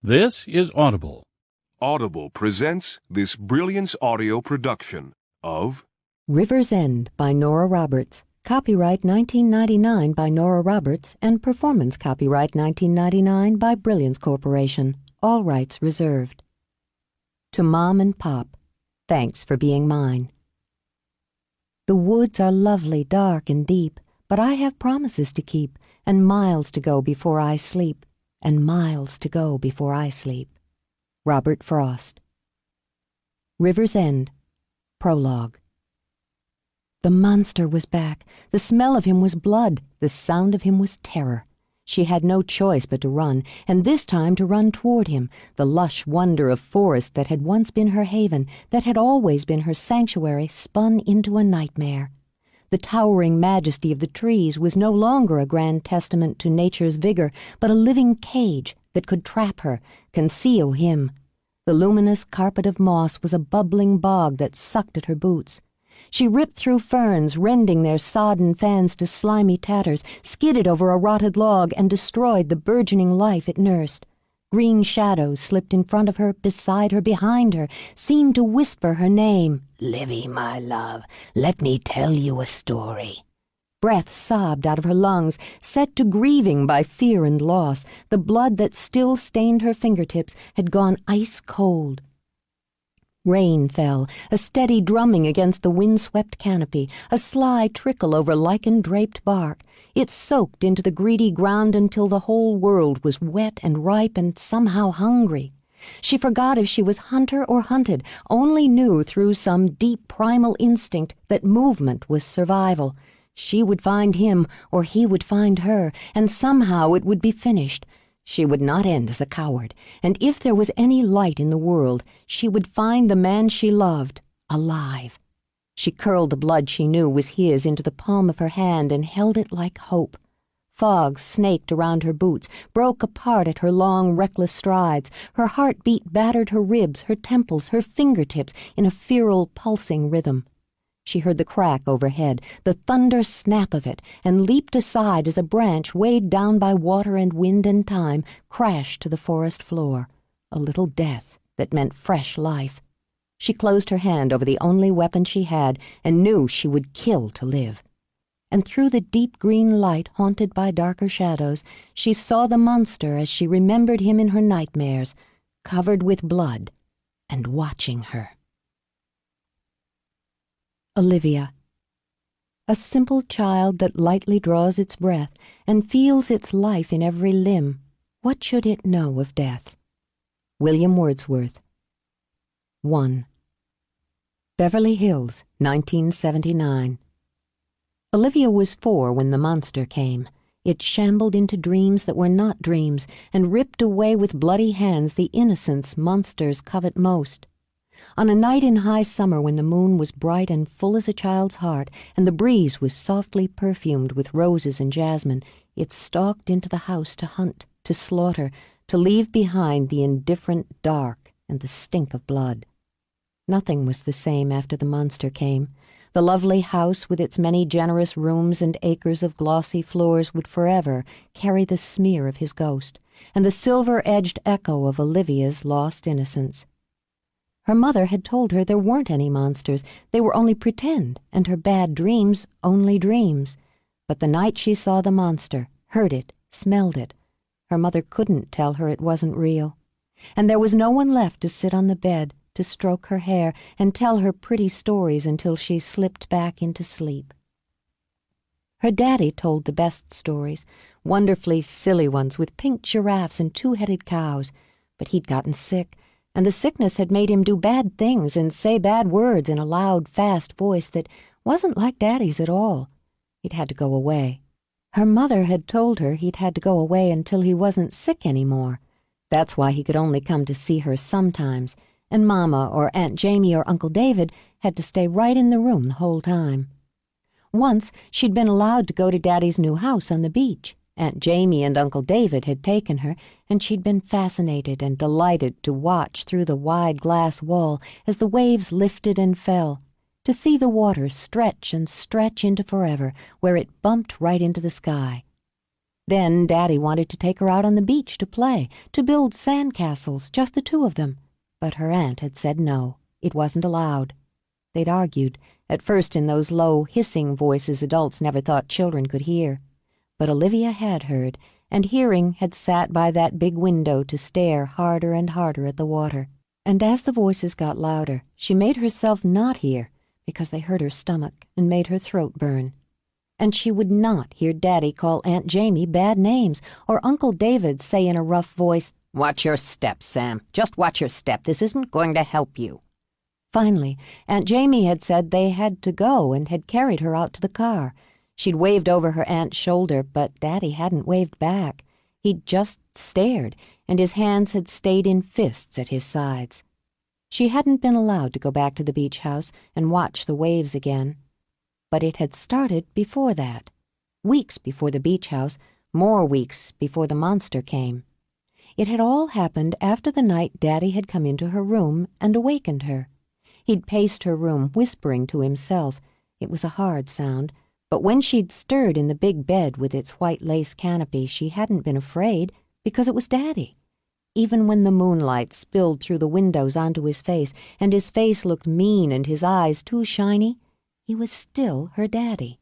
This is Audible. Audible presents this brilliance audio production of River's End by Nora Roberts. Copyright 1999 by Nora Roberts and performance copyright 1999 by Brilliance Corporation. All rights reserved. To Mom and Pop, thanks for being mine. The woods are lovely, dark and deep, but I have promises to keep, and miles to go before I sleep, and miles to go before I sleep. Robert Frost. River's End. Prologue. The monster was back. The smell of him was blood. The sound of him was terror. She had no choice but to run, and this time to run toward him, the lush wonder of forest that had once been her haven, that had always been her sanctuary, spun into a nightmare. The towering majesty of the trees was no longer a grand testament to nature's vigor, but a living cage that could trap her, conceal him. The luminous carpet of moss was a bubbling bog that sucked at her boots. She ripped through ferns, rending their sodden fans to slimy tatters, skidded over a rotted log, and destroyed the burgeoning life it nursed. Green shadows slipped in front of her, beside her, behind her, seemed to whisper her name. "Livy, my love, let me tell you a story." Breath sobbed out of her lungs, set to grieving by fear and loss. The blood that still stained her fingertips had gone ice cold. Rain fell, a steady drumming against the wind-swept canopy, a sly trickle over lichen-draped bark. It soaked into the greedy ground until the whole world was wet and ripe and somehow hungry. She forgot if she was hunter or hunted, only knew through some deep primal instinct that movement was survival. She would find him, or he would find her, and somehow it would be finished. She would not end as a coward, and if there was any light in the world, she would find the man she loved alive. She curled the blood she knew was his into the palm of her hand and held it like hope. Fog snaked around her boots, broke apart at her long, reckless strides. Her heartbeat battered her ribs, her temples, her fingertips in a feral, pulsing rhythm. She heard the crack overhead, the thunder snap of it, and leaped aside as a branch, weighed down by water and wind and time, crashed to the forest floor. A little death that meant fresh life. She closed her hand over the only weapon she had and knew she would kill to live. And through the deep green light haunted by darker shadows, she saw the monster as she remembered him in her nightmares, covered with blood and watching her. Olivia. A simple child that lightly draws its breath and feels its life in every limb. What should it know of death? William Wordsworth. 1. Beverly Hills, 1979. Olivia was 4 when the monster came. It shambled into dreams that were not dreams and ripped away with bloody hands the innocence monsters covet most. On a night in high summer when the moon was bright and full as a child's heart, and the breeze was softly perfumed with roses and jasmine, it stalked into the house to hunt, to slaughter, to leave behind the indifferent dark and the stink of blood. Nothing was the same after the monster came. The lovely house with its many generous rooms and acres of glossy floors would forever carry the smear of his ghost, and the silver-edged echo of Olivia's lost innocence. Her mother had told her there weren't any monsters, they were only pretend, and her bad dreams only dreams. But the night she saw the monster, heard it, smelled it, her mother couldn't tell her it wasn't real. And there was no one left to sit on the bed, to stroke her hair, and tell her pretty stories until she slipped back into sleep. Her daddy told the best stories, wonderfully silly ones with pink giraffes and 2-headed cows, but he'd gotten sick, and the sickness had made him do bad things and say bad words in a loud, fast voice that wasn't like Daddy's at all. He'd had to go away. Her mother had told her he'd had to go away until he wasn't sick anymore. That's why he could only come to see her sometimes, and Mama or Aunt Jamie or Uncle David had to stay right in the room the whole time. Once she'd been allowed to go to Daddy's new house on the beach. Aunt Jamie and Uncle David had taken her, and she'd been fascinated and delighted to watch through the wide glass wall as the waves lifted and fell, to see the water stretch and stretch into forever, where it bumped right into the sky. Then Daddy wanted to take her out on the beach to play, to build sand castles, just the two of them. But her aunt had said no, it wasn't allowed. They'd argued, at first in those low, hissing voices adults never thought children could hear. But Olivia had heard, and hearing had sat by that big window to stare harder and harder at the water. And as the voices got louder, she made herself not hear, because they hurt her stomach and made her throat burn. And she would not hear Daddy call Aunt Jamie bad names, or Uncle David say in a rough voice, "Watch your step, Sam. Just watch your step. This isn't going to help you." Finally, Aunt Jamie had said they had to go and had carried her out to the car. She'd waved over her aunt's shoulder, but Daddy hadn't waved back. He'd just stared, and his hands had stayed in fists at his sides. She hadn't been allowed to go back to the beach house and watch the waves again. But it had started before that. Weeks before the beach house, more weeks before the monster came. It had all happened after the night Daddy had come into her room and awakened her. He'd paced her room, whispering to himself. It was a hard sound, but when she'd stirred in the big bed with its white lace canopy, she hadn't been afraid, because it was Daddy. Even when the moonlight spilled through the windows onto his face, and his face looked mean and his eyes too shiny, he was still her Daddy.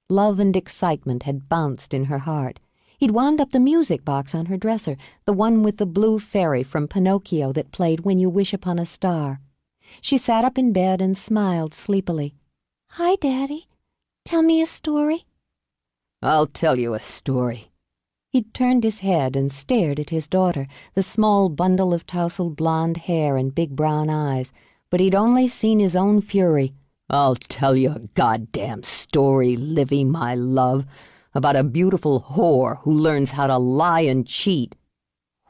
Love and excitement had bounced in her heart. He'd wound up the music box on her dresser, the one with the blue fairy from Pinocchio that played When You Wish Upon a Star. She sat up in bed and smiled sleepily. "Hi, Daddy. Tell me a story." "I'll tell you a story." He'd turned his head and stared at his daughter, the small bundle of tousled blonde hair and big brown eyes, but he'd only seen his own fury. "I'll tell you a goddamn story, Livy, my love, about a beautiful whore who learns how to lie and cheat."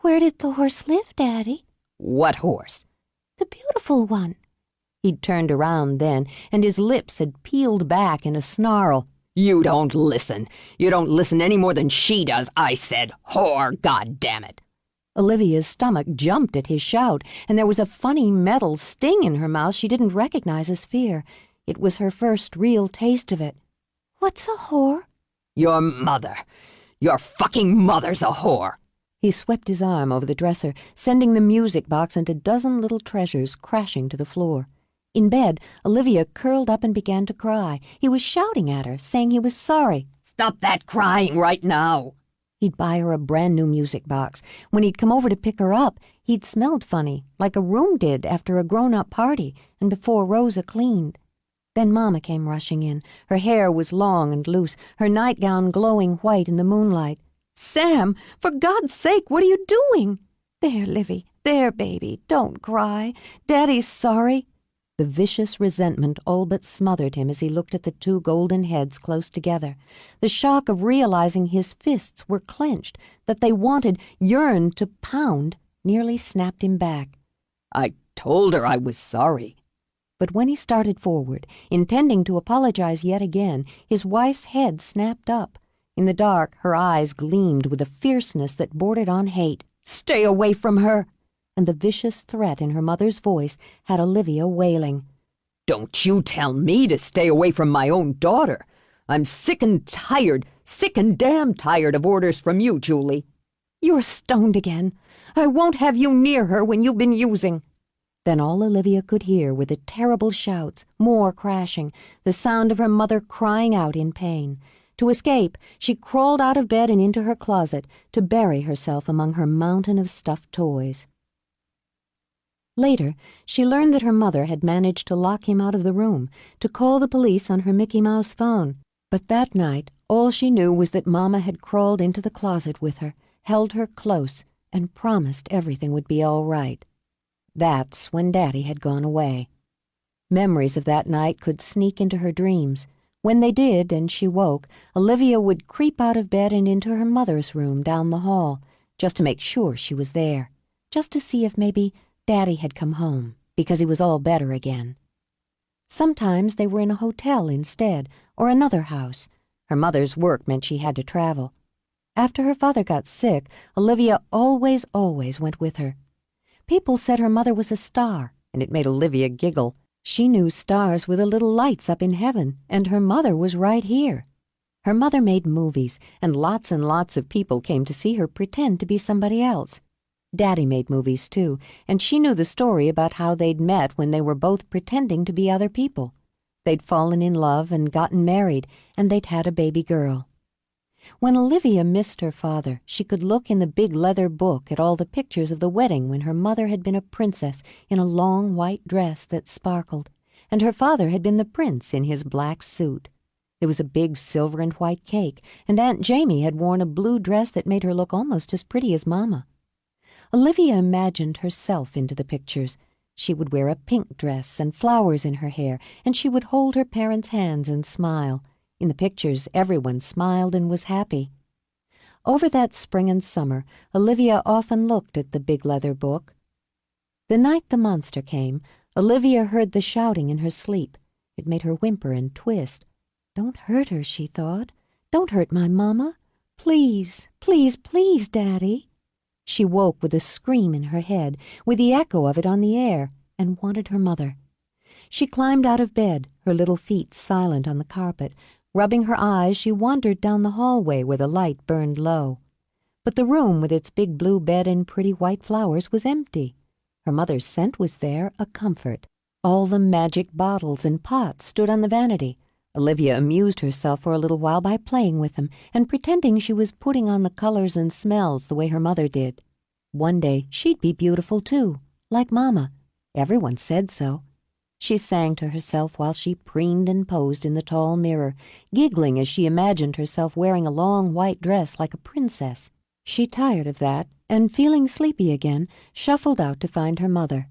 "Where did the horse live, Daddy?" "What horse?" "The beautiful one." He'd turned around then, and his lips had peeled back in a snarl. "You don't listen. You don't listen any more than she does. I said whore, goddammit." Olivia's stomach jumped at his shout, and there was a funny metal sting in her mouth she didn't recognize as fear. It was her first real taste of it. "What's a whore?" "Your mother. Your fucking mother's a whore." He swept his arm over the dresser, sending the music box and a dozen little treasures crashing to the floor. In bed, Olivia curled up and began to cry. He was shouting at her, saying he was sorry. "Stop that crying right now." He'd buy her a brand new music box. When he'd come over to pick her up, he'd smelled funny, like a room did after a grown-up party and before Rosa cleaned. Then Mama came rushing in. Her hair was long and loose, her nightgown glowing white in the moonlight. "Sam, for God's sake, what are you doing?" "There, Livy, there, baby, don't cry. Daddy's sorry." The vicious resentment all but smothered him as he looked at the two golden heads close together. The shock of realizing his fists were clenched, that they wanted, yearned to pound, nearly snapped him back. "I told her I was sorry." But when he started forward, intending to apologize yet again, his wife's head snapped up. In the dark, her eyes gleamed with a fierceness that bordered on hate. "Stay away from her!" And the vicious threat in her mother's voice had Olivia wailing. "Don't you tell me to stay away from my own daughter. I'm sick and damn tired of orders from you, Julie." "You're stoned again. I won't have you near her when you've been using." Then all Olivia could hear were the terrible shouts, more crashing, the sound of her mother crying out in pain. To escape, she crawled out of bed and into her closet to bury herself among her mountain of stuffed toys. Later, she learned that her mother had managed to lock him out of the room, to call the police on her Mickey Mouse phone. But that night, all she knew was that Mama had crawled into the closet with her, held her close, and promised everything would be all right. That's when Daddy had gone away. Memories of that night could sneak into her dreams. When they did, and she woke, Olivia would creep out of bed and into her mother's room down the hall, just to make sure she was there, just to see if maybe Daddy had come home, because he was all better again. Sometimes they were in a hotel instead, or another house. Her mother's work meant she had to travel. After her father got sick, Olivia always went with her. People said her mother was a star, and it made Olivia giggle. She knew stars were the little lights up in heaven, and her mother was right here. Her mother made movies, and lots of people came to see her pretend to be somebody else. Daddy made movies, too, and she knew the story about how they'd met when they were both pretending to be other people. They'd fallen in love and gotten married, and they'd had a baby girl. When Olivia missed her father, she could look in the big leather book at all the pictures of the wedding when her mother had been a princess in a long white dress that sparkled, and her father had been the prince in his black suit. There was a big silver and white cake, and Aunt Jamie had worn a blue dress that made her look almost as pretty as Mama. Olivia imagined herself into the pictures. She would wear a pink dress and flowers in her hair, and she would hold her parents' hands and smile. In the pictures, everyone smiled and was happy. Over that spring and summer, Olivia often looked at the big leather book. The night the monster came, Olivia heard the shouting in her sleep. It made her whimper and twist. "Don't hurt her," she thought. "Don't hurt my Mama. Please, please, please, Daddy." She woke with a scream in her head, with the echo of it on the air, and wanted her mother. She climbed out of bed, her little feet silent on the carpet. Rubbing her eyes, she wandered down the hallway where the light burned low. But the room with its big blue bed and pretty white flowers was empty. Her mother's scent was there, a comfort. All the magic bottles and pots stood on the vanity. Olivia amused herself for a little while by playing with them and pretending she was putting on the colors and smells the way her mother did. One day she'd be beautiful too, like Mama. Everyone said so. She sang to herself while she preened and posed in the tall mirror, giggling as she imagined herself wearing a long white dress like a princess. She tired of that, and feeling sleepy again, shuffled out to find her mother.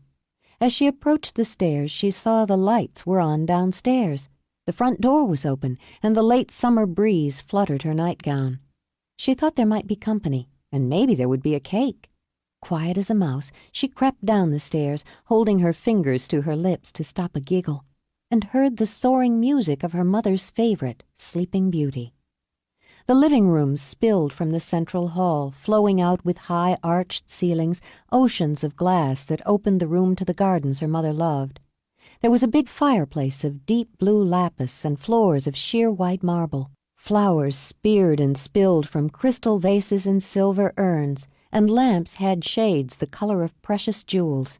As she approached the stairs, she saw the lights were on downstairs. The front door was open, and the late summer breeze fluttered her nightgown. She thought there might be company, and maybe there would be a cake. Quiet as a mouse, she crept down the stairs, holding her fingers to her lips to stop a giggle, and heard the soaring music of her mother's favorite, Sleeping Beauty. The living room spilled from the central hall, flowing out with high arched ceilings, oceans of glass that opened the room to the gardens her mother loved. There was a big fireplace of deep blue lapis and floors of sheer white marble. Flowers speared and spilled from crystal vases and silver urns, and lamps had shades the color of precious jewels.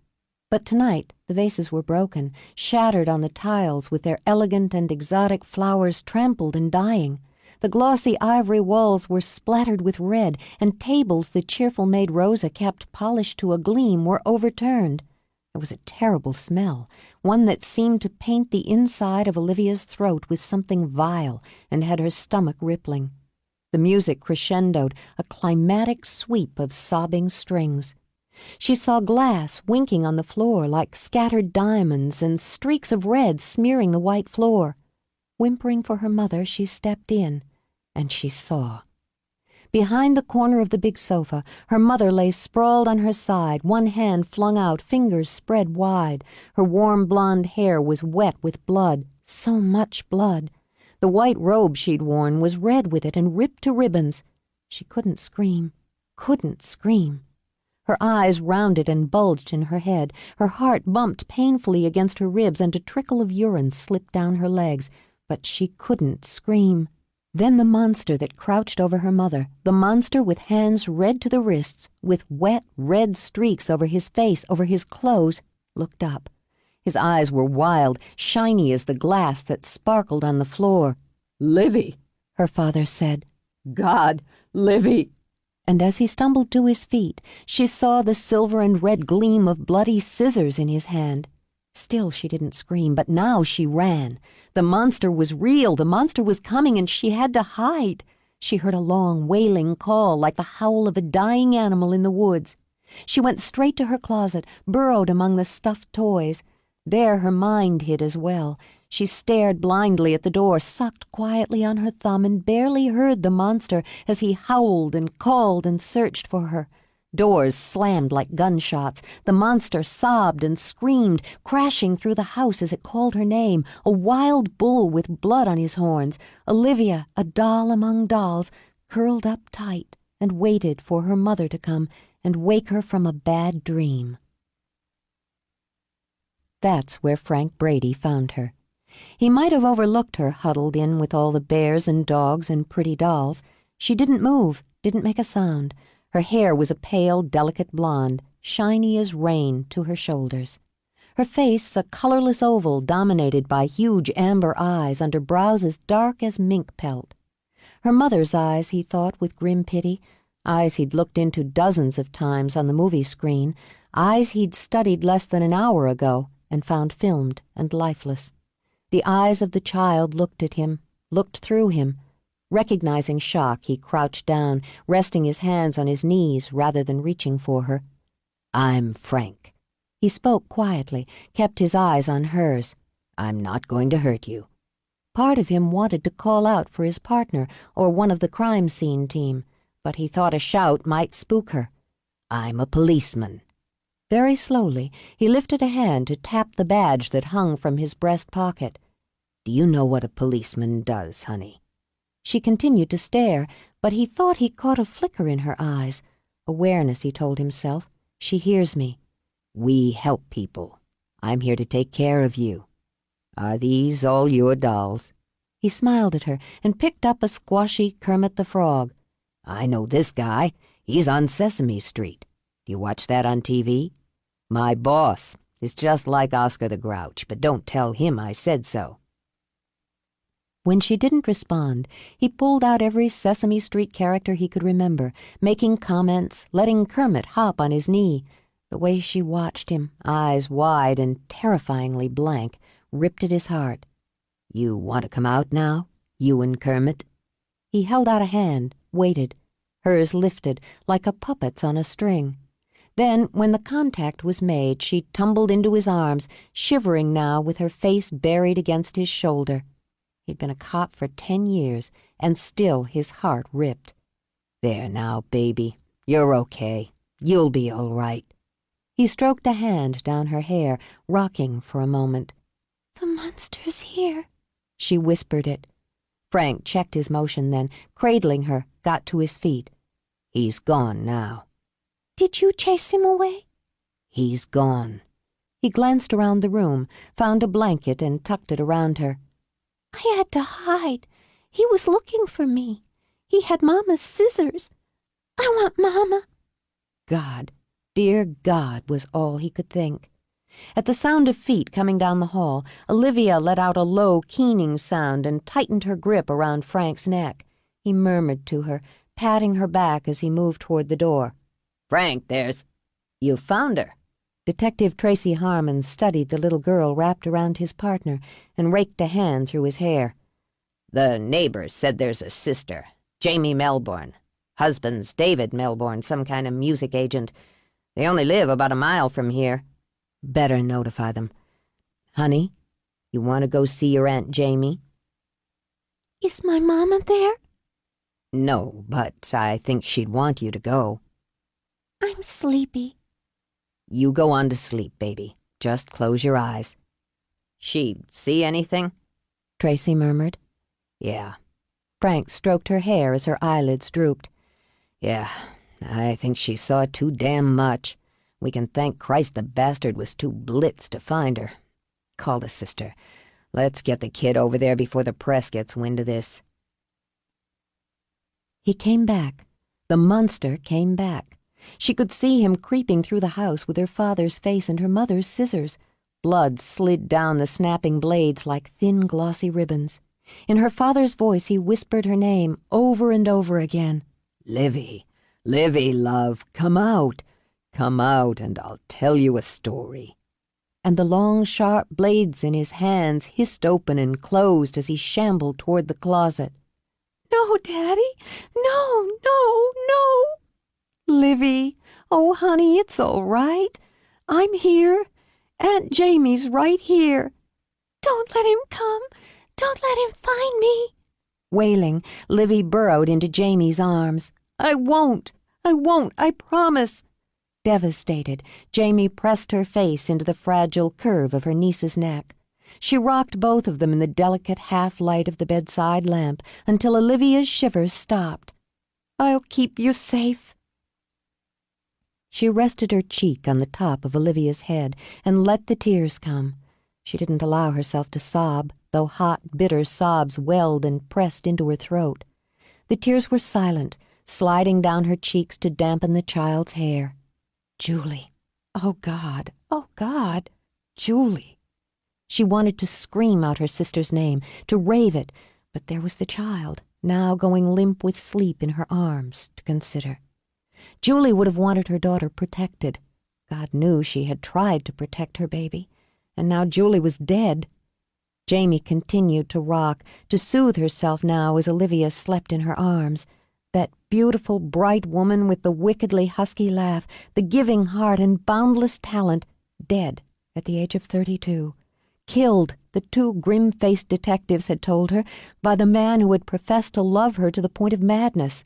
But tonight the vases were broken, shattered on the tiles with their elegant and exotic flowers trampled and dying. The glossy ivory walls were splattered with red, and tables the cheerful maid Rosa kept polished to a gleam were overturned. There was a terrible smell, one that seemed to paint the inside of Olivia's throat with something vile and had her stomach rippling. The music crescendoed, a climatic sweep of sobbing strings. She saw glass winking on the floor like scattered diamonds and streaks of red smearing the white floor. Whimpering for her mother, she stepped in, and she saw. Behind the corner of the big sofa, her mother lay sprawled on her side, one hand flung out, fingers spread wide. Her warm blonde hair was wet with blood, so much blood. The white robe she'd worn was red with it and ripped to ribbons. She couldn't scream, couldn't scream. Her eyes rounded and bulged in her head. Her heart bumped painfully against her ribs, and a trickle of urine slipped down her legs. But she couldn't scream. Then the monster that crouched over her mother, the monster with hands red to the wrists, with wet, red streaks over his face, over his clothes, looked up. His eyes were wild, shiny as the glass that sparkled on the floor. "Livy," her father said. "God, Livy." And as he stumbled to his feet, she saw the silver and red gleam of bloody scissors in his hand. Still she didn't scream, but now she ran. The monster was real, the monster was coming, and she had to hide. She heard a long, wailing call like the howl of a dying animal in the woods. She went straight to her closet, burrowed among the stuffed toys. There her mind hid as well. She stared blindly at the door, sucked quietly on her thumb, and barely heard the monster as he howled and called and searched for her. Doors slammed like gunshots. The monster sobbed and screamed, crashing through the house as it called her name, a wild bull with blood on his horns. Olivia, a doll among dolls, curled up tight and waited for her mother to come and wake her from a bad dream. That's where Frank Brady found her. He might have overlooked her huddled in with all the bears and dogs and pretty dolls. She didn't move, didn't make a sound. Her hair was a pale, delicate blonde, shiny as rain to her shoulders. Her face a colorless oval dominated by huge amber eyes under brows as dark as mink pelt. Her mother's eyes, he thought with grim pity, eyes he'd looked into dozens of times on the movie screen, eyes he'd studied less than an hour ago and found filmed and lifeless. The eyes of the child looked at him, looked through him. Recognizing shock, he crouched down, resting his hands on his knees rather than reaching for her. "I'm Frank." He spoke quietly, kept his eyes on hers. "I'm not going to hurt you." Part of him wanted to call out for his partner or one of the crime scene team, but he thought a shout might spook her. "I'm a policeman." Very slowly, he lifted a hand to tap the badge that hung from his breast pocket. "Do you know what a policeman does, honey?" She continued to stare, but he thought he caught a flicker in her eyes. Awareness, he told himself. She hears me. "We help people. I'm here to take care of you. Are these all your dolls?" He smiled at her and picked up a squashy Kermit the Frog. "I know this guy. He's on Sesame Street. Do you watch that on TV? My boss is just like Oscar the Grouch, but don't tell him I said so." When she didn't respond, he pulled out every Sesame Street character he could remember, making comments, letting Kermit hop on his knee. The way she watched him, eyes wide and terrifyingly blank, ripped at his heart. "You want to come out now, you and Kermit?" He held out a hand, waited. Hers lifted, like a puppet's on a string. Then, when the contact was made, she tumbled into his arms, shivering now with her face buried against his shoulder. He'd been a cop for 10 years, and still his heart ripped. "There now, baby. You're okay. You'll be all right." He stroked a hand down her hair, rocking for a moment. "The monster's here," she whispered it. Frank checked his motion then, cradling her, got to his feet. "He's gone now." "Did you chase him away?" "He's gone." He glanced around the room, found a blanket and tucked it around her. "I had to hide. He was looking for me. He had Mama's scissors. I want Mama." God, dear God, was all he could think. At the sound of feet coming down the hall, Olivia let out a low, keening sound and tightened her grip around Frank's neck. He murmured to her, patting her back as he moved toward the door. "Frank, you found her." Detective Tracy Harmon studied the little girl wrapped around his partner and raked a hand through his hair. "The neighbors said there's a sister, Jamie Melbourne. Husband's David Melbourne, some kind of music agent. They only live about a mile from here. Better notify them. Honey, you want to go see your Aunt Jamie?" "Is my Mama there?" "No, but I think she'd want you to go." "I'm sleepy." "You go on to sleep, baby. Just close your eyes." "She see anything?" Tracy murmured. "Yeah." Frank stroked her hair as her eyelids drooped. "Yeah, I think she saw too damn much. We can thank Christ the bastard was too blitzed to find her. Call the sister. Let's get the kid over there before the press gets wind of this." He came back. The monster came back. She could see him creeping through the house with her father's face and her mother's scissors. Blood slid down the snapping blades like thin, glossy ribbons. In her father's voice, he whispered her name over and over again. "Livy, Livy, love, come out. Come out, and I'll tell you a story." And the long, sharp blades in his hands hissed open and closed as he shambled toward the closet. "No, Daddy! No, no, no!" "Livy, oh, honey, it's all right. I'm here. Aunt Jamie's right here." "Don't let him come! Don't let him find me!" Wailing, Livy burrowed into Jamie's arms. I won't, I promise." Devastated, Jamie pressed her face into the fragile curve of her niece's neck. She rocked both of them in the delicate half-light of the bedside lamp until Olivia's shivers stopped. "I'll keep you safe." She rested her cheek on the top of Olivia's head and let the tears come. She didn't allow herself to sob, though hot, bitter sobs welled and pressed into her throat. The tears were silent, sliding down her cheeks to dampen the child's hair. Julie. Oh, God. Oh, God. Julie. She wanted to scream out her sister's name, to rave it, but there was the child, now going limp with sleep in her arms, to consider. Julie would have wanted her daughter protected. God knew she had tried to protect her baby, and now Julie was dead. Jamie continued to rock, to soothe herself now as Olivia slept in her arms. That beautiful, bright woman with the wickedly husky laugh, the giving heart and boundless talent, dead at the age of 32. Killed, the two grim-faced detectives had told her, by the man who had professed to love her to the point of madness.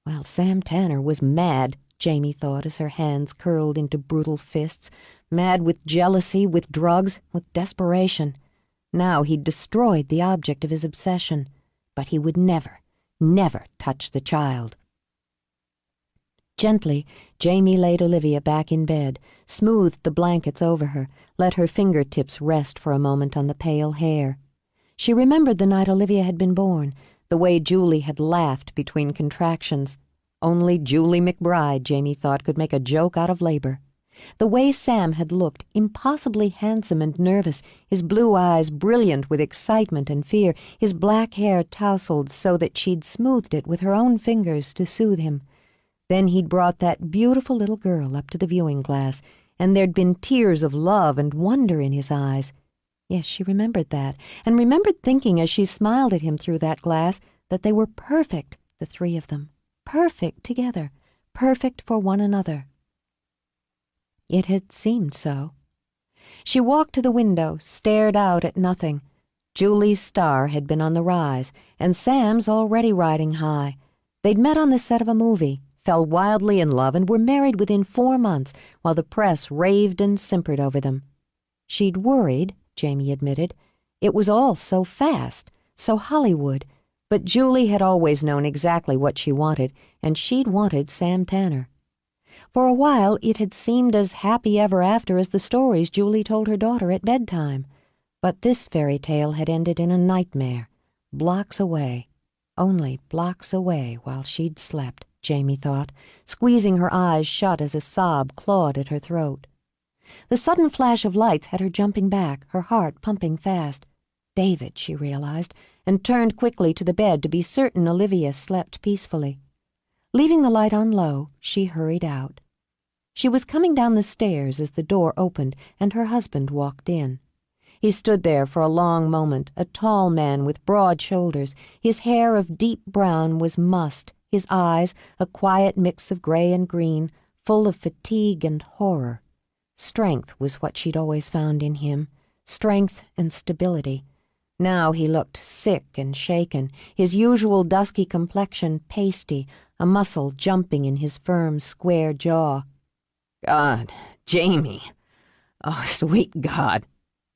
Well, Sam Tanner was mad, Jamie thought as her hands curled into brutal fists, mad with jealousy, with drugs, with desperation. Now he'd destroyed the object of his obsession, but he would never, never touch the child. Gently, Jamie laid Olivia back in bed, smoothed the blankets over her, let her fingertips rest for a moment on the pale hair. She remembered the night Olivia had been born, the way Julie had laughed between contractions. Only Julie McBride, Jamie thought, could make a joke out of labor. The way Sam had looked, impossibly handsome and nervous, his blue eyes brilliant with excitement and fear, his black hair tousled so that she'd smoothed it with her own fingers to soothe him. Then he'd brought that beautiful little girl up to the viewing glass, and there'd been tears of love and wonder in his eyes. Yes, she remembered that, and remembered thinking as she smiled at him through that glass that they were perfect, the three of them, perfect together, perfect for one another. It had seemed so. She walked to the window, stared out at nothing. Julie's star had been on the rise, and Sam's already riding high. They'd met on the set of a movie, fell wildly in love, and were married within 4 months, while the press raved and simpered over them. She'd worried, Jamie admitted. It was all so fast, so Hollywood, but Julie had always known exactly what she wanted, and she'd wanted Sam Tanner. For a while it had seemed as happy ever after as the stories Julie told her daughter at bedtime. But this fairy tale had ended in a nightmare, blocks away, only blocks away while she'd slept, Jamie thought, squeezing her eyes shut as a sob clawed at her throat. The sudden flash of lights had her jumping back, her heart pumping fast. David, she realized, and turned quickly to the bed to be certain Olivia slept peacefully. Leaving the light on low, she hurried out. She was coming down the stairs as the door opened and her husband walked in. He stood there for a long moment, a tall man with broad shoulders. His hair of deep brown was mussed, his eyes, a quiet mix of gray and green, full of fatigue and horror. Strength was what she'd always found in him, strength and stability. Now he looked sick and shaken, his usual dusky complexion pasty, a muscle jumping in his firm, square jaw. God, Jamie. Oh, sweet God.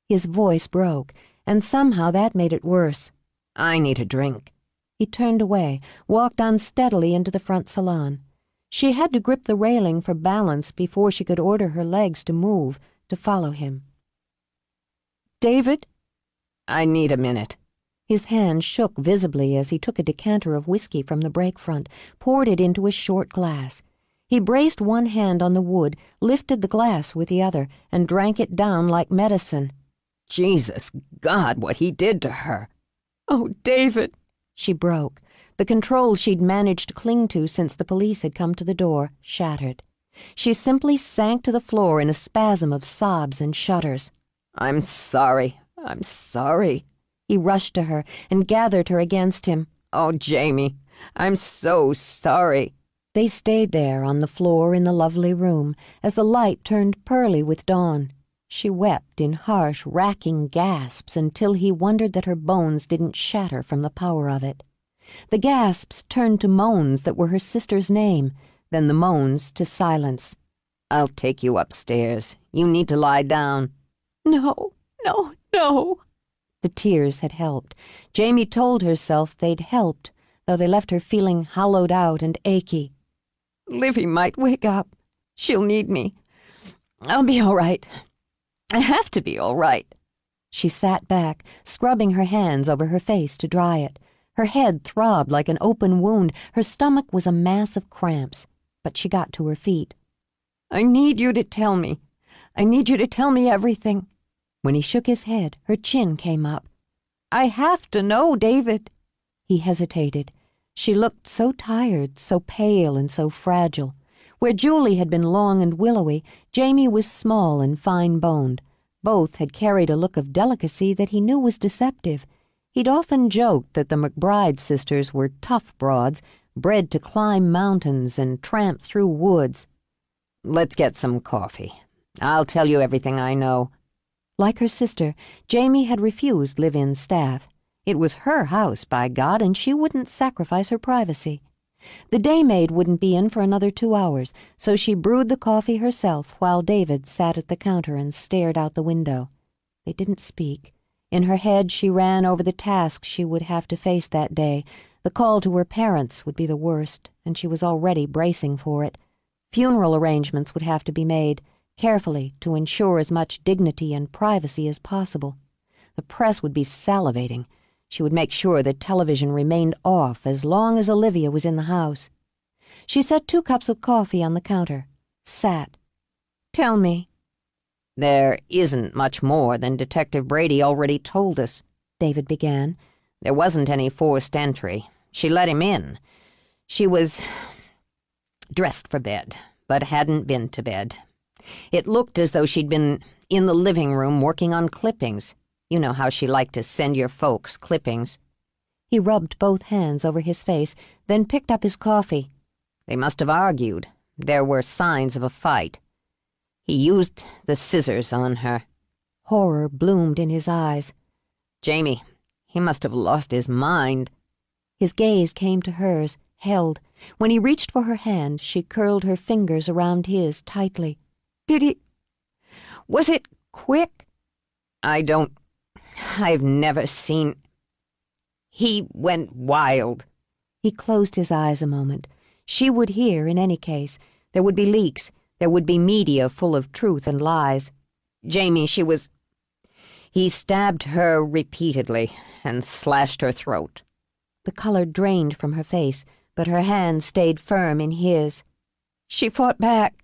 His voice broke, and somehow that made it worse. I need a drink. He turned away, walked unsteadily into the front salon. She had to grip the railing for balance before she could order her legs to move, to follow him. "David?" I need a minute. His hand shook visibly as he took a decanter of whiskey from the brake front, poured it into a short glass. He braced one hand on the wood, lifted the glass with the other, and drank it down like medicine. Jesus, God, what he did to her. "Oh, David," she broke. The controls she'd managed to cling to since the police had come to the door shattered. She simply sank to the floor in a spasm of sobs and shudders. I'm sorry. I'm sorry. He rushed to her and gathered her against him. Oh, Jamie, I'm so sorry. They stayed there on the floor in the lovely room as the light turned pearly with dawn. She wept in harsh, racking gasps until he wondered that her bones didn't shatter from the power of it. The gasps turned to moans that were her sister's name, then the moans to silence. I'll take you upstairs. You need to lie down. No, no, no. The tears had helped. Jamie told herself they'd helped, though they left her feeling hollowed out and achy. Livy might wake up. She'll need me. I'll be all right. I have to be all right. She sat back, scrubbing her hands over her face to dry it. Her head throbbed like an open wound. Her stomach was a mass of cramps, but she got to her feet. I need you to tell me. I need you to tell me everything. When he shook his head, her chin came up. I have to know, David. He hesitated. She looked so tired, so pale and so fragile. Where Julie had been long and willowy, Jamie was small and fine-boned. Both had carried a look of delicacy that he knew was deceptive. He'd often joked that the McBride sisters were tough broads, bred to climb mountains and tramp through woods. Let's get some coffee. I'll tell you everything I know. Like her sister, Jamie had refused live-in staff. It was her house, by God, and she wouldn't sacrifice her privacy. The day-maid wouldn't be in for another 2 hours, so she brewed the coffee herself while David sat at the counter and stared out the window. They didn't speak. In her head she ran over the tasks she would have to face that day. The call to her parents would be the worst, and she was already bracing for it. Funeral arrangements would have to be made, carefully to ensure as much dignity and privacy as possible. The press would be salivating. She would make sure that television remained off as long as Olivia was in the house. She set 2 cups of coffee on the counter, sat. Tell me. There isn't much more than Detective Brady already told us, David began. There wasn't any forced entry. She let him in. She was dressed for bed, but hadn't been to bed. It looked as though she'd been in the living room working on clippings. You know how she liked to send your folks clippings. He rubbed both hands over his face, then picked up his coffee. They must have argued. There were signs of a fight. He used the scissors on her. Horror bloomed in his eyes. Jamie, he must have lost his mind. His gaze came to hers, held. When he reached for her hand, she curled her fingers around his tightly. Did he... Was it quick? I've never seen... He went wild. He closed his eyes a moment. She would hear in any case. There would be leaks. There would be media full of truth and lies. Jamie, he stabbed her repeatedly and slashed her throat. The color drained from her face, but her hand stayed firm in his. She fought back.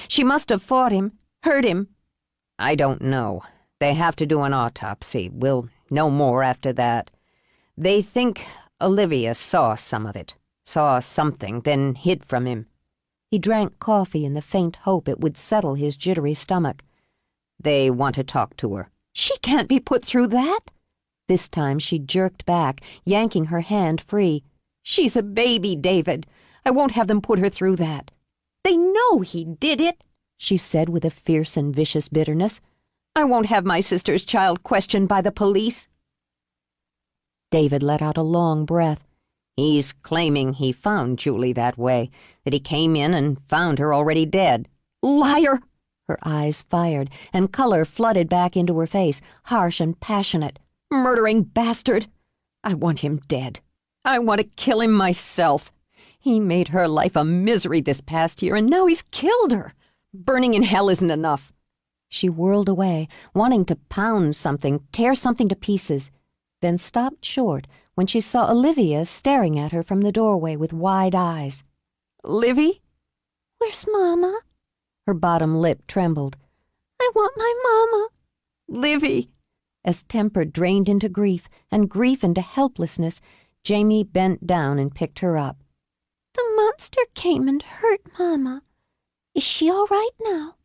She must have fought him, hurt him. I don't know. They have to do an autopsy. We'll know more after that. They think Olivia saw some of it, saw something, then hid from him. He drank coffee in the faint hope it would settle his jittery stomach. They want to talk to her. She can't be put through that. This time she jerked back, yanking her hand free. She's a baby, David. I won't have them put her through that. They know he did it, she said with a fierce and vicious bitterness. I won't have my sister's child questioned by the police. David let out a long breath. He's claiming he found Julie that way, that he came in and found her already dead. Liar! Her eyes fired, and color flooded back into her face, harsh and passionate. Murdering bastard! I want him dead. I want to kill him myself. He made her life a misery this past year, and now he's killed her. Burning in hell isn't enough. She whirled away, wanting to pound something, tear something to pieces, then stopped short when she saw Olivia staring at her from the doorway with wide eyes. Livy? Where's Mama? Her bottom lip trembled. I want my Mama. Livy! As temper drained into grief, and grief into helplessness, Jamie bent down and picked her up. The monster came and hurt Mama. Is she all right now?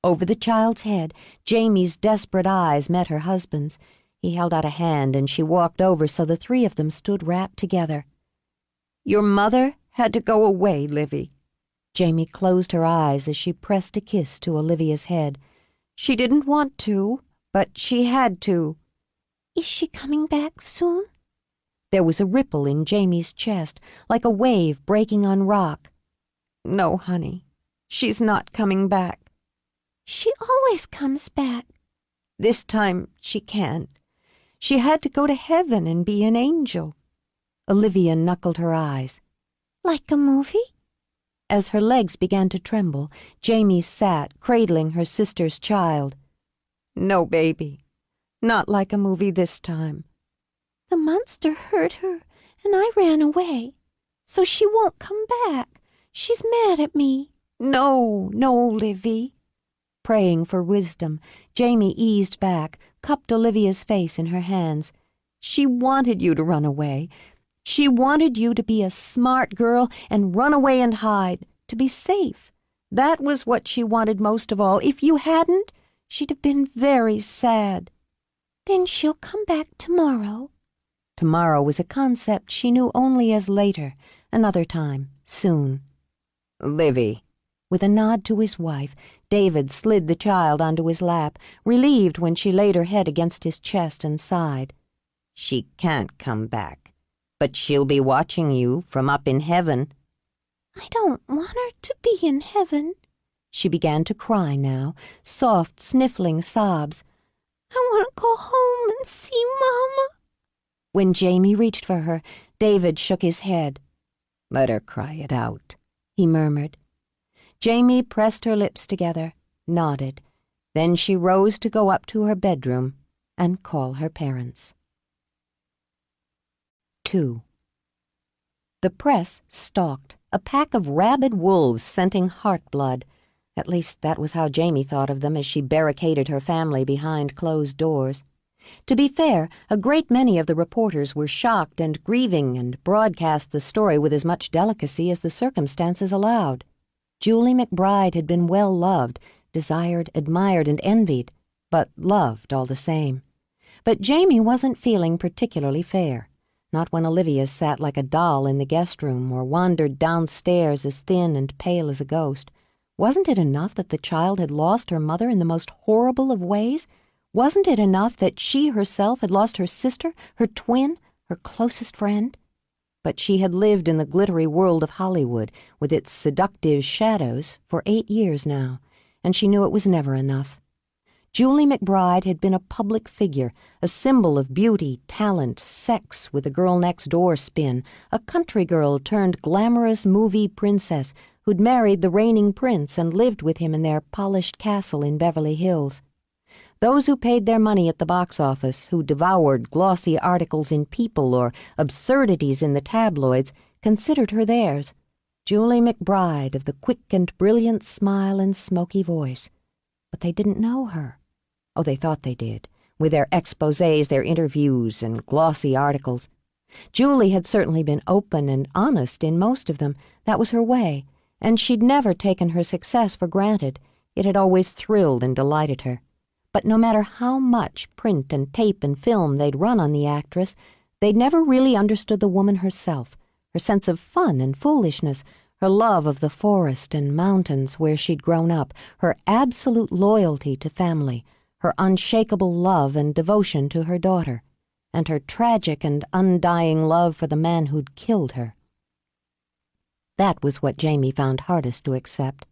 Over the child's head, Jamie's desperate eyes met her husband's. He held out a hand, and she walked over so the 3 of them stood wrapped together. Your mother had to go away, Livy. Jamie closed her eyes as she pressed a kiss to Olivia's head. She didn't want to, but she had to. Is she coming back soon? There was a ripple in Jamie's chest, like a wave breaking on rock. No, honey, she's not coming back. She always comes back. This time she can't. She had to go to heaven and be an angel. Olivia knuckled her eyes. Like a movie? As her legs began to tremble, Jamie sat, cradling her sister's child. No, baby. Not like a movie this time. The monster hurt her, and I ran away. So she won't come back. She's mad at me. No, no, Livy. Praying for wisdom, Jamie eased back, cupped Olivia's face in her hands. She wanted you to run away. She wanted you to be a smart girl and run away and hide, to be safe. That was what she wanted most of all. If you hadn't, she'd have been very sad. Then she'll come back tomorrow. Tomorrow was a concept she knew only as later, another time, soon. Livy. With a nod to his wife, David slid the child onto his lap, relieved when she laid her head against his chest and sighed. She can't come back, but she'll be watching you from up in heaven. I don't want her to be in heaven. She began to cry now, soft, sniffling sobs. I want to go home and see Mama. When Jamie reached for her, David shook his head. Let her cry it out, he murmured. Jamie pressed her lips together, nodded. Then she rose to go up to her bedroom and call her parents. 2. The press stalked, a pack of rabid wolves scenting heart-blood. At least that was how Jamie thought of them as she barricaded her family behind closed doors. To be fair, a great many of the reporters were shocked and grieving and broadcast the story with as much delicacy as the circumstances allowed. Julie McBride had been well loved, desired, admired, and envied, but loved all the same. But Jamie wasn't feeling particularly fair, not when Olivia sat like a doll in the guest room or wandered downstairs as thin and pale as a ghost. Wasn't it enough that the child had lost her mother in the most horrible of ways? Wasn't it enough that she herself had lost her sister, her twin, her closest friend? But she had lived in the glittery world of Hollywood, with its seductive shadows, for 8 years now, and she knew it was never enough. Julie McBride had been a public figure, a symbol of beauty, talent, sex with a girl-next-door spin, a country girl turned glamorous movie princess who'd married the reigning prince and lived with him in their polished castle in Beverly Hills. Those who paid their money at the box office, who devoured glossy articles in People or absurdities in the tabloids, considered her theirs. Julie McBride of the quick and brilliant smile and smoky voice. But they didn't know her. Oh, they thought they did, with their exposés, their interviews, and glossy articles. Julie had certainly been open and honest in most of them. That was her way, and she'd never taken her success for granted. It had always thrilled and delighted her. But no matter how much print and tape and film they'd run on the actress, they'd never really understood the woman herself, her sense of fun and foolishness, her love of the forest and mountains where she'd grown up, her absolute loyalty to family, her unshakable love and devotion to her daughter, and her tragic and undying love for the man who'd killed her. That was what Jamie found hardest to accept.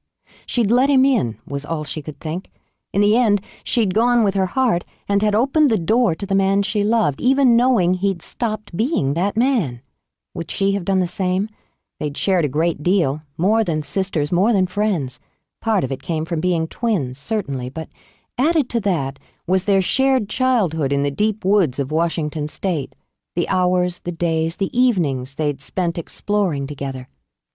She'd let him in, was all she could think. In the end, she'd gone with her heart and had opened the door to the man she loved, even knowing he'd stopped being that man. Would she have done the same? They'd shared a great deal, more than sisters, more than friends. Part of it came from being twins, certainly, but added to that was their shared childhood in the deep woods of Washington State, the hours, the days, the evenings they'd spent exploring together,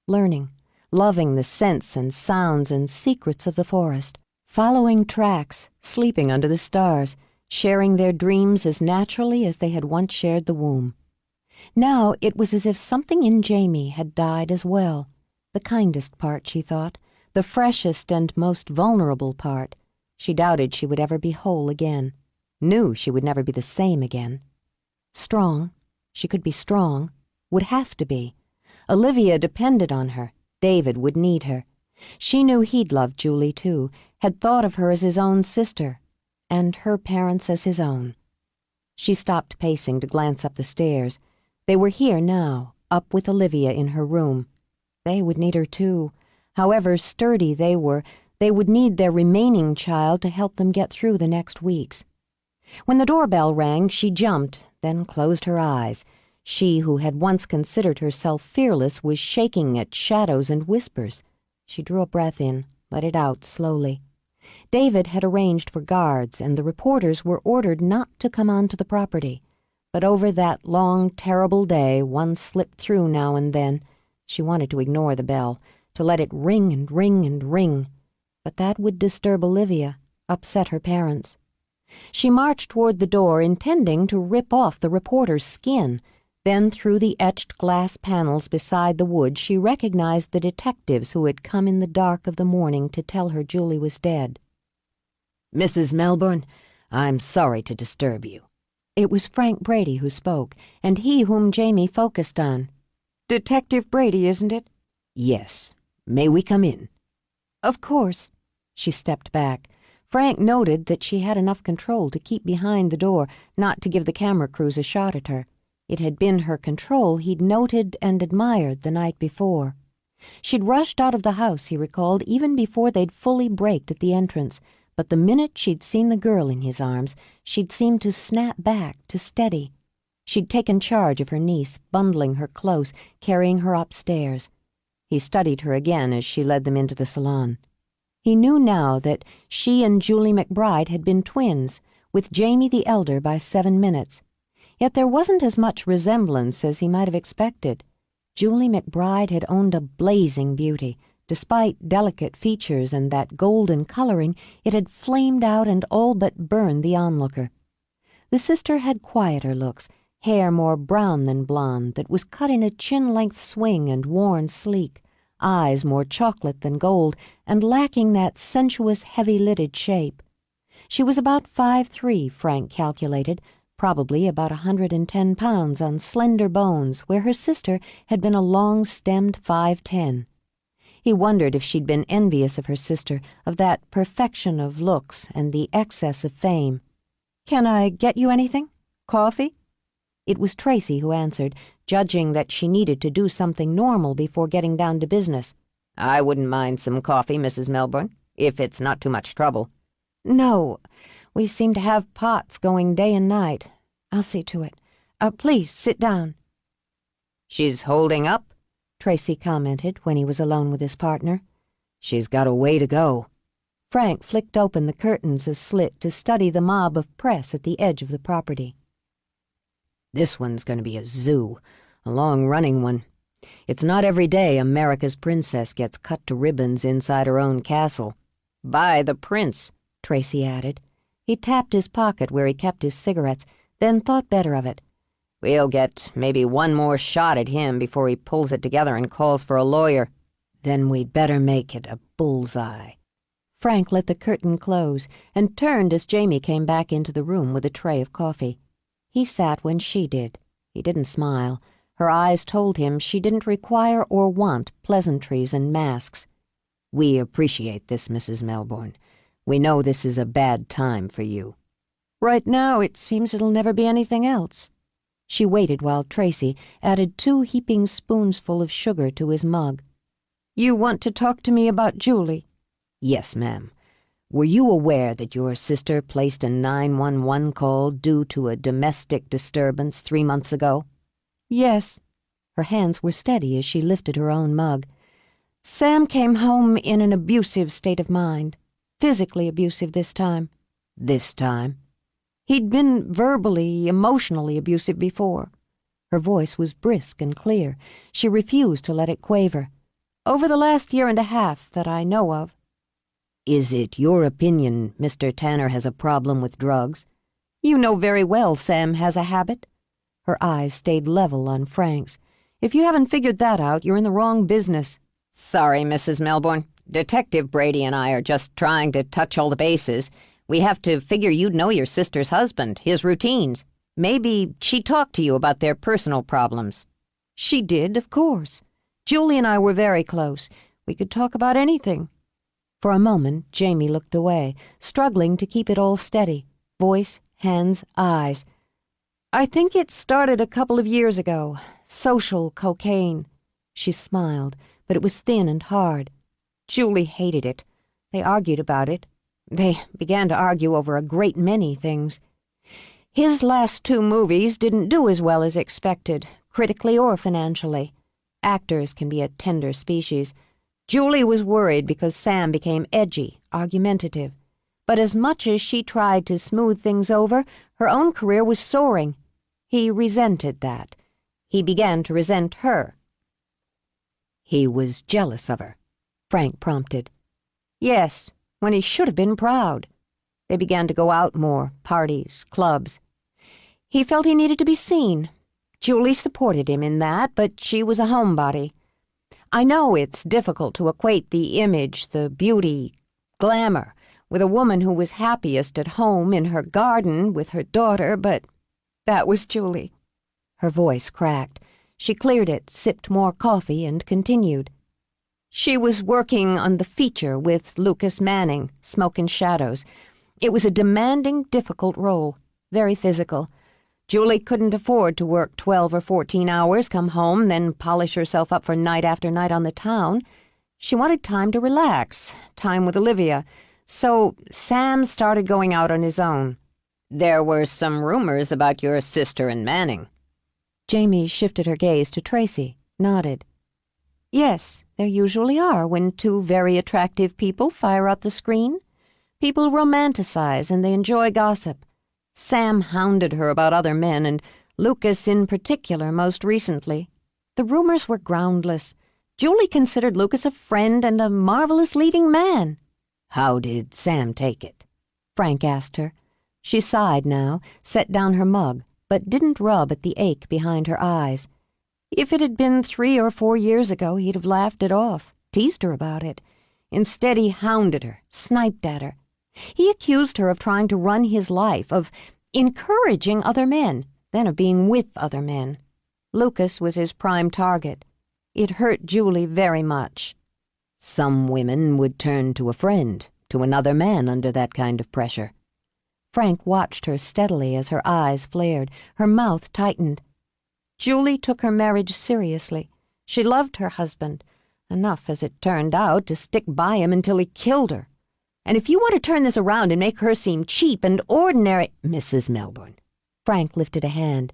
learning, loving the scents and sounds and secrets of the forest, following tracks, sleeping under the stars, sharing their dreams as naturally as they had once shared the womb. Now it was as if something in Jamie had died as well, the kindest part, she thought, the freshest and most vulnerable part. She doubted she would ever be whole again, knew she would never be the same again. Strong, she could be strong, would have to be. Olivia depended on her, David would need her. She knew he'd loved Julie too, had thought of her as his own sister, and her parents as his own. She stopped pacing to glance up the stairs. They were here now, up with Olivia in her room. They would need her too. However sturdy they were, they would need their remaining child to help them get through the next weeks. When the doorbell rang, she jumped, then closed her eyes. She who had once considered herself fearless was shaking at shadows and whispers. She drew a breath in, let it out slowly. David had arranged for guards, and the reporters were ordered not to come onto the property. But over that long, terrible day, one slipped through now and then. She wanted to ignore the bell, to let it ring and ring and ring. But that would disturb Olivia, upset her parents. She marched toward the door, intending to rip off the reporter's skin. Then through the etched glass panels beside the wood she recognized the detectives who had come in the dark of the morning to tell her Julie was dead. "Mrs. Melbourne, I'm sorry to disturb you." It was Frank Brady who spoke, and he whom Jamie focused on. "Detective Brady, isn't it?" "Yes. May we come in?" "Of course." She stepped back. Frank noted that she had enough control to keep behind the door, not to give the camera crews a shot at her. It had been her control he'd noted and admired the night before. She'd rushed out of the house, he recalled, even before they'd fully braked at the entrance, but the minute she'd seen the girl in his arms, she'd seemed to snap back, to steady. She'd taken charge of her niece, bundling her close, carrying her upstairs. He studied her again as she led them into the salon. He knew now that she and Julie McBride had been twins, with Jamie the elder by 7 minutes. Yet there wasn't as much resemblance as he might have expected. Julie McBride had owned a blazing beauty. Despite delicate features and that golden coloring, it had flamed out and all but burned the onlooker. The sister had quieter looks, hair more brown than blonde, that was cut in a chin-length swing and worn sleek, eyes more chocolate than gold, and lacking that sensuous, heavy-lidded shape. She was about 5'3", Frank calculated, probably about 110 pounds on slender bones, where her sister had been a long-stemmed 5'10". He wondered if she'd been envious of her sister, of that perfection of looks and the excess of fame. "Can I get you anything? Coffee?" It was Tracy who answered, judging that she needed to do something normal before getting down to business. "I wouldn't mind some coffee, Mrs. Melbourne, if it's not too much trouble." "No. We seem to have pots going day and night. I'll see to it. Please, sit down." "She's holding up?" Tracy commented when he was alone with his partner. "She's got a way to go." Frank flicked open the curtains a slit to study the mob of press at the edge of the property. "This one's going to be a zoo, a long-running one. It's not every day America's princess gets cut to ribbons inside her own castle. By the prince," Tracy added. He tapped his pocket where he kept his cigarettes, then thought better of it. "We'll get maybe one more shot at him before he pulls it together and calls for a lawyer. Then we'd better make it a bullseye." Frank let the curtain close and turned as Jamie came back into the room with a tray of coffee. He sat when she did. He didn't smile. Her eyes told him she didn't require or want pleasantries and masks. "We appreciate this, Mrs. Melbourne. We know this is a bad time for you." "Right now it seems it'll never be anything else." She waited while Tracy added 2 heaping spoonsful of sugar to his mug. "You want to talk to me about Julie?" "Yes, ma'am. Were you aware that your sister placed a 911 call due to a domestic disturbance 3 months ago?" "Yes." Her hands were steady as she lifted her own mug. "Sam came home in an abusive state of mind. Physically abusive this time." "This time?" "He'd been verbally, emotionally abusive before." Her voice was brisk and clear. She refused to let it quaver. "Over the last 1.5 years that I know of." "Is it your opinion Mr. Tanner has a problem with drugs?" "You know very well Sam has a habit." Her eyes stayed level on Frank's. "If you haven't figured that out, you're in the wrong business." "Sorry, Mrs. Melbourne. Detective Brady and I are just trying to touch all the bases. We have to figure you'd know your sister's husband, his routines. Maybe she talked to you about their personal problems." "She did, of course. Julie and I were very close. We could talk about anything." For a moment, Jamie looked away, struggling to keep it all steady. Voice, hands, eyes. "I think it started a couple of years ago. Social cocaine." She smiled, but it was thin and hard. "Julie hated it. They argued about it. They began to argue over a great many things. His last 2 movies didn't do as well as expected, critically or financially. Actors can be a tender species. Julie was worried because Sam became edgy, argumentative. But as much as she tried to smooth things over, her own career was soaring. He resented that. He began to resent her. He was jealous of her, Frank prompted. Yes, when he should have been proud. They began to go out more, parties, clubs. He felt he needed to be seen. Julie supported him in that, but she was a homebody. I know it's difficult to equate the image, the beauty, glamour, with a woman who was happiest at home in her garden with her daughter, but that was Julie. Her voice cracked. She cleared it, sipped more coffee, and continued. She was working on the feature with Lucas Manning, Smoke and Shadows. It was a demanding, difficult role, very physical. Julie couldn't afford to work 12 or 14 hours, come home, then polish herself up for night after night on the town. She wanted time to relax, time with Olivia. So Sam started going out on his own. There were some rumors about your sister and Manning. Jamie shifted her gaze to Tracy, nodded. Yes, there usually are when two very attractive people fire up the screen. People romanticize and they enjoy gossip. Sam hounded her about other men, and Lucas in particular most recently. The rumors were groundless. Julie considered Lucas a friend and a marvelous leading man. How did Sam take it? Frank asked her. She sighed now, set down her mug, but didn't rub at the ache behind her eyes. If it had been 3 or 4 years ago, he'd have laughed it off, teased her about it. Instead, he hounded her, sniped at her. He accused her of trying to run his life, of encouraging other men, then of being with other men. Lucas was his prime target. It hurt Julie very much. Some women would turn to a friend, to another man under that kind of pressure. Frank watched her steadily as her eyes flared, her mouth tightened. Julie took her marriage seriously. She loved her husband, enough, as it turned out, to stick by him until he killed her. And if you want to turn this around and make her seem cheap and ordinary— Mrs. Melbourne, Frank lifted a hand.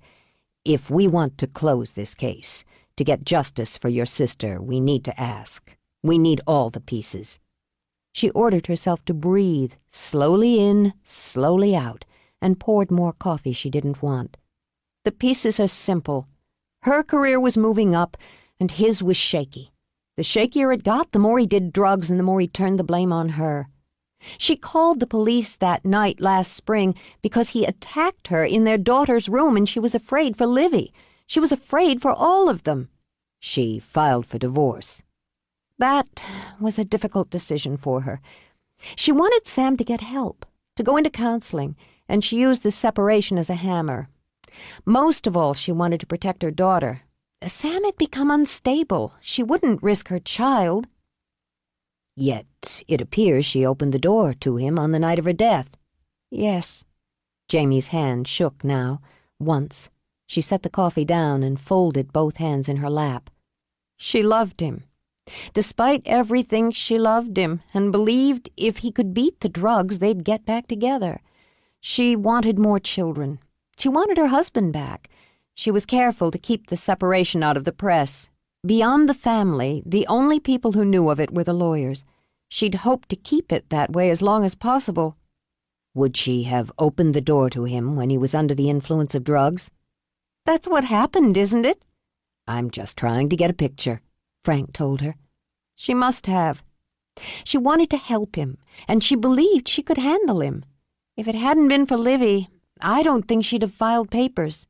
If we want to close this case, to get justice for your sister, we need to ask. We need all the pieces. She ordered herself to breathe, slowly in, slowly out, and poured more coffee she didn't want. The pieces are simple. Her career was moving up, and his was shaky. The shakier it got, the more he did drugs and the more he turned the blame on her. She called the police that night last spring because he attacked her in their daughter's room, and she was afraid for Livy. She was afraid for all of them. She filed for divorce. That was a difficult decision for her. She wanted Sam to get help, to go into counseling, and she used the separation as a hammer. Most of all, she wanted to protect her daughter. Sam had become unstable. She wouldn't risk her child. Yet it appears she opened the door to him on the night of her death. Yes. Jamie's hand shook now, once. She set the coffee down and folded both hands in her lap. She loved him. Despite everything, she loved him and believed if he could beat the drugs, they'd get back together. She wanted more children. She wanted her husband back. She was careful to keep the separation out of the press. Beyond the family, the only people who knew of it were the lawyers. She'd hoped to keep it that way as long as possible. Would she have opened the door to him when he was under the influence of drugs? That's what happened, isn't it? I'm just trying to get a picture, Frank told her. She must have. She wanted to help him, and she believed she could handle him. If it hadn't been for Livy, I don't think she'd have filed papers.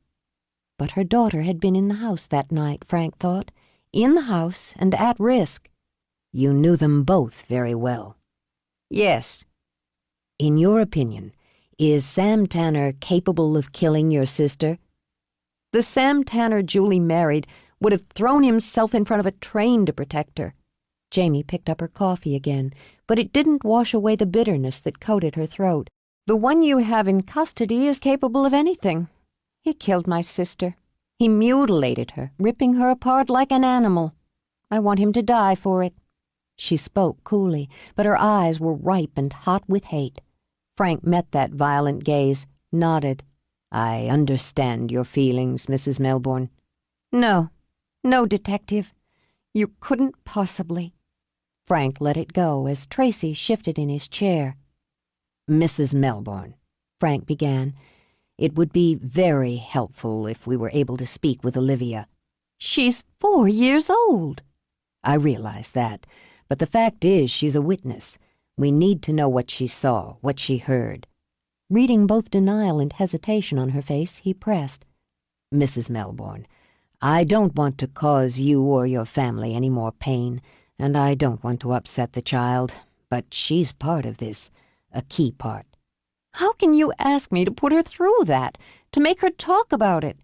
But her daughter had been in the house that night, Frank thought. In the house and at risk. You knew them both very well. Yes. In your opinion, is Sam Tanner capable of killing your sister? The Sam Tanner Julie married would have thrown himself in front of a train to protect her. Jamie picked up her coffee again, but it didn't wash away the bitterness that coated her throat. The one you have in custody is capable of anything. He killed my sister. He mutilated her, ripping her apart like an animal. I want him to die for it. She spoke coolly, but her eyes were ripe and hot with hate. Frank met that violent gaze, nodded. I understand your feelings, Mrs. Melbourne. No, detective. You couldn't possibly. Frank let it go as Tracy shifted in his chair. Mrs. Melbourne, Frank began, it would be very helpful if we were able to speak with Olivia. She's 4 years old. I realize that, but the fact is she's a witness. We need to know what she saw, what she heard. Reading both denial and hesitation on her face, he pressed. Mrs. Melbourne, I don't want to cause you or your family any more pain, and I don't want to upset the child, but she's part of this, a key part. How can you ask me to put her through that, to make her talk about it?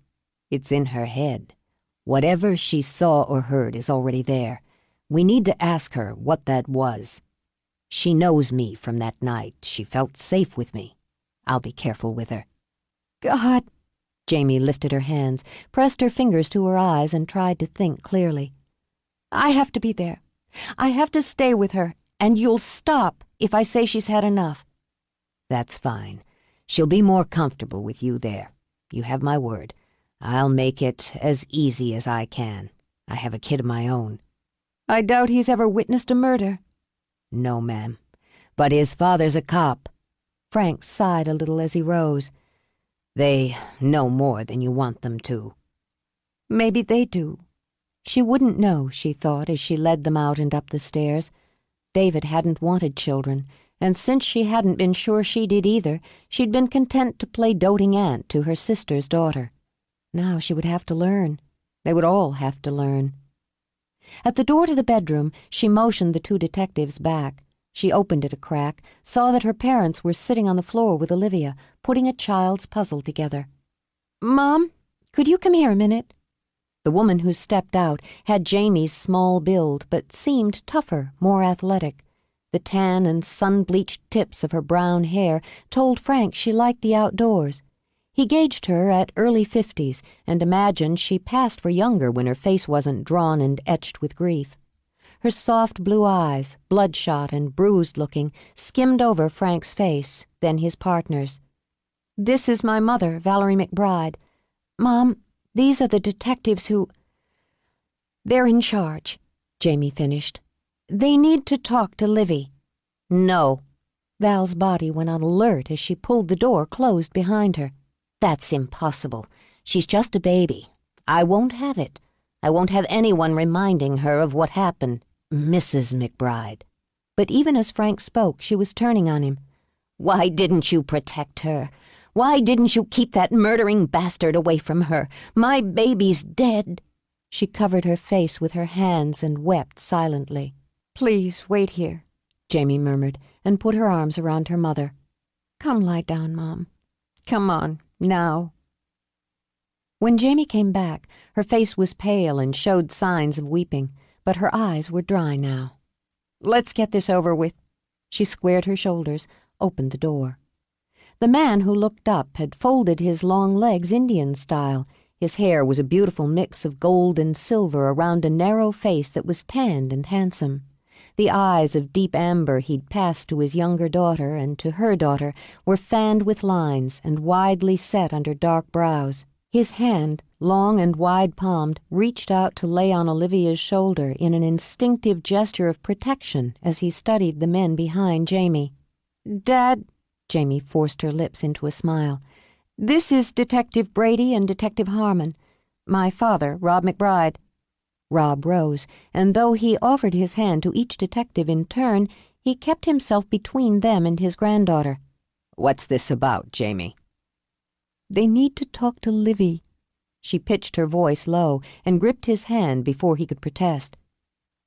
It's in her head. Whatever she saw or heard is already there. We need to ask her what that was. She knows me from that night. She felt safe with me. I'll be careful with her. God! Jamie lifted her hands, pressed her fingers to her eyes, and tried to think clearly. I have to be there. I have to stay with her, and you'll stop if I say she's had enough. That's fine. She'll be more comfortable with you there. You have my word. I'll make it as easy as I can. I have a kid of my own. I doubt he's ever witnessed a murder. No, ma'am. But his father's a cop. Frank sighed a little as he rose. They know more than you want them to. Maybe they do. She wouldn't know, she thought, as she led them out and up the stairs. David hadn't wanted children, and since she hadn't been sure she did either, she'd been content to play doting aunt to her sister's daughter. Now she would have to learn. They would all have to learn. At the door to the bedroom, she motioned the two detectives back. She opened it a crack, saw that her parents were sitting on the floor with Olivia, putting a child's puzzle together. Mom, could you come here a minute? The woman who stepped out had Jamie's small build, but seemed tougher, more athletic. The tan and sun-bleached tips of her brown hair told Frank she liked the outdoors. He gauged her at early 50s and imagined she passed for younger when her face wasn't drawn and etched with grief. Her soft blue eyes, bloodshot and bruised-looking, skimmed over Frank's face, then his partner's. This is my mother, Valerie McBride. Mom, these are the detectives who... They're in charge, Jamie finished. They need to talk to Livy. No. Val's body went on alert as she pulled the door closed behind her. That's impossible. She's just a baby. I won't have it. I won't have anyone reminding her of what happened. Mrs. McBride. But even as Frank spoke, she was turning on him. Why didn't you protect her? Why didn't you keep that murdering bastard away from her? My baby's dead. She covered her face with her hands and wept silently. Please wait here, Jamie murmured, and put her arms around her mother. Come lie down, Mom. Come on, now. When Jamie came back, her face was pale and showed signs of weeping, but her eyes were dry now. Let's get this over with. She squared her shoulders, opened the door. The man who looked up had folded his long legs Indian style. His hair was a beautiful mix of gold and silver around a narrow face that was tanned and handsome. The eyes of deep amber he'd passed to his younger daughter and to her daughter were fanned with lines and widely set under dark brows. His hand, long and wide-palmed, reached out to lay on Olivia's shoulder in an instinctive gesture of protection as he studied the men behind Jamie. Dad, Jamie forced her lips into a smile. This is Detective Brady and Detective Harmon. My father, Rob McBride. Rob rose, and though he offered his hand to each detective in turn, he kept himself between them and his granddaughter. What's this about, Jamie? They need to talk to Livy. She pitched her voice low and gripped his hand before he could protest.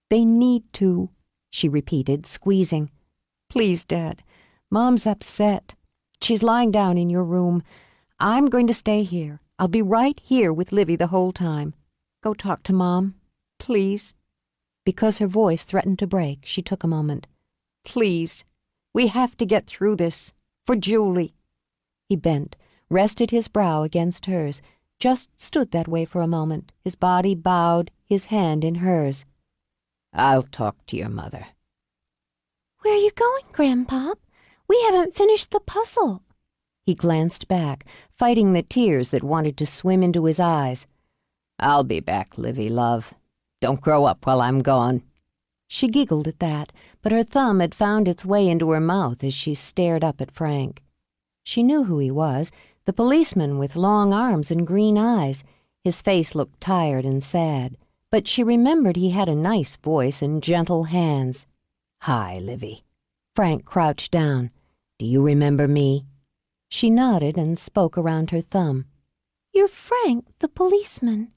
They need to, she repeated, squeezing. Please, Dad. Mom's upset. She's lying down in your room. I'm going to stay here. I'll be right here with Livy the whole time. Go talk to Mom. Please. Because her voice threatened to break, she took a moment. Please. We have to get through this. For Julie. He bent, rested his brow against hers, just stood that way for a moment, his body bowed, his hand in hers. I'll talk to your mother. Where are you going, Grandpop? We haven't finished the puzzle. He glanced back, fighting the tears that wanted to swim into his eyes. I'll be back, Livy, love. Don't grow up while I'm gone. She giggled at that, but her thumb had found its way into her mouth as she stared up at Frank. She knew who he was, the policeman with long arms and green eyes. His face looked tired and sad, but she remembered he had a nice voice and gentle hands. "Hi, Livy." Frank crouched down. "Do you remember me?" She nodded and spoke around her thumb. "You're Frank, the policeman.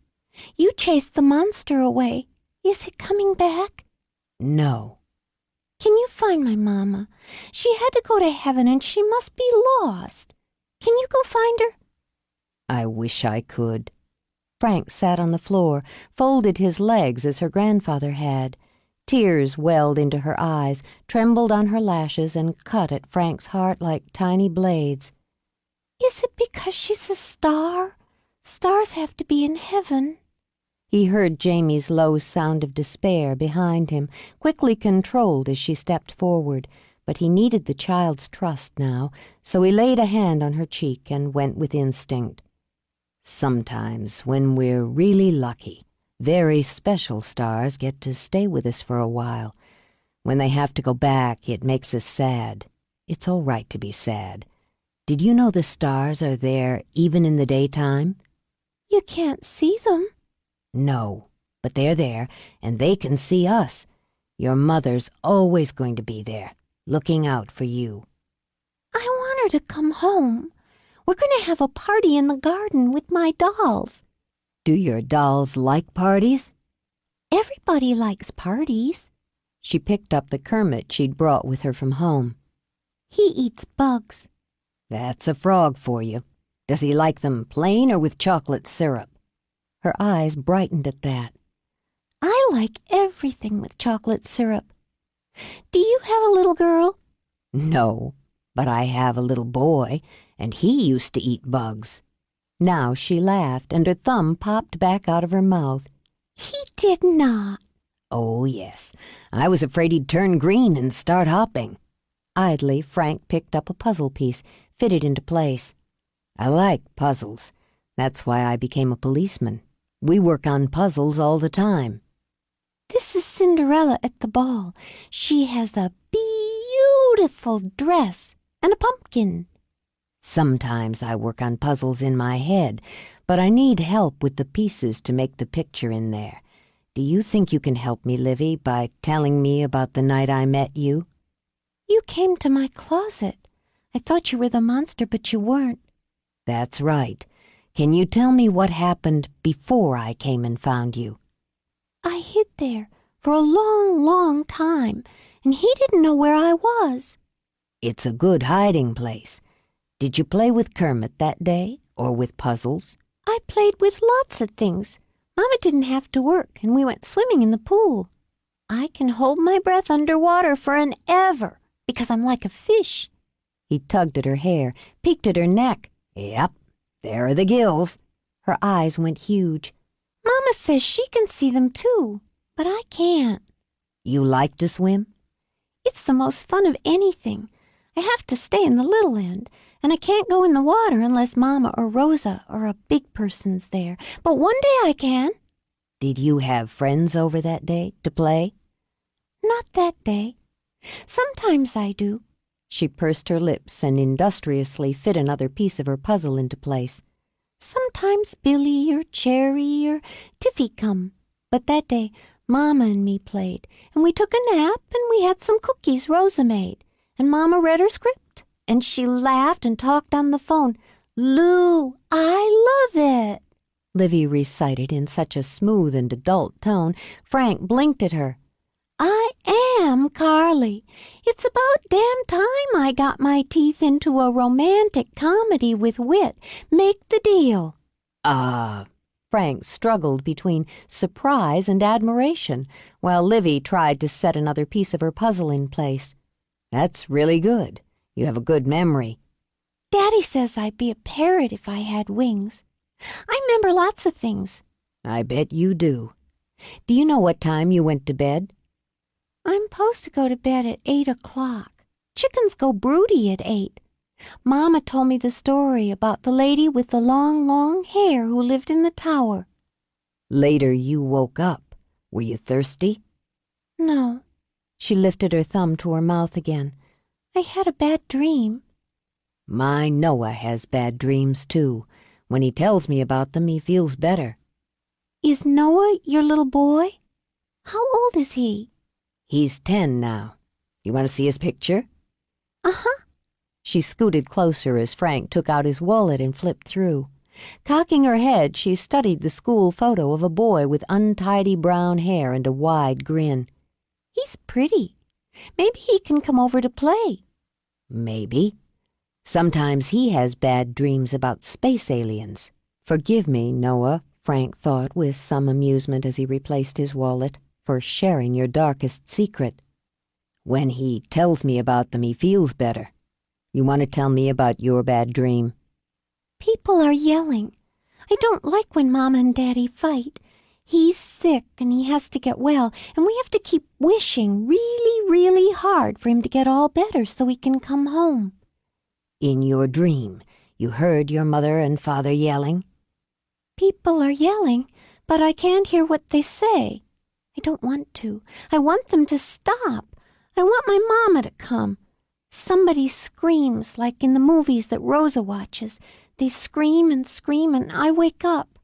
You chased the monster away. Is it coming back?" "No." "Can you find my mama? She had to go to heaven and she must be lost. Can you go find her?" "I wish I could." Frank sat on the floor, folded his legs as her grandfather had. Tears welled into her eyes, trembled on her lashes, and cut at Frank's heart like tiny blades. "Is it because she's a star? Stars have to be in heaven." He heard Jamie's low sound of despair behind him, quickly controlled as she stepped forward, but he needed the child's trust now, so he laid a hand on her cheek and went with instinct. "Sometimes, when we're really lucky, very special stars get to stay with us for a while. When they have to go back, it makes us sad. It's all right to be sad. Did you know the stars are there even in the daytime?" "You can't see them." "No, but they're there, and they can see us. Your mother's always going to be there, looking out for you." "I want her to come home. We're going to have a party in the garden with my dolls." "Do your dolls like parties?" "Everybody likes parties." She picked up the Kermit she'd brought with her from home. "He eats bugs." "That's a frog for you. Does he like them plain or with chocolate syrup?" Her eyes brightened at that. "I like everything with chocolate syrup. Do you have a little girl?" "No, but I have a little boy, and he used to eat bugs." Now she laughed, and her thumb popped back out of her mouth. "He did not." "Oh, yes. I was afraid he'd turn green and start hopping." Idly, Frank picked up a puzzle piece, fitted into place. "I like puzzles. That's why I became a policeman. We work on puzzles all the time." "This is Cinderella at the ball. She has a beautiful dress and a pumpkin." "Sometimes I work on puzzles in my head, but I need help with the pieces to make the picture in there. Do you think you can help me, Livy, by telling me about the night I met you?" "You came to my closet. I thought you were the monster, but you weren't." "That's right. Can you tell me what happened before I came and found you?" "I hid there for a long, long time, and he didn't know where I was." "It's a good hiding place. Did you play with Kermit that day, or with puzzles?" "I played with lots of things. Mama didn't have to work, and we went swimming in the pool. I can hold my breath underwater for an ever, because I'm like a fish." He tugged at her hair, peeked at her neck. "Yep, there are the gills." Her eyes went huge. "Mama says she can see them too, but I can't." "You like to swim?" "It's the most fun of anything. I have to stay in the little end, and I can't go in the water unless Mama or Rosa or a big person's there. But one day I can." "Did you have friends over that day to play?" "Not that day. Sometimes I do." She pursed her lips and industriously fit another piece of her puzzle into place. "Sometimes Billy or Cherry or Tiffy come. But that day Mama and me played, and we took a nap, and we had some cookies Rosa made, and Mama read her script, and she laughed and talked on the phone. Lou, I love it." Livy recited in such a smooth and adult tone, Frank blinked at her. "I am Carly. It's about damn time I got my teeth into a romantic comedy with wit. Make the deal." Frank struggled between surprise and admiration, while Livy tried to set another piece of her puzzle in place. "That's really good. You have a good memory." "Daddy says I'd be a parrot if I had wings. I remember lots of things." "I bet you do. Do you know what time you went to bed?" "I'm supposed to go to bed at 8 o'clock. Chickens go broody at 8. Mama told me the story about the lady with the long, long hair who lived in the tower." "Later you woke up. Were you thirsty?" "No." She lifted her thumb to her mouth again. I had a bad dream. My Noah has bad dreams, too. When he tells me about them, he feels better. Is Noah your little boy? How old is he? He's 10 now. You want to see his picture? Uh-huh. She scooted closer as Frank took out his wallet and flipped through. Cocking her head, she studied the school photo of a boy with untidy brown hair and a wide grin. He's pretty. Maybe he can come over to play. Maybe. Sometimes he has bad dreams about space aliens. Forgive me, Noah, Frank thought with some amusement as he replaced his wallet, for sharing your darkest secret. When he tells me about them, he feels better. You want to tell me about your bad dream? People are yelling. I don't like when Mama and Daddy fight. He's sick and he has to get well, and we have to keep wishing really, really hard for him to get all better so he can come home. In your dream, you heard your mother and father yelling? People are yelling, but I can't hear what they say. I don't want to. I want them to stop. I want my Mama to come. Somebody screams like in the movies that Rosa watches. They scream and I wake up.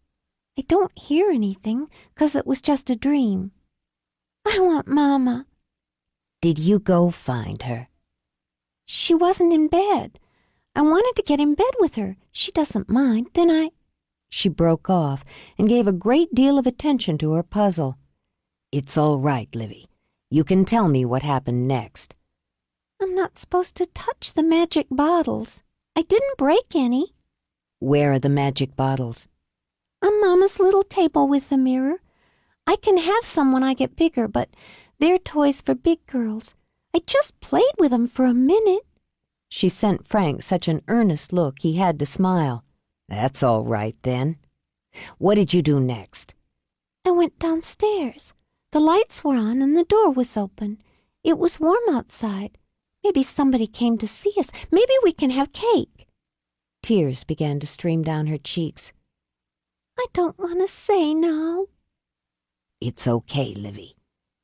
I don't hear anything, 'cause it was just a dream. I want Mama. Did you go find her? She wasn't in bed. I wanted to get in bed with her. She doesn't mind. Then She broke off and gave a great deal of attention to her puzzle. It's all right, Livy. You can tell me what happened next. I'm not supposed to touch the magic bottles. I didn't break any. Where are the magic bottles? On Mama's little table with the mirror. I can have some when I get bigger, but they're toys for big girls. I just played with them for a minute. She sent Frank such an earnest look he had to smile. That's all right, then. What did you do next? I went downstairs. The lights were on and the door was open. It was warm outside. Maybe somebody came to see us. Maybe we can have cake. Tears began to stream down her cheeks. I don't want to say now. It's okay, Livy.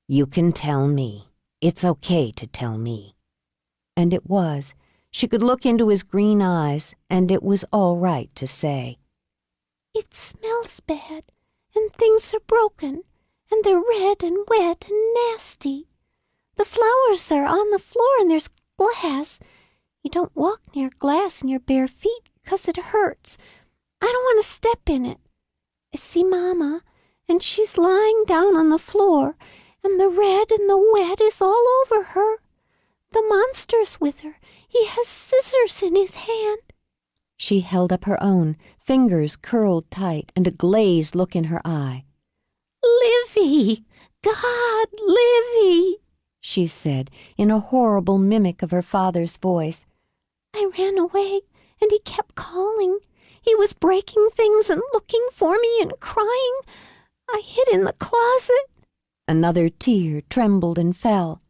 You can tell me. It's okay to tell me. And it was. She could look into his green eyes, and it was all right to say. It smells bad, and things are broken, and they're red and wet and nasty. The flowers are on the floor, and there's glass. You don't walk near glass in your bare feet, 'cause it hurts. I don't want to step in it. I see Mama, and she's lying down on the floor, and the red and the wet is all over her. The monster's with her. He has scissors in his hand. She held up her own, fingers curled tight, and a glazed look in her eye. Livy! God, Livy! She said, in a horrible mimic of her father's voice. I ran away, and he kept calling. He was breaking things and looking for me and crying. I hid in the closet. Another tear trembled and fell.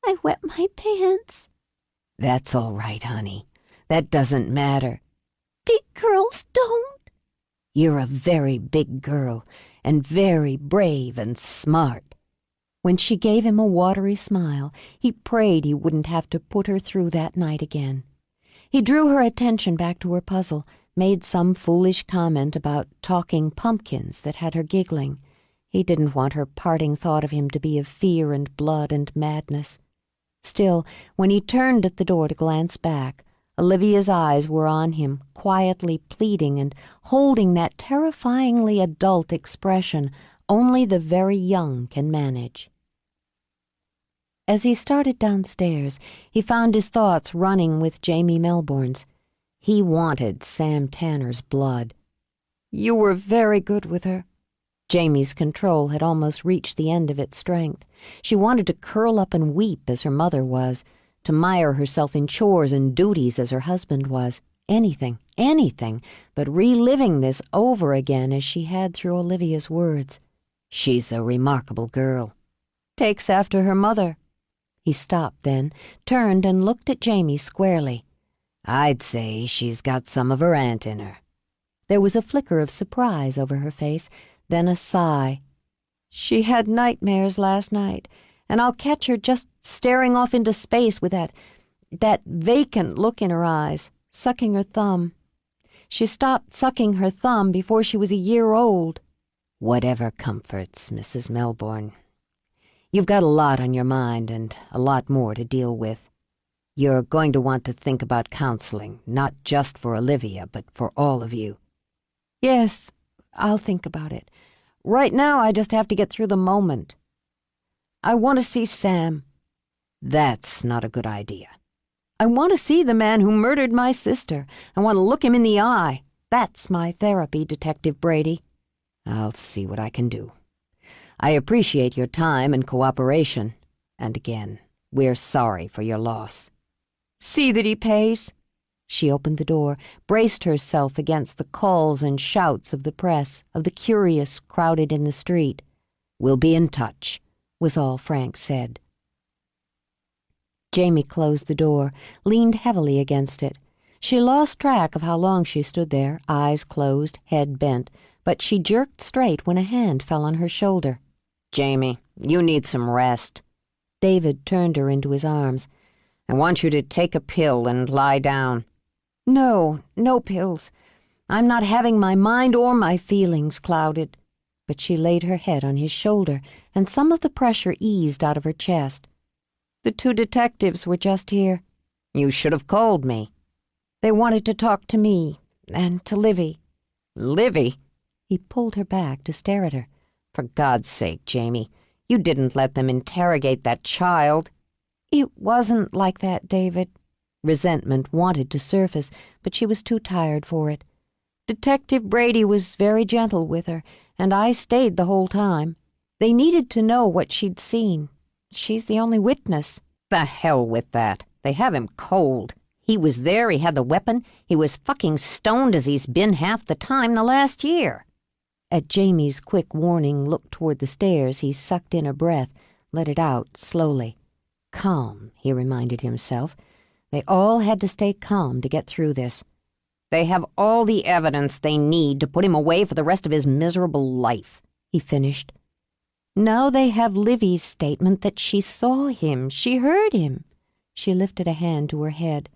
I wet my pants. That's all right, honey. That doesn't matter. Big girls don't. You're a very big girl, and very brave and smart. When she gave him a watery smile, he prayed he wouldn't have to put her through that night again. He drew her attention back to her puzzle, made some foolish comment about talking pumpkins that had her giggling. He didn't want her parting thought of him to be of fear and blood and madness. Still, when he turned at the door to glance back, Olivia's eyes were on him, quietly pleading and holding that terrifyingly adult expression only the very young can manage. As he started downstairs, he found his thoughts running with Jamie Melbourne's. He wanted Sam Tanner's blood. You were very good with her. Jamie's control had almost reached the end of its strength. She wanted to curl up and weep as her mother was, to mire herself in chores and duties as her husband was. Anything, but reliving this over again as she had through Olivia's words. She's a remarkable girl. Takes after her mother. He stopped then, turned and looked at Jamie squarely. I'd say she's got some of her aunt in her. There was a flicker of surprise over her face, then a sigh. She had nightmares last night, and I'll catch her just staring off into space with that vacant look in her eyes, sucking her thumb. She stopped sucking her thumb before she was a year old. Whatever comforts, Mrs. Melbourne. You've got a lot on your mind and a lot more to deal with. You're going to want to think about counseling, not just for Olivia, but for all of you. Yes, I'll think about it. Right now, I just have to get through the moment. I want to see Sam. That's not a good idea. I want to see the man who murdered my sister. I want to look him in the eye. That's my therapy, Detective Brady. I'll see what I can do. I appreciate your time and cooperation. And again, we're sorry for your loss. See that he pays. She opened the door, braced herself against the calls and shouts of the press, of the curious crowded in the street. We'll be in touch, was all Frank said. Jamie closed the door, leaned heavily against it. She lost track of how long she stood there, eyes closed, head bent, but she jerked straight when a hand fell on her shoulder. Jamie, you need some rest. David turned her into his arms. I want you to take a pill and lie down. No pills. I'm not having my mind or my feelings clouded. But she laid her head on his shoulder, and some of the pressure eased out of her chest. The 2 detectives were just here. You should have called me. They wanted to talk to me and to Livy. Livy? He pulled her back to stare at her. For God's sake, Jamie, you didn't let them interrogate that child. It wasn't like that, David. Resentment wanted to surface, but she was too tired for it. Detective Brady was very gentle with her, and I stayed the whole time. They needed to know what she'd seen. She's the only witness. The hell with that. They have him cold. He was there, he had the weapon, he was fucking stoned as he's been half the time the last year. At Jamie's quick warning look toward the stairs, he sucked in a breath, let it out slowly. Calm, he reminded himself. They all had to stay calm to get through this. They have all the evidence they need to put him away for the rest of his miserable life, he finished. Now they have Livy's statement that she saw him, she heard him. She lifted a hand to her head.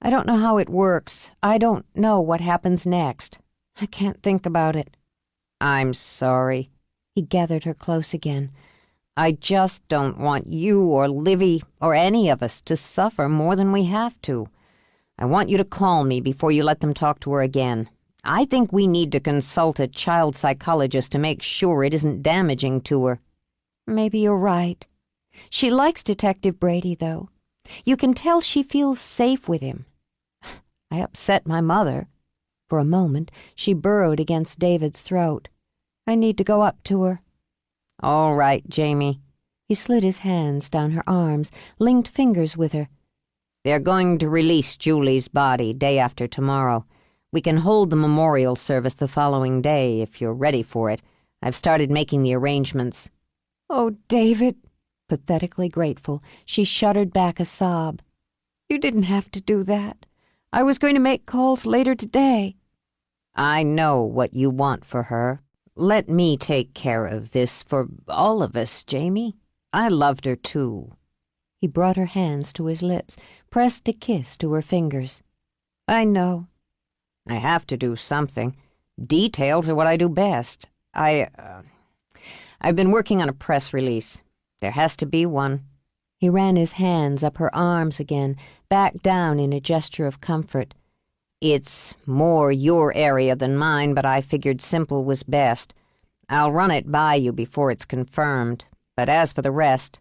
I don't know how it works. I don't know what happens next. I can't think about it. I'm sorry. He gathered her close again. I just don't want you or Livy or any of us to suffer more than we have to. I want you to call me before you let them talk to her again. I think we need to consult a child psychologist to make sure it isn't damaging to her. Maybe you're right. She likes Detective Brady, though. You can tell she feels safe with him. I upset my mother. For a moment, she burrowed against David's throat. I need to go up to her. All right, Jamie. He slid his hands down her arms, linked fingers with her. They're going to release Julie's body day after tomorrow. We can hold the memorial service the following day if you're ready for it. I've started making the arrangements. Oh, David. Pathetically grateful, she shuddered back a sob. You didn't have to do that. I was going to make calls later today. I know what you want for her. Let me take care of this for all of us, Jamie. I loved her too. He brought her hands to his lips, pressed a kiss to her fingers. I know. I have to do something. Details are what I do best. I've been working on a press release. There has to be one. He ran his hands up her arms again, back down in a gesture of comfort. It's more your area than mine, but I figured simple was best. I'll run it by you before it's confirmed. But as for the rest,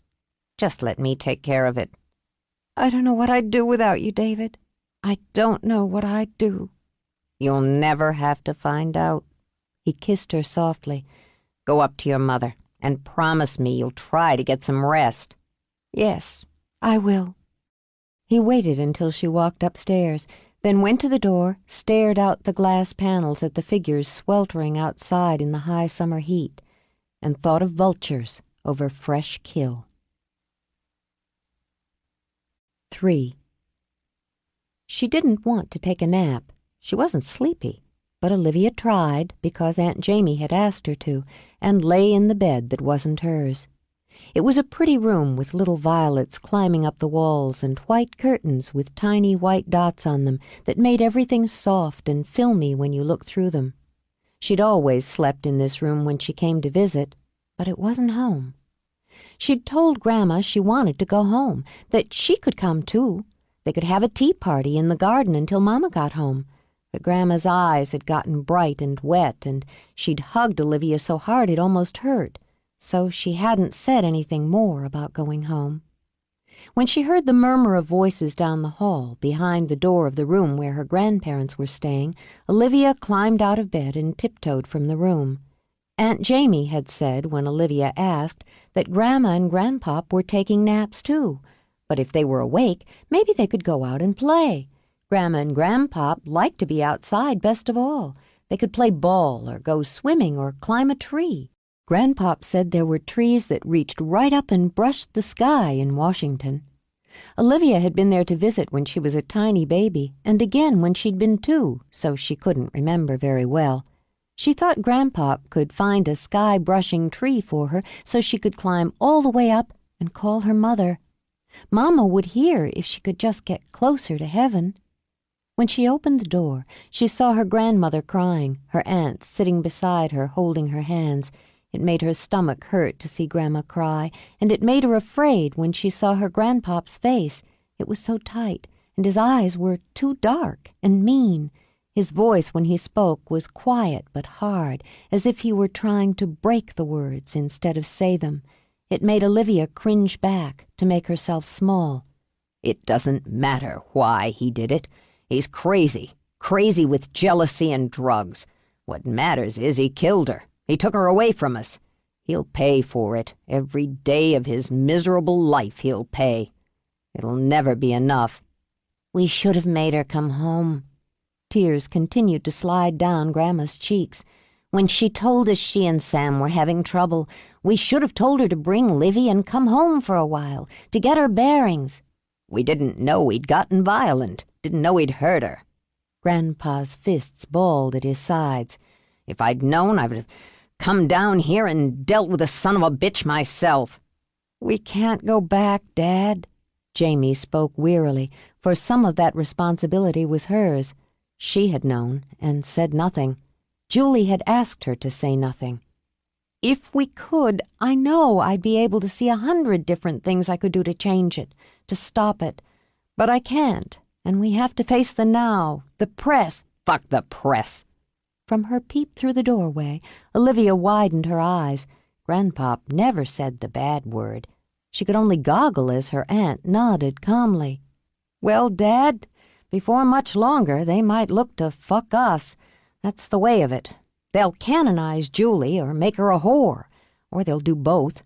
just let me take care of it. I don't know what I'd do without you, David. I don't know what I'd do. You'll never have to find out. He kissed her softly. Go up to your mother and promise me you'll try to get some rest. Yes, I will. He waited until she walked upstairs, then went to the door, stared out the glass panels at the figures sweltering outside in the high summer heat, and thought of vultures over fresh kill. 3. She didn't want to take a nap. She wasn't sleepy, but Olivia tried because Aunt Jamie had asked her to, and lay in the bed that wasn't hers. It was a pretty room with little violets climbing up the walls and white curtains with tiny white dots on them that made everything soft and filmy when you looked through them. She'd always slept in this room when she came to visit, but it wasn't home. She'd told Grandma she wanted to go home, that she could come too. They could have a tea party in the garden until Mama got home. But Grandma's eyes had gotten bright and wet, and she'd hugged Olivia so hard it almost hurt. So she hadn't said anything more about going home. When she heard the murmur of voices down the hall, behind the door of the room where her grandparents were staying, Olivia climbed out of bed and tiptoed from the room. Aunt Jamie had said, when Olivia asked, that Grandma and Grandpop were taking naps too, but if they were awake, maybe they could go out and play. Grandma and Grandpop liked to be outside best of all. They could play ball or go swimming or climb a tree. Grandpop said there were trees that reached right up and brushed the sky in Washington. Olivia had been there to visit when she was a tiny baby, and again when she'd been 2, so she couldn't remember very well. She thought Grandpop could find a sky-brushing tree for her so she could climb all the way up and call her mother. Mama would hear if she could just get closer to heaven. When she opened the door, she saw her grandmother crying, her aunt sitting beside her holding her hands. It made her stomach hurt to see Grandma cry, and it made her afraid when she saw her grandpop's face. It was so tight, and his eyes were too dark and mean. His voice when he spoke was quiet but hard, as if he were trying to break the words instead of say them. It made Olivia cringe back to make herself small. It doesn't matter why he did it. He's crazy with jealousy and drugs. What matters is he killed her. He took her away from us. He'll pay for it. Every day of his miserable life he'll pay. It'll never be enough. We should have made her come home. Tears continued to slide down Grandma's cheeks. When she told us she and Sam were having trouble, we should have told her to bring Livy and come home for a while, to get her bearings. We didn't know he'd gotten violent. Didn't know he'd hurt her. Grandpa's fists balled at his sides. If I'd known, I would have come down here and dealt with the son of a bitch myself. We can't go back, Dad. Jamie spoke wearily, for some of that responsibility was hers. She had known and said nothing. Julie had asked her to say nothing. If we could, I know I'd be able to see 100 different things I could do to change it, to stop it. But I can't, and we have to face the now, the press. Fuck the press. From her peep through the doorway, Olivia widened her eyes. Grandpop never said the bad word. She could only goggle as her aunt nodded calmly. Well, Dad, before much longer they might look to fuck us. That's the way of it. They'll canonize Julie or make her a whore, or they'll do both.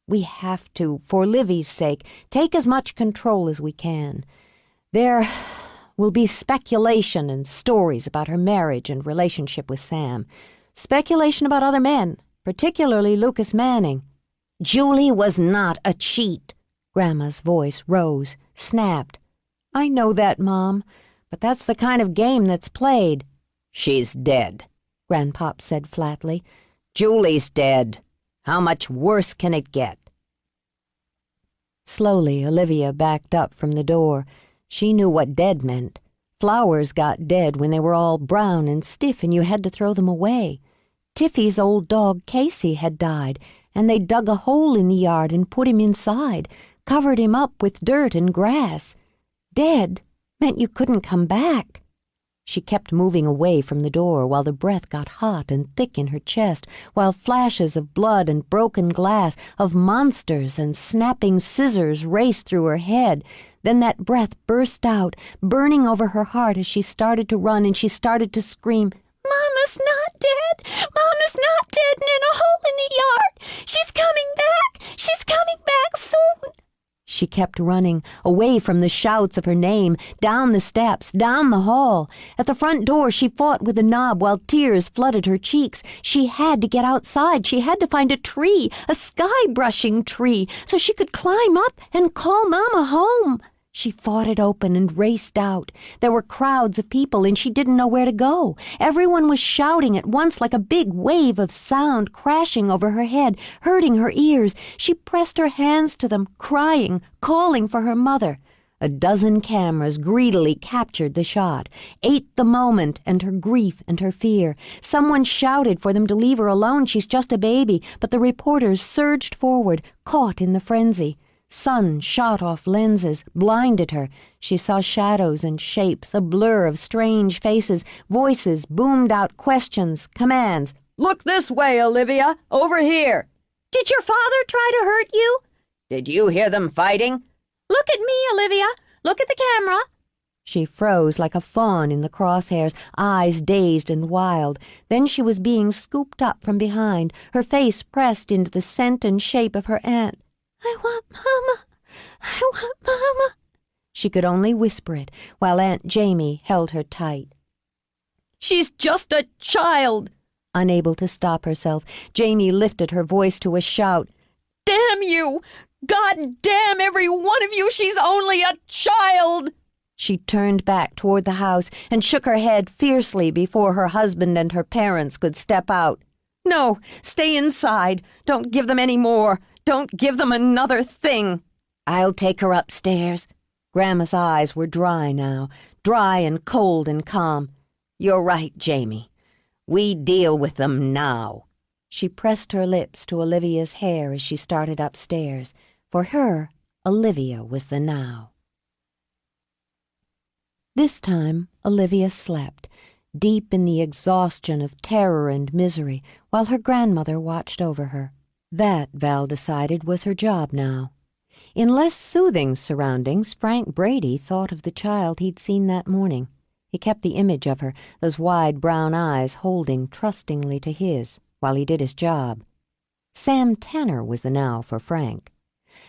We have to, for Livy's sake, take as much control as we can. There will be speculation and stories about her marriage and relationship with Sam. Speculation about other men, particularly Lucas Manning. Julie was not a cheat. Grandma's voice rose, snapped. I know that, Mom, but that's the kind of game that's played. She's dead, Grandpop said flatly. Julie's dead. How much worse can it get? Slowly, Olivia backed up from the door. She knew what dead meant. Flowers got dead when they were all brown and stiff and you had to throw them away. Tiffy's old dog Casey had died, and they dug a hole in the yard and put him inside, covered him up with dirt and grass. Dead meant you couldn't come back. She kept moving away from the door while the breath got hot and thick in her chest, while flashes of blood and broken glass, of monsters and snapping scissors raced through her head. Then that breath burst out, burning over her heart as she started to run and she started to scream, Mama's not dead! Mama's not dead and in a hole in the yard! She's coming back! She's coming back soon! She kept running, away from the shouts of her name, down the steps, down the hall. At the front door she fought with the knob while tears flooded her cheeks. She had to get outside. She had to find a tree, a sky-brushing tree, so she could climb up and call Mama home. She fought it open and raced out. There were crowds of people, and she didn't know where to go. Everyone was shouting at once like a big wave of sound crashing over her head, hurting her ears. She pressed her hands to them, crying, calling for her mother. A dozen cameras greedily captured the shot, ate the moment and her grief and her fear. Someone shouted for them to leave her alone. She's just a baby. But the reporters surged forward, caught in the frenzy. Sun shot off lenses, blinded her. She saw shadows and shapes, a blur of strange faces. Voices boomed out questions, commands. Look this way, Olivia! Over here! Did your father try to hurt you? Did you hear them fighting? Look at me, Olivia. Look at the camera. She froze like a fawn in the crosshairs, eyes dazed and wild. Then she was being scooped up from behind, her face pressed into the scent and shape of her aunt. I want Mama. I want Mama. She could only whisper it, while Aunt Jamie held her tight. She's just a child. Unable to stop herself, Jamie lifted her voice to a shout. Damn you! God damn every one of you! She's only a child! She turned back toward the house and shook her head fiercely before her husband and her parents could step out. No, stay inside. Don't give them any more. Don't give them another thing. I'll take her upstairs. Grandma's eyes were dry now, dry and cold and calm. You're right, Jamie. We deal with them now. She pressed her lips to Olivia's hair as she started upstairs. For her, Olivia was the now. This time, Olivia slept, deep in the exhaustion of terror and misery, while her grandmother watched over her. That, Val decided, was her job now. In less soothing surroundings, Frank Brady thought of the child he'd seen that morning. He kept the image of her, those wide brown eyes holding trustingly to his, while he did his job. Sam Tanner was the now for Frank.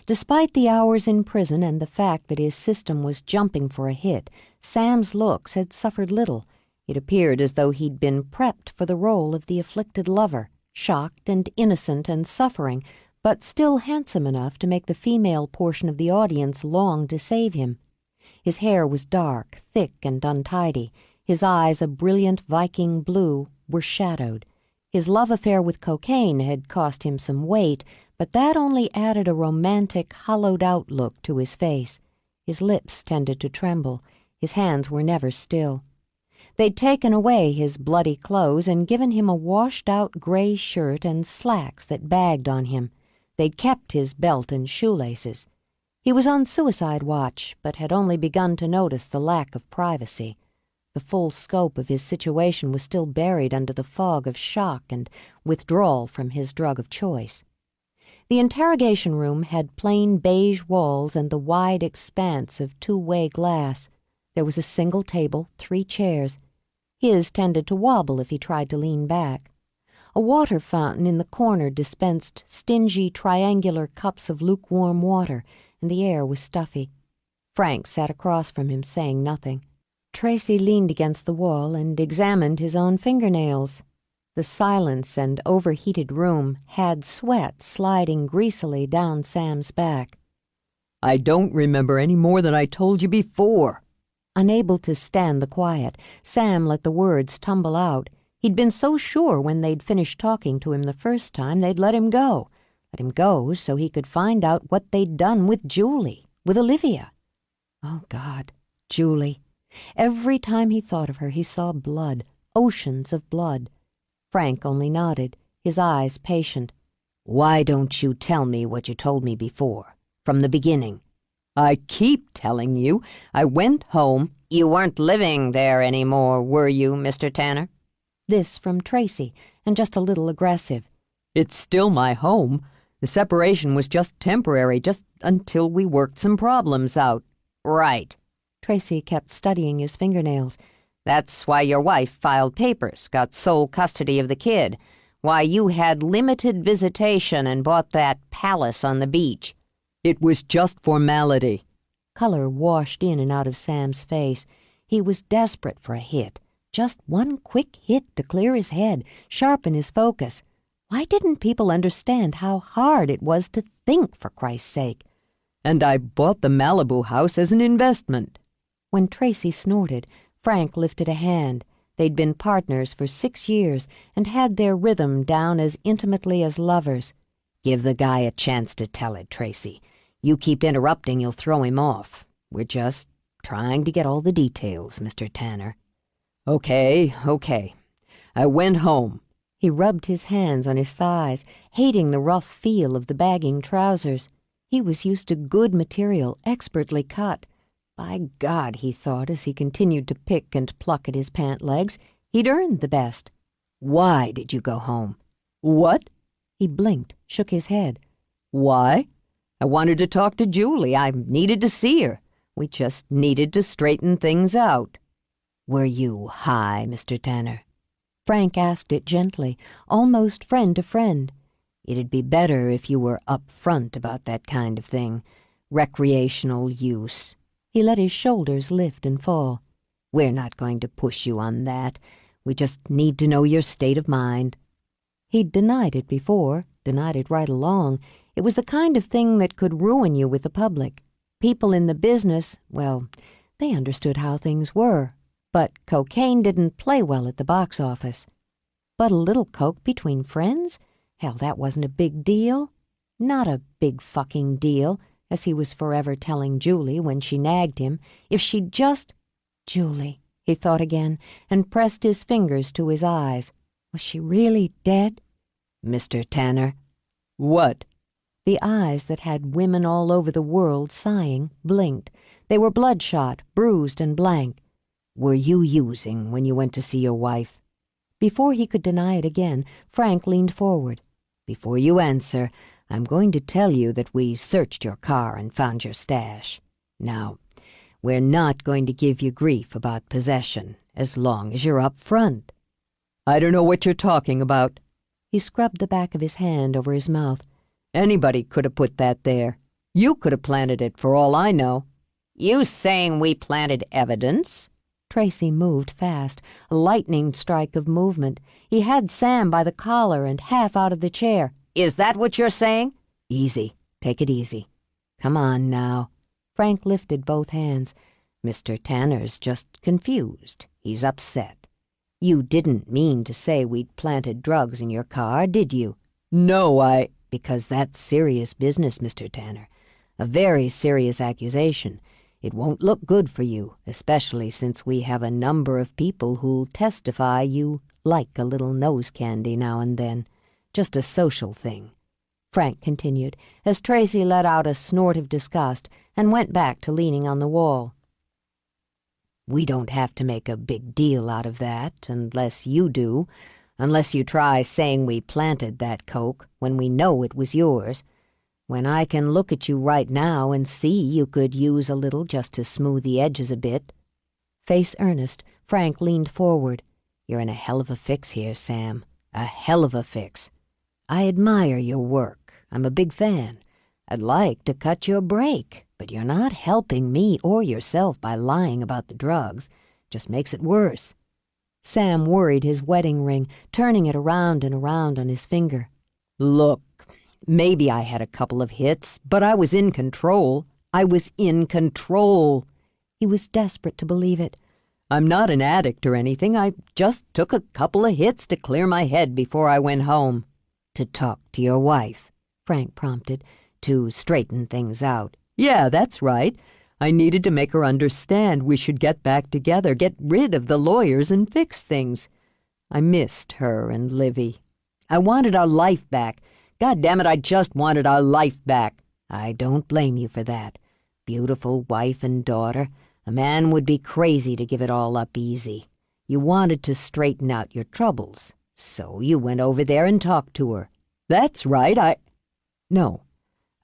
Despite the hours in prison and the fact that his system was jumping for a hit, Sam's looks had suffered little. It appeared as though he'd been prepped for the role of the afflicted lover, shocked and innocent and suffering, but still handsome enough to make the female portion of the audience long to save him. His hair was dark, thick, and untidy. His eyes, a brilliant Viking blue, were shadowed. His love affair with cocaine had cost him some weight, but that only added a romantic, hollowed-out look to his face. His lips tended to tremble. His hands were never still. They'd taken away his bloody clothes and given him a washed-out gray shirt and slacks that bagged on him. They'd kept his belt and shoelaces. He was on suicide watch, but had only begun to notice the lack of privacy. The full scope of his situation was still buried under the fog of shock and withdrawal from his drug of choice. The interrogation room had plain beige walls and the wide expanse of two-way glass. There was a single table, 3 chairs. His tended to wobble if he tried to lean back. A water fountain in the corner dispensed stingy triangular cups of lukewarm water, and the air was stuffy. Frank sat across from him, saying nothing. Tracy leaned against the wall and examined his own fingernails. The silence and overheated room had sweat sliding greasily down Sam's back. I don't remember any more than I told you before. Unable to stand the quiet, Sam let the words tumble out. He'd been so sure when they'd finished talking to him the first time they'd let him go. Let him go so he could find out what they'd done with Julie, with Olivia. Oh, God, Julie. Every time he thought of her, he saw blood, oceans of blood. Frank only nodded, his eyes patient. Why don't you tell me what you told me before, from the beginning? I keep telling you. I went home. You weren't living there anymore, were you, Mr. Tanner? This from Tracy, and just a little aggressive. It's still my home. The separation was just temporary, just until we worked some problems out. Right. Tracy kept studying his fingernails. That's why your wife filed papers, got sole custody of the kid. Why you had limited visitation and bought that palace on the beach. It was just formality. Color washed in and out of Sam's face. He was desperate for a hit. Just one quick hit to clear his head, sharpen his focus. Why didn't people understand how hard it was to think, for Christ's sake? And I bought the Malibu house as an investment." When Tracy snorted, Frank lifted a hand. They'd been partners for 6 years and had their rhythm down as intimately as lovers. "Give the guy a chance to tell it, Tracy. You keep interrupting, you'll throw him off. We're just trying to get all the details, Mr. Tanner." Okay. I went home." He rubbed his hands on his thighs, hating the rough feel of the bagging trousers. He was used to good material, expertly cut. By God, he thought as he continued to pick and pluck at his pant legs, he'd earned the best. "Why did you go home?" "What?" He blinked, shook his head. "Why? I wanted to talk to Julie. I needed to see her. We just needed to straighten things out." "Were you high, Mr. Tanner?" Frank asked it gently, almost friend to friend. "It'd be better if you were up front about that kind of thing. Recreational use." He let his shoulders lift and fall. "We're not going to push you on that. We just need to know your state of mind." He'd denied it before, denied it right along. It was the kind of thing that could ruin you with the public. People in the business, well, they understood how things were. But cocaine didn't play well at the box office. But a little coke between friends? Hell, that wasn't a big deal. Not a big fucking deal, as he was forever telling Julie when she nagged him. If she'd just... Julie, he thought again, and pressed his fingers to his eyes. Was she really dead? "Mr. Tanner." "What?" The eyes that had women all over the world sighing blinked. They were bloodshot, bruised, and blank. "Were you using when you went to see your wife?" Before he could deny it again, Frank leaned forward. "Before you answer, I'm going to tell you that we searched your car and found your stash. Now, we're not going to give you grief about possession as long as you're up front." "I don't know what you're talking about." He scrubbed the back of his hand over his mouth. "Anybody could have put that there. You could have planted it, for all I know." "You saying we planted evidence?" Tracy moved fast, a lightning strike of movement. He had Sam by the collar and half out of the chair. "Is that what you're saying?" "Easy. Take it easy. Come on now." Frank lifted both hands. "Mr. Tanner's just confused. He's upset. You didn't mean to say we'd planted drugs in your car, did you?" "No, Because that's serious business, Mr. Tanner. A very serious accusation. It won't look good for you, especially since we have a number of people who'll testify you like a little nose candy now and then. Just a social thing," Frank continued, as Tracy let out a snort of disgust and went back to leaning on the wall. "We don't have to make a big deal out of that, unless you do, unless you try saying we planted that coke when we know it was yours. When I can look at you right now and see you could use a little just to smooth the edges a bit." Face earnest, Frank leaned forward. "You're in a hell of a fix here, Sam. A hell of a fix. I admire your work. I'm a big fan. I'd like to cut you a break, but you're not helping me or yourself by lying about the drugs. Just makes it worse." Sam worried his wedding ring, turning it around and around on his finger. "Look, maybe I had a couple of hits, but I was in control. I was in control." He was desperate to believe it. "I'm not an addict or anything. I just took a couple of hits to clear my head before I went home." "To talk to your wife," Frank prompted. "To straighten things out." "Yeah, that's right. I needed to make her understand we should get back together, get rid of the lawyers and fix things. I missed her and Livy. I wanted our life back. God damn it, I just wanted our life back. I don't blame you for that. Beautiful wife and daughter. A man would be crazy to give it all up easy. You wanted to straighten out your troubles, so you went over there and talked to her." "That's right, No,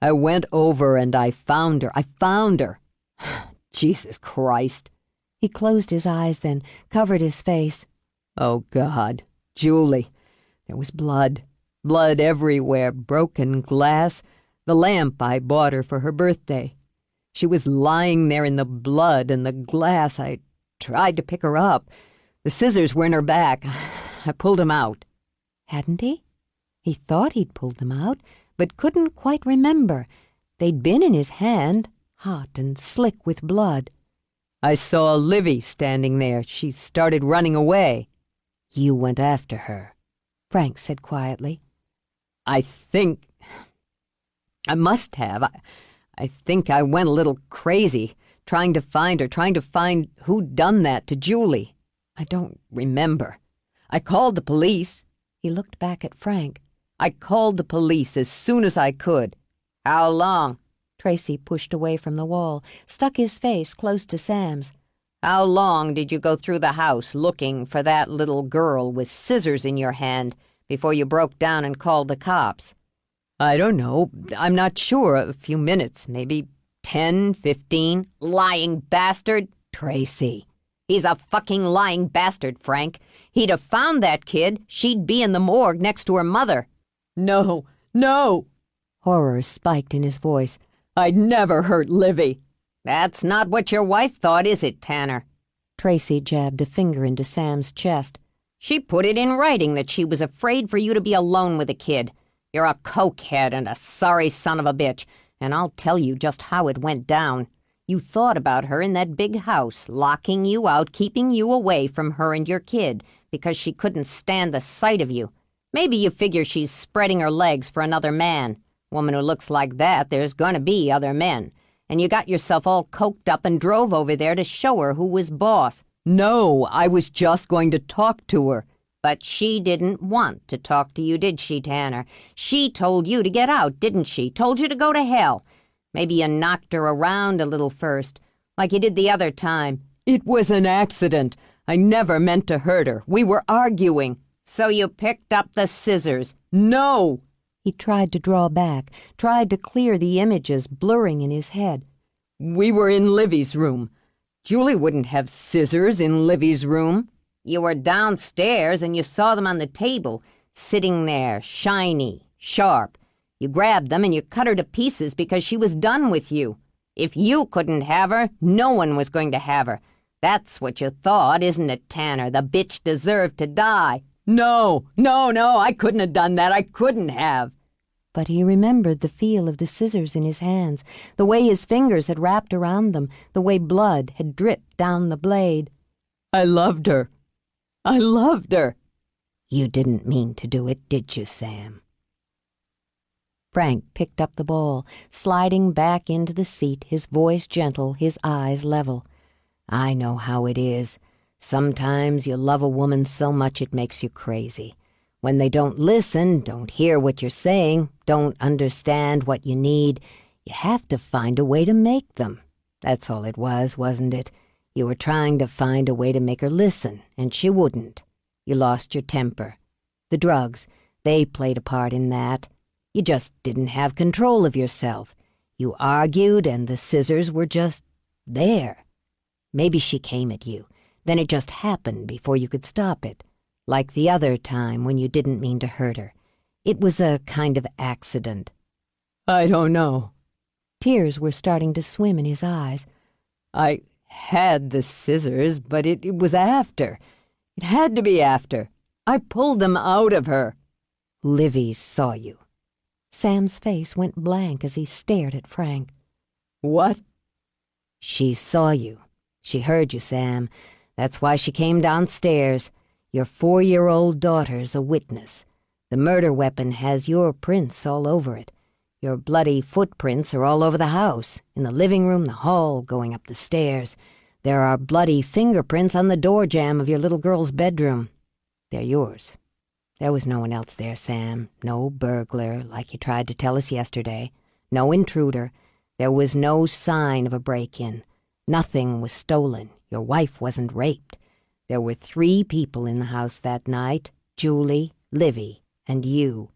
I went over and I found her. I found her. Jesus Christ." He closed his eyes then, covered his face. "Oh, God. Julie. There was blood. Blood everywhere. Broken glass. The lamp I bought her for her birthday. She was lying there in the blood and the glass. I tried to pick her up. The scissors were in her back. I pulled them out." Hadn't he? He thought he'd pulled them out, but couldn't quite remember. They'd been in his hand, hot and slick with blood. I saw Livy standing there. She started running away. You went after her, Frank said quietly. I think I must have. I think I went a little crazy, trying to find her, trying to find who'd done that to Julie. I don't remember. I called the police. He looked back at Frank. I called the police as soon as I could. How long? Tracy pushed away from the wall, stuck his face close to Sam's. How long did you go through the house looking for that little girl with scissors in your hand before you broke down and called the cops? I don't know. I'm not sure. A few minutes, maybe 10, 15. Lying bastard. Tracy. He's a fucking lying bastard, Frank. He'd have found that kid. She'd be in the morgue next to her mother. No, no. Horror spiked in his voice. I'd never hurt Livy. That's not what your wife thought, is it, Tanner? Tracy jabbed a finger into Sam's chest. She put it in writing that she was afraid for you to be alone with the kid. You're a cokehead and a sorry son of a bitch, and I'll tell you just how it went down. You thought about her in that big house, locking you out, keeping you away from her and your kid, because she couldn't stand the sight of you. Maybe you figure she's spreading her legs for another man. Woman who looks like that, there's gonna be other men. And you got yourself all coked up and drove over there to show her who was boss. No, I was just going to talk to her. But she didn't want to talk to you, did she, Tanner? She told you to get out, didn't she? Told you to go to hell. Maybe you knocked her around a little first, like you did the other time. It was an accident. I never meant to hurt her. We were arguing. So you picked up the scissors. No! He tried to draw back, tried to clear the images blurring in his head. We were in Livy's room. Julie wouldn't have scissors in Livy's room. You were downstairs and you saw them on the table, sitting there, shiny, sharp. You grabbed them and you cut her to pieces because she was done with you. If you couldn't have her, no one was going to have her. That's what you thought, isn't it, Tanner? The bitch deserved to die. No, I couldn't have done that. I couldn't have. But he remembered the feel of the scissors in his hands, the way his fingers had wrapped around them, the way blood had dripped down the blade. I loved her. I loved her. You didn't mean to do it, did you, Sam? Frank picked up the ball, sliding back into the seat, his voice gentle, his eyes level. I know how it is. Sometimes you love a woman so much it makes you crazy. When they don't listen, don't hear what you're saying, don't understand what you need, you have to find a way to make them. That's all it was, wasn't it? You were trying to find a way to make her listen, and she wouldn't. You lost your temper. The drugs, they played a part in that. You just didn't have control of yourself. You argued, and the scissors were just there. Maybe she came at you. Then it just happened before you could stop it. Like the other time when you didn't mean to hurt her. It was a kind of accident. I don't know. Tears were starting to swim in his eyes. I had the scissors, but it was after. It had to be after. I pulled them out of her. Livy saw you. Sam's face went blank as he stared at Frank. What? She saw you. She heard you, Sam. That's why she came downstairs. Your 4-year-old daughter's a witness. The murder weapon has your prints all over it. Your bloody footprints are all over the house, in the living room, the hall, going up the stairs. There are bloody fingerprints on the door jamb of your little girl's bedroom. They're yours. There was no one else there, Sam. No burglar, like you tried to tell us yesterday. No intruder. There was no sign of a break-in. Nothing was stolen. Your wife wasn't raped. There were 3 people in the house that night, Julie, Livy, and you.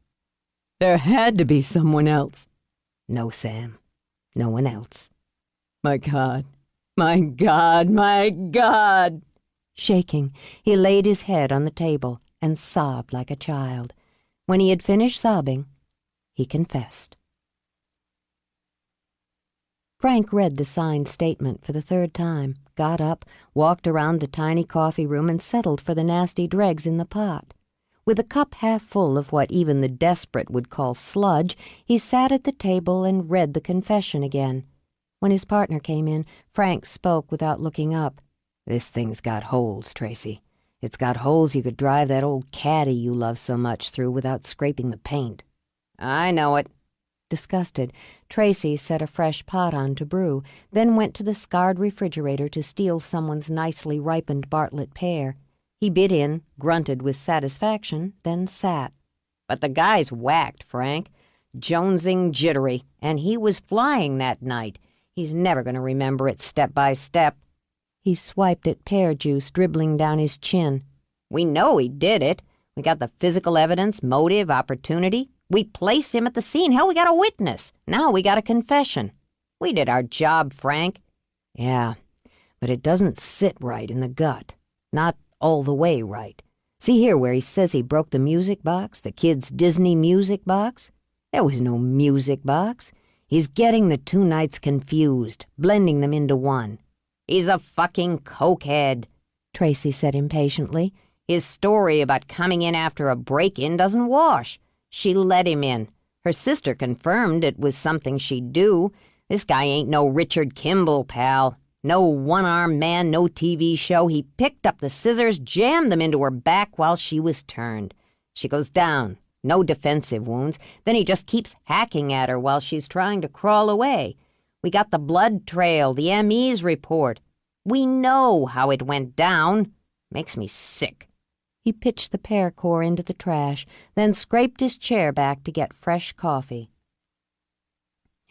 There had to be someone else. No, Sam. No one else. My God. My God. My God. Shaking, he laid his head on the table and sobbed like a child. When he had finished sobbing, he confessed. Frank read the signed statement for the 3rd time, got up, walked around the tiny coffee room, and settled for the nasty dregs in the pot. With a cup half full of what even the desperate would call sludge, he sat at the table and read the confession again. When his partner came in, Frank spoke without looking up. "This thing's got holes, Tracy. It's got holes you could drive that old caddy you love so much through without scraping the paint." "I know it." Disgusted, Tracy set a fresh pot on to brew, then went to the scarred refrigerator to steal someone's nicely ripened Bartlett pear. He bit in, grunted with satisfaction, then sat. "But the guy's whacked, Frank. Jonesing jittery, and he was flying that night. He's never going to remember it step by step." He swiped at pear juice dribbling down his chin. "We know he did it. We got the physical evidence, motive, opportunity. We placed him at the scene. Hell, we got a witness. Now we got a confession. We did our job, Frank." "Yeah, but it doesn't sit right in the gut. Not all the way right. See here where he says he broke the music box, the kid's Disney music box? There was no music box. He's getting the two nights confused, blending them into one." "He's a fucking cokehead," Tracy said impatiently. "His story about coming in after a break-in doesn't wash. She let him in. Her sister confirmed it was something she'd do. This guy ain't no Richard Kimball, pal. No one-armed man, no TV show. He picked up the scissors, jammed them into her back while she was turned. She goes down. No defensive wounds. Then he just keeps hacking at her while she's trying to crawl away. We got the blood trail, the ME's report. We know how it went down. Makes me sick." He pitched the pear core into the trash, then scraped his chair back to get fresh coffee.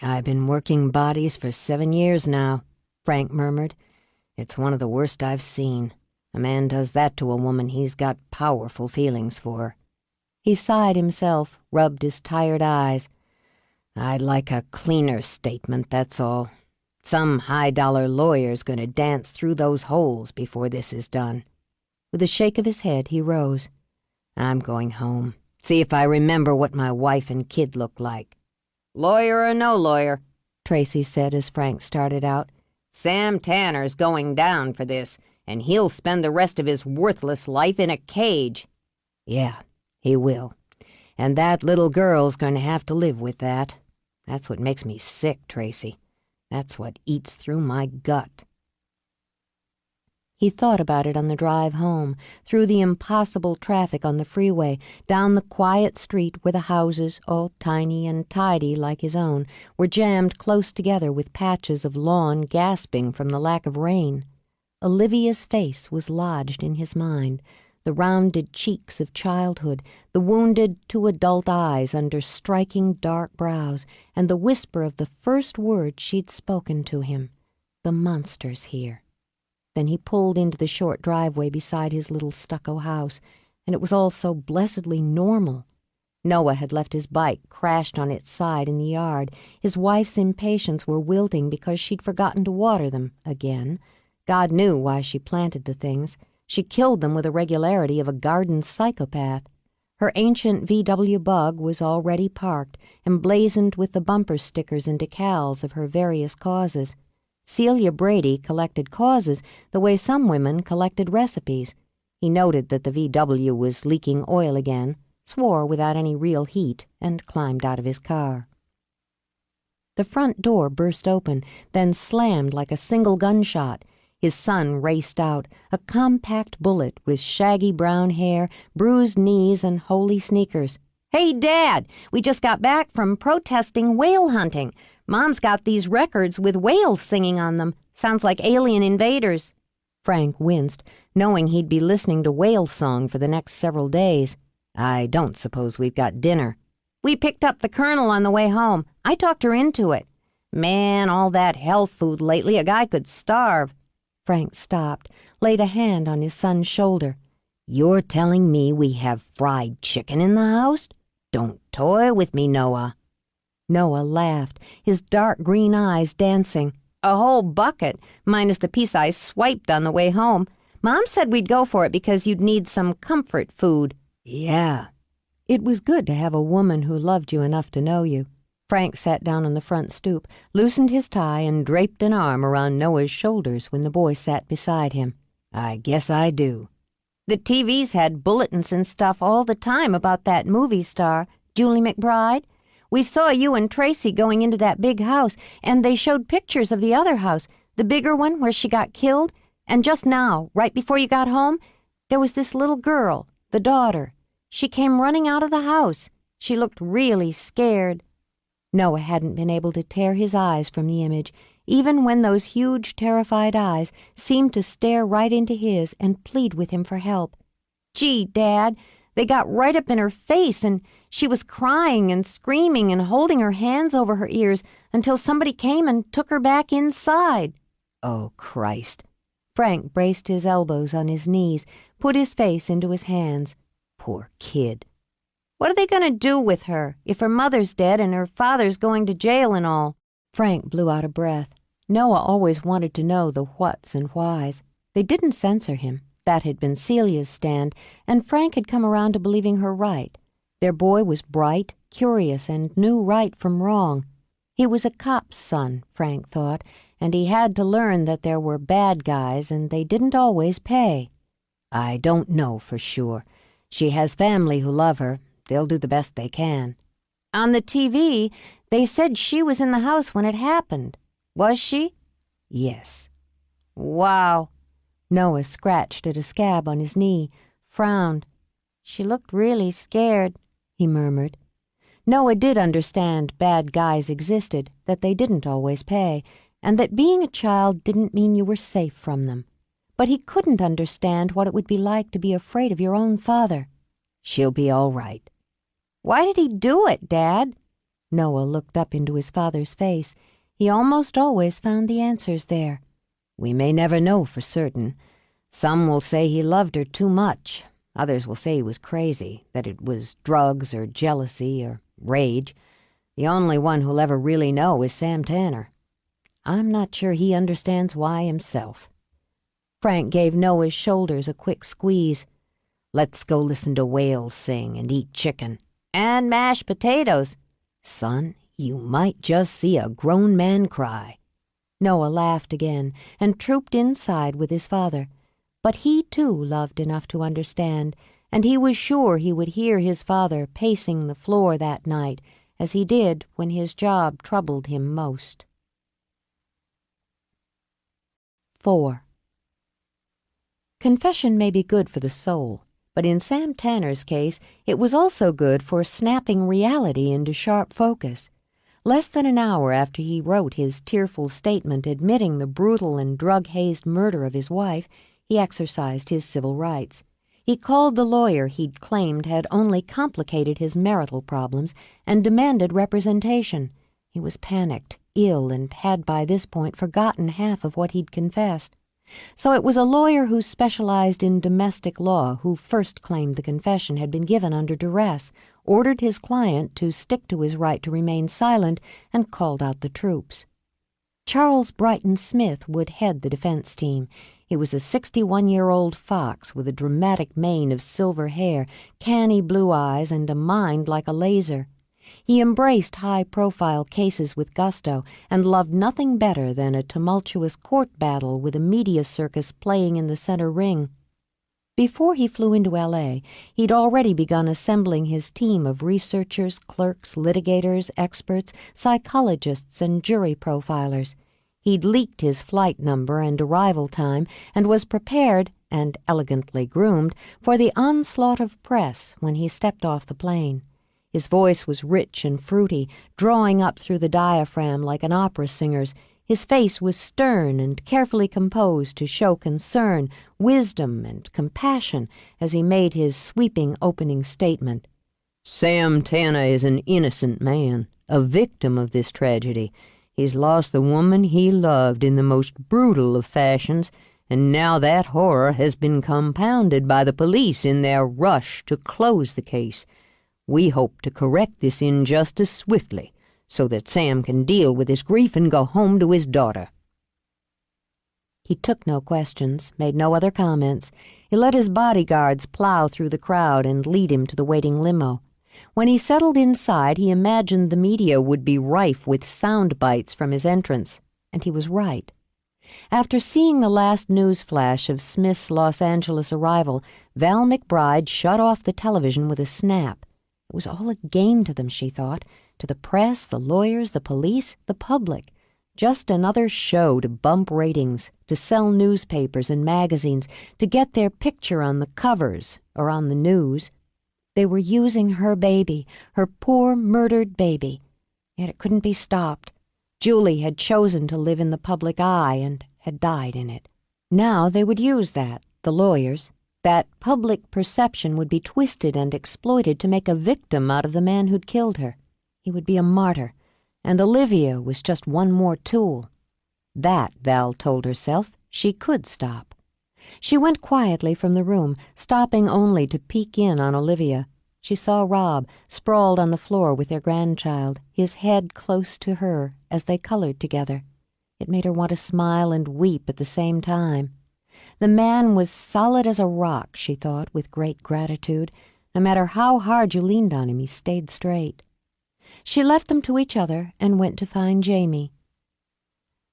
"I've been working bodies for 7 years now," Frank murmured. "It's one of the worst I've seen. A man does that to a woman he's got powerful feelings for." He sighed himself, rubbed his tired eyes. "I'd like a cleaner statement, that's all. Some high-dollar lawyer's going to dance through those holes before this is done." With a shake of his head, he rose. "I'm going home. See if I remember what my wife and kid look like." "Lawyer or no lawyer," Tracy said as Frank started out, "Sam Tanner's going down for this, and he'll spend the rest of his worthless life in a cage." "Yeah, he will. And that little girl's going to have to live with that. That's what makes me sick, Tracy. That's what eats through my gut." He thought about it on the drive home, through the impossible traffic on the freeway, down the quiet street where the houses, all tiny and tidy like his own, were jammed close together with patches of lawn gasping from the lack of rain. Olivia's face was lodged in his mind, the rounded cheeks of childhood, the wounded two adult eyes under striking dark brows, and the whisper of the first word she'd spoken to him, "The monster's here." Then he pulled into the short driveway beside his little stucco house, and it was all so blessedly normal. Noah had left his bike crashed on its side in the yard. His wife's impatience were wilting because she'd forgotten to water them again. God knew why she planted the things. She killed them with the regularity of a garden psychopath. Her ancient VW Bug was already parked, emblazoned with the bumper stickers and decals of her various causes. Celia Brady collected causes the way some women collected recipes. He noted that the VW was leaking oil again, swore without any real heat, and climbed out of his car. The front door burst open, then slammed like a single gunshot. His son raced out, a compact bullet with shaggy brown hair, bruised knees, and holey sneakers. "Hey, Dad, we just got back from protesting whale hunting. Mom's got these records with whales singing on them. Sounds like alien invaders." Frank winced, knowing he'd be listening to whale song for the next several days. "I don't suppose we've got dinner." "We picked up the Colonel on the way home. I talked her into it. Man, all that health food lately, a guy could starve." Frank stopped, laid a hand on his son's shoulder. "You're telling me we have fried chicken in the house? Don't toy with me, Noah." Noah laughed, his dark green eyes dancing. "A whole bucket, minus the piece I swiped on the way home. Mom said we'd go for it because you'd need some comfort food." "Yeah." It was good to have a woman who loved you enough to know you. Frank sat down on the front stoop, loosened his tie, and draped an arm around Noah's shoulders when the boy sat beside him. "I guess I do." The TVs had bulletins and stuff all the time about that movie star, Julie McBride. We saw you and Tracy going into that big house, and they showed pictures of the other house, the bigger one where she got killed. And just now, right before you got home, there was this little girl, the daughter. She came running out of the house. She looked really scared." Noah hadn't been able to tear his eyes from the image, even when those huge, terrified eyes seemed to stare right into his and plead with him for help. "Gee, Dad, they got right up in her face, and she was crying and screaming and holding her hands over her ears until somebody came and took her back inside." "Oh, Christ." Frank braced his elbows on his knees, put his face into his hands. Poor kid. "What are they going to do with her if her mother's dead and her father's going to jail and all?" Frank blew out a breath. Noah always wanted to know the whats and whys. They didn't censor him. That had been Celia's stand, and Frank had come around to believing her right. Their boy was bright, curious, and knew right from wrong. He was a cop's son, Frank thought, and he had to learn that there were bad guys and they didn't always pay. "I don't know for sure. She has family who love her. They'll do the best they can." "On the TV, they said she was in the house when it happened. Was she?" "Yes." "Wow." Noah scratched at a scab on his knee, frowned. "She looked really scared," he murmured. Noah did understand bad guys existed, that they didn't always pay, and that being a child didn't mean you were safe from them. But he couldn't understand what it would be like to be afraid of your own father. "She'll be all right." "Why did he do it, Dad?" Noah looked up into his father's face. He almost always found the answers there. "We may never know for certain. Some will say he loved her too much. Others will say he was crazy, that it was drugs or jealousy or rage. The only one who'll ever really know is Sam Tanner. I'm not sure he understands why himself." Frank gave Noah's shoulders a quick squeeze. "Let's go listen to whales sing and eat chicken." "And mashed potatoes." "Son, you might just see a grown man cry." Noah laughed again and trooped inside with his father. But he, too, loved enough to understand, and he was sure he would hear his father pacing the floor that night, as he did when his job troubled him most. 4. Confession may be good for the soul, but in Sam Tanner's case, it was also good for snapping reality into sharp focus. Less than an hour after he wrote his tearful statement admitting the brutal and drug-hazed murder of his wife, he exercised his civil rights. He called the lawyer he'd claimed had only complicated his marital problems and demanded representation. He was panicked, ill, and had by this point forgotten half of what he'd confessed. So it was a lawyer who specialized in domestic law who first claimed the confession had been given under duress, ordered his client to stick to his right to remain silent, and called out the troops. Charles Brighton Smith would head the defense team. He was a 61-year-old fox with a dramatic mane of silver hair, canny blue eyes, and a mind like a laser. He embraced high-profile cases with gusto and loved nothing better than a tumultuous court battle with a media circus playing in the center ring. Before he flew into L.A., he'd already begun assembling his team of researchers, clerks, litigators, experts, psychologists, and jury profilers. He'd leaked his flight number and arrival time and was prepared, and elegantly groomed, for the onslaught of press when he stepped off the plane. His voice was rich and fruity, drawing up through the diaphragm like an opera singer's. His face was stern and carefully composed to show concern, wisdom, and compassion as he made his sweeping opening statement. "Sam Tanner is an innocent man, a victim of this tragedy. He's lost the woman he loved in the most brutal of fashions, and now that horror has been compounded by the police in their rush to close the case. We hope to correct this injustice swiftly, so that Sam can deal with his grief and go home to his daughter." He took no questions, made no other comments. He let his bodyguards plow through the crowd and lead him to the waiting limo. When he settled inside, he imagined the media would be rife with sound bites from his entrance, and he was right. After seeing the last news flash of Smith's Los Angeles arrival, Val McBride shut off the television with a snap. It was all a game to them, she thought, to the press, the lawyers, the police, the public. Just another show to bump ratings, to sell newspapers and magazines, to get their picture on the covers or on the news. They were using her baby, her poor murdered baby. Yet it couldn't be stopped. Julie had chosen to live in the public eye and had died in it. Now they would use that, the lawyers. That public perception would be twisted and exploited to make a victim out of the man who'd killed her. He would be a martyr, and Olivia was just one more tool. That, Val told herself, she could stop. She went quietly from the room, stopping only to peek in on Olivia. She saw Rob, sprawled on the floor with their grandchild, his head close to her, as they colored together. It made her want to smile and weep at the same time. The man was solid as a rock, she thought, with great gratitude. No matter how hard you leaned on him, he stayed straight. She left them to each other and went to find Jamie.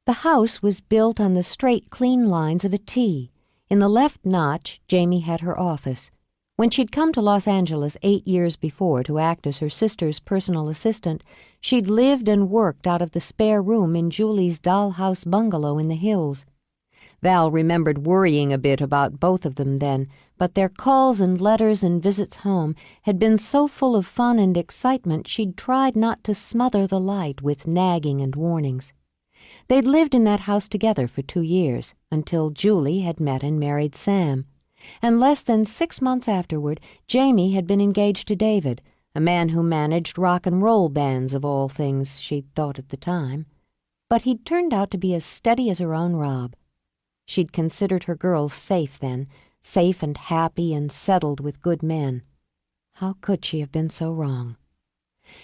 The house was built on the straight, clean lines of a T. In the left notch, Jamie had her office. When she'd come to Los Angeles 8 years before to act as her sister's personal assistant, she'd lived and worked out of the spare room in Julie's dollhouse bungalow in the hills. Val remembered worrying a bit about both of them then, but their calls and letters and visits home had been so full of fun and excitement she'd tried not to smother the light with nagging and warnings. They'd lived in that house together for 2 years, until Julie had met and married Sam. And less than 6 months afterward, Jamie had been engaged to David, a man who managed rock and roll bands of all things, she'd thought at the time. But he'd turned out to be as steady as her own Rob. She'd considered her girls safe then, safe and happy and settled with good men. How could she have been so wrong?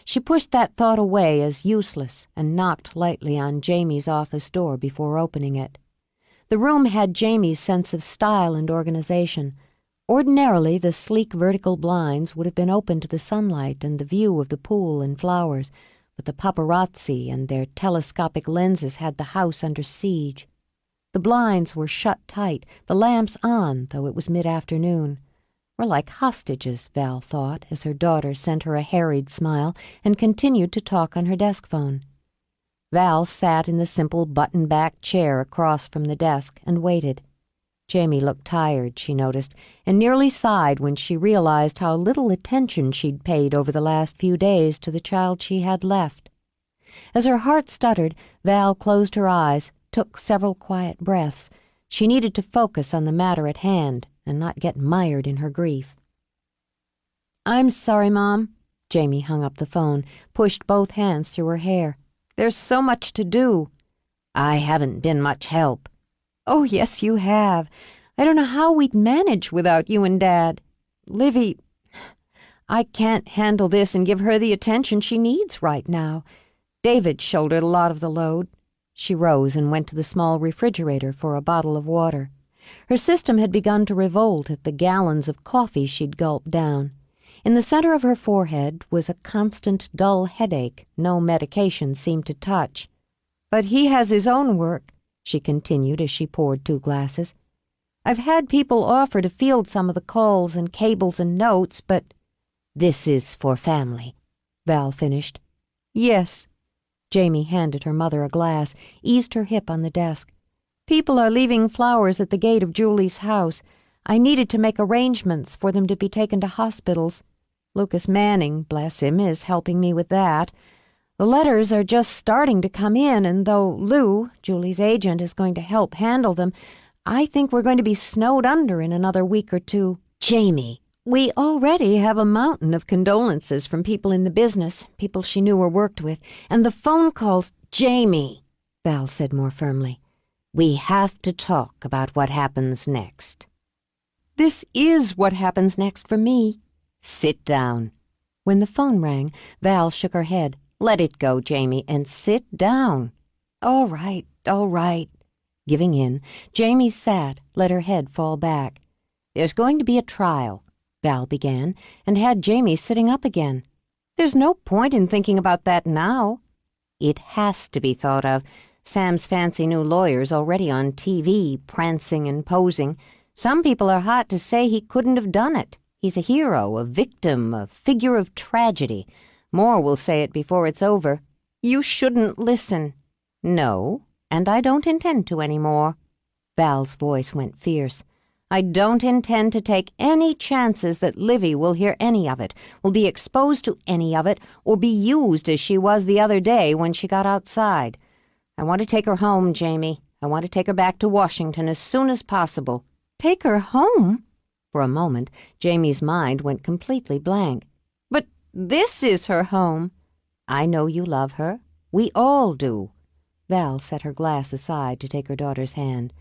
She pushed that thought away as useless and knocked lightly on Jamie's office door before opening it. The room had Jamie's sense of style and organization. Ordinarily, the sleek vertical blinds would have been open to the sunlight and the view of the pool and flowers, but the paparazzi and their telescopic lenses had the house under siege. The blinds were shut tight, the lamps on, though it was mid-afternoon. We're like hostages, Val thought, as her daughter sent her a harried smile and continued to talk on her desk phone. Val sat in the simple button-back chair across from the desk and waited. Jamie looked tired, she noticed, and nearly sighed when she realized how little attention she'd paid over the last few days to the child she had left. As her heart stuttered, Val closed her eyes, took several quiet breaths. She needed to focus on the matter at hand and not get mired in her grief. "I'm sorry, Mom." Jamie hung up the phone, pushed both hands through her hair. "There's so much to do." "I haven't been much help." "Oh, yes, you have. I don't know how we'd manage without you and Dad. Livy, I can't handle this and give her the attention she needs right now. David shouldered a lot of the load." She rose and went to the small refrigerator for a bottle of water. Her system had begun to revolt at the gallons of coffee she'd gulped down. In the center of her forehead was a constant dull headache no medication seemed to touch. "But he has his own work," she continued as she poured 2 glasses. "I've had people offer to field some of the calls and cables and notes, but—" "This is for family," Val finished. "Yes." Jamie handed her mother a glass, eased her hip on the desk. "People are leaving flowers at the gate of Julie's house. I needed to make arrangements for them to be taken to hospitals. Lucas Manning, bless him, is helping me with that. The letters are just starting to come in, and though Lou, Julie's agent, is going to help handle them, I think we're going to be snowed under in another week or 2. Jamie, we already have a mountain of condolences from people in the business, people she knew or worked with, and the phone calls—" "Jamie," Val said more firmly, "we have to talk about what happens next." "This is what happens next for me." "Sit down." When the phone rang, Val shook her head. "Let it go, Jamie, and sit down." All right. Giving in, Jamie sat, let her head fall back. "There's going to be a trial," Val began, and had Jamie sitting up again. "There's no point in thinking about that now." "It has to be thought of. Sam's fancy new lawyer's already on TV, prancing and posing. Some people are hot to say he couldn't have done it. He's a hero, a victim, a figure of tragedy. More will say it before it's over. You shouldn't listen. No, and I don't intend to anymore. Val's voice went fierce. I don't intend to take any chances that Livy will hear any of it, will be exposed to any of it, or be used as she was the other day when she got outside. I want to take her home, Jamie. I want to take her back to Washington as soon as possible. Take her home? For a moment, Jamie's mind went completely blank. But this is her home. I know you love her. We all do. Val set her glass aside to take her daughter's hand.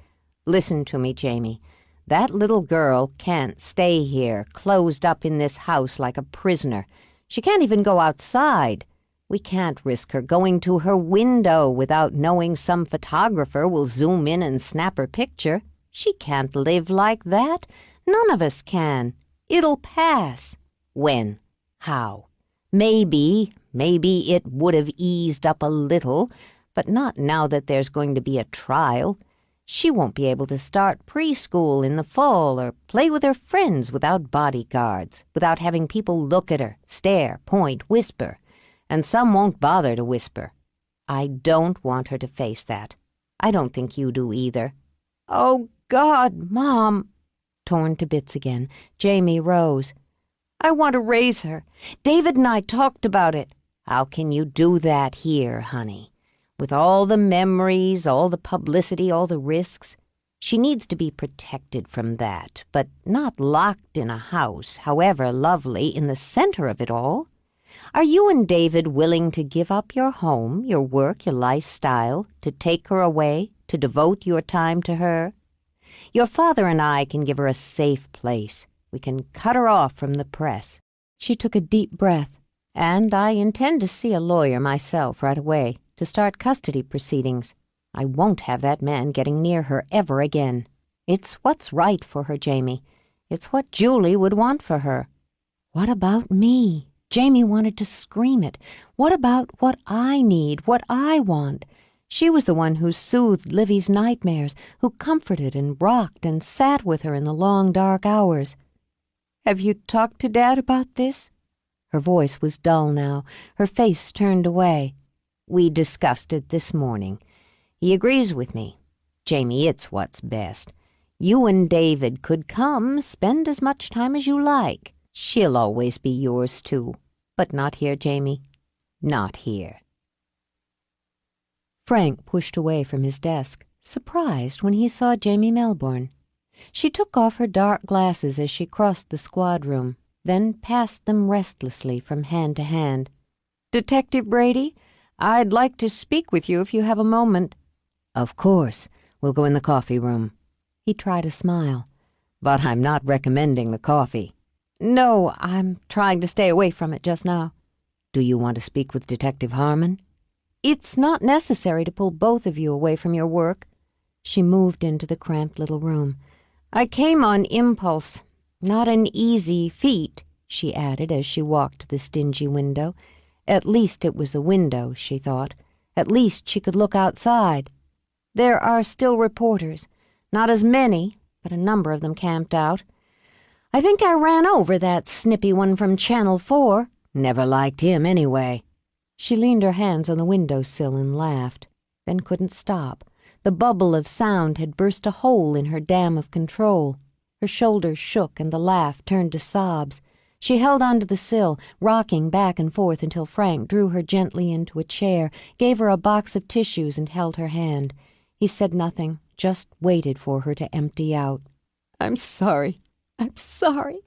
Listen to me, Jamie. That little girl can't stay here, closed up in this house like a prisoner. She can't even go outside. We can't risk her going to her window without knowing some photographer will zoom in and snap her picture. She can't live like that. None of us can. It'll pass. When? How? Maybe it would have eased up a little, but not now that there's going to be a trial. She won't be able to start preschool in the fall or play with her friends without bodyguards, without having people look at her, stare, point, whisper. And some won't bother to whisper. I don't want her to face that. I don't think you do either. Oh, God, Mom. Torn to bits again, Jamie rose. I want to raise her. David and I talked about it. How can you do that here, honey? With all the memories, all the publicity, all the risks. She needs to be protected from that, but not locked in a house, however lovely, in the center of it all. Are you and David willing to give up your home, your work, your lifestyle, to take her away, to devote your time to her? Your father and I can give her a safe place. We can cut her off from the press. She took a deep breath. And I intend to see a lawyer myself right away, to start custody proceedings. I won't have that man getting near her ever again. It's what's right for her, Jamie. It's what Julie would want for her. What about me? Jamie wanted to scream it. What about what I need, what I want? She was the one who soothed Livy's nightmares, who comforted and rocked and sat with her in the long, dark hours. Have you talked to Dad about this? Her voice was dull now, her face turned away. We discussed it this morning. He agrees with me. Jamie, it's what's best. You and David could come, spend as much time as you like. She'll always be yours, too. But not here, Jamie. Not here. Frank pushed away from his desk, surprised when he saw Jamie Melbourne. She took off her dark glasses as she crossed the squad room, then passed them restlessly from hand to hand. Detective Brady, I'd like to speak with you if you have a moment. Of course. We'll go in the coffee room. He tried a smile. But I'm not recommending the coffee. No, I'm trying to stay away from it just now. Do you want to speak with Detective Harmon? It's not necessary to pull both of you away from your work. She moved into the cramped little room. I came on impulse. Not an easy feat, she added as she walked to the stingy window. At least it was a window, she thought. At least she could look outside. There are still reporters. Not as many, but a number of them camped out. I think I ran over that snippy one from Channel 4. Never liked him anyway. She leaned her hands on the windowsill and laughed, then couldn't stop. The bubble of sound had burst a hole in her dam of control. Her shoulders shook and the laugh turned to sobs. She held onto the sill, rocking back and forth until Frank drew her gently into a chair, gave her a box of tissues and held her hand. He said nothing, just waited for her to empty out. I'm sorry. I'm sorry.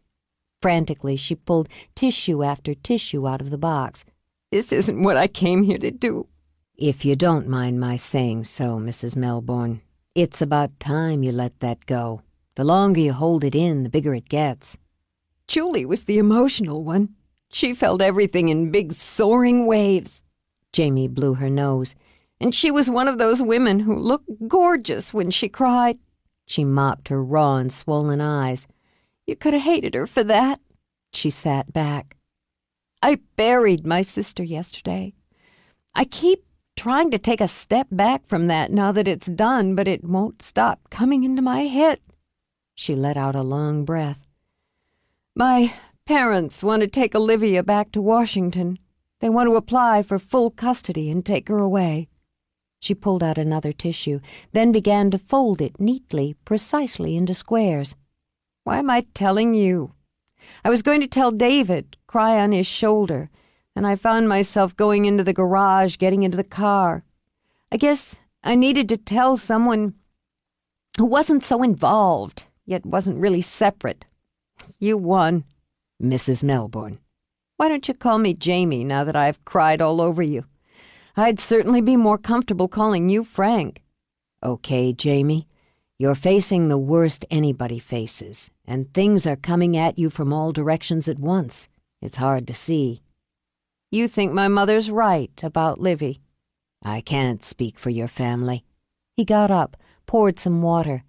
Frantically, she pulled tissue after tissue out of the box. This isn't what I came here to do. If you don't mind my saying so, Mrs. Melbourne, it's about time you let that go. The longer you hold it in, the bigger it gets. Julie was the emotional one. She felt everything in big soaring waves. Jamie blew her nose. And she was one of those women who look gorgeous when she cried. She mopped her raw and swollen eyes. You could have hated her for that. She sat back. I buried my sister yesterday. I keep trying to take a step back from that now that it's done, but it won't stop coming into my head." She let out a long breath. "My parents want to take Olivia back to Washington. They want to apply for full custody and take her away." She pulled out another tissue, then began to fold it neatly, precisely into squares. "Why am I telling you? I was going to tell David, cry on his shoulder, and I found myself going into the garage, getting into the car. I guess I needed to tell someone who wasn't so involved, yet wasn't really separate. You won, Mrs. Melbourne. Why don't you call me Jamie now that I've cried all over you? I'd certainly be more comfortable calling you Frank." "Okay, Jamie. You're facing the worst anybody faces, and things are coming at you from all directions at once. It's hard to see." "You think my mother's right about Livy?" "I can't speak for your family." He got up, poured some water.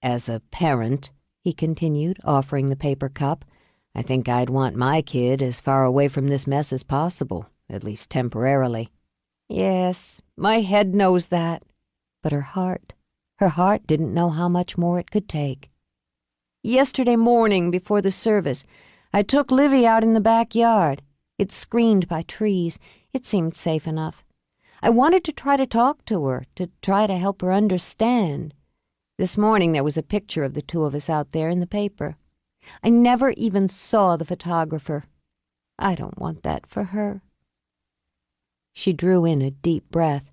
"As a parent," he continued, offering the paper cup, "I think I'd want my kid as far away from this mess as possible, at least temporarily." "Yes, my head knows that." But her heart didn't know how much more it could take. "Yesterday morning before the service, I took Livy out in the backyard. It's screened by trees. It seemed safe enough. I wanted to try to talk to her, to try to help her understand. This morning there was a picture of the two of us out there in the paper. I never even saw the photographer. I don't want that for her." She drew in a deep breath.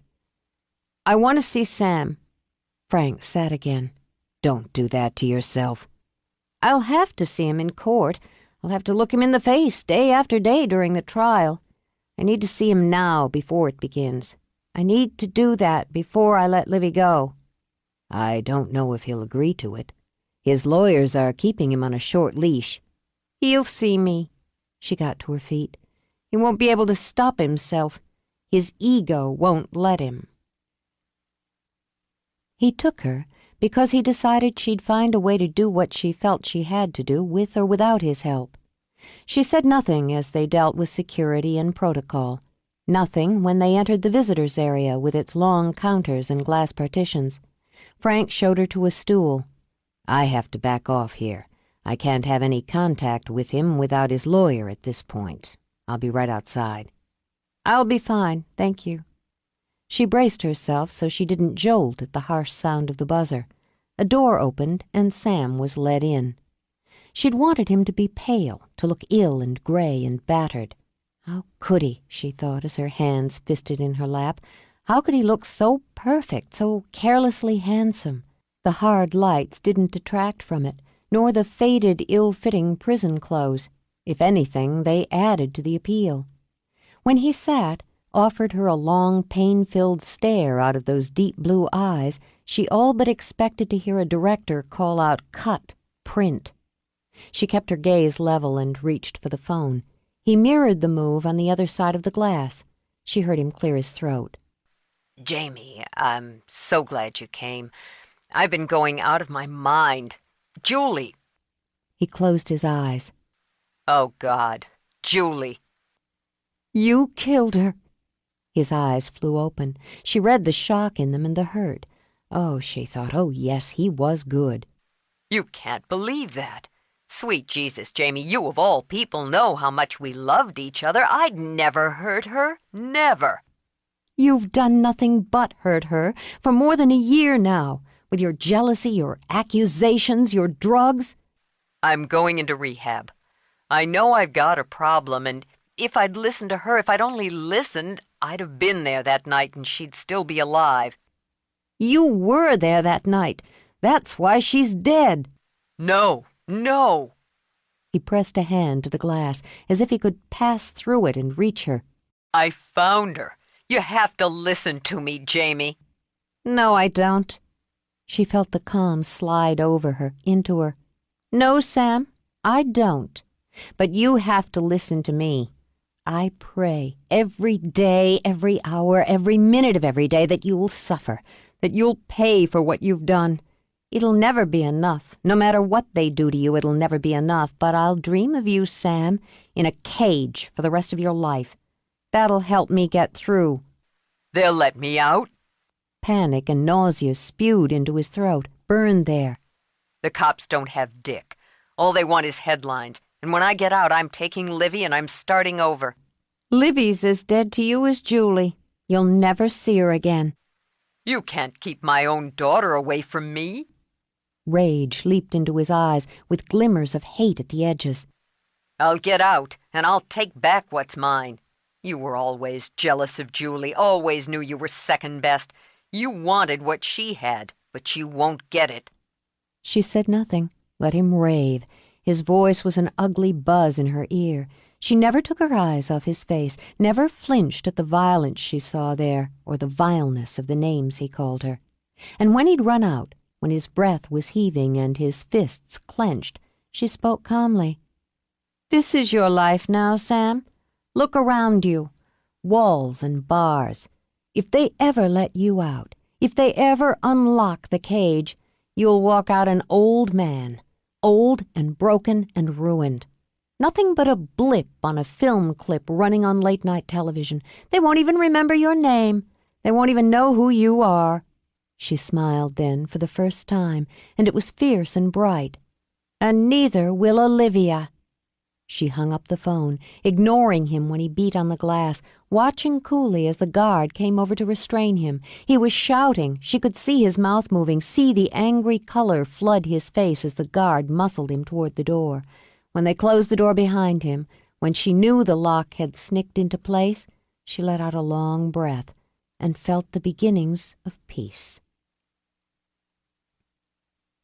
"I want to see Sam." Frank sat again. "Don't do that to yourself." "I'll have to see him in court. I'll have to look him in the face day after day during the trial. I need to see him now before it begins. I need to do that before I let Livy go." "I don't know if he'll agree to it. His lawyers are keeping him on a short leash." "He'll see me." She got to her feet. "He won't be able to stop himself. His ego won't let him." He took her because he decided she'd find a way to do what she felt she had to do, with or without his help. She said nothing as they dealt with security and protocol. Nothing when they entered the visitors' area with its long counters and glass partitions. Frank showed her to a stool. "I have to back off here. I can't have any contact with him without his lawyer at this point. I'll be right outside." "I'll be fine, thank you." She braced herself so she didn't jolt at the harsh sound of the buzzer. A door opened, and Sam was led in. She'd wanted him to be pale, to look ill and gray and battered. How could he, she thought as her hands fisted in her lap, how could he look so perfect, so carelessly handsome? The hard lights didn't detract from it, nor the faded, ill-fitting prison clothes. If anything, they added to the appeal. When he sat, offered her a long, pain-filled stare out of those deep blue eyes, she all but expected to hear a director call out, "Cut, print." She kept her gaze level and reached for the phone. He mirrored the move on the other side of the glass. She heard him clear his throat. "Jamie, I'm so glad you came. I've been going out of my mind. Julie!" He closed his eyes. "Oh, God. Julie." "You killed her." His eyes flew open. She read the shock in them and the hurt. Oh, she thought, oh, yes, he was good. "You can't believe that. Sweet Jesus, Jamie, you of all people know how much we loved each other. I'd never hurt her. Never." "You've done nothing but hurt her for more than a year now, with your jealousy, your accusations, your drugs." "I'm going into rehab. I know I've got a problem, and if I'd listened to her, if I'd only listened, I'd have been there that night and she'd still be alive." "You were there that night. That's why she's dead." "No, no." He pressed a hand to the glass, as if he could pass through it and reach her. "I found her. You have to listen to me, Jamie." "No, I don't." She felt the calm slide over her, into her. "No, Sam, I don't. But you have to listen to me. I pray every day, every hour, every minute of every day that you'll suffer, that you'll pay for what you've done. It'll never be enough. No matter what they do to you, it'll never be enough. But I'll dream of you, Sam, in a cage for the rest of your life. That'll help me get through." They'll let me out. Panic and nausea spewed into his throat, burned there. The cops don't have Dick. All they want is headlines. And when I get out, I'm taking Livy and I'm starting over. Livy's as dead to you as Julie. You'll never see her again. You can't keep my own daughter away from me. Rage leaped into his eyes with glimmers of hate at the edges. I'll get out, and I'll take back what's mine. You were always jealous of Julie, always knew you were second best. You wanted what she had, but you won't get it. She said nothing. Let him rave. His voice was an ugly buzz in her ear. She never took her eyes off his face, never flinched at the violence she saw there, or the vileness of the names he called her. And when he'd run out, when his breath was heaving and his fists clenched, she spoke calmly. This is your life now, Sam. Look around you. Walls and bars. If they ever let you out, if they ever unlock the cage, you'll walk out an old man, old and broken and ruined. Nothing but a blip on a film clip running on late-night television. They won't even remember your name. They won't even know who you are. She smiled then for the first time, and it was fierce and bright. And neither will Olivia. She hung up the phone, ignoring him when he beat on the glass, watching coolly as the guard came over to restrain him. He was shouting. She could see his mouth moving, see the angry color flood his face as the guard muscled him toward the door. When they closed the door behind him, when she knew the lock had snicked into place, she let out a long breath and felt the beginnings of peace.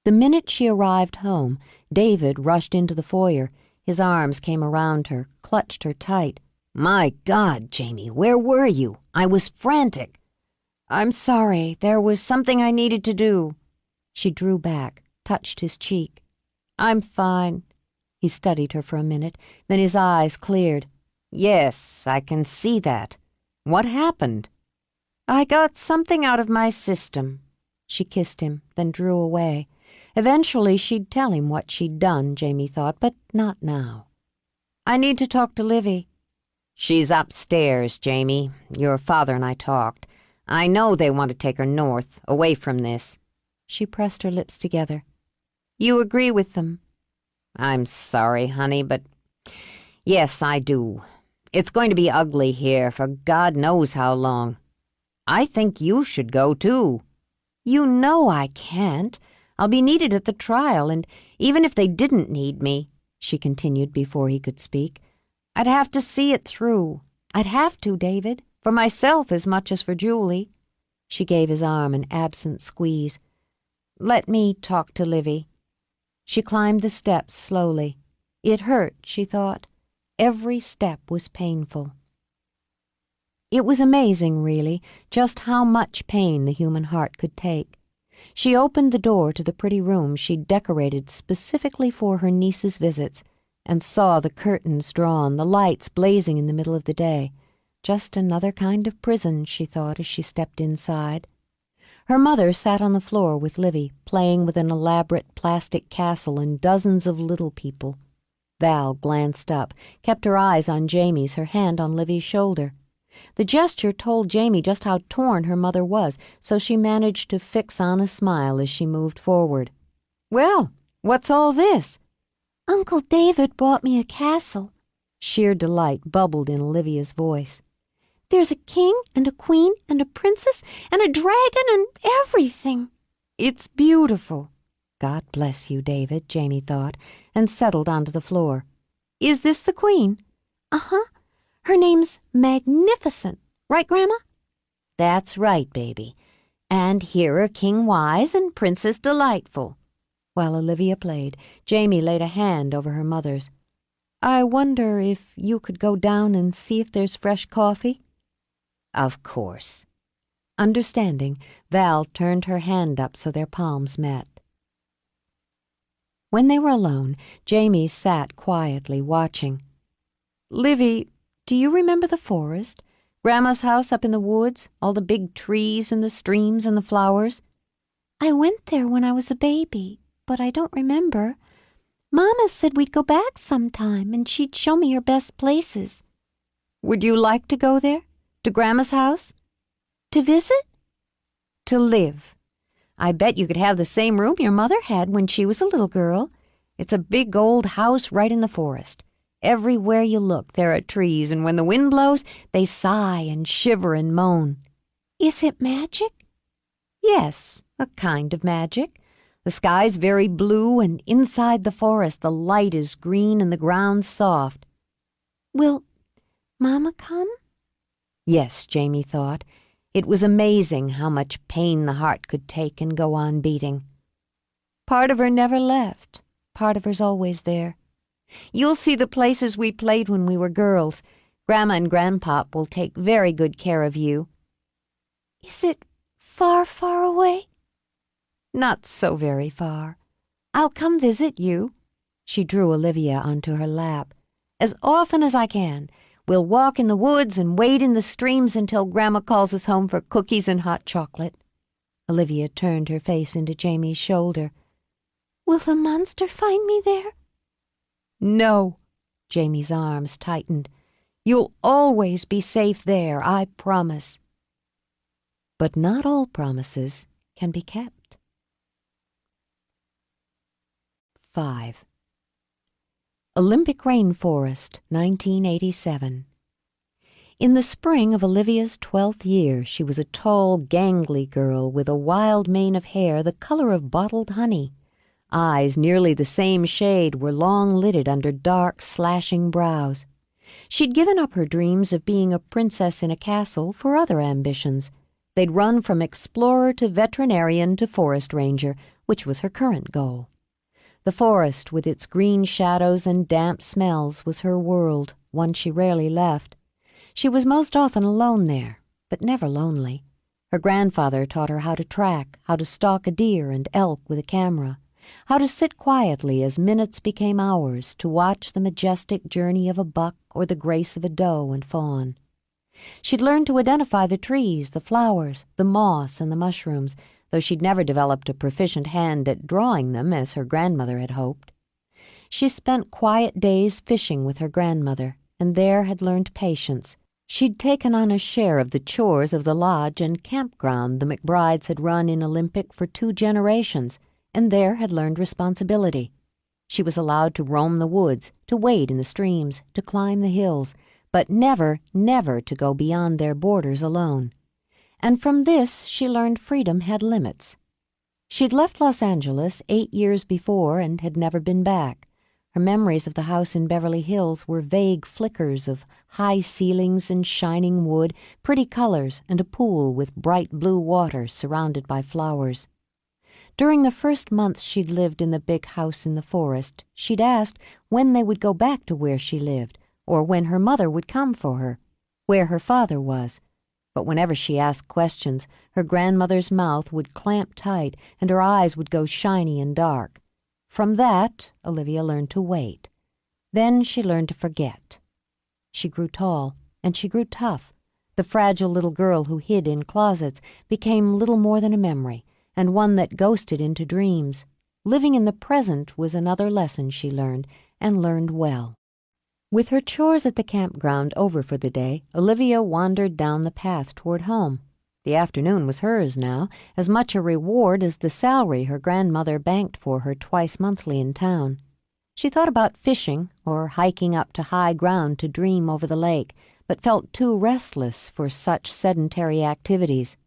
The minute she arrived home, David rushed into the foyer. His arms came around her, clutched her tight. My God, Jamie, where were you? I was frantic. I'm sorry. There was something I needed to do. She drew back, touched his cheek. I'm fine. He studied her for a minute, then his eyes cleared. Yes, I can see that. What happened? I got something out of my system. She kissed him, then drew away. Eventually she'd tell him what she'd done, Jamie thought, but not now. I need to talk to Livy. She's upstairs, Jamie. Your father and I talked. I know they want to take her north, away from this. She pressed her lips together. You agree with them? I'm sorry, honey, but yes, I do. It's going to be ugly here for God knows how long. I think you should go, too. You know I can't. I'll be needed at the trial, and even if they didn't need me, she continued before he could speak, I'd have to see it through. I'd have to, David, for myself as much as for Julie. She gave his arm an absent squeeze. Let me talk to Livy. She climbed the steps slowly. It hurt, she thought. Every step was painful. It was amazing, really, just how much pain the human heart could take. She opened the door to the pretty room she'd decorated specifically for her niece's visits, and saw the curtains drawn, the lights blazing in the middle of the day. Just another kind of prison, she thought as she stepped inside. Her mother sat on the floor with Livy, playing with an elaborate plastic castle and dozens of little people. Val glanced up, kept her eyes on Jamie's, her hand on Livy's shoulder. The gesture told Jamie just how torn her mother was, so she managed to fix on a smile as she moved forward. Well, what's all this? Uncle David bought me a castle. Sheer delight bubbled in Olivia's voice. There's a king and a queen and a princess and a dragon and everything. It's beautiful. God bless you, David, Jamie thought, and settled onto the floor. Is this the queen? Uh-huh. Her name's Magnificent. Right, Grandma? That's right, baby. And here are King Wise and Princess Delightful. While Olivia played, Jamie laid a hand over her mother's. I wonder if you could go down and see if there's fresh coffee? Of course. Understanding, Val turned her hand up so their palms met. When they were alone, Jamie sat quietly watching. Livy, do you remember the forest? Grandma's house up in the woods? All the big trees and the streams and the flowers? I went there when I was a baby, but I don't remember. Mama said we'd go back sometime and she'd show me her best places. Would you like to go there? To Grandma's house? To visit? To live. I bet you could have the same room your mother had when she was a little girl. It's a big old house right in the forest. Everywhere you look, there are trees, and when the wind blows, they sigh and shiver and moan. Is it magic? Yes, a kind of magic. The sky's very blue, and inside the forest the light is green and the ground soft. Will Mama come? Yes, Jamie thought. It was amazing how much pain the heart could take and go on beating. Part of her never left. Part of her's always there. You'll see the places we played when we were girls. Grandma and Grandpop will take very good care of you. Is it far, far away? Not so very far. I'll come visit you. She drew Olivia onto her lap. As often as I can. We'll walk in the woods and wade in the streams until Grandma calls us home for cookies and hot chocolate. Olivia turned her face into Jamie's shoulder. Will the monster find me there? No. Jamie's arms tightened. You'll always be safe there, I promise. But not all promises can be kept. 5. Olympic Rainforest, 1987. In the spring of Olivia's 12th year, she was a tall, gangly girl with a wild mane of hair the color of bottled honey. Eyes nearly the same shade were long-lidded under dark, slashing brows. She'd given up her dreams of being a princess in a castle for other ambitions. They'd run from explorer to veterinarian to forest ranger, which was her current goal. The forest, with its green shadows and damp smells, was her world, one she rarely left. She was most often alone there, but never lonely. Her grandfather taught her how to track, how to stalk a deer and elk with a camera, how to sit quietly as minutes became hours to watch the majestic journey of a buck or the grace of a doe and fawn. She'd learned to identify the trees, the flowers, the moss, and the mushrooms, though she'd never developed a proficient hand at drawing them as her grandmother had hoped. She spent quiet days fishing with her grandmother, and there had learned patience. She'd taken on a share of the chores of the lodge and campground the McBrides had run in Olympic for 2 generations, and there had learned responsibility. She was allowed to roam the woods, to wade in the streams, to climb the hills, but never, never to go beyond their borders alone. And from this she learned freedom had limits. She'd left Los Angeles 8 years before and had never been back. Her memories of the house in Beverly Hills were vague flickers of high ceilings and shining wood, pretty colors, and a pool with bright blue water surrounded by flowers. During the first months she'd lived in the big house in the forest, she'd asked when they would go back to where she lived, or when her mother would come for her, where her father was. But whenever she asked questions, her grandmother's mouth would clamp tight and her eyes would go shiny and dark. From that, Olivia learned to wait. Then she learned to forget. She grew tall, and she grew tough. The fragile little girl who hid in closets became little more than a memory, and one that ghosted into dreams. Living in the present was another lesson she learned, and learned well. With her chores at the campground over for the day, Olivia wandered down the path toward home. The afternoon was hers now, as much a reward as the salary her grandmother banked for her twice monthly in town. She thought about fishing or hiking up to high ground to dream over the lake, but felt too restless for such sedentary activities.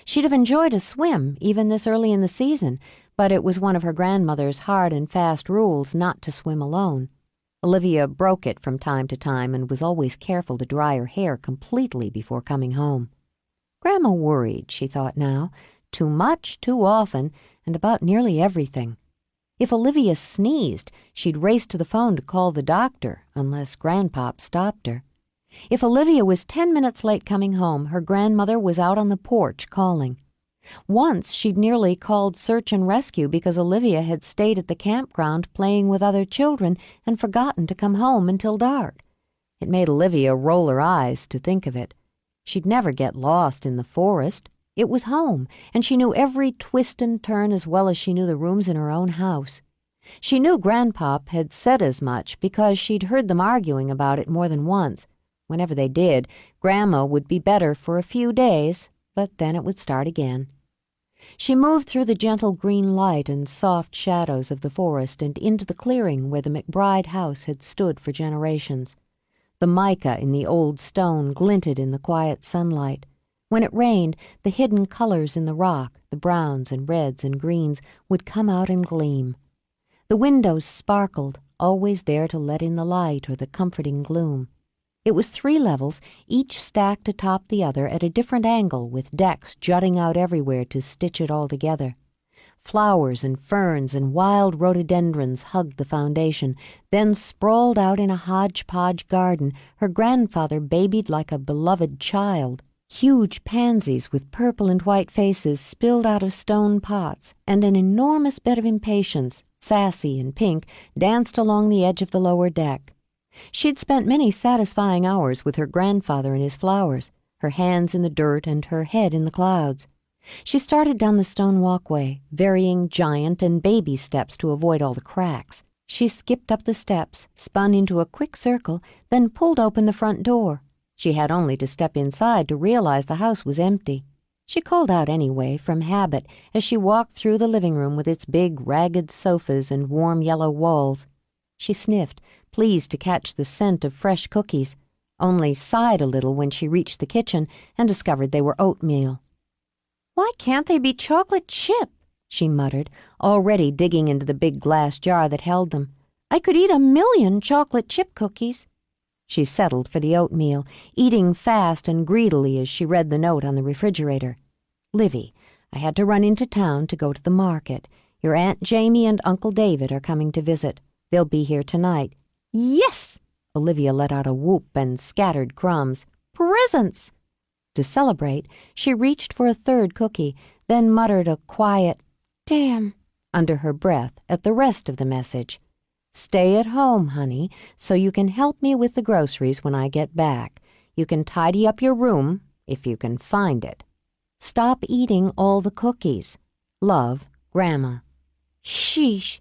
She'd have enjoyed a swim, even this early in the season, but it was one of her grandmother's hard and fast rules not to swim alone. Olivia broke it from time to time and was always careful to dry her hair completely before coming home. Grandma worried, she thought now, too much, too often, and about nearly everything. If Olivia sneezed, she'd race to the phone to call the doctor, unless Grandpop stopped her. If Olivia was 10 minutes late coming home, her grandmother was out on the porch calling. Once she'd nearly called search and rescue because Olivia had stayed at the campground playing with other children and forgotten to come home until dark. It made Olivia roll her eyes to think of it. She'd never get lost in the forest. It was home, and she knew every twist and turn as well as she knew the rooms in her own house. She knew Grandpop had said as much because she'd heard them arguing about it more than once. Whenever they did, Grandma would be better for a few days, but then it would start again. She moved through the gentle green light and soft shadows of the forest and into the clearing where the McBride house had stood for generations. The mica in the old stone glinted in the quiet sunlight. When it rained, the hidden colors in the rock, the browns and reds and greens, would come out and gleam. The windows sparkled, always there to let in the light or the comforting gloom. It was 3 levels, each stacked atop the other at a different angle, with decks jutting out everywhere to stitch it all together. Flowers and ferns and wild rhododendrons hugged the foundation, then sprawled out in a hodgepodge garden her grandfather babied like a beloved child. Huge pansies with purple and white faces spilled out of stone pots, and an enormous bed of impatiens, sassy and pink, danced along the edge of the lower deck. She'd spent many satisfying hours with her grandfather and his flowers, her hands in the dirt and her head in the clouds. She started down the stone walkway, varying giant and baby steps to avoid all the cracks. She skipped up the steps, spun into a quick circle, then pulled open the front door. She had only to step inside to realize the house was empty. She called out anyway, from habit, as she walked through the living room with its big, ragged sofas and warm yellow walls. She sniffed, pleased to catch the scent of fresh cookies, only sighed a little when she reached the kitchen and discovered they were oatmeal. "Why can't they be chocolate chip?" she muttered, already digging into the big glass jar that held them. "I could eat 1,000,000 chocolate chip cookies." She settled for the oatmeal, eating fast and greedily as she read the note on the refrigerator. "Livy, I had to run into town to go to the market. Your Aunt Jamie and Uncle David are coming to visit. They'll be here tonight." "Yes!" Olivia let out a whoop and scattered crumbs. "Presents!" To celebrate, she reached for a 3rd cookie, then muttered a quiet, "Damn," under her breath at the rest of the message. "Stay at home, honey, so you can help me with the groceries when I get back. You can tidy up your room, if you can find it. Stop eating all the cookies. Love, Grandma." Sheesh.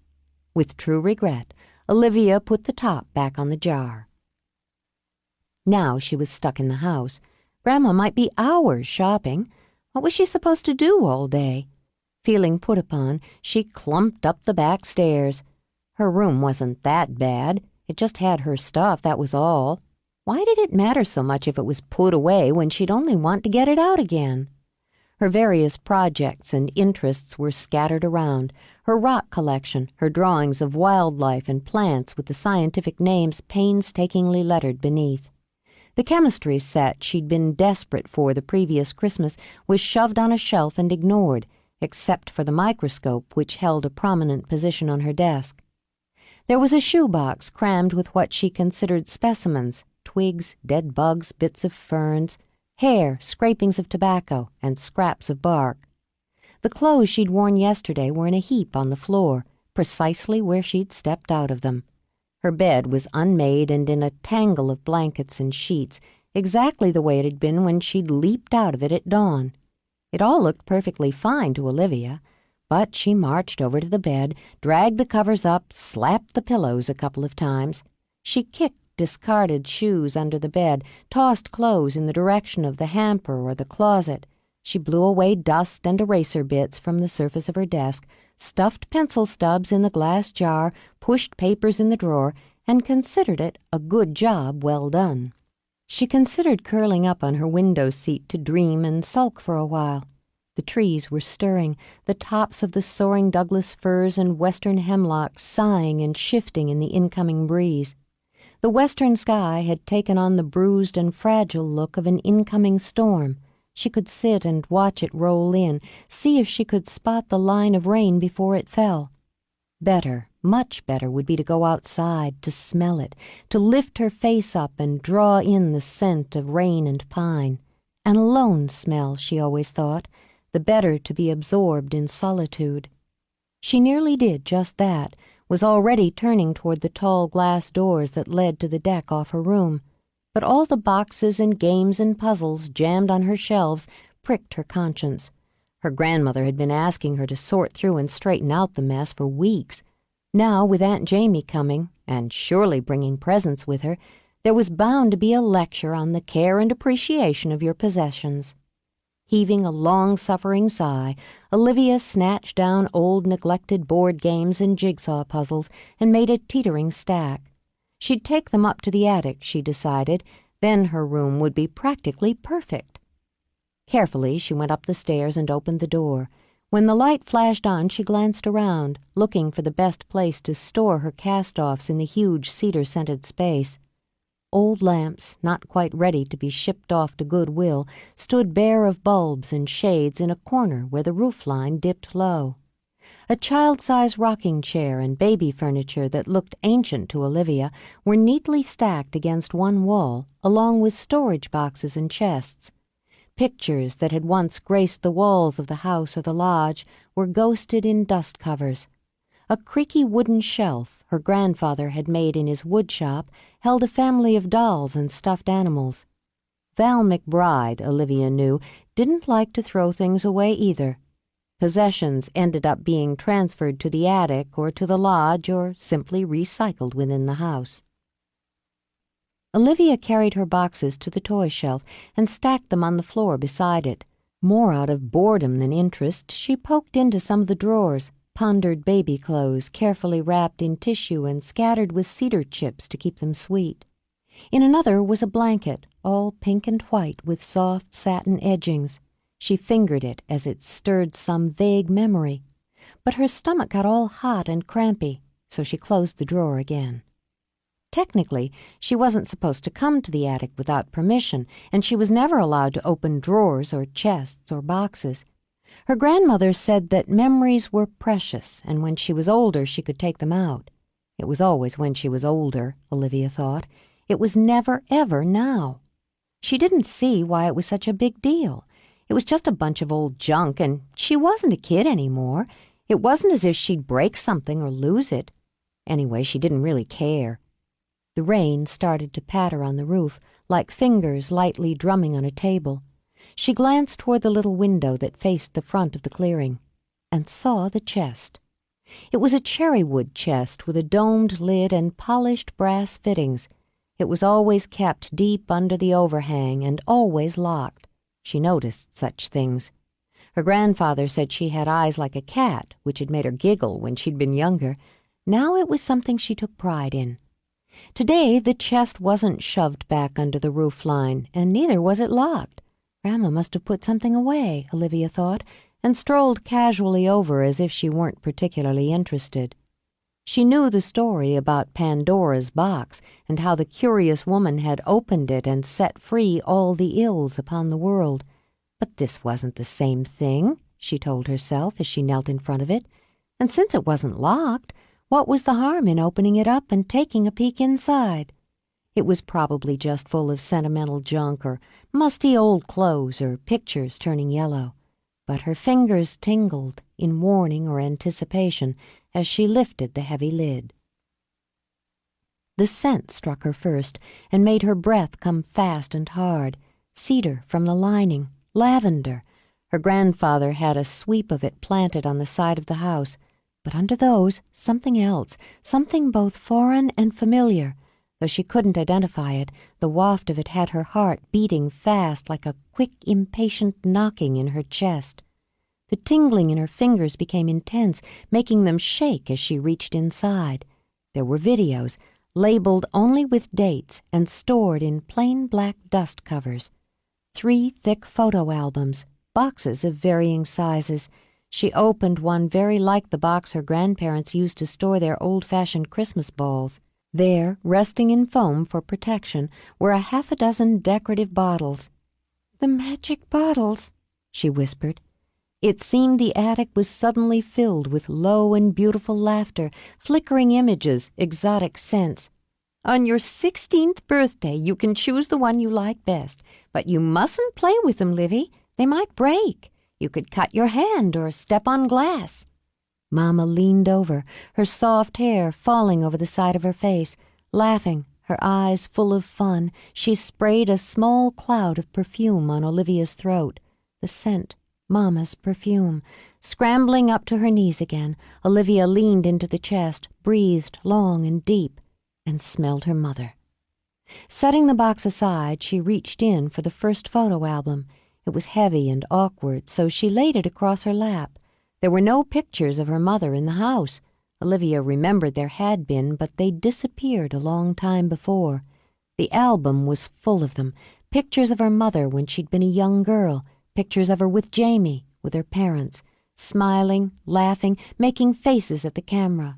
With true regret, Olivia put the top back on the jar. Now she was stuck in the house. Grandma might be hours shopping. What was she supposed to do all day? Feeling put upon, she clumped up the back stairs. Her room wasn't that bad. It just had her stuff, that was all. Why did it matter so much if it was put away when she'd only want to get it out again? Her various projects and interests were scattered around, her rock collection, her drawings of wildlife and plants with the scientific names painstakingly lettered beneath. The chemistry set she'd been desperate for the previous Christmas was shoved on a shelf and ignored, except for the microscope which held a prominent position on her desk. There was a shoebox crammed with what she considered specimens, twigs, dead bugs, bits of ferns, hair, scrapings of tobacco, and scraps of bark. The clothes she'd worn yesterday were in a heap on the floor, precisely where she'd stepped out of them. Her bed was unmade and in a tangle of blankets and sheets, exactly the way it had been when she'd leaped out of it at dawn. It all looked perfectly fine to Olivia, but she marched over to the bed, dragged the covers up, slapped the pillows a couple of times. She kicked discarded shoes under the bed, tossed clothes in the direction of the hamper or the closet. She blew away dust and eraser bits from the surface of her desk, stuffed pencil stubs in the glass jar, pushed papers in the drawer, and considered it a good job well done. She considered curling up on her window seat to dream and sulk for a while. The trees were stirring, the tops of the soaring Douglas firs and western hemlocks sighing and shifting in the incoming breeze. The western sky had taken on the bruised and fragile look of an incoming storm. She could sit and watch it roll in, see if she could spot the line of rain before it fell. Better, much better would be to go outside, to smell it, to lift her face up and draw in the scent of rain and pine. An alone smell, she always thought, the better to be absorbed in solitude. She nearly did just that, was already turning toward the tall glass doors that led to the deck off her room, but all the boxes and games and puzzles jammed on her shelves pricked her conscience. Her grandmother had been asking her to sort through and straighten out the mess for weeks. Now, with Aunt Jamie coming, and surely bringing presents with her, there was bound to be a lecture on the care and appreciation of your possessions. Heaving a long-suffering sigh, Olivia snatched down old neglected board games and jigsaw puzzles and made a teetering stack. She'd take them up to the attic, she decided. Then her room would be practically perfect. Carefully, she went up the stairs and opened the door. When the light flashed on, she glanced around, looking for the best place to store her cast-offs in the huge cedar-scented space. Old lamps, not quite ready to be shipped off to Goodwill, stood bare of bulbs and shades in a corner where the roofline dipped low. A child-size rocking chair and baby furniture that looked ancient to Olivia were neatly stacked against one wall, along with storage boxes and chests. Pictures that had once graced the walls of the house or the lodge were ghosted in dust covers. A creaky wooden shelf her grandfather had made in his wood shop held a family of dolls and stuffed animals. Val McBride, Olivia knew, didn't like to throw things away either. Possessions ended up being transferred to the attic or to the lodge or simply recycled within the house. Olivia carried her boxes to the toy shelf and stacked them on the floor beside it. More out of boredom than interest, she poked into some of the drawers, pondered baby clothes carefully wrapped in tissue and scattered with cedar chips to keep them sweet. In another was a blanket, all pink and white with soft satin edgings. She fingered it as it stirred some vague memory. But her stomach got all hot and crampy, so she closed the drawer again. Technically, she wasn't supposed to come to the attic without permission, and she was never allowed to open drawers or chests or boxes. Her grandmother said that memories were precious, and when she was older she could take them out. It was always when she was older, Olivia thought. It was never, ever now. She didn't see why it was such a big deal. It was just a bunch of old junk, and she wasn't a kid anymore. It wasn't as if she'd break something or lose it. Anyway, she didn't really care. The rain started to patter on the roof, like fingers lightly drumming on a table. She glanced toward the little window that faced the front of the clearing, and saw the chest. It was a cherrywood chest with a domed lid and polished brass fittings. It was always kept deep under the overhang and always locked. She noticed such things. Her grandfather said she had eyes like a cat, which had made her giggle when she'd been younger. Now it was something she took pride in. Today the chest wasn't shoved back under the roof line, and neither was it locked. Grandma must have put something away, Olivia thought, and strolled casually over as if she weren't particularly interested. She knew the story about Pandora's box and how the curious woman had opened it and set free all the ills upon the world. But this wasn't the same thing, she told herself as she knelt in front of it, and since it wasn't locked, what was the harm in opening it up and taking a peek inside? It was probably just full of sentimental junk or musty old clothes or pictures turning yellow. But her fingers tingled in warning or anticipation as she lifted the heavy lid. The scent struck her first and made her breath come fast and hard. Cedar from the lining, lavender. Her grandfather had a sweep of it planted on the side of the house. But under those, something else, something both foreign and familiar. Though she couldn't identify it, the waft of it had her heart beating fast like a quick, impatient knocking in her chest. The tingling in her fingers became intense, making them shake as she reached inside. There were videos, labeled only with dates and stored in plain black dust covers. 3 thick photo albums, boxes of varying sizes. She opened one very like the box her grandparents used to store their old-fashioned Christmas balls. There, resting in foam for protection, were a half a dozen decorative bottles. "The magic bottles," she whispered. It seemed the attic was suddenly filled with low and beautiful laughter, flickering images, exotic scents. "On your 16th birthday, you can choose the one you like best, but you mustn't play with them, Livy. They might break. You could cut your hand or step on glass." Mama leaned over, her soft hair falling over the side of her face. Laughing, her eyes full of fun, she sprayed a small cloud of perfume on Olivia's throat. The scent, Mama's perfume. Scrambling up to her knees again, Olivia leaned into the chest, breathed long and deep, and smelled her mother. Setting the box aside, she reached in for the first photo album. It was heavy and awkward, so she laid it across her lap. There were no pictures of her mother in the house. Olivia remembered there had been, but they disappeared a long time before. The album was full of them, pictures of her mother when she'd been a young girl, pictures of her with Jamie, with her parents, smiling, laughing, making faces at the camera.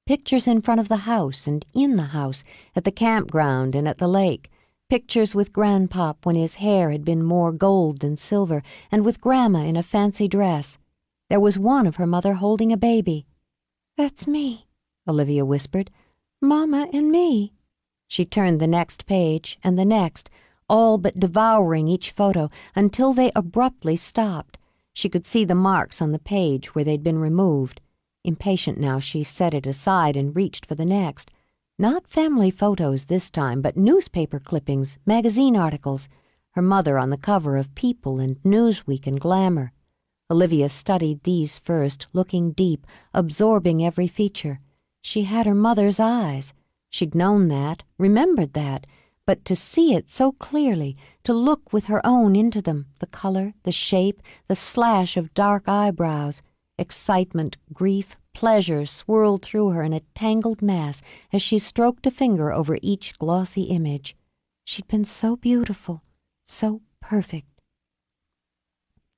Pictures in front of the house and in the house, at the campground and at the lake. Pictures with Grandpop when his hair had been more gold than silver, and with Grandma in a fancy dress. There was one of her mother holding a baby. "That's me," Olivia whispered. "Mama and me." She turned the next page and the next, all but devouring each photo, until they abruptly stopped. She could see the marks on the page where they'd been removed. Impatient now, she set it aside and reached for the next. Not family photos this time, but newspaper clippings, magazine articles. Her mother on the cover of People and Newsweek and Glamour. Olivia studied these first, looking deep, absorbing every feature. She had her mother's eyes. She'd known that, remembered that, but to see it so clearly, to look with her own into them, the color, the shape, the slash of dark eyebrows, excitement, grief, pleasure swirled through her in a tangled mass as she stroked a finger over each glossy image. She'd been so beautiful, so perfect.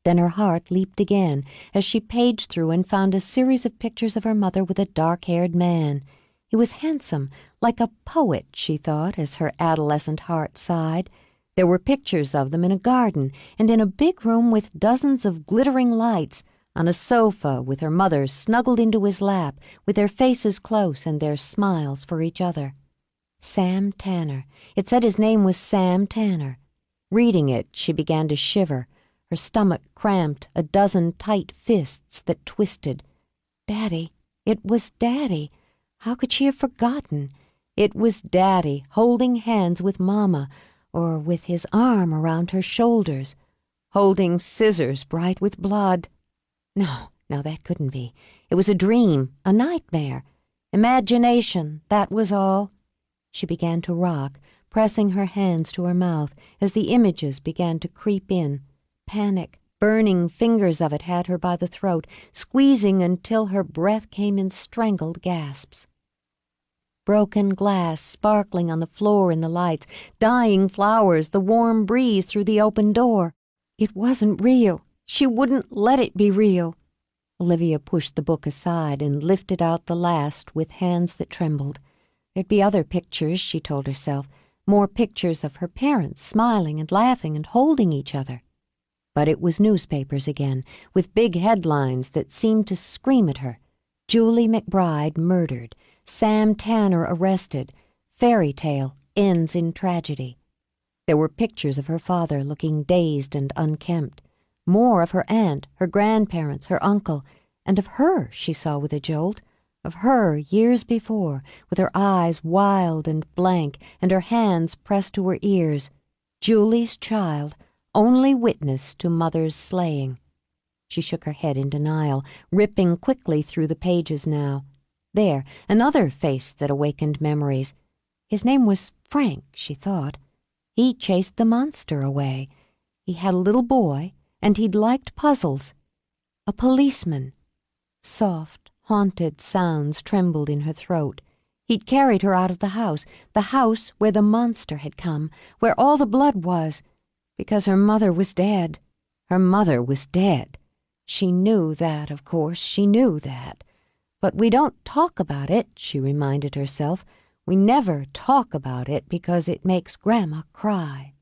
Then her heart leaped again as she paged through and found a series of pictures of her mother with a dark-haired man. He was handsome, like a poet, she thought, as her adolescent heart sighed. There were pictures of them in a garden and in a big room with dozens of glittering lights, on a sofa with her mother snuggled into his lap, with their faces close and their smiles for each other. Sam Tanner. It said his name was Sam Tanner. Reading it, she began to shiver. Her stomach cramped, a dozen tight fists that twisted. Daddy. It was Daddy. How could she have forgotten? It was Daddy, holding hands with Mama, or with his arm around her shoulders, holding scissors bright with blood. No, that couldn't be. It was a dream, a nightmare. Imagination, that was all. She began to rock, pressing her hands to her mouth as the images began to creep in. Panic, burning fingers of it had her by the throat, squeezing until her breath came in strangled gasps. Broken glass sparkling on the floor in the lights, dying flowers, the warm breeze through the open door. It wasn't real. She wouldn't let it be real. Olivia pushed the book aside and lifted out the last with hands that trembled. There'd be other pictures, she told herself, more pictures of her parents smiling and laughing and holding each other. But it was newspapers again, with big headlines that seemed to scream at her. Julie McBride murdered. Sam Tanner arrested. Fairy tale ends in tragedy. There were pictures of her father looking dazed and unkempt. More of her aunt, her grandparents, her uncle, and of her, she saw with a jolt, of her years before, with her eyes wild and blank and her hands pressed to her ears, Julie's child, only witness to Mother's slaying. She shook her head in denial, ripping quickly through the pages now. There, another face that awakened memories. His name was Frank, she thought. He chased the monster away. He had a little boy, and he'd liked puzzles. A policeman. Soft, haunted sounds trembled in her throat. He'd carried her out of the house where the monster had come, where all the blood was, because her mother was dead. Her mother was dead. She knew that, of course, she knew that. But we don't talk about it, she reminded herself. We never talk about it because it makes Grandma cry.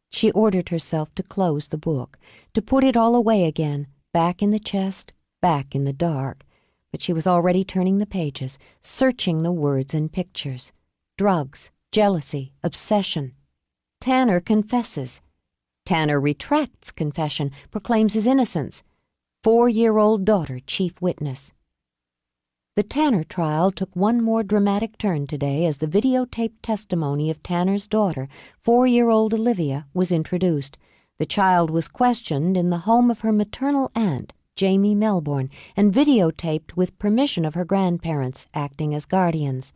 She ordered herself to close the book, to put it all away again, back in the chest, back in the dark. But she was already turning the pages, searching the words and pictures. Drugs, jealousy, obsession. Tanner confesses. Tanner retracts confession, proclaims his innocence. 4-year-old daughter chief witness. The Tanner trial took one more dramatic turn today as the videotaped testimony of Tanner's daughter, 4-year-old Olivia, was introduced. The child was questioned in the home of her maternal aunt, Jamie Melbourne, and videotaped with permission of her grandparents, acting as guardians.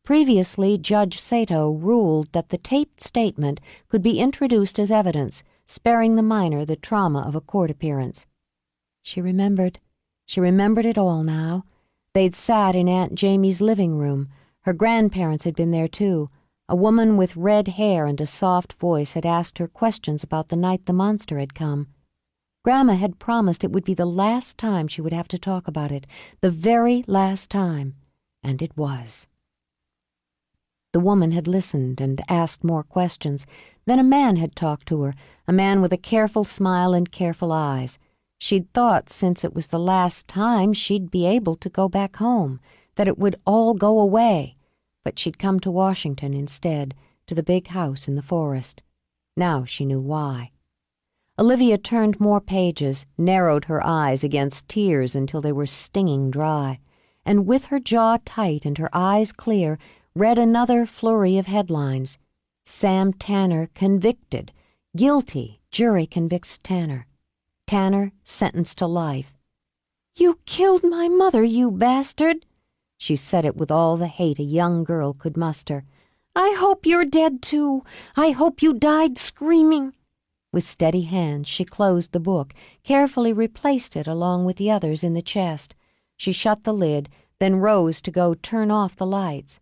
Previously, Judge Sato ruled that the taped statement could be introduced as evidence, sparing the minor the trauma of a court appearance. She remembered it all now. They'd sat in Aunt Jamie's living room. Her grandparents had been there too. A woman with red hair and a soft voice had asked her questions about the night the monster had come. Grandma had promised it would be the last time she would have to talk about it, the very last time, and it was. The woman had listened and asked more questions. Then a man had talked to her, a man with a careful smile and careful eyes. She'd thought since it was the last time she'd be able to go back home, that it would all go away, but she'd come to Washington instead, to the big house in the forest. Now she knew why. Olivia turned more pages, narrowed her eyes against tears until they were stinging dry, and with her jaw tight and her eyes clear, read another flurry of headlines. Sam Tanner convicted. Guilty. Jury convicts Tanner. Tanner sentenced to life. "You killed my mother, you bastard!" She said it with all the hate a young girl could muster. "I hope you're dead, too. I hope you died screaming." With steady hands, she closed the book, carefully replaced it along with the others in the chest. She shut the lid, then rose to go turn off the lights.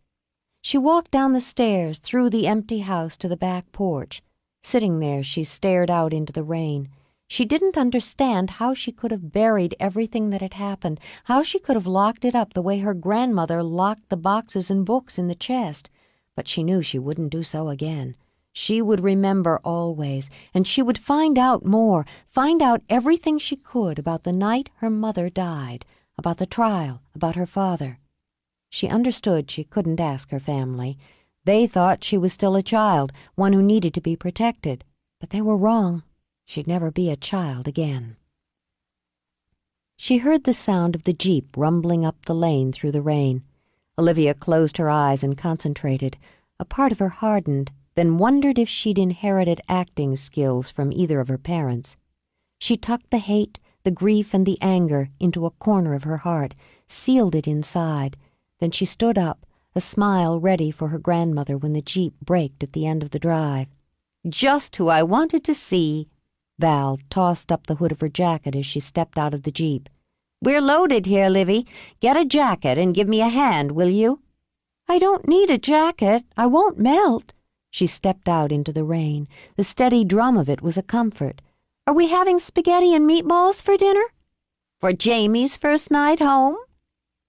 She walked down the stairs, through the empty house to the back porch. Sitting there, she stared out into the rain. She didn't understand how she could have buried everything that had happened, how she could have locked it up the way her grandmother locked the boxes and books in the chest. But she knew she wouldn't do so again. She would remember always, and she would find out more, find out everything she could about the night her mother died, about the trial, about her father. She understood she couldn't ask her family. They thought she was still a child, one who needed to be protected. But they were wrong. She'd never be a child again. She heard the sound of the Jeep rumbling up the lane through the rain. Olivia closed her eyes and concentrated. A part of her hardened, then wondered if she'd inherited acting skills from either of her parents. She tucked the hate, the grief, and the anger into a corner of her heart, sealed it inside. Then she stood up, a smile ready for her grandmother when the Jeep braked at the end of the drive. "Just who I wanted to see." Val tossed up the hood of her jacket as she stepped out of the Jeep. "We're loaded here, Livy. Get a jacket and give me a hand, will you?" "I don't need a jacket. I won't melt." She stepped out into the rain. The steady drum of it was a comfort. "Are we having spaghetti and meatballs for dinner?" "For Jamie's first night home?"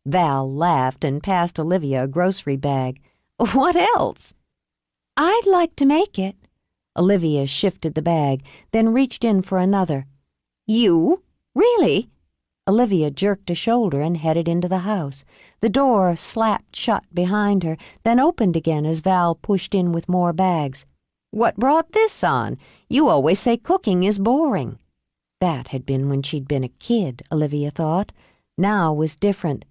Val laughed and passed Olivia a grocery bag. "What else?" "I'd like to make it." Olivia shifted the bag, then reached in for another. "You? Really?" Olivia jerked a shoulder and headed into the house. The door slapped shut behind her, then opened again as Val pushed in with more bags. "What brought this on? You always say cooking is boring." That had been when she'd been a kid, Olivia thought. Now was different.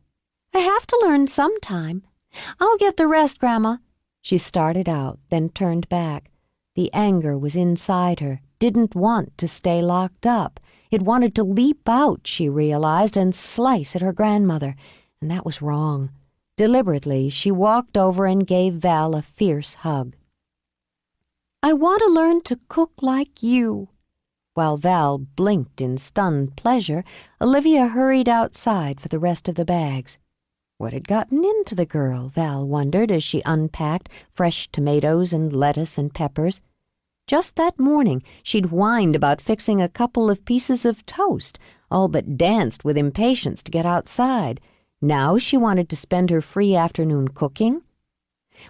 "I have to learn sometime. I'll get the rest, Grandma." She started out, then turned back. The anger was inside her, didn't want to stay locked up. It wanted to leap out, she realized, and slice at her grandmother, and that was wrong. Deliberately, she walked over and gave Val a fierce hug. "I want to learn to cook like you." While Val blinked in stunned pleasure, Olivia hurried outside for the rest of the bags. What had gotten into the girl, Val wondered as she unpacked fresh tomatoes and lettuce and peppers. Just that morning, she'd whined about fixing a couple of pieces of toast, all but danced with impatience to get outside. Now she wanted to spend her free afternoon cooking.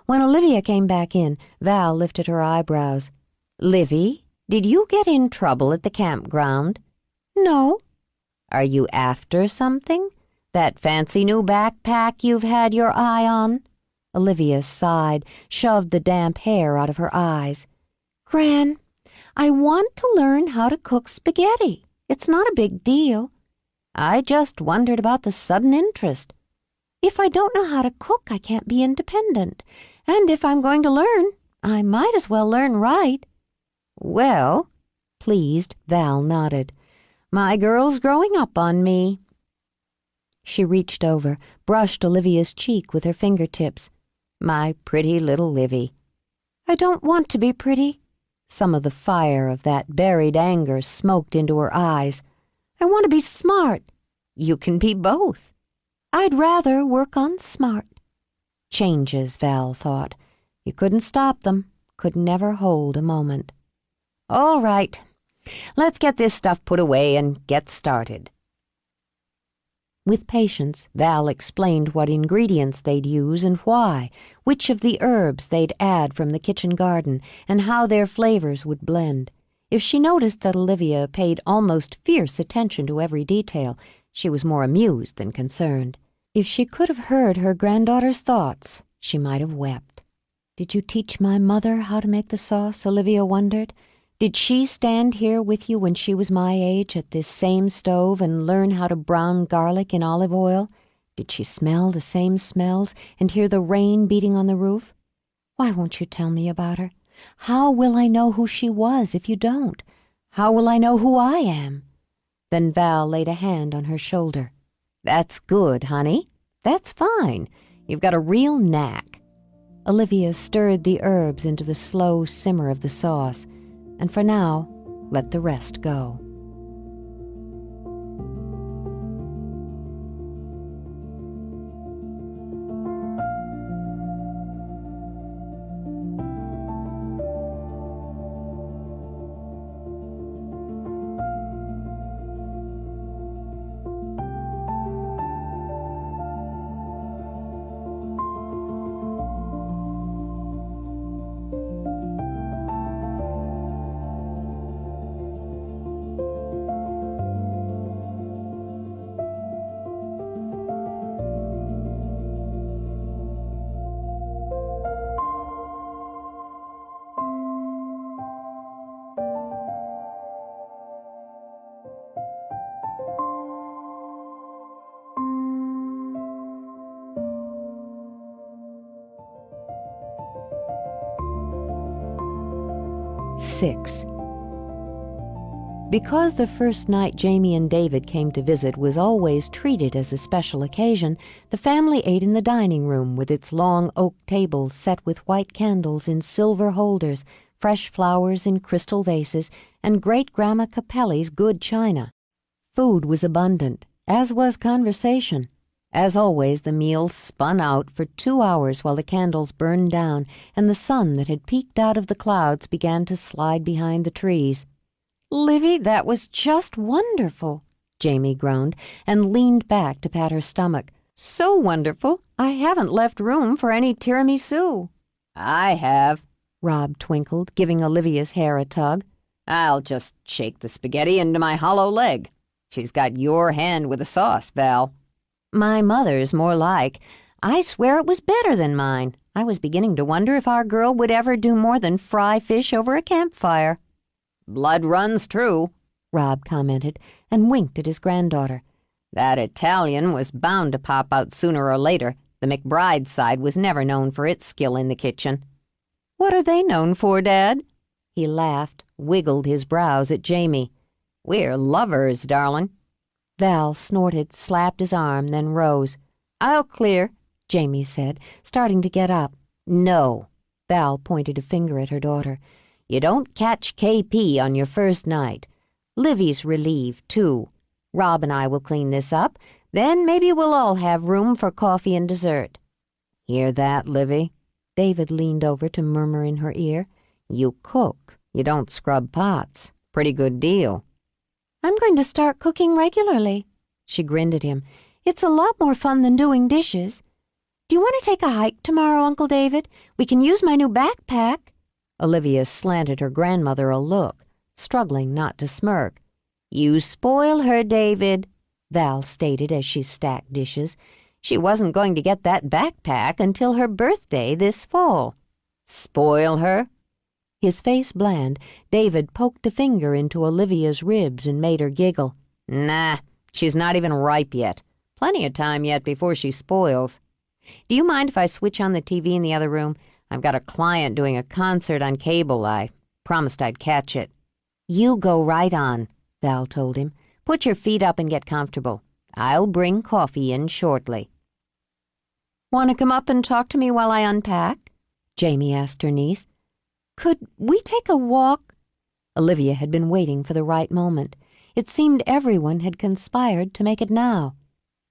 When Olivia came back in, Val lifted her eyebrows. "Livy, did you get in trouble at the campground?" "No." "Are you after something? That fancy new backpack you've had your eye on?" Olivia sighed, shoved the damp hair out of her eyes. "Gran, I want to learn how to cook spaghetti. It's not a big deal." "I just wondered about the sudden interest." "If I don't know how to cook, I can't be independent. And if I'm going to learn, I might as well learn right." "Well," pleased, Val nodded. "My girl's growing up on me." She reached over, brushed Olivia's cheek with her fingertips. My pretty little Livy. I don't want to be pretty. Some of the fire of that buried anger smoked into her eyes. I want to be smart. You can be both. I'd rather work on smart. Changes, Val thought. You couldn't stop them, could never hold a moment. All right, let's get this stuff put away and get started. With patience, Val explained what ingredients they'd use and why, which of the herbs they'd add from the kitchen garden, and how their flavors would blend. If she noticed that Olivia paid almost fierce attention to every detail, she was more amused than concerned. If she could have heard her granddaughter's thoughts, she might have wept. Did you teach my mother how to make the sauce? Olivia wondered. Did she stand here with you when she was my age at this same stove and learn how to brown garlic in olive oil? Did she smell the same smells and hear the rain beating on the roof? Why won't you tell me about her? How will I know who she was if you don't? How will I know who I am? Then Val laid a hand on her shoulder. That's good, honey. That's fine. You've got a real knack. Olivia stirred the herbs into the slow simmer of the sauce, and for now, let the rest go. Six. Because the first night Jamie and David came to visit was always treated as a special occasion, the family ate in the dining room with its long oak tables set with white candles in silver holders, fresh flowers in crystal vases, and great-grandma Capelli's good china. Food was abundant, as was conversation. As always, the meal spun out for 2 hours while the candles burned down and the sun that had peeked out of the clouds began to slide behind the trees. "Livy, that was just wonderful," Jamie groaned, and leaned back to pat her stomach. "So wonderful, I haven't left room for any tiramisu." I have, Rob twinkled, giving Olivia's hair a tug. I'll just shake the spaghetti into my hollow leg. She's got your hand with the sauce, Val. My mother's more like. I swear it was better than mine. I was beginning to wonder if our girl would ever do more than fry fish over a campfire. Blood runs true, Rob commented, and winked at his granddaughter. That Italian was bound to pop out sooner or later. The McBride side was never known for its skill in the kitchen. What are they known for, Dad? He laughed, wiggled his brows at Jamie. We're lovers, darling. Val snorted, slapped his arm, then rose. "I'll clear," Jamie said, starting to get up. No. Val pointed a finger at her daughter. You don't catch KP on your first night. Livy's relieved, too. Rob and I will clean this up. Then maybe we'll all have room for coffee and dessert. Hear that, Livy? David leaned over to murmur in her ear. You cook. You don't scrub pots. Pretty good deal. I'm going to start cooking regularly. She grinned at him. It's a lot more fun than doing dishes. Do you want to take a hike tomorrow, Uncle David? We can use my new backpack. Olivia slanted her grandmother a look, struggling not to smirk. You spoil her, David, Val stated as she stacked dishes. She wasn't going to get that backpack until her birthday this fall. Spoil her? His face bland, David poked a finger into Olivia's ribs and made her giggle. Nah, she's not even ripe yet. Plenty of time yet before she spoils. Do you mind if I switch on the TV in the other room? I've got a client doing a concert on cable. I promised I'd catch it. You go right on, Val told him. Put your feet up and get comfortable. I'll bring coffee in shortly. Want to come up and talk to me while I unpack?" Jamie asked her niece. "Could we take a walk?" Olivia had been waiting for the right moment. It seemed everyone had conspired to make it now.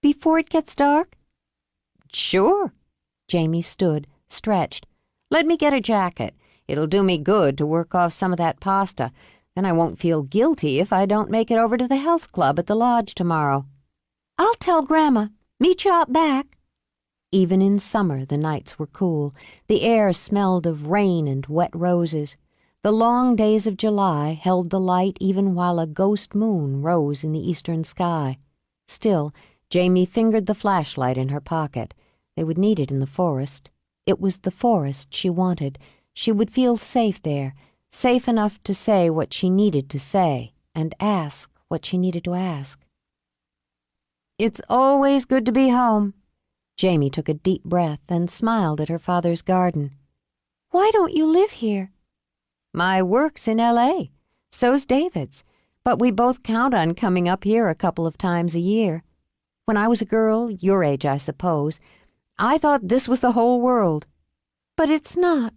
"Before it gets dark?" "Sure." Jamie stood, stretched. "Let me get a jacket. It'll do me good to work off some of that pasta. Then I won't feel guilty if I don't make it over to the health club at the lodge tomorrow." "I'll tell Grandma. Meet you out back." Even in summer, the nights were cool. The air smelled of rain and wet roses. The long days of July held the light even while a ghost moon rose in the eastern sky. Still, Jamie fingered the flashlight in her pocket. They would need it in the forest. It was the forest she wanted. She would feel safe there, safe enough to say what she needed to say and ask what she needed to ask. "It's always good to be home." Jamie took a deep breath and smiled at her father's garden. "Why don't you live here?" "My work's in L.A. So's David's, but we both count on coming up here a couple of times a year. When I was a girl, your age, I suppose, I thought this was the whole world." "But it's not."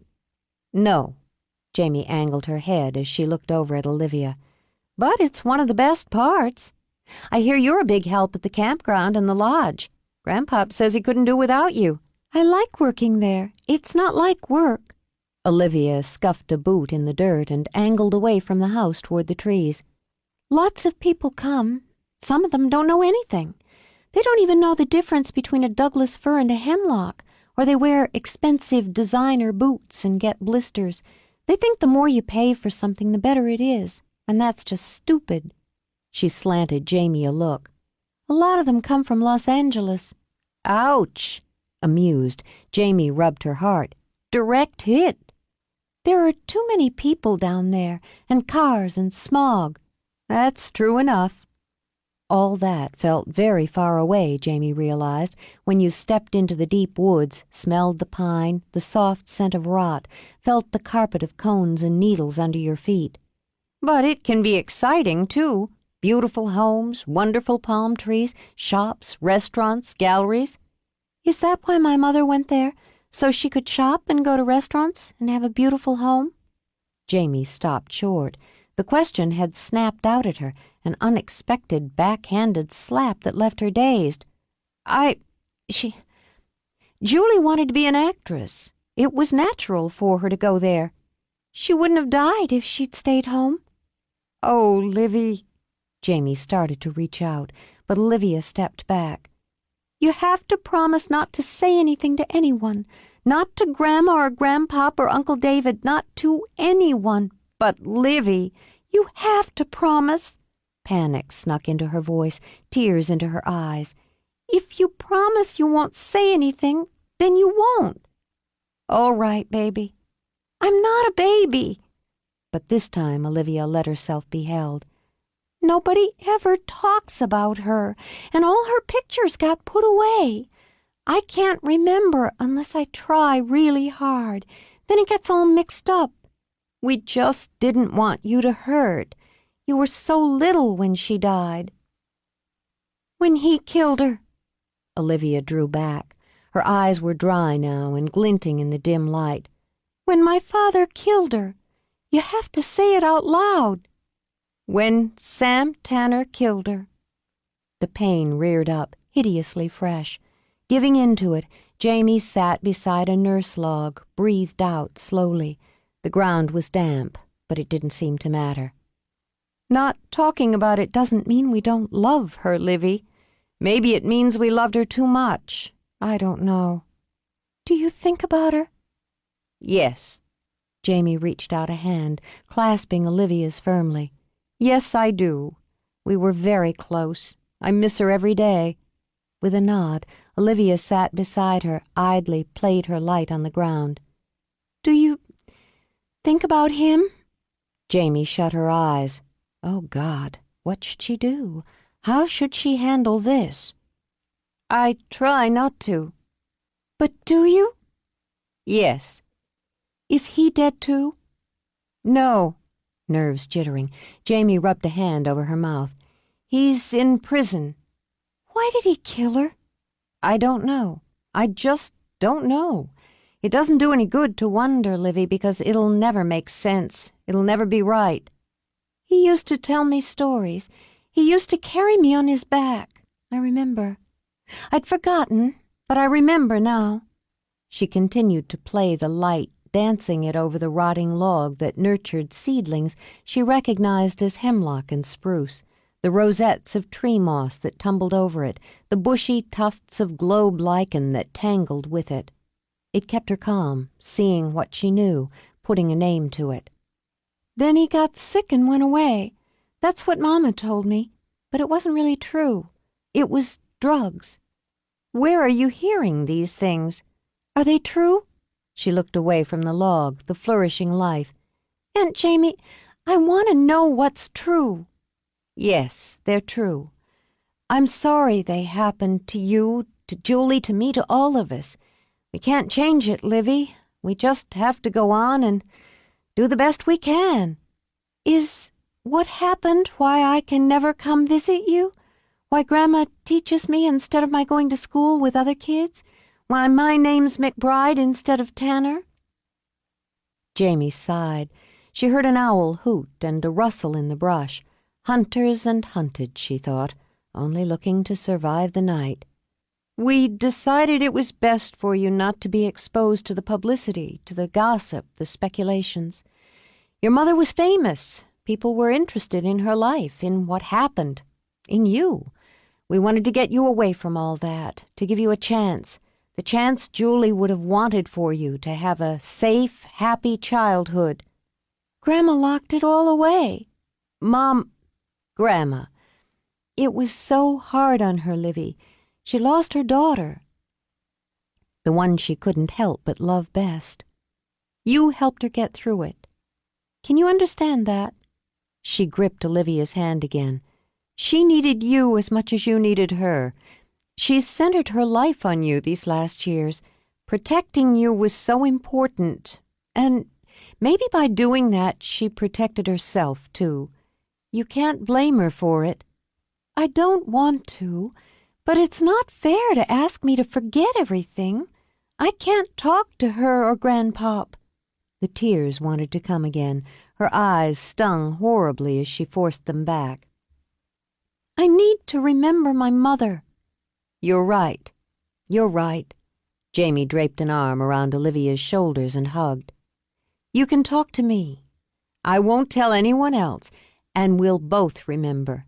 "No." Jamie angled her head as she looked over at Olivia. "But it's one of the best parts. I hear you're a big help at the campground and the lodge. Grandpop says he couldn't do without you." "I like working there. It's not like work." Olivia scuffed a boot in the dirt and angled away from the house toward the trees. "Lots of people come. Some of them don't know anything. They don't even know the difference between a Douglas fir and a hemlock, or they wear expensive designer boots and get blisters. They think the more you pay for something, the better it is, and that's just stupid." She slanted Jamie a look. "A lot of them come from Los Angeles." "Ouch." Amused, Jamie rubbed her heart. "Direct hit." "There are too many people down there, and cars and smog." "That's true enough." All that felt very far away, Jamie realized, when you stepped into the deep woods, smelled the pine, the soft scent of rot, felt the carpet of cones and needles under your feet. "But it can be exciting, too. Beautiful homes, wonderful palm trees, shops, restaurants, galleries." "Is that why my mother went there? So she could shop and go to restaurants and have a beautiful home?" Jamie stopped short. The question had snapped out at her, an unexpected backhanded slap that left her dazed. Julie wanted to be an actress. It was natural for her to go there." "She wouldn't have died if she'd stayed home." "Oh, Livy." Jamie started to reach out, but Olivia stepped back. "You have to promise not to say anything to anyone. Not to Grandma or Grandpop or Uncle David. Not to anyone." "But, Livy." "You have to promise." Panic snuck into her voice, tears into her eyes. "If you promise you won't say anything, then you won't." "All right, baby." "I'm not a baby." But this time Olivia let herself be held. "Nobody ever talks about her, and all her pictures got put away. I can't remember unless I try really hard. Then it gets all mixed up. We just didn't want you to hurt. You were so little when she died." "When he killed her." Olivia drew back. Her eyes were dry now and glinting in the dim light. "When my father killed her. You have to say it out loud." "When Sam Tanner killed her." The pain reared up, hideously fresh. Giving into it, Jamie sat beside a nurse log, breathed out slowly. The ground was damp, but it didn't seem to matter. "Not talking about it doesn't mean we don't love her, Livy. Maybe it means we loved her too much. I don't know." "Do you think about her?" "Yes." Jamie reached out a hand, clasping Olivia's firmly. "Yes, I do. We were very close. I miss her every day." With a nod, Olivia sat beside her, idly played her light on the ground. "Do you think about him?" Jamie shut her eyes. Oh, God, what should she do? How should she handle this? "I try not to." "But do you?" "Yes." "Is he dead too?" "No." Nerves jittering, Jamie rubbed a hand over her mouth. "He's in prison." "Why did he kill her?" "I don't know." I just don't know. It doesn't do any good to wonder, Livy, because it'll never make sense. It'll never be right. He used to tell me stories. He used to carry me on his back. I remember. I'd forgotten, but I remember now. She continued to play the light, dancing it over the rotting log that nurtured seedlings she recognized as hemlock and spruce, the rosettes of tree moss that tumbled over it, the bushy tufts of globe lichen that tangled with it. It kept her calm, seeing what she knew, putting a name to it. Then he got sick and went away. That's what Mama told me, but it wasn't really true. It was drugs. Where are you hearing these things? Are they true? She looked away from the log, the flourishing life. Aunt Jamie, I want to know what's true. Yes, they're true. I'm sorry they happened to you, to Julie, to me, to all of us. We can't change it, Livy. We just have to go on and do the best we can. Is what happened why I can never come visit you? Why Grandma teaches me instead of my going to school with other kids? Why my name's McBride instead of Tanner? Jamie sighed. She heard an owl hoot and a rustle in the brush. Hunters and hunted, she thought, only looking to survive the night. We decided it was best for you not to be exposed to the publicity, to the gossip, the speculations. Your mother was famous. People were interested in her life, in what happened, in you. We wanted to get you away from all that, to give you a chance, the chance Julie would have wanted for you, to have a safe, happy childhood. Grandma locked it all away. Mom, Grandma. It was so hard on her, Livy. She lost her daughter, the one she couldn't help but love best. You helped her get through it. Can you understand that? She gripped Olivia's hand again. She needed you as much as you needed her. She's centered her life on you these last years. Protecting you was so important. And maybe by doing that, she protected herself, too. You can't blame her for it. I don't want to. But it's not fair to ask me to forget everything. I can't talk to her or Grandpop. The tears wanted to come again. Her eyes stung horribly as she forced them back. I need to remember my mother. You're right. You're right. Jamie draped an arm around Olivia's shoulders and hugged. You can talk to me. I won't tell anyone else, and we'll both remember.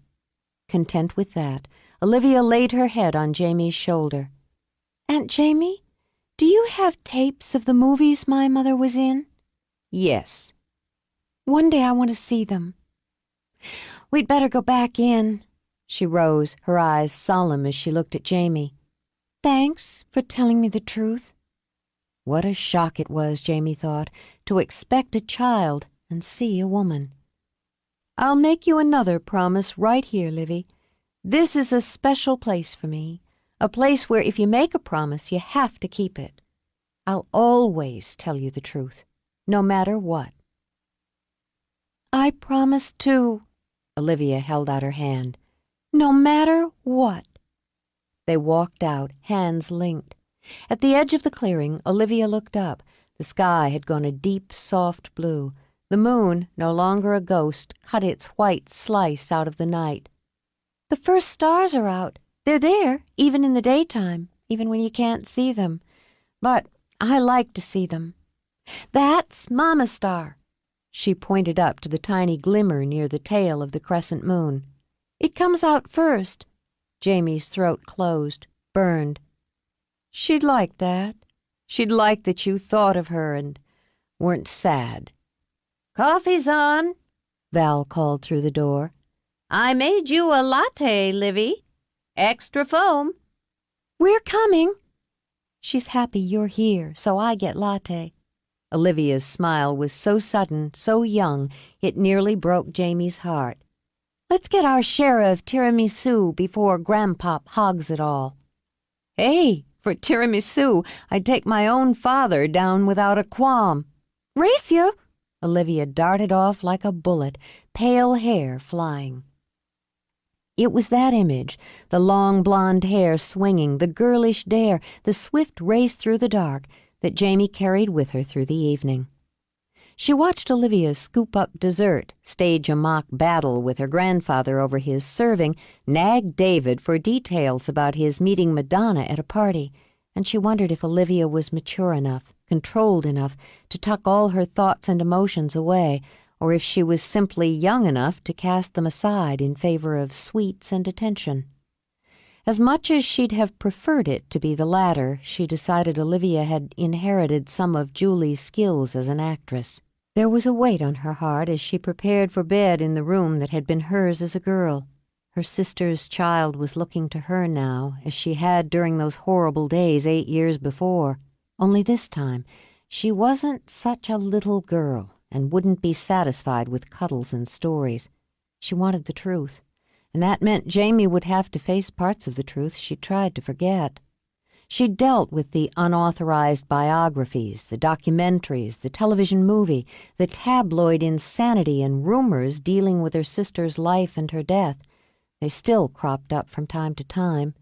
Content with that, Olivia laid her head on Jamie's shoulder. Aunt Jamie, do you have tapes of the movies my mother was in? Yes. One day I want to see them. We'd better go back in. She rose, her eyes solemn as she looked at Jamie. Thanks for telling me the truth. What a shock it was, Jamie thought, to expect a child and see a woman. I'll make you another promise right here, Livy. This is a special place for me, a place where if you make a promise, you have to keep it. I'll always tell you the truth, no matter what. I promise too. Olivia held out her hand. No matter what. They walked out, hands linked. At the edge of the clearing, Olivia looked up. The sky had gone a deep, soft blue. The moon, no longer a ghost, cut its white slice out of the night. The first stars are out. They're there, even in the daytime, even when you can't see them. But I like to see them. That's Mama's star. She pointed up to the tiny glimmer near the tail of the crescent moon. It comes out first. Jamie's throat closed, burned. She'd like that. She'd like that you thought of her and weren't sad. Coffee's on, Val called through the door. I made you a latte, Livy. Extra foam. We're coming. She's happy you're here, so I get latte. Olivia's smile was so sudden, so young, it nearly broke Jamie's heart. Let's get our share of tiramisu before Grandpop hogs it all. Hey, for tiramisu, I'd take my own father down without a qualm. Race you! Olivia darted off like a bullet, pale hair flying. It was that image, the long blonde hair swinging, the girlish dare, the swift race through the dark, that Jamie carried with her through the evening. She watched Olivia scoop up dessert, stage a mock battle with her grandfather over his serving, nag David for details about his meeting Madonna at a party, and she wondered if Olivia was mature enough, controlled enough, to tuck all her thoughts and emotions away, or if she was simply young enough to cast them aside in favor of sweets and attention. As much as she'd have preferred it to be the latter, she decided Olivia had inherited some of Julie's skills as an actress. There was a weight on her heart as she prepared for bed in the room that had been hers as a girl. Her sister's child was looking to her now, as she had during those horrible days 8 years before. Only this time, she wasn't such a little girl and wouldn't be satisfied with cuddles and stories. She wanted the truth, and that meant Jamie would have to face parts of the truth she tried to forget. She dealt with the unauthorized biographies, the documentaries, the television movie, the tabloid insanity and rumors dealing with her sister's life and her death. They still cropped up from time to time.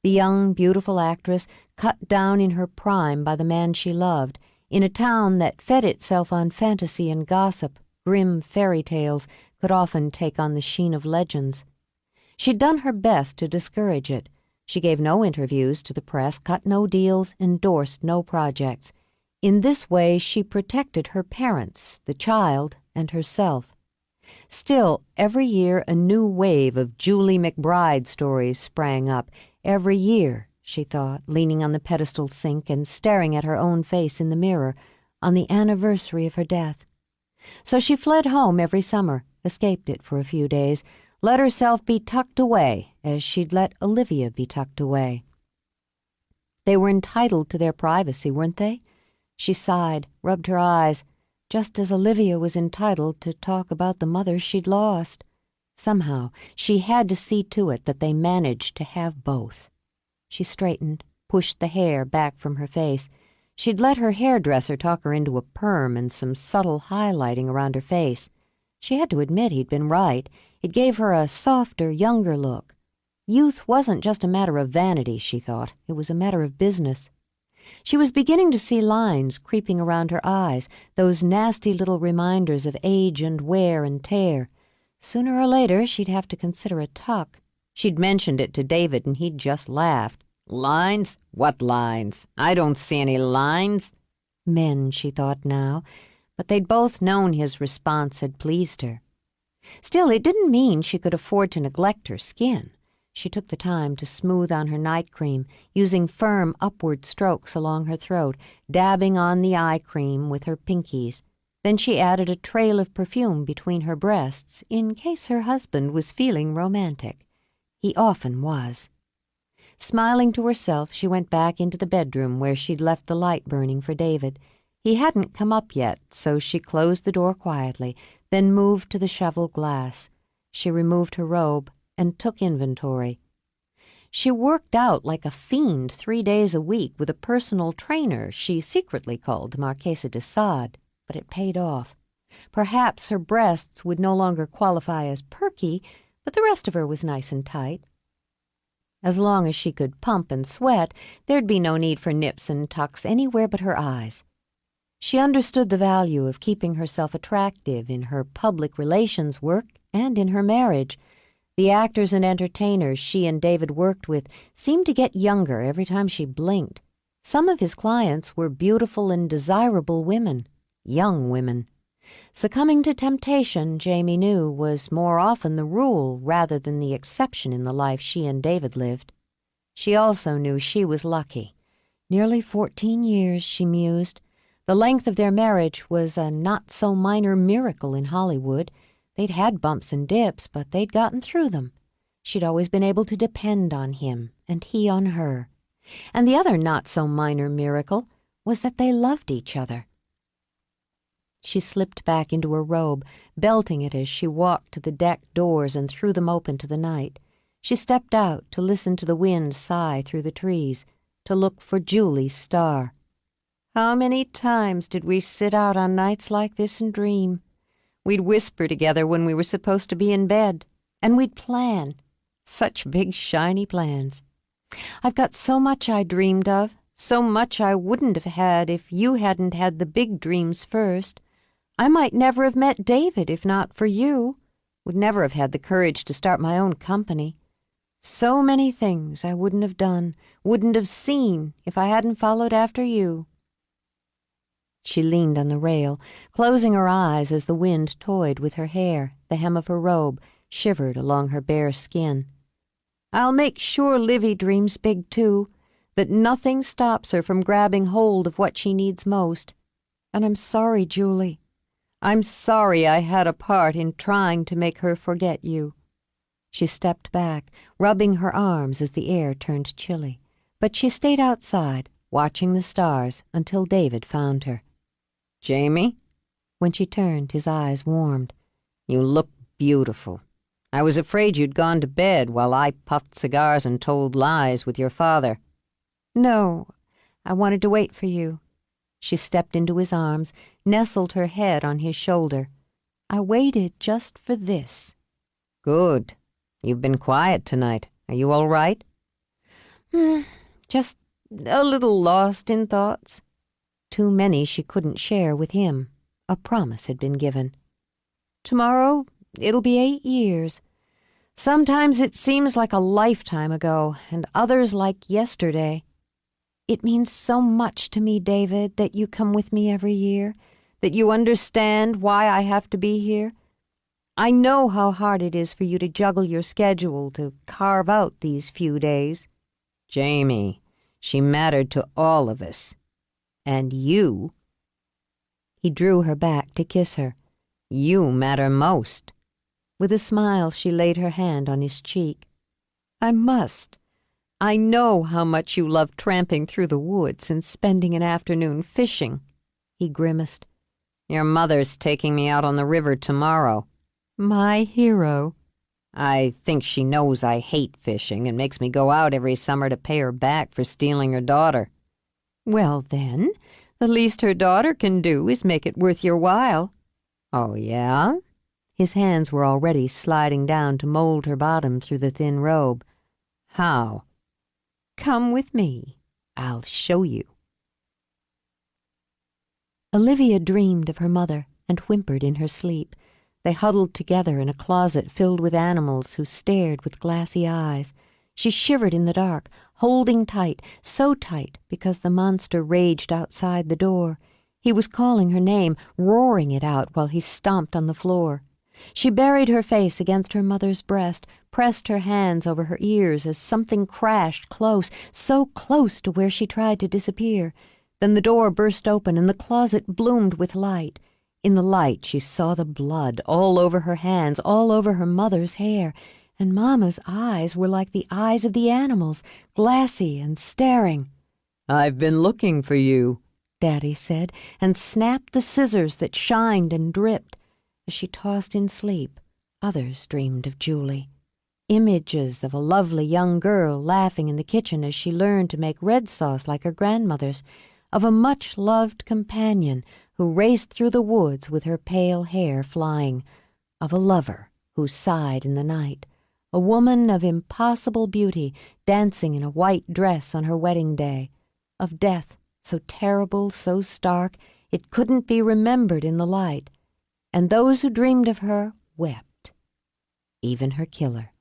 The young, beautiful actress cut down in her prime by the man she loved, in a town that fed itself on fantasy and gossip, grim fairy tales, could often take on the sheen of legends. She'd done her best to discourage it. She gave no interviews to the press, cut no deals, endorsed no projects. In this way, she protected her parents, the child, and herself. Still, every year a new wave of Julie McBride stories sprang up. Every year, she thought, leaning on the pedestal sink and staring at her own face in the mirror, on the anniversary of her death. So she fled home every summer, escaped it for a few days, let herself be tucked away as she'd let Olivia be tucked away. They were entitled to their privacy, weren't they? She sighed, rubbed her eyes, just as Olivia was entitled to talk about the mother she'd lost. Somehow, she had to see to it that they managed to have both. She straightened, pushed the hair back from her face. She'd let her hairdresser talk her into a perm and some subtle highlighting around her face. She had to admit he'd been right. It gave her a softer, younger look. Youth wasn't just a matter of vanity, she thought. It was a matter of business. She was beginning to see lines creeping around her eyes, those nasty little reminders of age and wear and tear. Sooner or later, she'd have to consider a tuck. She'd mentioned it to David, and he'd just laughed. "Lines? What lines? I don't see any lines." Men, she thought now, but they'd both known his response had pleased her. Still, it didn't mean she could afford to neglect her skin. She took the time to smooth on her night cream, using firm upward strokes along her throat, dabbing on the eye cream with her pinkies. Then she added a trail of perfume between her breasts in case her husband was feeling romantic. He often was. Smiling to herself, she went back into the bedroom where she'd left the light burning for David. He hadn't come up yet, so she closed the door quietly, then moved to the shovel glass. She removed her robe and took inventory. She worked out like a fiend 3 days a week with a personal trainer she secretly called Marchesa de Sade, but it paid off. Perhaps her breasts would no longer qualify as perky, but the rest of her was nice and tight. As long as she could pump and sweat, there'd be no need for nips and tucks anywhere but her eyes. She understood the value of keeping herself attractive in her public relations work and in her marriage. The actors and entertainers she and David worked with seemed to get younger every time she blinked. Some of his clients were beautiful and desirable women, young women. Succumbing to temptation, Jamie knew, was more often the rule rather than the exception in the life she and David lived. She also knew she was lucky. Nearly 14 years, she mused. The length of their marriage was a not-so-minor miracle in Hollywood. They'd had bumps and dips, but they'd gotten through them. She'd always been able to depend on him, and he on her. And the other not-so-minor miracle was that they loved each other. She slipped back into her robe, belting it as she walked to the deck doors and threw them open to the night. She stepped out to listen to the wind sigh through the trees, to look for Julie's star. How many times did we sit out on nights like this and dream? We'd whisper together when we were supposed to be in bed, and we'd plan. Such big, shiny plans. I've got so much I dreamed of, so much I wouldn't have had if you hadn't had the big dreams first. I might never have met David if not for you. Would never have had the courage to start my own company. So many things I wouldn't have done, wouldn't have seen if I hadn't followed after you. She leaned on the rail, closing her eyes as the wind toyed with her hair. The hem of her robe shivered along her bare skin. I'll make sure Livy dreams big, too, that nothing stops her from grabbing hold of what she needs most. And I'm sorry, Julie. I'm sorry I had a part in trying to make her forget you. She stepped back, rubbing her arms as the air turned chilly. But she stayed outside, watching the stars, until David found her. Jamie? When she turned, his eyes warmed. You look beautiful. I was afraid you'd gone to bed while I puffed cigars and told lies with your father. No, I wanted to wait for you. She stepped into his arms, nestled her head on his shoulder. I waited just for this. Good. You've been quiet tonight. Are you all right? Just a little lost in thoughts. Too many she couldn't share with him. A promise had been given. Tomorrow, it'll be 8 years. Sometimes it seems like a lifetime ago, and others like yesterday. It means so much to me, David, that you come with me every year, that you understand why I have to be here. I know how hard it is for you to juggle your schedule, to carve out these few days. Jamie, she mattered to all of us. And you. He drew her back to kiss her. You matter most. With a smile, she laid her hand on his cheek. I must. I know how much you love tramping through the woods and spending an afternoon fishing. He grimaced. Your mother's taking me out on the river tomorrow. My hero. I think she knows I hate fishing and makes me go out every summer to pay her back for stealing her daughter. Well, then, the least her daughter can do is make it worth your while. Oh, yeah? His hands were already sliding down to mold her bottom through the thin robe. How? Come with me. I'll show you. Olivia dreamed of her mother and whimpered in her sleep. They huddled together in a closet filled with animals who stared with glassy eyes. She shivered in the dark, holding tight, so tight because the monster raged outside the door. He was calling her name, roaring it out while he stomped on the floor. She buried her face against her mother's breast, pressed her hands over her ears as something crashed close, so close to where she tried to disappear. Then the door burst open and the closet bloomed with light. In the light she saw the blood all over her hands, all over her mother's hair, and Mama's eyes were like the eyes of the animals, glassy and staring. I've been looking for you, Daddy said, and snapped the scissors that shined and dripped. As she tossed in sleep, others dreamed of Julie. Images of a lovely young girl laughing in the kitchen as she learned to make red sauce like her grandmother's, of a much-loved companion who raced through the woods with her pale hair flying, of a lover who sighed in the night, a woman of impossible beauty dancing in a white dress on her wedding day, of death so terrible, so stark, it couldn't be remembered in the light, and those who dreamed of her wept, even her killer.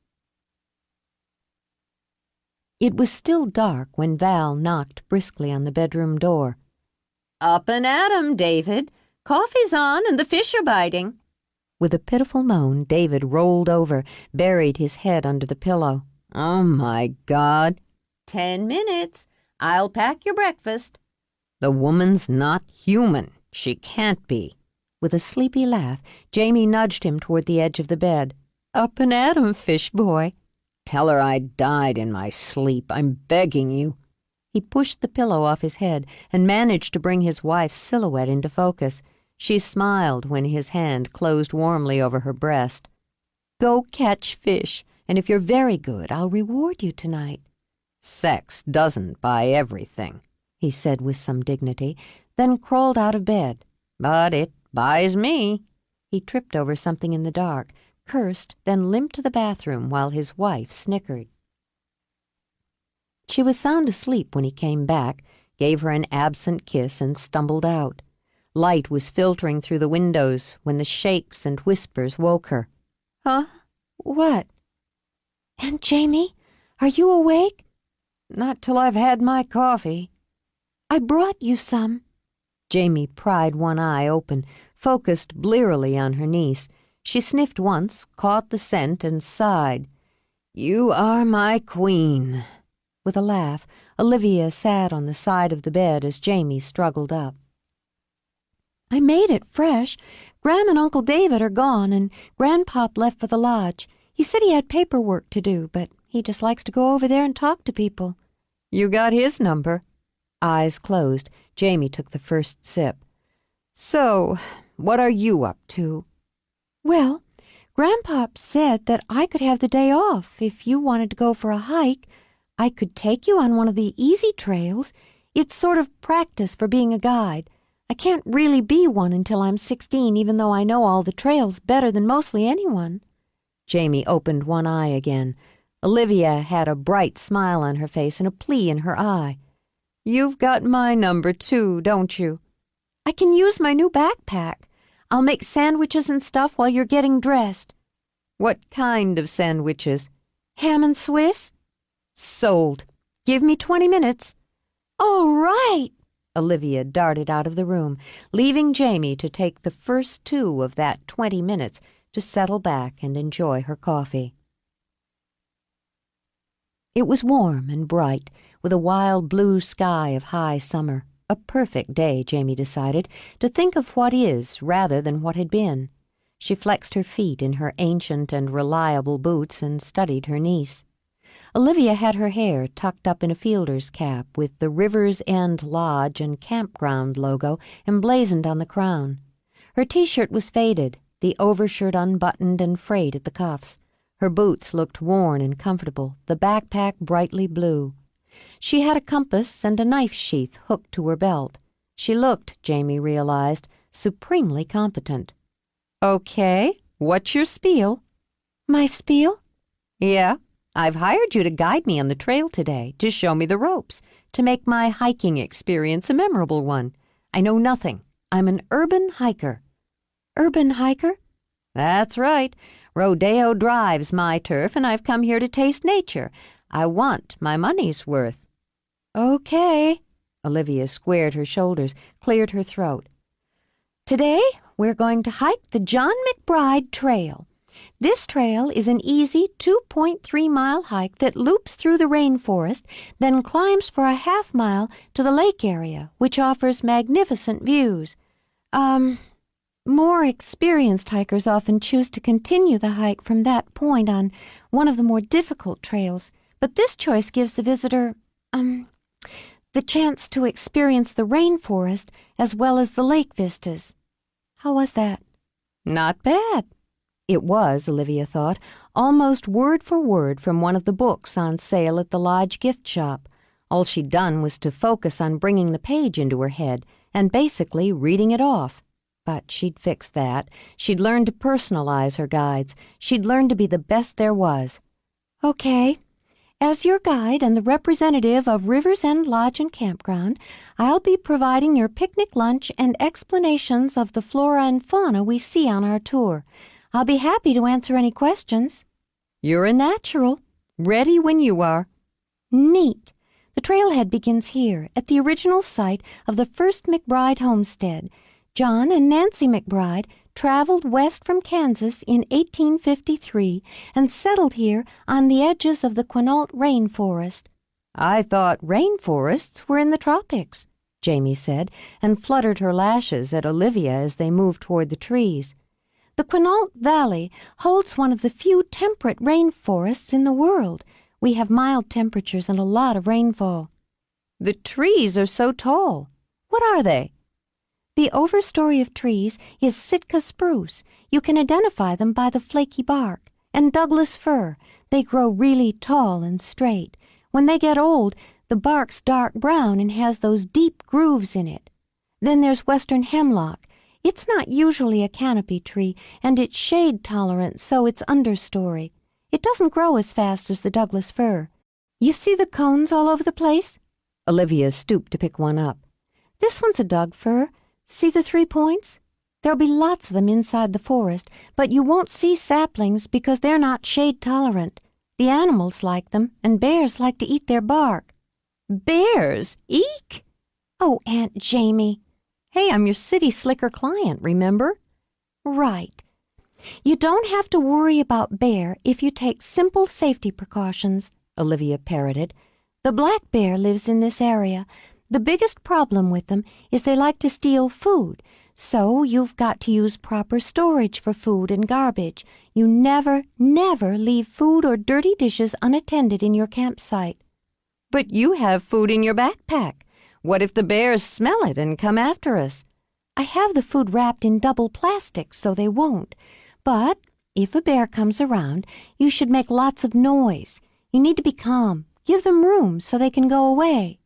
It was still dark when Val knocked briskly on the bedroom door. Up and at 'em, David. Coffee's on and the fish are biting. With a pitiful moan, David rolled over, buried his head under the pillow. Oh, my God. 10 minutes. I'll pack your breakfast. The woman's not human. She can't be. With a sleepy laugh, Jamie nudged him toward the edge of the bed. Up and at 'em, fish boy. Tell her I died in my sleep. I'm begging you. He pushed the pillow off his head and managed to bring his wife's silhouette into focus. She smiled when his hand closed warmly over her breast. Go catch fish, and if you're very good, I'll reward you tonight. Sex doesn't buy everything, he said with some dignity, then crawled out of bed. but it buys me. He tripped over something in the dark, cursed, then limped to the bathroom while his wife snickered. She was sound asleep when he came back, gave her an absent kiss, and stumbled out. Light was filtering through the windows when the shakes and whispers woke her. Huh? What? Aunt Jamie, are you awake? Not till I've had my coffee. I brought you some. Jamie pried one eye open, focused blearily on her niece. She sniffed once, caught the scent, and sighed. "You are my queen." With a laugh, Olivia sat on the side of the bed as Jamie struggled up. I made it fresh. Gram and Uncle David are gone, and Grandpop left for the lodge. He said he had paperwork to do, but he just likes to go over there and talk to people. You got his number. Eyes closed, Jamie took the first sip. So, what are you up to? Well, Grandpop said that I could have the day off if you wanted to go for a hike. I could take you on one of the easy trails. It's sort of practice for being a guide. I can't really be one until I'm 16, even though I know all the trails better than mostly anyone. Jamie opened one eye again. Olivia had a bright smile on her face and a plea in her eye. You've got my number, too, don't you? I can use my new backpack. I'll make sandwiches and stuff while you're getting dressed. What kind of sandwiches? Ham and Swiss? Sold. Give me 20 minutes. All right. Olivia darted out of the room, leaving Jamie to take the first 2 of that 20 minutes to settle back and enjoy her coffee. It was warm and bright, with a wild blue sky of high summer. A perfect day, Jamie decided, to think of what is rather than what had been. She flexed her feet in her ancient and reliable boots and studied her niece. Olivia had her hair tucked up in a fielder's cap with the River's End Lodge and Campground logo emblazoned on the crown. Her t-shirt was faded, the overshirt unbuttoned and frayed at the cuffs. Her boots looked worn and comfortable, the backpack brightly blue. She had a compass and a knife sheath hooked to her belt. She looked, Jamie realized, supremely competent. Okay, what's your spiel? My spiel? Yeah, I've hired you to guide me on the trail today, to show me the ropes, to make my hiking experience a memorable one. I know nothing. I'm an urban hiker. Urban hiker? That's right. Rodeo Drive's my turf, and I've come here to taste nature. I want my money's worth. Okay. Olivia squared her shoulders, cleared her throat. Today, we're going to hike the John McBride Trail. This trail is an easy 2.3-mile hike that loops through the rainforest, then climbs for a half-mile to the lake area, which offers magnificent views. More experienced hikers often choose to continue the hike from that point on one of the more difficult trails, but this choice gives the visitor, the chance to experience the rainforest as well as the lake vistas. How was that? Not bad. It was, Olivia thought, almost word for word from one of the books on sale at the lodge gift shop. All she'd done was to focus on bringing the page into her head and basically reading it off. But she'd fixed that. She'd learned to personalize her guides. She'd learned to be the best there was. Okay. As your guide and the representative of River's End Lodge and Campground, I'll be providing your picnic lunch and explanations of the flora and fauna we see on our tour. I'll be happy to answer any questions. You're a natural. Ready when you are. Neat. The trailhead begins here, at the original site of the first McBride homestead. John and Nancy McBride traveled west from Kansas in 1853 and settled here on the edges of the Quinault rainforest. I thought rainforests were in the tropics, Jamie said, and fluttered her lashes at Olivia as they moved toward the trees. The Quinault Valley holds one of the few temperate rainforests in the world. We have mild temperatures and a lot of rainfall. The trees are so tall. What are they? The overstory of trees is Sitka spruce. You can identify them by the flaky bark. And Douglas fir. They grow really tall and straight. When they get old, the bark's dark brown and has those deep grooves in it. Then there's western hemlock. It's not usually a canopy tree, and it's shade-tolerant, so it's understory. It doesn't grow as fast as the Douglas fir. You see the cones all over the place?" Olivia stooped to pick one up. "This one's a Doug fir. See the 3 points? There'll be lots of them inside the forest, but you won't see saplings because they're not shade-tolerant. The animals like them, and bears like to eat their bark." "Bears? Eek!" "Oh, Aunt Jamie." "Hey, I'm your city slicker client, remember?" "Right. You don't have to worry about bear if you take simple safety precautions," Olivia parroted. "The black bear lives in this area. The biggest problem with them is they like to steal food, so you've got to use proper storage for food and garbage. You never, never leave food or dirty dishes unattended in your campsite." "But you have food in your backpack. What if the bears smell it and come after us?" "I have the food wrapped in double plastic so they won't. But if a bear comes around, you should make lots of noise. You need to be calm. Give them room so they can go away."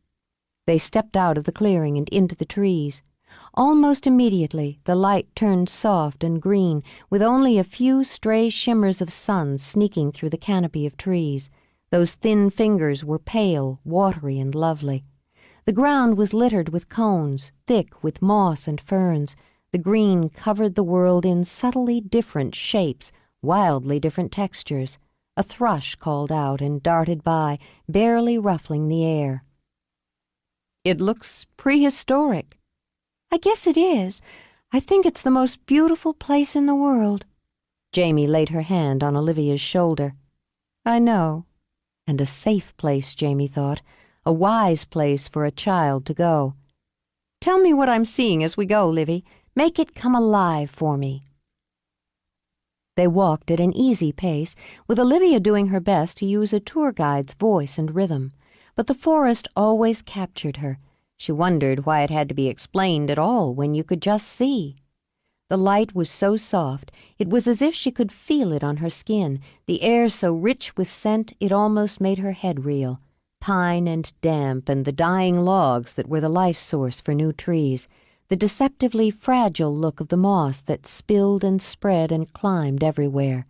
They stepped out of the clearing and into the trees. Almost immediately, the light turned soft and green, with only a few stray shimmers of sun sneaking through the canopy of trees. Those thin fingers were pale, watery, and lovely. The ground was littered with cones, thick with moss and ferns. The green covered the world in subtly different shapes, wildly different textures. A thrush called out and darted by, barely ruffling the air. "It looks prehistoric." "I guess it is. I think it's the most beautiful place in the world." Jamie laid her hand on Olivia's shoulder. "I know. And a safe place," Jamie thought. "A wise place for a child to go. Tell me what I'm seeing as we go, Livy. Make it come alive for me." They walked at an easy pace, with Olivia doing her best to use a tour guide's voice and rhythm. But the forest always captured her. She wondered why it had to be explained at all when you could just see. The light was so soft, it was as if she could feel it on her skin, the air so rich with scent it almost made her head reel. Pine and damp and the dying logs that were the life source for new trees, the deceptively fragile look of the moss that spilled and spread and climbed everywhere,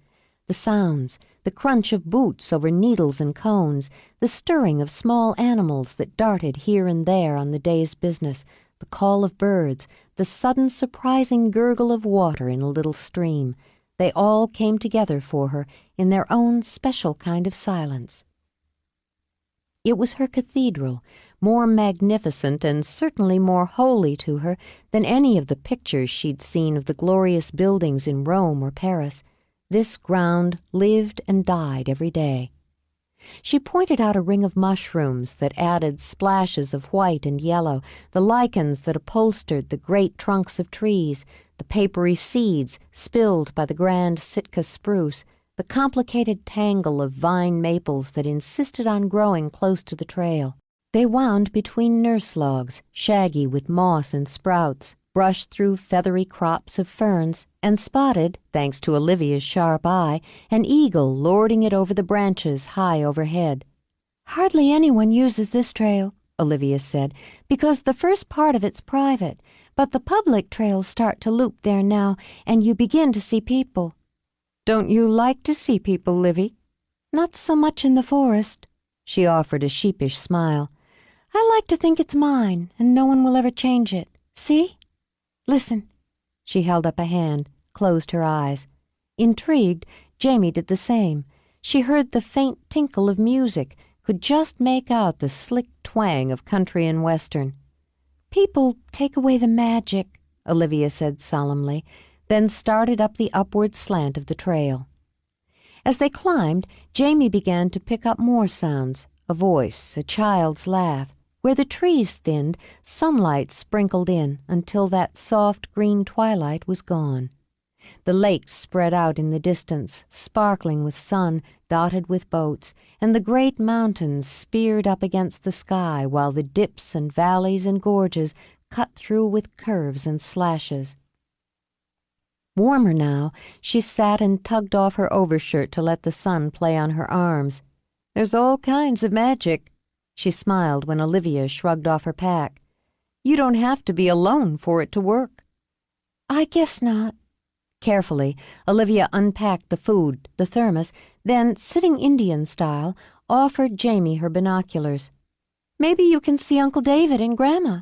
the sounds, the crunch of boots over needles and cones, the stirring of small animals that darted here and there on the day's business, the call of birds, the sudden surprising gurgle of water in a little stream. They all came together for her in their own special kind of silence. It was her cathedral, more magnificent and certainly more holy to her than any of the pictures she'd seen of the glorious buildings in Rome or Paris. This ground lived and died every day. She pointed out a ring of mushrooms that added splashes of white and yellow, the lichens that upholstered the great trunks of trees, the papery seeds spilled by the grand Sitka spruce, the complicated tangle of vine maples that insisted on growing close to the trail. They wound between nurse logs, shaggy with moss and sprouts, brushed through feathery crops of ferns, and spotted, thanks to Olivia's sharp eye, an eagle lording it over the branches high overhead. "Hardly anyone uses this trail," Olivia said, "because the first part of it's private, but the public trails start to loop there now, and you begin to see people." "Don't you like to see people, Livy?" "Not so much in the forest." She offered a sheepish smile. "I like to think it's mine, and no one will ever change it. See? Listen." She held up a hand, closed her eyes. Intrigued, Jamie did the same. She heard the faint tinkle of music, could just make out the slick twang of country and western. "People take away the magic," Olivia said solemnly, then started up the upward slant of the trail. As they climbed, Jamie began to pick up more sounds, a voice, a child's laugh. Where the trees thinned, sunlight sprinkled in until that soft green twilight was gone. The lakes spread out in the distance, sparkling with sun, dotted with boats, and the great mountains speared up against the sky while the dips and valleys and gorges cut through with curves and slashes. Warmer now, she sat and tugged off her overshirt to let the sun play on her arms. "There's all kinds of magic." She smiled when Olivia shrugged off her pack. "You don't have to be alone for it to work." I guess not. Carefully, Olivia unpacked the food, the thermos, then, sitting Indian style, offered Jamie her binoculars. Maybe you can see Uncle David and Grandma.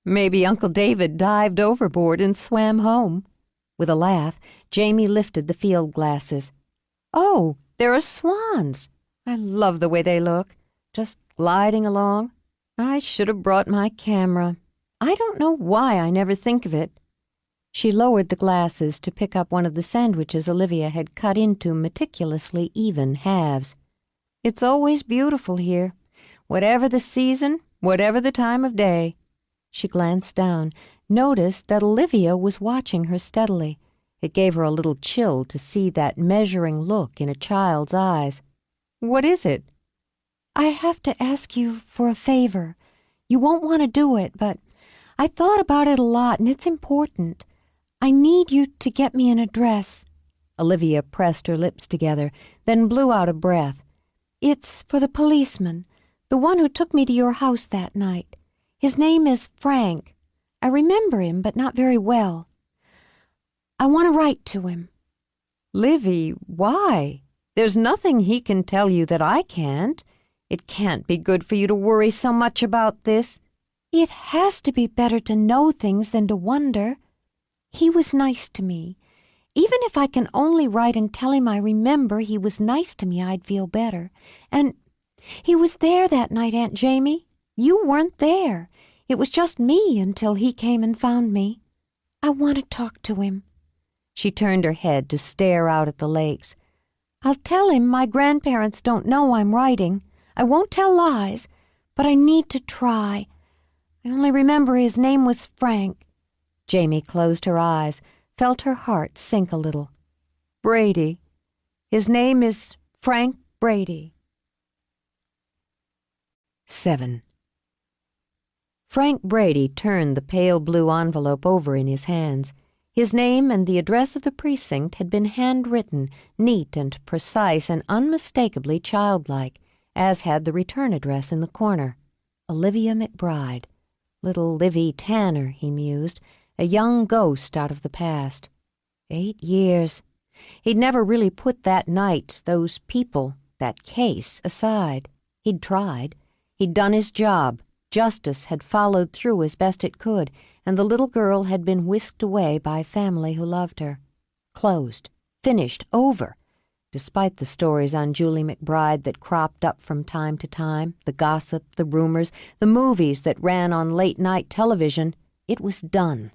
Maybe Uncle David dived overboard and swam home. With a laugh, Jamie lifted the field glasses. Oh, there are swans. I love the way they look, just gliding along. I should have brought my camera. I don't know why I never think of it. She lowered the glasses to pick up one of the sandwiches Olivia had cut into meticulously even halves. It's always beautiful here, whatever the season, whatever the time of day. She glanced down, noticed that Olivia was watching her steadily. It gave her a little chill to see that measuring look in a child's eyes. What is it? I have to ask you for a favor. You won't want to do it, but I thought about it a lot and it's important. I need you to get me an address. Olivia pressed her lips together, then blew out a breath. It's for the policeman, the one who took me to your house that night. His name is Frank. I remember him, but not very well. I want to write to him. Livy, why? There's nothing he can tell you that I can't. It can't be good for you to worry so much about this. It has to be better to know things than to wonder. He was nice to me. Even if I can only write and tell him I remember he was nice to me, I'd feel better. And he was there that night, Aunt Jamie. You weren't there. It was just me until he came and found me. I want to talk to him. She turned her head to stare out at the lakes. I'll tell him my grandparents don't know I'm writing. I won't tell lies, but I need to try. I only remember his name was Frank. Jamie closed her eyes, felt her heart sink a little. Brady. His name is Frank Brady. 7. Frank Brady turned the pale blue envelope over in his hands. His name and the address of the precinct had been handwritten, neat and precise and unmistakably childlike, as had the return address in the corner. Olivia McBride. Little Livy Tanner, he mused, a young ghost out of the past. 8 years. He'd never really put that night, those people, that case, aside. He'd tried. He'd done his job. Justice had followed through as best it could, and the little girl had been whisked away by family who loved her. Closed. Finished. Over. Despite the stories on Julie McBride that cropped up from time to time, the gossip, the rumors, the movies that ran on late-night television, it was done.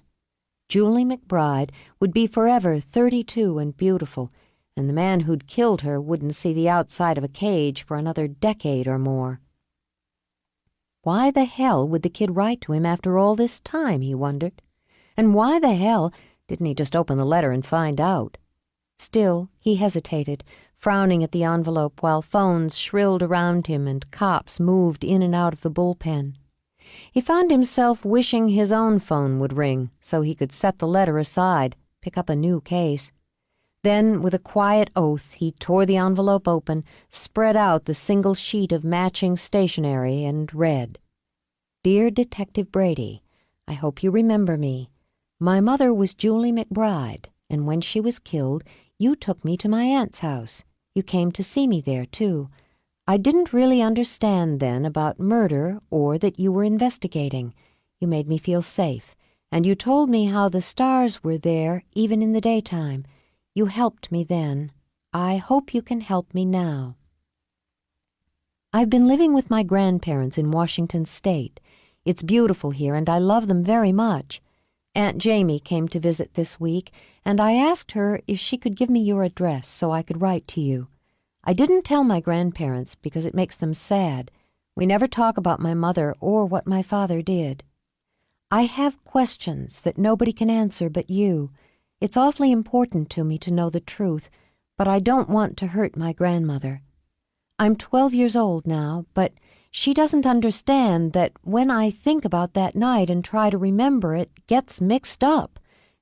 Julie McBride would be forever 32 and beautiful, and the man who'd killed her wouldn't see the outside of a cage for another decade or more. Why the hell would the kid write to him after all this time, he wondered? And why the hell didn't he just open the letter and find out? Still, he hesitated, frowning at the envelope while phones shrilled around him and cops moved in and out of the bullpen. He found himself wishing his own phone would ring so he could set the letter aside, pick up a new case. Then, with a quiet oath, he tore the envelope open, spread out the single sheet of matching stationery, and read, Dear Detective Brady, I hope you remember me. My mother was Julie McBride, and when she was killed, you took me to my aunt's house. You came to see me there, too. I didn't really understand then about murder or that you were investigating. You made me feel safe, and you told me how the stars were there even in the daytime. You helped me then. I hope you can help me now. I've been living with my grandparents in Washington State. It's beautiful here, and I love them very much. Aunt Jamie came to visit this week, and I asked her if she could give me your address so I could write to you. I didn't tell my grandparents because it makes them sad. We never talk about my mother or what my father did. I have questions that nobody can answer but you. It's awfully important to me to know the truth, but I don't want to hurt my grandmother. I'm 12 years old now, but she doesn't understand that when I think about that night and try to remember it gets mixed up,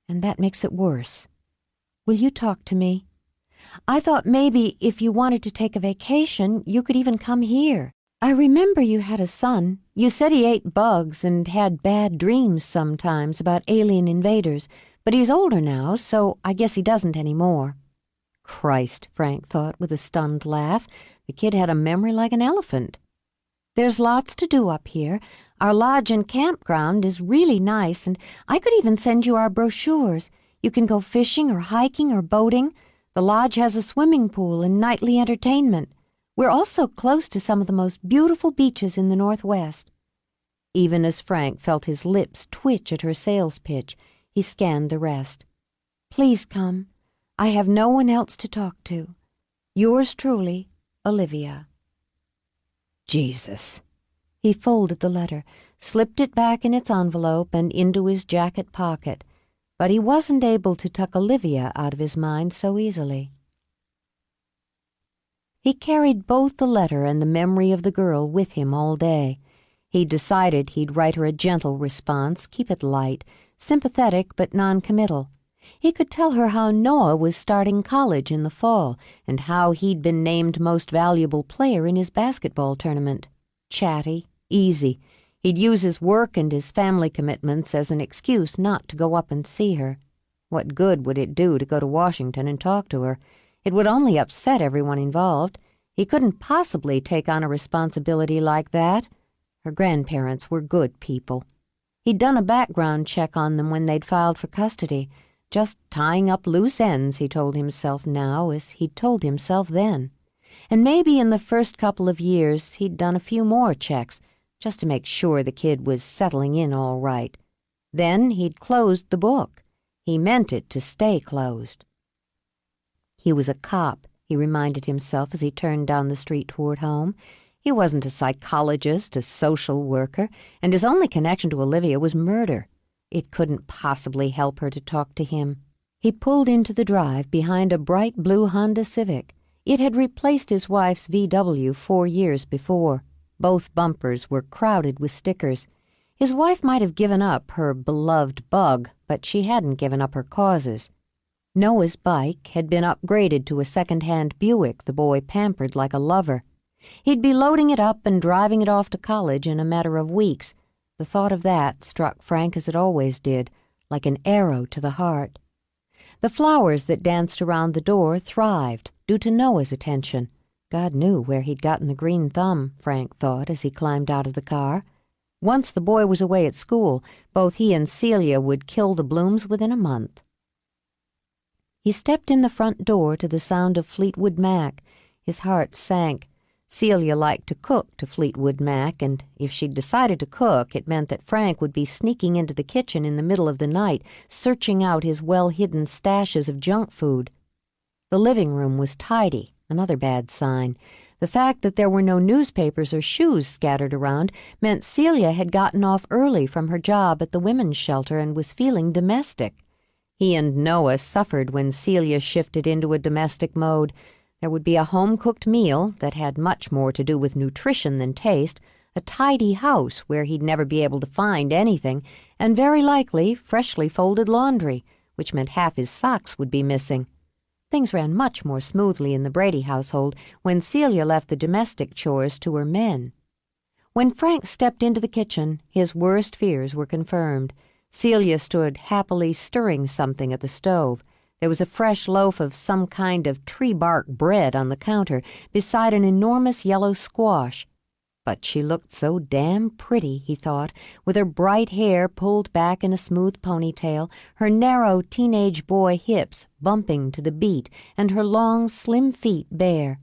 and that makes it worse. Will you talk to me? I thought maybe if you wanted to take a vacation, you could even come here. I remember you had a son. You said he ate bugs and had bad dreams sometimes about alien invaders, But he's older now, so I guess he doesn't anymore. Christ, Frank thought with a stunned laugh. The kid had a memory like an elephant. There's lots to do up here. Our lodge and campground is really nice, and I could even send you our brochures. You can go fishing or hiking or boating. The lodge has a swimming pool and nightly entertainment. We're also close to some of the most beautiful beaches in the Northwest. Even as Frank felt his lips twitch at her sales pitch, he scanned the rest. Please come. I have no one else to talk to. Yours truly, Olivia. Jesus. He folded the letter, slipped it back in its envelope and into his jacket pocket, but he wasn't able to tuck Olivia out of his mind so easily. He carried both the letter and the memory of the girl with him all day. He decided he'd write her a gentle response, keep it light, sympathetic but non-committal. He could tell her how Noah was starting college in the fall and how he'd been named most valuable player in his basketball tournament. Chatty, easy. He'd use his work and his family commitments as an excuse not to go up and see her. What good would it do to go to Washington and talk to her? It would only upset everyone involved. He couldn't possibly take on a responsibility like that. Her grandparents were good people. He'd done a background check on them when they'd filed for custody. Just tying up loose ends, he told himself now, as he'd told himself then. And maybe in the first couple of years he'd done a few more checks, just to make sure the kid was settling in all right. Then he'd closed the book. He meant it to stay closed. He was a cop, he reminded himself as he turned down the street toward home. He wasn't a psychologist, a social worker, and his only connection to Olivia was murder. It couldn't possibly help her to talk to him. He pulled into the drive behind a bright blue Honda Civic. It had replaced his wife's VW 4 years before. Both bumpers were crowded with stickers. His wife might have given up her beloved Bug, but she hadn't given up her causes. Noah's bike had been upgraded to a second-hand Buick the boy pampered like a lover. He'd be loading it up and driving it off to college in a matter of weeks. The thought of that struck Frank as it always did, like an arrow to the heart. The flowers that danced around the door thrived, due to Noah's attention. God knew where he'd gotten the green thumb, Frank thought as he climbed out of the car. Once the boy was away at school, both he and Celia would kill the blooms within a month. He stepped in the front door to the sound of Fleetwood Mac. His heart sank. Celia liked to cook to Fleetwood Mac, and if she'd decided to cook, it meant that Frank would be sneaking into the kitchen in the middle of the night, searching out his well-hidden stashes of junk food. The living room was tidy, another bad sign. The fact that there were no newspapers or shoes scattered around meant Celia had gotten off early from her job at the women's shelter and was feeling domestic. He and Noah suffered when Celia shifted into a domestic mode. There would be a home-cooked meal that had much more to do with nutrition than taste, a tidy house where he'd never be able to find anything, and very likely freshly folded laundry, which meant half his socks would be missing. Things ran much more smoothly in the Brady household when Celia left the domestic chores to her men. When Frank stepped into the kitchen, his worst fears were confirmed. Celia stood happily stirring something at the stove. There was a fresh loaf of some kind of tree-bark bread on the counter beside an enormous yellow squash. But she looked so damn pretty, he thought, with her bright hair pulled back in a smooth ponytail, her narrow teenage boy hips bumping to the beat, and her long, slim feet bare.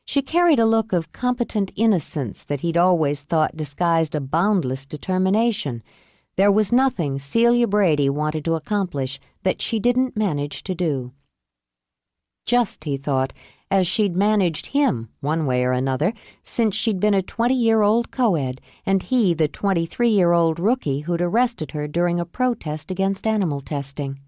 She carried a look of competent innocence that he'd always thought disguised a boundless determination. There was nothing Celia Brady wanted to accomplish that she didn't manage to do. Just, he thought, as she'd managed him one way or another since she'd been a 20-year-old co-ed and he the 23-year-old rookie who'd arrested her during a protest against animal testing.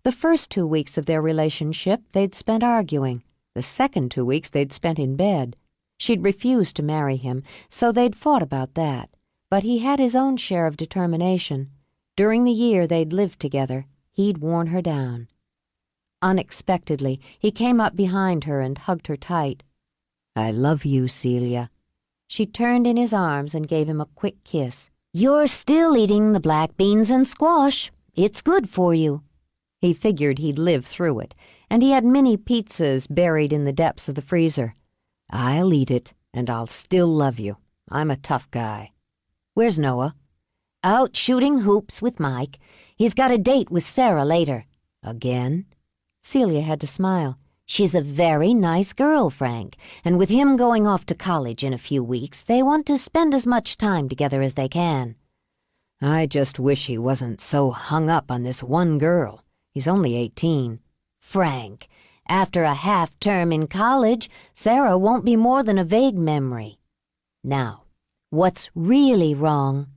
The first 2 weeks of their relationship they'd spent arguing. The second 2 weeks they'd spent in bed. She'd refused to marry him, so they'd fought about that. But he had his own share of determination. During the year they'd lived together, he'd worn her down. Unexpectedly, he came up behind her and hugged her tight. "I love you, Celia." She turned in his arms and gave him a quick kiss. "You're still eating the black beans and squash," It's good for you." He figured he'd live through it, and he had mini pizzas buried in the depths of the freezer. "I'll eat it, and I'll still love you. I'm a tough guy." "Where's Noah?" "Out shooting hoops with Mike. He's got a date with Sarah later." "Again?" Celia had to smile. "She's a very nice girl, Frank, and with him going off to college in a few weeks, they want to spend as much time together as they can." "I just wish he wasn't so hung up on this one girl. He's only 18. "Frank, after a half-term in college, Sarah won't be more than a vague memory. Now, what's really wrong?"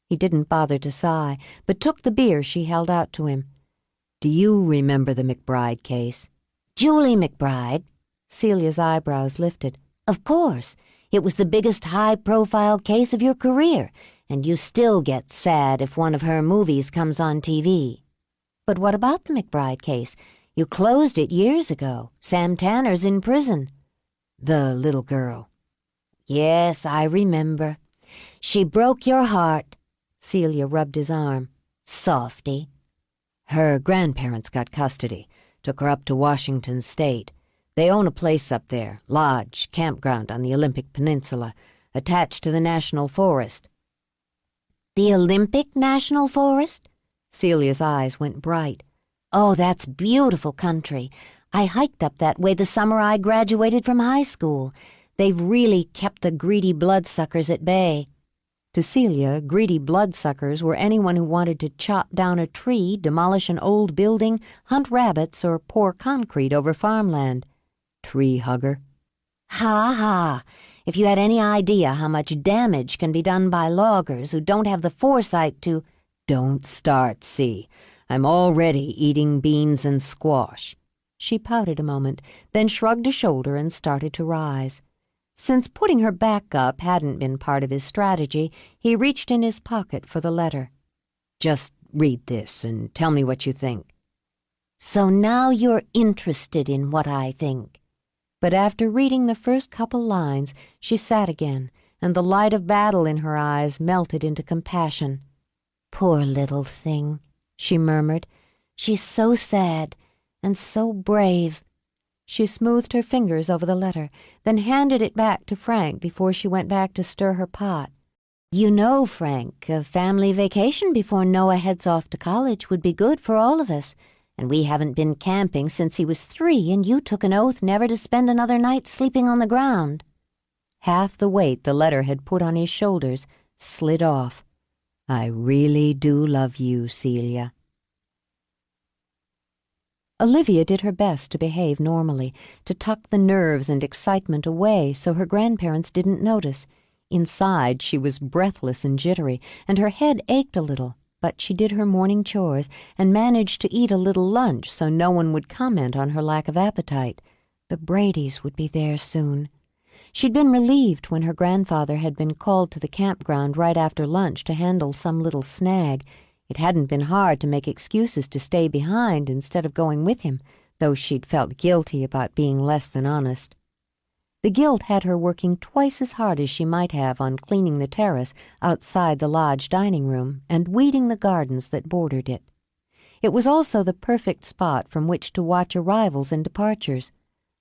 He didn't bother to sigh, but took the beer she held out to him. "Do you remember the McBride case?" "Julie McBride?" Celia's eyebrows lifted. "Of course. It was the biggest high-profile case of your career, and you still get sad if one of her movies comes on TV. But what about the McBride case? You closed it years ago. Sam Tanner's in prison." "The little girl." "Yes, I remember. She broke your heart." Celia rubbed his arm. "Softy." "Her grandparents got custody, took her up to Washington State. They own a place up there, lodge, campground on the Olympic Peninsula, attached to the National Forest." "The Olympic National Forest?" Celia's eyes went bright. "Oh, that's beautiful country. I hiked up that way the summer I graduated from high school. They've really kept the greedy bloodsuckers at bay." To Celia, greedy bloodsuckers were anyone who wanted to chop down a tree, demolish an old building, hunt rabbits, or pour concrete over farmland. "Tree hugger." "Ha ha! If you had any idea how much damage can be done by loggers who don't have the foresight to—" "Don't start, see. I'm already eating beans and squash." She pouted a moment, then shrugged a shoulder and started to rise. Since putting her back up hadn't been part of his strategy, he reached in his pocket for the letter. "Just read this and tell me what you think." "So now you're interested in what I think." But after reading the first couple lines, she sat again, and the light of battle in her eyes melted into compassion. "Poor little thing," she murmured. "She's so sad and so brave." She smoothed her fingers over the letter, then handed it back to Frank before she went back to stir her pot. "You know, Frank, a family vacation before Noah heads off to college would be good for all of us, and we haven't been camping since he was 3, and you took an oath never to spend another night sleeping on the ground." Half the weight the letter had put on his shoulders slid off. "I really do love you, Celia." Olivia did her best to behave normally, to tuck the nerves and excitement away so her grandparents didn't notice. Inside, she was breathless and jittery, and her head ached a little, but she did her morning chores and managed to eat a little lunch so no one would comment on her lack of appetite. The Bradys would be there soon. She'd been relieved when her grandfather had been called to the campground right after lunch to handle some little snag. It hadn't been hard to make excuses to stay behind instead of going with him, though she'd felt guilty about being less than honest. The guilt had her working twice as hard as she might have on cleaning the terrace outside the lodge dining room and weeding the gardens that bordered it. It was also the perfect spot from which to watch arrivals and departures.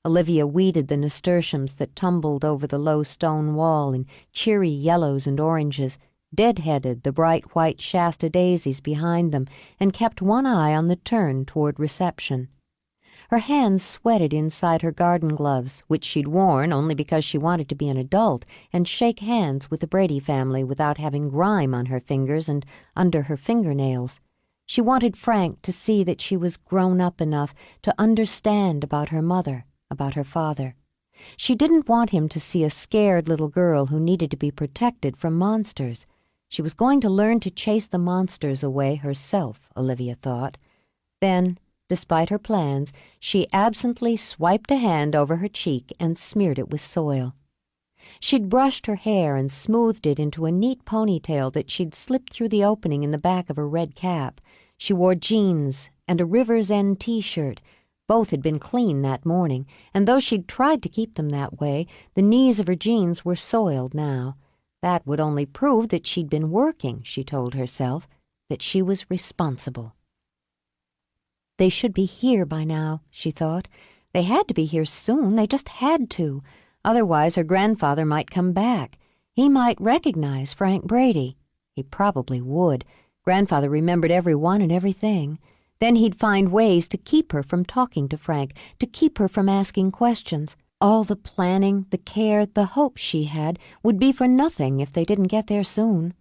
Olivia weeded the nasturtiums that tumbled over the low stone wall in cheery yellows and oranges, dead-headed the bright white Shasta daisies behind them, and kept one eye on the turn toward reception. Her hands sweated inside her garden gloves, which she'd worn only because she wanted to be an adult and shake hands with the Brady family without having grime on her fingers and under her fingernails. She wanted Frank to see that she was grown up enough to understand about her mother, about her father. She didn't want him to see a scared little girl who needed to be protected from monsters. She was going to learn to chase the monsters away herself, Olivia thought. Then, despite her plans, she absently swiped a hand over her cheek and smeared it with soil. She'd brushed her hair and smoothed it into a neat ponytail that she'd slipped through the opening in the back of her red cap. She wore jeans and a River's End t-shirt. Both had been clean that morning, and though she'd tried to keep them that way, the knees of her jeans were soiled now. That would only prove that she'd been working, she told herself, that she was responsible. They should be here by now, she thought. They had to be here soon. They just had to. Otherwise, her grandfather might come back. He might recognize Frank Brady. He probably would. Grandfather remembered everyone and everything. Then he'd find ways to keep her from talking to Frank, to keep her from asking questions. All the planning, the care, the hope she had would be for nothing if they didn't get there soon.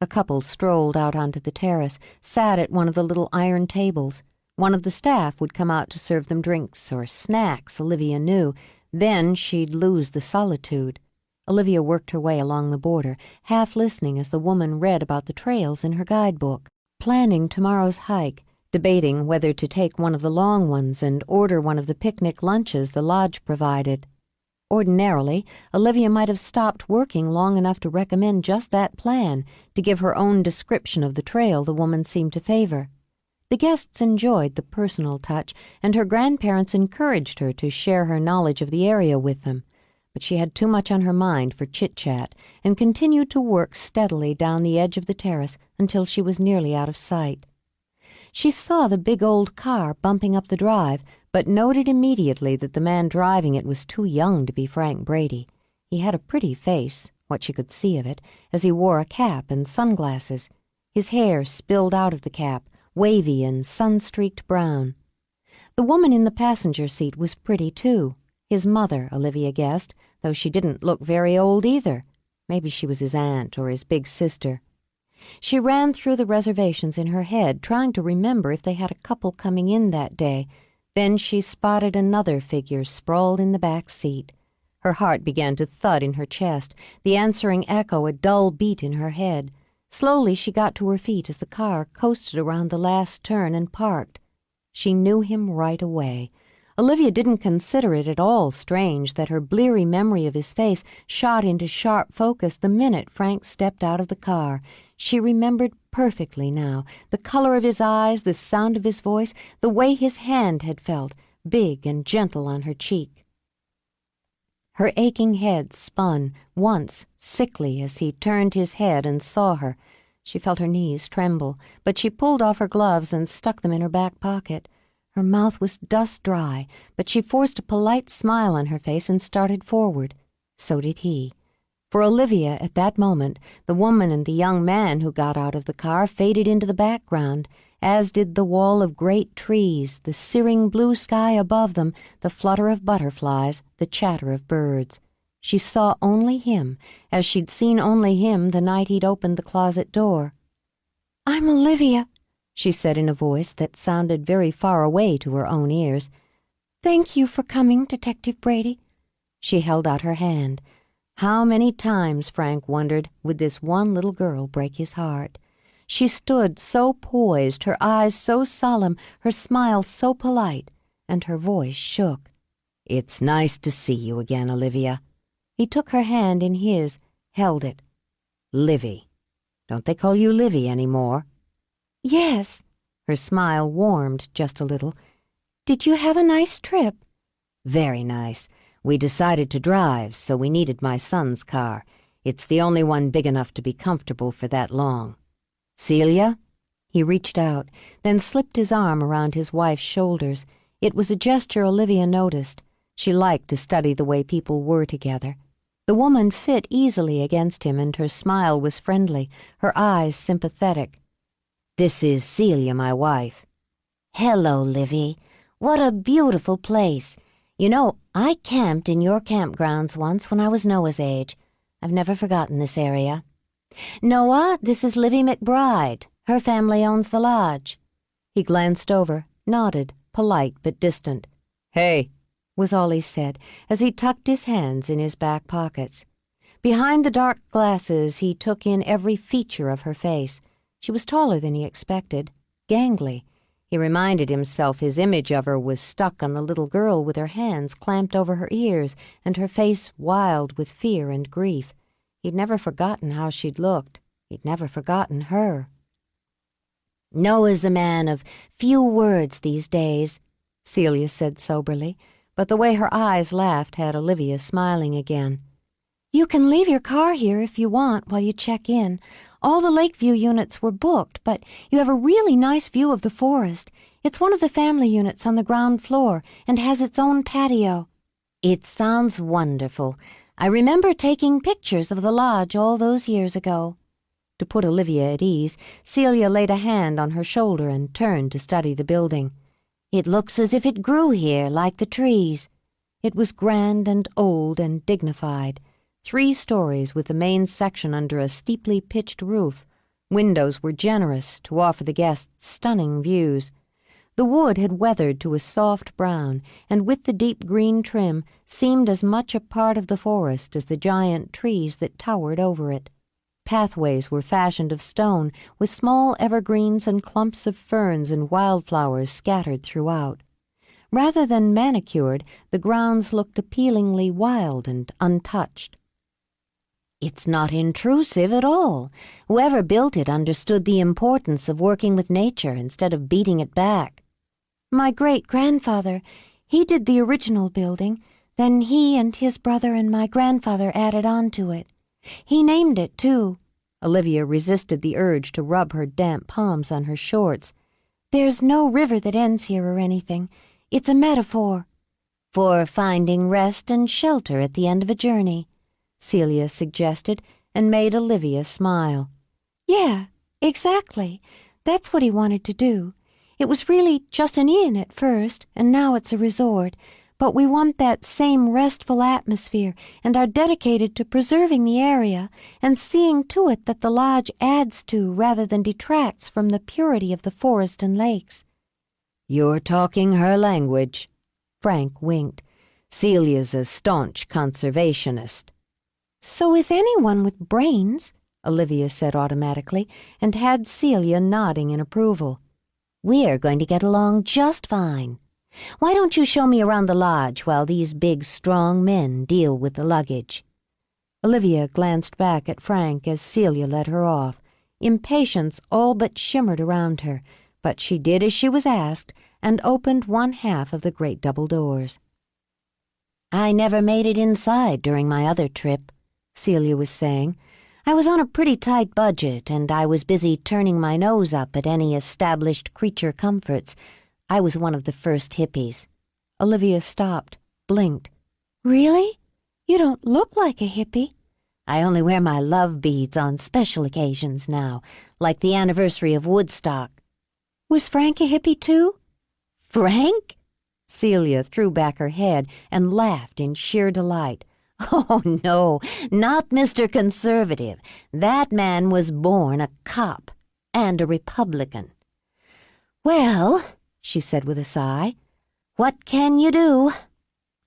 A couple strolled out onto the terrace, sat at one of the little iron tables. One of the staff would come out to serve them drinks or snacks, Olivia knew. Then she'd lose the solitude. Olivia worked her way along the border, half listening as the woman read about the trails in her guidebook, planning tomorrow's hike, debating whether to take one of the long ones and order one of the picnic lunches the lodge provided. Ordinarily, Olivia might have stopped working long enough to recommend just that plan, to give her own description of the trail the woman seemed to favor. The guests enjoyed the personal touch, and her grandparents encouraged her to share her knowledge of the area with them. But she had too much on her mind for chit-chat, and continued to work steadily down the edge of the terrace until she was nearly out of sight. She saw the big old car bumping up the drive, but noted immediately that the man driving it was too young to be Frank Brady. He had a pretty face, what she could see of it, as he wore a cap and sunglasses. His hair spilled out of the cap, wavy and sun-streaked brown. The woman in the passenger seat was pretty, too. His mother, Olivia guessed, though she didn't look very old either. Maybe she was his aunt or his big sister. She ran through the reservations in her head, trying to remember if they had a couple coming in that day. Then she spotted another figure sprawled in the back seat. Her heart began to thud in her chest, the answering echo a dull beat in her head. Slowly she got to her feet as the car coasted around the last turn and parked. She knew him right away. Olivia didn't consider it at all strange that her bleary memory of his face shot into sharp focus the minute Frank stepped out of the car. She remembered perfectly now the color of his eyes, the sound of his voice, the way his hand had felt, big and gentle on her cheek. Her aching head spun, once sickly, as he turned his head and saw her. She felt her knees tremble, but she pulled off her gloves and stuck them in her back pocket. Her mouth was dust dry, but she forced a polite smile on her face and started forward. So did he. For Olivia, at that moment, the woman and the young man who got out of the car faded into the background, as did the wall of great trees, the searing blue sky above them, the flutter of butterflies, the chatter of birds. She saw only him, as she'd seen only him the night he'd opened the closet door. "I'm Olivia," she said in a voice that sounded very far away to her own ears. "Thank you for coming, Detective Brady." She held out her hand. How many times, Frank wondered, would this one little girl break his heart? She stood so poised, her eyes so solemn, her smile so polite, and her voice shook. "It's nice to see you again, Olivia." He took her hand in his, held it. "Livy. Don't they call you Livy any more?" "Yes." Her smile warmed just a little. "Did you have a nice trip?" "Very nice. We decided to drive, so we needed my son's car. It's the only one big enough to be comfortable for that long. Celia?" He reached out, then slipped his arm around his wife's shoulders. It was a gesture Olivia noticed. She liked to study the way people were together. The woman fit easily against him, and her smile was friendly, her eyes sympathetic. "This is Celia, my wife." "Hello, Livy. What a beautiful place. You know, I camped in your campgrounds once when I was Noah's age. I've never forgotten this area. Noah, this is Livy McBride. Her family owns the lodge." He glanced over, nodded, polite but distant. "Hey," was all he said, as he tucked his hands in his back pockets. Behind the dark glasses he took in every feature of her face. She was taller than he expected, gangly. He reminded himself his image of her was stuck on the little girl with her hands clamped over her ears and her face wild with fear and grief. He'd never forgotten how she'd looked. He'd never forgotten her. "Noah's a man of few words these days," Celia said soberly, but the way her eyes laughed had Olivia smiling again. "You can leave your car here if you want while you check in. All the Lakeview units were booked, but you have a really nice view of the forest. It's one of the family units on the ground floor and has its own patio. It sounds wonderful. I remember taking pictures of the lodge all those years ago. To put Olivia at ease, Celia laid a hand on her shoulder and turned to study the building. It looks as if it grew here, like the trees. It was grand and old and dignified. 3 stories with the main section under a steeply pitched roof. Windows were generous to offer the guests stunning views. The wood had weathered to a soft brown, and with the deep green trim seemed as much a part of the forest as the giant trees that towered over it. Pathways were fashioned of stone, with small evergreens and clumps of ferns and wildflowers scattered throughout. Rather than manicured, the grounds looked appealingly wild and untouched. It's not intrusive at all. Whoever built it understood the importance of working with nature instead of beating it back. My great-grandfather, he did the original building, then he and his brother and my grandfather added on to it. He named it, too. Olivia resisted the urge to rub her damp palms on her shorts. There's no river that ends here or anything. It's a metaphor. For finding rest and shelter at the end of a journey, Celia suggested, and made Olivia smile. Yeah, exactly. That's what he wanted to do. It was really just an inn at first, and now it's a resort. But we want that same restful atmosphere and are dedicated to preserving the area and seeing to it that the lodge adds to rather than detracts from the purity of the forest and lakes. You're talking her language. Frank winked. Celia's a staunch conservationist. So is anyone with brains, Olivia said automatically, and had Celia nodding in approval. We're going to get along just fine. Why don't you show me around the lodge while these big, strong men deal with the luggage? Olivia glanced back at Frank as Celia led her off. Impatience all but shimmered around her, but she did as she was asked and opened one half of the great double doors. I never made it inside during my other trip, Celia was saying. I was on a pretty tight budget, and I was busy turning my nose up at any established creature comforts. I was one of the first hippies. Olivia stopped, blinked. Really? You don't look like a hippie. I only wear my love beads on special occasions now, like the anniversary of Woodstock. Was Frank a hippie too? Frank? Celia threw back her head and laughed in sheer delight. Oh, no, not Mr. Conservative. That man was born a cop and a Republican. Well, she said with a sigh, what can you do?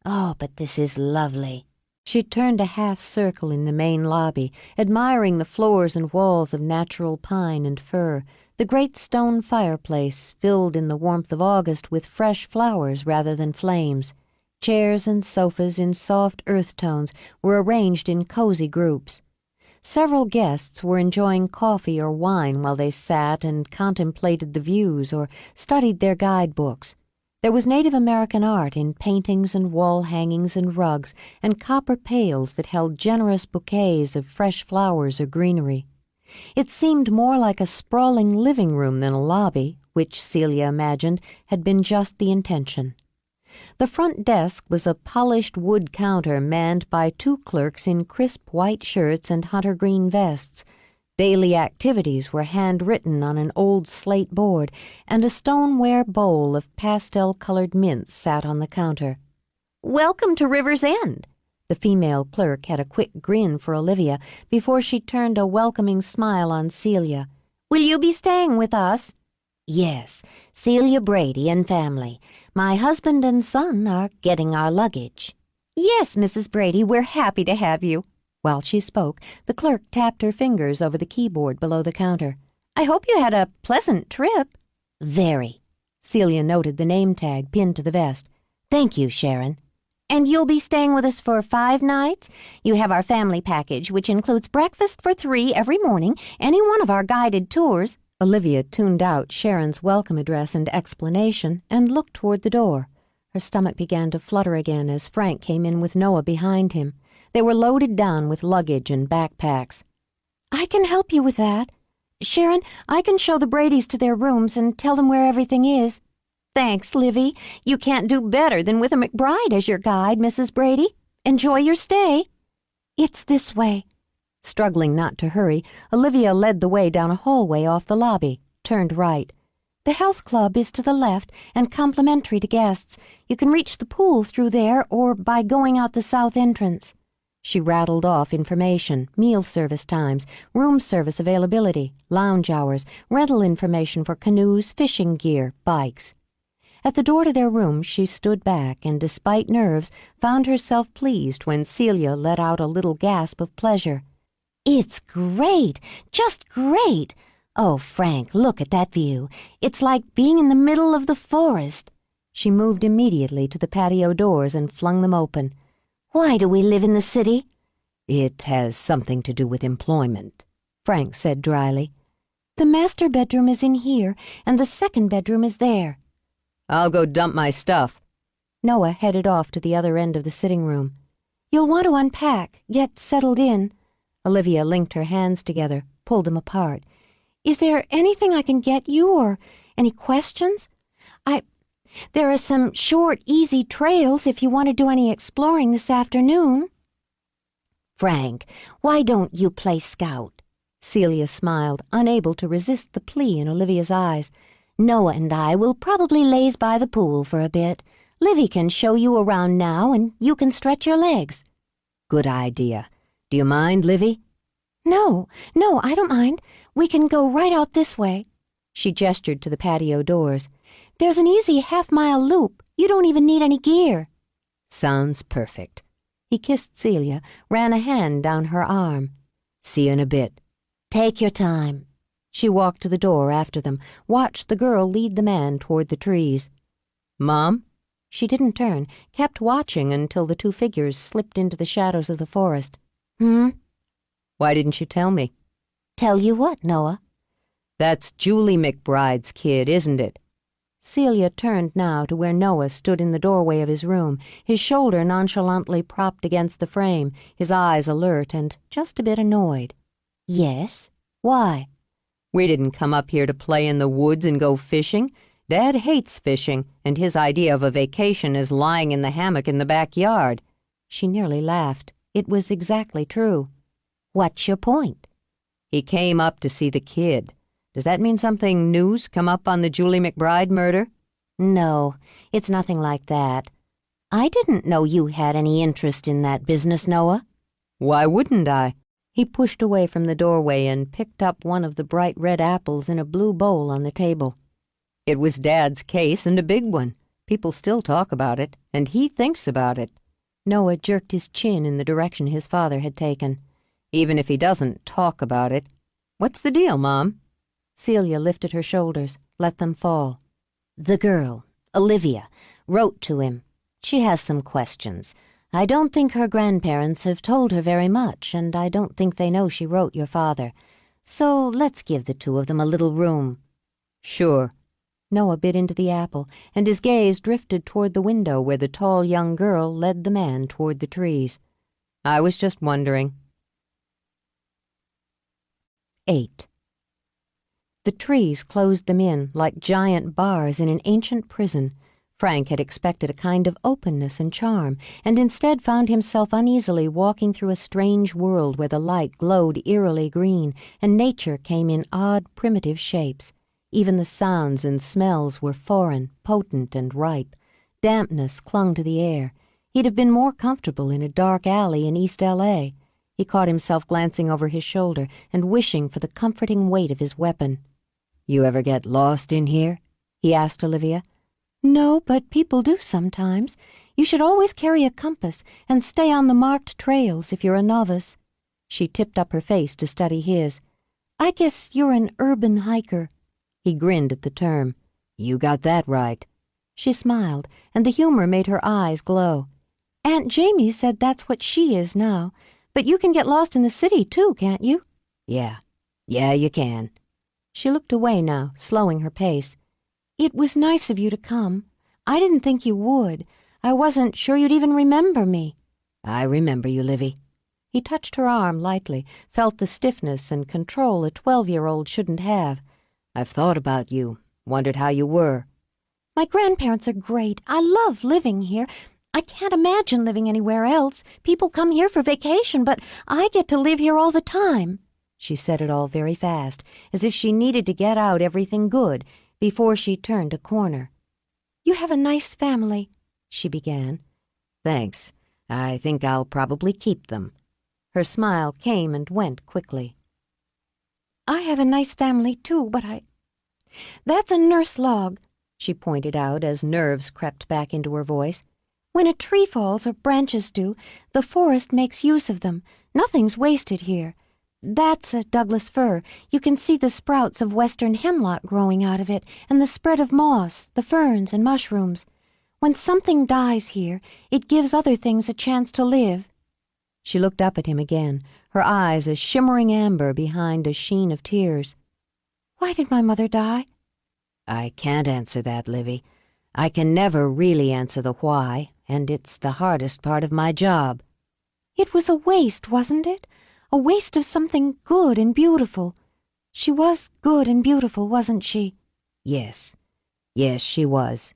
Oh, but this is lovely. She turned a half circle in the main lobby, admiring the floors and walls of natural pine and fir, the great stone fireplace filled in the warmth of August with fresh flowers rather than flames. Chairs and sofas in soft earth tones were arranged in cozy groups. Several guests were enjoying coffee or wine while they sat and contemplated the views or studied their guidebooks. There was Native American art in paintings and wall hangings and rugs and copper pails that held generous bouquets of fresh flowers or greenery. It seemed more like a sprawling living room than a lobby, which Celia imagined had been just the intention. The front desk was a polished wood counter manned by 2 clerks in crisp white shirts and hunter green vests. Daily activities were handwritten on an old slate board, and a stoneware bowl of pastel-colored mints sat on the counter. "Welcome to River's End." The female clerk had a quick grin for Olivia before she turned a welcoming smile on Celia. "Will you be staying with us?" Yes, Celia Brady and family. My husband and son are getting our luggage. "Yes, Mrs. Brady, we're happy to have you." While she spoke, the clerk tapped her fingers over the keyboard below the counter. "I hope you had a pleasant trip." Very. Celia noted the name tag pinned to the vest. Thank you, Sharon. "And you'll be staying with us for 5 nights? You have our family package, which includes breakfast for 3 every morning, any one of our guided tours." Olivia tuned out Sharon's welcome address and explanation and looked toward the door. Her stomach began to flutter again as Frank came in with Noah behind him. They were loaded down with luggage and backpacks. "I can help you with that. Sharon, I can show the Bradys to their rooms and tell them where everything is." Thanks, Livy. You can't do better than with a McBride as your guide, Mrs. Brady. Enjoy your stay. It's this way. Struggling not to hurry, Olivia led the way down a hallway off the lobby, turned right. The health club is to the left and complimentary to guests. You can reach the pool through there or by going out the south entrance. She rattled off information, meal service times, room service availability, lounge hours, rental information for canoes, fishing gear, bikes. At the door to their room, she stood back and, despite nerves, found herself pleased when Celia let out a little gasp of pleasure. It's great! Just great! Oh, Frank, look at that view. It's like being in the middle of the forest. She moved immediately to the patio doors and flung them open. Why do we live in the city? It has something to do with employment, Frank said dryly. The master bedroom is in here, and the second bedroom is there. I'll go dump my stuff. Noah headed off to the other end of the sitting room. You'll want to unpack, get settled in. Olivia linked her hands together, pulled them apart. Is there anything I can get you, or any questions? There are some short, easy trails if you want to do any exploring this afternoon. Frank, why don't you play scout? Celia smiled, unable to resist the plea in Olivia's eyes. Noah and I will probably laze by the pool for a bit. Livy can show you around now, and you can stretch your legs. Good idea. Do you mind, Livy? No, I don't mind. We can go right out this way. She gestured to the patio doors. There's an easy half-mile loop. You don't even need any gear. Sounds perfect. He kissed Celia, ran a hand down her arm. See you in a bit. Take your time. She walked to the door after them, watched the girl lead the man toward the trees. Mom? She didn't turn, kept watching until the two figures slipped into the shadows of the forest. Why didn't you tell me? Tell you what, Noah? That's Julie McBride's kid, isn't it? Celia turned now to where Noah stood in the doorway of his room, his shoulder nonchalantly propped against the frame, his eyes alert and just a bit annoyed. Yes? Why? We didn't come up here to play in the woods and go fishing. Dad hates fishing, and his idea of a vacation is lying in the hammock in the backyard. She nearly laughed. It was exactly true. What's your point? He came up to see the kid. Does that mean something new's come up on the Julie McBride murder? No, it's nothing like that. I didn't know you had any interest in that business, Noah. Why wouldn't I? He pushed away from the doorway and picked up one of the bright red apples in a blue bowl on the table. It was Dad's case, and a big one. People still talk about it, and he thinks about it. Noah jerked his chin in the direction his father had taken. Even if he doesn't talk about it. What's the deal, Mom? Celia lifted her shoulders, let them fall. The girl, Olivia, wrote to him. She has some questions. I don't think her grandparents have told her very much, and I don't think they know she wrote your father. So let's give the two of them a little room. Sure. Noah bit into the apple, and his gaze drifted toward the window where the tall young girl led the man toward the trees. I was just wondering. 8. The trees closed them in like giant bars in an ancient prison. Frank had expected a kind of openness and charm, and instead found himself uneasily walking through a strange world where the light glowed eerily green, and nature came in odd, primitive shapes. Even the sounds and smells were foreign, potent, and ripe. Dampness clung to the air. He'd have been more comfortable in a dark alley in East L.A. He caught himself glancing over his shoulder and wishing for the comforting weight of his weapon. "You ever get lost in here?" he asked Olivia. No, but people do sometimes. You should always carry a compass and stay on the marked trails if you're a novice. She tipped up her face to study his. I guess you're an urban hiker. He grinned at the term. "You got that right." She smiled, and the humor made her eyes glow. Aunt Jamie said that's what she is now. But you can get lost in the city, too, can't you? Yeah, you can. She looked away now, slowing her pace. It was nice of you to come. I didn't think you would. I wasn't sure you'd even remember me. I remember you, Livy. He touched her arm lightly, felt the stiffness and control a 12-year-old shouldn't have. I've thought about you, wondered how you were. My grandparents are great. I love living here. I can't imagine living anywhere else. People come here for vacation, but I get to live here all the time." She said it all very fast, as if she needed to get out everything good before she turned a corner. "You have a nice family," she began. "Thanks. I think I'll probably keep them." Her smile came and went quickly. "I have a nice family, too, but That's a nurse log," she pointed out as nerves crept back into her voice. "When a tree falls or branches do, the forest makes use of them. Nothing's wasted here. That's a Douglas fir. You can see the sprouts of western hemlock growing out of it, and the spread of moss, the ferns and mushrooms. When something dies here, it gives other things a chance to live." She looked up at him again, her eyes a shimmering amber behind a sheen of tears. "Why did my mother die?" "I can't answer that, Livy. I can never really answer the why, and it's the hardest part of my job." "It was a waste, wasn't it? A waste of something good and beautiful. She was good and beautiful, wasn't she?" Yes, she was."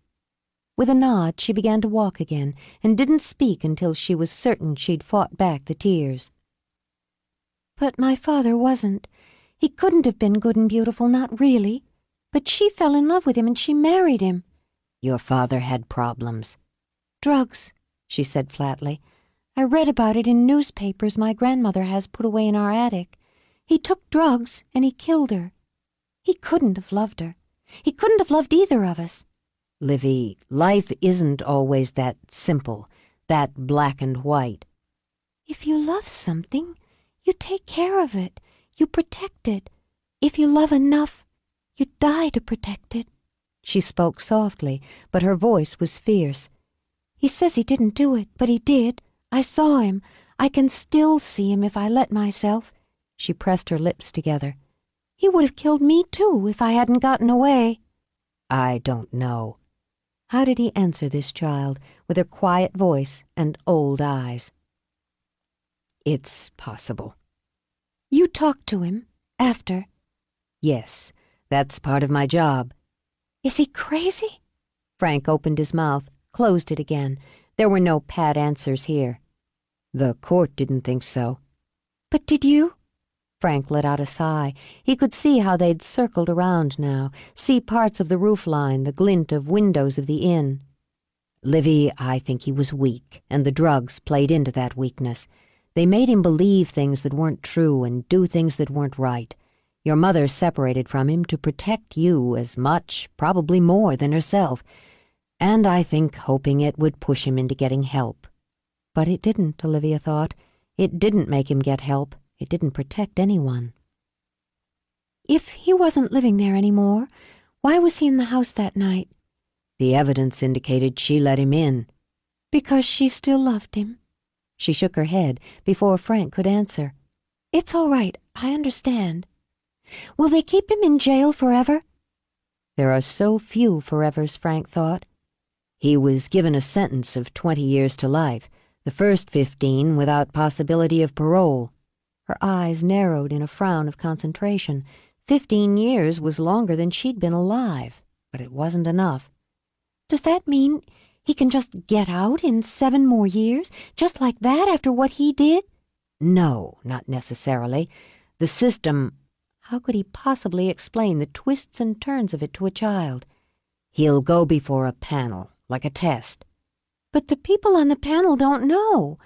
With a nod, she began to walk again, and didn't speak until she was certain she'd fought back the tears. "But my father wasn't. He couldn't have been good and beautiful, not really. But she fell in love with him and she married him." "Your father had problems." "Drugs," she said flatly. "I read about it in newspapers my grandmother has put away in our attic. He took drugs and he killed her. He couldn't have loved her. He couldn't have loved either of us." "Livy, life isn't always that simple, that black and white." "If you love something, you take care of it. You protect it. If you love enough, you die to protect it." She spoke softly, but her voice was fierce. "He says he didn't do it, but he did. I saw him. I can still see him if I let myself." She pressed her lips together. "He would have killed me, too, if I hadn't gotten away." "I don't know." How did he answer this child, with her quiet voice and old eyes? "It's possible." "You talked to him, after?" "Yes, that's part of my job." "Is he crazy?" Frank opened his mouth, closed it again. There were no pat answers here. "The court didn't think so." "But did you?" Frank let out a sigh. He could see how they'd circled around now, see parts of the roof line, the glint of windows of the inn. "Livy, I think he was weak, and the drugs played into that weakness. They made him believe things that weren't true and do things that weren't right. Your mother separated from him to protect you as much, probably more, than herself, and I think hoping it would push him into getting help. But it didn't, Olivia thought. It didn't make him get help. It didn't protect anyone." "If he wasn't living there anymore, why was he in the house that night?" "The evidence indicated she let him in." "Because she still loved him?" She shook her head before Frank could answer. "It's all right. I understand. Will they keep him in jail forever?" There are so few forevers, Frank thought. He was given a sentence of 20 years to life, the first 15 without possibility of parole. Her eyes narrowed in a frown of concentration. 15 years was longer than she'd been alive, but it wasn't enough. "Does that mean he can just get out in 7 more years, just like that after what he did?" No, not necessarily. The system— how could he possibly explain the twists and turns of it to a child? He'll go before a panel, like a test. "But the people on the panel don't know.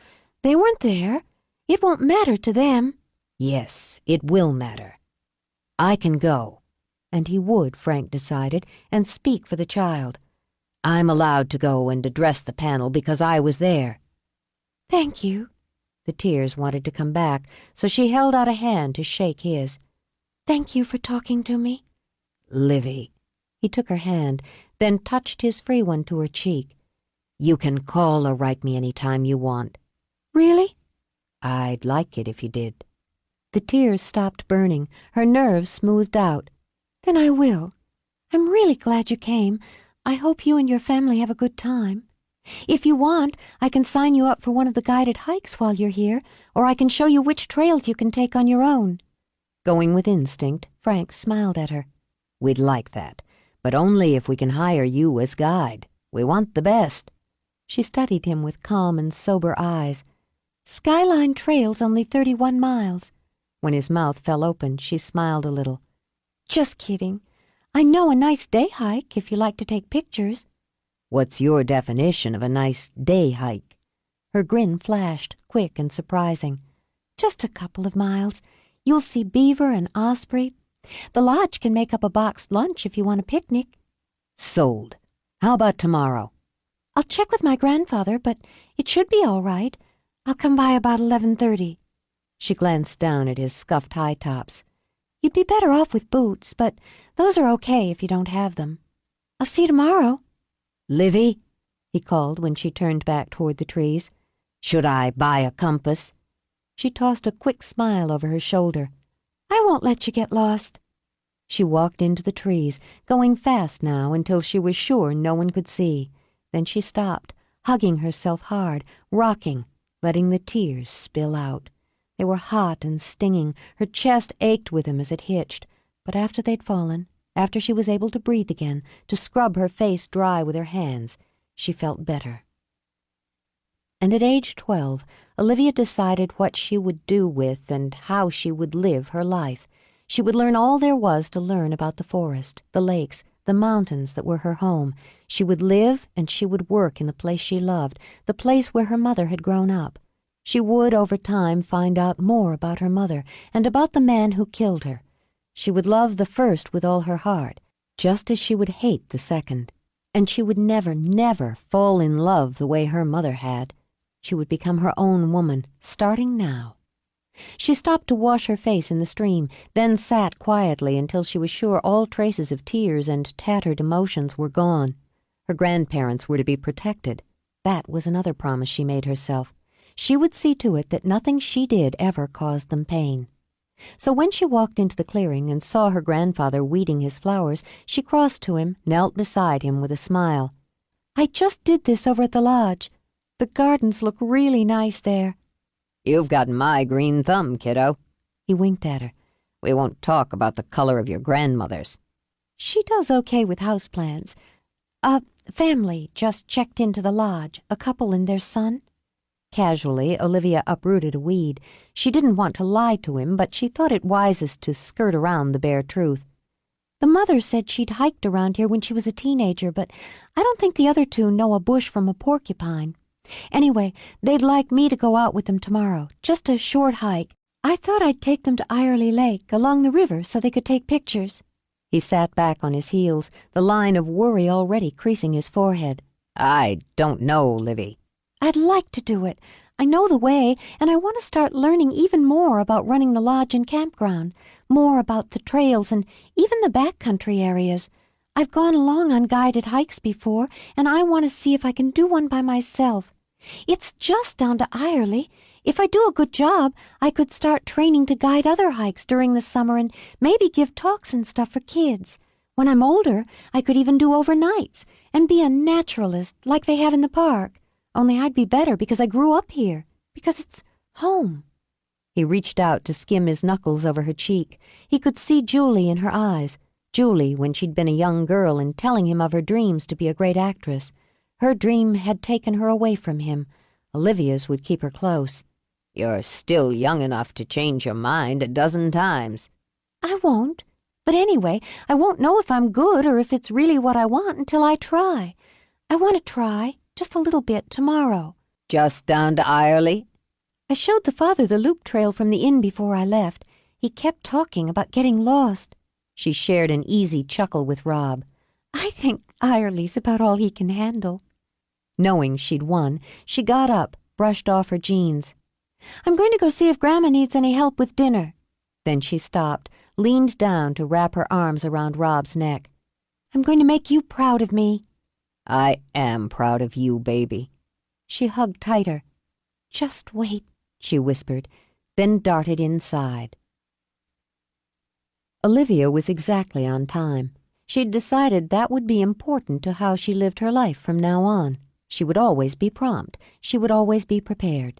They weren't there. It won't matter to them." Yes, it will matter. I can go. And he would, Frank decided, and speak for the child. I'm allowed to go and address the panel because I was there. "Thank you." The tears wanted to come back, so she held out a hand to shake his. "Thank you for talking to me." "Livy." He took her hand, then touched his free one to her cheek. "You can call or write me any time you want." "Really?" "I'd like it if you did." The tears stopped burning, her nerves smoothed out. "Then I will. I'm really glad you came. I hope you and your family have a good time. If you want, I can sign you up for one of the guided hikes while you're here, or I can show you which trails you can take on your own." Going with instinct, Frank smiled at her. "We'd like that, But only if we can hire you as guide. We want the best." She studied him with calm and sober eyes. "Skyline Trail's only 31 miles. When his mouth fell open, she smiled a little. "Just kidding. I know a nice day hike if you like to take pictures." "What's your definition of a nice day hike?" Her grin flashed, quick and surprising. "Just a couple of miles. You'll see beaver and osprey. The lodge can make up a boxed lunch if you want a picnic." "Sold. How about tomorrow?" "I'll check with my grandfather, but it should be all right. I'll come by about 11:30. She glanced down at his scuffed high tops. "You'd be better off with boots, but those are okay if you don't have them. I'll see you tomorrow." "Livy," he called when she turned back toward the trees. "Should I buy a compass?" She tossed a quick smile over her shoulder. "I won't let you get lost." She walked into the trees, going fast now until she was sure no one could see. Then she stopped, hugging herself hard, rocking, letting the tears spill out. They were hot and stinging. Her chest ached with them as it hitched. But after they'd fallen, after she was able to breathe again, to scrub her face dry with her hands, she felt better. And at age 12, Olivia decided what she would do with and how she would live her life. She would learn all there was to learn about the forest, the lakes, the mountains that were her home. She would live and she would work in the place she loved, the place where her mother had grown up. She would, over time, find out more about her mother and about the man who killed her. She would love the first with all her heart, just as she would hate the second. And she would never, never fall in love the way her mother had. She would become her own woman, starting now. She stopped to wash her face in the stream, then sat quietly until she was sure all traces of tears and tattered emotions were gone. Her grandparents were to be protected. That was another promise she made herself. She would see to it that nothing she did ever caused them pain. So when she walked into the clearing and saw her grandfather weeding his flowers, she crossed to him, knelt beside him with a smile. "I just did this over at the lodge. The gardens look really nice there." "You've got my green thumb, kiddo." He winked at her. "We won't talk about the color of your grandmother's." "She does okay with houseplants. A family just checked into the lodge, a couple and their son." Casually, Olivia uprooted a weed. She didn't want to lie to him, but she thought it wisest to skirt around the bare truth. "The mother said she'd hiked around here when she was a teenager, but I don't think the other two know a bush from a porcupine. Anyway, they'd like me to go out with them tomorrow, just a short hike. I thought I'd take them to Irely Lake, along the river, so they could take pictures." He sat back on his heels, the line of worry already creasing his forehead. "I don't know, Livy." "I'd like to do it. I know the way, and I want to start learning even more about running the lodge and campground, more about the trails and even the backcountry areas. I've gone along on guided hikes before, and I want to see if I can do one by myself. It's just down to Irely. If I do a good job, I could start training to guide other hikes during the summer and maybe give talks and stuff for kids. When I'm older, I could even do overnights and be a naturalist like they have in the park. Only I'd be better because I grew up here, because it's home." He reached out to skim his knuckles over her cheek. He could see Julie in her eyes. Julie, when she'd been a young girl and telling him of her dreams to be a great actress. Her dream had taken her away from him. Olivia's would keep her close. "You're still young enough to change your mind a dozen times." "I won't. But anyway, I won't know if I'm good or if it's really what I want until I try. I want to try, just a little bit, tomorrow." "Just down to Irely?" "I showed the father the loop trail from the inn before I left. He kept talking about getting lost." She shared an easy chuckle with Rob. "I think Irely's about all he can handle." Knowing she'd won, she got up, brushed off her jeans. "I'm going to go see if Grandma needs any help with dinner." Then she stopped, leaned down to wrap her arms around Rob's neck. "I'm going to make you proud of me." "I am proud of you, baby." She hugged tighter. "Just wait," she whispered, then darted inside. Olivia was exactly on time. She'd decided that would be important to how she lived her life from now on. She would always be prompt. She would always be prepared.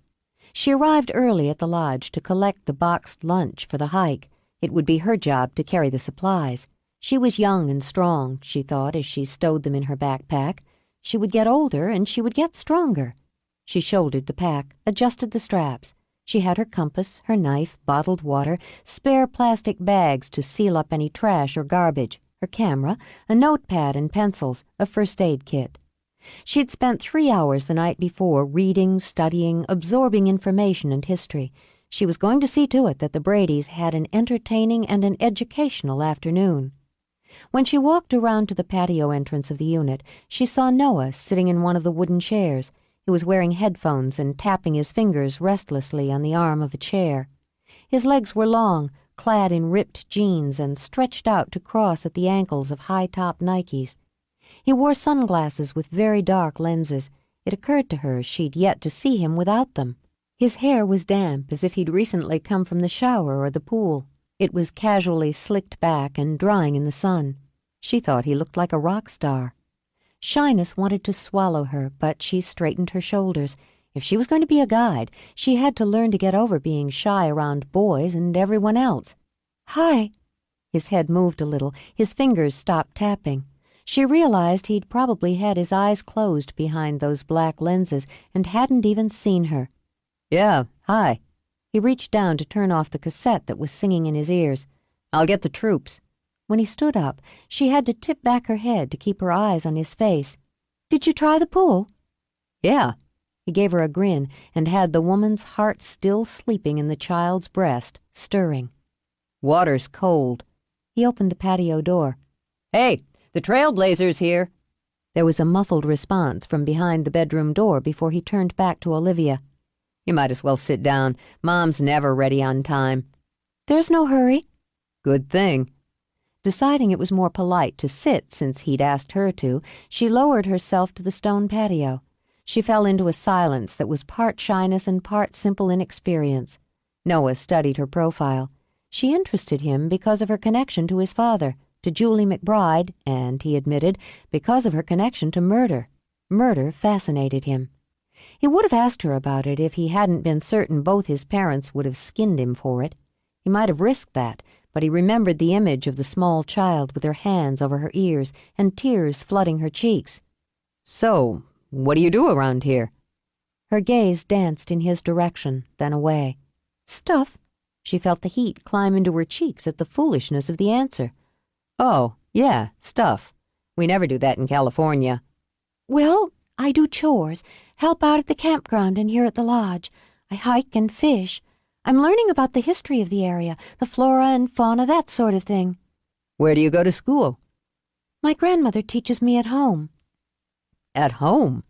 She arrived early at the lodge to collect the boxed lunch for the hike. It would be her job to carry the supplies. She was young and strong, she thought as she stowed them in her backpack. She would get older and she would get stronger. She shouldered the pack, adjusted the straps. She had her compass, her knife, bottled water, spare plastic bags to seal up any trash or garbage, her camera, a notepad and pencils, a first aid kit. She'd spent 3 hours the night before reading, studying, absorbing information and history. She was going to see to it that the Bradys had an entertaining and an educational afternoon. When she walked around to the patio entrance of the unit, she saw Noah sitting in one of the wooden chairs. He was wearing headphones and tapping his fingers restlessly on the arm of a chair. His legs were long, clad in ripped jeans and stretched out to cross at the ankles of high-top Nikes. He wore sunglasses with very dark lenses. It occurred to her she'd yet to see him without them. His hair was damp, as if he'd recently come from the shower or the pool. It was casually slicked back and drying in the sun. She thought he looked like a rock star. Shyness wanted to swallow her, but she straightened her shoulders. If she was going to be a guide, she had to learn to get over being shy around boys and everyone else. Hi. His head moved a little. His fingers stopped tapping. She realized he'd probably had his eyes closed behind those black lenses and hadn't even seen her. "Yeah, hi." He reached down to turn off the cassette that was singing in his ears. "I'll get the troops." When he stood up, she had to tip back her head to keep her eyes on his face. "Did you try the pool?" "Yeah." He gave her a grin and had the woman's heart still sleeping in the child's breast, stirring. "Water's cold." He opened the patio door. "Hey, the Trailblazers here." There was a muffled response from behind the bedroom door before he turned back to Olivia. "You might as well sit down. Mom's never ready on time." "There's no hurry." "Good thing." Deciding it was more polite to sit since he'd asked her to, she lowered herself to the stone patio. She fell into a silence that was part shyness and part simple inexperience. Noah studied her profile. She interested him because of her connection to his father, to Julie McBride, and, he admitted, because of her connection to murder. Murder fascinated him. He would have asked her about it if he hadn't been certain both his parents would have skinned him for it. He might have risked that, but he remembered the image of the small child with her hands over her ears and tears flooding her cheeks. "So, what do you do around here?" Her gaze danced in his direction, then away. "Stuff." She felt the heat climb into her cheeks at the foolishness of the answer. "Oh, yeah, stuff. We never do that in California." "Well, I do chores, help out at the campground and here at the lodge. I hike and fish. I'm learning about the history of the area, the flora and fauna, that sort of thing." "Where do you go to school?" "My grandmother teaches me at home." "At home?"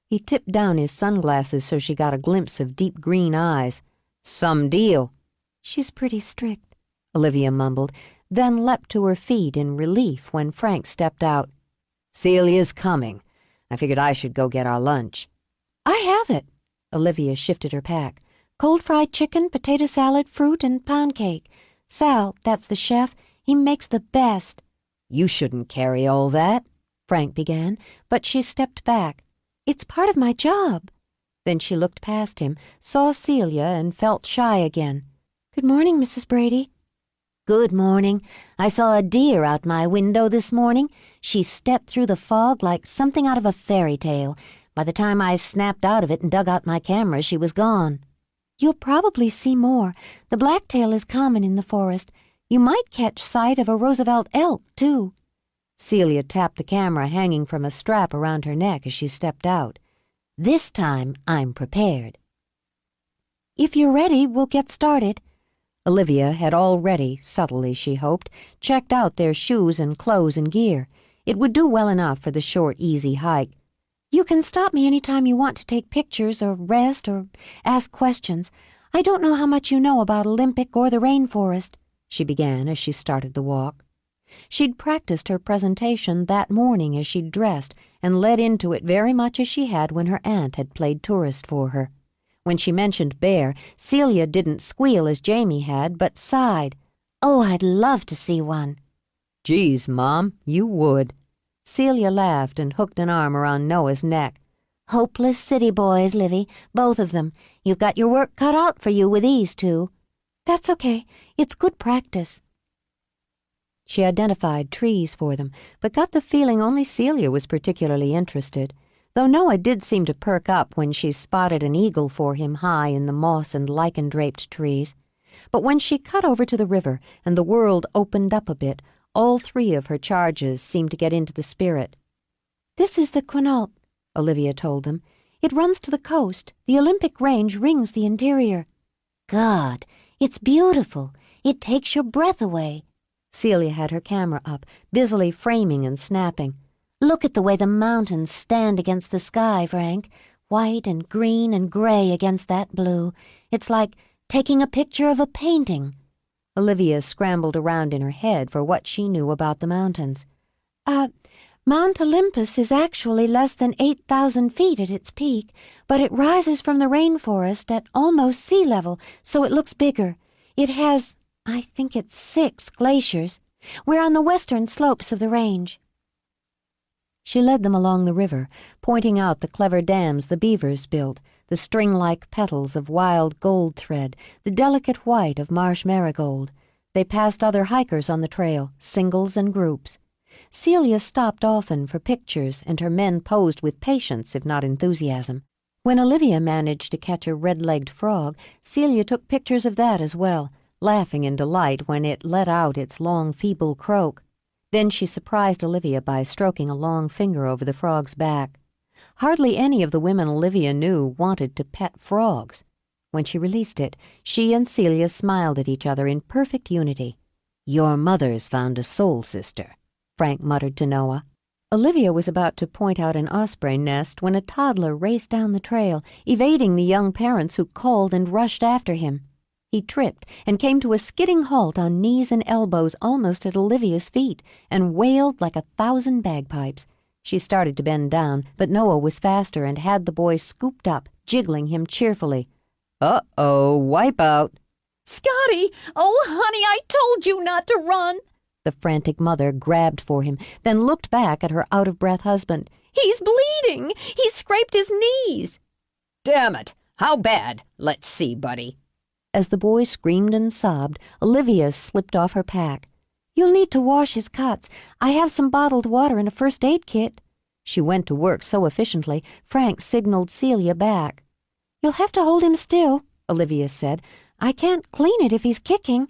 He tipped down his sunglasses so she got a glimpse of deep green eyes. "Some deal." "She's pretty strict," Olivia mumbled, then leapt to her feet in relief when Frank stepped out. "Celia's coming. I figured I should go get our lunch." "I have it." Olivia shifted her pack. "Cold fried chicken, potato salad, fruit, and pound cake. Sal, that's the chef, he makes the best." "You shouldn't carry all that," Frank began, but she stepped back. "It's part of my job." Then she looked past him, saw Celia, and felt shy again. "Good morning, Mrs. Brady." "Good morning. I saw a deer out my window this morning. She stepped through the fog like something out of a fairy tale. By the time I snapped out of it and dug out my camera, she was gone." "You'll probably see more. The blacktail is common in the forest. You might catch sight of a Roosevelt elk, too." Celia tapped the camera hanging from a strap around her neck as she stepped out. "This time I'm prepared." "If you're ready, we'll get started." Olivia had already, subtly she hoped, checked out their shoes and clothes and gear. It would do well enough for the short, easy hike. "You can stop me any time you want to take pictures or rest or ask questions. I don't know how much you know about Olympic or the rainforest," she began as she started the walk. She'd practiced her presentation that morning as she'd dressed and led into it very much as she had when her aunt had played tourist for her. When she mentioned bear, Celia didn't squeal as Jamie had, but sighed. "Oh, I'd love to see one." "Geez, Mom, you would." Celia laughed and hooked an arm around Noah's neck. "Hopeless city boys, Livy, both of them. You've got your work cut out for you with these two." "That's okay. It's good practice." She identified trees for them, but got the feeling only Celia was particularly interested, though Noah did seem to perk up when she spotted an eagle for him high in the moss and lichen-draped trees. But when she cut over to the river and the world opened up a bit, all three of her charges seemed to get into the spirit. "This is the Quinault," Olivia told them. "It runs to the coast. The Olympic Range rings the interior." God, it's beautiful. It takes your breath away. Celia had her camera up, busily framing and snapping. Look at the way the mountains stand against the sky, Frank. White and green and gray against that blue. It's like taking a picture of a painting. Olivia scrambled around in her head for what she knew about the mountains. Mount Olympus is actually less than 8,000 feet at its peak, but it rises from the rainforest at almost sea level, so it looks bigger. It has, I think it's 6 glaciers. We're on the western slopes of the range." She led them along the river, pointing out the clever dams the beavers built, the string-like petals of wild gold thread, the delicate white of marsh marigold. They passed other hikers on the trail, singles and groups. Celia stopped often for pictures, and her men posed with patience, if not enthusiasm. When Olivia managed to catch a red-legged frog, Celia took pictures of that as well, laughing in delight when it let out its long, feeble croak. Then she surprised Olivia by stroking a long finger over the frog's back. Hardly any of the women Olivia knew wanted to pet frogs. When she released it, she and Celia smiled at each other in perfect unity. "Your mother's found a soul sister," Frank muttered to Noah. Olivia was about to point out an osprey nest when a toddler raced down the trail, evading the young parents who called and rushed after him. He tripped and came to a skidding halt on knees and elbows almost at Olivia's feet, and wailed like 1,000 bagpipes. She started to bend down, but Noah was faster and had the boy scooped up, jiggling him cheerfully. "Uh-oh, wipe out." "Scotty! Oh, honey, I told you not to run!" The frantic mother grabbed for him, then looked back at her out-of-breath husband. "He's bleeding! He's scraped his knees!" Damn it! How bad? Let's see, buddy." As the boy screamed and sobbed, Olivia slipped off her pack. "You'll need to wash his cuts. I have some bottled water and a first aid kit." She went to work so efficiently, Frank signaled Celia back. "You'll have to hold him still," Olivia said. "I can't clean it if he's kicking."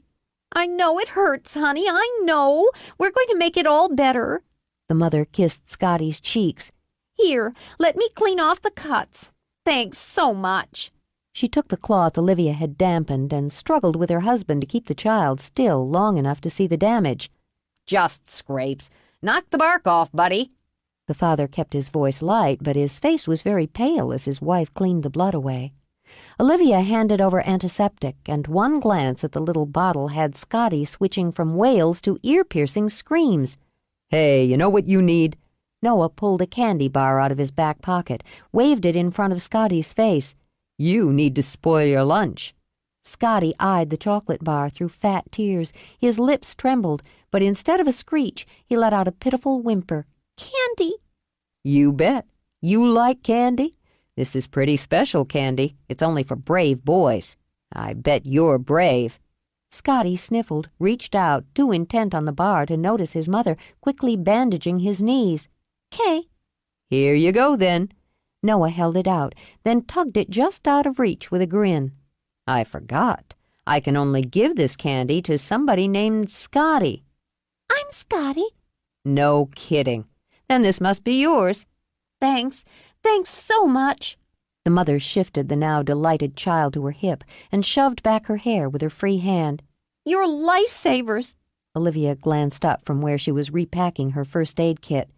"I know it hurts, honey, I know. We're going to make it all better." The mother kissed Scotty's cheeks. "Here, let me clean off the cuts. Thanks so much." She took the cloth Olivia had dampened and struggled with her husband to keep the child still long enough to see the damage. Just scrapes. Knock the bark off, buddy." The father kept his voice light, but his face was very pale as his wife cleaned the blood away. Olivia handed over antiseptic, and one glance at the little bottle had Scotty switching from wails to ear-piercing screams. "Hey, you know what you need?" Noah pulled a candy bar out of his back pocket, waved it in front of Scotty's face. "You need to spoil your lunch." Scotty eyed the chocolate bar through fat tears. His lips trembled, but instead of a screech, he let out a pitiful whimper. "Candy." "You bet. You like candy? This is pretty special candy. It's only for brave boys. I bet you're brave." Scotty sniffled, reached out, too intent on the bar to notice his mother quickly bandaging his knees. "'Kay." "Here you go, then." Noah held it out, then tugged it just out of reach with a grin. "I forgot. I can only give this candy to somebody named Scotty." "I'm Scotty." "No kidding. Then this must be yours." "Thanks. Thanks so much." The mother shifted the now delighted child to her hip and shoved back her hair with her free hand. "You're lifesavers." Olivia glanced up from where she was repacking her first aid kit.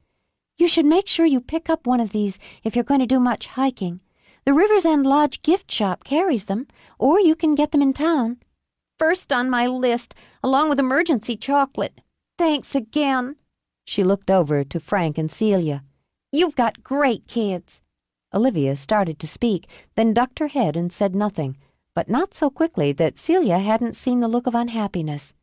"You should make sure you pick up one of these if you're going to do much hiking. The River's End Lodge gift shop carries them, or you can get them in town. First on my list, along with emergency chocolate. Thanks again." She looked over to Frank and Celia. "You've got great kids." Olivia started to speak, then ducked her head and said nothing, but not so quickly that Celia hadn't seen the look of unhappiness.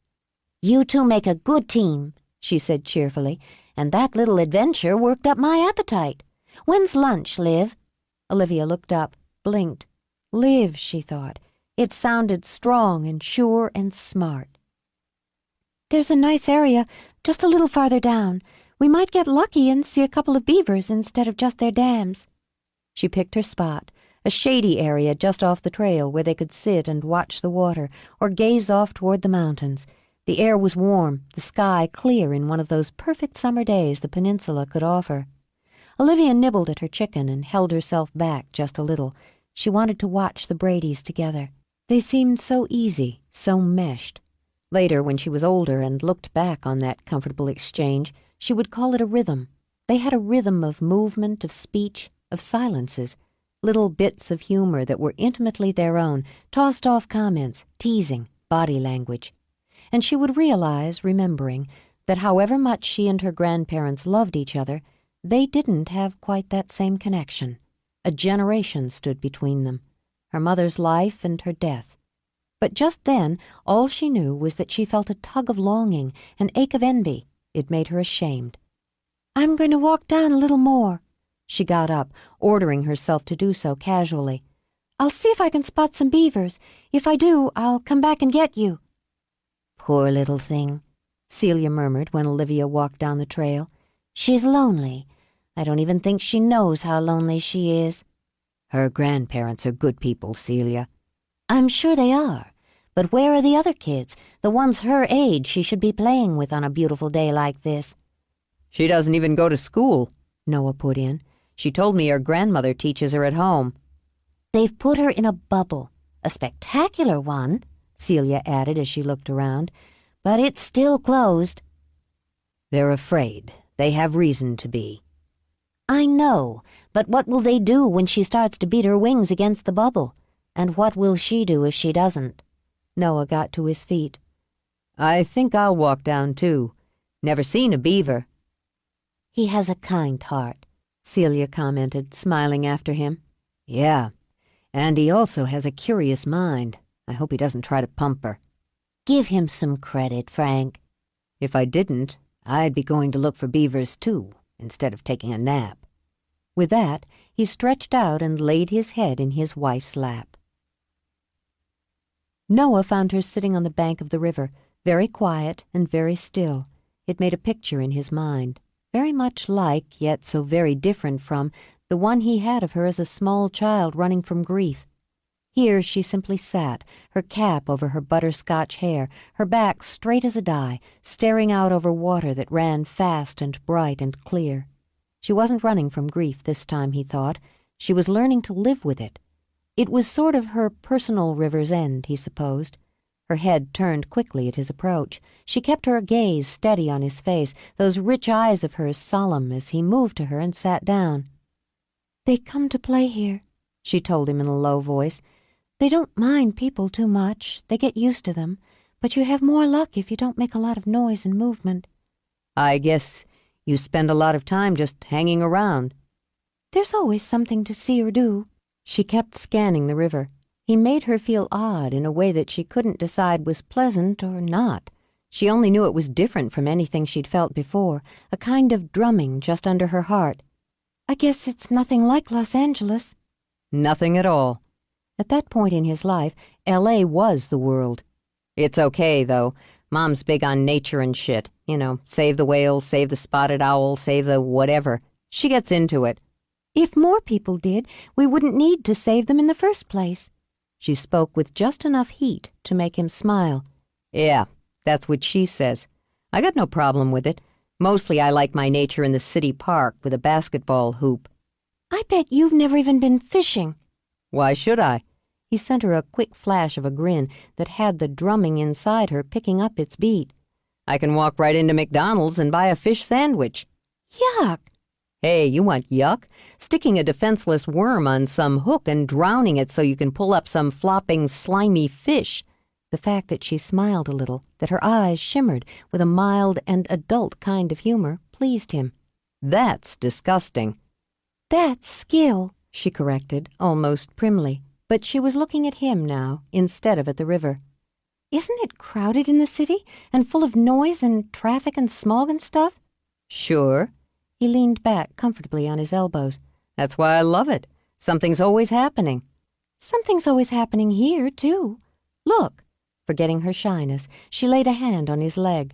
"You two make a good team," she said cheerfully, "and that little adventure worked up my appetite. When's lunch, Liv?" Olivia looked up, blinked. Liv, she thought. It sounded strong and sure and smart. There's a nice area just a little farther down. We might get lucky and see a couple of beavers instead of just their dams." She picked her spot, a shady area just off the trail where they could sit and watch the water or gaze off toward the mountains. The air was warm, the sky clear in one of those perfect summer days the peninsula could offer. Olivia nibbled at her chicken and held herself back just a little. She wanted to watch the Bradys together. They seemed so easy, so meshed. Later, when she was older and looked back on that comfortable exchange, she would call it a rhythm. They had a rhythm of movement, of speech, of silences, little bits of humor that were intimately their own, tossed-off comments, teasing, body language. And she would realize, remembering, that however much she and her grandparents loved each other, they didn't have quite that same connection. A generation stood between them, her mother's life and her death. But just then, all she knew was that she felt a tug of longing, an ache of envy. It made her ashamed. "I'm going to walk down a little more." She got up, ordering herself to do so casually. "I'll see if I can spot some beavers. If I do, I'll come back and get you." "Poor little thing," Celia murmured when Olivia walked down the trail. "She's lonely. I don't even think she knows how lonely she is." "Her grandparents are good people, Celia." "I'm sure they are. But where are the other kids, the ones her age she should be playing with on a beautiful day like this?" She doesn't even go to school," Noah put in. "She told me her grandmother teaches her at home." "They've put her in a bubble, a spectacular one," Celia added as she looked around, "but it's still closed." "They're afraid. They have reason to be." "I know, but what will they do when she starts to beat her wings against the bubble? And what will she do if she doesn't?" Noah got to his feet. "I think I'll walk down, too. Never seen a beaver." "He has a kind heart," Celia commented, smiling after him. "Yeah, and he also has a curious mind. I hope he doesn't try to pump her." "Give him some credit, Frank." "If I didn't, I'd be going to look for beavers, too, instead of taking a nap." With that, he stretched out and laid his head in his wife's lap. Noah found her sitting on the bank of the river, very quiet and very still. It made a picture in his mind, very much like, yet so very different from, the one he had of her as a small child running from grief. Here she simply sat, her cap over her butterscotch hair, her back straight as a die, staring out over water that ran fast and bright and clear. She wasn't running from grief this time, he thought. She was learning to live with it. It was sort of her personal river's end, he supposed. Her head turned quickly at his approach. She kept her gaze steady on his face, those rich eyes of hers solemn as he moved to her and sat down. "They come to play here," she told him in a low voice. "They don't mind people too much. They get used to them. But you have more luck if you don't make a lot of noise and movement." "I guess you spend a lot of time just hanging around." "There's always something to see or do." She kept scanning the river. He made her feel odd in a way that she couldn't decide was pleasant or not. She only knew it was different from anything she'd felt before, a kind of drumming just under her heart. "I guess it's nothing like Los Angeles." "Nothing at all." At that point in his life, L.A. was the world. "It's okay, though. Mom's big on nature and shit. You know, save the whales, save the spotted owl, save the whatever. She gets into it." "If more people did, we wouldn't need to save them in the first place." She spoke with just enough heat to make him smile. "Yeah, that's what she says. I got no problem with it. Mostly I like my nature in the city park with a basketball hoop." "I bet you've never even been fishing." "Why should I?" He sent her a quick flash of a grin that had the drumming inside her picking up its beat. "I can walk right into McDonald's and buy a fish sandwich." "Yuck." "Hey, you want yuck? Sticking a defenseless worm on some hook and drowning it so you can pull up some flopping, slimy fish." The fact that she smiled a little, that her eyes shimmered with a mild and adult kind of humor, pleased him. "That's disgusting." "That's skill," she corrected, almost primly, but she was looking at him now instead of at the river. "Isn't it crowded in the city and full of noise and traffic and smog and stuff?" "Sure." He leaned back comfortably on his elbows. "That's why I love it. Something's always happening." "Something's always happening here, too. Look." Forgetting her shyness, she laid a hand on his leg.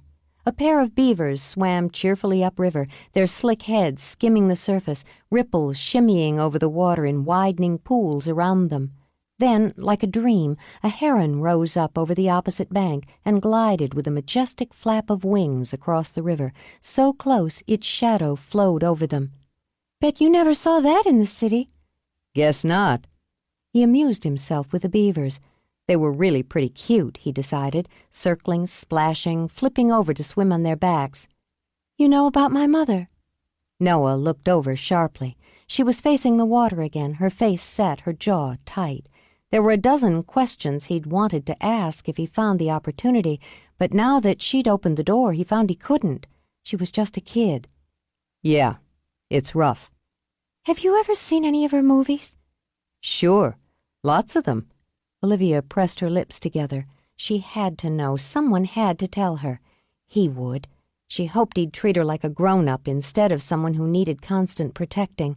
A pair of beavers swam cheerfully upriver, their slick heads skimming the surface, ripples shimmying over the water in widening pools around them. Then, like a dream, a heron rose up over the opposite bank and glided with a majestic flap of wings across the river, so close its shadow flowed over them. Bet you never saw that in the city. Guess not. He amused himself with the beavers. They were really pretty cute, he decided, circling, splashing, flipping over to swim on their backs. You know about my mother? Noah looked over sharply. She was facing the water again, her face set, her jaw tight. There were a dozen questions he'd wanted to ask if he found the opportunity, but now that she'd opened the door, he found he couldn't. She was just a kid. Yeah, it's rough. Have you ever seen any of her movies? Sure, lots of them. Olivia pressed her lips together. She had to know. Someone had to tell her. He would. She hoped he'd treat her like a grown-up instead of someone who needed constant protecting.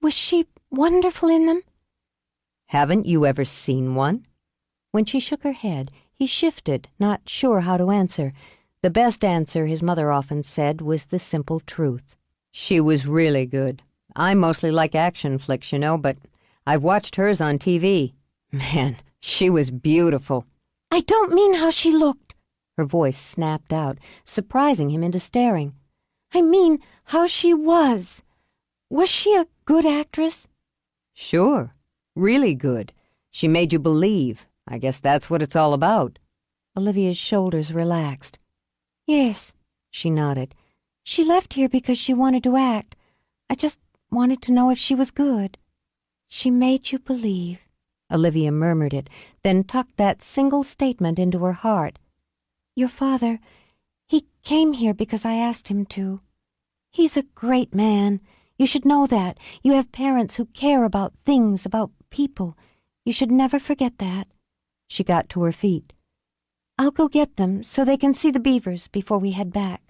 Was she wonderful in them? Haven't you ever seen one? When she shook her head, he shifted, not sure how to answer. The best answer, his mother often said, was the simple truth. She was really good. I mostly like action flicks, you know, but I've watched hers on TV. Man, she was beautiful. I don't mean how she looked. Her voice snapped out, surprising him into staring. I mean how she was. Was she a good actress? Sure. Really good. She made you believe. I guess that's what it's all about. Olivia's shoulders relaxed. Yes, she nodded. She left here because she wanted to act. I just wanted to know if she was good. She made you believe. Olivia murmured it, then tucked that single statement into her heart. Your father, he came here because I asked him to. He's a great man. You should know that. You have parents who care about things, about people. You should never forget that. She got to her feet. I'll go get them so they can see the beavers before we head back.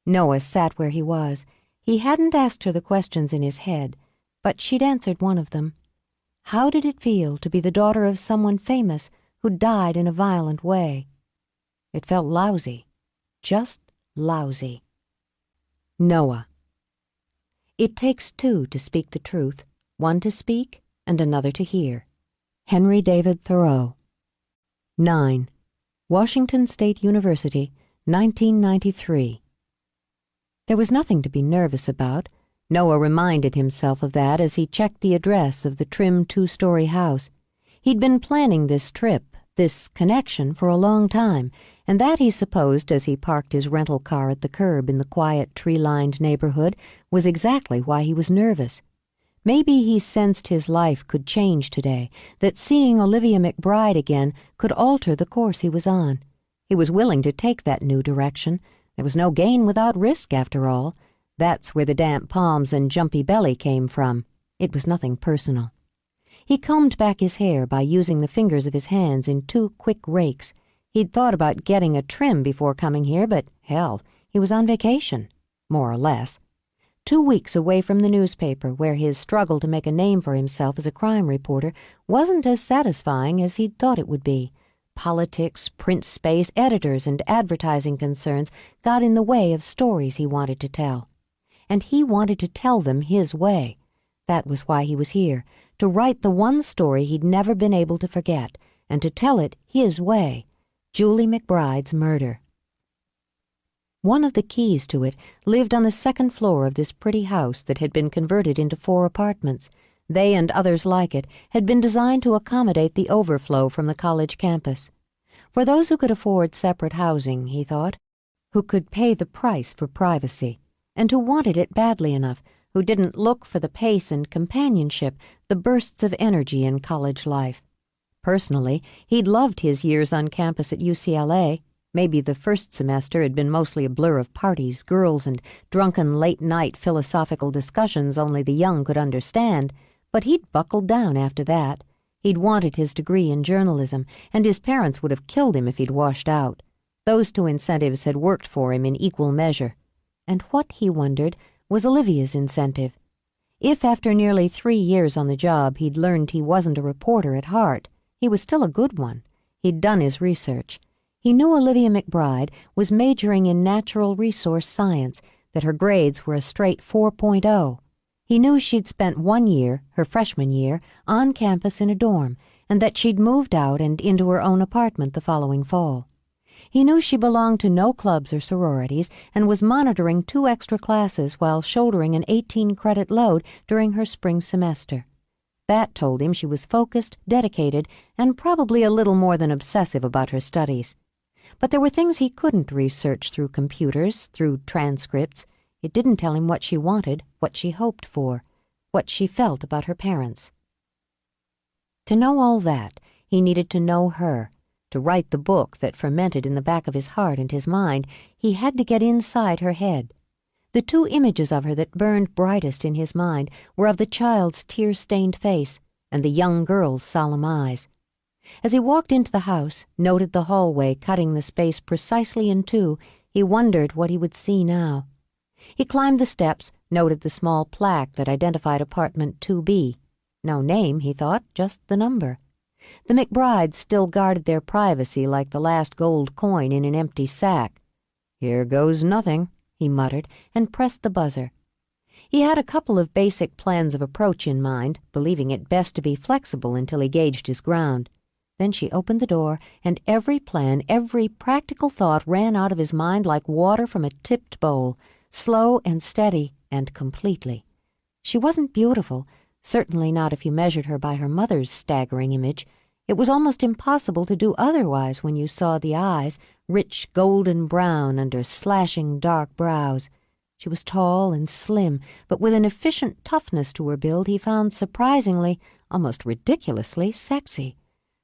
Noah sat where he was. He hadn't asked her the questions in his head, but she'd answered one of them. How did it feel to be the daughter of someone famous who died in a violent way? It felt lousy. Just lousy. Noah. It takes two to speak the truth, one to speak and another to hear. Henry David Thoreau. 9. Washington State University, 1993. There was nothing to be nervous about. Noah reminded himself of that as he checked the address of the trim two-story house. He'd been planning this trip, this connection, for a long time, and that, he supposed, as he parked his rental car at the curb in the quiet, tree-lined neighborhood, was exactly why he was nervous. Maybe he sensed his life could change today, that seeing Olivia McBride again could alter the course he was on. He was willing to take that new direction. There was no gain without risk, after all. That's where the damp palms and jumpy belly came from. It was nothing personal. He combed back his hair by using the fingers of his hands in two quick rakes. He'd thought about getting a trim before coming here, but hell, he was on vacation, more or less. 2 weeks away from the newspaper, where his struggle to make a name for himself as a crime reporter wasn't as satisfying as he'd thought it would be. Politics, print space, editors, and advertising concerns got in the way of stories he wanted to tell. And he wanted to tell them his way. That was why he was here, to write the one story he'd never been able to forget, and to tell it his way. Julie McBride's murder. One of the keys to it lived on the second floor of this pretty house that had been converted into 4 apartments. They and others like it had been designed to accommodate the overflow from the college campus. For those who could afford separate housing, he thought, who could pay the price for privacy, and who wanted it badly enough, who didn't look for the pace and companionship, the bursts of energy in college life. Personally, he'd loved his years on campus at UCLA. Maybe the first semester had been mostly a blur of parties, girls, and drunken late-night philosophical discussions only the young could understand, but he'd buckled down after that. He'd wanted his degree in journalism, and his parents would have killed him if he'd washed out. Those 2 incentives had worked for him in equal measure. And what, he wondered, was Olivia's incentive? If after nearly 3 years on the job he'd learned he wasn't a reporter at heart, he was still a good one. He'd done his research. He knew Olivia McBride was majoring in natural resource science, that her grades were a straight 4.0. He knew she'd spent 1 year, her freshman year, on campus in a dorm, and that she'd moved out and into her own apartment the following fall. He knew she belonged to no clubs or sororities and was monitoring 2 extra classes while shouldering an 18-credit load during her spring semester. That told him she was focused, dedicated, and probably a little more than obsessive about her studies. But there were things he couldn't research through computers, through transcripts. It didn't tell him what she wanted, what she hoped for, what she felt about her parents. To know all that, he needed to know her. To write the book that fermented in the back of his heart and his mind, he had to get inside her head. The 2 images of her that burned brightest in his mind were of the child's tear-stained face and the young girl's solemn eyes. As he walked into the house, noted the hallway cutting the space precisely in 2, he wondered what he would see now. He climbed the steps, noted the small plaque that identified apartment 2B. No name, he thought, just the number. The McBrides still guarded their privacy like the last gold coin in an empty sack. "Here goes nothing," he muttered, and pressed the buzzer. He had a couple of basic plans of approach in mind, believing it best to be flexible until he gauged his ground. Then she opened the door, and every plan, every practical thought ran out of his mind like water from a tipped bowl, slow and steady and completely. She wasn't beautiful, certainly not if you measured her by her mother's staggering image. It was almost impossible to do otherwise when you saw the eyes, rich golden brown under slashing dark brows. She was tall and slim, but with an efficient toughness to her build he found surprisingly, almost ridiculously, sexy.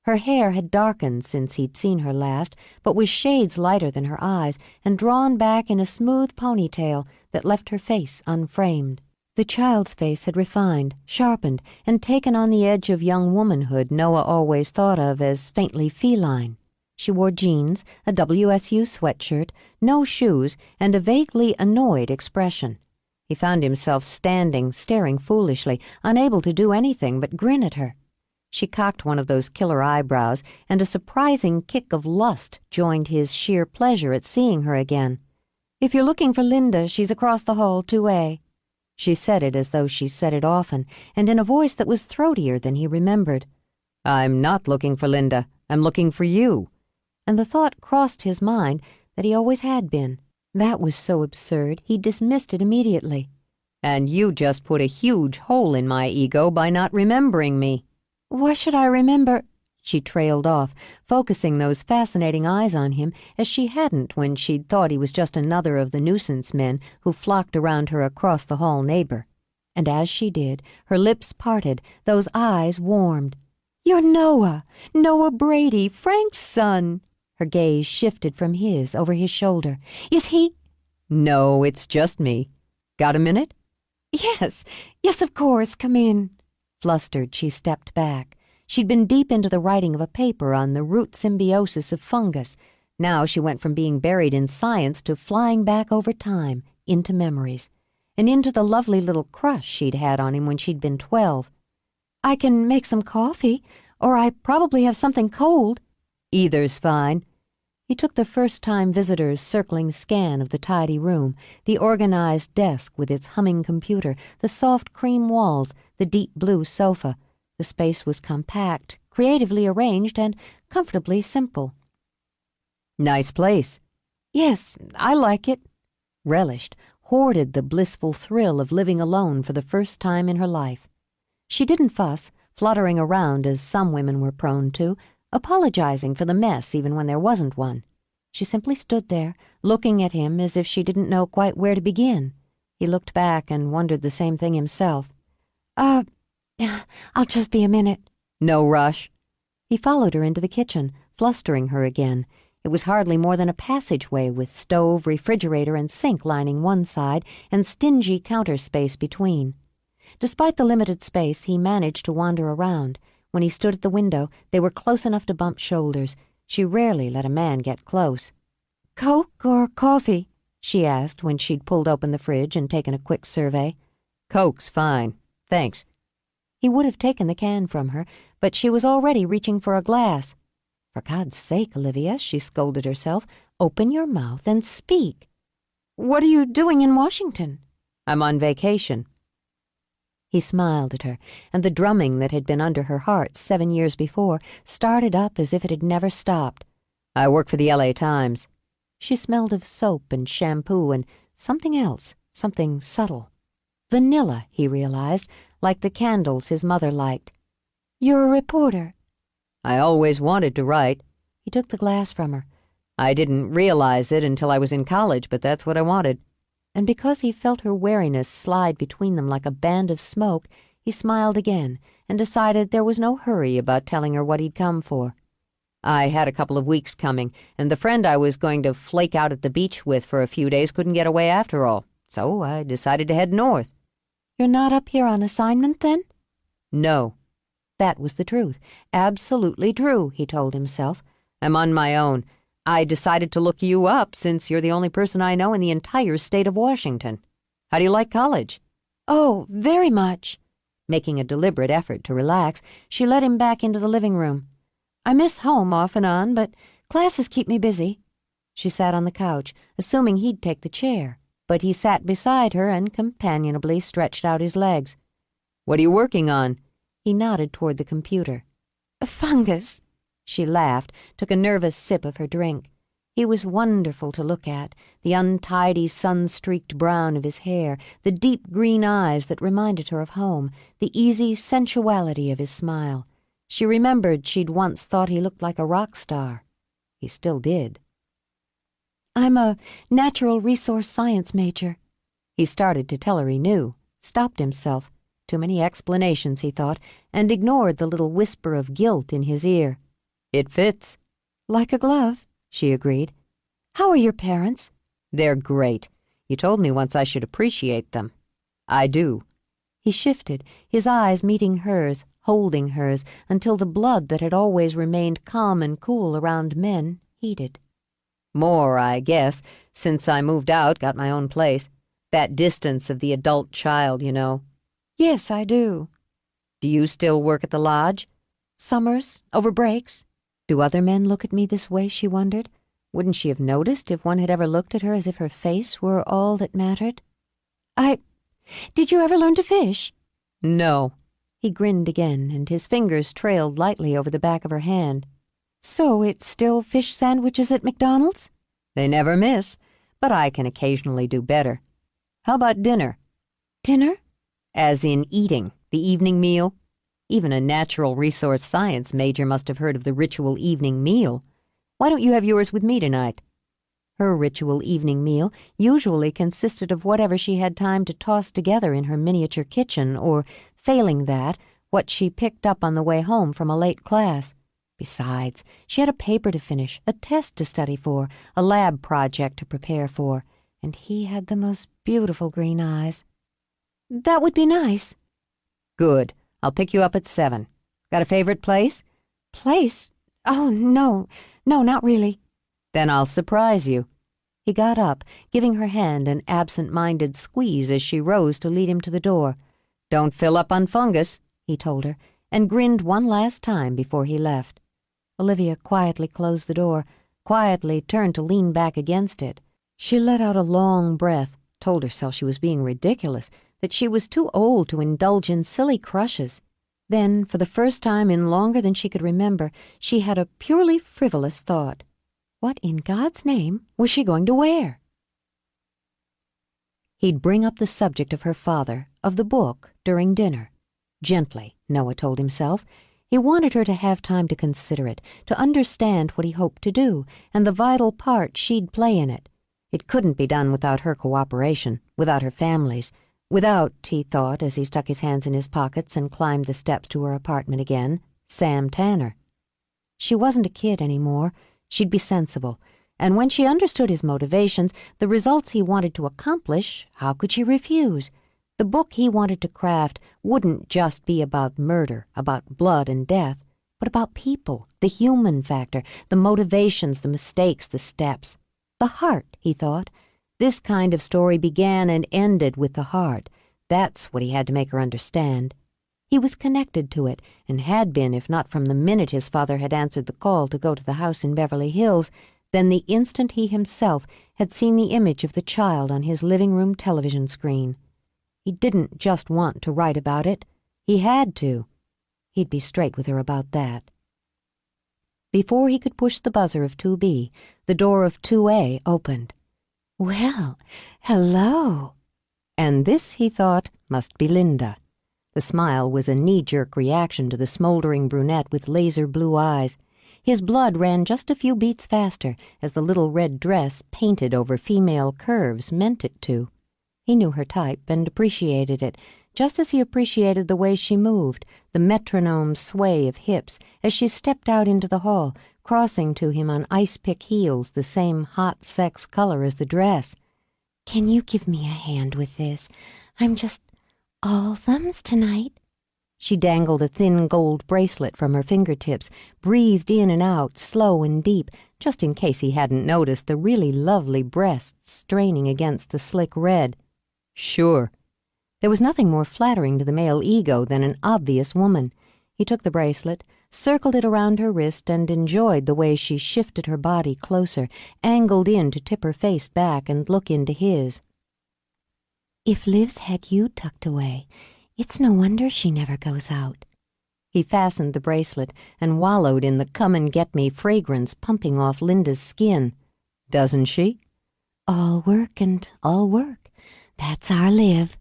Her hair had darkened since he'd seen her last, but was shades lighter than her eyes and drawn back in a smooth ponytail that left her face unframed. The child's face had refined, sharpened, and taken on the edge of young womanhood Noah always thought of as faintly feline. She wore jeans, a WSU sweatshirt, no shoes, and a vaguely annoyed expression. He found himself standing, staring foolishly, unable to do anything but grin at her. She cocked one of those killer eyebrows, and a surprising kick of lust joined his sheer pleasure at seeing her again. "If you're looking for Linda, she's across the hall, 2A. She said it as though she said it often, and in a voice that was throatier than he remembered. "I'm not looking for Linda. I'm looking for you." And the thought crossed his mind that he always had been. That was so absurd, he dismissed it immediately. "And you just put a huge hole in my ego by not remembering me." "Why should I remember?" She trailed off, focusing those fascinating eyes on him as she hadn't when she'd thought he was just another of the nuisance men who flocked around her across-the-hall neighbor. And as she did, her lips parted, those eyes warmed. "You're Noah! Noah Brady, Frank's son!" Her gaze shifted from his over his shoulder. "Is he—" "No, it's just me. Got a minute?" Yes, of course, come in." Flustered, she stepped back. She'd been deep into the writing of a paper on the root symbiosis of fungus. Now she went from being buried in science to flying back over time, into memories, and into the lovely little crush she'd had on him when she'd been 12. "I can make some coffee, or I probably have something cold." "Either's fine." He took the first-time visitor's circling scan of the tidy room, the organized desk with its humming computer, the soft cream walls, the deep blue sofa. The space was compact, creatively arranged, and comfortably simple. "Nice place." "Yes, I like it." Relished, hoarded the blissful thrill of living alone for the first time in her life. She didn't fuss, fluttering around as some women were prone to, apologizing for the mess even when there wasn't one. She simply stood there, looking at him as if she didn't know quite where to begin. He looked back and wondered the same thing himself. I'll just be a minute." "No rush." He followed her into the kitchen, flustering her again. It was hardly more than a passageway with stove, refrigerator, and sink lining one side and stingy counter space between. Despite the limited space, he managed to wander around. When he stood at the window, they were close enough to bump shoulders. She rarely let a man get close. "Coke or coffee?" she asked when she'd pulled open the fridge and taken a quick survey. "Coke's fine. Thanks." He would have taken the can from her, but she was already reaching for a glass. For God's sake, Olivia, she scolded herself, open your mouth and speak. What are you doing in Washington? I'm on vacation. He smiled at her, and the drumming that had been under her heart 7 years before started up as if it had never stopped. I work for the L.A. Times. She smelled of soap and shampoo and something else, something subtle. Vanilla, he realized, like the candles his mother liked. You're a reporter. I always wanted to write. He took the glass from her. I didn't realize it until I was in college, but that's what I wanted. And because he felt her wariness slide between them like a band of smoke, he smiled again and decided there was no hurry about telling her what he'd come for. I had a couple of weeks coming, and the friend I was going to flake out at the beach with for a few days couldn't get away after all, so I decided to head north. You're not up here on assignment, then? No. That was the truth. Absolutely true, he told himself. I'm on my own. I decided to look you up since you're the only person I know in the entire state of Washington. How do you like college? Oh, very much. Making a deliberate effort to relax, she led him back into the living room. I miss home off and on, but classes keep me busy. She sat on the couch, assuming he'd take the chair, but he sat beside her and companionably stretched out his legs. What are you working on? He nodded toward the computer. A fungus. She laughed, took a nervous sip of her drink. He was wonderful to look at, the untidy sun-streaked brown of his hair, the deep green eyes that reminded her of home, the easy sensuality of his smile. She remembered she'd once thought he looked like a rock star. He still did. I'm a natural resource science major. He started to tell her he knew, stopped himself. Too many explanations, he thought, and ignored the little whisper of guilt in his ear. It fits. Like a glove, she agreed. How are your parents? They're great. You told me once I should appreciate them. I do. He shifted, his eyes meeting hers, holding hers, until the blood that had always remained calm and cool around men heated. More, I guess, since I moved out, got my own place. That distance of the adult child, you know. Yes, I do. Do you still work at the lodge? Summers, over breaks. Do other men look at me this way, she wondered? Wouldn't she have noticed if one had ever looked at her as if her face were all that mattered? Did you ever learn to fish? No. He grinned again, and his fingers trailed lightly over the back of her hand. So it's still fish sandwiches at McDonald's? They never miss, but I can occasionally do better. How about dinner? Dinner? As in eating, the evening meal. Even a natural resource science major must have heard of the ritual evening meal. Why don't you have yours with me tonight? Her ritual evening meal usually consisted of whatever she had time to toss together in her miniature kitchen, or, failing that, what she picked up on the way home from a late class. Besides, she had a paper to finish, a test to study for, a lab project to prepare for, and he had the most beautiful green eyes. That would be nice. Good. I'll pick you up at 7. Got a favorite place? Place? Oh, no, not really. Then I'll surprise you. He got up, giving her hand an absent-minded squeeze as she rose to lead him to the door. Don't fill up on fungus, he told her, and grinned one last time before he left. Olivia quietly closed the door, quietly turned to lean back against it. She let out a long breath, told herself she was being ridiculous, that she was too old to indulge in silly crushes. Then, for the first time in longer than she could remember, she had a purely frivolous thought. What in God's name was she going to wear? He'd bring up the subject of her father, of the book, during dinner. Gently, Noah told himself. He wanted her to have time to consider it, to understand what he hoped to do, and the vital part she'd play in it. It couldn't be done without her cooperation, without her family's, without, he thought as he stuck his hands in his pockets and climbed the steps to her apartment again, Sam Tanner. She wasn't a kid anymore. She'd be sensible, and when she understood his motivations, the results he wanted to accomplish, how could she refuse? The book he wanted to craft wouldn't just be about murder, about blood and death, but about people, the human factor, the motivations, the mistakes, the steps. The heart, he thought. This kind of story began and ended with the heart. That's what he had to make her understand. He was connected to it, and had been if not from the minute his father had answered the call to go to the house in Beverly Hills, then the instant he himself had seen the image of the child on his living room television screen. He didn't just want to write about it. He had to. He'd be straight with her about that. Before he could push the buzzer of 2B, the door of 2A opened. Well, hello. And this, he thought, must be Linda. The smile was a knee-jerk reaction to the smoldering brunette with laser blue eyes. His blood ran just a few beats faster as the little red dress painted over female curves meant it to. He knew her type and appreciated it, just as he appreciated the way she moved, the metronome sway of hips, as she stepped out into the hall, crossing to him on ice-pick heels the same hot sex color as the dress. Can you give me a hand with this? I'm just all thumbs tonight. She dangled a thin gold bracelet from her fingertips, breathed in and out, slow and deep, just in case he hadn't noticed the really lovely breasts straining against the slick red. Sure. There was nothing more flattering to the male ego than an obvious woman. He took the bracelet, circled it around her wrist, and enjoyed the way she shifted her body closer, angled in to tip her face back and look into his. If Liv's had you tucked away, it's no wonder she never goes out. He fastened the bracelet and wallowed in the come-and-get-me fragrance pumping off Linda's skin. Doesn't she? All work and all work. That's our Liv.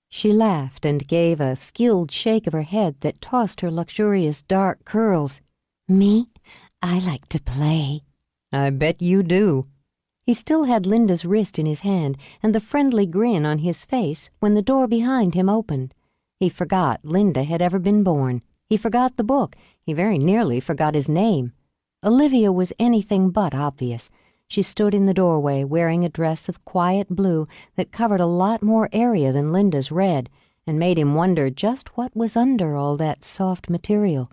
She laughed and gave a skilled shake of her head that tossed her luxurious dark curls. Me? I like to play. I bet you do. He still had Linda's wrist in his hand and the friendly grin on his face when the door behind him opened. He forgot Linda had ever been born. He forgot the book. He very nearly forgot his name. Olivia was anything but obvious. She stood in the doorway wearing a dress of quiet blue that covered a lot more area than Linda's red and made him wonder just what was under all that soft material.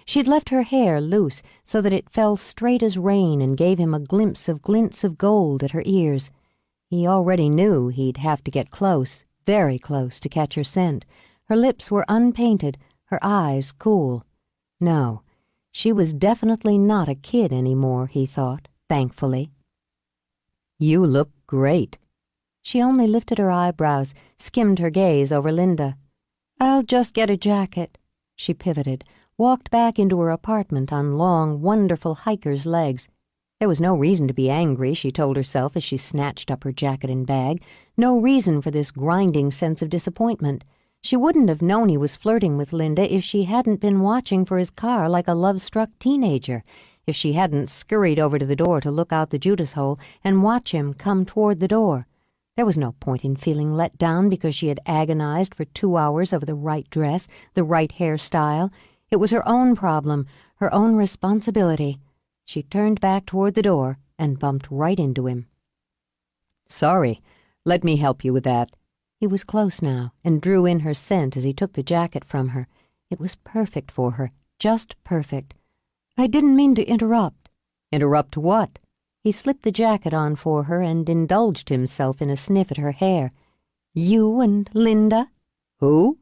She'd left her hair loose so that it fell straight as rain and gave him a glimpse of glints of gold at her ears. He already knew he'd have to get close, very close, to catch her scent. Her lips were unpainted, her eyes cool. No, she was definitely not a kid anymore, he thought, thankfully. You look great. She only lifted her eyebrows, skimmed her gaze over Linda. I'll just get a jacket. She pivoted, walked back into her apartment on long, wonderful hiker's legs. There was no reason to be angry, she told herself as she snatched up her jacket and bag. No reason for this grinding sense of disappointment. She wouldn't have known he was flirting with Linda if she hadn't been watching for his car like a love-struck teenager, if she hadn't scurried over to the door to look out the Judas hole and watch him come toward the door. There was no point in feeling let down because she had agonized for 2 hours over the right dress, the right hairstyle. It was her own problem, her own responsibility. She turned back toward the door and bumped right into him. Sorry, let me help you with that. He was close now and drew in her scent as he took the jacket from her. It was perfect for her, just perfect. I didn't mean to interrupt. Interrupt what? He slipped the jacket on for her and indulged himself in a sniff at her hair. You and Linda? Who?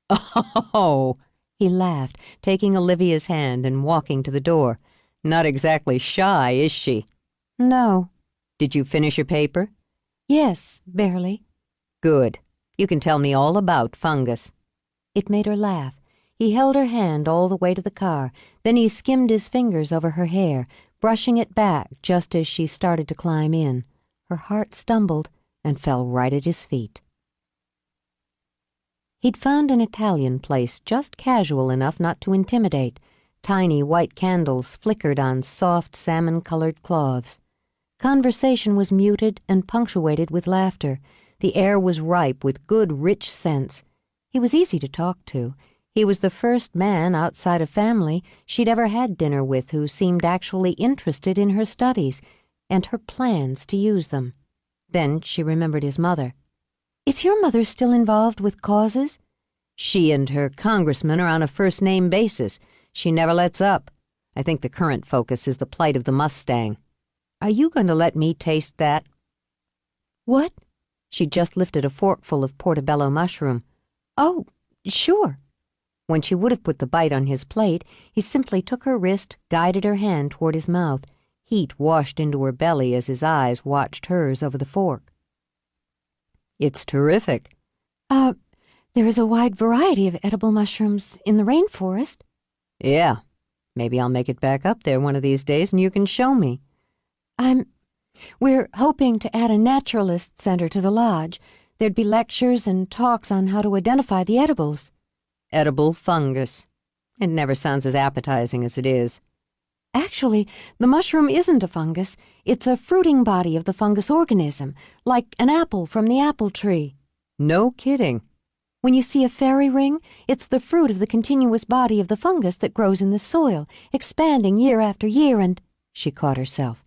Oh! He laughed, taking Olivia's hand and walking to the door. Not exactly shy, is she? No. Did you finish your paper? Yes, barely. Good. You can tell me all about fungus. It made her laugh. He held her hand all the way to the car, then he skimmed his fingers over her hair, brushing it back just as she started to climb in. Her heart stumbled and fell right at his feet. He'd found an Italian place just casual enough not to intimidate. Tiny white candles flickered on soft salmon-colored cloths. Conversation was muted and punctuated with laughter. The air was ripe with good, rich scents. He was easy to talk to. He was the first man outside of family she'd ever had dinner with who seemed actually interested in her studies and her plans to use them. Then she remembered his mother. Is your mother still involved with causes? She and her congressman are on a first-name basis. She never lets up. I think the current focus is the plight of the Mustang. Are you going to let me taste that? What? She just lifted a forkful of portobello mushroom. Oh, sure. When she would have put the bite on his plate, he simply took her wrist, guided her hand toward his mouth. Heat washed into her belly as his eyes watched hers over the fork. "It's terrific." There is a wide variety of edible mushrooms in the rainforest." "Yeah. Maybe I'll make it back up there one of these days and you can show me." We're hoping to add a naturalist center to the lodge. There'd be lectures and talks on how to identify the edibles." Edible fungus. It never sounds as appetizing as it is. Actually, the mushroom isn't a fungus. It's a fruiting body of the fungus organism, like an apple from the apple tree. No kidding. When you see a fairy ring, it's the fruit of the continuous body of the fungus that grows in the soil, expanding year after year, and She caught herself.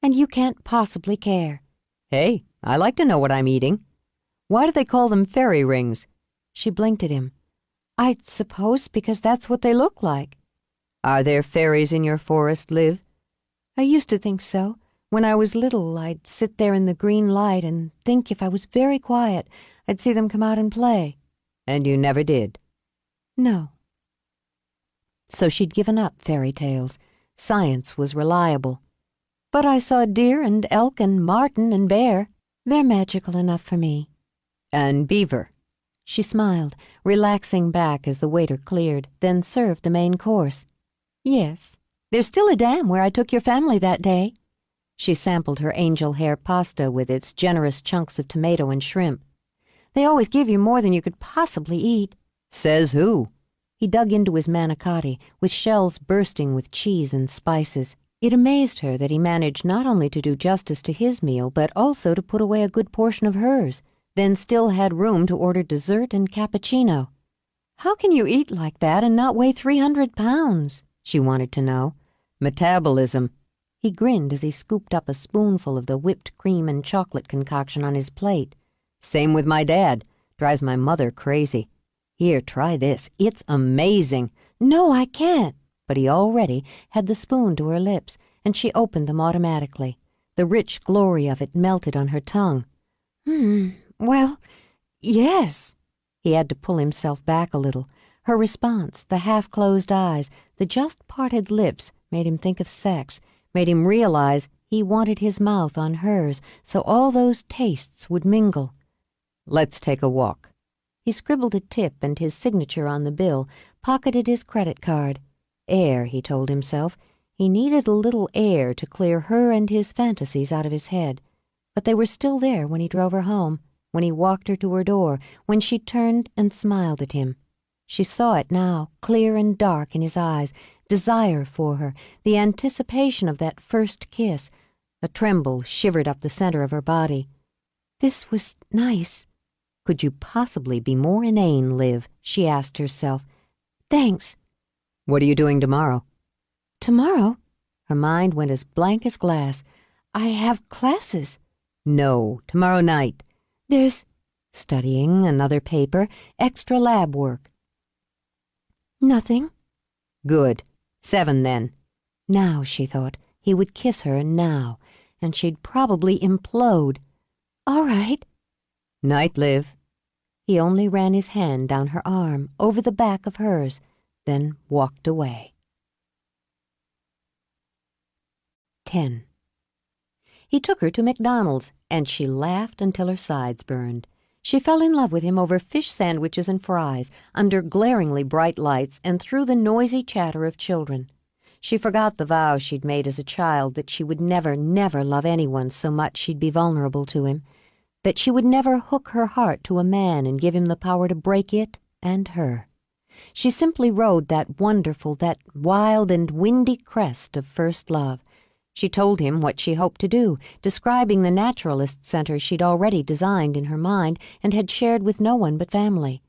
and you can't possibly care. Hey, I like to know what I'm eating. Why do they call them fairy rings? She blinked at him. I suppose because that's what they look like. Are there fairies in your forest, Liv? I used to think so. When I was little, I'd sit there in the green light and think if I was very quiet, I'd see them come out and play. And you never did. No. So she'd given up fairy tales. Science was reliable. But I saw deer and elk and marten and bear. They're magical enough for me. And beaver. She smiled, relaxing back as the waiter cleared, then served the main course. Yes, there's still a dam where I took your family that day. She sampled her angel hair pasta with its generous chunks of tomato and shrimp. They always give you more than you could possibly eat. Says who? He dug into his manicotti, with shells bursting with cheese and spices. It amazed her that he managed not only to do justice to his meal, but also to put away a good portion of hers, then still had room to order dessert and cappuccino. How can you eat like that and not weigh 300 pounds? She wanted to know. Metabolism. He grinned as he scooped up a spoonful of the whipped cream and chocolate concoction on his plate. Same with my dad. Drives my mother crazy. Here, try this. It's amazing. No, I can't. But he already had the spoon to her lips, and she opened them automatically. The rich glory of it melted on her tongue. Well, yes. He had to pull himself back a little. Her response, the half-closed eyes, the just-parted lips, made him think of sex, made him realize he wanted his mouth on hers so all those tastes would mingle. Let's take a walk. He scribbled a tip and his signature on the bill, pocketed his credit card. Air, he told himself. He needed a little air to clear her and his fantasies out of his head. But they were still there when he drove her home, when he walked her to her door, when she turned and smiled at him. She saw it now, clear and dark in his eyes, desire for her, the anticipation of that first kiss. A tremble shivered up the center of her body. This was nice. Could you possibly be more inane, Liv? She asked herself. Thanks. What are you doing tomorrow? Tomorrow? Her mind went as blank as glass. I have classes. No, tomorrow night. There's studying, another paper, extra lab work. Nothing. Good. 7 then. Now, she thought, he would kiss her now, and she'd probably implode. All right. Night, Liv. He only ran his hand down her arm, over the back of hers, then walked away. 10. He took her to McDonald's, and she laughed until her sides burned. She fell in love with him over fish sandwiches and fries, under glaringly bright lights and through the noisy chatter of children. She forgot the vow she'd made as a child that she would never, never love anyone so much she'd be vulnerable to him, that she would never hook her heart to a man and give him the power to break it and her. She simply rode that wonderful, that wild and windy crest of first love. She told him what she hoped to do, describing the naturalist center she'd already designed in her mind and had shared with no one but family.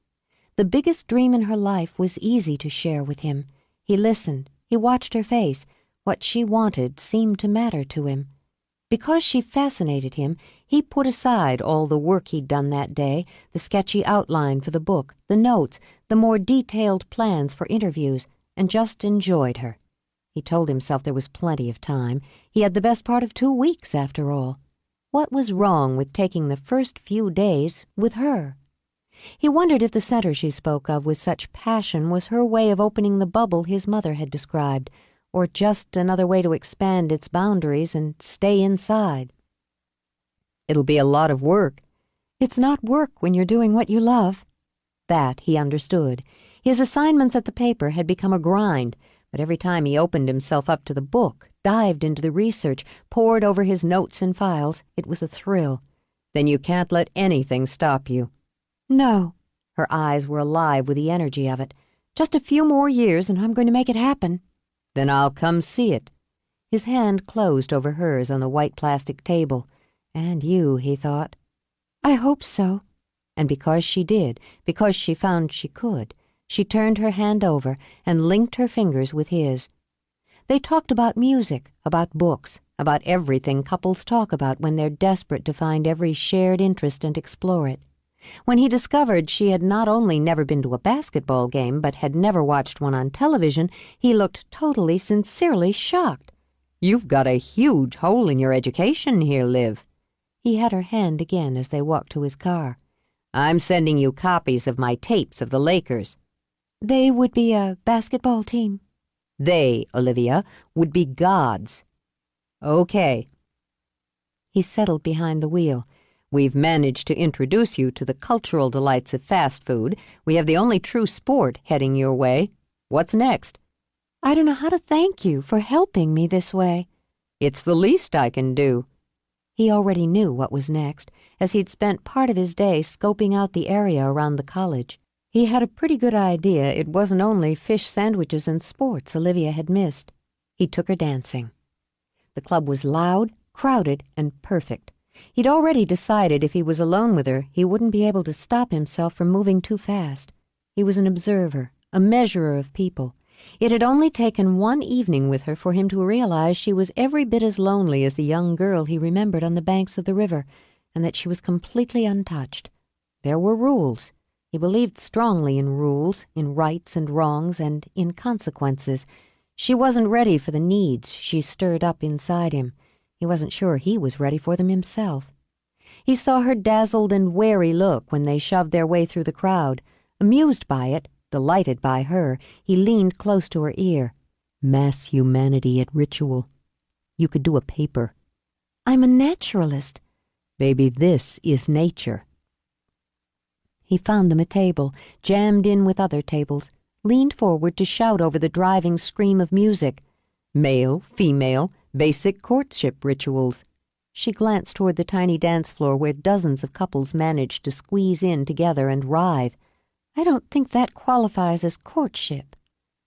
The biggest dream in her life was easy to share with him. He listened. He watched her face. What she wanted seemed to matter to him. Because she fascinated him, he put aside all the work he'd done that day, the sketchy outline for the book, the notes, the more detailed plans for interviews, and just enjoyed her. He told himself there was plenty of time. He had the best part of 2 weeks, after all. What was wrong with taking the first few days with her? He wondered if the center she spoke of with such passion was her way of opening the bubble his mother had described, or just another way to expand its boundaries and stay inside. It'll be a lot of work. It's not work when you're doing what you love. That he understood. His assignments at the paper had become a grind, but every time he opened himself up to the book, dived into the research, pored over his notes and files, it was a thrill. Then you can't let anything stop you. No. Her eyes were alive with the energy of it. Just a few more years and I'm going to make it happen. Then I'll come see it. His hand closed over hers on the white plastic table. And you, he thought. I hope so. And because she did, because she found she could, she turned her hand over and linked her fingers with his. They talked about music, about books, about everything couples talk about when they're desperate to find every shared interest and explore it. When he discovered she had not only never been to a basketball game, but had never watched one on television, he looked totally, sincerely shocked. You've got a huge hole in your education here, Liv. He had her hand again as they walked to his car. I'm sending you copies of my tapes of the Lakers. They would be a basketball team. They, Olivia, would be gods. Okay. He settled behind the wheel. We've managed to introduce you to the cultural delights of fast food. We have the only true sport heading your way. What's next? I don't know how to thank you for helping me this way. It's the least I can do. He already knew what was next, as he'd spent part of his day scoping out the area around the college. He had a pretty good idea it wasn't only fish sandwiches and sports Olivia had missed. He took her dancing. The club was loud, crowded, and perfect. He'd already decided if he was alone with her, he wouldn't be able to stop himself from moving too fast. He was an observer, a measurer of people. It had only taken one evening with her for him to realize she was every bit as lonely as the young girl he remembered on the banks of the river, and that she was completely untouched. There were rules. He believed strongly in rules, in rights and wrongs, and in consequences. She wasn't ready for the needs she stirred up inside him. He wasn't sure he was ready for them himself. He saw her dazzled and wary look when they shoved their way through the crowd. Amused by it, delighted by her, he leaned close to her ear. Mass humanity at ritual. You could do a paper. I'm a naturalist. Baby, this is nature. He found them a table, jammed in with other tables, leaned forward to shout over the driving scream of music. Male, female, basic courtship rituals. She glanced toward the tiny dance floor where dozens of couples managed to squeeze in together and writhe. I don't think that qualifies as courtship.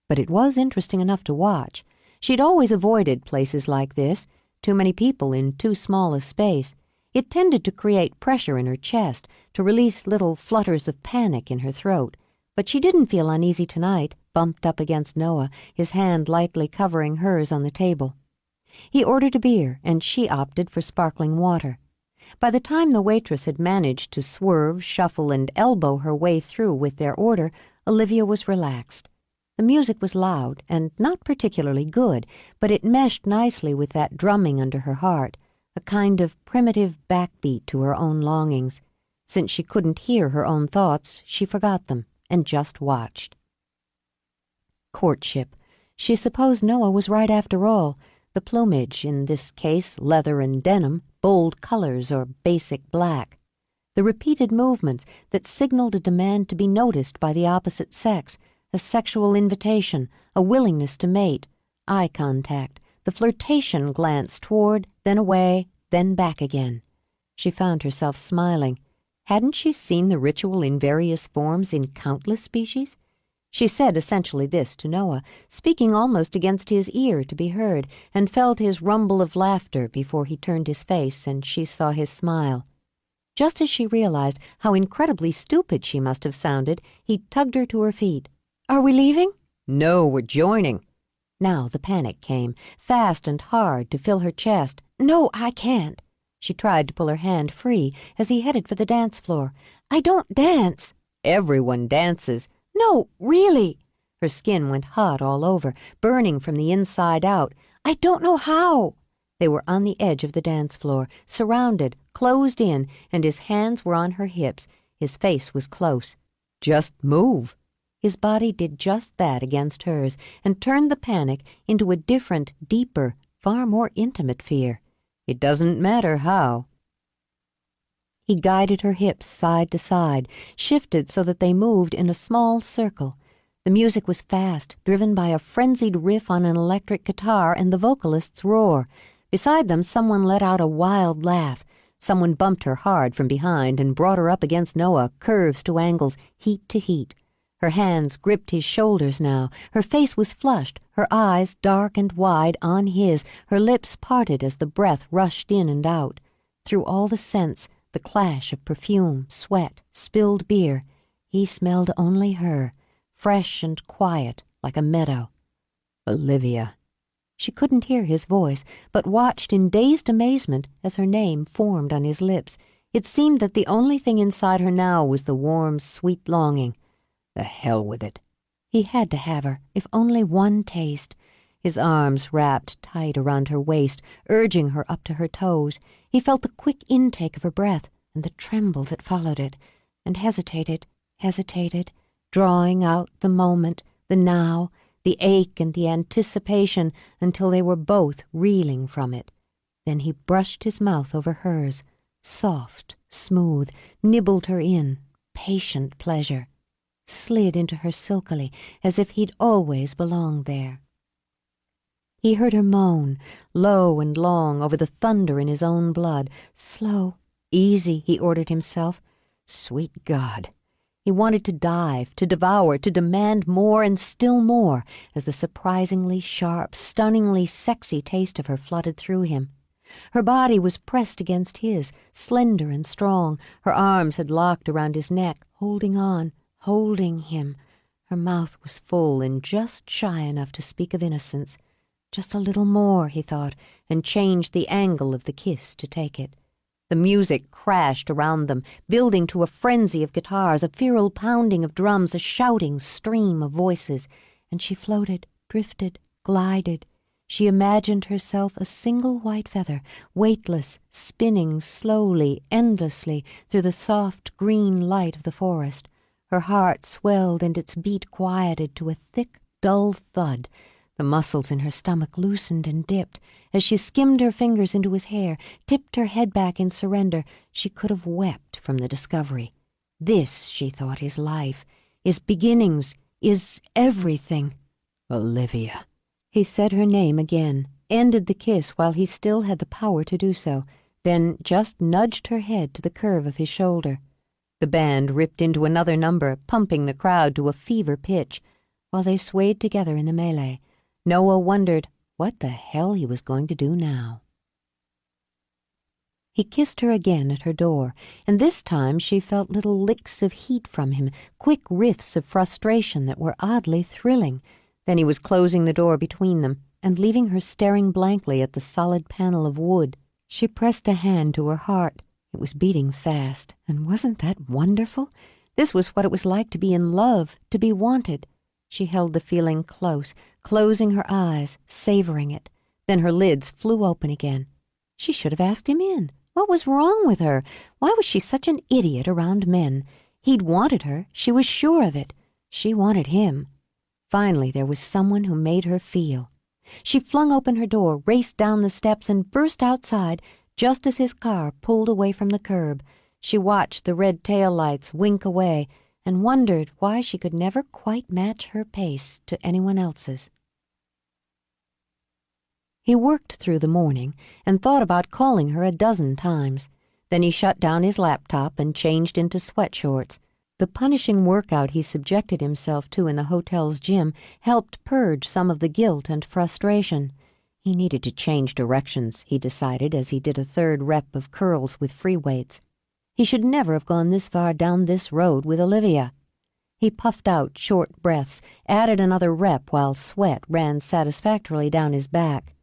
But it was interesting enough to watch. She'd always avoided places like this, too many people in too small a space. It tended to create pressure in her chest, to release little flutters of panic in her throat. But she didn't feel uneasy tonight, bumped up against Noah, his hand lightly covering hers on the table. He ordered a beer, and she opted for sparkling water. By the time the waitress had managed to swerve, shuffle, and elbow her way through with their order, Olivia was relaxed. The music was loud and not particularly good, but it meshed nicely with that drumming under her heart, a kind of primitive backbeat to her own longings. Since she couldn't hear her own thoughts, she forgot them and just watched. Courtship. She supposed Noah was right after all. The plumage, in this case leather and denim, bold colors or basic black. The repeated movements that signaled a demand to be noticed by the opposite sex, a sexual invitation, a willingness to mate, eye contact, the flirtation glance toward, then away, then back again. She found herself smiling. Hadn't she seen the ritual in various forms in countless species? She said essentially this to Noah, speaking almost against his ear to be heard, and felt his rumble of laughter before he turned his face and she saw his smile. Just as she realized how incredibly stupid she must have sounded, he tugged her to her feet. "Are we leaving?" "No, we're joining." Now the panic came, fast and hard, to fill her chest. "No, I can't." She tried to pull her hand free as he headed for the dance floor. "I don't dance." "Everyone dances." "No, really." Her skin went hot all over, burning from the inside out. "I don't know how." They were on the edge of the dance floor, surrounded, closed in, and his hands were on her hips. His face was close. "Just move." His body did just that against hers and turned the panic into a different, deeper, far more intimate fear. "It doesn't matter how." He guided her hips side to side, shifted so that they moved in a small circle. The music was fast, driven by a frenzied riff on an electric guitar and the vocalist's roar. Beside them, someone let out a wild laugh. Someone bumped her hard from behind and brought her up against Noah, curves to angles, heat to heat. Her hands gripped his shoulders now. Her face was flushed, her eyes, dark and wide, on his, her lips parted as the breath rushed in and out. Through all the scents, the clash of perfume, sweat, spilled beer, he smelled only her, fresh and quiet like a meadow. Olivia. She couldn't hear his voice, but watched in dazed amazement as her name formed on his lips. It seemed that the only thing inside her now was the warm, sweet longing. The hell with it. He had to have her, if only one taste. His arms wrapped tight around her waist, urging her up to her toes. He felt the quick intake of her breath and the tremble that followed it, and hesitated, drawing out the moment, the now, the ache and the anticipation until they were both reeling from it. Then he brushed his mouth over hers, soft, smooth, nibbled her in, patient pleasure, slid into her silkily as if he'd always belonged there. He heard her moan, low and long, over the thunder in his own blood. Slow, easy, he ordered himself. Sweet God! He wanted to dive, to devour, to demand more and still more as the surprisingly sharp, stunningly sexy taste of her flooded through him. Her body was pressed against his, slender and strong. Her arms had locked around his neck, holding on, holding him. Her mouth was full and just shy enough to speak of innocence. Just a little more, he thought, and changed the angle of the kiss to take it. The music crashed around them, building to a frenzy of guitars, a feral pounding of drums, a shouting stream of voices, and she floated, drifted, glided. She imagined herself a single white feather, weightless, spinning slowly, endlessly through the soft green light of the forest. Her heart swelled and its beat quieted to a thick, dull thud. The muscles in her stomach loosened and dipped. As she skimmed her fingers into his hair, tipped her head back in surrender, she could have wept from the discovery. This, she thought, is life, is beginnings, is everything. Olivia. He said her name again, ended the kiss while he still had the power to do so, then just nudged her head to the curve of his shoulder. The band ripped into another number, pumping the crowd to a fever pitch. While they swayed together in the melee, Noah wondered what the hell he was going to do now. He kissed her again at her door, and this time she felt little licks of heat from him, quick riffs of frustration that were oddly thrilling. Then he was closing the door between them and leaving her staring blankly at the solid panel of wood. She pressed a hand to her heart. It was beating fast, and wasn't that wonderful? This was what it was like to be in love, to be wanted. She held the feeling close, closing her eyes, savoring it. Then her lids flew open again. She should have asked him in. What was wrong with her? Why was she such an idiot around men? He'd wanted her. She was sure of it. She wanted him. Finally, there was someone who made her feel. She flung open her door, raced down the steps, and burst outside just as his car pulled away from the curb. She watched the red tail lights wink away and wondered why she could never quite match her pace to anyone else's. He worked through the morning and thought about calling her a dozen times. Then he shut down his laptop and changed into sweatshorts. The punishing workout he subjected himself to in the hotel's gym helped purge some of the guilt and frustration. He needed to change directions, he decided as he did a third rep of curls with free weights. He should never have gone this far down this road with Olivia. He puffed out short breaths, added another rep while sweat ran satisfactorily down his back.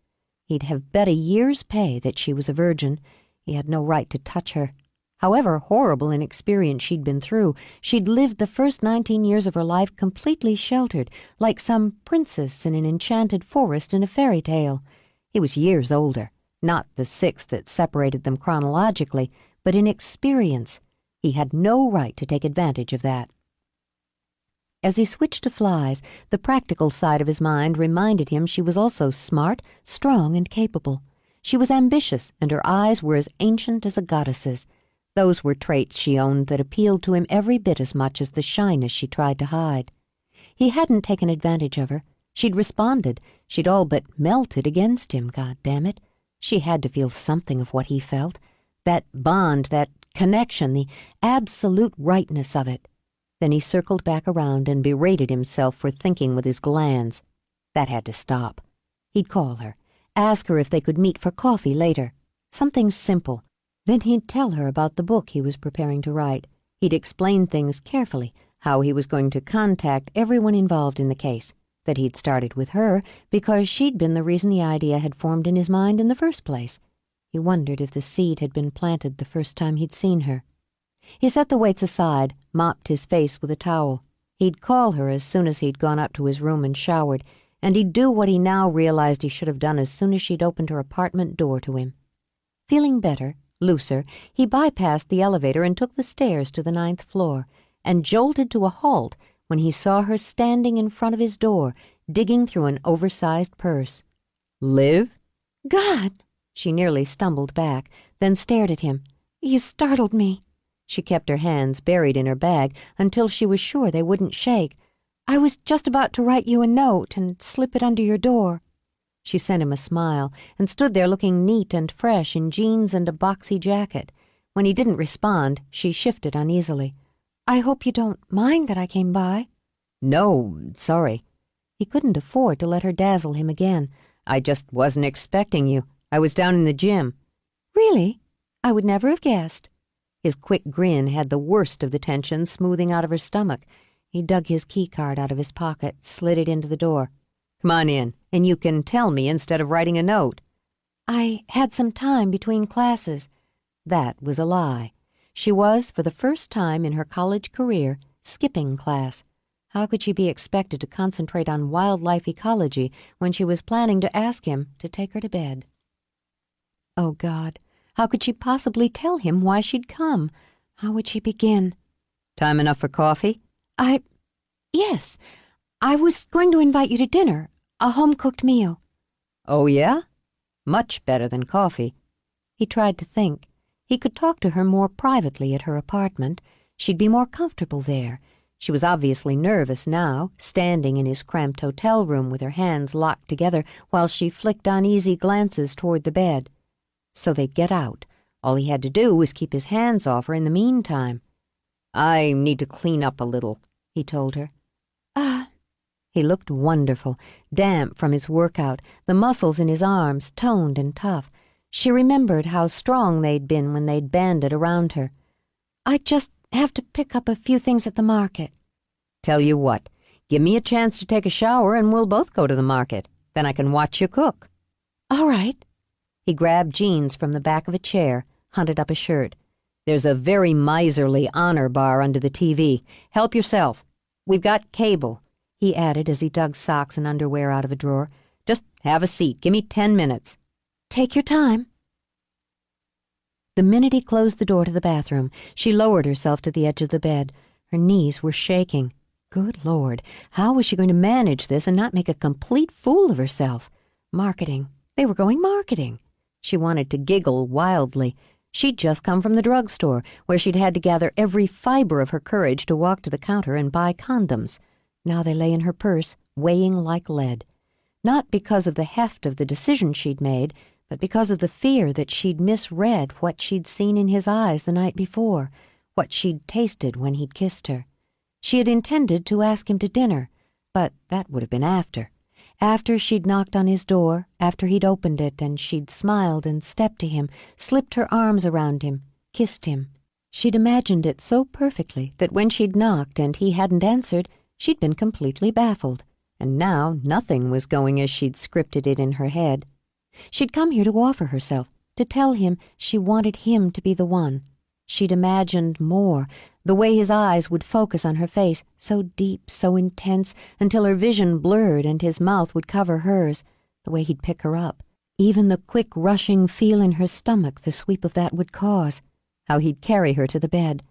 He'd have bet a year's pay that she was a virgin. He had no right to touch her. However horrible an experience she'd been through, she'd lived the first 19 years of her life completely sheltered, like some princess in an enchanted forest in a fairy tale. He was years older, not the 6 that separated them chronologically, but in experience. He had no right to take advantage of that. As he switched to flies, the practical side of his mind reminded him she was also smart, strong, and capable. She was ambitious, and her eyes were as ancient as a goddess's. Those were traits she owned that appealed to him every bit as much as the shyness she tried to hide. He hadn't taken advantage of her. She'd responded. She'd all but melted against him, goddammit. She had to feel something of what he felt. That bond, that connection, the absolute rightness of it. Then he circled back around and berated himself for thinking with his glands. That had to stop. He'd call her, ask her if they could meet for coffee later. Something simple. Then he'd tell her about the book he was preparing to write. He'd explain things carefully, how he was going to contact everyone involved in the case, that he'd started with her because she'd been the reason the idea had formed in his mind in the first place. He wondered if the seed had been planted the first time he'd seen her. He set the weights aside, mopped his face with a towel. He'd call her as soon as he'd gone up to his room and showered, and he'd do what he now realized he should have done as soon as she'd opened her apartment door to him. Feeling better, looser, he bypassed the elevator and took the stairs to the 9th floor, and jolted to a halt when he saw her standing in front of his door, digging through an oversized purse. "Liv?" God! She nearly stumbled back, then stared at him. You startled me. She kept her hands buried in her bag until she was sure they wouldn't shake. I was just about to write you a note and slip it under your door. She sent him a smile and stood there looking neat and fresh in jeans and a boxy jacket. When he didn't respond, she shifted uneasily. I hope you don't mind that I came by. No, sorry. He couldn't afford to let her dazzle him again. I just wasn't expecting you. I was down in the gym. Really? I would never have guessed. His quick grin had the worst of the tension smoothing out of her stomach. He dug his keycard out of his pocket, slid it into the door. Come on in, and you can tell me instead of writing a note. I had some time between classes. That was a lie. She was, for the first time in her college career, skipping class. How could she be expected to concentrate on wildlife ecology when she was planning to ask him to take her to bed? Oh, God, how could she possibly tell him why she'd come? How would she begin? Time enough for coffee? Yes. I was going to invite you to dinner, a home-cooked meal. Oh, yeah? Much better than coffee. He tried to think. He could talk to her more privately at her apartment. She'd be more comfortable there. She was obviously nervous now, standing in his cramped hotel room with her hands locked together while she flicked uneasy glances toward the bed. So they'd get out. All he had to do was keep his hands off her in the meantime. I need to clean up a little, he told her. He looked wonderful, damp from his workout, the muscles in his arms toned and tough. She remembered how strong they'd been when they'd banded around her. I just have to pick up a few things at the market. Tell you what, give me a chance to take a shower and we'll both go to the market. Then I can watch you cook. All right. He grabbed jeans from the back of a chair, hunted up a shirt. There's a very miserly honor bar under the TV. Help yourself. We've got cable, he added as he dug socks and underwear out of a drawer. Just have a seat. Give me 10 minutes. Take your time. The minute he closed the door to the bathroom, she lowered herself to the edge of the bed. Her knees were shaking. Good Lord, how was she going to manage this and not make a complete fool of herself? Marketing. They were going marketing. She wanted to giggle wildly. She'd just come from the drugstore, where she'd had to gather every fiber of her courage to walk to the counter and buy condoms. Now they lay in her purse, weighing like lead. Not because of the heft of the decision she'd made, but because of the fear that she'd misread what she'd seen in his eyes the night before, what she'd tasted when he'd kissed her. She had intended to ask him to dinner, but that would have been after. After she'd knocked on his door, after he'd opened it, and she'd smiled and stepped to him, slipped her arms around him, kissed him. She'd imagined it so perfectly that when she'd knocked and he hadn't answered, she'd been completely baffled. And now nothing was going as she'd scripted it in her head. She'd come here to offer herself, to tell him she wanted him to be the one. She'd imagined more, the way his eyes would focus on her face, so deep, so intense, until her vision blurred and his mouth would cover hers, the way he'd pick her up, even the quick rushing feel in her stomach the sweep of that would cause, how he'd carry her to the bed.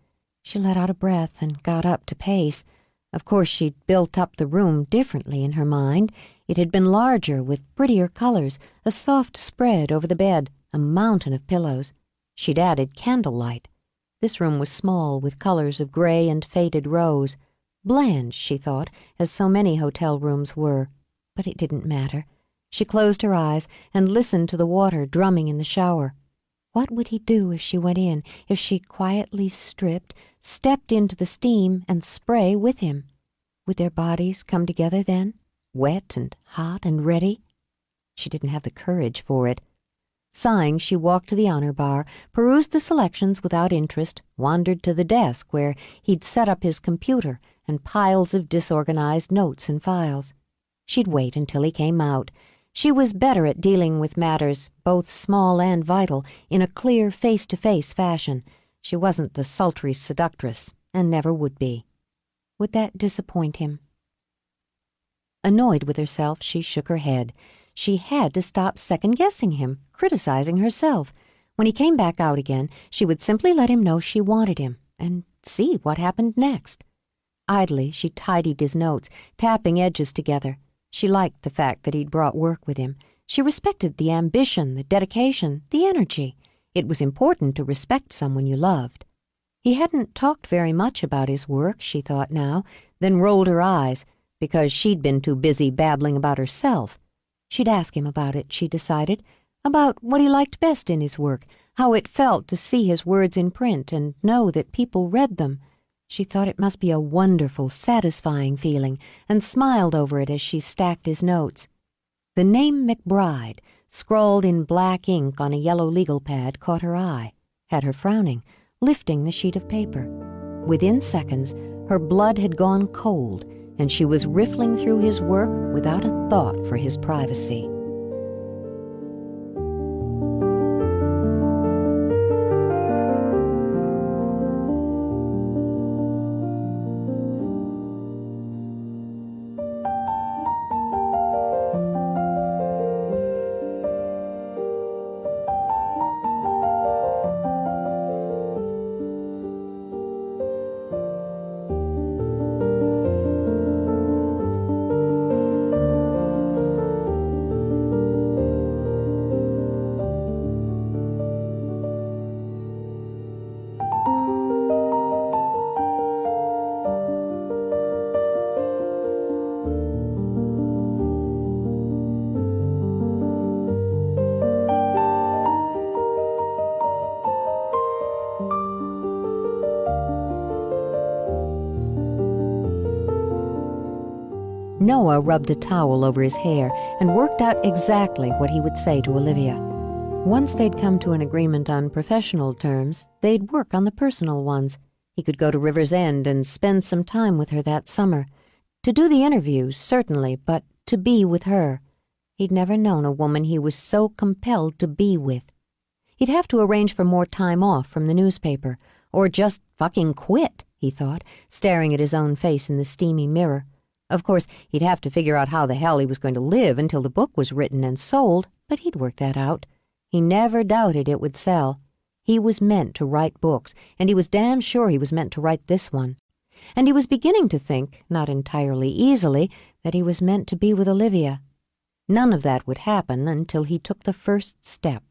She let out a breath and got up to pace. Of course, she'd built up the room differently in her mind. It had been larger, with prettier colors, a soft spread over the bed, a mountain of pillows. She'd added candlelight. This room was small, with colors of gray and faded rose. Bland, she thought, as so many hotel rooms were. But it didn't matter. She closed her eyes and listened to the water drumming in the shower. What would he do if she went in, if she quietly stripped, stepped into the steam and spray with him? Would their bodies come together then, wet and hot and ready? She didn't have the courage for it. Sighing, she walked to the honor bar, perused the selections without interest, wandered to the desk where he'd set up his computer and piles of disorganized notes and files. She'd wait until he came out. She was better at dealing with matters, both small and vital, in a clear, face-to-face fashion. She wasn't the sultry seductress, and never would be. Would that disappoint him? Annoyed with herself, she shook her head. She had to stop second-guessing him, criticizing herself. When he came back out again, she would simply let him know she wanted him, and see what happened next. Idly, she tidied his notes, tapping edges together. She liked the fact that he'd brought work with him. She respected the ambition, the dedication, the energy. It was important to respect someone you loved. He hadn't talked very much about his work, she thought now, then rolled her eyes, because she'd been too busy babbling about herself. She'd ask him about it, she decided, about what he liked best in his work, how it felt to see his words in print and know that people read them. She thought it must be a wonderful, satisfying feeling, and smiled over it as she stacked his notes. The name McBride, scrawled in black ink on a yellow legal pad, caught her eye, had her frowning, lifting the sheet of paper. Within seconds, her blood had gone cold, and she was riffling through his work without a thought for his privacy. Noah rubbed a towel over his hair and worked out exactly what he would say to Olivia. Once they'd come to an agreement on professional terms, they'd work on the personal ones. He could go to River's End and spend some time with her that summer. To do the interviews, certainly, but to be with her. He'd never known a woman he was so compelled to be with. He'd have to arrange for more time off from the newspaper, or just fucking quit, he thought, staring at his own face in the steamy mirror. Of course, he'd have to figure out how the hell he was going to live until the book was written and sold, but he'd work that out. He never doubted it would sell. He was meant to write books, and he was damn sure he was meant to write this one. And he was beginning to think, not entirely easily, that he was meant to be with Olivia. None of that would happen until he took the first step.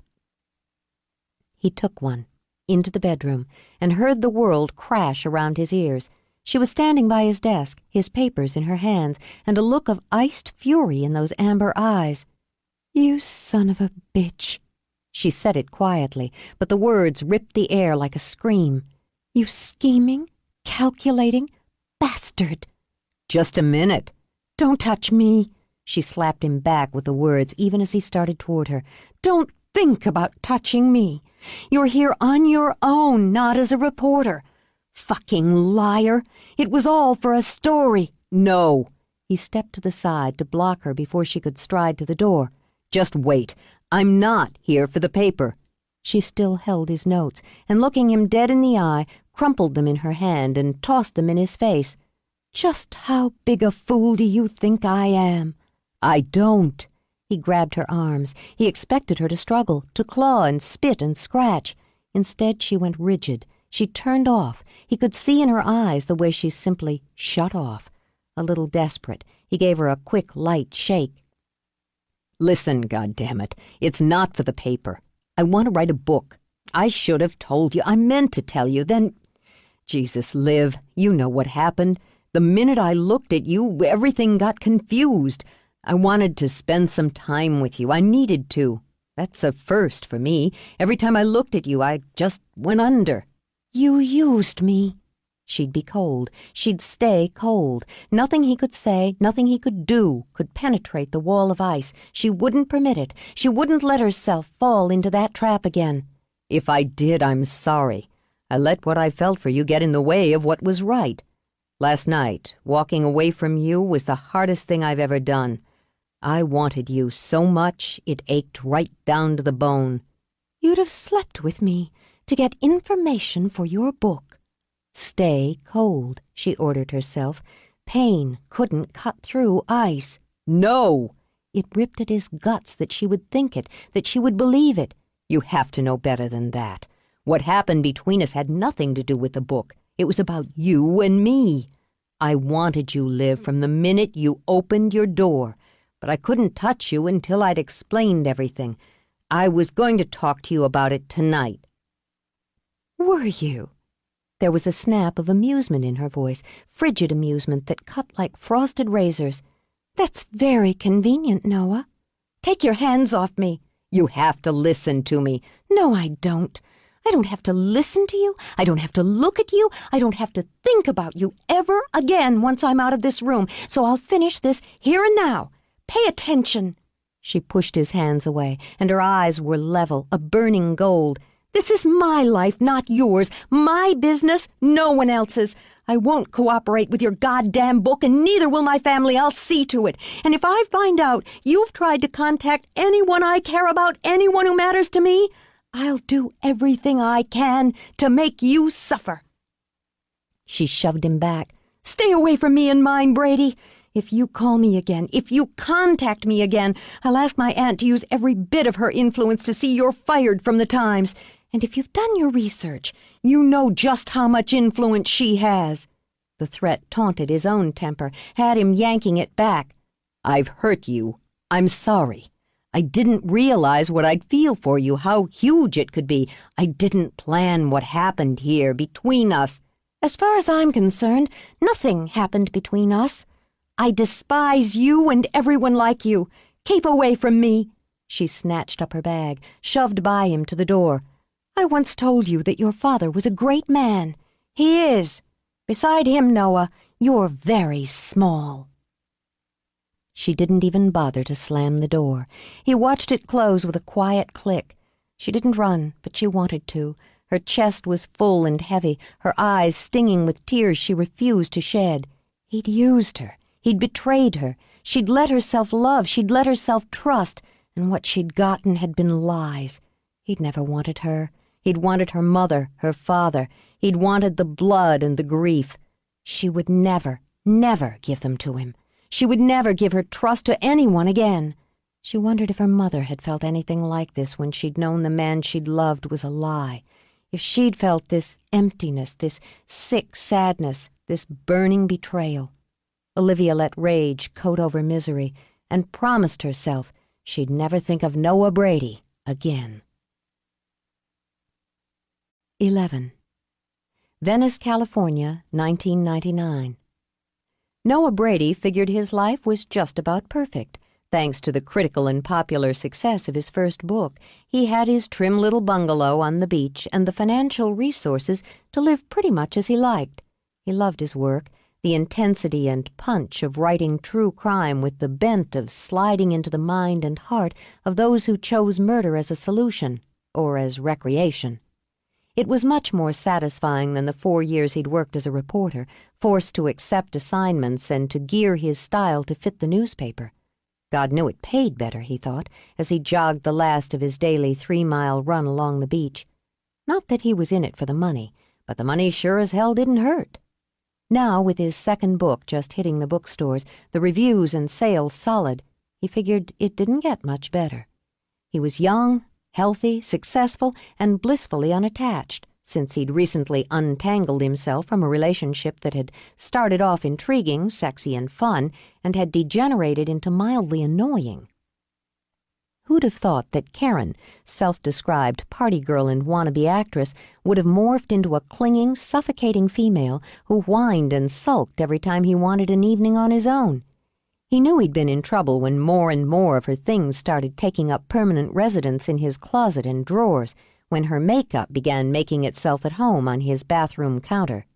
He took one, into the bedroom, and heard the world crash around his ears. She was standing by his desk, his papers in her hands, and a look of iced fury in those amber eyes. "You son of a bitch." She said it quietly, but the words ripped the air like a scream. "You scheming, calculating bastard." "Just a minute." "Don't touch me." She slapped him back with the words even as he started toward her. "Don't think about touching me. You're here on your own, not as a reporter. Fucking liar. It was all for a story." "No." He stepped to the side to block her before she could stride to the door. "Just wait. I'm not here for the paper." She still held his notes, and looking him dead in the eye, crumpled them in her hand and tossed them in his face. "Just how big a fool do you think I am?" "I don't." He grabbed her arms. He expected her to struggle, to claw and spit and scratch. Instead, she went rigid. She turned off. He could see in her eyes the way she simply shut off. A little desperate, he gave her a quick, light shake. Listen, goddammit, it's not for the paper. I want to write a book. I should have told you. I meant to tell you. Then, Jesus, Liv, you know what happened. The minute I looked at you, everything got confused. I wanted to spend some time with you. I needed to. That's a first for me. Every time I looked at you, I just went under. You used me. She'd be cold. She'd stay cold. Nothing he could say, nothing he could do, could penetrate the wall of ice. She wouldn't permit it. She wouldn't let herself fall into that trap again. If I did, I'm sorry. I let what I felt for you get in the way of what was right. Last night, walking away from you was the hardest thing I've ever done. I wanted you so much it ached right down to the bone. You'd have slept with me to get information for your book. Stay cold, she ordered herself. Pain couldn't cut through ice. No! It ripped at his guts that she would think it, that she would believe it. You have to know better than that. What happened between us had nothing to do with the book. It was about you and me. I wanted you, Liv, from the minute you opened your door, but I couldn't touch you until I'd explained everything. I was going to talk to you about it tonight. Were you? There was a snap of amusement in her voice, frigid amusement that cut like frosted razors. That's very convenient, Noah. Take your hands off me. You have to listen to me. No, I don't. I don't have to listen to you. I don't have to look at you. I don't have to think about you ever again once I'm out of this room. So I'll finish this here and now. Pay attention. She pushed his hands away, and her eyes were level, a burning gold. This is my life, not yours. My business, no one else's. I won't cooperate with your goddamn book, and neither will my family. I'll see to it. And if I find out you've tried to contact anyone I care about, anyone who matters to me, I'll do everything I can to make you suffer. She shoved him back. Stay away from me and mine, Brady. If you call me again, if you contact me again, I'll ask my aunt to use every bit of her influence to see you're fired from the Times. And if you've done your research, you know just how much influence she has. The threat taunted his own temper, had him yanking it back. I've hurt you. I'm sorry. I didn't realize what I'd feel for you, how huge it could be. I didn't plan what happened here between us. As far as I'm concerned, nothing happened between us. I despise you and everyone like you. Keep away from me. She snatched up her bag, shoved by him to the door. I once told you that your father was a great man. He is. Beside him, Noah, you're very small. She didn't even bother to slam the door. He watched it close with a quiet click. She didn't run, but she wanted to. Her chest was full and heavy, her eyes stinging with tears she refused to shed. He'd used her. He'd betrayed her. She'd let herself love. She'd let herself trust. And what she'd gotten had been lies. He'd never wanted her. He'd wanted her mother, her father. He'd wanted the blood and the grief. She would never, never give them to him. She would never give her trust to anyone again. She wondered if her mother had felt anything like this when she'd known the man she'd loved was a lie. If she'd felt this emptiness, this sick sadness, this burning betrayal. Olivia let rage coat over misery and promised herself she'd never think of Noah Brady again. 11. Venice, California, 1999. Noah Brady figured his life was just about perfect. Thanks to the critical and popular success of his first book, he had his trim little bungalow on the beach and the financial resources to live pretty much as he liked. He loved his work, the intensity and punch of writing true crime with the bent of sliding into the mind and heart of those who chose murder as a solution, or as recreation. It was much more satisfying than the 4 years he'd worked as a reporter, forced to accept assignments and to gear his style to fit the newspaper. God knew it paid better, he thought, as he jogged the last of his daily 3-mile run along the beach. Not that he was in it for the money, but the money sure as hell didn't hurt. Now, with his second book just hitting the bookstores, the reviews and sales solid, he figured it didn't get much better. He was young, healthy, successful, and blissfully unattached. since he'd recently untangled himself from a relationship that had started off intriguing, sexy, and fun, and had degenerated into mildly annoying. Who'd have thought that Karen, self-described party girl and wannabe actress, would have morphed into a clinging, suffocating female who whined and sulked every time he wanted an evening on his own? He knew he'd been in trouble when more and more of her things started taking up permanent residence in his closet and drawers, when her makeup began making itself at home on his bathroom counter.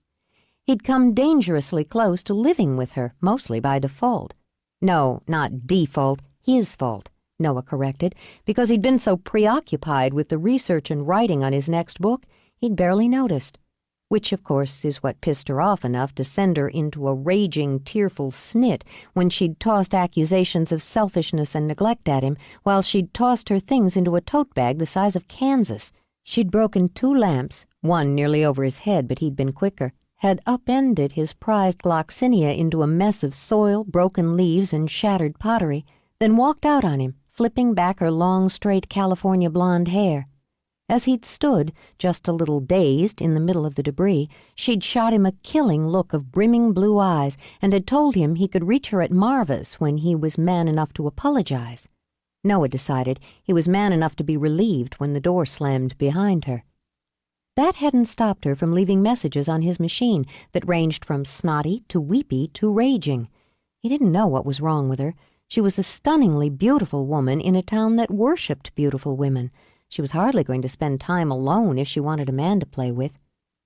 He'd come dangerously close to living with her, mostly by default. No, not default, his fault, Noah corrected, because he'd been so preoccupied with the research and writing on his next book, he'd barely noticed. Which, of course, is what pissed her off enough to send her into a raging, tearful snit when she'd tossed accusations of selfishness and neglect at him, while she'd tossed her things into a tote bag the size of Kansas. She'd broken 2 lamps, one nearly over his head, but he'd been quicker, had upended his prized gloxinia into a mess of soil, broken leaves, and shattered pottery, then walked out on him, flipping back her long, straight California blonde hair. As he'd stood, just a little dazed, in the middle of the debris, she'd shot him a killing look of brimming blue eyes and had told him he could reach her at Marva's when he was man enough to apologize. Noah decided he was man enough to be relieved when the door slammed behind her. That hadn't stopped her from leaving messages on his machine that ranged from snotty to weepy to raging. He didn't know what was wrong with her. She was a stunningly beautiful woman in a town that worshipped beautiful women. She was hardly going to spend time alone if she wanted a man to play with.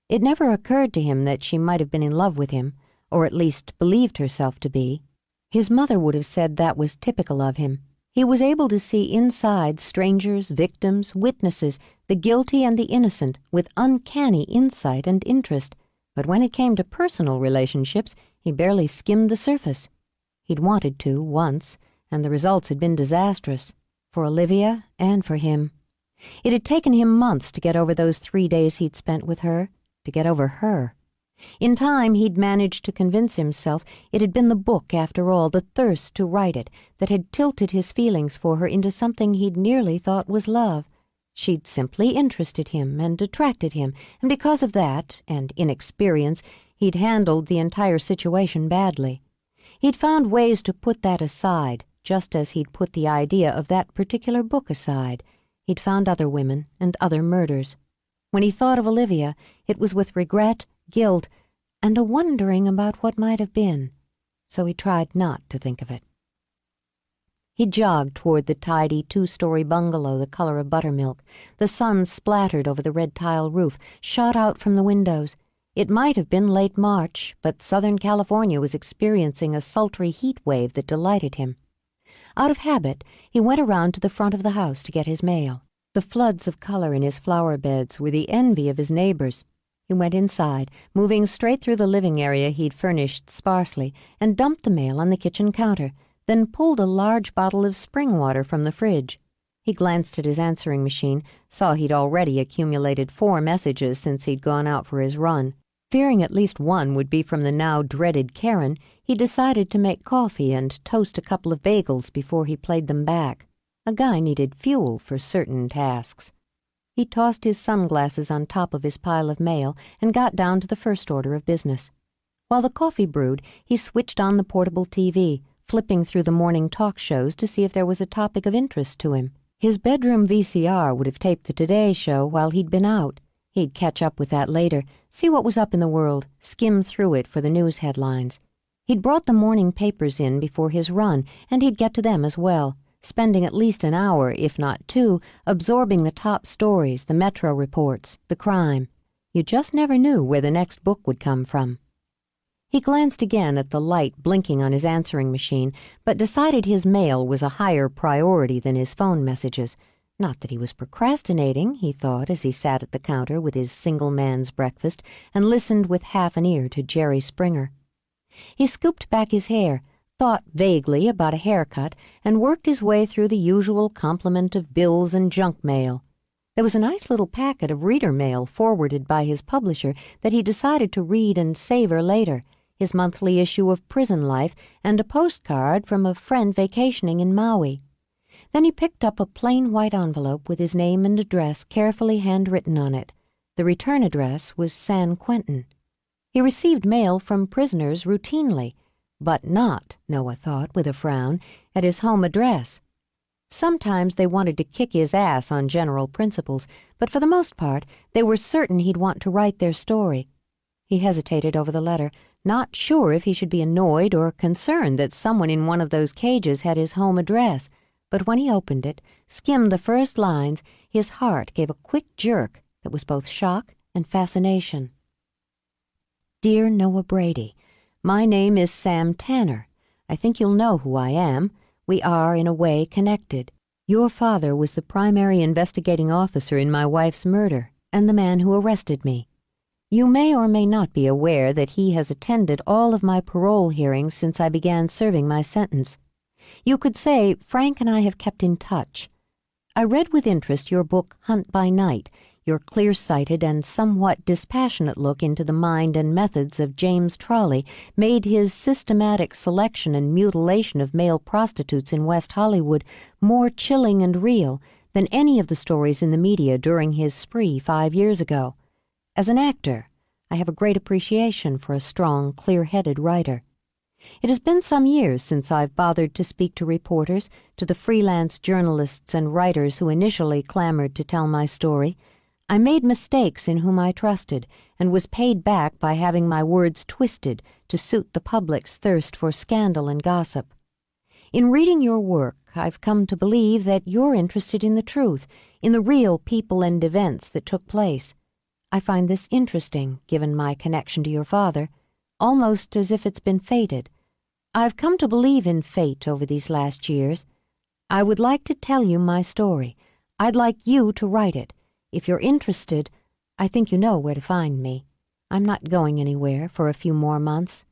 It never occurred to him that she might have been in love with him, or at least believed herself to be. His mother would have said that was typical of him. He was able to see inside strangers, victims, witnesses, the guilty and the innocent, with uncanny insight and interest. But when it came to personal relationships, he barely skimmed the surface. He'd wanted to, once, and the results had been disastrous, for Olivia and for him. It had taken him months to get over those 3 days he'd spent with her, to get over her. In time, he'd managed to convince himself it had been the book, after all, the thirst to write it, that had tilted his feelings for her into something he'd nearly thought was love. She'd simply interested him and attracted him, and because of that, and inexperience, he'd handled the entire situation badly. He'd found ways to put that aside, just as he'd put the idea of that particular book aside. He'd found other women and other murders. When he thought of Olivia, it was with regret, guilt, and a wondering about what might have been, so he tried not to think of it. He jogged toward the tidy 2-story bungalow the color of buttermilk. The sun splattered over the red tile roof, shot out from the windows. It might have been late March, but Southern California was experiencing a sultry heat wave that delighted him. Out of habit, he went around to the front of the house to get his mail. The floods of color in his flower beds were the envy of his neighbors. He went inside, moving straight through the living area he'd furnished sparsely, and dumped the mail on the kitchen counter, then pulled a large bottle of spring water from the fridge. He glanced at his answering machine, saw he'd already accumulated 4 messages since he'd gone out for his run. Fearing at least one would be from the now dreaded Karen, he decided to make coffee and toast a couple of bagels before he played them back. A guy needed fuel for certain tasks. He tossed his sunglasses on top of his pile of mail and got down to the first order of business. While the coffee brewed, he switched on the portable TV, flipping through the morning talk shows to see if there was a topic of interest to him. His bedroom VCR would have taped the Today Show while he'd been out. He'd catch up with that later, see what was up in the world, skim through it for the news headlines. He'd brought the morning papers in before his run, and he'd get to them as well, spending at least an hour, if not 2, absorbing the top stories, the metro reports, the crime. You just never knew where the next book would come from. He glanced again at the light blinking on his answering machine, but decided his mail was a higher priority than his phone messages. Not that he was procrastinating, he thought, as he sat at the counter with his single man's breakfast and listened with half an ear to Jerry Springer. He scooped back his hair, thought vaguely about a haircut, and worked his way through the usual complement of bills and junk mail. There was a nice little packet of reader mail forwarded by his publisher that he decided to read and savor later, his monthly issue of Prison Life, and a postcard from a friend vacationing in Maui. Then he picked up a plain white envelope with his name and address carefully handwritten on it. The return address was San Quentin. He received mail from prisoners routinely, but not, Noah thought with a frown, at his home address. Sometimes they wanted to kick his ass on general principles, but for the most part they were certain he'd want to write their story. He hesitated over the letter, not sure if he should be annoyed or concerned that someone in one of those cages had his home address, but when he opened it, skimmed the first lines, his heart gave a quick jerk that was both shock and fascination. Dear Noah Brady, my name is Sam Tanner. I think you'll know who I am. We are, in a way, connected. Your father was the primary investigating officer in my wife's murder, and the man who arrested me. You may or may not be aware that he has attended all of my parole hearings since I began serving my sentence. You could say Frank and I have kept in touch. I read with interest your book Hunt by Night, your clear-sighted and somewhat dispassionate look into the mind and methods of James Trolley made his systematic selection and mutilation of male prostitutes in West Hollywood more chilling and real than any of the stories in the media during his spree 5 years ago. As an actor, I have a great appreciation for a strong, clear-headed writer. It has been some years since I've bothered to speak to reporters, to the freelance journalists and writers who initially clamored to tell my story. I made mistakes in whom I trusted, and was paid back by having my words twisted to suit the public's thirst for scandal and gossip. In reading your work, I've come to believe that you're interested in the truth, in the real people and events that took place. I find this interesting, given my connection to your father, almost as if it's been fated. I've come to believe in fate over these last years. I would like to tell you my story. I'd like you to write it. If you're interested, I think you know where to find me. I'm not going anywhere for a few more months.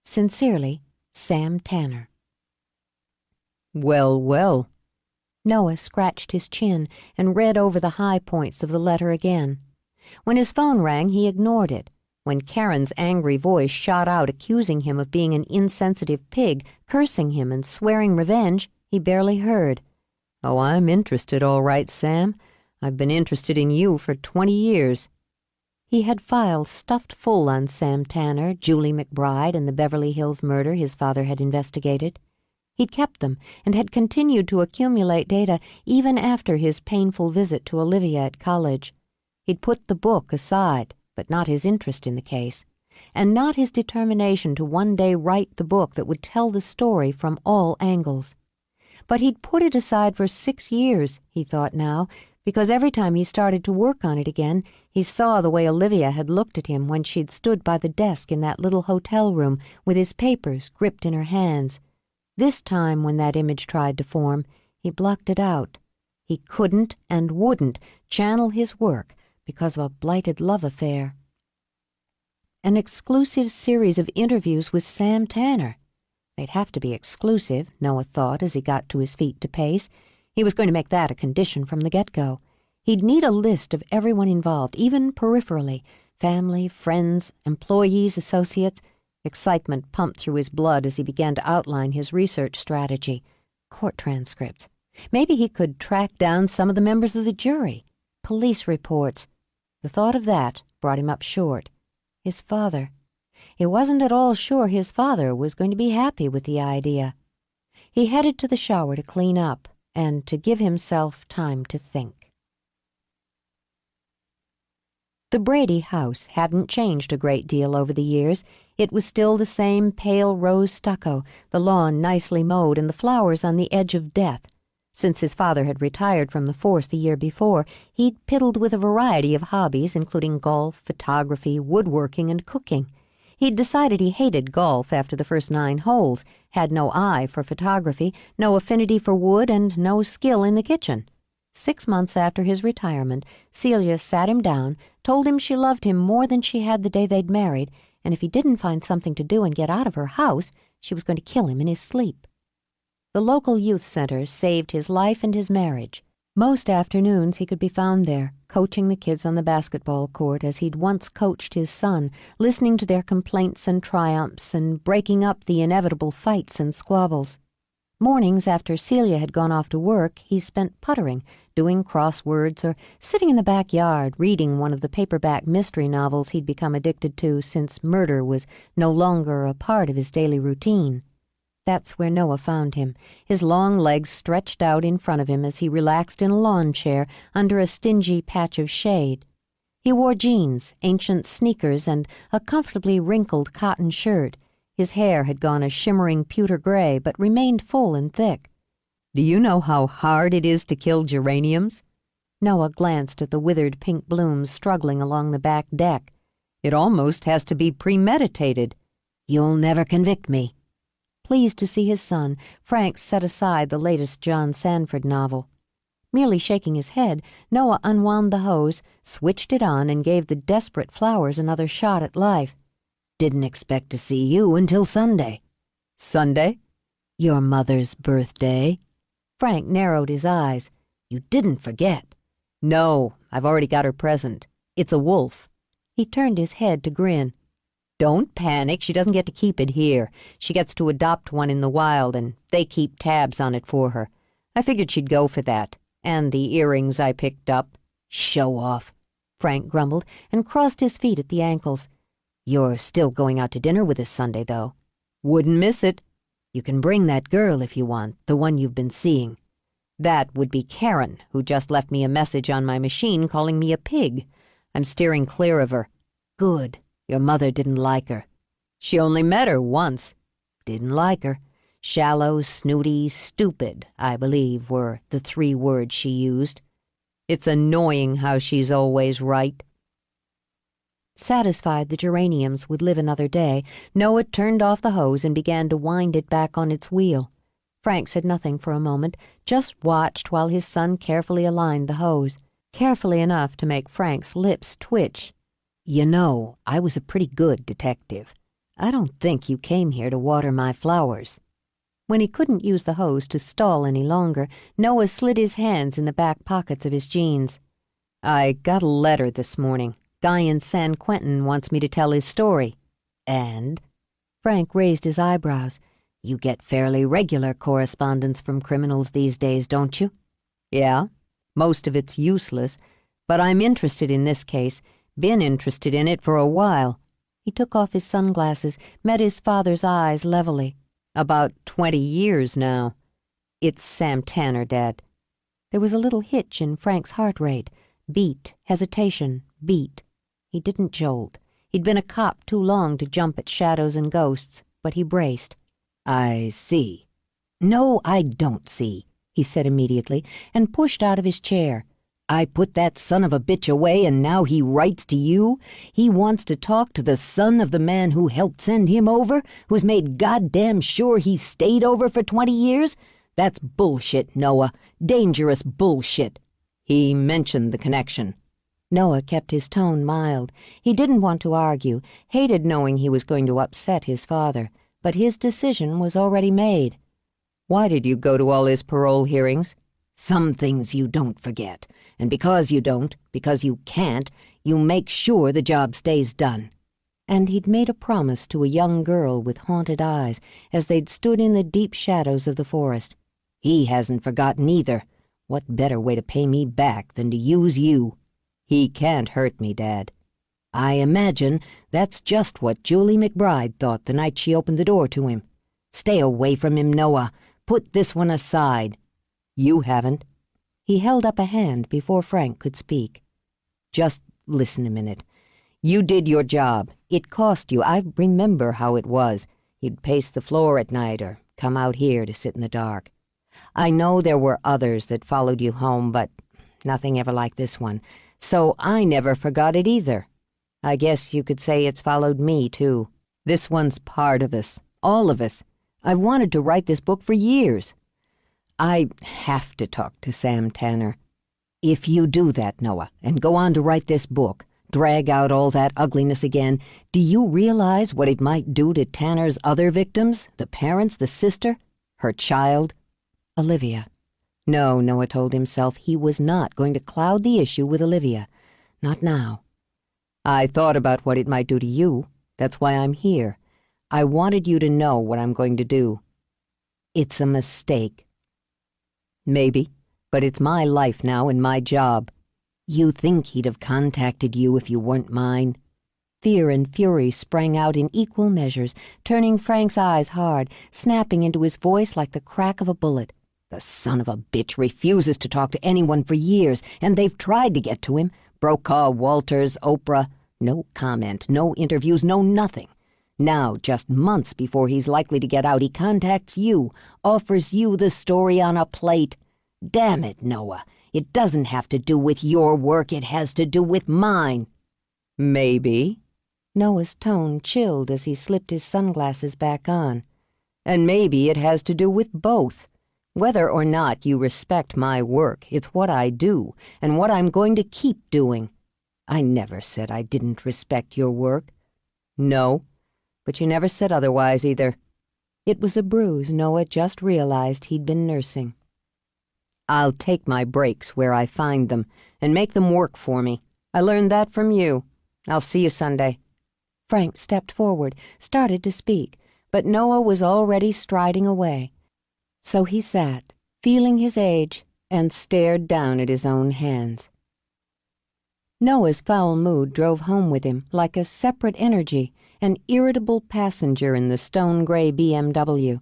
Sincerely, Sam Tanner. Well, well. Noah scratched his chin and read over the high points of the letter again. When his phone rang, he ignored it. When Karen's angry voice shot out accusing him of being an insensitive pig, cursing him and swearing revenge, he barely heard. Oh, I'm interested, all right, Sam. I've been interested in you for 20 years. He had files stuffed full on Sam Tanner, Julie McBride, and the Beverly Hills murder his father had investigated. He'd kept them and had continued to accumulate data even after his painful visit to Olivia at college. He'd put the book aside, but not his interest in the case, and not his determination to one day write the book that would tell the story from all angles. But he'd put it aside for 6 years, he thought now, because every time he started to work on it again, he saw the way Olivia had looked at him when she'd stood by the desk in that little hotel room with his papers gripped in her hands. This time, when that image tried to form, he blocked it out. He couldn't and wouldn't channel his work because of a blighted love affair. An exclusive series of interviews with Sam Tanner. They'd have to be exclusive, Noah thought as he got to his feet to pace. He was going to make that a condition from the get-go. He'd need a list of everyone involved, even peripherally, family, friends, employees, associates. Excitement pumped through his blood as he began to outline his research strategy. Court transcripts. Maybe he could track down some of the members of the jury. Police reports. The thought of that brought him up short. His father. He wasn't at all sure his father was going to be happy with the idea. He headed to the shower to clean up and to give himself time to think. The Brady house hadn't changed a great deal over the years. It was still the same pale rose stucco, the lawn nicely mowed, and the flowers on the edge of death. Since his father had retired from the force the year before, he'd piddled with a variety of hobbies, including golf, photography, woodworking, and cooking. He'd decided he hated golf after the first 9 holes, had no eye for photography, no affinity for wood, and no skill in the kitchen. 6 months after his retirement, Celia sat him down, told him she loved him more than she had the day they'd married, and if he didn't find something to do and get out of her house, she was going to kill him in his sleep. The local youth center saved his life and his marriage. Most afternoons he could be found there, coaching the kids on the basketball court as he'd once coached his son, listening to their complaints and triumphs and breaking up the inevitable fights and squabbles. Mornings after Celia had gone off to work, he spent puttering, doing crosswords, or sitting in the backyard reading one of the paperback mystery novels he'd become addicted to since murder was no longer a part of his daily routine. That's where Noah found him, his long legs stretched out in front of him as he relaxed in a lawn chair under a stingy patch of shade. He wore jeans, ancient sneakers, and a comfortably wrinkled cotton shirt. His hair had gone a shimmering pewter gray, but remained full and thick. Do you know how hard it is to kill geraniums? Noah glanced at the withered pink blooms struggling along the back deck. It almost has to be premeditated. You'll never convict me. Pleased to see his son, Frank set aside the latest John Sandford novel. Merely shaking his head, Noah unwound the hose, switched it on, and gave the desperate flowers another shot at life. Didn't expect to see you until Sunday. Sunday? Your mother's birthday. Frank narrowed his eyes. You didn't forget. No, I've already got her present. It's a wolf. He turned his head to grin. Don't panic. She doesn't get to keep it here. She gets to adopt one in the wild, and they keep tabs on it for her. I figured she'd go for that. And the earrings I picked up. Show off, Frank grumbled, and crossed his feet at the ankles. You're still going out to dinner with us Sunday, though. Wouldn't miss it. You can bring that girl if you want, the one you've been seeing. That would be Karen, who just left me a message on my machine calling me a pig. I'm steering clear of her. Good. Your mother didn't like her. She only met her once. Didn't like her. Shallow, snooty, stupid, I believe, were the 3 words she used. It's annoying how she's always right. Satisfied the geraniums would live another day, Noah turned off the hose and began to wind it back on its wheel. Frank said nothing for a moment, just watched while his son carefully aligned the hose, carefully enough to make Frank's lips twitch. You know, I was a pretty good detective. I don't think you came here to water my flowers. When he couldn't use the hose to stall any longer, Noah slid his hands in the back pockets of his jeans. I got a letter this morning. Guy in San Quentin wants me to tell his story. And? Frank raised his eyebrows. You get fairly regular correspondence from criminals these days, don't you? Yeah, most of it's useless, but I'm interested in this case. Been interested in it for a while. He took off his sunglasses, met his father's eyes levelly. About 20 years now. It's Sam Tanner, Dad. There was a little hitch in Frank's heart rate. Beat, hesitation, beat. He didn't jolt. He'd been a cop too long to jump at shadows and ghosts, but he braced. I see. No, I don't see, he said immediately, and pushed out of his chair. I put that son of a bitch away, and now he writes to you? He wants to talk to the son of the man who helped send him over, who's made goddamn sure he stayed over for 20 years? That's bullshit, Noah. Dangerous bullshit. He mentioned the connection. Noah kept his tone mild. He didn't want to argue, hated knowing he was going to upset his father, but his decision was already made. Why did you go to all his parole hearings? Some things you don't forget, and because you don't, because you can't, you make sure the job stays done. And he'd made a promise to a young girl with haunted eyes as they'd stood in the deep shadows of the forest. He hasn't forgotten either. What better way to pay me back than to use you? He can't hurt me, Dad. I imagine that's just what Julie McBride thought the night she opened the door to him. Stay away from him, Noah. Put this one aside. You haven't. He held up a hand before Frank could speak. Just listen a minute. You did your job. It cost you. I remember how it was. You'd pace the floor at night or come out here to sit in the dark. I know there were others that followed you home, but nothing ever like this one. So I never forgot it either. I guess you could say it's followed me, too. This one's part of us. All of us. I've wanted to write this book for years. I have to talk to Sam Tanner. If you do that, Noah, and go on to write this book, drag out all that ugliness again, do you realize what it might do to Tanner's other victims? The parents, the sister, her child? Olivia. No, Noah told himself, he was not going to cloud the issue with Olivia. Not now. I thought about what it might do to you. That's why I'm here. I wanted you to know what I'm going to do. It's a mistake. Maybe, but it's my life now and my job. You think he'd have contacted you if you weren't mine? Fear and fury sprang out in equal measures, turning Frank's eyes hard, snapping into his voice like the crack of a bullet. The son of a bitch refuses to talk to anyone for years, and they've tried to get to him. Brokaw, Walters, Oprah. No comment, no interviews, no nothing. Now, just months before he's likely to get out, he contacts you, offers you the story on a plate. Damn it, Noah. It doesn't have to do with your work, it has to do with mine. Maybe. Noah's tone chilled as he slipped his sunglasses back on. And maybe it has to do with both. Whether or not you respect my work, it's what I do, and what I'm going to keep doing. I never said I didn't respect your work. No, but you never said otherwise either. It was a bruise Noah just realized he'd been nursing. I'll take my breaks where I find them, and make them work for me. I learned that from you. I'll see you Sunday. Frank stepped forward, started to speak, but Noah was already striding away. So he sat, feeling his age, and stared down at his own hands. Noah's foul mood drove home with him like a separate energy, an irritable passenger in the stone-gray BMW.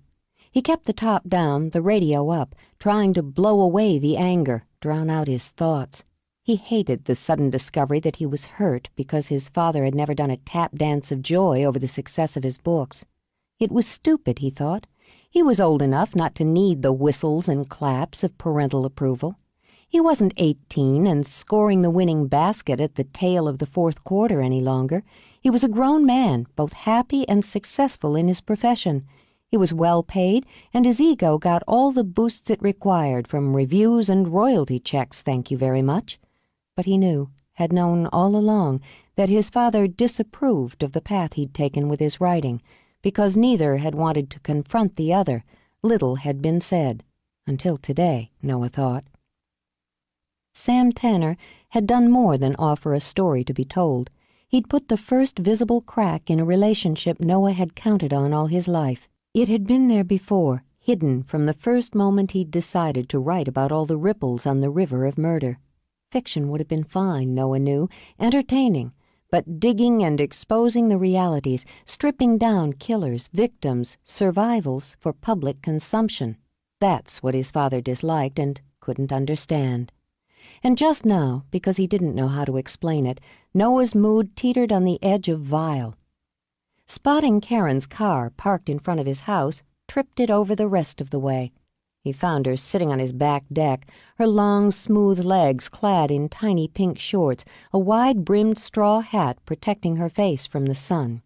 He kept the top down, the radio up, trying to blow away the anger, drown out his thoughts. He hated the sudden discovery that he was hurt because his father had never done a tap dance of joy over the success of his books. It was stupid, he thought. He was old enough not to need the whistles and claps of parental approval. He wasn't 18 and scoring the winning basket at the tail of the fourth quarter any longer. He was a grown man, both happy and successful in his profession. He was well paid, and his ego got all the boosts it required from reviews and royalty checks, thank you very much. But he knew, had known all along, that his father disapproved of the path he'd taken with his writing. Because neither had wanted to confront the other, little had been said. Until today, Noah thought. Sam Tanner had done more than offer a story to be told. He'd put the first visible crack in a relationship Noah had counted on all his life. It had been there before, hidden from the first moment he'd decided to write about all the ripples on the river of murder. Fiction would have been fine, Noah knew, entertaining, but digging and exposing the realities, stripping down killers, victims, survivals for public consumption. That's what his father disliked and couldn't understand. And just now, because he didn't know how to explain it, Noah's mood teetered on the edge of vile. Spotting Karen's car parked in front of his house, tripped it over the rest of the way. He found her sitting on his back deck, her long, smooth legs clad in tiny pink shorts, a wide-brimmed straw hat protecting her face from the sun.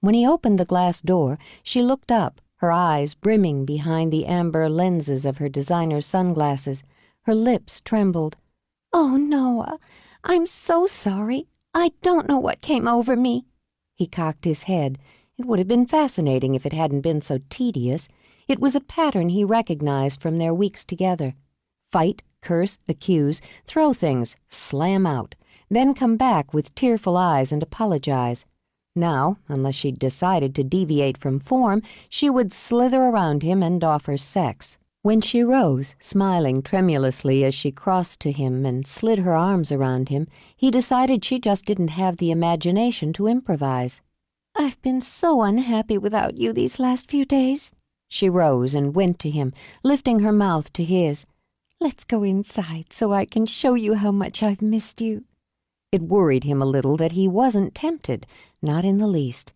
When he opened the glass door, she looked up, her eyes brimming behind the amber lenses of her designer sunglasses. Her lips trembled. "Oh, Noah, I'm so sorry. I don't know what came over me." He cocked his head. It would have been fascinating if it hadn't been so tedious. It was a pattern he recognized from their weeks together. Fight, curse, accuse, throw things, slam out, then come back with tearful eyes and apologize. Now, unless she'd decided to deviate from form, she would slither around him and offer sex. When she rose, smiling tremulously as she crossed to him and slid her arms around him, he decided she just didn't have the imagination to improvise. "I've been so unhappy without you these last few days." She rose and went to him, lifting her mouth to his. "Let's go inside so I can show you how much I've missed you." It worried him a little that he wasn't tempted, not in the least.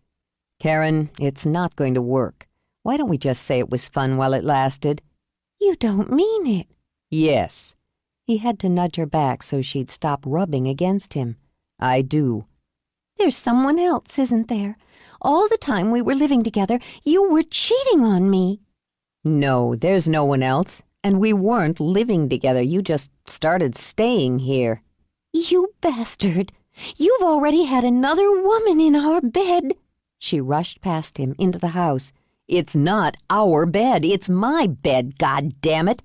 "Karen, it's not going to work. Why don't we just say it was fun while it lasted?" "You don't mean it." "Yes." He had to nudge her back so she'd stop rubbing against him. "I do." "There's someone else, isn't there? All the time we were living together, you were cheating on me." "No, there's no one else. And we weren't living together. You just started staying here." "You bastard! You've already had another woman in our bed." She rushed past him into the house. "It's not our bed. It's my bed, God damn it!"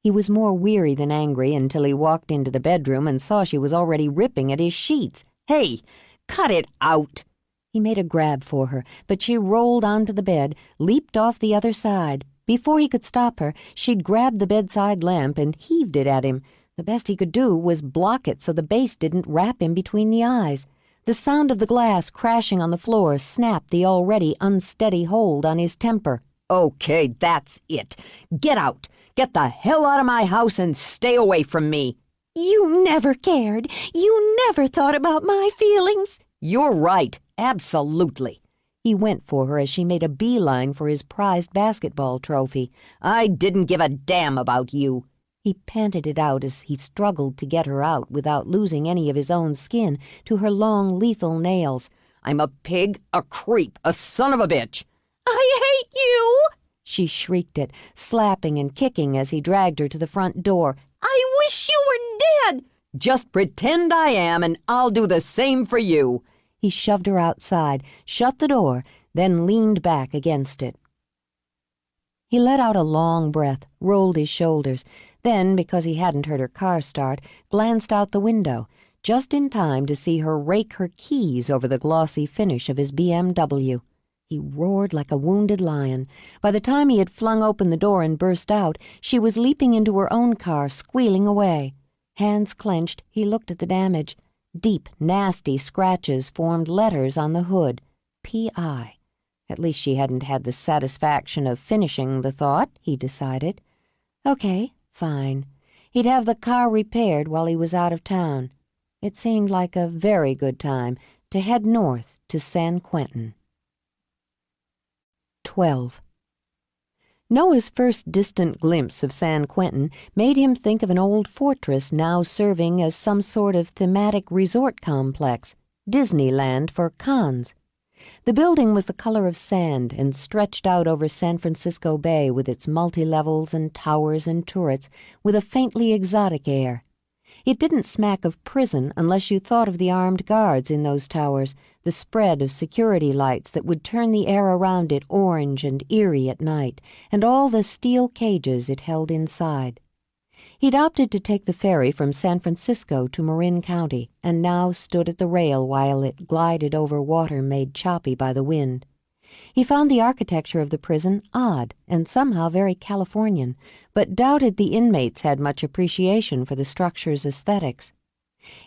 He was more weary than angry until he walked into the bedroom and saw she was already ripping at his sheets. "Hey, cut it out!" He made a grab for her, but she rolled onto the bed, leaped off the other side. Before he could stop her, she'd grabbed the bedside lamp and heaved it at him. The best he could do was block it so the base didn't rap him between the eyes. The sound of the glass crashing on the floor snapped the already unsteady hold on his temper. Okay, that's it. Get out. Get the hell out of my house and stay away from me. You never cared. You never thought about my feelings. You're right. Absolutely. He went for her as she made a beeline for his prized basketball trophy. I didn't give a damn about you. He panted it out as he struggled to get her out without losing any of his own skin to her long, lethal nails. I'm a pig, a creep, a son of a bitch. I hate you! She shrieked it, slapping and kicking as he dragged her to the front door. I wish you were dead! Just pretend I am, and I'll do the same for you. He shoved her outside, shut the door, then leaned back against it. He let out a long breath, rolled his shoulders, then, because he hadn't heard her car start, glanced out the window, just in time to see her rake her keys over the glossy finish of his BMW. He roared like a wounded lion. By the time he had flung open the door and burst out, she was leaping into her own car, squealing away. Hands clenched, he looked at the damage. Deep, nasty scratches formed letters on the hood. P.I. At least she hadn't had the satisfaction of finishing the thought, he decided. Okay, fine. He'd have the car repaired while he was out of town. It seemed like a very good time to head north to San Quentin. 12. Noah's first distant glimpse of San Quentin made him think of an old fortress now serving as some sort of thematic resort complex, Disneyland for cons. The building was the color of sand and stretched out over San Francisco Bay with its multi-levels and towers and turrets with a faintly exotic air. It didn't smack of prison unless you thought of the armed guards in those towers, the spread of security lights that would turn the air around it orange and eerie at night, and all the steel cages it held inside. He'd opted to take the ferry from San Francisco to Marin County, and now stood at the rail while it glided over water made choppy by the wind. He found the architecture of the prison odd and somehow very Californian, but doubted the inmates had much appreciation for the structure's aesthetics.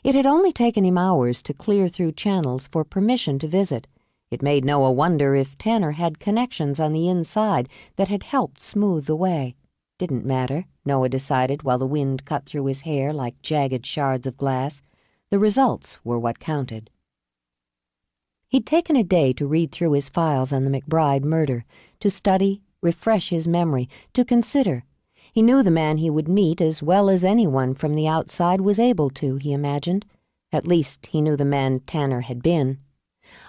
It had only taken him hours to clear through channels for permission to visit. It made Noah wonder if Tanner had connections on the inside that had helped smooth the way. Didn't matter, Noah decided while the wind cut through his hair like jagged shards of glass. The results were what counted. He'd taken a day to read through his files on the McBride murder, to study, refresh his memory, to consider. He knew the man he would meet as well as anyone from the outside was able to, he imagined. At least he knew the man Tanner had been.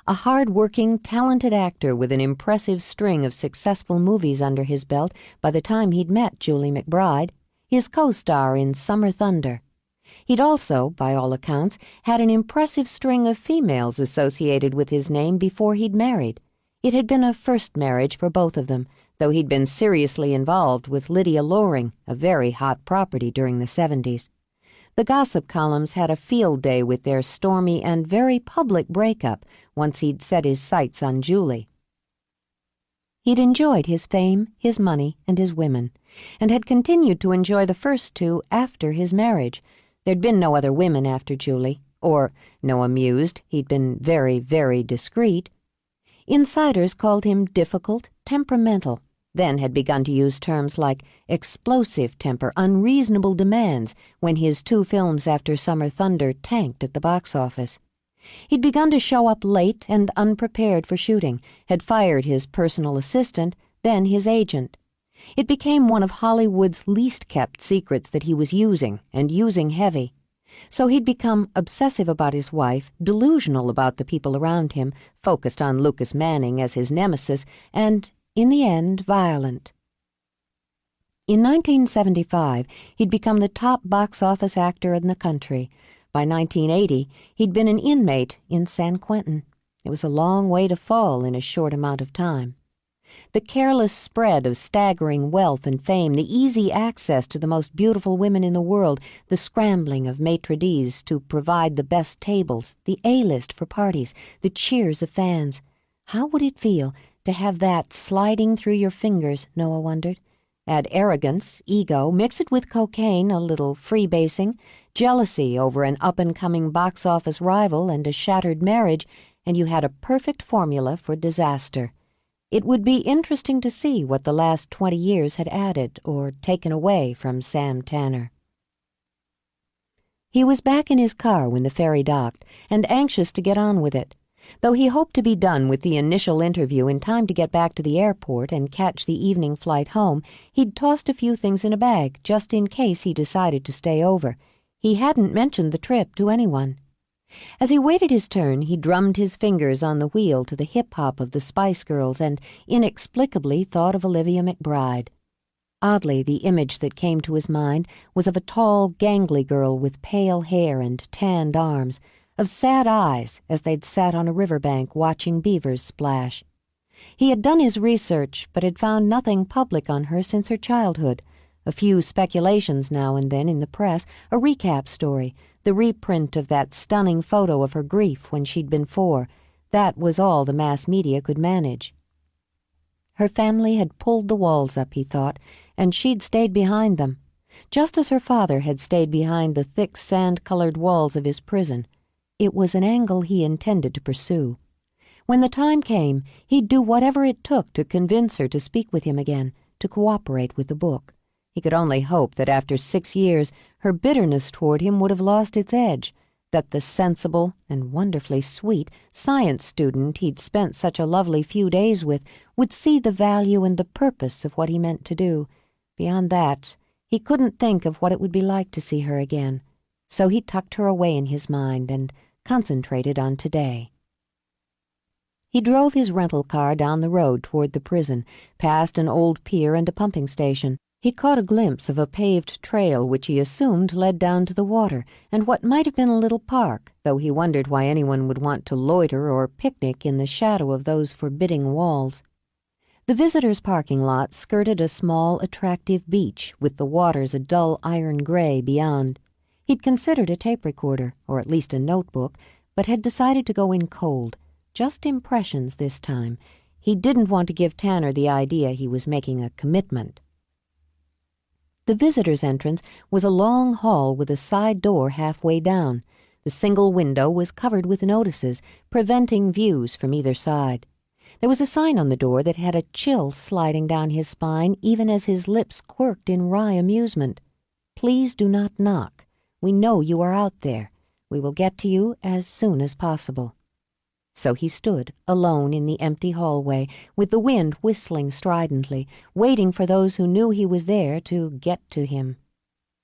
A hard-working, talented actor with an impressive string of successful movies under his belt by the time he'd met Julie McBride, his co-star in Summer Thunder. He'd also, by all accounts, had an impressive string of females associated with his name before he'd married. It had been a first marriage for both of them, though he'd been seriously involved with Lydia Loring, a very hot property during the 70s. The gossip columns had a field day with their stormy and very public breakup once he'd set his sights on Julie. He'd enjoyed his fame, his money, and his women, and had continued to enjoy the first two after his marriage. There'd been no other women after Julie, or, Noah mused, he'd been very, very discreet. Insiders called him difficult, temperamental, then had begun to use terms like explosive temper, unreasonable demands, when his two films after Summer Thunder tanked at the box office. He'd begun to show up late and unprepared for shooting, had fired his personal assistant, then his agent. It became one of Hollywood's least-kept secrets that he was using, and using heavy. So he'd become obsessive about his wife, delusional about the people around him, focused on Lucas Manning as his nemesis, and, in the end, violent. In 1975, he'd become the top box office actor in the country. By 1980, he'd been an inmate in San Quentin. It was a long way to fall in a short amount of time. The careless spread of staggering wealth and fame, the easy access to the most beautiful women in the world, the scrambling of maitre d's to provide the best tables, the A-list for parties, the cheers of fans. How would it feel to have that sliding through your fingers, Noah wondered. Add arrogance, ego, mix it with cocaine, a little freebasing, jealousy over an up-and-coming box office rival and a shattered marriage, and you had a perfect formula for disaster. It would be interesting to see what the last 20 years had added or taken away from Sam Tanner. He was back in his car when the ferry docked, and anxious to get on with it. Though he hoped to be done with the initial interview in time to get back to the airport and catch the evening flight home, he'd tossed a few things in a bag just in case he decided to stay over. He hadn't mentioned the trip to anyone. As he waited his turn, he drummed his fingers on the wheel to the hip-hop of the Spice Girls and inexplicably thought of Olivia McBride. Oddly, the image that came to his mind was of a tall, gangly girl with pale hair and tanned arms, of sad eyes as they'd sat on a riverbank watching beavers splash. He had done his research, but had found nothing public on her since her childhood. A few speculations now and then in the press, a recap story, the reprint of that stunning photo of her grief when she'd been 4. That was all the mass media could manage. Her family had pulled the walls up, he thought, and she'd stayed behind them, just as her father had stayed behind the thick sand-colored walls of his prison. It was an angle he intended to pursue. When the time came, he'd do whatever it took to convince her to speak with him again, to cooperate with the book. He could only hope that after 6 years, her bitterness toward him would have lost its edge, that the sensible and wonderfully sweet science student he'd spent such a lovely few days with would see the value and the purpose of what he meant to do. Beyond that, he couldn't think of what it would be like to see her again. So he tucked her away in his mind and concentrated on today. He drove his rental car down the road toward the prison, past an old pier and a pumping station. He caught a glimpse of a paved trail which he assumed led down to the water, and what might have been a little park, though he wondered why anyone would want to loiter or picnic in the shadow of those forbidding walls. The visitors' parking lot skirted a small, attractive beach, with the waters a dull iron gray beyond. He'd considered a tape recorder, or at least a notebook, but had decided to go in cold. Just impressions this time. He didn't want to give Tanner the idea he was making a commitment. The visitor's entrance was a long hall with a side door halfway down. The single window was covered with notices, preventing views from either side. There was a sign on the door that had a chill sliding down his spine even as his lips quirked in wry amusement. "Please do not knock. We know you are out there. We will get to you as soon as possible." So he stood, alone in the empty hallway, with the wind whistling stridently, waiting for those who knew he was there to get to him.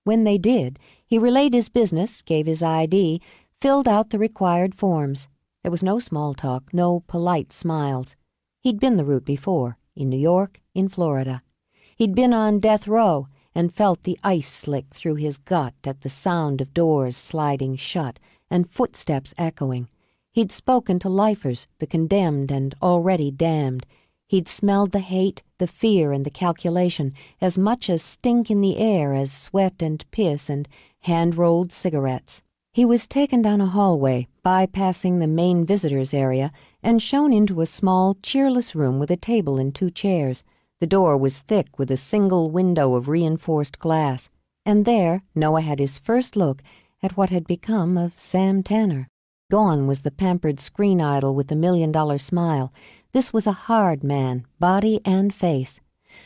When they did, he relayed his business, gave his ID, filled out the required forms. There was no small talk, no polite smiles. He'd been the route before, in New York, in Florida. He'd been on death row, and felt the ice slick through his gut at the sound of doors sliding shut and footsteps echoing. He'd spoken to lifers, the condemned and already damned. He'd smelled the hate, the fear, and the calculation, as much as stink in the air as sweat and piss and hand-rolled cigarettes. He was taken down a hallway, bypassing the main visitors' area, and shown into a small, cheerless room with a table and 2 chairs. The door was thick with a single window of reinforced glass, and there Noah had his first look at what had become of Sam Tanner. Gone was the pampered screen idol with the $1 million smile. This was a hard man, body and face.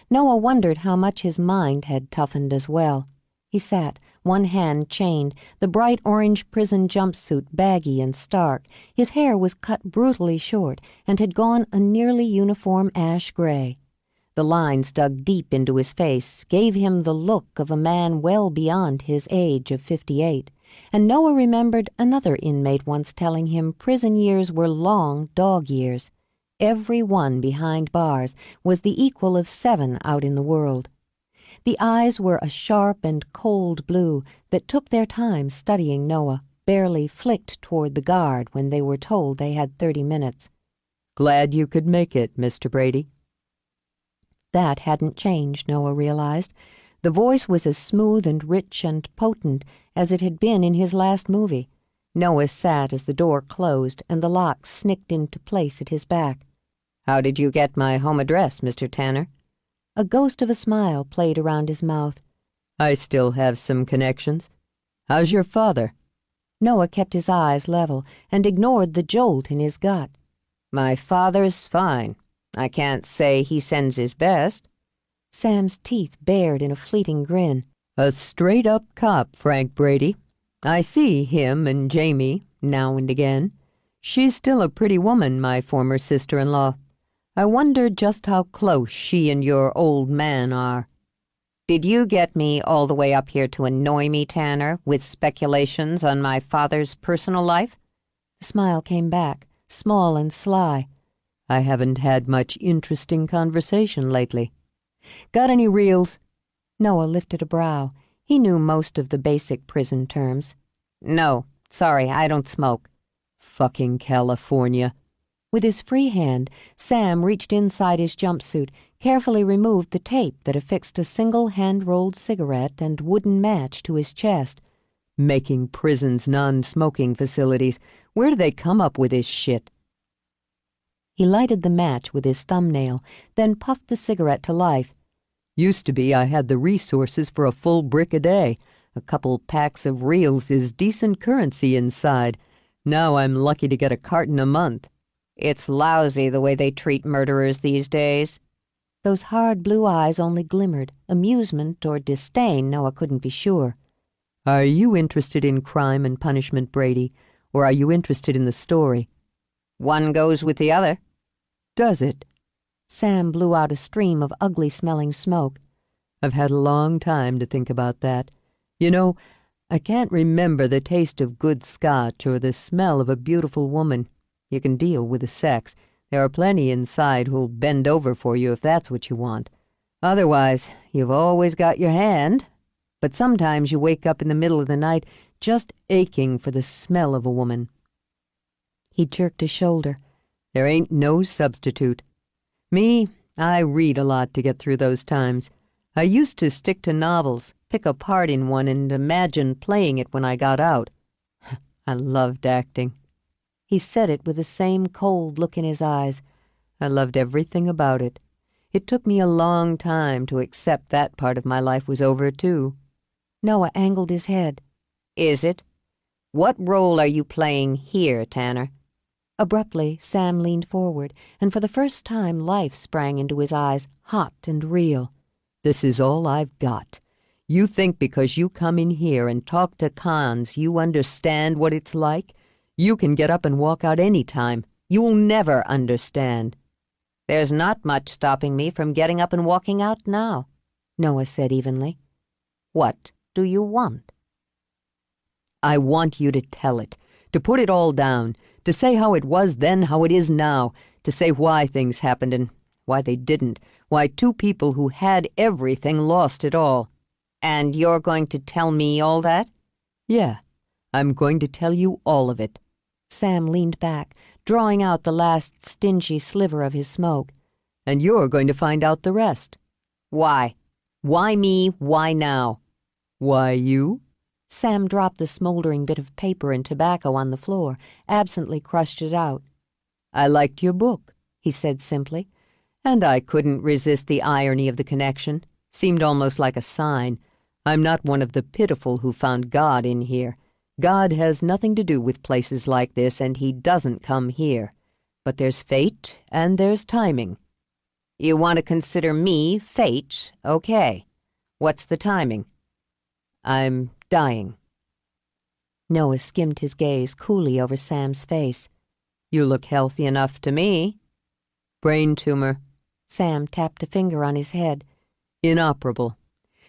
Noah wondered how much his mind had toughened as well. He sat, one hand chained, the bright orange prison jumpsuit baggy and stark. His hair was cut brutally short and had gone a nearly uniform ash gray. The lines dug deep into his face gave him the look of a man well beyond his age of 58, and Noah remembered another inmate once telling him prison years were long dog years. Every one behind bars was the equal of 7 out in the world. The eyes were a sharp and cold blue that took their time studying Noah, barely flicked toward the guard when they were told they had 30 minutes. "Glad you could make it, Mr. Brady." That hadn't changed, Noah realized. The voice was as smooth and rich and potent as it had been in his last movie. Noah sat as the door closed and the lock snicked into place at his back. How did you get my home address, Mr. Tanner? A ghost of a smile played around his mouth. I still have some connections. How's your father? Noah kept his eyes level and ignored the jolt in his gut. My father's fine. I can't say he sends his best. Sam's teeth bared in a fleeting grin. A straight-up cop, Frank Brady. I see him and Jamie now and again. She's still a pretty woman, my former sister-in-law. I wonder just how close she and your old man are. Did you get me all the way up here to annoy me, Tanner, with speculations on my father's personal life? The smile came back, small and sly. I haven't had much interesting conversation lately. Got any reels? Noah lifted a brow. He knew most of the basic prison terms. No, sorry, I don't smoke. Fucking California. With his free hand, Sam reached inside his jumpsuit, carefully removed the tape that affixed a single hand-rolled cigarette and wooden match to his chest. Making prisons non-smoking facilities. Where do they come up with this shit? He lighted the match with his thumbnail, then puffed the cigarette to life. Used to be I had the resources for a full brick a day. A couple packs of reels is decent currency inside. Now I'm lucky to get a carton a month. It's lousy the way they treat murderers these days. Those hard blue eyes only glimmered, amusement or disdain, Noah couldn't be sure. Are you interested in Crime and Punishment, Brady, or are you interested in the story? One goes with the other. Does it? Sam blew out a stream of ugly-smelling smoke. I've had a long time to think about that. You know, I can't remember the taste of good scotch or the smell of a beautiful woman. You can deal with the sex. There are plenty inside who'll bend over for you if that's what you want. Otherwise, you've always got your hand. But sometimes you wake up in the middle of the night just aching for the smell of a woman. He jerked a shoulder. There ain't no substitute. Me, I read a lot to get through those times. I used to stick to novels, pick a part in one, and imagine playing it when I got out. I loved acting. He said it with the same cold look in his eyes. I loved everything about it. It took me a long time to accept that part of my life was over, too. Noah angled his head. Is it? What role are you playing here, Tanner? Abruptly, Sam leaned forward, and for the first time life sprang into his eyes, hot and real. This is all I've got. You think because you come in here and talk to cons you understand what it's like? You can get up and walk out any time. You'll never understand. There's not much stopping me from getting up and walking out now, Noah said evenly. What do you want? I want you to tell it, to put it all down, to say how it was then, how it is now, to say why things happened and why they didn't, why two people who had everything lost it all. And you're going to tell me all that? Yeah, I'm going to tell you all of it. Sam leaned back, drawing out the last stingy sliver of his smoke. And you're going to find out the rest. Why? Why me? Why now? Why you? Sam dropped the smoldering bit of paper and tobacco on the floor, absently crushed it out. I liked your book, he said simply, and I couldn't resist the irony of the connection. Seemed almost like a sign. I'm not one of the pitiful who found God in here. God has nothing to do with places like this, and he doesn't come here. But there's fate, and there's timing. You want to consider me fate? Okay. What's the timing? I'm dying. Noah skimmed his gaze coolly over Sam's face. You look healthy enough to me. Brain tumor. Sam tapped a finger on his head. Inoperable.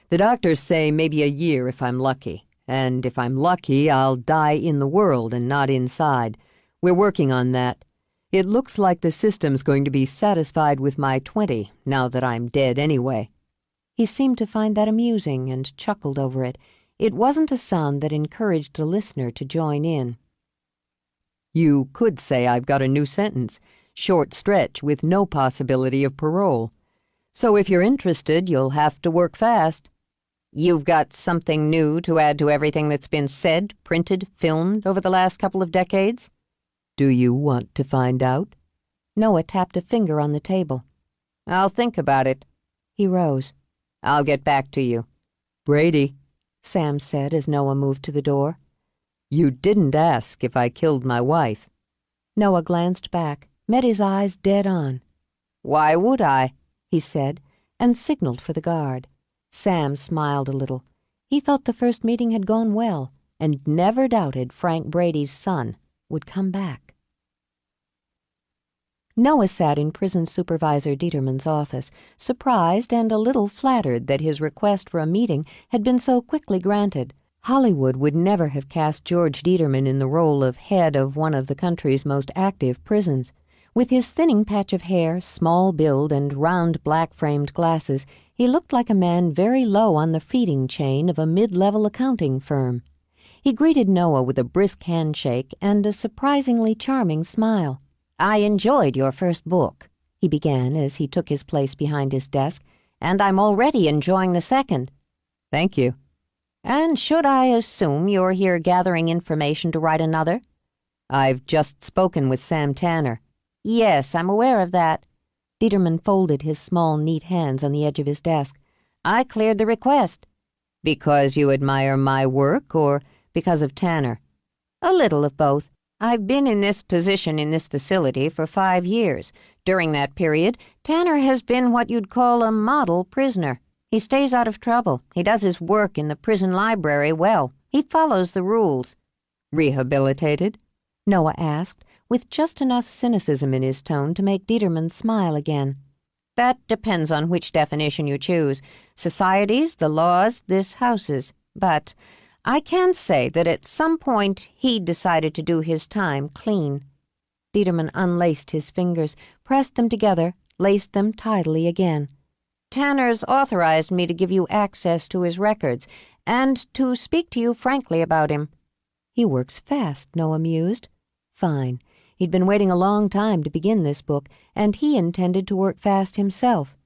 The doctors say maybe a year if I'm lucky. And if I'm lucky, I'll die in the world and not inside. We're working on that. It looks like the system's going to be satisfied with my 20, now that I'm dead anyway. He seemed to find that amusing and chuckled over it. It wasn't a sound that encouraged a listener to join in. You could say I've got a new sentence, short stretch with no possibility of parole. So if you're interested, you'll have to work fast. You've got something new to add to everything that's been said, printed, filmed over the last couple of decades? Do you want to find out? Noah tapped a finger on the table. I'll think about it. He rose. I'll get back to you. Brady, Sam said as Noah moved to the door. you didn't ask if I killed my wife. Noah glanced back, met his eyes dead on. Why would I? He said, and signaled for the guard. Sam smiled a little. He thought the first meeting had gone well, and never doubted Frank Brady's son would come back. Noah sat in prison supervisor Dieterman's office, surprised and a little flattered that his request for a meeting had been so quickly granted. Hollywood would never have cast George Dieterman in the role of head of one of the country's most active prisons. With his thinning patch of hair, small build, and round black-framed glasses, he looked like a man very low on the feeding chain of a mid-level accounting firm. He greeted Noah with a brisk handshake and a surprisingly charming smile. I enjoyed your first book, he began as he took his place behind his desk. and I'm already enjoying the second. Thank you. And should I assume you're here gathering information to write another? I've just spoken with Sam Tanner. Yes, I'm aware of that. Dieterman folded his small, neat hands on the edge of his desk. I cleared the request. Because you admire my work or because of Tanner? A little of both. I've been in this position in this facility for 5 years. During that period, Tanner has been what you'd call a model prisoner. He stays out of trouble. He does his work in the prison library well. He follows the rules. Rehabilitated? Noah asked, with just enough cynicism in his tone to make Dieterman smile again. That depends on which definition you choose. Societies, the laws, this houses. But I can say that at some point he decided to do his time clean. Dieterman unlaced his fingers, pressed them together, laced them tidily again. Tanner's authorized me to give you access to his records and to speak to you frankly about him. He works fast, Noah mused. Fine. He'd been waiting a long time to begin this book, and he intended to work fast himself.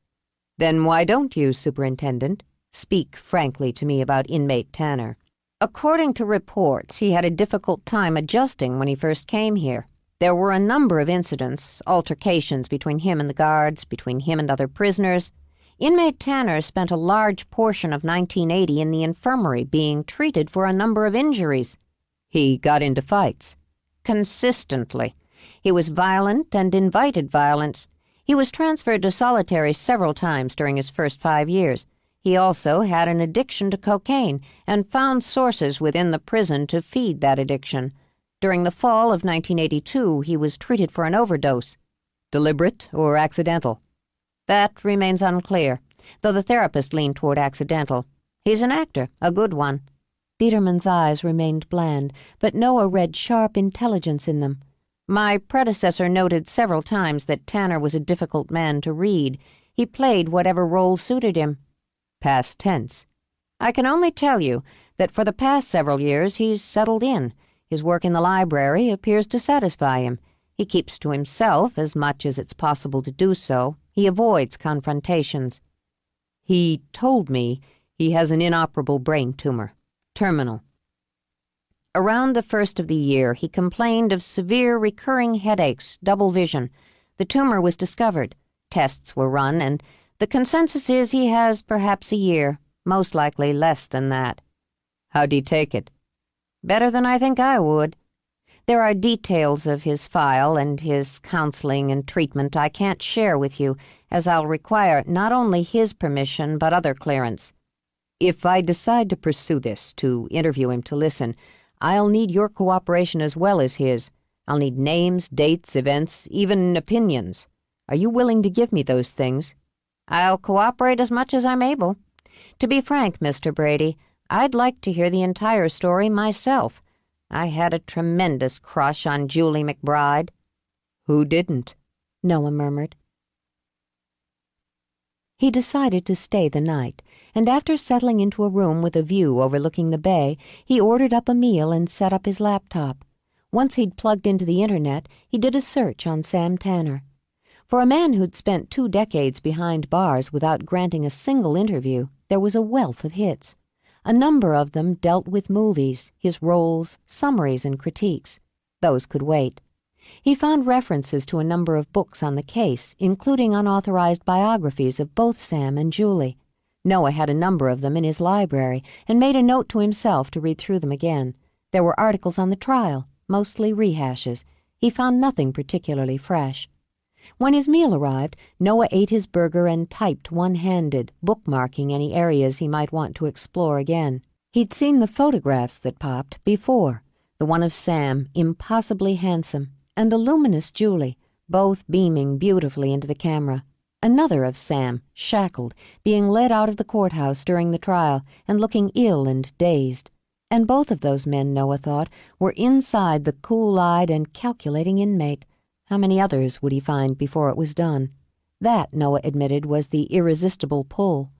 Then why don't you, Superintendent, speak frankly to me about inmate Tanner? According to reports, he had a difficult time adjusting when he first came here. There were a number of incidents, altercations between him and the guards, between him and other prisoners. Inmate Tanner spent a large portion of 1980 in the infirmary being treated for a number of injuries. He got into fights. Consistently. He was violent and invited violence. He was transferred to solitary several times during his first 5 years. He also had an addiction to cocaine and found sources within the prison to feed that addiction. During the fall of 1982, he was treated for an overdose. Deliberate or accidental? That remains unclear, though the therapist leaned toward accidental. He's an actor, a good one. Dieterman's eyes remained bland, but Noah read sharp intelligence in them. My predecessor noted several times that Tanner was a difficult man to read. He played whatever role suited him. Past tense. I can only tell you that for the past several years he's settled in. His work in the library appears to satisfy him. He keeps to himself as much as it's possible to do so. He avoids confrontations. He told me he has an inoperable brain tumor. Terminal. Around the first of the year, he complained of severe recurring headaches, double vision. The tumor was discovered. Tests were run, and the consensus is he has perhaps a year, most likely less than that. How'd he take it? Better than I think I would. There are details of his file and his counseling and treatment I can't share with you, as I'll require not only his permission but other clearance. If I decide to pursue this, to interview him to listen, I'll need your cooperation as well as his. I'll need names, dates, events, even opinions. Are you willing to give me those things? I'll cooperate as much as I'm able. To be frank, Mr. Brady, I'd like to hear the entire story myself. I had a tremendous crush on Julie McBride. Who didn't? Noah murmured. He decided to stay the night, and after settling into a room with a view overlooking the bay, he ordered up a meal and set up his laptop. Once he'd plugged into the internet, he did a search on Sam Tanner. For a man who'd spent 2 decades behind bars without granting a single interview, there was a wealth of hits. A number of them dealt with movies, his roles, summaries, and critiques. Those could wait. He found references to a number of books on the case, including unauthorized biographies of both Sam and Julie. Noah had a number of them in his library and made a note to himself to read through them again. There were articles on the trial, mostly rehashes. He found nothing particularly fresh. When his meal arrived, Noah ate his burger and typed one-handed, bookmarking any areas he might want to explore again. He'd seen the photographs that popped before, the one of Sam, impossibly handsome, and a luminous Julie, both beaming beautifully into the camera. Another of Sam, shackled, being led out of the courthouse during the trial and looking ill and dazed. And both of those men, Noah thought, were inside the cool-eyed and calculating inmate. How many others would he find before it was done? That, Noah admitted, was the irresistible pull.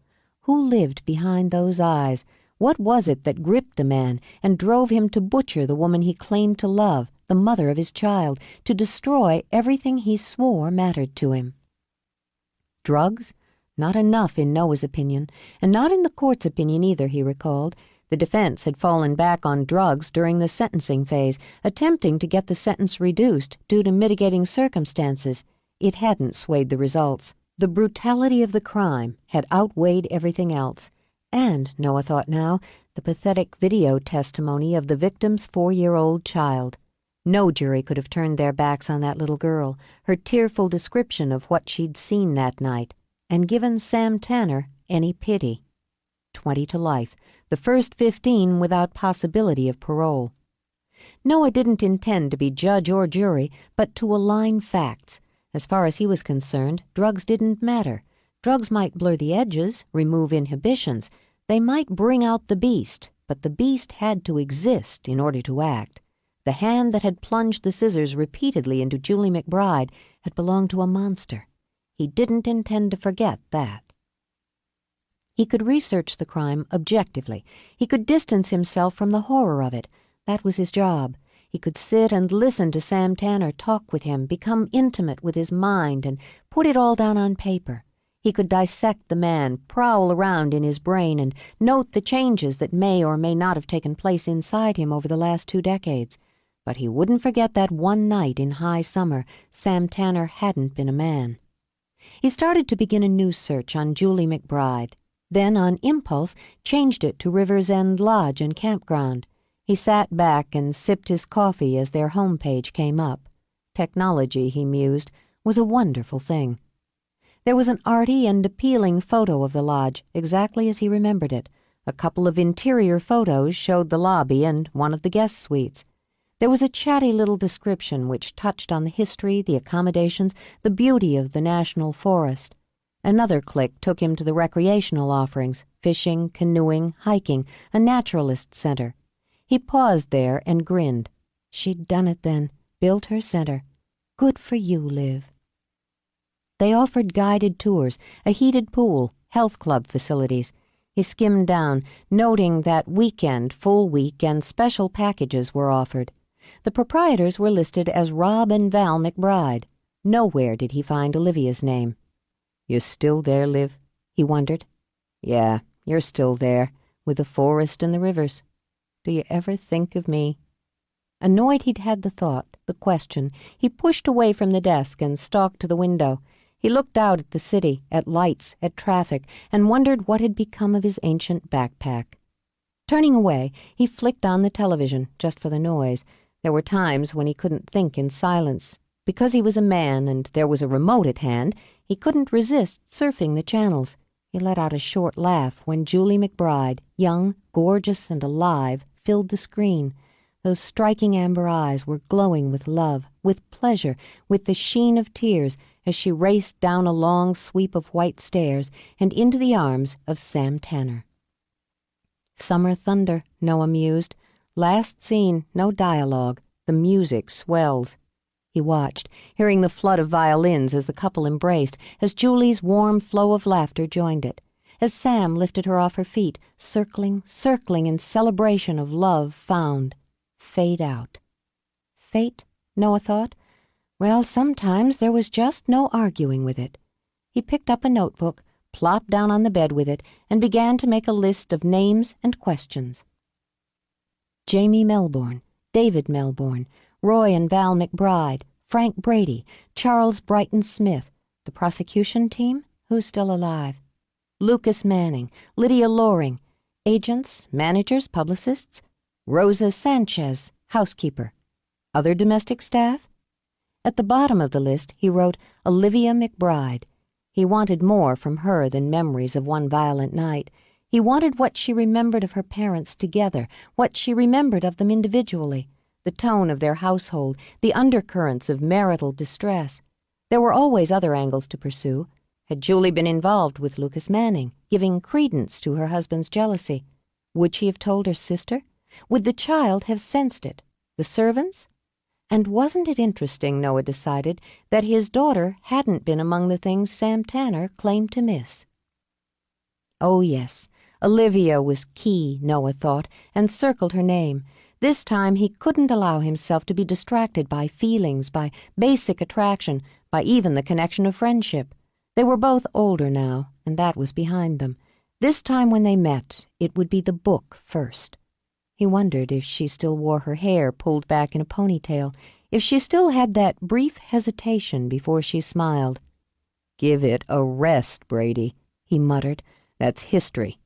Who lived behind those eyes? What was it that gripped a man and drove him to butcher the woman he claimed to love, the mother of his child, to destroy everything he swore mattered to him? Drugs? Not enough in Noah's opinion, and not in the court's opinion either, he recalled. The defense had fallen back on drugs during the sentencing phase, attempting to get the sentence reduced due to mitigating circumstances. It hadn't swayed the results. The brutality of the crime had outweighed everything else. And, Noah thought now, the pathetic video testimony of the victim's 4-year-old child. No jury could have turned their backs on that little girl, her tearful description of what she'd seen that night, and given Sam Tanner any pity. 20 to life, the first 15 without possibility of parole. Noah didn't intend to be judge or jury, but to align facts. As far as he was concerned, drugs didn't matter. Drugs might blur the edges, remove inhibitions. They might bring out the beast, but the beast had to exist in order to act. The hand that had plunged the scissors repeatedly into Julie McBride had belonged to a monster. He didn't intend to forget that. He could research the crime objectively. He could distance himself from the horror of it. That was his job. He could sit and listen to Sam Tanner talk with him, become intimate with his mind, and put it all down on paper. He could dissect the man, prowl around in his brain, and note the changes that may or may not have taken place inside him over the last 2 decades. But he wouldn't forget that one night in high summer, Sam Tanner hadn't been a man. He started to begin a new search on Julie McBride, then on impulse changed it to River's End Lodge and Campground. He sat back and sipped his coffee as their homepage came up. Technology, he mused, was a wonderful thing. There was an arty and appealing photo of the lodge, exactly as he remembered it. A couple of interior photos showed the lobby and one of the guest suites. There was a chatty little description which touched on the history, the accommodations, the beauty of the national forest. Another click took him to the recreational offerings, fishing, canoeing, hiking, a naturalist center. He paused there and grinned. She'd done it then, built her center. Good for you, Liv. They offered guided tours, a heated pool, health club facilities. He skimmed down, noting that weekend, full week, and special packages were offered. The proprietors were listed as Rob and Val McBride. Nowhere did he find Olivia's name. "You still there, Liv?" he wondered. "Yeah, you're still there, with the forest and the rivers. Do you ever think of me?" Annoyed he'd had the thought, the question, he pushed away from the desk and stalked to the window. He looked out at the city, at lights, at traffic, and wondered what had become of his ancient backpack. Turning away, he flicked on the television, just for the noise. There were times when he couldn't think in silence. Because he was a man and there was a remote at hand, he couldn't resist surfing the channels. He let out a short laugh when Julie McBride, young, gorgeous, and alive, filled the screen. Those striking amber eyes were glowing with love, with pleasure, with the sheen of tears as she raced down a long sweep of white stairs and into the arms of Sam Tanner. Summer thunder, Noah mused. Last scene, no dialogue. The music swells. He watched, hearing the flood of violins as the couple embraced, as Julie's warm flow of laughter joined it, as Sam lifted her off her feet, circling, circling in celebration of love found. Fade out. Fate, Noah thought. Well, sometimes there was just no arguing with it. He picked up a notebook, plopped down on the bed with it, and began to make a list of names and questions. Jamie Melbourne, David Melbourne, Roy and Val McBride, Frank Brady, Charles Brighton Smith, the prosecution team, who's still alive, Lucas Manning, Lydia Loring, agents, managers, publicists, Rosa Sanchez, housekeeper, other domestic staff. At the bottom of the list he wrote Olivia McBride. He wanted more from her than memories of one violent night. He wanted what she remembered of her parents together, what she remembered of them individually, the tone of their household, the undercurrents of marital distress. There were always other angles to pursue. Had Julie been involved with Lucas Manning, giving credence to her husband's jealousy? Would she have told her sister? Would the child have sensed it? The servants? And wasn't it interesting, Noah decided, that his daughter hadn't been among the things Sam Tanner claimed to miss? Oh, yes, Olivia was key, Noah thought, and circled her name. This time he couldn't allow himself to be distracted by feelings, by basic attraction, by even the connection of friendship. They were both older now, and that was behind them. This time when they met, it would be the book first. He wondered if she still wore her hair pulled back in a ponytail, if she still had that brief hesitation before she smiled. "Give it a rest, Brady," he muttered. "That's history."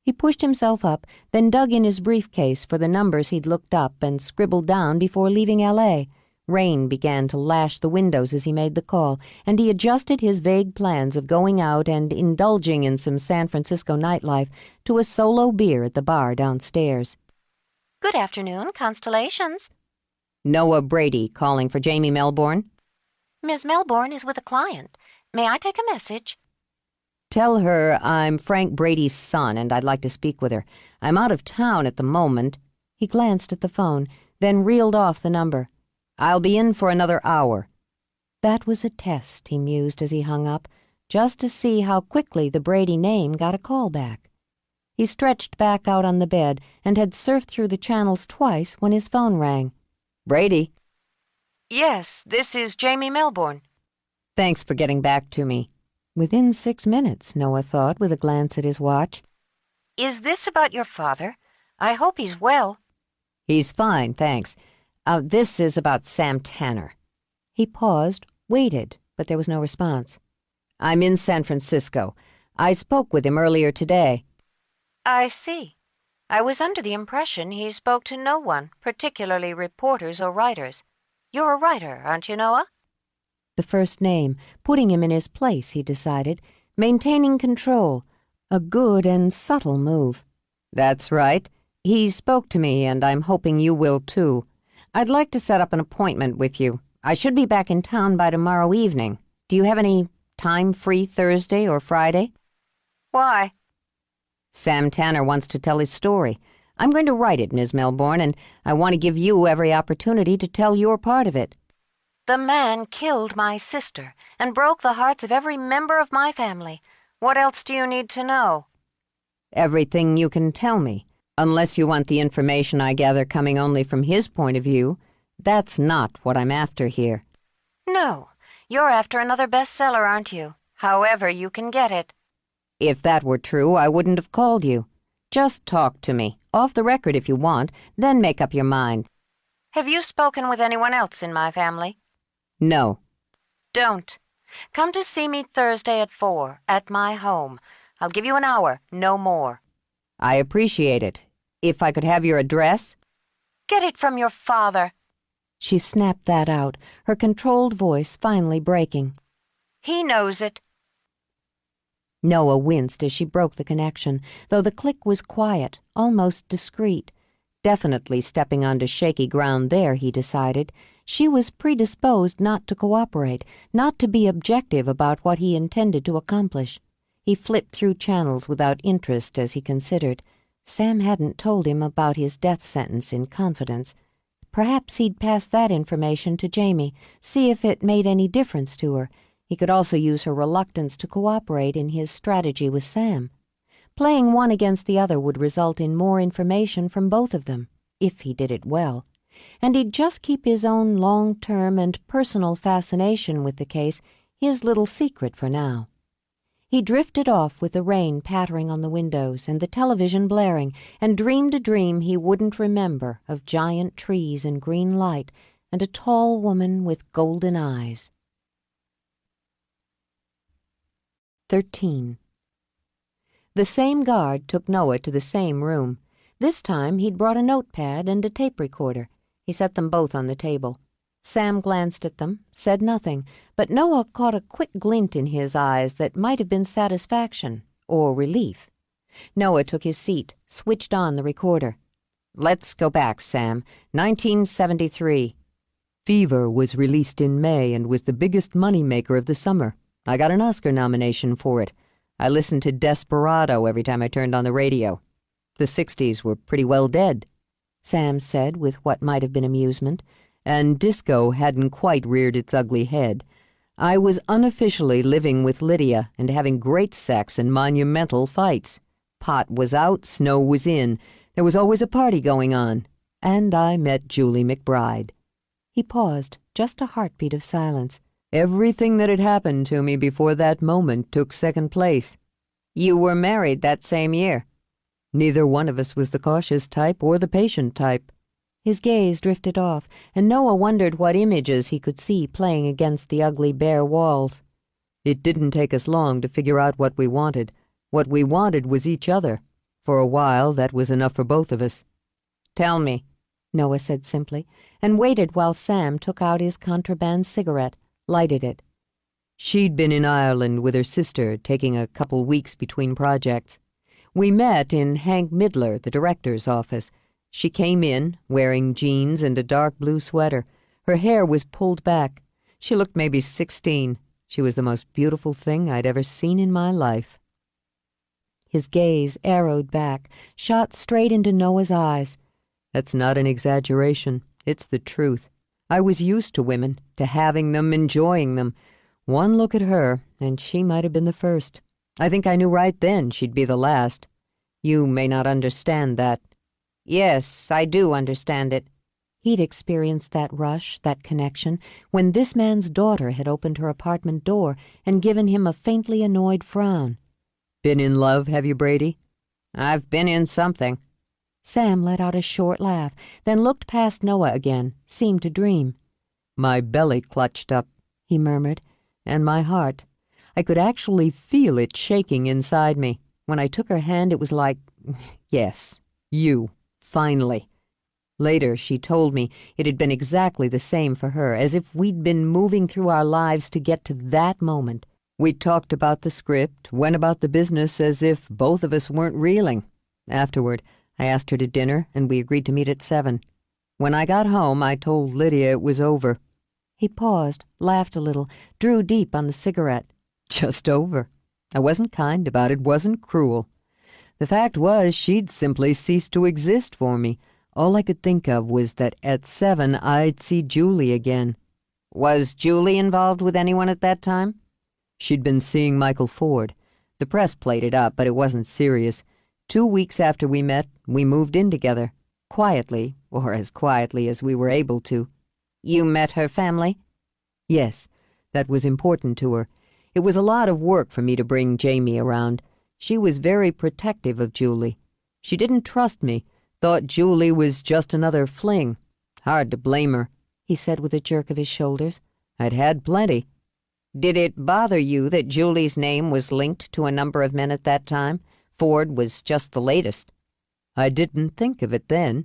He pushed himself up, then dug in his briefcase for the numbers he'd looked up and scribbled down before leaving L.A. Rain began to lash the windows as he made the call, and he adjusted his vague plans of going out and indulging in some San Francisco nightlife to a solo beer at the bar downstairs. Good afternoon, Constellations. Noah Brady calling for Jamie Melbourne. Miss Melbourne is with a client. May I take a message? Tell her I'm Frank Brady's son and I'd like to speak with her. I'm out of town at the moment. He glanced at the phone, then reeled off the number. I'll be in for another hour. That was a test, he mused as he hung up, just to see how quickly the Brady name got a call back. He stretched back out on the bed and had surfed through the channels twice when his phone rang. Brady? Yes, this is Jamie Melbourne. Thanks for getting back to me. Within 6 minutes, Noah thought with a glance at his watch. Is this about your father? I hope he's well. He's fine, thanks. This is about Sam Tanner. He paused, waited, but there was no response. I'm in San Francisco. I spoke with him earlier today. I see. I was under the impression he spoke to no one, particularly reporters or writers. You're a writer, aren't you, Noah? The first name, putting him in his place, he decided, maintaining control, a good and subtle move. That's right. He spoke to me, and I'm hoping you will too. I'd like to set up an appointment with you. I should be back in town by tomorrow evening. Do you have any time free Thursday or Friday? Why? Sam Tanner wants to tell his story. I'm going to write it, Miss Melbourne, and I want to give you every opportunity to tell your part of it. The man killed my sister and broke the hearts of every member of my family. What else do you need to know? Everything you can tell me, unless you want the information I gather coming only from his point of view. That's not what I'm after here. No, you're after another bestseller, aren't you? However you can get it. If that were true, I wouldn't have called you. Just talk to me, off the record if you want, then make up your mind. Have you spoken with anyone else in my family? No. Don't. Come to see me Thursday at 4 at my home. I'll give you an hour, no more. I appreciate it. If I could have your address? Get it from your father. She snapped that out, her controlled voice finally breaking. He knows it. Noah winced as she broke the connection, though the click was quiet, almost discreet. Definitely stepping onto shaky ground there, he decided. She was predisposed not to cooperate, not to be objective about what he intended to accomplish. He flipped through channels without interest as he considered. Sam hadn't told him about his death sentence in confidence. Perhaps he'd pass that information to Jamie, see if it made any difference to her. He could also use her reluctance to cooperate in his strategy with Sam. Playing one against the other would result in more information from both of them, if he did it well. And he'd just keep his own long-term and personal fascination with the case his little secret for now. He drifted off with the rain pattering on the windows and the television blaring, and dreamed a dream he wouldn't remember of giant trees and green light and a tall woman with golden eyes. 13. The same guard took Noah to the same room. This time he'd brought a notepad and a tape recorder. He set them both on the table. Sam glanced at them, said nothing, but Noah caught a quick glint in his eyes that might have been satisfaction or relief. Noah took his seat, switched on the recorder. Let's go back, Sam. 1973. Fever was released in May and was the biggest money-maker of the summer. I got an Oscar nomination for it. I listened to Desperado every time I turned on the radio. The 60s were pretty well dead, Sam said with what might have been amusement, and disco hadn't quite reared its ugly head. I was unofficially living with Lydia and having great sex and monumental fights. Pot was out, snow was in. There was always a party going on. And I met Julie McBride. He paused, just a heartbeat of silence. Everything that had happened to me before that moment took second place. You were married that same year. Neither one of us was the cautious type or the patient type. His gaze drifted off, and Noah wondered what images he could see playing against the ugly bare walls. It didn't take us long to figure out what we wanted. What we wanted was each other. For a while, that was enough for both of us. Tell me, Noah said simply, and waited while Sam took out his contraband cigarette, lighted it. She'd been in Ireland with her sister, taking a couple weeks between projects. We met in Hank Midler, the director's office. She came in, wearing jeans and a dark blue sweater. Her hair was pulled back. She looked maybe 16. She was the most beautiful thing I'd ever seen in my life. His gaze arrowed back, shot straight into Noah's eyes. That's not an exaggeration. It's the truth. I was used to women, to having them, enjoying them. One look at her, and she might have been the first. I think I knew right then she'd be the last. You may not understand that. Yes, I do understand it. He'd experienced that rush, that connection, when this man's daughter had opened her apartment door and given him a faintly annoyed frown. Been in love, have you, Brady? I've been in something. Sam let out a short laugh, then looked past Noah again, seemed to dream. My belly clutched up, he murmured, and my heart. I could actually feel it shaking inside me. When I took her hand, it was like, yes, you, finally. Later, she told me it had been exactly the same for her, as if we'd been moving through our lives to get to that moment. We talked about the script, went about the business as if both of us weren't reeling. Afterward, I asked her to dinner, and we agreed to meet at 7. When I got home, I told Lydia it was over. He paused, laughed a little, drew deep on the cigarette. Just over. I wasn't kind about it, wasn't cruel. The fact was, she'd simply ceased to exist for me. All I could think of was that at 7 I'd see Julie again. Was Julie involved with anyone at that time? She'd been seeing Michael Ford. The press played it up, but it wasn't serious. 2 weeks after we met, we moved in together. Quietly, or as quietly as we were able to. You met her family? Yes, that was important to her. It was a lot of work for me to bring Jamie around. She was very protective of Julie. She didn't trust me, thought Julie was just another fling. Hard to blame her, he said with a jerk of his shoulders. I'd had plenty. Did it bother you that Julie's name was linked to a number of men at that time? Ford was just the latest. I didn't think of it then.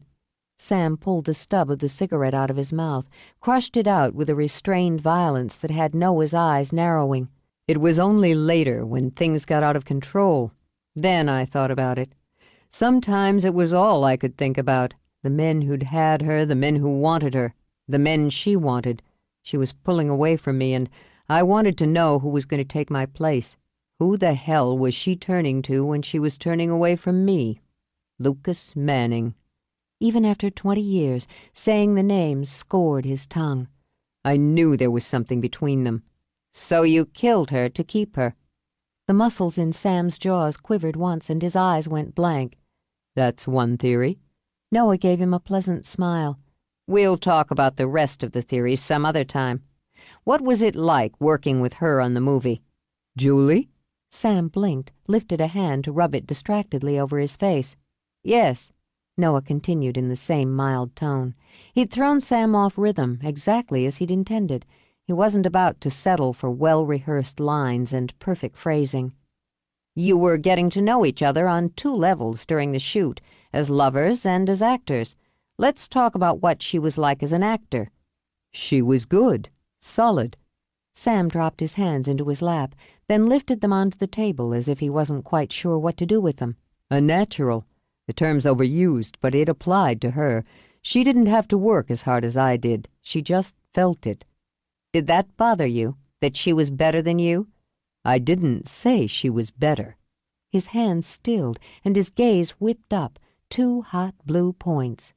Sam pulled the stub of the cigarette out of his mouth, crushed it out with a restrained violence that had Noah's eyes narrowing. It was only later, when things got out of control. Then I thought about it. Sometimes it was all I could think about. The men who'd had her, the men who wanted her, the men she wanted. She was pulling away from me, and I wanted to know who was going to take my place. Who the hell was she turning to when she was turning away from me? Lucas Manning. Even after 20 years, saying the names scored his tongue. I knew there was something between them. So you killed her to keep her? The muscles in Sam's jaws quivered once, and his eyes went blank. That's one theory. Noah gave him a pleasant smile. We'll talk about the rest of the theories some other time. What was it like working with her on the movie? Julie? Sam blinked, lifted a hand to rub it distractedly over his face. Yes. Noah continued in the same mild tone. He'd thrown Sam off rhythm, exactly as he'd intended. He wasn't about to settle for well-rehearsed lines and perfect phrasing. You were getting to know each other on 2 levels during the shoot, as lovers and as actors. Let's talk about what she was like as an actor. She was good, solid. Sam dropped his hands into his lap, then lifted them onto the table as if he wasn't quite sure what to do with them. A natural. The term's overused, but it applied to her. She didn't have to work as hard as I did. She just felt it. Did that bother you, that she was better than you? I didn't say she was better. His hands stilled, and his gaze whipped up, 2 hot blue points.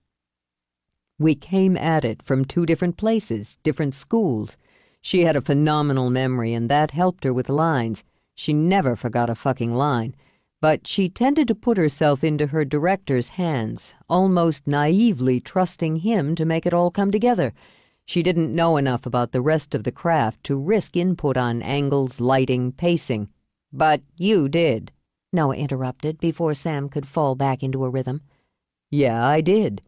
We came at it from 2 different places, different schools. She had a phenomenal memory, and that helped her with lines. She never forgot a fucking line. But she tended to put herself into her director's hands, almost naively trusting him to make it all come together. She didn't know enough about the rest of the craft to risk input on angles, lighting, pacing. But you did, Noah interrupted before Sam could fall back into a rhythm. Yeah, I did.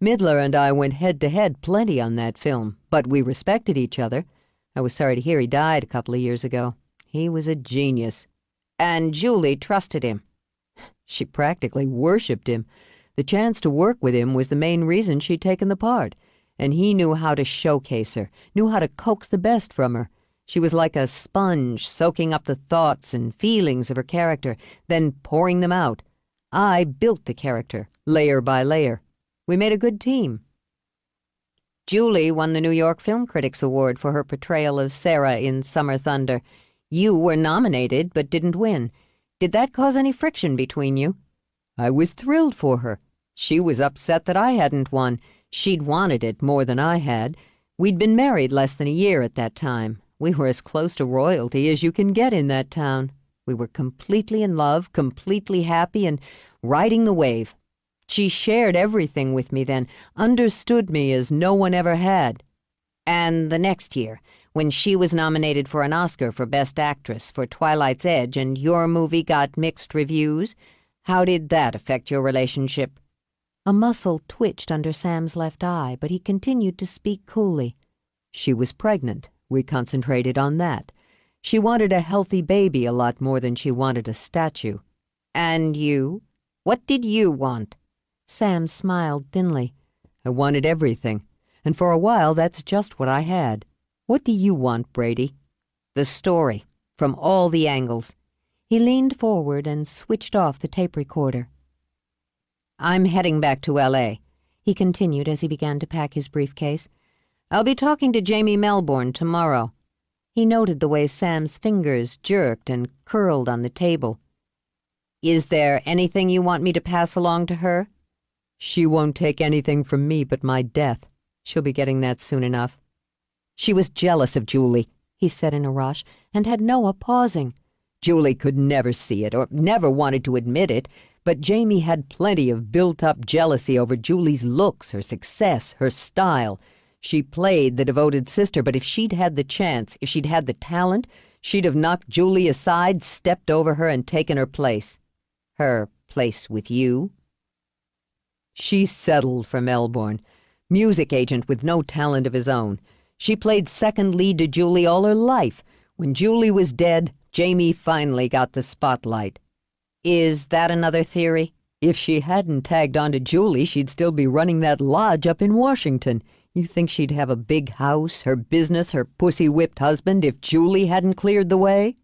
Midler and I went head-to-head plenty on that film, but we respected each other. I was sorry to hear he died a couple of years ago. He was a genius. And Julie trusted him. She practically worshipped him. The chance to work with him was the main reason she'd taken the part, and he knew how to showcase her, knew how to coax the best from her. She was like a sponge, soaking up the thoughts and feelings of her character, then pouring them out. I built the character, layer by layer. We made a good team. Julie won the New York Film Critics Award for her portrayal of Sarah in Summer Thunder. You were nominated but didn't win. Did that cause any friction between you? I was thrilled for her. She was upset that I hadn't won. She'd wanted it more than I had. We'd been married less than a year at that time. We were as close to royalty as you can get in that town. We were completely in love, completely happy, and riding the wave. She shared everything with me then, understood me as no one ever had. And the next year, when she was nominated for an Oscar for Best Actress for Twilight's Edge and your movie got mixed reviews, how did that affect your relationship? A muscle twitched under Sam's left eye, but he continued to speak coolly. She was pregnant. We concentrated on that. She wanted a healthy baby a lot more than she wanted a statue. And you? What did you want? Sam smiled thinly. I wanted everything, and for a while that's just what I had. What do you want, Brady? The story, from all the angles. He leaned forward and switched off the tape recorder. I'm heading back to L.A., he continued as he began to pack his briefcase. I'll be talking to Jamie Melbourne tomorrow. He noted the way Sam's fingers jerked and curled on the table. Is there anything you want me to pass along to her? She won't take anything from me but my death. She'll be getting that soon enough. She was jealous of Julie, he said in a rush, and had Noah pausing. Julie could never see it, or never wanted to admit it, but Jamie had plenty of built-up jealousy over Julie's looks, her success, her style. She played the devoted sister, but if she'd had the chance, if she'd had the talent, she'd have knocked Julie aside, stepped over her, and taken her place. Her place with you? She settled for Melbourne, music agent with no talent of his own. She played second lead to Julie all her life. When Julie was dead, Jamie finally got the spotlight. Is that another theory? If she hadn't tagged on to Julie, she'd still be running that lodge up in Washington. You think she'd have a big house, her business, her pussy-whipped husband if Julie hadn't cleared the way?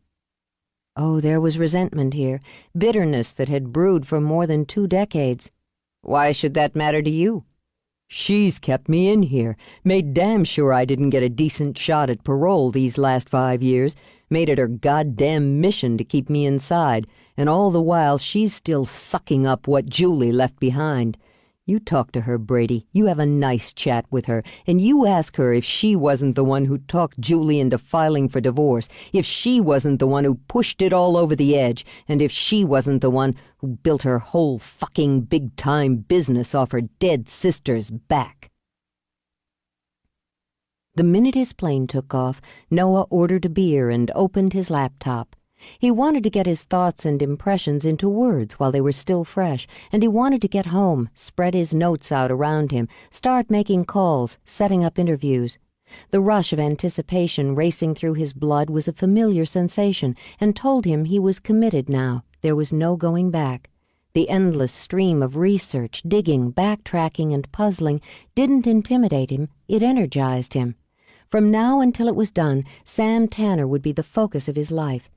Oh, there was resentment here, bitterness that had brewed for more than 2 decades. Why should that matter to you? She's kept me in here, made damn sure I didn't get a decent shot at parole these last 5 years, made it her goddamn mission to keep me inside, and all the while she's still sucking up what Julie left behind. You talk to her, Brady. You have a nice chat with her, and you ask her if she wasn't the one who talked Julie into filing for divorce, if she wasn't the one who pushed it all over the edge, and if she wasn't the one who built her whole fucking big-time business off her dead sister's back. The minute his plane took off, Noah ordered a beer and opened his laptop. He wanted to get his thoughts and impressions into words while they were still fresh, and he wanted to get home, spread his notes out around him, start making calls, setting up interviews. The rush of anticipation racing through his blood was a familiar sensation and told him he was committed now. There was no going back. The endless stream of research, digging, backtracking, and puzzling didn't intimidate him, it energized him. From now until it was done, Sam Tanner would be the focus of his life.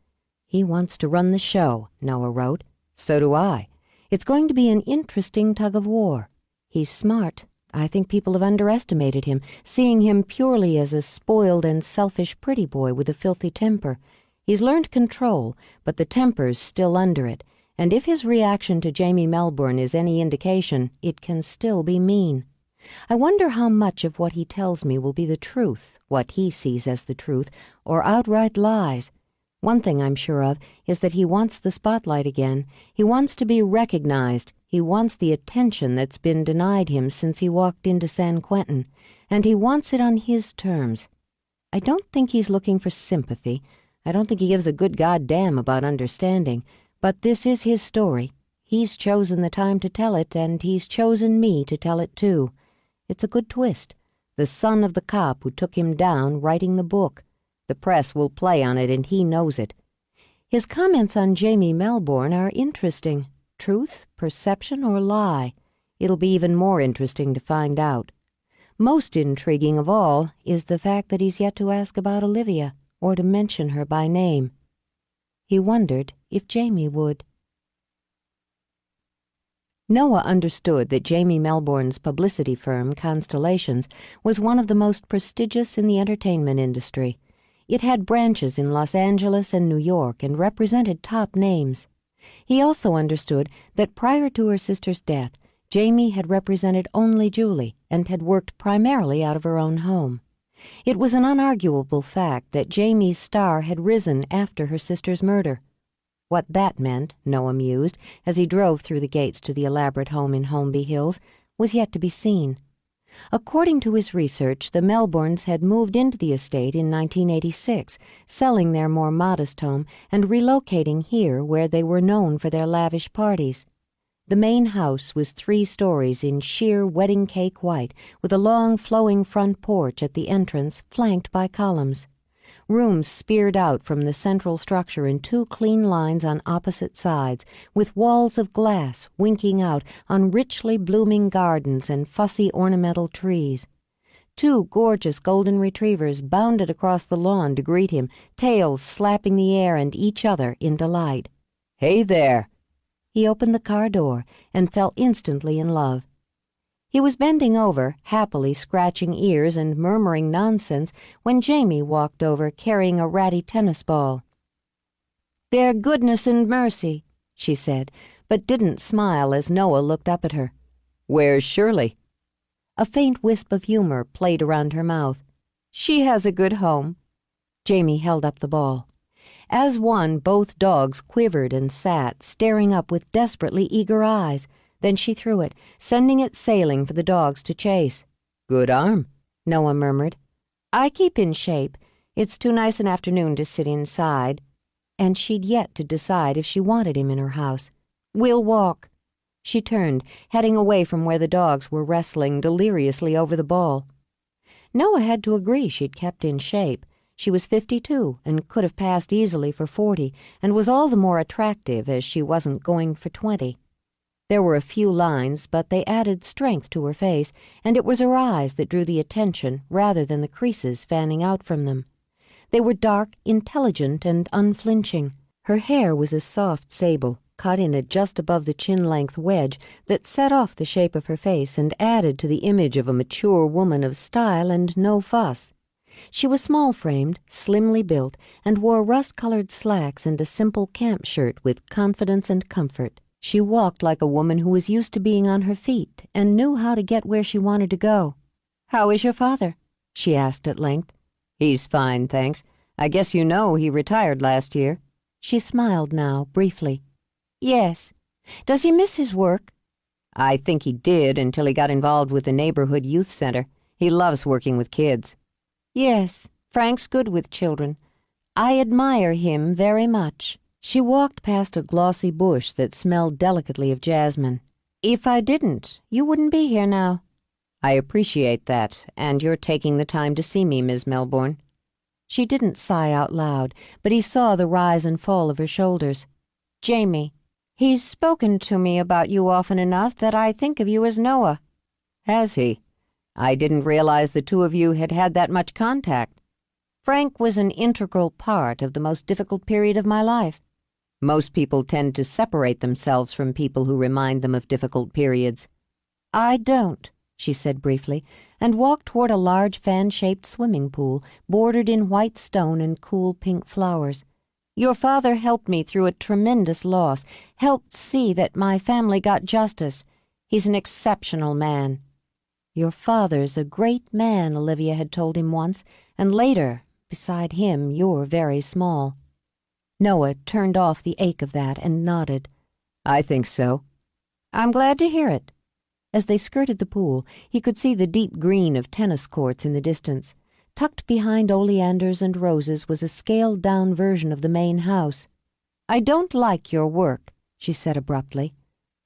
"He wants to run the show," Noah wrote. "So do I. It's going to be an interesting tug of war. He's smart. I think people have underestimated him, seeing him purely as a spoiled and selfish pretty boy with a filthy temper. He's learned control, but the temper's still under it, and if his reaction to Jamie Melbourne is any indication, it can still be mean. I wonder how much of what he tells me will be the truth, what he sees as the truth, or outright lies. One thing I'm sure of is that he wants the spotlight again. He wants to be recognized. He wants the attention that's been denied him since he walked into San Quentin, and he wants it on his terms. I don't think he's looking for sympathy. I don't think he gives a good goddamn about understanding, but this is his story. He's chosen the time to tell it, and he's chosen me to tell it too. It's a good twist. The son of the cop who took him down writing the book. The press will play on it, and he knows it. His comments on Jamie Melbourne are interesting. Truth, perception, or lie? It'll be even more interesting to find out. Most intriguing of all is the fact that he's yet to ask about Olivia, or to mention her by name. He wondered if Jamie would. Noah understood that Jamie Melbourne's publicity firm, Constellations, was one of the most prestigious in the entertainment industry. It had branches in Los Angeles and New York and represented top names. He also understood that prior to her sister's death, Jamie had represented only Julie and had worked primarily out of her own home. It was an unarguable fact that Jamie's star had risen after her sister's murder. What that meant, Noah mused, as he drove through the gates to the elaborate home in Holmby Hills, was yet to be seen. According to his research, the Melbournes had moved into the estate in 1986, selling their more modest home and relocating here where they were known for their lavish parties. The main house was 3 stories in sheer wedding cake white, with a long flowing front porch at the entrance flanked by columns. Rooms speared out from the central structure in 2 clean lines on opposite sides, with walls of glass winking out on richly blooming gardens and fussy ornamental trees. 2 gorgeous golden retrievers bounded across the lawn to greet him, tails slapping the air and each other in delight. "Hey there!" He opened the car door and fell instantly in love. He was bending over, happily scratching ears and murmuring nonsense, when Jamie walked over carrying a ratty tennis ball. "Their goodness and mercy," she said, but didn't smile as Noah looked up at her. "Where's Shirley?" A faint wisp of humor played around her mouth. "She has a good home." Jamie held up the ball. As one, both dogs quivered and sat, staring up with desperately eager eyes. Then she threw it, sending it sailing for the dogs to chase. "Good arm," Noah murmured. "I keep in shape. It's too nice an afternoon to sit inside." And she'd yet to decide if she wanted him in her house. "We'll walk." She turned, heading away from where the dogs were wrestling deliriously over the ball. Noah had to agree she'd kept in shape. She was 52 and could have passed easily for 40, and was all the more attractive as she wasn't going for 20. There were a few lines, but they added strength to her face, and it was her eyes that drew the attention rather than the creases fanning out from them. They were dark, intelligent, and unflinching. Her hair was a soft sable, cut in a just above the chin-length wedge that set off the shape of her face and added to the image of a mature woman of style and no fuss. She was small-framed, slimly built, and wore rust-colored slacks and a simple camp shirt with confidence and comfort. She walked like a woman who was used to being on her feet and knew how to get where she wanted to go. "How is your father?" she asked at length. "He's fine, thanks. I guess you know he retired last year." She smiled now, briefly. "Yes. Does he miss his work?" "I think he did until he got involved with the neighborhood youth center. He loves working with kids." "Yes, Frank's good with children. I admire him very much." She walked past a glossy bush that smelled delicately of jasmine. "If I didn't, you wouldn't be here now." "I appreciate that, and you're taking the time to see me, Miss Melbourne." She didn't sigh out loud, but he saw the rise and fall of her shoulders. "Jamie, he's spoken to me about you often enough that I think of you as Noah." "Has he? I didn't realize the two of you had had that much contact." "Frank was an integral part of the most difficult period of my life." Most people tend to separate themselves from people who remind them of difficult periods. "I don't," she said briefly, and walked toward a large fan-shaped swimming pool bordered in white stone and cool pink flowers. "Your father helped me through a tremendous loss, helped see that my family got justice. He's an exceptional man." "Your father's a great man," Olivia had told him once, and later, beside him, you're very small. Noah turned off the ache of that and nodded. "I think so." "I'm glad to hear it." As they skirted the pool, he could see the deep green of tennis courts in the distance. Tucked behind oleanders and roses was a scaled-down version of the main house. "I don't like your work," she said abruptly.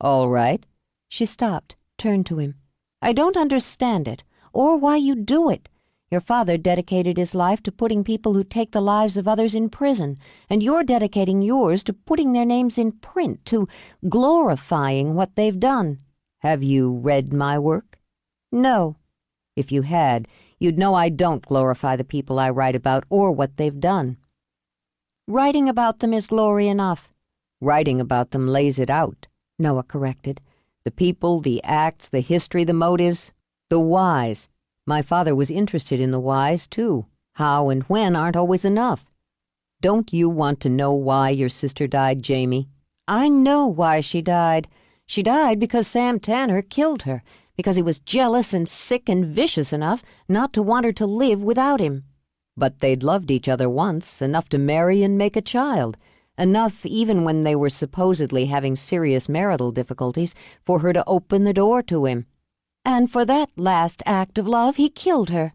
"All right." She stopped, turned to him. "I don't understand it, or why you do it. Your father dedicated his life to putting people who take the lives of others in prison, and you're dedicating yours to putting their names in print, to glorifying what they've done." "Have you read my work?" "No." "If you had, you'd know I don't glorify the people I write about or what they've done." "Writing about them is glory enough." "Writing about them lays it out," Noah corrected. "The people, the acts, the history, the motives, the whys. My father was interested in the whys, too. How and when aren't always enough. Don't you want to know why your sister died, Jamie?" "I know why she died. She died because Sam Tanner killed her, because he was jealous and sick and vicious enough not to want her to live without him." "But they'd loved each other once, enough to marry and make a child, enough even when they were supposedly having serious marital difficulties for her to open the door to him." "And for that last act of love, he killed her."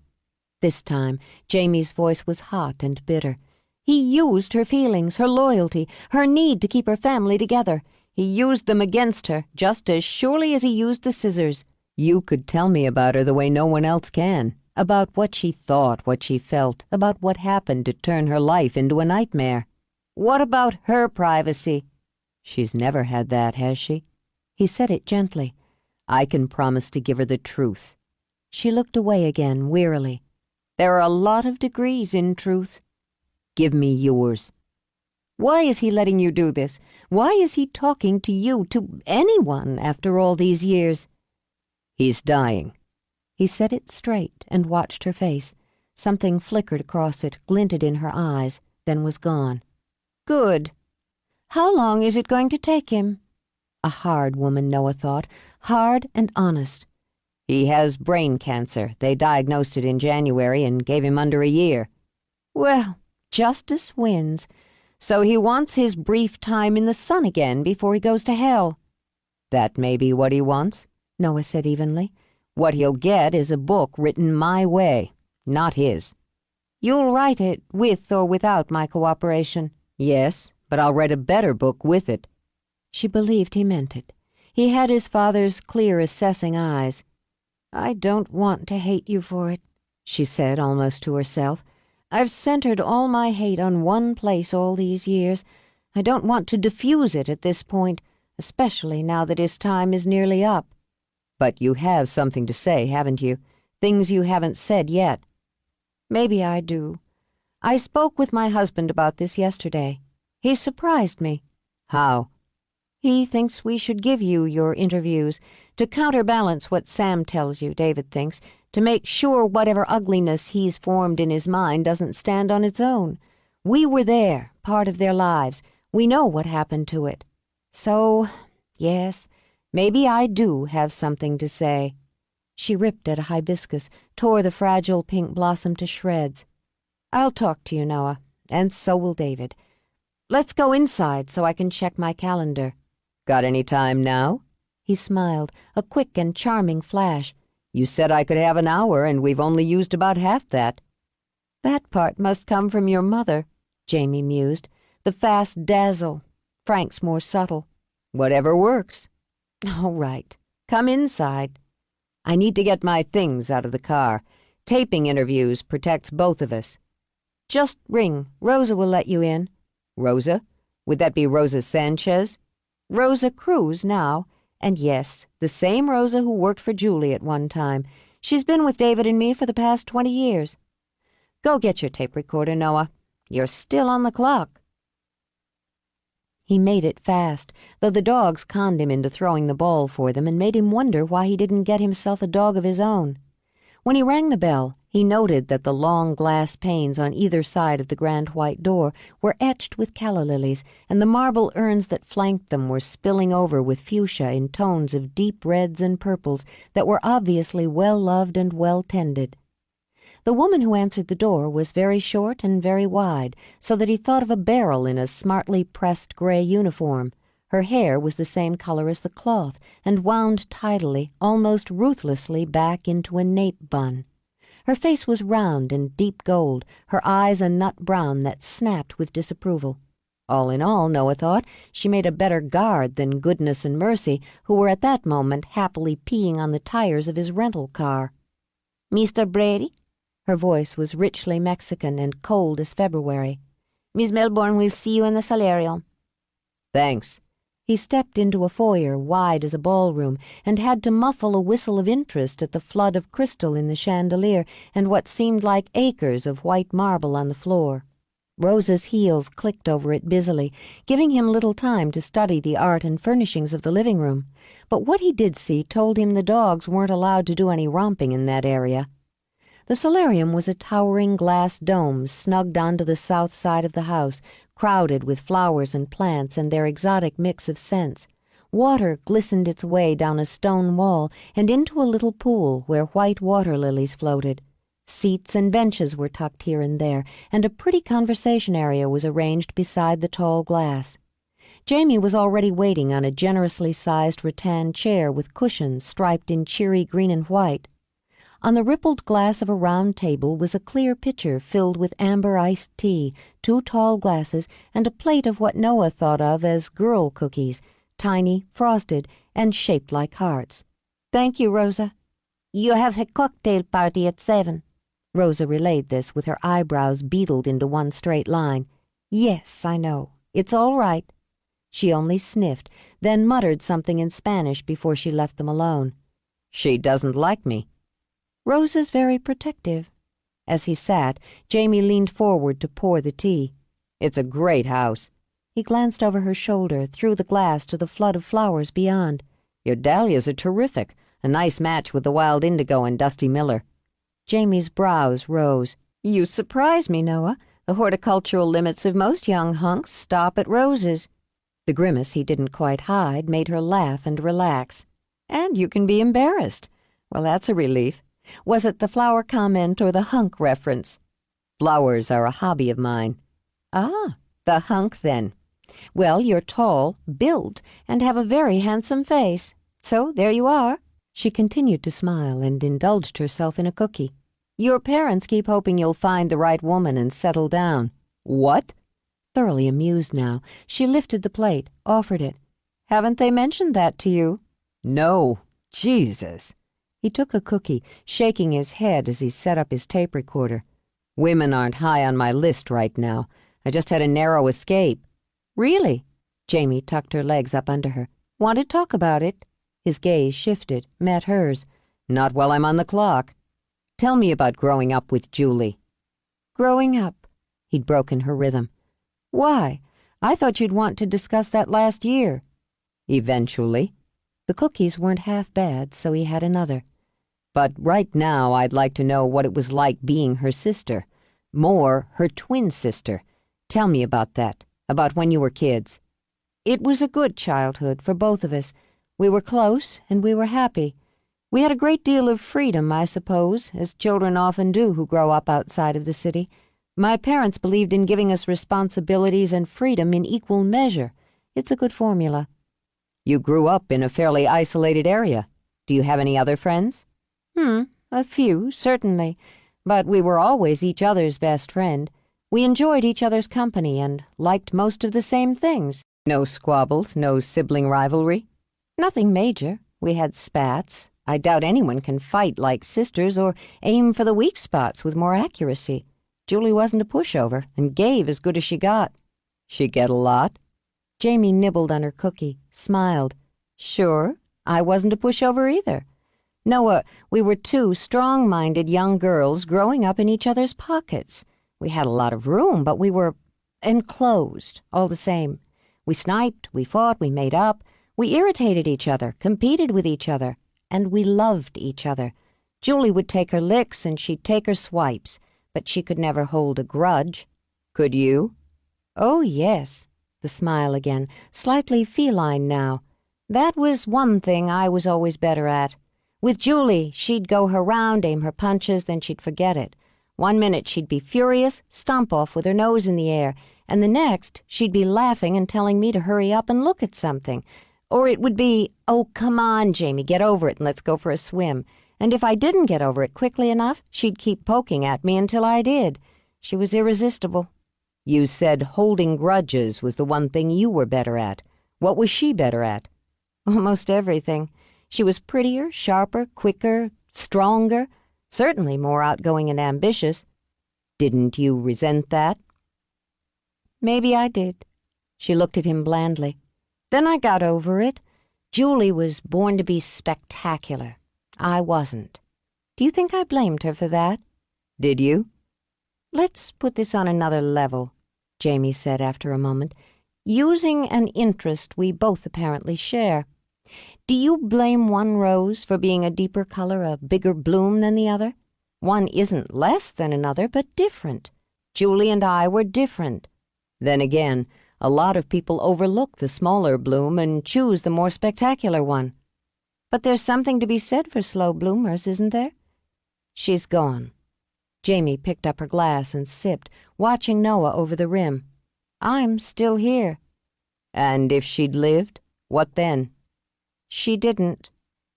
This time, Jamie's voice was hot and bitter. "He used her feelings, her loyalty, her need to keep her family together. He used them against her, just as surely as he used the scissors." "You could tell me about her the way no one else can. About what she thought, what she felt, about what happened to turn her life into a nightmare." "What about her privacy?" "She's never had that, has she?" He said it gently. "I can promise to give her the truth." She looked away again, wearily. "There are a lot of degrees in truth." "Give me yours." "Why is he letting you do this? Why is he talking to you, to anyone, after all these years?" "He's dying." He said it straight and watched her face. Something flickered across it, glinted in her eyes, then was gone. "Good. How long is it going to take him?" A hard woman, Noah thought, hard and honest. "He has brain cancer. They diagnosed it in January and gave him under a year." "Well, justice wins. So he wants his brief time in the sun again before he goes to hell." "That may be what he wants," Noah said evenly. "What he'll get is a book written my way, not his." "You'll write it, with or without my cooperation." "Yes, but I'll write a better book with it." She believed he meant it. He had his father's clear, assessing eyes. "I don't want to hate you for it," she said almost to herself. "I've centered all my hate on one place all these years. I don't want to diffuse it at this point, especially now that his time is nearly up." "But you have something to say, haven't you? Things you haven't said yet." "Maybe I do. I spoke with my husband about this yesterday. He surprised me." "How?" "He thinks we should give you your interviews, to counterbalance what Sam tells you, David thinks, to make sure whatever ugliness he's formed in his mind doesn't stand on its own. We were there, part of their lives. We know what happened to it. So, yes, maybe I do have something to say." She ripped at a hibiscus, tore the fragile pink blossom to shreds. "I'll talk to you, Noah, and so will David. Let's go inside so I can check my calendar." "Got any time now?" He smiled, a quick and charming flash. "You said I could have an hour, and we've only used about half that." "That part must come from your mother." Jamie mused. "The fast dazzle. Frank's more subtle." Whatever works. "All right. Come inside. I need to get my things out of the car. Taping interviews protects both of us." Just ring. Rosa will let you in." Rosa? Would that be Rosa Sanchez? Rosa Cruz now. And yes, the same Rosa who worked for Julie at one time. She's been with David and me for the past 20 years. Go get your tape recorder, Noah. You're still on the clock." He made it fast, though the dogs conned him into throwing the ball for them and made him wonder why he didn't get himself a dog of his own. When he rang the bell, he noted that the long glass panes on either side of the grand white door were etched with calla lilies, and the marble urns that flanked them were spilling over with fuchsia in tones of deep reds and purples that were obviously well-loved and well-tended. The woman who answered the door was very short and very wide, so that he thought of a barrel in a smartly pressed gray uniform. Her hair was the same color as the cloth, and wound tidily, almost ruthlessly, back into a nape bun. Her face was round and deep gold, her eyes a nut brown that snapped with disapproval. All in all, Noah thought, she made a better guard than Goodness and Mercy, who were at that moment happily peeing on the tires of his rental car. "Mr. Brady?" Her voice was richly Mexican and cold as February. "Miss Melbourne will see you in the solarium." Thanks. He stepped into a foyer wide as a ballroom and had to muffle a whistle of interest at the flood of crystal in the chandelier and what seemed like acres of white marble on the floor. Rosa's heels clicked over it busily, giving him little time to study the art and furnishings of the living room. But what he did see told him the dogs weren't allowed to do any romping in that area. The solarium was a towering glass dome snugged onto the south side of the house, crowded with flowers and plants and their exotic mix of scents. Water glistened its way down a stone wall and into a little pool where white water lilies floated. Seats and benches were tucked here and there, and a pretty conversation area was arranged beside the tall glass. Jamie was already waiting on a generously sized rattan chair with cushions striped in cheery green and white. On the rippled glass of a round table was a clear pitcher filled with amber iced tea, 2 tall glasses, and a plate of what Noah thought of as girl cookies, tiny, frosted, and shaped like hearts. "Thank you, Rosa." You have a cocktail party at 7. Rosa relayed this with her eyebrows beetled into one straight line. "Yes, I know. It's all right." She only sniffed, then muttered something in Spanish before she left them alone. She doesn't like me. Rosa's very protective. As he sat, Jamie leaned forward to pour the tea. It's a great house. He glanced over her shoulder, through the glass to the flood of flowers beyond. Your dahlias are terrific. A nice match with the wild indigo and Dusty Miller. Jamie's brows rose. "You surprise me, Noah. The horticultural limits of most young hunks stop at roses." The grimace he didn't quite hide made her laugh and relax. "And you can be embarrassed. Well, that's a relief. Was it the flower comment or the hunk reference?" Flowers are a hobby of mine. "Ah, the hunk then. Well, you're tall, built, and have a very handsome face. So there you are." She continued to smile and indulged herself in a cookie. "Your parents keep hoping you'll find the right woman and settle down." What? Thoroughly amused now, she lifted the plate, offered it. "Haven't they mentioned that to you?" No. Jesus. He took a cookie, shaking his head as he set up his tape recorder. Women aren't high on my list right now. I just had a narrow escape. "Really?" Jamie tucked her legs up under her. "Want to talk about it?" His gaze shifted, met hers. Not while I'm on the clock. Tell me about growing up with Julie. "Growing up?" He'd broken her rhythm. "Why? I thought you'd want to discuss that last year." Eventually. The cookies weren't half bad, so he had another. But right now I'd like to know what it was like being her sister. More, her twin sister. Tell me about that, about when you were kids. "It was a good childhood for both of us. We were close, and we were happy. We had a great deal of freedom, I suppose, as children often do who grow up outside of the city. My parents believed in giving us responsibilities and freedom in equal measure. It's a good formula." You grew up in a fairly isolated area. Do you have any other friends? A few, certainly. But we were always each other's best friend. We enjoyed each other's company and liked most of the same things. No squabbles, no sibling rivalry? Nothing major. We had spats. I doubt anyone can fight like sisters or aim for the weak spots with more accuracy. Julie wasn't a pushover and gave as good as she got. She get a lot? Jamie nibbled on her cookie, smiled. Sure, I wasn't a pushover either. Noah, we were two strong-minded young girls growing up in each other's pockets. We had a lot of room, but we were enclosed all the same. We sniped, we fought, we made up. We irritated each other, competed with each other, and we loved each other. Julie would take her licks and she'd take her swipes, but she could never hold a grudge. Could you? Oh, yes. The smile again, slightly feline now. That was one thing I was always better at. With Julie, she'd go her round, aim her punches, then she'd forget it. 1 minute she'd be furious, stomp off with her nose in the air, and the next she'd be laughing and telling me to hurry up and look at something. Or it would be, oh, come on, Jamie, get over it and let's go for a swim. And if I didn't get over it quickly enough, she'd keep poking at me until I did. She was irresistible. You said holding grudges was the one thing you were better at. What was she better at? Almost everything. She was prettier, sharper, quicker, stronger, certainly more outgoing and ambitious. Didn't you resent that? Maybe I did. She looked at him blandly. Then I got over it. Julie was born to be spectacular. I wasn't. Do you think I blamed her for that? Did you? Let's put this on another level, Jamie said after a moment, using an interest we both apparently share. Do you blame one rose for being a deeper color, a bigger bloom than the other? One isn't less than another, but different. Julie and I were different. Then again, a lot of people overlook the smaller bloom and choose the more spectacular one. But there's something to be said for slow bloomers, isn't there? She's gone. Jamie picked up her glass and sipped, watching Noah over the rim. I'm still here. And if she'd lived, what then? She didn't.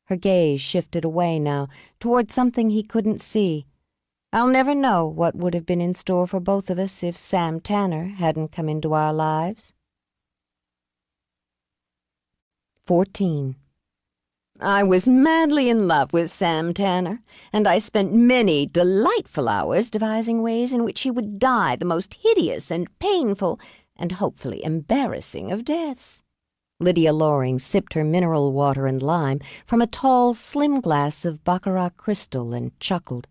Her gaze shifted away now, toward something he couldn't see. I'll never know what would have been in store for both of us if Sam Tanner hadn't come into our lives. 14. I was madly in love with Sam Tanner, and I spent many delightful hours devising ways in which he would die the most hideous and painful and hopefully embarrassing of deaths. Lydia Loring sipped her mineral water and lime from a tall, slim glass of baccarat crystal and chuckled.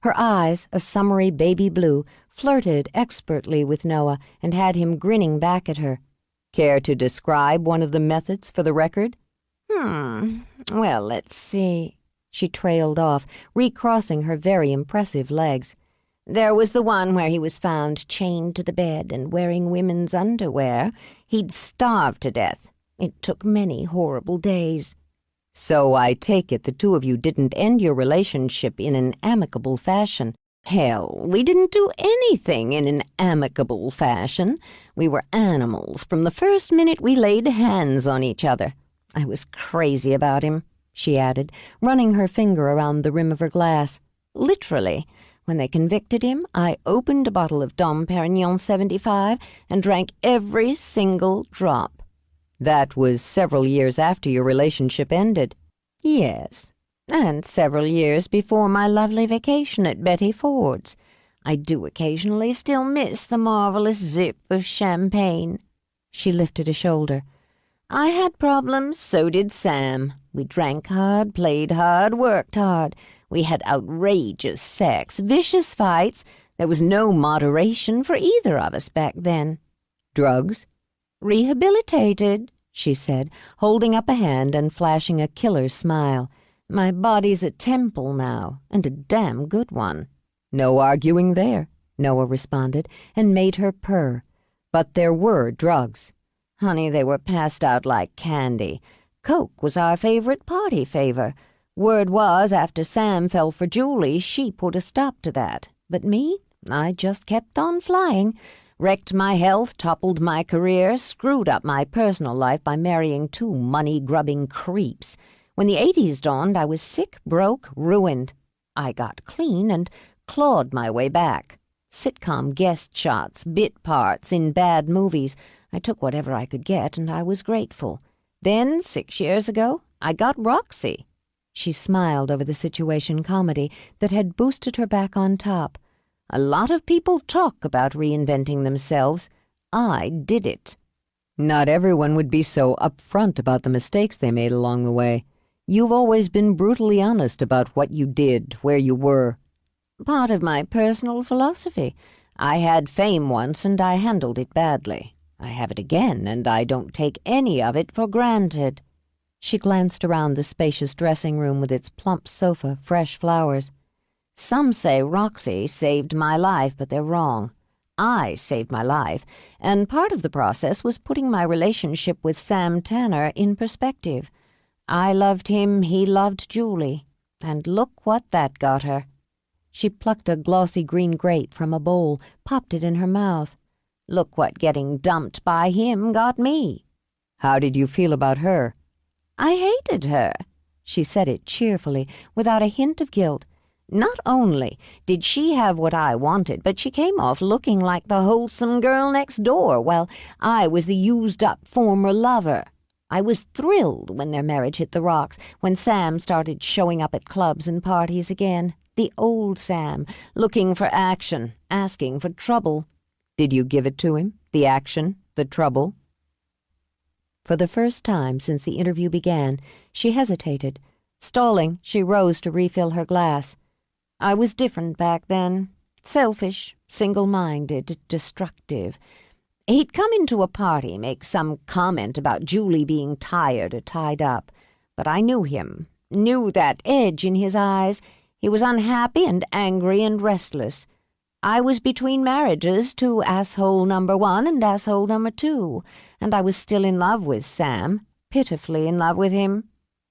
Her eyes, a summery baby blue, flirted expertly with Noah and had him grinning back at her. Care to describe one of the methods for the record? Well, let's see. She trailed off, recrossing her very impressive legs. There was the one where he was found chained to the bed and wearing women's underwear. He'd starved to death. It took many horrible days. So I take it the two of you didn't end your relationship in an amicable fashion. Hell, we didn't do anything in an amicable fashion. We were animals from the first minute we laid hands on each other. I was crazy about him, she added, running her finger around the rim of her glass. Literally. When they convicted him, I opened a bottle of Dom Perignon 75 and drank every single drop. That was several years after your relationship ended. Yes, and several years before my lovely vacation at Betty Ford's. I do occasionally still miss the marvelous zip of champagne. She lifted a shoulder. I had problems, so did Sam. We drank hard, played hard, worked hard. We had outrageous sex, vicious fights. There was no moderation for either of us back then. Drugs? Rehabilitated, she said, holding up a hand and flashing a killer smile. My body's a temple now, and a damn good one. No arguing there, Noah responded, and made her purr. But there were drugs. Honey, they were passed out like candy. Coke was our favorite party favor. Word was, after Sam fell for Julie, she put a stop to that. But me, I just kept on flying. Wrecked my health, toppled my career, screwed up my personal life by marrying two money-grubbing creeps. When the 80s dawned, I was sick, broke, ruined. I got clean and clawed my way back. Sitcom guest shots, bit parts in bad movies. I took whatever I could get, and I was grateful. Then, 6 years ago, I got Roxy." She smiled over the situation comedy that had boosted her back on top. "A lot of people talk about reinventing themselves. I did it." Not everyone would be so upfront about the mistakes they made along the way. You've always been brutally honest about what you did, where you were. Part of my personal philosophy. I had fame once, and I handled it badly. I have it again, and I don't take any of it for granted." She glanced around the spacious dressing room with its plump sofa, fresh flowers. "Some say Roxy saved my life, but they're wrong. I saved my life, and part of the process was putting my relationship with Sam Tanner in perspective. I loved him, he loved Julie, and look what that got her." She plucked a glossy green grape from a bowl, popped it in her mouth. "Look what getting dumped by him got me." How did you feel about her? "I hated her." She said it cheerfully, without a hint of guilt. "Not only did she have what I wanted, but she came off looking like the wholesome girl next door, while I was the used-up former lover. I was thrilled when their marriage hit the rocks, when Sam started showing up at clubs and parties again. The old Sam, looking for action, asking for trouble." Did you give it to him? The action? The trouble? For the first time since the interview began, she hesitated. Stalling, she rose to refill her glass. "I was different back then. Selfish, single-minded, destructive. He'd come into a party, make some comment about Julie being tired or tied up. But I knew him, knew that edge in his eyes. He was unhappy and angry and restless. I was between marriages to asshole number 1 and asshole number 2, and I was still in love with Sam, pitifully in love with him."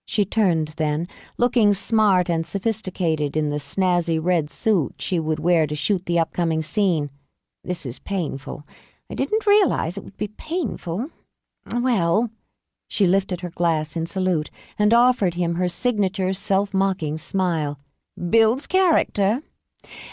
She turned then, looking smart and sophisticated in the snazzy red suit she would wear to shoot the upcoming scene. "This is painful. I didn't realize it would be painful. Well," she lifted her glass in salute and offered him her signature self-mocking smile, "builds character.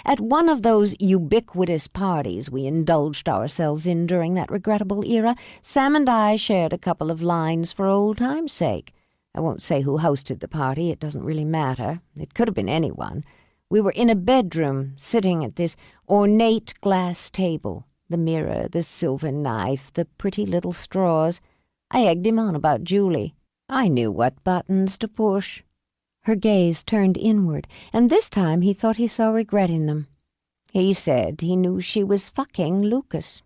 At one of those ubiquitous parties we indulged ourselves in during that regrettable era, Sam and I shared a couple of lines for old time's sake. I won't say who hosted the party, it doesn't really matter. It could have been anyone. We were in a bedroom, sitting at this ornate glass table. The mirror, the silver knife, the pretty little straws. I egged him on about Julie. I knew what buttons to push." Her gaze turned inward, and this time he thought he saw regret in them. "He said he knew she was fucking Lucas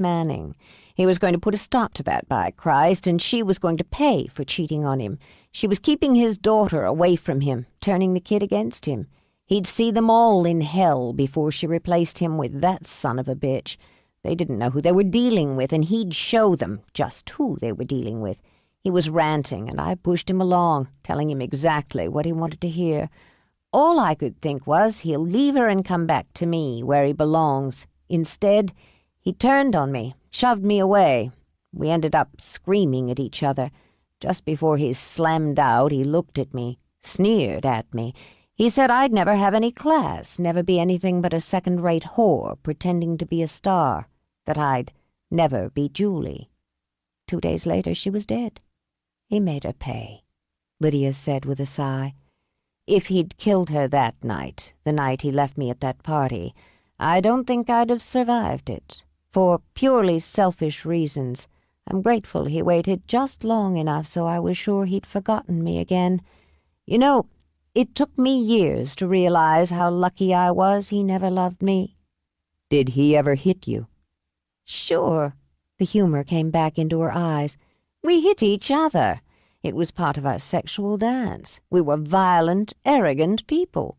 Manning. He was going to put a stop to that, by Christ, and she was going to pay for cheating on him. She was keeping his daughter away from him, turning the kid against him. He'd see them all in hell before she replaced him with that son of a bitch. They didn't know who they were dealing with, and he'd show them just who they were dealing with. He was ranting, and I pushed him along, telling him exactly what he wanted to hear. All I could think was, he'll leave her and come back to me, where he belongs. Instead, he turned on me, shoved me away. We ended up screaming at each other. Just before he slammed out, he looked at me, sneered at me. He said I'd never have any class, never be anything but a second-rate whore pretending to be a star, that I'd never be Julie. 2 days later, she was dead. He made her pay," Lydia said with a sigh. "If he'd killed her that night, the night he left me at that party, I don't think I'd have survived it. For purely selfish reasons. I'm grateful he waited just long enough so I was sure he'd forgotten me again. You know, it took me years to realize how lucky I was he never loved me." Did he ever hit you? "Sure." The humor came back into her eyes. "We hit each other. It was part of our sexual dance. We were violent, arrogant people."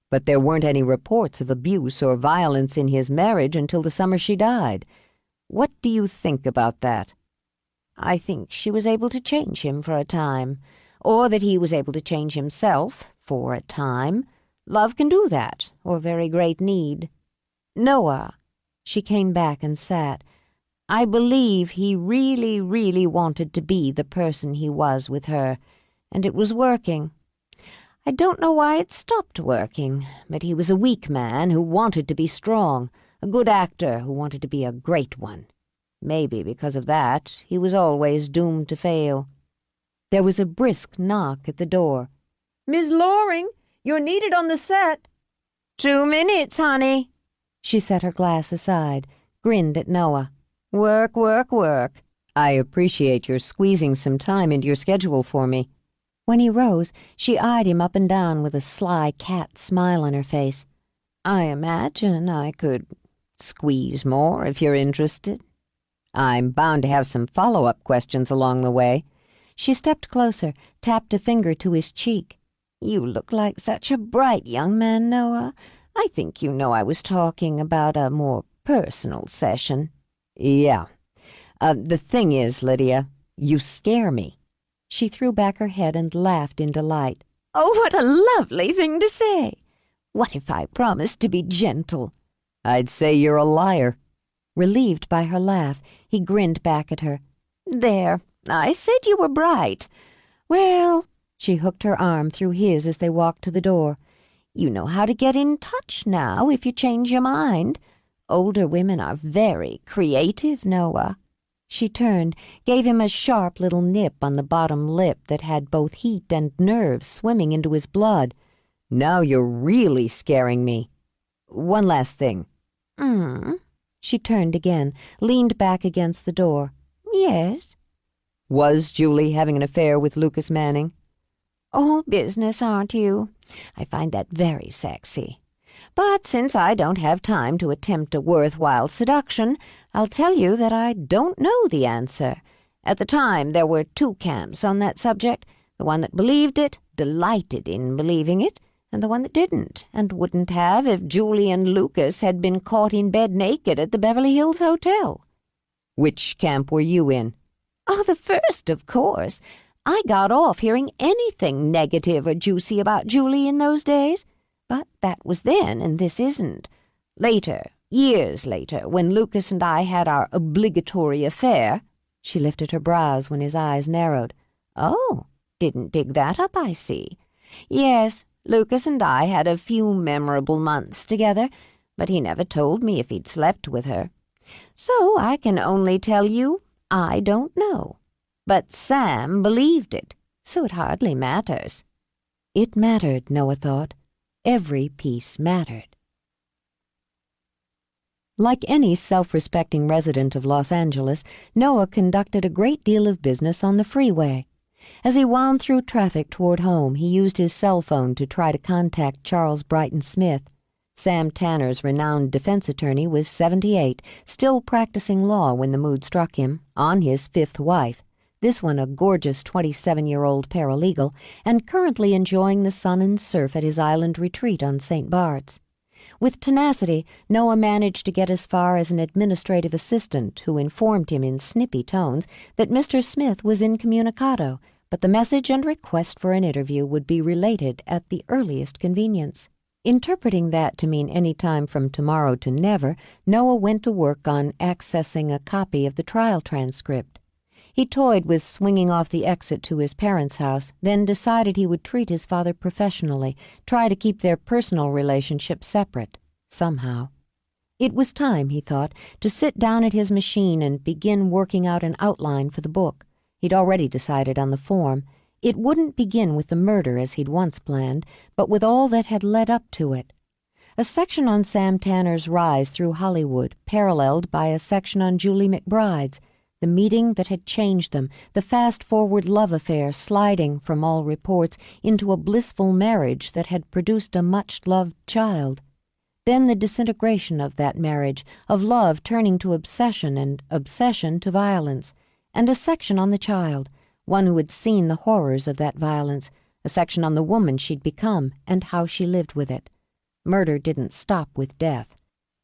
But there weren't any reports of abuse or violence in his marriage until the summer she died. What do you think about that? I think she was able to change him for a time, or that he was able to change himself for a time. Love can do that, or very great need. Noah," she came back and sat, "I believe he really, really wanted to be the person he was with her, and it was working. I don't know why it stopped working, but he was a weak man who wanted to be strong, a good actor who wanted to be a great one. Maybe because of that, he was always doomed to fail. There was a brisk knock at the door. Miss Loring, you're needed on the set. 2 minutes, honey. She set her glass aside, grinned at Noah. Work, work, work. I appreciate your squeezing some time into your schedule for me. When he rose, she eyed him up and down with a sly cat smile on her face. I imagine I could squeeze more if you're interested. I'm bound to have some follow-up questions along the way. She stepped closer, tapped a finger to his cheek. You look like such a bright young man, Noah. I think you know I was talking about a more personal session. Yeah. The thing is, Lydia, you scare me. She threw back her head and laughed in delight. Oh, what a lovely thing to say. What if I promised to be gentle? I'd say you're a liar. Relieved by her laugh, he grinned back at her. There, I said you were bright. Well, she hooked her arm through his as they walked to the door. You know how to get in touch now if you change your mind. Older women are very creative, Noah. She turned, gave him a sharp little nip on the bottom lip that had both heat and nerves swimming into his blood. Now you're really scaring me. One last thing. She turned again, leaned back against the door. Yes? Was Julie having an affair with Lucas Manning? All business, aren't you? I find that very sexy. But since I don't have time to attempt a worthwhile seduction, I'll tell you that I don't know the answer. At the time, there were 2 camps on that subject. The one that believed it, delighted in believing it, and the one that didn't, and wouldn't have if Julie and Lucas had been caught in bed naked at the Beverly Hills Hotel. Which camp were you in? Oh, the first, of course. I got off hearing anything negative or juicy about Julie in those days. But that was then, and this isn't. Later, years later, when Lucas and I had our obligatory affair, she lifted her brows when his eyes narrowed. Oh, didn't dig that up, I see. Yes, Lucas and I had a few memorable months together, but he never told me if he'd slept with her. So I can only tell you, I don't know. But Sam believed it, so it hardly matters. It mattered, Noah thought. Every piece mattered. Like any self-respecting resident of Los Angeles, Noah conducted a great deal of business on the freeway. As he wound through traffic toward home, he used his cell phone to try to contact Charles Brighton Smith. Sam Tanner's renowned defense attorney was 78, still practicing law when the mood struck him, on his 5th wife, this one a gorgeous 27-year-old paralegal, and currently enjoying the sun and surf at his island retreat on St. Bart's. With tenacity, Noah managed to get as far as an administrative assistant who informed him in snippy tones that Mr. Smith was incommunicado, but the message and request for an interview would be related at the earliest convenience. Interpreting that to mean any time from tomorrow to never, Noah went to work on accessing a copy of the trial transcript. He toyed with swinging off the exit to his parents' house, then decided he would treat his father professionally, try to keep their personal relationship separate, somehow. It was time, he thought, to sit down at his machine and begin working out an outline for the book. He'd already decided on the form. It wouldn't begin with the murder as he'd once planned, but with all that had led up to it. A section on Sam Tanner's rise through Hollywood, paralleled by a section on Julie McBride's, the meeting that had changed them, the fast-forward love affair sliding, from all reports, into a blissful marriage that had produced a much-loved child. Then the disintegration of that marriage, of love turning to obsession and obsession to violence, and a section on the child, one who had seen the horrors of that violence, a section on the woman she'd become and how she lived with it. Murder didn't stop with death.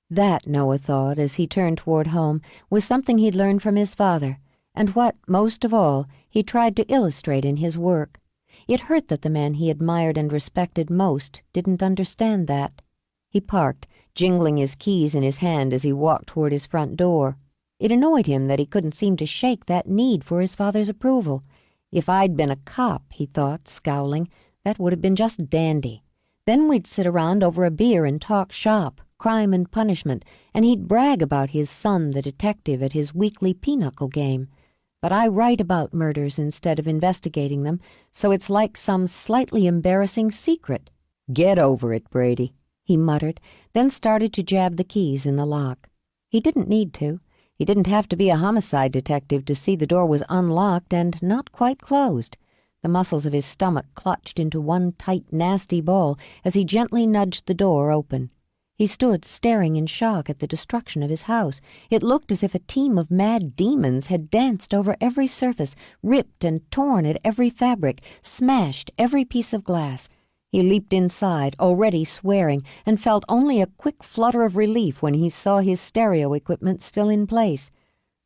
That, Noah thought, as he turned toward home, was something he'd learned from his father, and what, most of all, he tried to illustrate in his work. It hurt that the man he admired and respected most didn't understand that. He parked, jingling his keys in his hand as he walked toward his front door. It annoyed him that he couldn't seem to shake that need for his father's approval. If I'd been a cop, he thought, scowling, that would have been just dandy. Then we'd sit around over a beer and talk shop, Crime and Punishment, and he'd brag about his son, the detective, at his weekly pinochle game. But I write about murders instead of investigating them, so it's like some slightly embarrassing secret." "Get over it, Brady," he muttered, then started to jab the keys in the lock. He didn't need to. He didn't have to be a homicide detective to see the door was unlocked and not quite closed. The muscles of his stomach clutched into one tight, nasty ball as he gently nudged the door open. He stood staring in shock at the destruction of his house. It looked as if a team of mad demons had danced over every surface, ripped and torn at every fabric, smashed every piece of glass. He leaped inside, already swearing, and felt only a quick flutter of relief when he saw his stereo equipment still in place.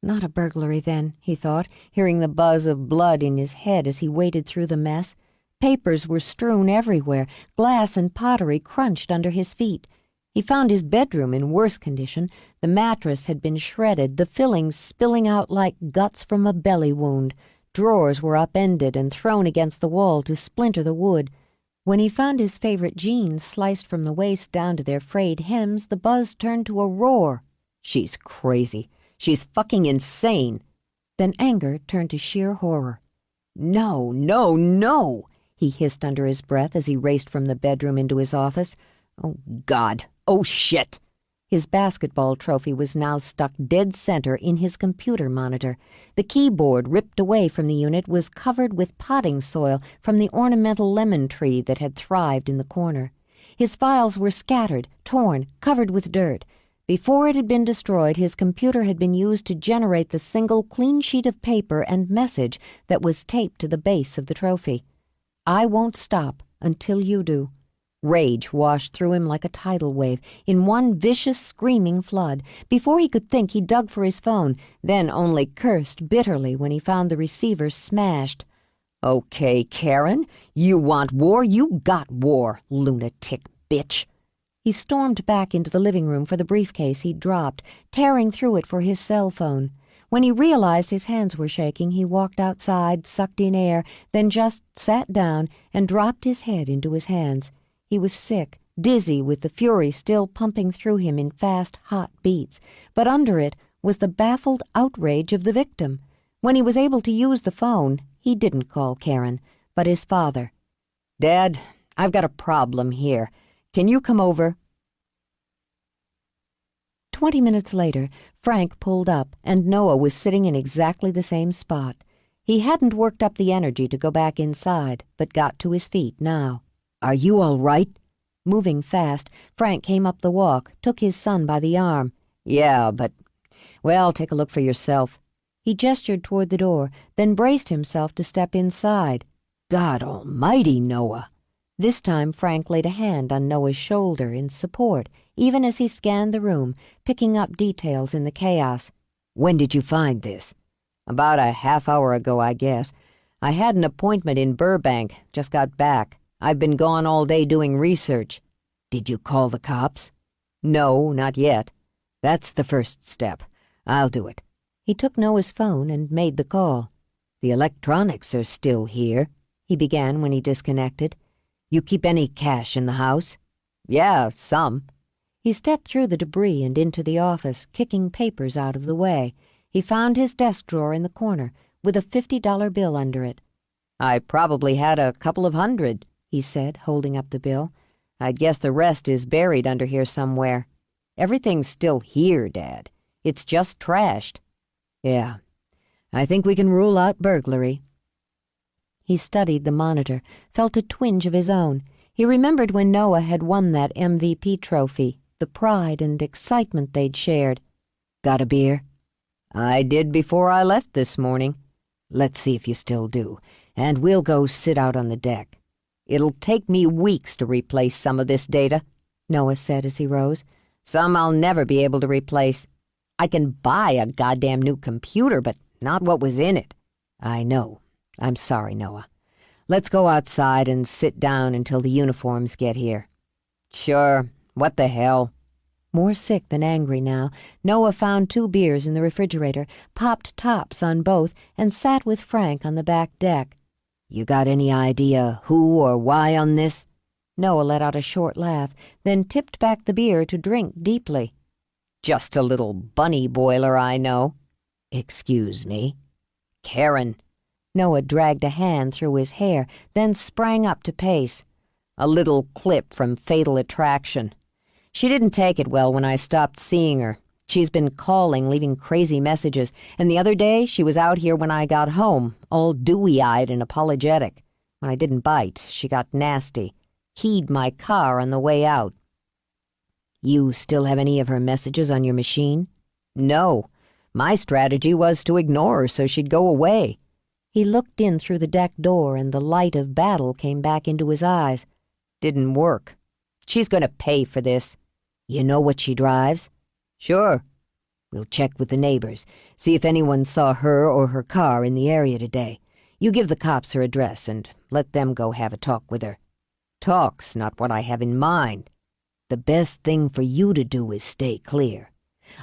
Not a burglary, then, he thought, hearing the buzz of blood in his head as he waded through the mess. Papers were strewn everywhere, glass and pottery crunched under his feet. He found his bedroom in worse condition. The mattress had been shredded, the fillings spilling out like guts from a belly wound. Drawers were upended and thrown against the wall to splinter the wood. When he found his favorite jeans sliced from the waist down to their frayed hems, the buzz turned to a roar. "She's crazy. She's fucking insane." Then anger turned to sheer horror. "No, no, no," he hissed under his breath as he raced from the bedroom into his office. "Oh, God. Oh, shit." His basketball trophy was now stuck dead center in his computer monitor. The keyboard, ripped away from the unit, was covered with potting soil from the ornamental lemon tree that had thrived in the corner. His files were scattered, torn, covered with dirt. Before it had been destroyed, his computer had been used to generate the single clean sheet of paper and message that was taped to the base of the trophy. "I won't stop until you do." Rage washed through him like a tidal wave, in one vicious, screaming flood. Before he could think, he dug for his phone, then only cursed bitterly when he found the receiver smashed. "Okay, Karen, you want war, you got war, lunatic bitch." He stormed back into the living room for the briefcase he'd dropped, tearing through it for his cell phone. When he realized his hands were shaking, he walked outside, sucked in air, then just sat down and dropped his head into his hands. He was sick, dizzy with the fury still pumping through him in fast, hot beats, but under it was the baffled outrage of the victim. When he was able to use the phone, he didn't call Karen, but his father. "Dad, I've got a problem here. Can you come over?" 20 minutes later, Frank pulled up, and Noah was sitting in exactly the same spot. He hadn't worked up the energy to go back inside, but got to his feet now. "Are you all right?" Moving fast, Frank came up the walk, took his son by the arm. "Yeah, but... well, take a look for yourself." He gestured toward the door, then braced himself to step inside. "God almighty, Noah." This time Frank laid a hand on Noah's shoulder in support, even as he scanned the room, picking up details in the chaos. "When did you find this?" "About a half hour ago, I guess. I had an appointment in Burbank, just got back. I've been gone all day doing research." "Did you call the cops?" "No, not yet." "That's the first step. I'll do it." He took Noah's phone and made the call. "The electronics are still here," he began when he disconnected. "You keep any cash in the house?" "Yeah, some." He stepped through the debris and into the office, kicking papers out of the way. He found his desk drawer in the corner, with a $50 bill under it. "I probably had a couple of $100, he said, holding up the bill. "I'd guess the rest is buried under here somewhere. Everything's still here, Dad. It's just trashed." "Yeah, I think we can rule out burglary." He studied the monitor, felt a twinge of his own. He remembered when Noah had won that MVP trophy, the pride and excitement they'd shared. "Got a beer?" "I did before I left this morning." "Let's see if you still do, and we'll go sit out on the deck." "It'll take me weeks to replace some of this data," Noah said as he rose. "Some I'll never be able to replace. I can buy a goddamn new computer, but not what was in it." "I know. I'm sorry, Noah. Let's go outside and sit down until the uniforms get here." "Sure. What the hell?" More sick than angry now, Noah found 2 beers in the refrigerator, popped tops on both, and sat with Frank on the back deck. "You got any idea who or why on this?" Noah let out a short laugh, then tipped back the beer to drink deeply. Just a little bunny boiler, I know. Excuse me. Karen. Noah dragged a hand through his hair, then sprang up to pace. A little clip from Fatal Attraction. She didn't take it well when I stopped seeing her. She's been calling, leaving crazy messages, and the other day she was out here when I got home, all dewy-eyed and apologetic. When I didn't bite, she got nasty. Keyed my car on the way out. You still have any of her messages on your machine? No. My strategy was to ignore her so she'd go away. He looked in through the deck door, and the light of battle came back into his eyes. Didn't work. She's going to pay for this. You know what she drives? Sure. We'll check with the neighbors, see if anyone saw her or her car in the area today. You give the cops her address and let them go have a talk with her. Talk's not what I have in mind. The best thing for you to do is stay clear.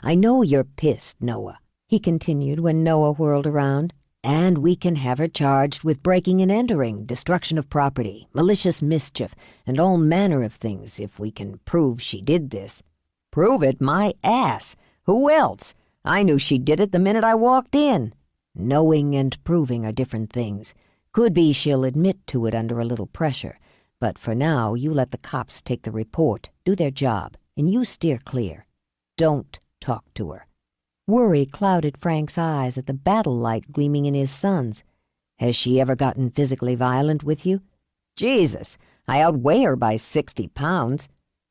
I know you're pissed, Noah, he continued when Noah whirled around. And we can have her charged with breaking and entering, destruction of property, malicious mischief, and all manner of things if we can prove she did this. Prove it? My ass! Who else? I knew she did it the minute I walked in. Knowing and proving are different things. Could be she'll admit to it under a little pressure. But for now, you let the cops take the report, do their job, and you steer clear. Don't talk to her. Worry clouded Frank's eyes at the battle light gleaming in his son's. Has she ever gotten physically violent with you? Jesus, I outweigh her by 60 pounds.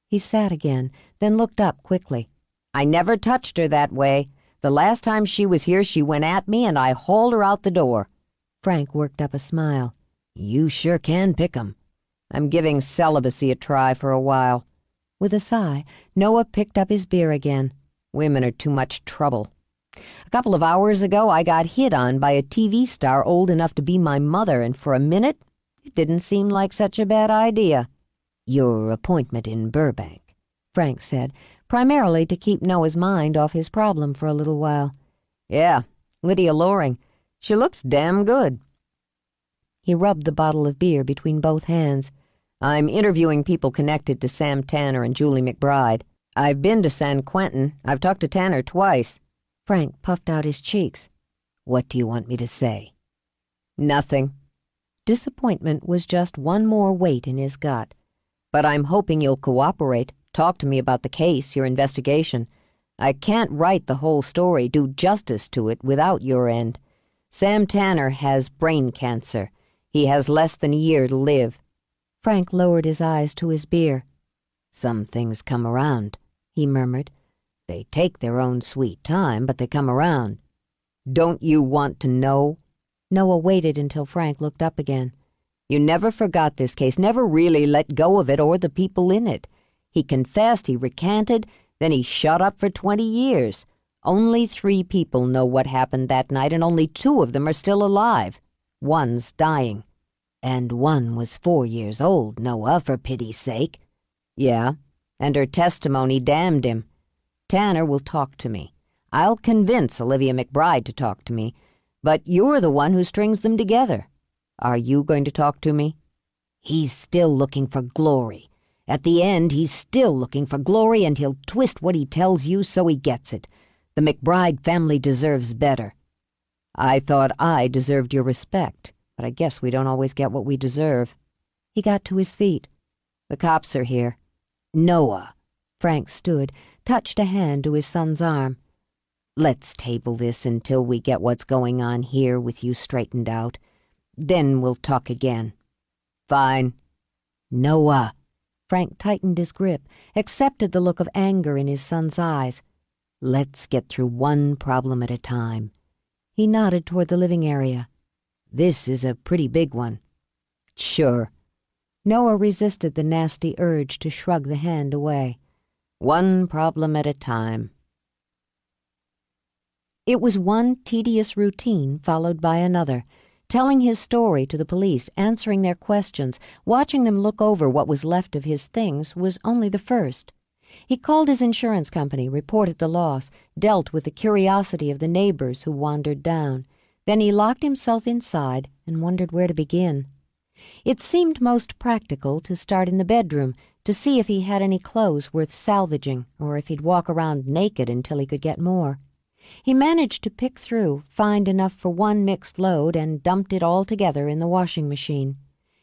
He sat again, then looked up quickly. I never touched her that way. The last time she was here, she went at me and I hauled her out the door. Frank worked up a smile. You sure can pick 'em. I'm giving celibacy a try for a while. With a sigh, Noah picked up his beer again. Women are too much trouble. A couple of hours ago, I got hit on by a TV star old enough to be my mother, and for a minute, it didn't seem like such a bad idea. Your appointment in Burbank, Frank said, primarily to keep Noah's mind off his problem for a little while. Yeah, Lydia Loring. She looks damn good. He rubbed the bottle of beer between both hands. I'm interviewing people connected to Sam Tanner and Julie McBride. I've been to San Quentin. I've talked to Tanner twice. Frank puffed out his cheeks. What do you want me to say? Nothing. Disappointment was just one more weight in his gut. But I'm hoping you'll cooperate. Talk to me about the case, your investigation. I can't write the whole story, do justice to it without your end. Sam Tanner has brain cancer. He has less than a year to live. Frank lowered his eyes to his beer. Some things come around, he murmured. They take their own sweet time, but they come around. Don't you want to know? Noah waited until Frank looked up again. You never forgot this case, never really let go of it or the people in it. He confessed, he recanted, then he shut up for 20 years. Only 3 people know what happened that night, and only 2 of them are still alive. One's dying. And one was 4 years old, Noah, for pity's sake. Yeah, and her testimony damned him. Tanner will talk to me. I'll convince Olivia McBride to talk to me, but you're the one who strings them together. Are you going to talk to me? He's still looking for glory. At the end, he's still looking for glory, and he'll twist what he tells you so he gets it. The McBride family deserves better. I thought I deserved your respect, but I guess we don't always get what we deserve. He got to his feet. The cops are here. Noah. Frank stood, touched a hand to his son's arm. Let's table this until we get what's going on here with you straightened out. Then we'll talk again. Fine. Noah. Frank tightened his grip, accepted the look of anger in his son's eyes. Let's get through one problem at a time. He nodded toward the living area. This is a pretty big one. Sure. Noah resisted the nasty urge to shrug the hand away. One problem at a time. It was one tedious routine followed by another, telling his story to the police, answering their questions, watching them look over what was left of his things was only the first. He called his insurance company, reported the loss, dealt with the curiosity of the neighbors who wandered down. Then he locked himself inside and wondered where to begin. It seemed most practical to start in the bedroom to see if he had any clothes worth salvaging or if he'd walk around naked until he could get more. He managed to pick through, find enough for one mixed load, and dumped it all together in the washing machine.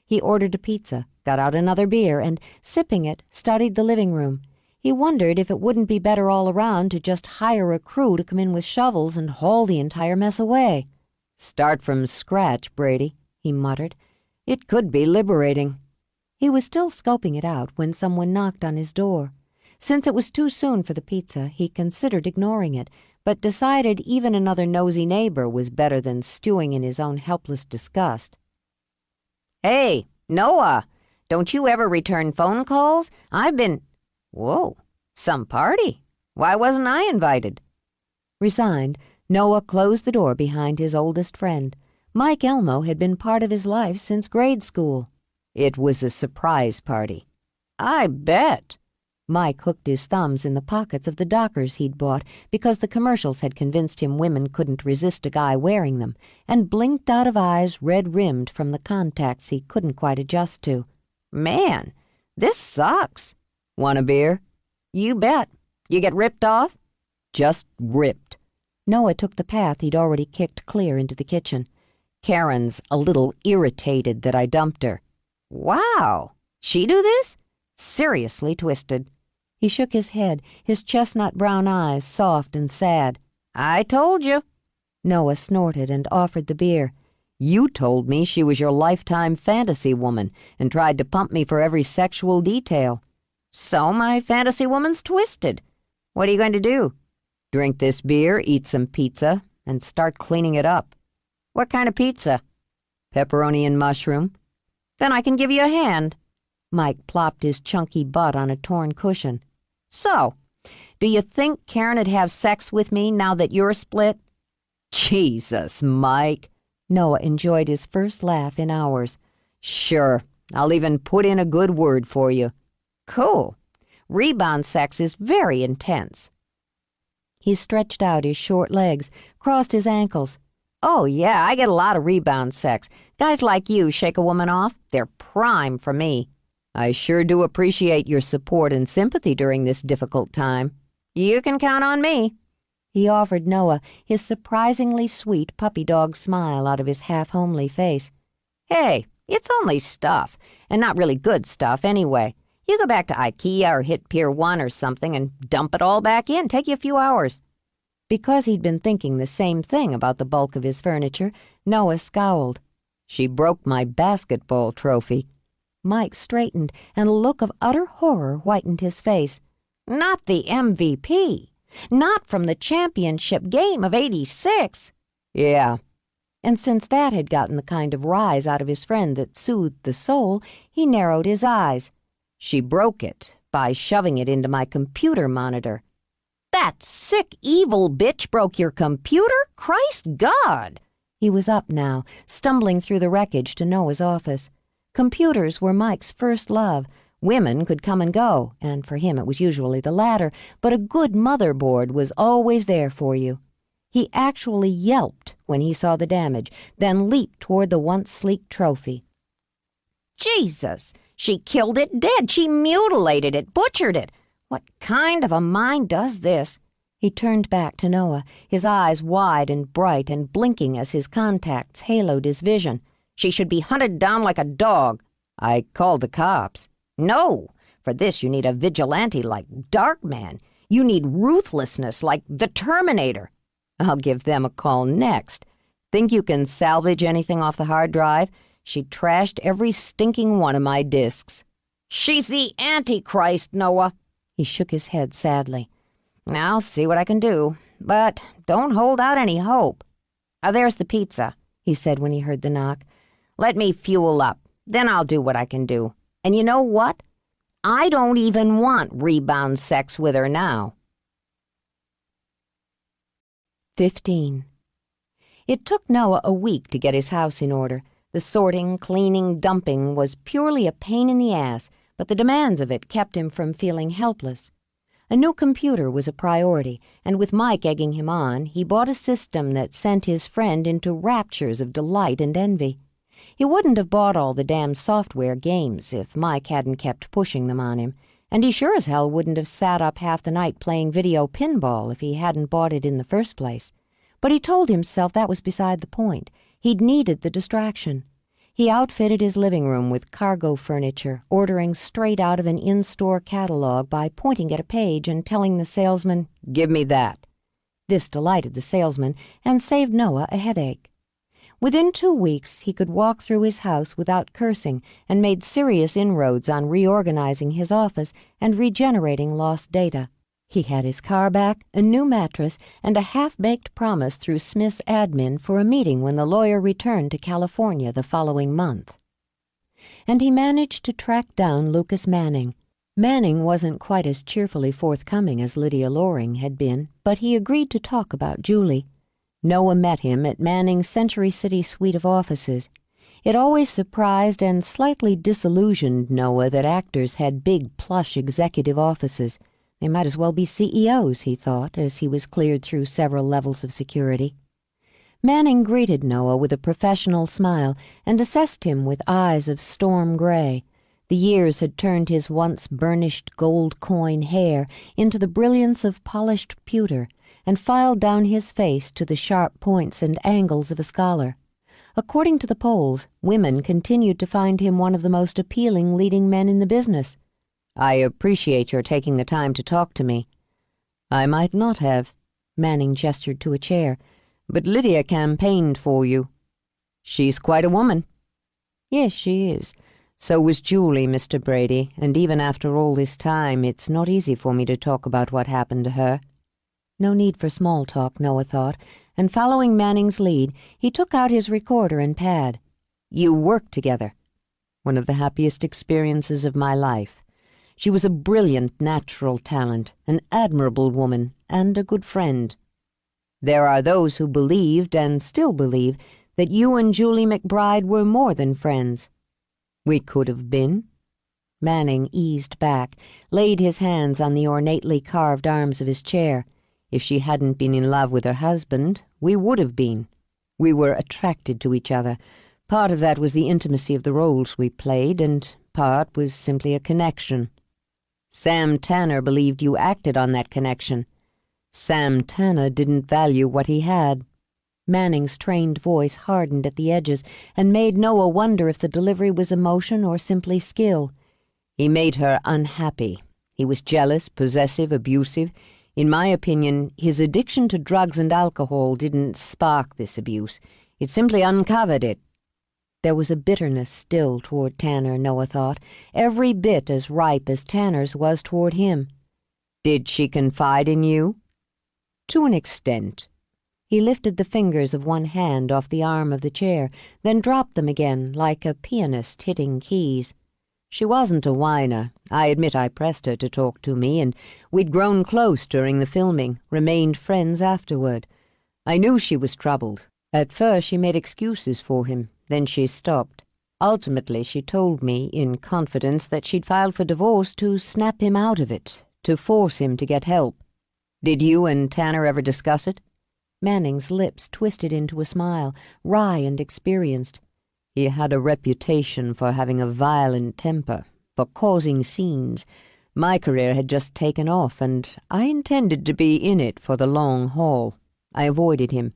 He ordered a pizza, got out another beer, and, sipping it, studied the living room. He wondered if it wouldn't be better all around to just hire a crew to come in with shovels and haul the entire mess away. "Start from scratch, Brady," he muttered. "It could be liberating." He was still scoping it out when someone knocked on his door. Since it was too soon for the pizza, he considered ignoring it, but decided even another nosy neighbor was better than stewing in his own helpless disgust. Hey, Noah, don't you ever return phone calls? I've been... Whoa, some party. Why wasn't I invited? Resigned, Noah closed the door behind his oldest friend. Mike Elmo had been part of his life since grade school. It was a surprise party. I bet. Mike hooked his thumbs in the pockets of the Dockers he'd bought because the commercials had convinced him women couldn't resist a guy wearing them, and blinked out of eyes red-rimmed from the contacts he couldn't quite adjust to. Man, this sucks. Want a beer? You bet. You get ripped off? Just ripped. Noah took the path he'd already kicked clear into the kitchen. Karen's a little irritated that I dumped her. Wow. She do this? Seriously twisted. He shook his head, his chestnut brown eyes soft and sad. I told you. Noah snorted and offered the beer. You told me she was your lifetime fantasy woman and tried to pump me for every sexual detail. So my fantasy woman's twisted. What are you going to do? Drink this beer, eat some pizza, and start cleaning it up. What kind of pizza? Pepperoni and mushroom. Then I can give you a hand. Mike plopped his chunky butt on a torn cushion. So, do you think Karen'd have sex with me now that you're split? Jesus, Mike. Noah enjoyed his first laugh in hours. Sure, I'll even put in a good word for you. Cool. Rebound sex is very intense. He stretched out his short legs, crossed his ankles. Oh, yeah, I get a lot of rebound sex. Guys like you shake a woman off, they're prime for me. I sure do appreciate your support and sympathy during this difficult time. You can count on me. He offered Noah his surprisingly sweet puppy dog smile out of his half-homely face. Hey, it's only stuff, and not really good stuff anyway. You go back to IKEA or hit Pier 1 or something and dump it all back in. Take you a few hours. Because he'd been thinking the same thing about the bulk of his furniture, Noah scowled. She broke my basketball trophy. Mike straightened, and a look of utter horror whitened his face. Not the MVP. Not from the championship game of '86. Yeah. And since that had gotten the kind of rise out of his friend that soothed the soul, he narrowed his eyes. She broke it by shoving it into my computer monitor. That sick, evil bitch broke your computer? Christ God! He was up now, stumbling through the wreckage to Noah's office. Computers were Mike's first love. Women could come and go, and for him it was usually the latter, but a good motherboard was always there for you. He actually yelped when he saw the damage, then leaped toward the once sleek trophy. Jesus! She killed it dead. She mutilated it, butchered it. What kind of a mind does this? He turned back to Noah, his eyes wide and bright and blinking as his contacts haloed his vision. She should be hunted down like a dog. I called the cops. No, for this you need a vigilante like Darkman. You need ruthlessness like the Terminator. I'll give them a call next. Think you can salvage anything off the hard drive? She trashed every stinking one of my disks. She's the Antichrist, Noah. He shook his head sadly. I'll see what I can do, but don't hold out any hope. There's the pizza, he said when he heard the knock. Let me fuel up, then I'll do what I can do. And you know what? I don't even want rebound sex with her now. 15. It took Noah a week to get his house in order. The sorting, cleaning, dumping was purely a pain in the ass, but the demands of it kept him from feeling helpless. A new computer was a priority, and with Mike egging him on, he bought a system that sent his friend into raptures of delight and envy. He wouldn't have bought all the damn software games if Mike hadn't kept pushing them on him, and he sure as hell wouldn't have sat up half the night playing video pinball if he hadn't bought it in the first place. But he told himself that was beside the point. He'd needed the distraction. He outfitted his living room with cargo furniture, ordering straight out of an in-store catalog by pointing at a page and telling the salesman, "Give me that." This delighted the salesman and saved Noah a headache. Within 2 weeks, he could walk through his house without cursing and made serious inroads on reorganizing his office and regenerating lost data. He had his car back, a new mattress, and a half-baked promise through Smith's admin for a meeting when the lawyer returned to California the following month. And he managed to track down Lucas Manning. Manning wasn't quite as cheerfully forthcoming as Lydia Loring had been, but he agreed to talk about Julie. Noah met him at Manning's Century City suite of offices. It always surprised and slightly disillusioned Noah that actors had big, plush executive offices. They might as well be CEOs, he thought, as he was cleared through several levels of security. Manning greeted Noah with a professional smile and assessed him with eyes of storm gray. The years had turned his once burnished gold coin hair into the brilliance of polished pewter and filed down his face to the sharp points and angles of a scholar. According to the polls, women continued to find him one of the most appealing leading men in the business. "I appreciate your taking the time to talk to me." "I might not have." Manning gestured to a chair. "But Lydia campaigned for you." "She's quite a woman." "Yes, she is. So was Julie, Mr. Brady, and even after all this time, it's not easy for me to talk about what happened to her." No need for small talk, Noah thought, and following Manning's lead, he took out his recorder and pad. "You worked together." "One of the happiest experiences of my life. She was a brilliant natural talent, an admirable woman, and a good friend." "There are those who believed, and still believe, that you and Julie McBride were more than friends." "We could have been." Manning eased back, laid his hands on the ornately carved arms of his chair. "If she hadn't been in love with her husband, we would have been. We were attracted to each other. Part of that was the intimacy of the roles we played, and part was simply a connection." "Sam Tanner believed you acted on that connection." "Sam Tanner didn't value what he had." Manning's trained voice hardened at the edges and made Noah wonder if the delivery was emotion or simply skill. "He made her unhappy. He was jealous, possessive, abusive. In my opinion, his addiction to drugs and alcohol didn't spark this abuse. It simply uncovered it." There was a bitterness still toward Tanner, Noah thought, every bit as ripe as Tanner's was toward him. "Did she confide in you?" "To an extent." He lifted the fingers of one hand off the arm of the chair, then dropped them again like a pianist hitting keys. "She wasn't a whiner. I admit I pressed her to talk to me, and we'd grown close during the filming, remained friends afterward. I knew she was troubled. At first she made excuses for him, then she stopped. Ultimately she told me, in confidence, that she'd filed for divorce to snap him out of it, to force him to get help." "Did you and Tanner ever discuss it?" Manning's lips twisted into a smile, wry and experienced. "He had a reputation for having a violent temper, for causing scenes. My career had just taken off, and I intended to be in it for the long haul. I avoided him.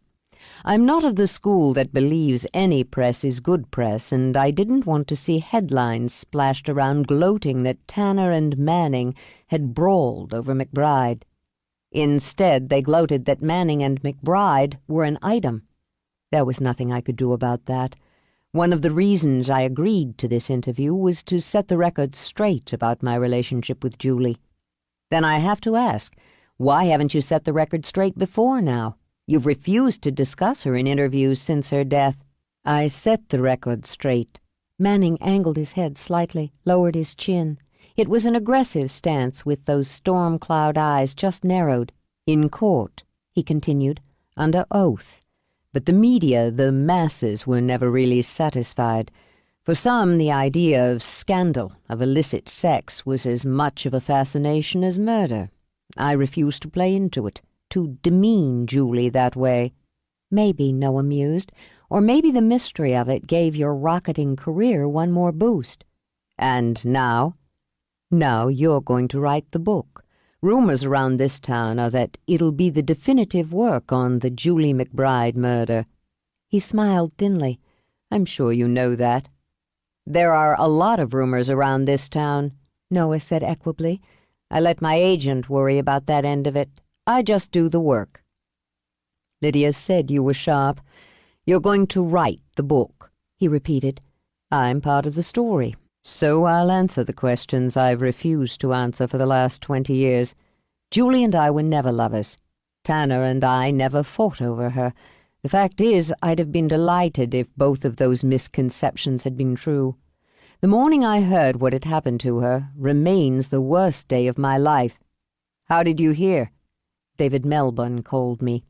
I'm not of the school that believes any press is good press, and I didn't want to see headlines splashed around gloating that Tanner and Manning had brawled over McBride. Instead, they gloated that Manning and McBride were an item. There was nothing I could do about that. One of the reasons I agreed to this interview was to set the record straight about my relationship with Julie." "Then I have to ask, why haven't you set the record straight before now? You've refused to discuss her in interviews since her death." "I set the record straight." Manning angled his head slightly, lowered his chin. It was an aggressive stance with those storm cloud eyes just narrowed. "In court," he continued, "under oath. But the media, the masses, were never really satisfied. For some, the idea of scandal, of illicit sex, was as much of a fascination as murder. I refused to play into it, to demean Julie that way." Maybe, Noah mused, Or maybe the mystery of it gave your rocketing career one more boost. And now? Now you're going to write the book. Rumors around this town are that it'll be the definitive work on the Julie McBride murder. He smiled thinly. I'm sure you know that. There are a lot of rumors around this town, Noah said equably. I let my agent worry about that end of it. I just do the work. Lydia said you were sharp. You're going to write the book, he repeated. I'm part of the story, so I'll answer the questions I've refused to answer for the last 20 years. Julie and I were never lovers. Tanner and I never fought over her. The fact is, I'd have been delighted if both of those misconceptions had been true. The morning I heard what had happened to her remains the worst day of my life. How did you hear? David Melbourne called me.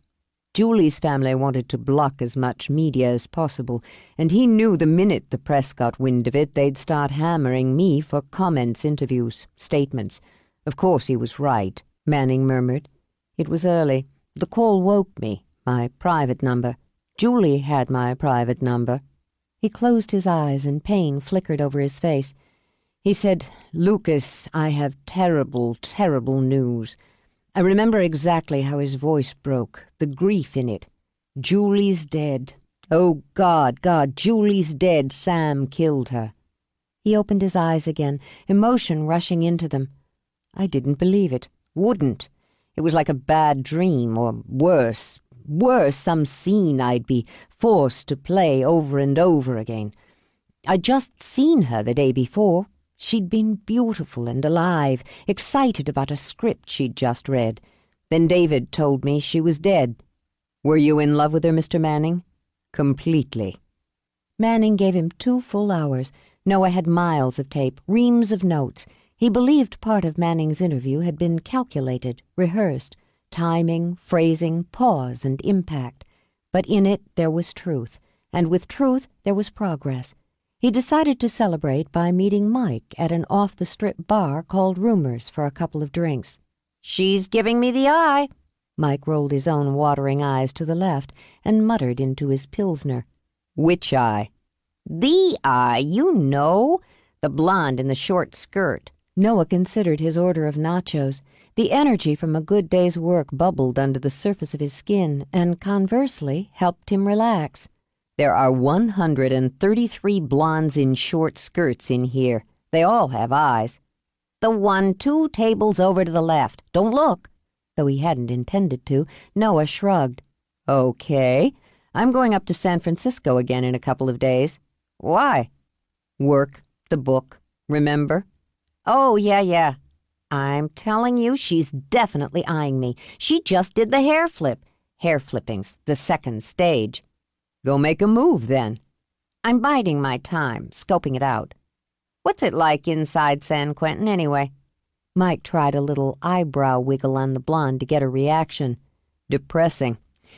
Julie's family wanted to block as much media as possible, and he knew the minute the press got wind of it, they'd start hammering me for comments, interviews, statements. Of course he was right, Manning murmured. It was early. The call woke me. My private number. Julie had my private number. He closed his eyes and pain flickered over his face. He said, Lucas, I have terrible, terrible news. I remember exactly how his voice broke, the grief in it. Julie's dead. Oh, God, Julie's dead. Sam killed her. He opened his eyes again, emotion rushing into them. I didn't believe it. Wouldn't. It was like a bad dream, or worse, some scene I'd be forced to play over and over again. I'd just seen her the day before. She'd been beautiful and alive, excited about a script she'd just read. Then David told me she was dead. Were you in love with her, Mr. Manning? Completely. Manning gave him 2 full hours. Noah had miles of tape, reams of notes. He believed part of Manning's interview had been calculated, rehearsed, timing, phrasing, pause, and impact. But in it there was truth, and with truth there was progress. He decided to celebrate by meeting Mike at an off-the-strip bar called Rumors for a couple of drinks. She's giving me the eye. Mike rolled his own watering eyes to the left and muttered into his Pilsner. Which eye? The eye, you know. The blonde in the short skirt. Noah considered his order of nachos. The energy from a good day's work bubbled under the surface of his skin and, conversely, helped him relax. There are 133 blondes in short skirts in here. They all have eyes. The one 2 tables over to the left. Don't look. Though he hadn't intended to, Noah shrugged. Okay. I'm going up to San Francisco again in a couple of days. Why? Work. The book. Remember? Oh, yeah. I'm telling you, she's definitely eyeing me. She just did the hair flip. Hair flipping's the second stage. Go make a move, then. I'm biding my time, scoping it out. What's it like inside San Quentin, anyway? Mike tried a little eyebrow wiggle on the blonde to get a reaction. Depressing.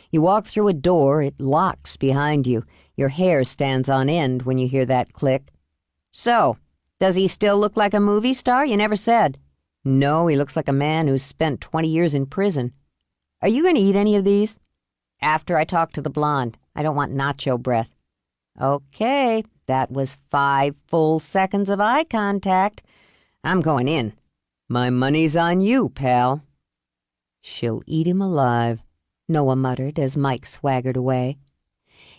You walk through a door, it locks behind you. Your hair stands on end when you hear that click. So, does he still look like a movie star? You never said. No, he looks like a man who's spent 20 years in prison. Are you going to eat any of these? After I talk to the blonde. I don't want nacho breath. Okay, that was 5 full seconds of eye contact. I'm going in. My money's on you, pal. She'll eat him alive, Noah muttered as Mike swaggered away.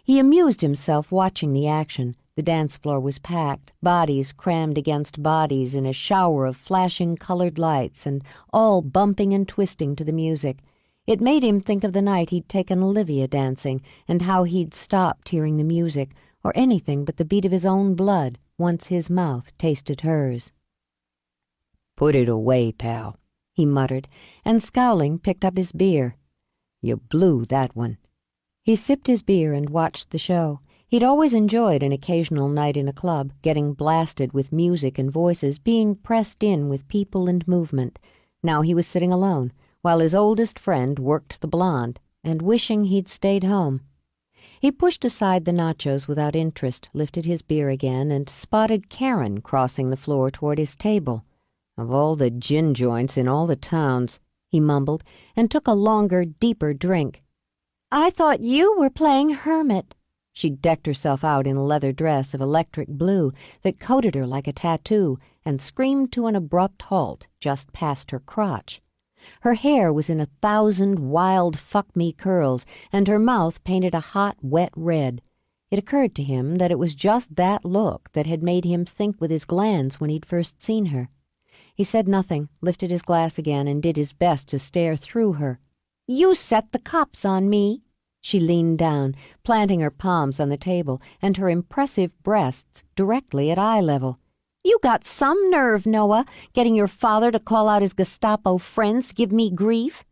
He amused himself watching the action. The dance floor was packed, bodies crammed against bodies in a shower of flashing colored lights and all bumping and twisting to the music. It made him think of the night he'd taken Olivia dancing and how he'd stopped hearing the music or anything but the beat of his own blood once his mouth tasted hers. Put it away, pal, he muttered, and scowling picked up his beer. You blew that one. He sipped his beer and watched the show. He'd always enjoyed an occasional night in a club, getting blasted with music and voices, being pressed in with people and movement. Now he was sitting alone, while his oldest friend worked the blonde, and wishing he'd stayed home. He pushed aside the nachos without interest, lifted his beer again, and spotted Karen crossing the floor toward his table. Of all the gin joints in all the towns, he mumbled, and took a longer, deeper drink. I thought you were playing hermit, She decked herself out in a leather dress of electric blue that coated her like a tattoo and screamed to an abrupt halt just past her crotch. Her hair was in 1,000 wild fuck-me curls, and her mouth painted a hot, wet red. It occurred to him that it was just that look that had made him think with his glands when he'd first seen her. He said nothing, lifted his glass again, and did his best to stare through her. "You set the cops on me." She leaned down, planting her palms on the table and her impressive breasts directly at eye level. "You got some nerve, Noah, getting your father to call out his Gestapo friends to give me grief."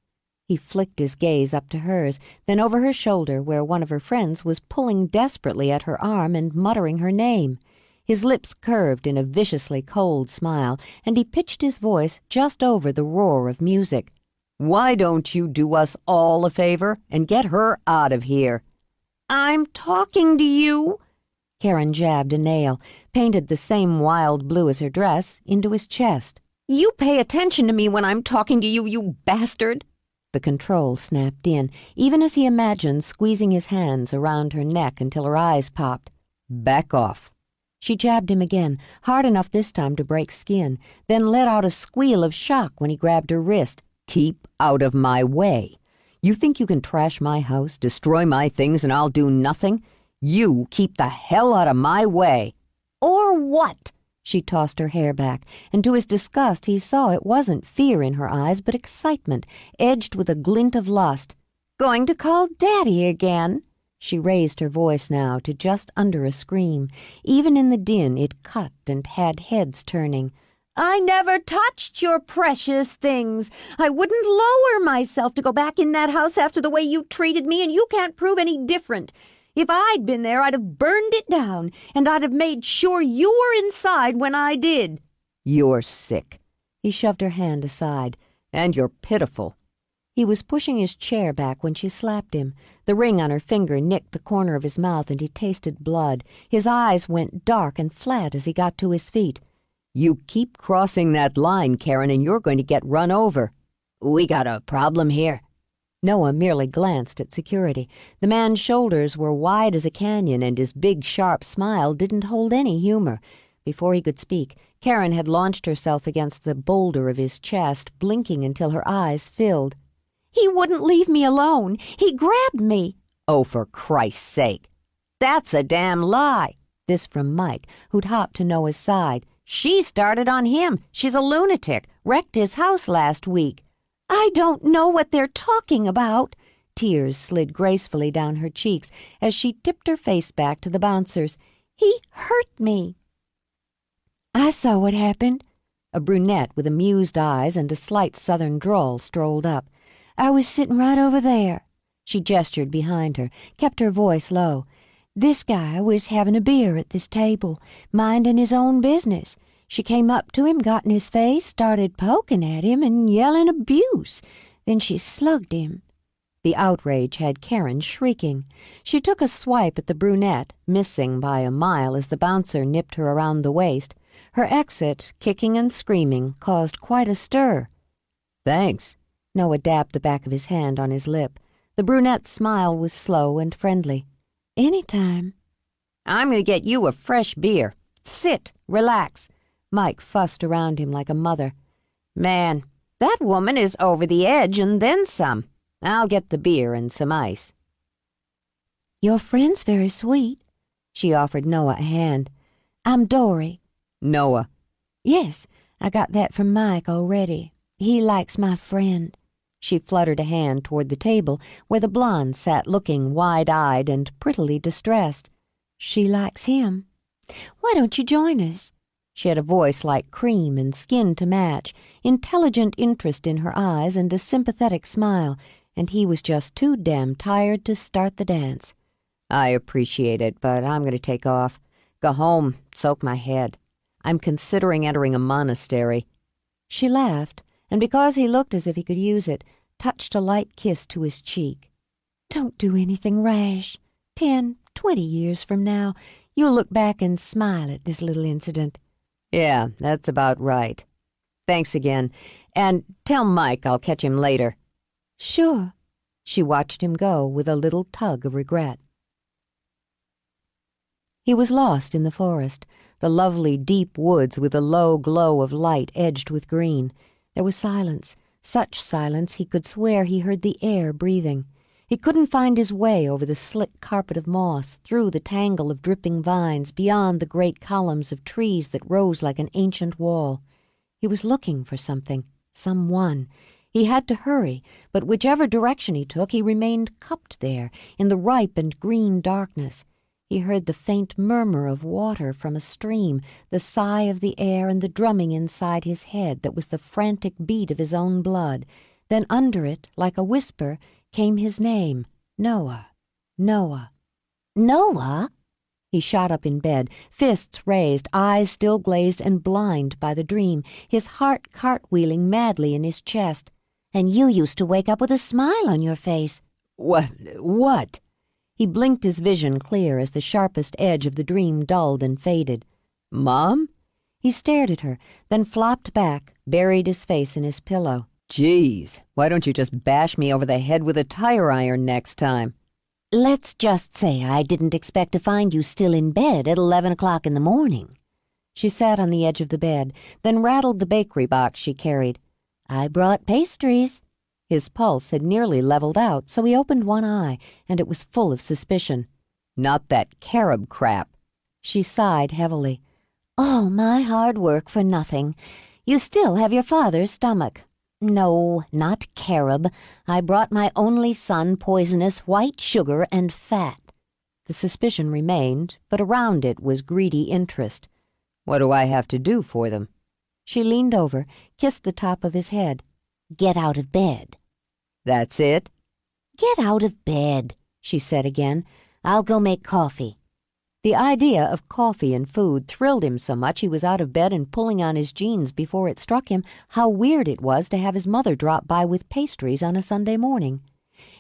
He flicked his gaze up to hers, then over her shoulder where one of her friends was pulling desperately at her arm and muttering her name. His lips curved in a viciously cold smile, and he pitched his voice just over the roar of music. "Why don't you do us all a favor and get her out of here?" "I'm talking to you." Karen jabbed a nail, painted the same wild blue as her dress, into his chest. "You pay attention to me when I'm talking to you, you bastard!" The control snapped in, even as he imagined squeezing his hands around her neck until her eyes popped. "Back off." She jabbed him again, hard enough this time to break skin, then let out a squeal of shock when he grabbed her wrist. "Keep out of my way. You think you can trash my house, destroy my things, and I'll do nothing? You keep the hell out of my way." "Or what?" She tossed her hair back, and to his disgust he saw it wasn't fear in her eyes, but excitement, edged with a glint of lust. "Going to call Daddy again?" She raised her voice now to just under a scream. Even in the din it cut and had heads turning. "I never touched your precious things. I wouldn't lower myself to go back in that house after the way you treated me, and you can't prove any different. If I'd been there, I'd have burned it down, and I'd have made sure you were inside when I did." "You're sick." He shoved her hand aside. "And you're pitiful." He was pushing his chair back when she slapped him. The ring on her finger nicked the corner of his mouth, and he tasted blood. His eyes went dark and flat as he got to his feet. "You keep crossing that line, Karen, and you're going to get run over." "We got a problem here." Noah merely glanced at security. The man's shoulders were wide as a canyon, and his big, sharp smile didn't hold any humor. Before he could speak, Karen had launched herself against the boulder of his chest, blinking until her eyes filled. "He wouldn't leave me alone. He grabbed me." "Oh, for Christ's sake." "That's a damn lie." This from Mike, who'd hopped to Noah's side. "She started on him. She's a lunatic. Wrecked his house last week." "I don't know what they're talking about." Tears slid gracefully down her cheeks as she tipped her face back to the bouncers. "He hurt me." "I saw what happened." A brunette with amused eyes and a slight southern drawl strolled up. "I was sitting right over there." She gestured behind her, kept her voice low. "This guy was having a beer at this table, minding his own business. She came up to him, got in his face, started poking at him and yelling abuse. Then she slugged him." The outrage had Karen shrieking. She took a swipe at the brunette, missing by a mile as the bouncer nipped her around the waist. Her exit, kicking and screaming, caused quite a stir. "Thanks." Noah dabbed the back of his hand on his lip. The brunette's smile was slow and friendly. "Anytime." "I'm going to get you a fresh beer. Sit, relax." Mike fussed around him like a mother. "Man, that woman is over the edge and then some. I'll get the beer and some ice." "Your friend's very sweet." She offered Noah a hand. "I'm Dory." Noah. "Yes, I got that from Mike already. He likes my friend." She fluttered a hand toward the table where the blonde sat looking wide-eyed and prettily distressed. "She likes him. Why don't you join us?" She had a voice like cream and skin to match, intelligent interest in her eyes and a sympathetic smile, and he was just too damn tired to start the dance. I appreciate it, but I'm going to take off. Go home, soak my head. I'm considering entering a monastery. She laughed, and because he looked as if he could use it, touched a light kiss to his cheek. "Don't do anything rash. 10, 20 years from now, you'll look back and smile at this little incident." Yeah, that's about right. Thanks again. And tell Mike I'll catch him later. "Sure." She watched him go with a little tug of regret. He was lost in the forest, the lovely deep woods with a low glow of light edged with green. There was silence, such silence he could swear he heard the air breathing. He couldn't find his way over the slick carpet of moss, through the tangle of dripping vines, beyond the great columns of trees that rose like an ancient wall. He was looking for something, someone. He had to hurry, but whichever direction he took, he remained cupped there, in the ripe and green darkness. He heard the faint murmur of water from a stream, the sigh of the air, and the drumming inside his head that was the frantic beat of his own blood. Then under it, like a whisper, came his name, Noah, Noah. Noah? He shot up in bed, fists raised, eyes still glazed and blind by the dream, his heart cartwheeling madly in his chest. And you used to wake up with a smile on your face. What? He blinked his vision clear as the sharpest edge of the dream dulled and faded. Mom? He stared at her, then flopped back, buried his face in his pillow. Geez, why don't you just bash me over the head with a tire iron next time? Let's just say I didn't expect to find you still in bed at 11 o'clock in the morning. She sat on the edge of the bed, then rattled the bakery box she carried. I brought pastries. His pulse had nearly leveled out, so he opened one eye, and it was full of suspicion. Not that carob crap. She sighed heavily. All my hard work for nothing. You still have your father's stomach. No, not carob. I brought my only son poisonous white sugar and fat. The suspicion remained, but around it was greedy interest. What do I have to do for them? She leaned over, kissed the top of his head. Get out of bed. That's it? Get out of bed, she said again. I'll go make coffee. The idea of coffee and food thrilled him so much he was out of bed and pulling on his jeans before it struck him how weird it was to have his mother drop by with pastries on a Sunday morning.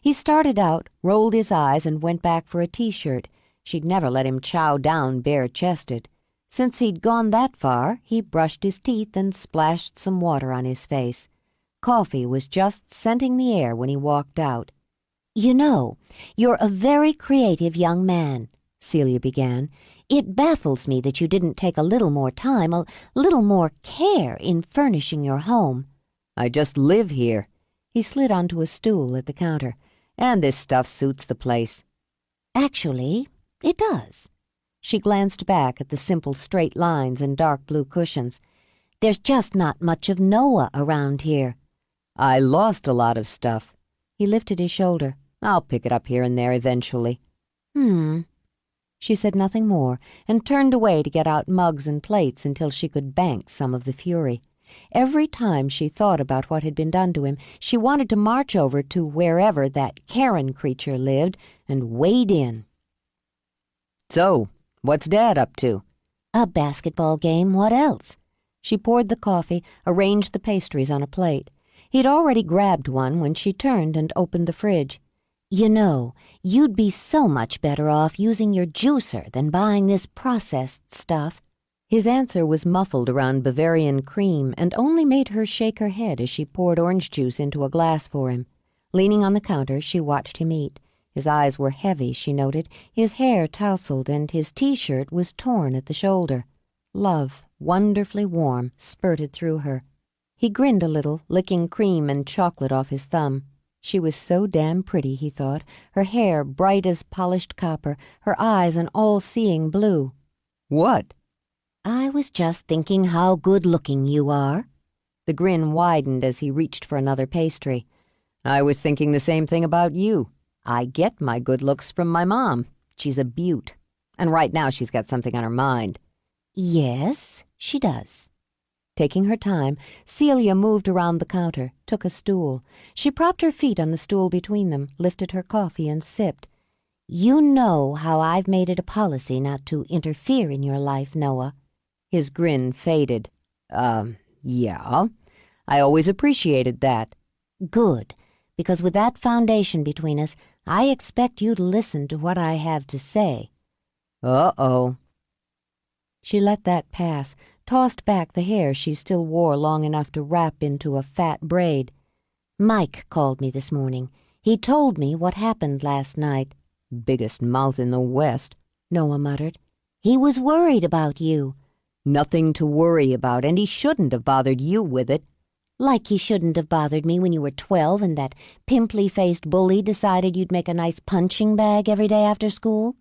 He started out, rolled his eyes, and went back for a T-shirt. She'd never let him chow down bare-chested. Since he'd gone that far, he brushed his teeth and splashed some water on his face. Coffee was just scenting the air when he walked out. You know, you're a very creative young man, Celia began. It baffles me that you didn't take a little more time, a little more care in furnishing your home. I just live here. He slid onto a stool at the counter. And this stuff suits the place. Actually, it does. She glanced back at the simple straight lines and dark blue cushions. There's just not much of Noah around here. I lost a lot of stuff. He lifted his shoulder. I'll pick it up here and there eventually. She said nothing more, and turned away to get out mugs and plates until she could bank some of the fury. Every time she thought about what had been done to him, she wanted to march over to wherever that Karen creature lived and wade in. So, what's Dad up to? A basketball game, what else? She poured the coffee, arranged the pastries on a plate. He'd already grabbed one when she turned and opened the fridge. You know, you'd be so much better off using your juicer than buying this processed stuff. His answer was muffled around Bavarian cream and only made her shake her head as she poured orange juice into a glass for him. Leaning on the counter, she watched him eat. His eyes were heavy, she noted, his hair tousled, and his T-shirt was torn at the shoulder. Love, wonderfully warm, spurted through her. He grinned a little, licking cream and chocolate off his thumb. She was so damn pretty, he thought, her hair bright as polished copper, her eyes an all-seeing blue. What? I was just thinking how good-looking you are. The grin widened as he reached for another pastry. I was thinking the same thing about you. I get my good looks from my mom. She's a beaut. And right now she's got something on her mind. Yes, she does. Taking her time, Celia moved around the counter, took a stool. She propped her feet on the stool between them, lifted her coffee, and sipped. You know how I've made it a policy not to interfere in your life, Noah. His grin faded. Yeah. I always appreciated that. Good, because with that foundation between us, I expect you to listen to what I have to say. Uh-oh. She let that pass, tossed back the hair she still wore long enough to wrap into a fat braid. Mike called me this morning. He told me what happened last night. Biggest mouth in the West, Noah muttered. He was worried about you. Nothing to worry about, and he shouldn't have bothered you with it. Like he shouldn't have bothered me when you were 12 and that pimply-faced bully decided you'd make a nice punching bag every day after school.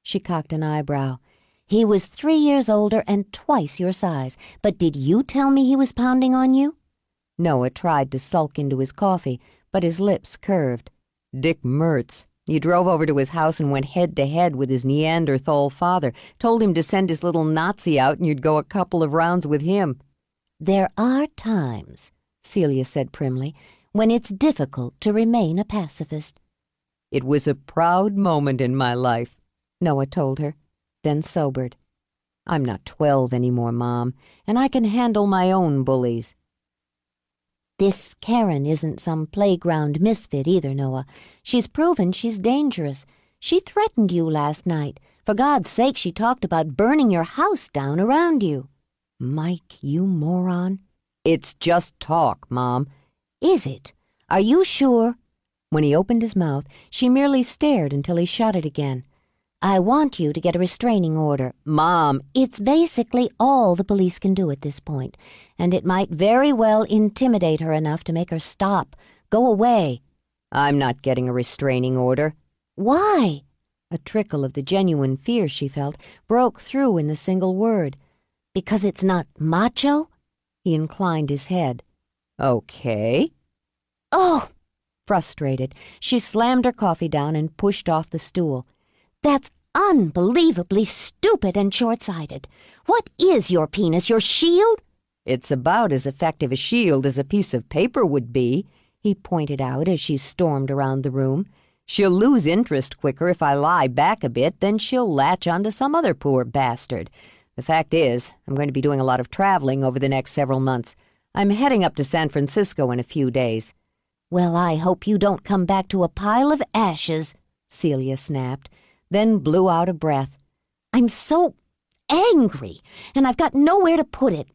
She cocked an eyebrow. He was 3 years older and twice your size, but did you tell me he was pounding on you? Noah tried to sulk into his coffee, but his lips curved. Dick Mertz. You drove over to his house and went head-to-head with his Neanderthal father, told him to send his little Nazi out and you'd go a couple of rounds with him. There are times, Celia said primly, when it's difficult to remain a pacifist. It was a proud moment in my life, Noah told her, then sobered. I'm not 12 anymore, Mom, and I can handle my own bullies. This Karen isn't some playground misfit either, Noah. She's proven she's dangerous. She threatened you last night. For God's sake, she talked about burning your house down around you. Mike, you moron. It's just talk, Mom. Is it? Are you sure? When he opened his mouth, she merely stared until he shut it again. I want you to get a restraining order. Mom, it's basically all the police can do at this point, and it might very well intimidate her enough to make her stop. Go away. I'm not getting a restraining order. Why? A trickle of the genuine fear she felt broke through in the single word. Because it's not macho? He inclined his head. Okay. Oh! Frustrated, she slammed her coffee down and pushed off the stool. That's unbelievably stupid and short-sighted. What is your penis, your shield? It's about as effective a shield as a piece of paper would be, he pointed out as she stormed around the room. She'll lose interest quicker if I lie back a bit than she'll latch onto some other poor bastard. The fact is, I'm going to be doing a lot of traveling over the next several months. I'm heading up to San Francisco in a few days. Well, I hope you don't come back to a pile of ashes, Celia snapped, then blew out a breath. I'm so angry, and I've got nowhere to put it.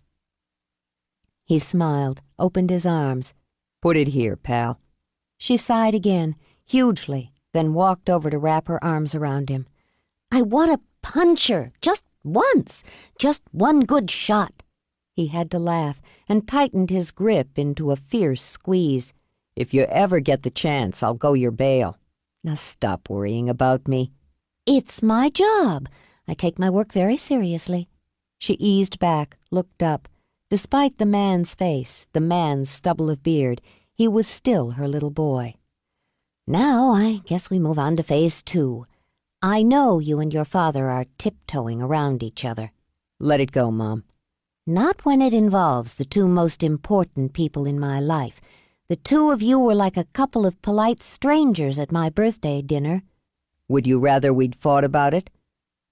He smiled, opened his arms. Put it here, pal. She sighed again, hugely, then walked over to wrap her arms around him. I want to punch her, just once, just one good shot. He had to laugh and tightened his grip into a fierce squeeze. If you ever get the chance, I'll go your bail. Now stop worrying about me. It's my job. I take my work very seriously. She eased back, looked up. Despite the man's face, the man's stubble of beard, he was still her little boy. Now I guess we move on to phase 2. I know you and your father are tiptoeing around each other. Let it go, Mom. Not when it involves the two most important people in my life. The two of you were like a couple of polite strangers at my birthday dinner. Would you rather we'd fought about it?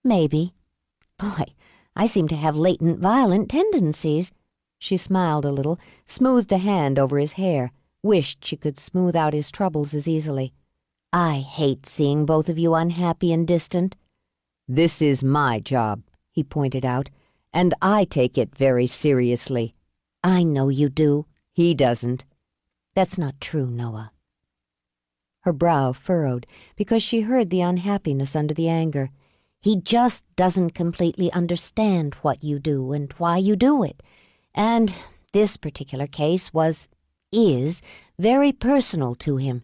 Maybe. Boy, I seem to have latent violent tendencies. She smiled a little, smoothed a hand over his hair, wished she could smooth out his troubles as easily. I hate seeing both of you unhappy and distant. This is my job, he pointed out, and I take it very seriously. I know you do. He doesn't. That's not true, Noah. Her brow furrowed because she heard the unhappiness under the anger. He just doesn't completely understand what you do and why you do it. And this particular case is very personal to him.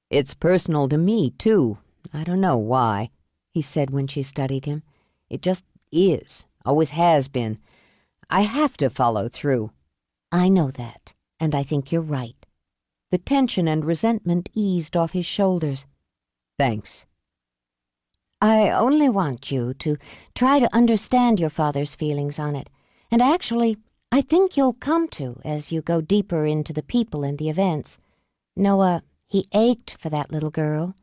It's personal to me, too. I don't know why, he said when she studied him. It just is, always has been. I have to follow through. I know that, and I think you're right. The tension and resentment eased off his shoulders. Thanks. I only want you to try to understand your father's feelings on it, and actually, I think you'll come to as you go deeper into the people and the events. Noah, he ached for that little girl.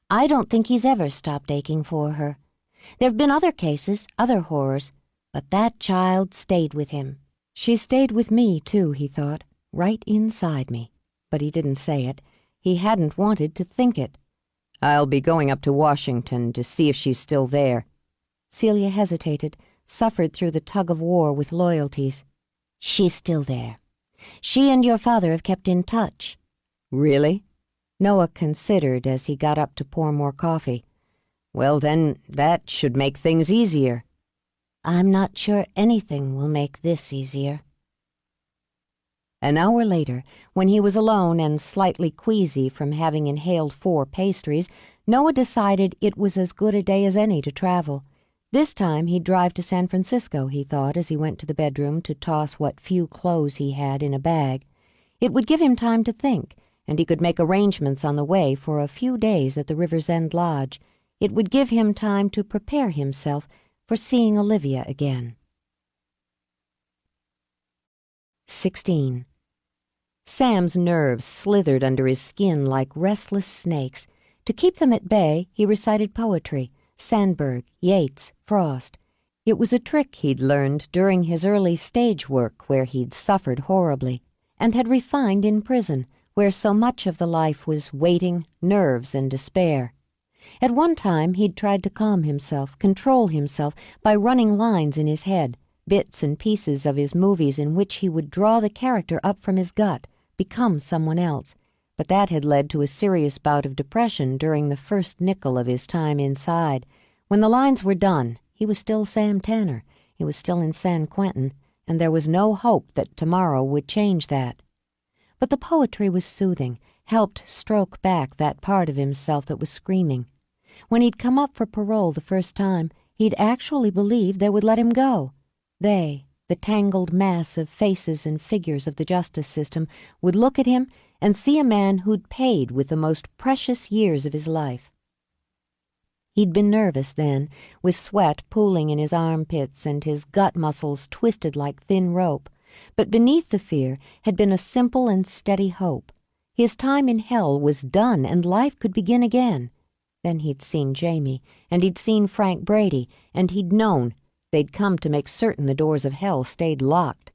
I don't think he's ever stopped aching for her. There have been other cases, other horrors, but that child stayed with him. She stayed with me, too, he thought, right inside me. But he didn't say it. He hadn't wanted to think it. I'll be going up to Washington to see if she's still there. Celia hesitated, suffered through the tug-of-war with loyalties. She's still there. She and your father have kept in touch. Really? Noah considered as he got up to pour more coffee. Well, then, that should make things easier. I'm not sure anything will make this easier. An hour later, when he was alone and slightly queasy from having inhaled 4 pastries, Noah decided it was as good a day as any to travel. This time he'd drive to San Francisco, he thought, as he went to the bedroom to toss what few clothes he had in a bag. It would give him time to think, and he could make arrangements on the way for a few days at the River's End Lodge. It would give him time to prepare himself for seeing Olivia again. 16. Sam's nerves slithered under his skin like restless snakes. To keep them at bay, he recited poetry, Sandburg, Yeats, Frost. It was a trick he'd learned during his early stage work where he'd suffered horribly, and had refined in prison, where so much of the life was waiting, nerves, and despair. At one time he'd tried to calm himself, control himself, by running lines in his head, bits and pieces of his movies in which he would draw the character up from his gut, become someone else. But that had led to a serious bout of depression during the first nickel of his time inside. When the lines were done, he was still Sam Tanner. He was still in San Quentin, and there was no hope that tomorrow would change that. But the poetry was soothing, helped stroke back that part of himself that was screaming. When he'd come up for parole the first time, he'd actually believed they would let him go. They, the tangled mass of faces and figures of the justice system, would look at him and see a man who'd paid with the most precious years of his life. He'd been nervous then, with sweat pooling in his armpits and his gut muscles twisted like thin rope, but beneath the fear had been a simple and steady hope. His time in hell was done and life could begin again. Then he'd seen Jamie, and he'd seen Frank Brady, and he'd known they'd come to make certain the doors of hell stayed locked.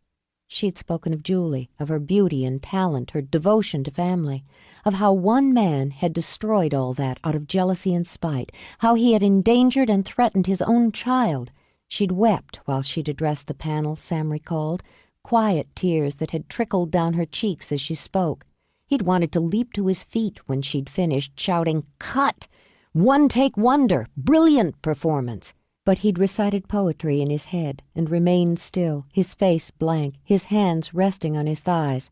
She'd spoken of Julie, of her beauty and talent, her devotion to family, of how one man had destroyed all that out of jealousy and spite, how he had endangered and threatened his own child. She'd wept while she'd addressed the panel, Sam recalled, quiet tears that had trickled down her cheeks as she spoke. He'd wanted to leap to his feet when she'd finished, shouting, "Cut! One-take wonder! Brilliant performance!" But he'd recited poetry in his head and remained still, his face blank, his hands resting on his thighs.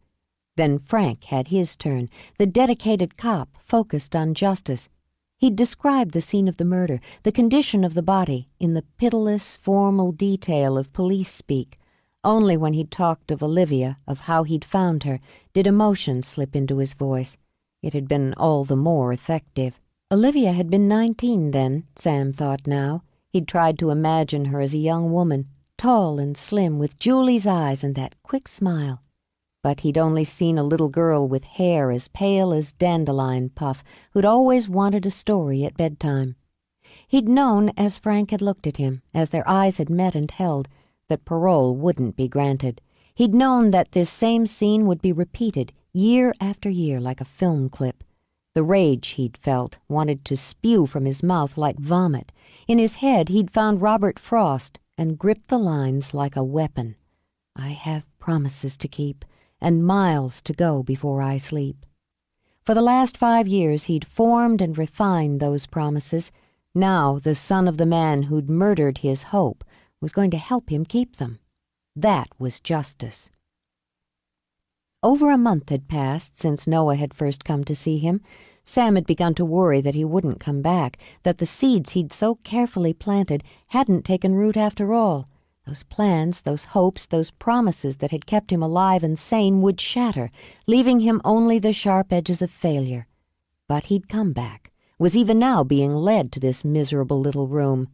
Then Frank had his turn, the dedicated cop focused on justice. He'd described the scene of the murder, the condition of the body, in the pitiless, formal detail of police speak. Only when he'd talked of Olivia, of how he'd found her, did emotion slip into his voice. It had been all the more effective. Olivia had been 19 then, Sam thought now. He'd tried to imagine her as a young woman, tall and slim, with Julie's eyes and that quick smile. But he'd only seen a little girl with hair as pale as dandelion puff, who'd always wanted a story at bedtime. He'd known, as Frank had looked at him, as their eyes had met and held, that parole wouldn't be granted. He'd known that this same scene would be repeated year after year like a film clip. The rage he'd felt wanted to spew from his mouth like vomit. In his head he'd found Robert Frost and gripped the lines like a weapon. "I have promises to keep, and miles to go before I sleep." For the last 5 years he'd formed and refined those promises. Now the son of the man who'd murdered his hope was going to help him keep them. That was justice. Over a month had passed since Noah had first come to see him. Sam had begun to worry that he wouldn't come back, that the seeds he'd so carefully planted hadn't taken root after all. Those plans, those hopes, those promises that had kept him alive and sane would shatter, leaving him only the sharp edges of failure. But he'd come back, was even now being led to this miserable little room.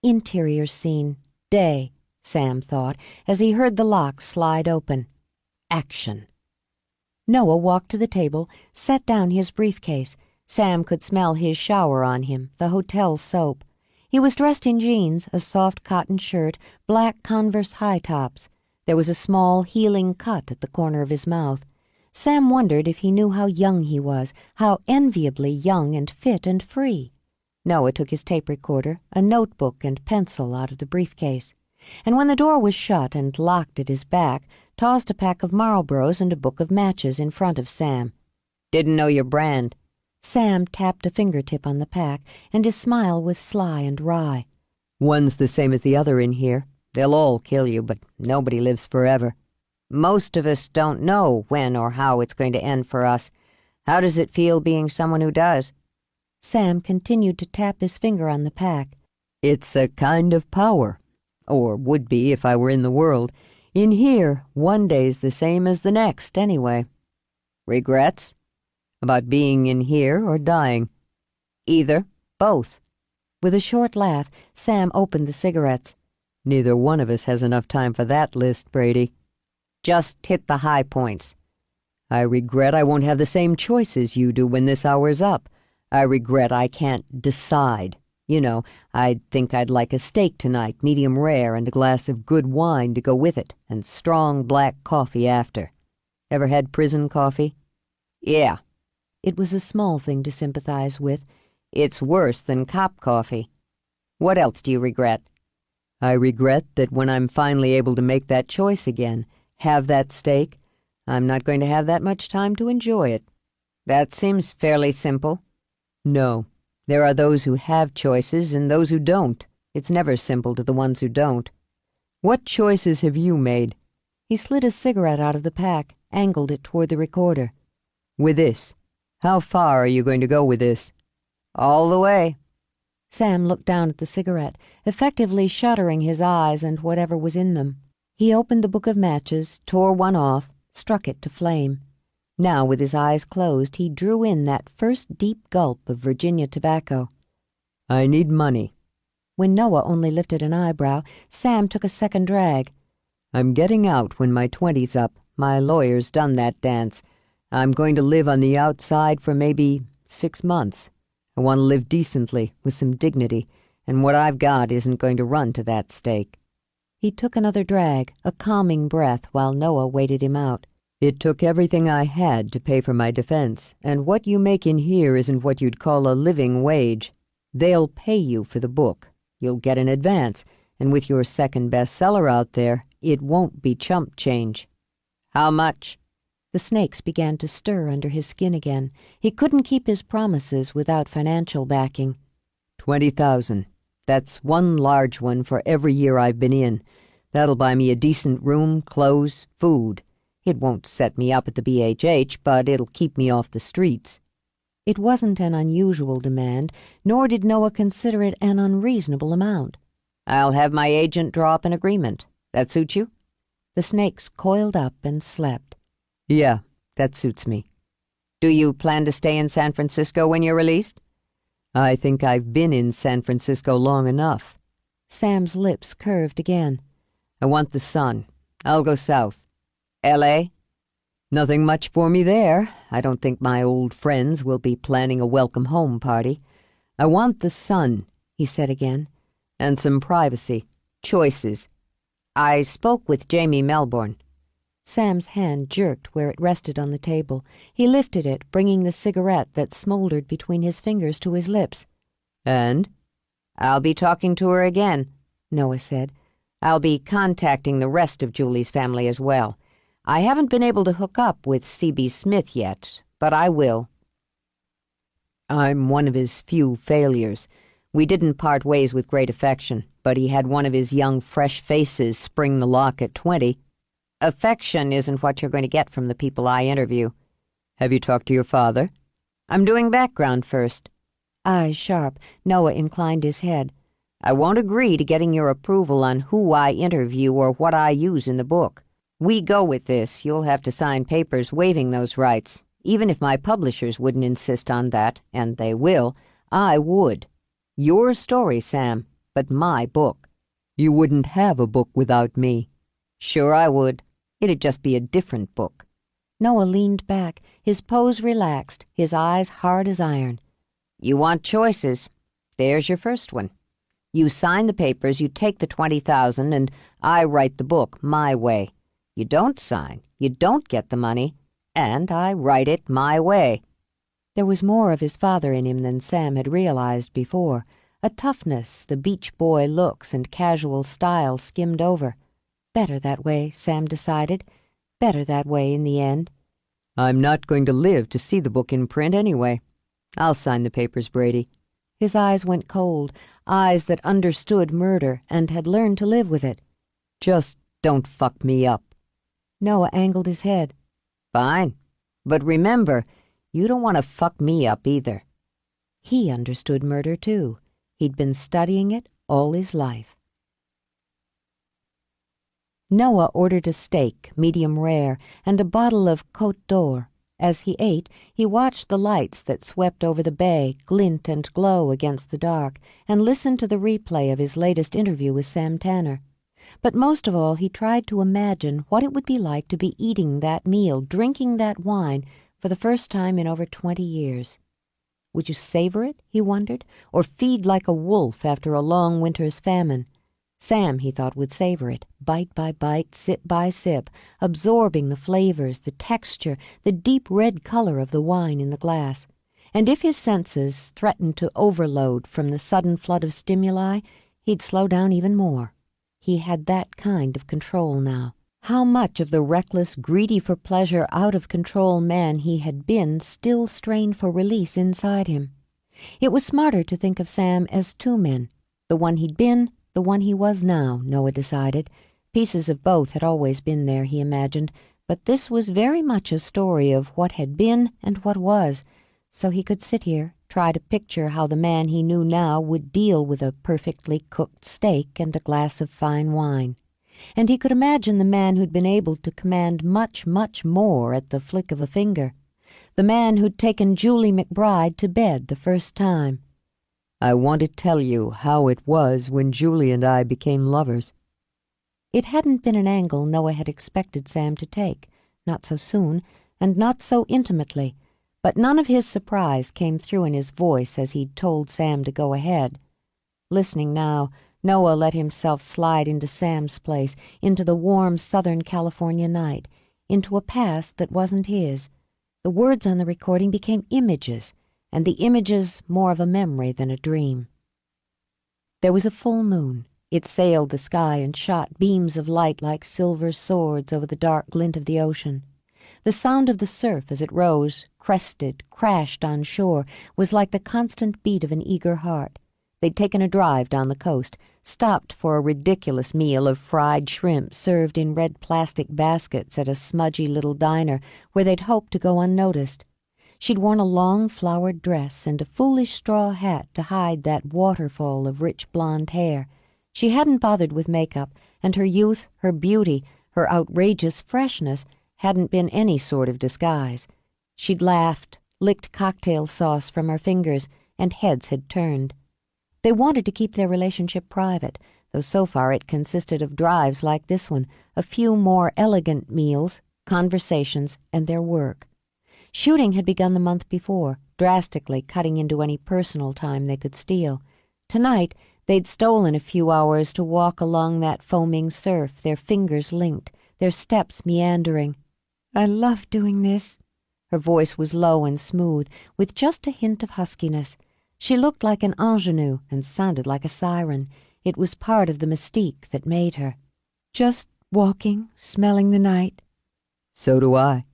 Interior scene, day, Sam thought, as he heard the lock slide open. Action. Noah walked to the table, set down his briefcase. Sam could smell his shower on him, the hotel soap. He was dressed in jeans, a soft cotton shirt, black Converse high tops. There was a small, healing cut at the corner of his mouth. Sam wondered if he knew how young he was, how enviably young and fit and free. Noah took his tape recorder, a notebook and pencil out of the briefcase, and when the door was shut and locked at his back, tossed a pack of Marlboros and a book of matches in front of Sam. "Didn't know your brand." Sam tapped a fingertip on the pack, and his smile was sly and wry. "One's the same as the other in here. They'll all kill you, but nobody lives forever. Most of us don't know when or how it's going to end for us. How does it feel being someone who does?" Sam continued to tap his finger on the pack. It's a kind of power, or would be if I were in the world. In here, one day's the same as the next, anyway. Regrets? About being in here or dying? Either. Both. With a short laugh, Sam opened the cigarettes. Neither one of us has enough time for that list, Brady. Just hit the high points. I regret I won't have the same choices you do when this hour's up. I regret I can't decide. You know, I'd think I'd like a steak tonight, medium rare, and a glass of good wine to go with it, and strong black coffee after. Ever had prison coffee? Yeah. It was a small thing to sympathize with. It's worse than cop coffee. What else do you regret? I regret that when I'm finally able to make that choice again, have that steak, I'm not going to have that much time to enjoy it. That seems fairly simple. No. There are those who have choices and those who don't. It's never simple to the ones who don't. What choices have you made? He slid a cigarette out of the pack, angled it toward the recorder. With this? How far are you going to go with this? All the way. Sam looked down at the cigarette, effectively shuttering his eyes and whatever was in them. He opened the book of matches, tore one off, struck it to flame. Now, with his eyes closed, he drew in that first deep gulp of Virginia tobacco. I need money. When Noah only lifted an eyebrow, Sam took a second drag. I'm getting out when my 20's up. My lawyer's done that dance. I'm going to live on the outside for maybe 6 months. I want to live decently, with some dignity, and what I've got isn't going to run to that stake. He took another drag, a calming breath, while Noah waited him out. It took everything I had to pay for my defense, and what you make in here isn't what you'd call a living wage. They'll pay you for the book. You'll get an advance, and with your second bestseller out there, it won't be chump change. How much? The snakes began to stir under his skin again. He couldn't keep his promises without financial backing. 20,000. That's one large one for every year I've been in. That'll buy me a decent room, clothes, food. It won't set me up at the BHH, but it'll keep me off the streets. It wasn't an unusual demand, nor did Noah consider it an unreasonable amount. I'll have my agent draw up an agreement. That suit you? The snakes coiled up and slept. Yeah, that suits me. Do you plan to stay in San Francisco when you're released? I think I've been in San Francisco long enough. Sam's lips curved again. I want the sun. I'll go south. L.A.? Nothing much for me there. I don't think my old friends will be planning a welcome home party. I want the sun, he said again, and some privacy, choices. I spoke with Jamie Melbourne. Sam's hand jerked where it rested on the table. He lifted it, bringing the cigarette that smoldered between his fingers to his lips. And? I'll be talking to her again, Noah said. I'll be contacting the rest of Julie's family as well. I haven't been able to hook up with C.B. Smith yet, but I will. I'm one of his few failures. We didn't part ways with great affection, but he had one of his young, fresh faces spring the lock at 20. Affection isn't what you're going to get from the people I interview. Have you talked to your father? I'm doing background first. Eyes sharp, Noah inclined his head. I won't agree to getting your approval on who I interview or what I use in the book. We go with this, you'll have to sign papers waiving those rights. Even if my publishers wouldn't insist on that, and they will, I would. Your story, Sam, but my book. You wouldn't have a book without me. Sure I would. It'd just be a different book. Noah leaned back, his pose relaxed, his eyes hard as iron. You want choices. There's your first one. You sign the papers, you take the 20,000, and I write the book my way. You don't sign, you don't get the money, and I write it my way. There was more of his father in him than Sam had realized before, a toughness the beach boy looks and casual style skimmed over. Better that way, Sam decided. Better that way in the end. I'm not going to live to see the book in print anyway. I'll sign the papers, Brady. His eyes went cold, eyes that understood murder and had learned to live with it. Just don't fuck me up. Noah angled his head. Fine. But remember, you don't want to fuck me up either. He understood murder, too. He'd been studying it all his life. Noah ordered a steak, medium rare, and a bottle of Côte d'Or. As he ate, he watched the lights that swept over the bay glint and glow against the dark, and listened to the replay of his latest interview with Sam Tanner. But most of all, he tried to imagine what it would be like to be eating that meal, drinking that wine, for the first time in over 20 years. Would you savor it, he wondered, or feed like a wolf after a long winter's famine? Sam, he thought, would savor it, bite by bite, sip by sip, absorbing the flavors, the texture, the deep red color of the wine in the glass. And if his senses threatened to overload from the sudden flood of stimuli, he'd slow down even more. He had that kind of control now. How much of the reckless, greedy-for-pleasure, out-of-control man he had been still strained for release inside him? It was smarter to think of Sam as two men, the one he'd been, the one he was now, Noah decided. Pieces of both had always been there, he imagined, but this was very much a story of what had been and what was, so he could sit here, try to picture how the man he knew now would deal with a perfectly cooked steak and a glass of fine wine. And he could imagine the man who'd been able to command much, much more at the flick of a finger. The man who'd taken Julie McBride to bed the first time. I want to tell you how it was when Julie and I became lovers. It hadn't been an angle Noah had expected Sam to take, not so soon, and not so intimately, but none of his surprise came through in his voice as he'd told Sam to go ahead. Listening now, Noah let himself slide into Sam's place, into the warm Southern California night, into a past that wasn't his. The words on the recording became images, and the images more of a memory than a dream. There was a full moon. It sailed the sky and shot beams of light like silver swords over the dark glint of the ocean. The sound of the surf as it rose, crested, crashed on shore, was like the constant beat of an eager heart. They'd taken a drive down the coast, stopped for a ridiculous meal of fried shrimp served in red plastic baskets at a smudgy little diner where they'd hoped to go unnoticed. She'd worn a long flowered dress and a foolish straw hat to hide that waterfall of rich blonde hair. She hadn't bothered with makeup, and her youth, her beauty, her outrageous freshness hadn't been any sort of disguise. She'd laughed, licked cocktail sauce from her fingers, and heads had turned. They wanted to keep their relationship private, though so far it consisted of drives like this one, a few more elegant meals, conversations, and their work. Shooting had begun the month before, drastically cutting into any personal time they could steal. Tonight, they'd stolen a few hours to walk along that foaming surf, their fingers linked, their steps meandering. I love doing this. Her voice was low and smooth, with just a hint of huskiness. She looked like an ingenue and sounded like a siren. It was part of the mystique that made her. Just walking, smelling the night. So do I.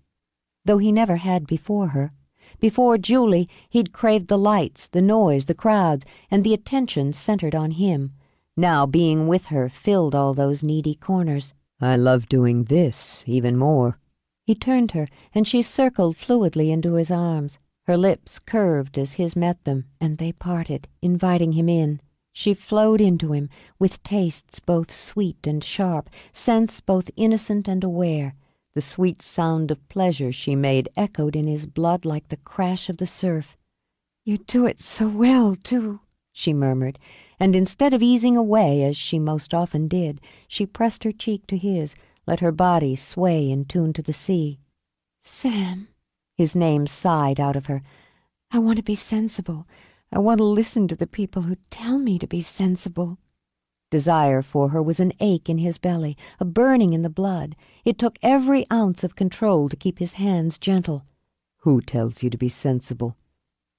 Though he never had before her. Before Julie, he'd craved the lights, the noise, the crowds, and the attention centered on him. Now being with her filled all those needy corners. I love doing this even more. He turned her, and she circled fluidly into his arms. Her lips curved as his met them, and they parted, inviting him in. She flowed into him, with tastes both sweet and sharp, sense both innocent and aware. The sweet sound of pleasure she made echoed in his blood like the crash of the surf. You do it so well, too, she murmured, and instead of easing away, as she most often did, she pressed her cheek to his, let her body sway in tune to the sea. Sam. His name sighed out of her. I want to be sensible. I want to listen to the people who tell me to be sensible. Desire for her was an ache in his belly, a burning in the blood. It took every ounce of control to keep his hands gentle. Who tells you to be sensible?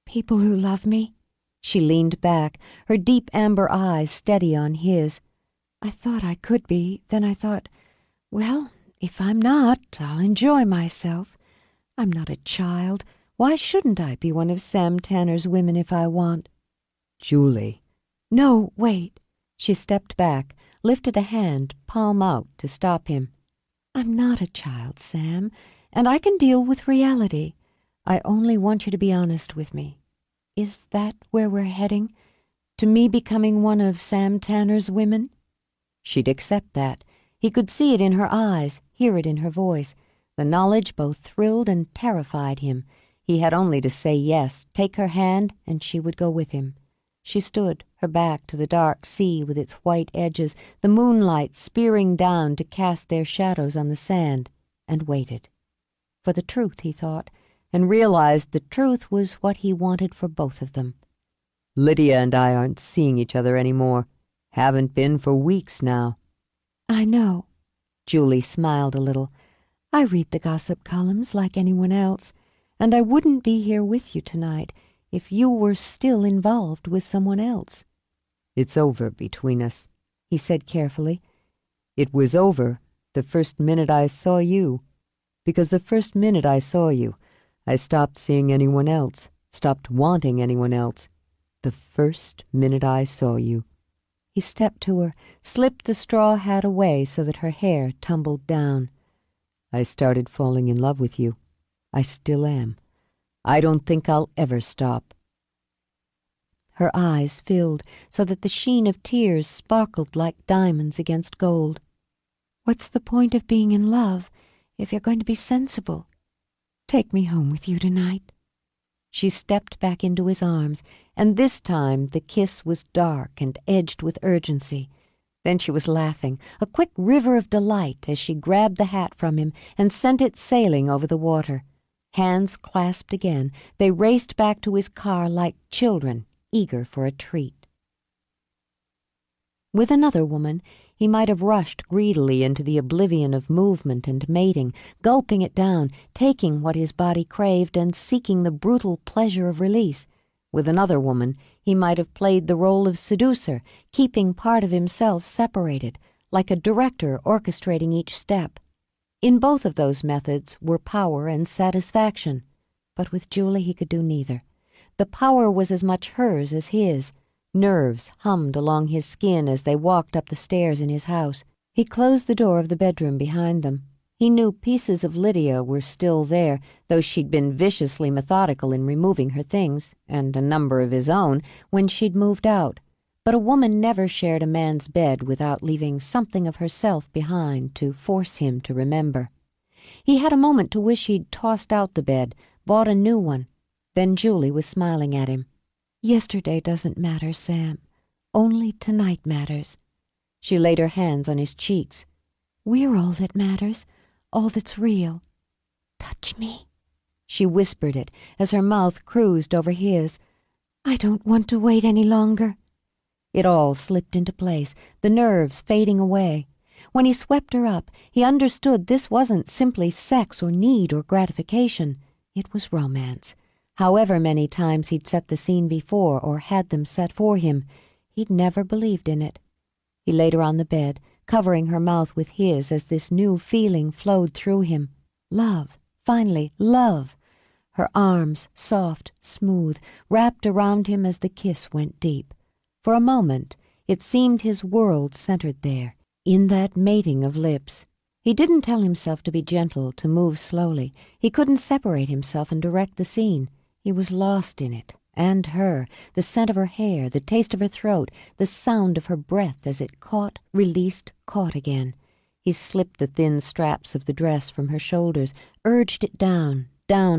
People who love me. She leaned back, her deep amber eyes steady on his. I thought I could be. Then I thought, well, if I'm not, I'll enjoy myself. I'm not a child. Why shouldn't I be one of Sam Tanner's women if I want? Julie. No, wait. She stepped back, lifted a hand, palm out, to stop him. "I'm not a child, Sam, and I can deal with reality. I only want you to be honest with me. Is that where we're heading? To me becoming one of Sam Tanner's women?" She'd accept that. He could see it in her eyes, hear it in her voice. The knowledge both thrilled and terrified him. He had only to say yes, take her hand, and she would go with him. She stood, her back to the dark sea with its white edges, the moonlight spearing down to cast their shadows on the sand, and waited. For the truth, he thought, and realized the truth was what he wanted for both of them. Lydia and I aren't seeing each other any more. Haven't been for weeks now. "I know." Julie smiled a little. "I read the gossip columns like anyone else, and I wouldn't be here with you tonight if you were still involved with someone else." It's over between us, he said carefully. It was over the first minute I saw you, because the first minute I saw you, I stopped seeing anyone else, stopped wanting anyone else. The first minute I saw you. He stepped to her, slipped the straw hat away so that her hair tumbled down. I started falling in love with you. I still am. I don't think I'll ever stop. Her eyes filled so that the sheen of tears sparkled like diamonds against gold. "What's the point of being in love if you're going to be sensible? Take me home with you tonight." She stepped back into his arms, and this time the kiss was dark and edged with urgency. Then she was laughing, a quick river of delight as she grabbed the hat from him and sent it sailing over the water. Hands clasped again, they raced back to his car like children, eager for a treat. With another woman, he might have rushed greedily into the oblivion of movement and mating, gulping it down, taking what his body craved and seeking the brutal pleasure of release. With another woman, he might have played the role of seducer, keeping part of himself separated, like a director orchestrating each step. In both of those methods were power and satisfaction, but with Julie he could do neither. The power was as much hers as his. Nerves hummed along his skin as they walked up the stairs in his house. He closed the door of the bedroom behind them. He knew pieces of Lydia were still there, though she'd been viciously methodical in removing her things, and a number of his own, when she'd moved out. But a woman never shared a man's bed without leaving something of herself behind to force him to remember. He had a moment to wish he'd tossed out the bed, bought a new one. Then Julie was smiling at him. "Yesterday doesn't matter, Sam. Only tonight matters." She laid her hands on his cheeks. "We're all that matters, all that's real. Touch me." She whispered it as her mouth cruised over his. "I don't want to wait any longer." It all slipped into place, the nerves fading away. When he swept her up, he understood this wasn't simply sex or need or gratification. It was romance. However many times he'd set the scene before or had them set for him, he'd never believed in it. He laid her on the bed, covering her mouth with his as this new feeling flowed through him. Love, finally, love. Her arms, soft, smooth, wrapped around him as the kiss went deep. For a moment, it seemed his world centered there, in that mating of lips. He didn't tell himself to be gentle, to move slowly. He couldn't separate himself and direct the scene. He was lost in it, and her, the scent of her hair, the taste of her throat, the sound of her breath as it caught, released, caught again. He slipped the thin straps of the dress from her shoulders, urged it down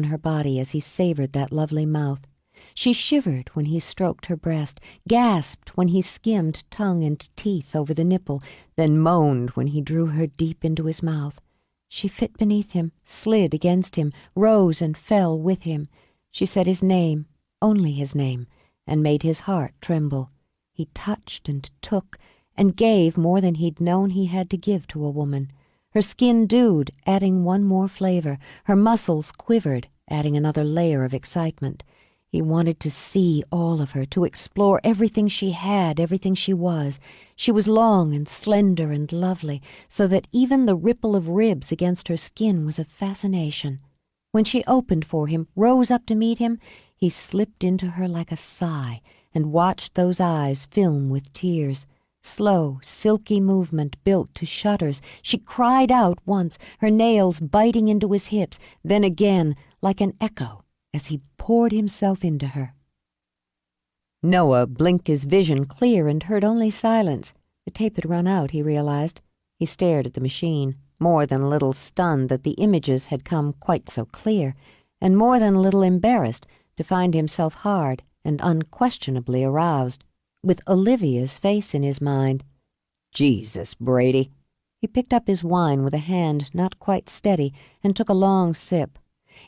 her body as he savored that lovely mouth. She shivered when he stroked her breast, gasped when he skimmed tongue and teeth over the nipple, then moaned when he drew her deep into his mouth. She fit beneath him, slid against him, rose and fell with him. She said his name, only his name, and made his heart tremble. He touched and took, and gave more than he'd known he had to give to a woman. Her skin dewed, adding one more flavor. Her muscles quivered, adding another layer of excitement. He wanted to see all of her, to explore everything she had, everything she was. She was long and slender and lovely, so that even the ripple of ribs against her skin was a fascination. When she opened for him, rose up to meet him, he slipped into her like a sigh and watched those eyes film with tears. Slow, silky movement built to shudders. She cried out once, her nails biting into his hips, then again, like an echo, as he poured himself into her. Noah blinked his vision clear and heard only silence. The tape had run out, he realized. He stared at the machine, more than a little stunned that the images had come quite so clear, and more than a little embarrassed to find himself hard and unquestionably aroused, with Olivia's face in his mind. Jesus, Brady. He picked up his wine with a hand not quite steady and took a long sip.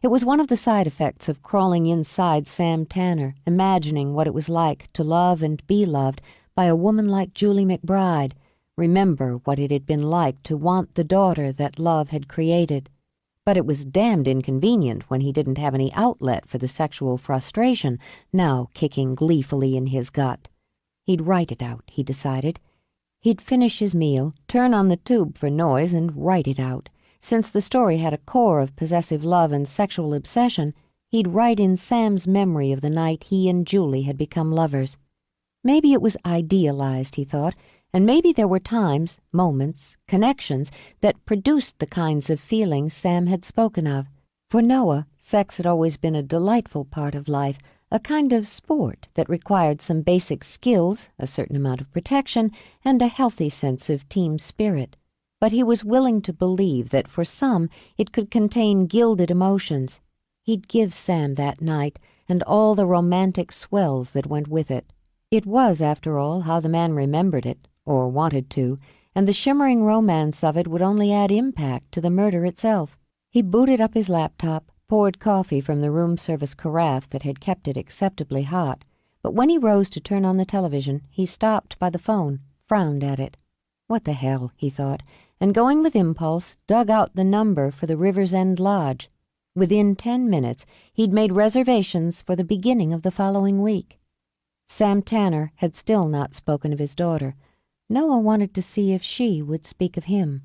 It was one of the side effects of crawling inside Sam Tanner, imagining what it was like to love and be loved by a woman like Julie McBride, remember what it had been like to want the daughter that love had created. But it was damned inconvenient when he didn't have any outlet for the sexual frustration now kicking gleefully in his gut. He'd write it out, he decided. He'd finish his meal, turn on the tube for noise, and write it out. Since the story had a core of possessive love and sexual obsession, he'd write in Sam's memory of the night he and Julie had become lovers. Maybe it was idealized, he thought, and maybe there were times, moments, connections that produced the kinds of feelings Sam had spoken of. For Noah, sex had always been a delightful part of life, a kind of sport that required some basic skills, a certain amount of protection, and a healthy sense of team spirit. But he was willing to believe that for some it could contain gilded emotions. He'd give Sam that night and all the romantic swells that went with it. It was, after all, how the man remembered it, or wanted to, and the shimmering romance of it would only add impact to the murder itself. He booted up his laptop, poured coffee from the room service carafe that had kept it acceptably hot, but when he rose to turn on the television, he stopped by the phone, frowned at it. What the hell, he thought, and going with impulse, dug out the number for the River's End Lodge. Within 10 minutes, he'd made reservations for the beginning of the following week. Sam Tanner had still not spoken of his daughter. Noah wanted to see if she would speak of him.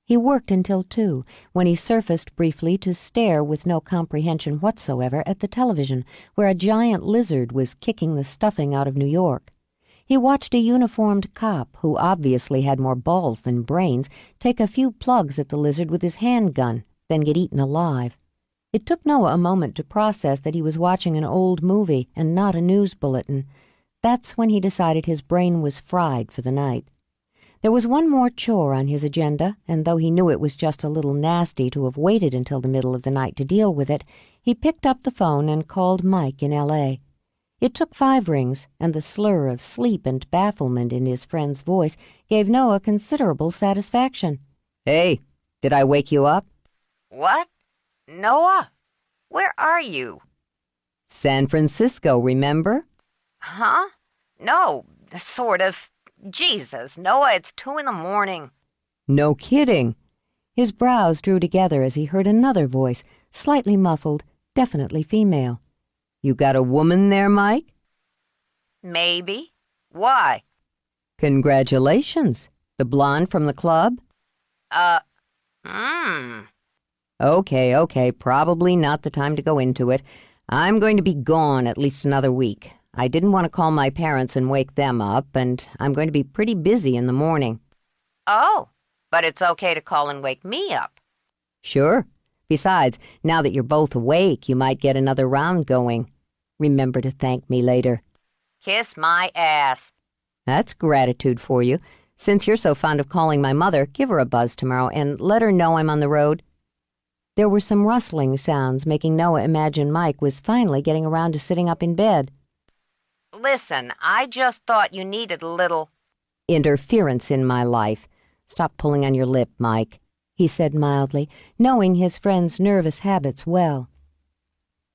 He worked until 2, when he surfaced briefly to stare with no comprehension whatsoever at the television, where a giant lizard was kicking the stuffing out of New York. He watched a uniformed cop, who obviously had more balls than brains, take a few plugs at the lizard with his handgun, then get eaten alive. It took Noah a moment to process that he was watching an old movie and not a news bulletin. That's when he decided his brain was fried for the night. There was one more chore on his agenda, and though he knew it was just a little nasty to have waited until the middle of the night to deal with it, he picked up the phone and called Mike in L.A. It took 5 rings, and the slur of sleep and bafflement in his friend's voice gave Noah considerable satisfaction. Hey, did I wake you up? What? Noah? Where are you? San Francisco, remember? Huh? No, sort of. Jesus, Noah, it's 2 a.m. No kidding. His brows drew together as he heard another voice, slightly muffled, definitely female. You got a woman there, Mike? Maybe. Why? Congratulations. The blonde from the club? Okay, probably not the time to go into it. I'm going to be gone at least another week. I didn't want to call my parents and wake them up, and I'm going to be pretty busy in the morning. Oh, but it's okay to call and wake me up. Sure. Besides, now that you're both awake, you might get another round going. Remember to thank me later. Kiss my ass. That's gratitude for you. Since you're so fond of calling my mother, give her a buzz tomorrow and let her know I'm on the road. There were some rustling sounds, making Noah imagine Mike was finally getting around to sitting up in bed. Listen, I just thought you needed a little interference in my life. Stop pulling on your lip, Mike, he said mildly, knowing his friend's nervous habits well.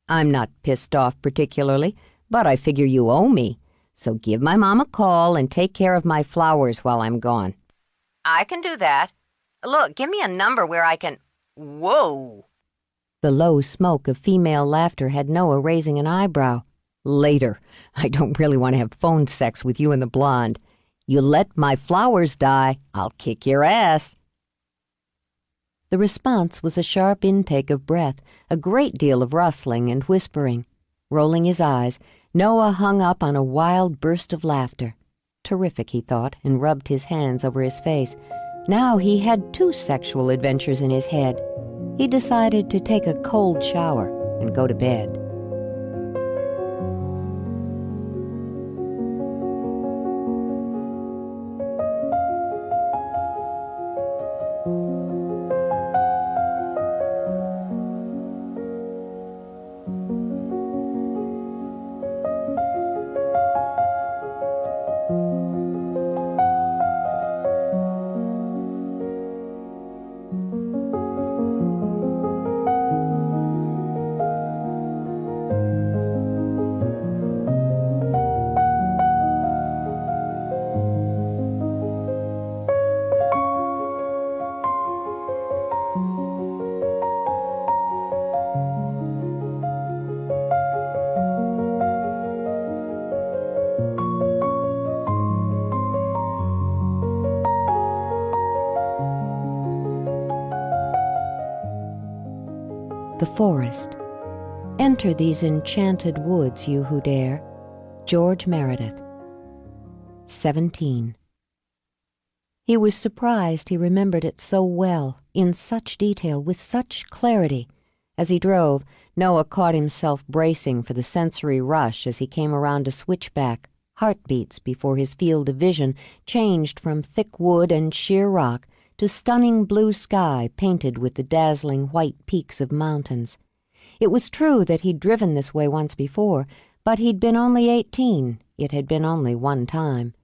I'm not pissed off particularly, but I figure you owe me. So give my mom a call and take care of my flowers while I'm gone. I can do that. Look, give me a number where I can... Whoa! The low smoke of female laughter had Noah raising an eyebrow. Later. I don't really want to have phone sex with you and the blonde. You let my flowers die, I'll kick your ass. The response was a sharp intake of breath, a great deal of rustling and whispering. Rolling his eyes, Noah hung up on a wild burst of laughter. Terrific, he thought, and rubbed his hands over his face. Now he had 2 sexual adventures in his head. He decided to take a cold shower and go to bed. The Forest. Enter these enchanted woods, you who dare. George Meredith. 17. He was surprised he remembered it so well, in such detail, with such clarity. As he drove, Noah caught himself bracing for the sensory rush as he came around a switchback, heartbeats before his field of vision changed from thick wood and sheer rock to stunning blue sky painted with the dazzling white peaks of mountains. It was true that he'd driven this way once before, but he'd been only 18. It had been only one time.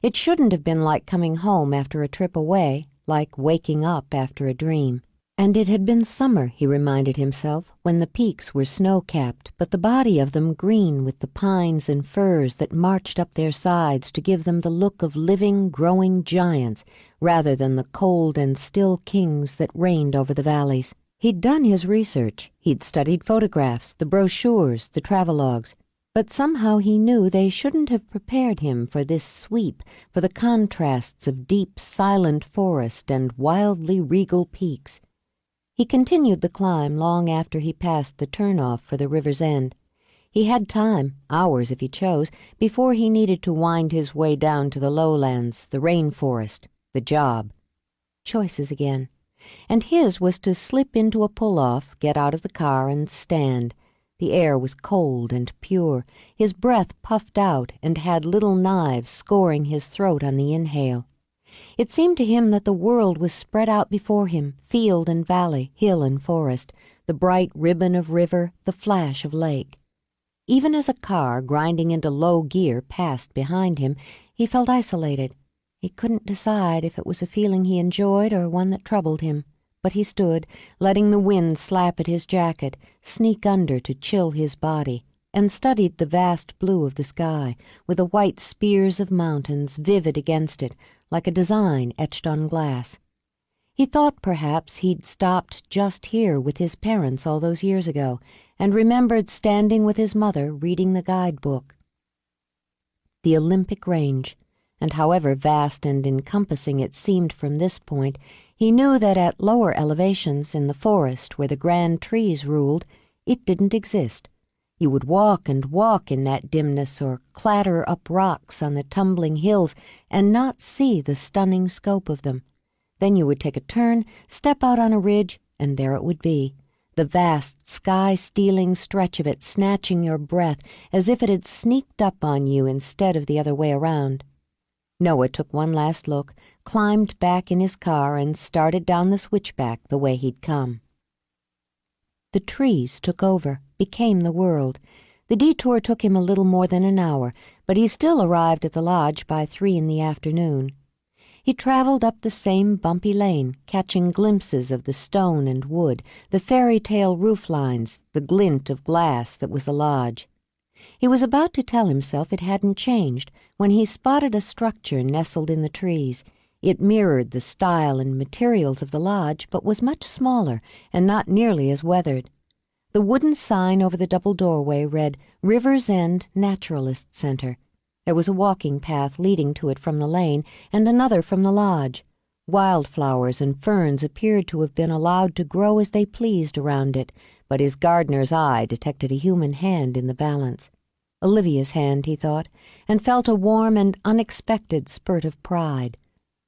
It shouldn't have been like coming home after a trip away, like waking up after a dream. And it had been summer, he reminded himself, when the peaks were snow-capped, but the body of them green with the pines and firs that marched up their sides to give them the look of living, growing giants, rather than the cold and still kings that reigned over the valleys. He'd done his research. He'd studied photographs, the brochures, the travelogues. But somehow he knew they shouldn't have prepared him for this sweep, for the contrasts of deep, silent forest and wildly regal peaks. He continued the climb long after he passed the turn-off for the river's end. He had time, hours if he chose, before he needed to wind his way down to the lowlands, the rainforest, the job. Choices again. And his was to slip into a pull-off, get out of the car, and stand. The air was cold and pure. His breath puffed out and had little knives scoring his throat on the inhale. It seemed to him that the world was spread out before him, field and valley, hill and forest, the bright ribbon of river, the flash of lake. Even as a car grinding into low gear passed behind him, he felt isolated. He couldn't decide if it was a feeling he enjoyed or one that troubled him. But he stood, letting the wind slap at his jacket, sneak under to chill his body, and studied the vast blue of the sky, with the white spears of mountains vivid against it, like a design etched on glass. He thought perhaps he'd stopped just here with his parents all those years ago, and remembered standing with his mother reading the guidebook. The Olympic Range, and however vast and encompassing it seemed from this point, he knew that at lower elevations in the forest where the grand trees ruled, it didn't exist. You would walk and walk in that dimness or clatter up rocks on the tumbling hills and not see the stunning scope of them. Then you would take a turn, step out on a ridge, and there it would be, the vast sky-stealing stretch of it snatching your breath as if it had sneaked up on you instead of the other way around. Noah took one last look, climbed back in his car, and started down the switchback the way he'd come. The trees took over, became the world. The detour took him a little more than an hour, but he still arrived at the lodge by 3 in the afternoon. He traveled up the same bumpy lane, catching glimpses of the stone and wood, the fairy-tale roof lines, the glint of glass that was the lodge. He was about to tell himself it hadn't changed when he spotted a structure nestled in the trees. It mirrored the style and materials of the lodge, but was much smaller and not nearly as weathered. The wooden sign over the double doorway read, "River's End Naturalist Center." There was a walking path leading to it from the lane, and another from the lodge. Wildflowers and ferns appeared to have been allowed to grow as they pleased around it, but his gardener's eye detected a human hand in the balance. Olivia's hand, he thought, and felt a warm and unexpected spurt of pride.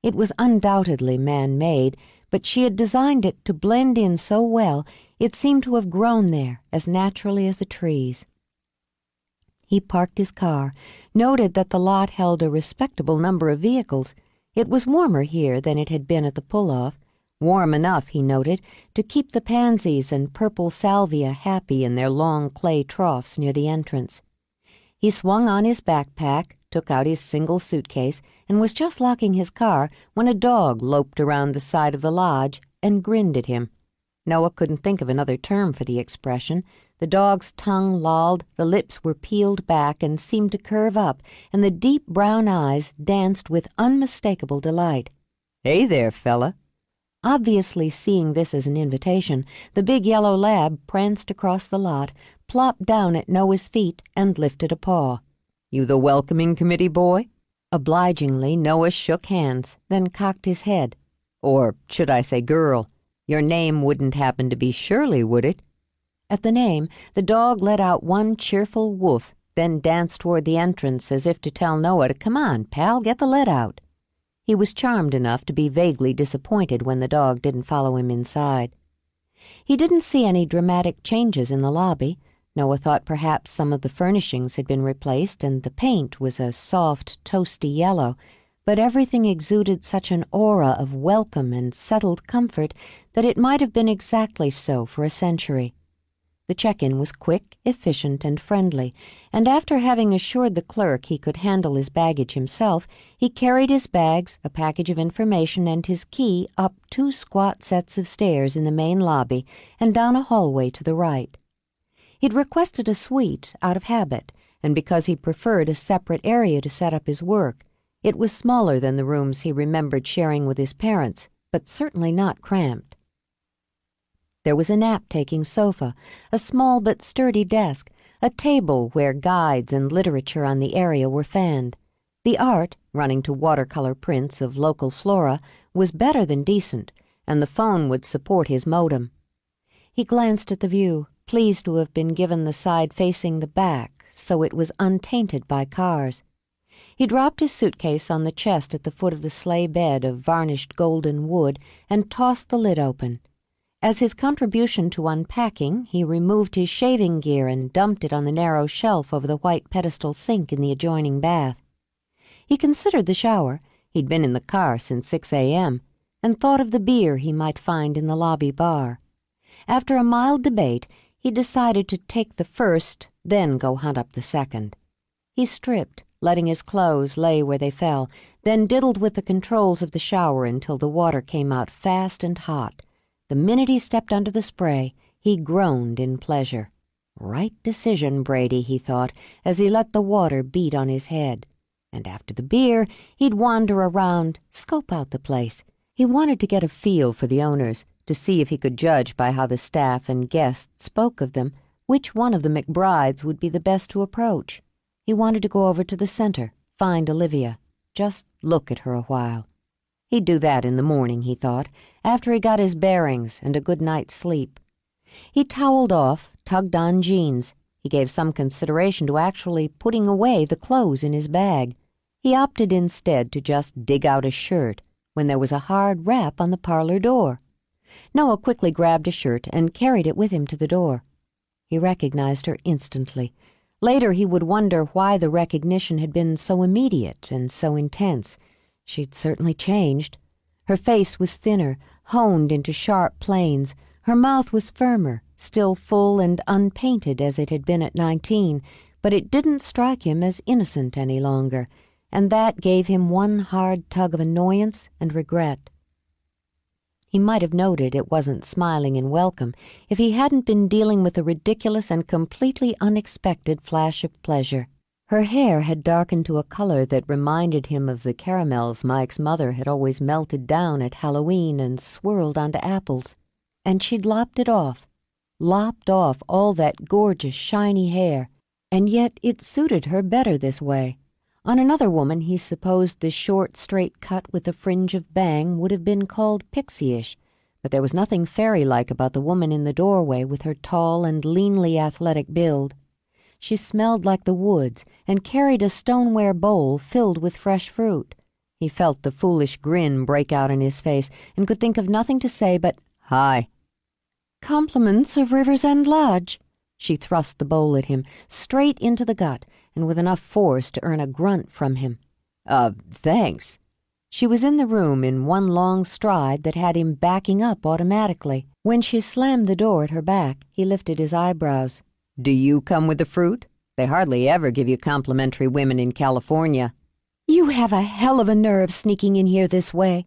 It was undoubtedly man-made, but she had designed it to blend in so well it seemed to have grown there as naturally as the trees. He parked his car, noted that the lot held a respectable number of vehicles. It was warmer here than it had been at the pull-off, warm enough, he noted, to keep the pansies and purple salvia happy in their long clay troughs near the entrance. He swung on his backpack, took out his single suitcase, and was just locking his car when a dog loped around the side of the lodge and grinned at him. Noah couldn't think of another term for the expression. The dog's tongue lolled, the lips were peeled back and seemed to curve up, and the deep brown eyes danced with unmistakable delight. "Hey there, fella." Obviously seeing this as an invitation, the big yellow lab pranced across the lot, plopped down at Noah's feet, and lifted a paw. "You the welcoming committee boy?" Obligingly, Noah shook hands, then cocked his head. "Or should I say girl? Your name wouldn't happen to be Shirley, would it?" At the name, the dog let out one cheerful woof, then danced toward the entrance as if to tell Noah to come on, pal, get the lead out. He was charmed enough to be vaguely disappointed when the dog didn't follow him inside. He didn't see any dramatic changes in the lobby. Noah thought perhaps some of the furnishings had been replaced and the paint was a soft, toasty yellow, but everything exuded such an aura of welcome and settled comfort that it might have been exactly so for a century. The check-in was quick, efficient, and friendly, and after having assured the clerk he could handle his baggage himself, he carried his bags, a package of information, and his key up 2 squat sets of stairs in the main lobby and down a hallway to the right. He'd requested a suite out of habit, and because he preferred a separate area to set up his work. It was smaller than the rooms he remembered sharing with his parents, but certainly not cramped. There was a nap-taking sofa, a small but sturdy desk, a table where guides and literature on the area were fanned. The art, running to watercolor prints of local flora, was better than decent, and the phone would support his modem. He glanced at the view, pleased to have been given the side facing the back, so it was untainted by cars. He dropped his suitcase on the chest at the foot of the sleigh bed of varnished golden wood and tossed the lid open. As his contribution to unpacking, he removed his shaving gear and dumped it on the narrow shelf over the white pedestal sink in the adjoining bath. He considered the shower, he'd been in the car since 6 a.m., and thought of the beer he might find in the lobby bar. After a mild debate, he decided to take the first, then go hunt up the second. He stripped, letting his clothes lay where they fell, then diddled with the controls of the shower until the water came out fast and hot. The minute he stepped under the spray, he groaned in pleasure. Right decision, Brady, he thought, as he let the water beat on his head. And after the beer, he'd wander around, scope out the place. He wanted to get a feel for the owners, to see if he could judge by how the staff and guests spoke of them, which one of the McBrides would be the best to approach. He wanted to go over to the center, find Olivia, just look at her a while. He'd do that in the morning, he thought, after he got his bearings and a good night's sleep. He toweled off, tugged on jeans. He gave some consideration to actually putting away the clothes in his bag. He opted instead to just dig out a shirt when there was a hard rap on the parlor door. Noah quickly grabbed a shirt and carried it with him to the door. He recognized her instantly. Later he would wonder why the recognition had been so immediate and so intense. She'd certainly changed. Her face was thinner, honed into sharp planes. Her mouth was firmer, still full and unpainted as it had been at 19, but it didn't strike him as innocent any longer, and that gave him one hard tug of annoyance and regret. He might have noted it wasn't smiling in welcome if he hadn't been dealing with a ridiculous and completely unexpected flash of pleasure. Her hair had darkened to a color that reminded him of the caramels Mike's mother had always melted down at Halloween and swirled onto apples, and she'd lopped off all that gorgeous, shiny hair, and yet it suited her better this way. On another woman he supposed the short, straight cut with a fringe of bang would have been called pixie-ish, but there was nothing fairy-like about the woman in the doorway with her tall and leanly athletic build. She smelled like the woods and carried a stoneware bowl filled with fresh fruit. He felt the foolish grin break out on his face and could think of nothing to say but, "Hi." "Compliments of Riversend Lodge." She thrust the bowl at him, straight into the gut, and with enough force to earn a grunt from him. Thanks." She was in the room in one long stride that had him backing up automatically. When she slammed the door at her back, he lifted his eyebrows. "Do you come with the fruit? They hardly ever give you complimentary women in California." "You have a hell of a nerve sneaking in here this way."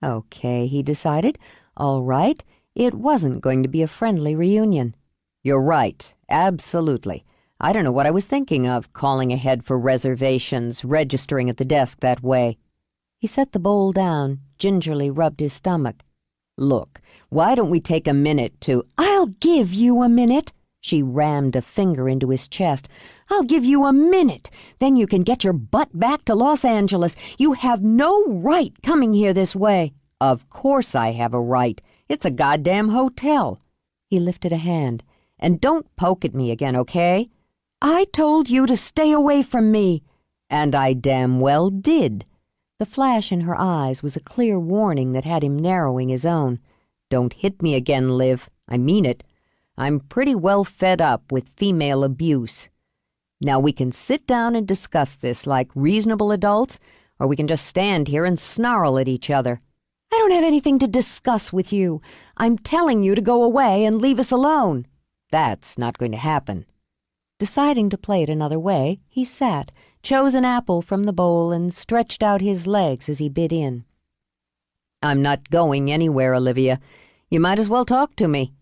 Okay, he decided. All right, it wasn't going to be a friendly reunion. "You're right, absolutely. I don't know what I was thinking of, calling ahead for reservations, registering at the desk that way." He set the bowl down, gingerly rubbed his stomach. "Look, why don't we take a minute to—" "I'll give you a minute." She rammed a finger into his chest. "I'll give you a minute. Then you can get your butt back to Los Angeles. You have no right coming here this way." "Of course I have a right. It's a goddamn hotel." He lifted a hand. "And don't poke at me again, okay?" "I told you to stay away from me." "And I damn well did." The flash in her eyes was a clear warning that had him narrowing his own. "Don't hit me again, Liv. I mean it. I'm pretty well fed up with female abuse. Now we can sit down and discuss this like reasonable adults, or we can just stand here and snarl at each other." "I don't have anything to discuss with you. I'm telling you to go away and leave us alone." "That's not going to happen." Deciding to play it another way, he sat, chose an apple from the bowl, and stretched out his legs as he bit in. "I'm not going anywhere, Olivia. You might as well talk to me."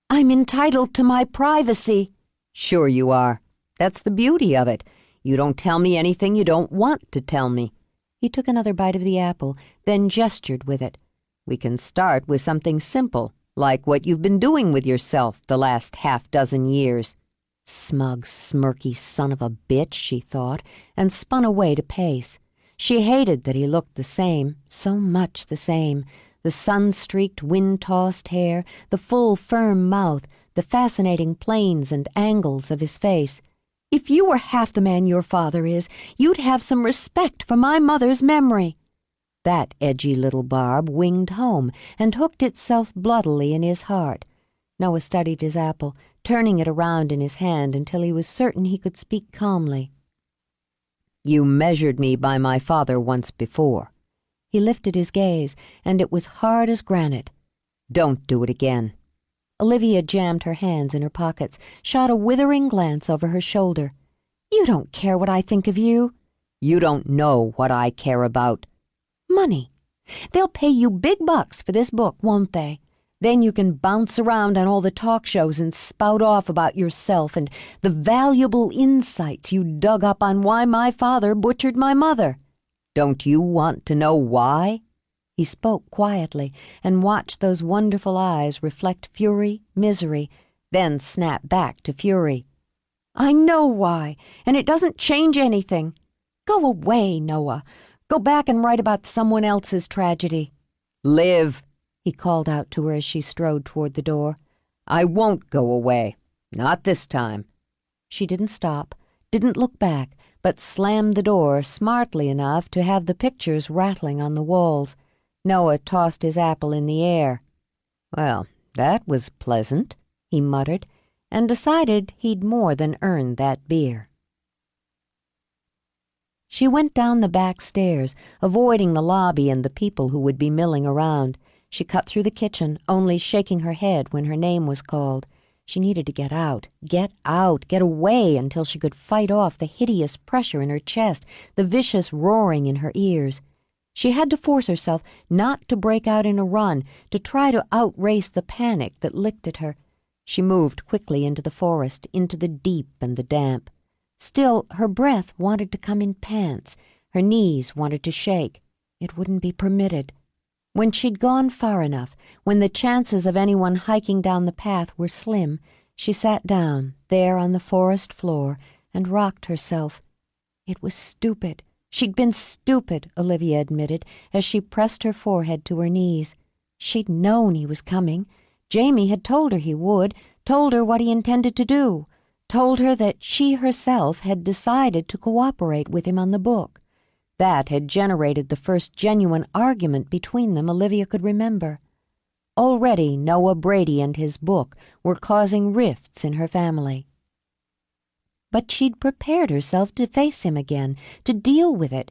"I'm entitled to my privacy." "Sure you are. That's the beauty of it. You don't tell me anything you don't want to tell me." He took another bite of the apple, then gestured with it. "We can start with something simple, like what you've been doing with yourself the last half-dozen years." Smug, smirky son of a bitch, she thought, and spun away to pace. She hated that he looked the same, so much the same. The sun-streaked, wind-tossed hair, the full, firm mouth, the fascinating planes and angles of his face. "If you were half the man your father is, you'd have some respect for my mother's memory." That edgy little barb winged home and hooked itself bloodily in his heart. Noah studied his apple, turning it around in his hand until he was certain he could speak calmly. "You measured me by my father once before." He lifted his gaze, and it was hard as granite. "Don't do it again." Olivia jammed her hands in her pockets, shot a withering glance over her shoulder. "You don't care what I think of you." "You don't know what I care about." "Money. They'll pay you big bucks for this book, won't they? Then you can bounce around on all the talk shows and spout off about yourself and the valuable insights you dug up on why my father butchered my mother." "Don't you want to know why?" He spoke quietly and watched those wonderful eyes reflect fury, misery, then snap back to fury. "I know why, and it doesn't change anything. Go away, Noah. Go back and write about someone else's tragedy." "Liv," he called out to her as she strode toward the door. "I won't go away. Not this time." She didn't stop, didn't look back, but slammed the door smartly enough to have the pictures rattling on the walls. Noah tossed his apple in the air. "Well, that was pleasant," he muttered, and decided he'd more than earned that beer. She went down the back stairs, avoiding the lobby and the people who would be milling around. She cut through the kitchen, only shaking her head when her name was called. She needed to get out, get away until she could fight off the hideous pressure in her chest, the vicious roaring in her ears. She had to force herself not to break out in a run, to try to outrace the panic that licked at her. She moved quickly into the forest, into the deep and the damp. Still, her breath wanted to come in pants. Her knees wanted to shake. It wouldn't be permitted. When she'd gone far enough, when the chances of anyone hiking down the path were slim, she sat down, there on the forest floor, and rocked herself. It was stupid. She'd been stupid, Olivia admitted, as she pressed her forehead to her knees. She'd known he was coming. Jamie had told her he would, told her what he intended to do. told her that she herself had decided to cooperate with him on the book. That had generated the first genuine argument between them Olivia could remember. Already Noah Brady and his book were causing rifts in her family. But she'd prepared herself to face him again, to deal with it.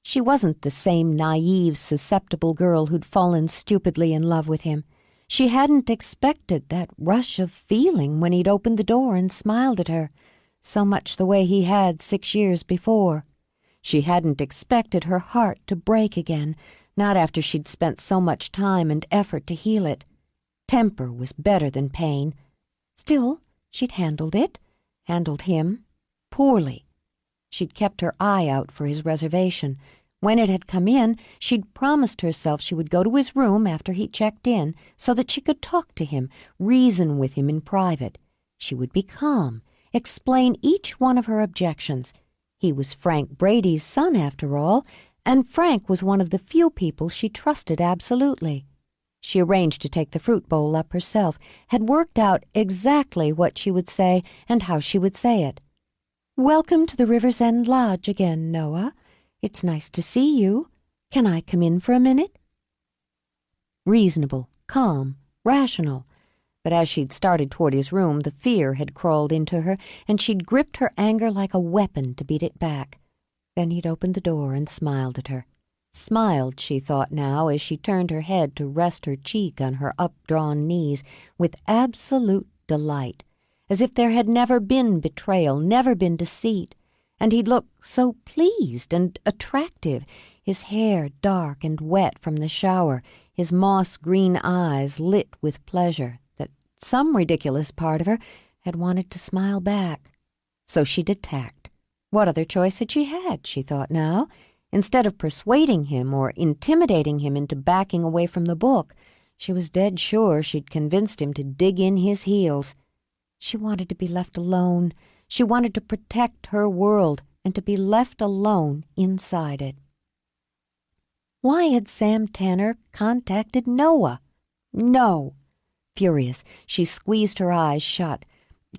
She wasn't the same naive, susceptible girl who'd fallen stupidly in love with him. She hadn't expected that rush of feeling when he'd opened the door and smiled at her, so much the way he had 6 years before. She hadn't expected her heart to break again, not after she'd spent so much time and effort to heal it. Temper was better than pain. Still, she'd handled him, poorly. She'd kept her eye out for his reservation. When it had come in, she'd promised herself she would go to his room after he checked in so that she could talk to him, reason with him in private. She would be calm, explain each one of her objections. He was Frank Brady's son, after all, and Frank was one of the few people she trusted absolutely. She arranged to take the fruit bowl up herself, had worked out exactly what she would say and how she would say it. "Welcome to the River's End Lodge again, Noah. It's nice to see you. Can I come in for a minute?" Reasonable, calm, rational. But as she'd started toward his room, the fear had crawled into her, and she'd gripped her anger like a weapon to beat it back. Then he'd opened the door and smiled at her. Smiled, she thought now, as she turned her head to rest her cheek on her updrawn knees, with absolute delight, as if there had never been betrayal, never been deceit. And he'd looked so pleased and attractive, his hair dark and wet from the shower, his moss-green eyes lit with pleasure, that some ridiculous part of her had wanted to smile back. So she'd attacked. What other choice had she had, she thought now? Instead of persuading him or intimidating him into backing away from the book, she was dead sure she'd convinced him to dig in his heels. She wanted to be left alone. She wanted to protect her world and to be left alone inside it. Why had Sam Tanner contacted Noah? No. Furious, she squeezed her eyes shut.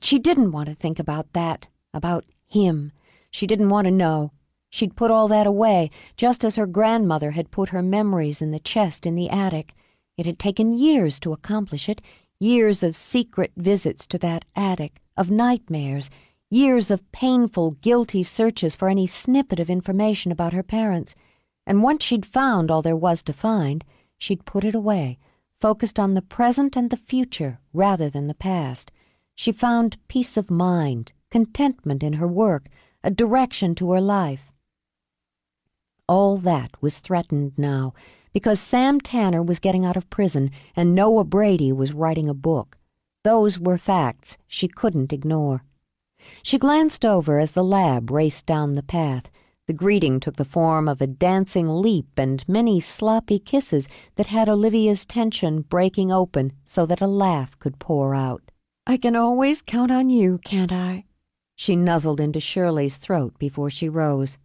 She didn't want to think about that, about him. She didn't want to know. She'd put all that away, just as her grandmother had put her memories in the chest in the attic. It had taken years to accomplish it, years of secret visits to that attic, of nightmares, years of painful, guilty searches for any snippet of information about her parents. And once she'd found all there was to find, she'd put it away, focused on the present and the future rather than the past. She found peace of mind, contentment in her work, a direction to her life. All that was threatened now, because Sam Tanner was getting out of prison and Noah Brady was writing a book. Those were facts she couldn't ignore. She glanced over as the lab raced down the path. The greeting took the form of a dancing leap and many sloppy kisses that had Olivia's tension breaking open so that a laugh could pour out. "I can always count on you, can't I?" She nuzzled into Shirley's throat before she rose.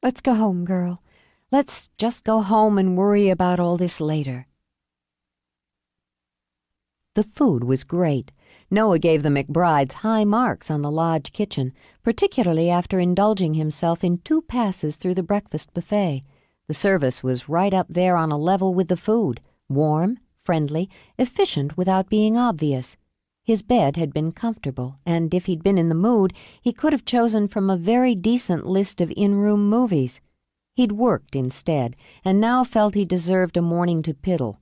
"Let's go home, girl. Let's just go home and worry about all this later." The food was great. Noah gave the McBrides high marks on the lodge kitchen, particularly after indulging himself in 2 passes through the breakfast buffet. The service was right up there on a level with the food, warm, friendly, efficient without being obvious. His bed had been comfortable, and if he'd been in the mood, he could have chosen from a very decent list of in-room movies. He'd worked instead, and now felt he deserved a morning to piddle.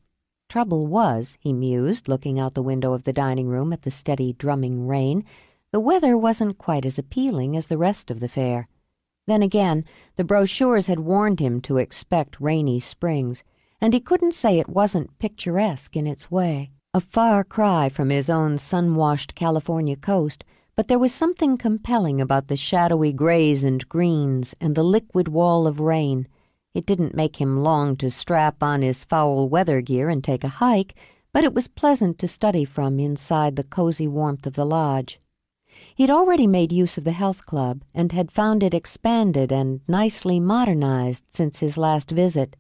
Trouble was, he mused, looking out the window of the dining room at the steady drumming rain, the weather wasn't quite as appealing as the rest of the fare. Then again, the brochures had warned him to expect rainy springs, and he couldn't say it wasn't picturesque in its way. A far cry from his own sun-washed California coast, but there was something compelling about the shadowy grays and greens and the liquid wall of rain. It didn't make him long to strap on his foul weather gear and take a hike, but it was pleasant to study from inside the cozy warmth of the lodge. He'd already made use of the health club and had found it expanded and nicely modernized since his last visit.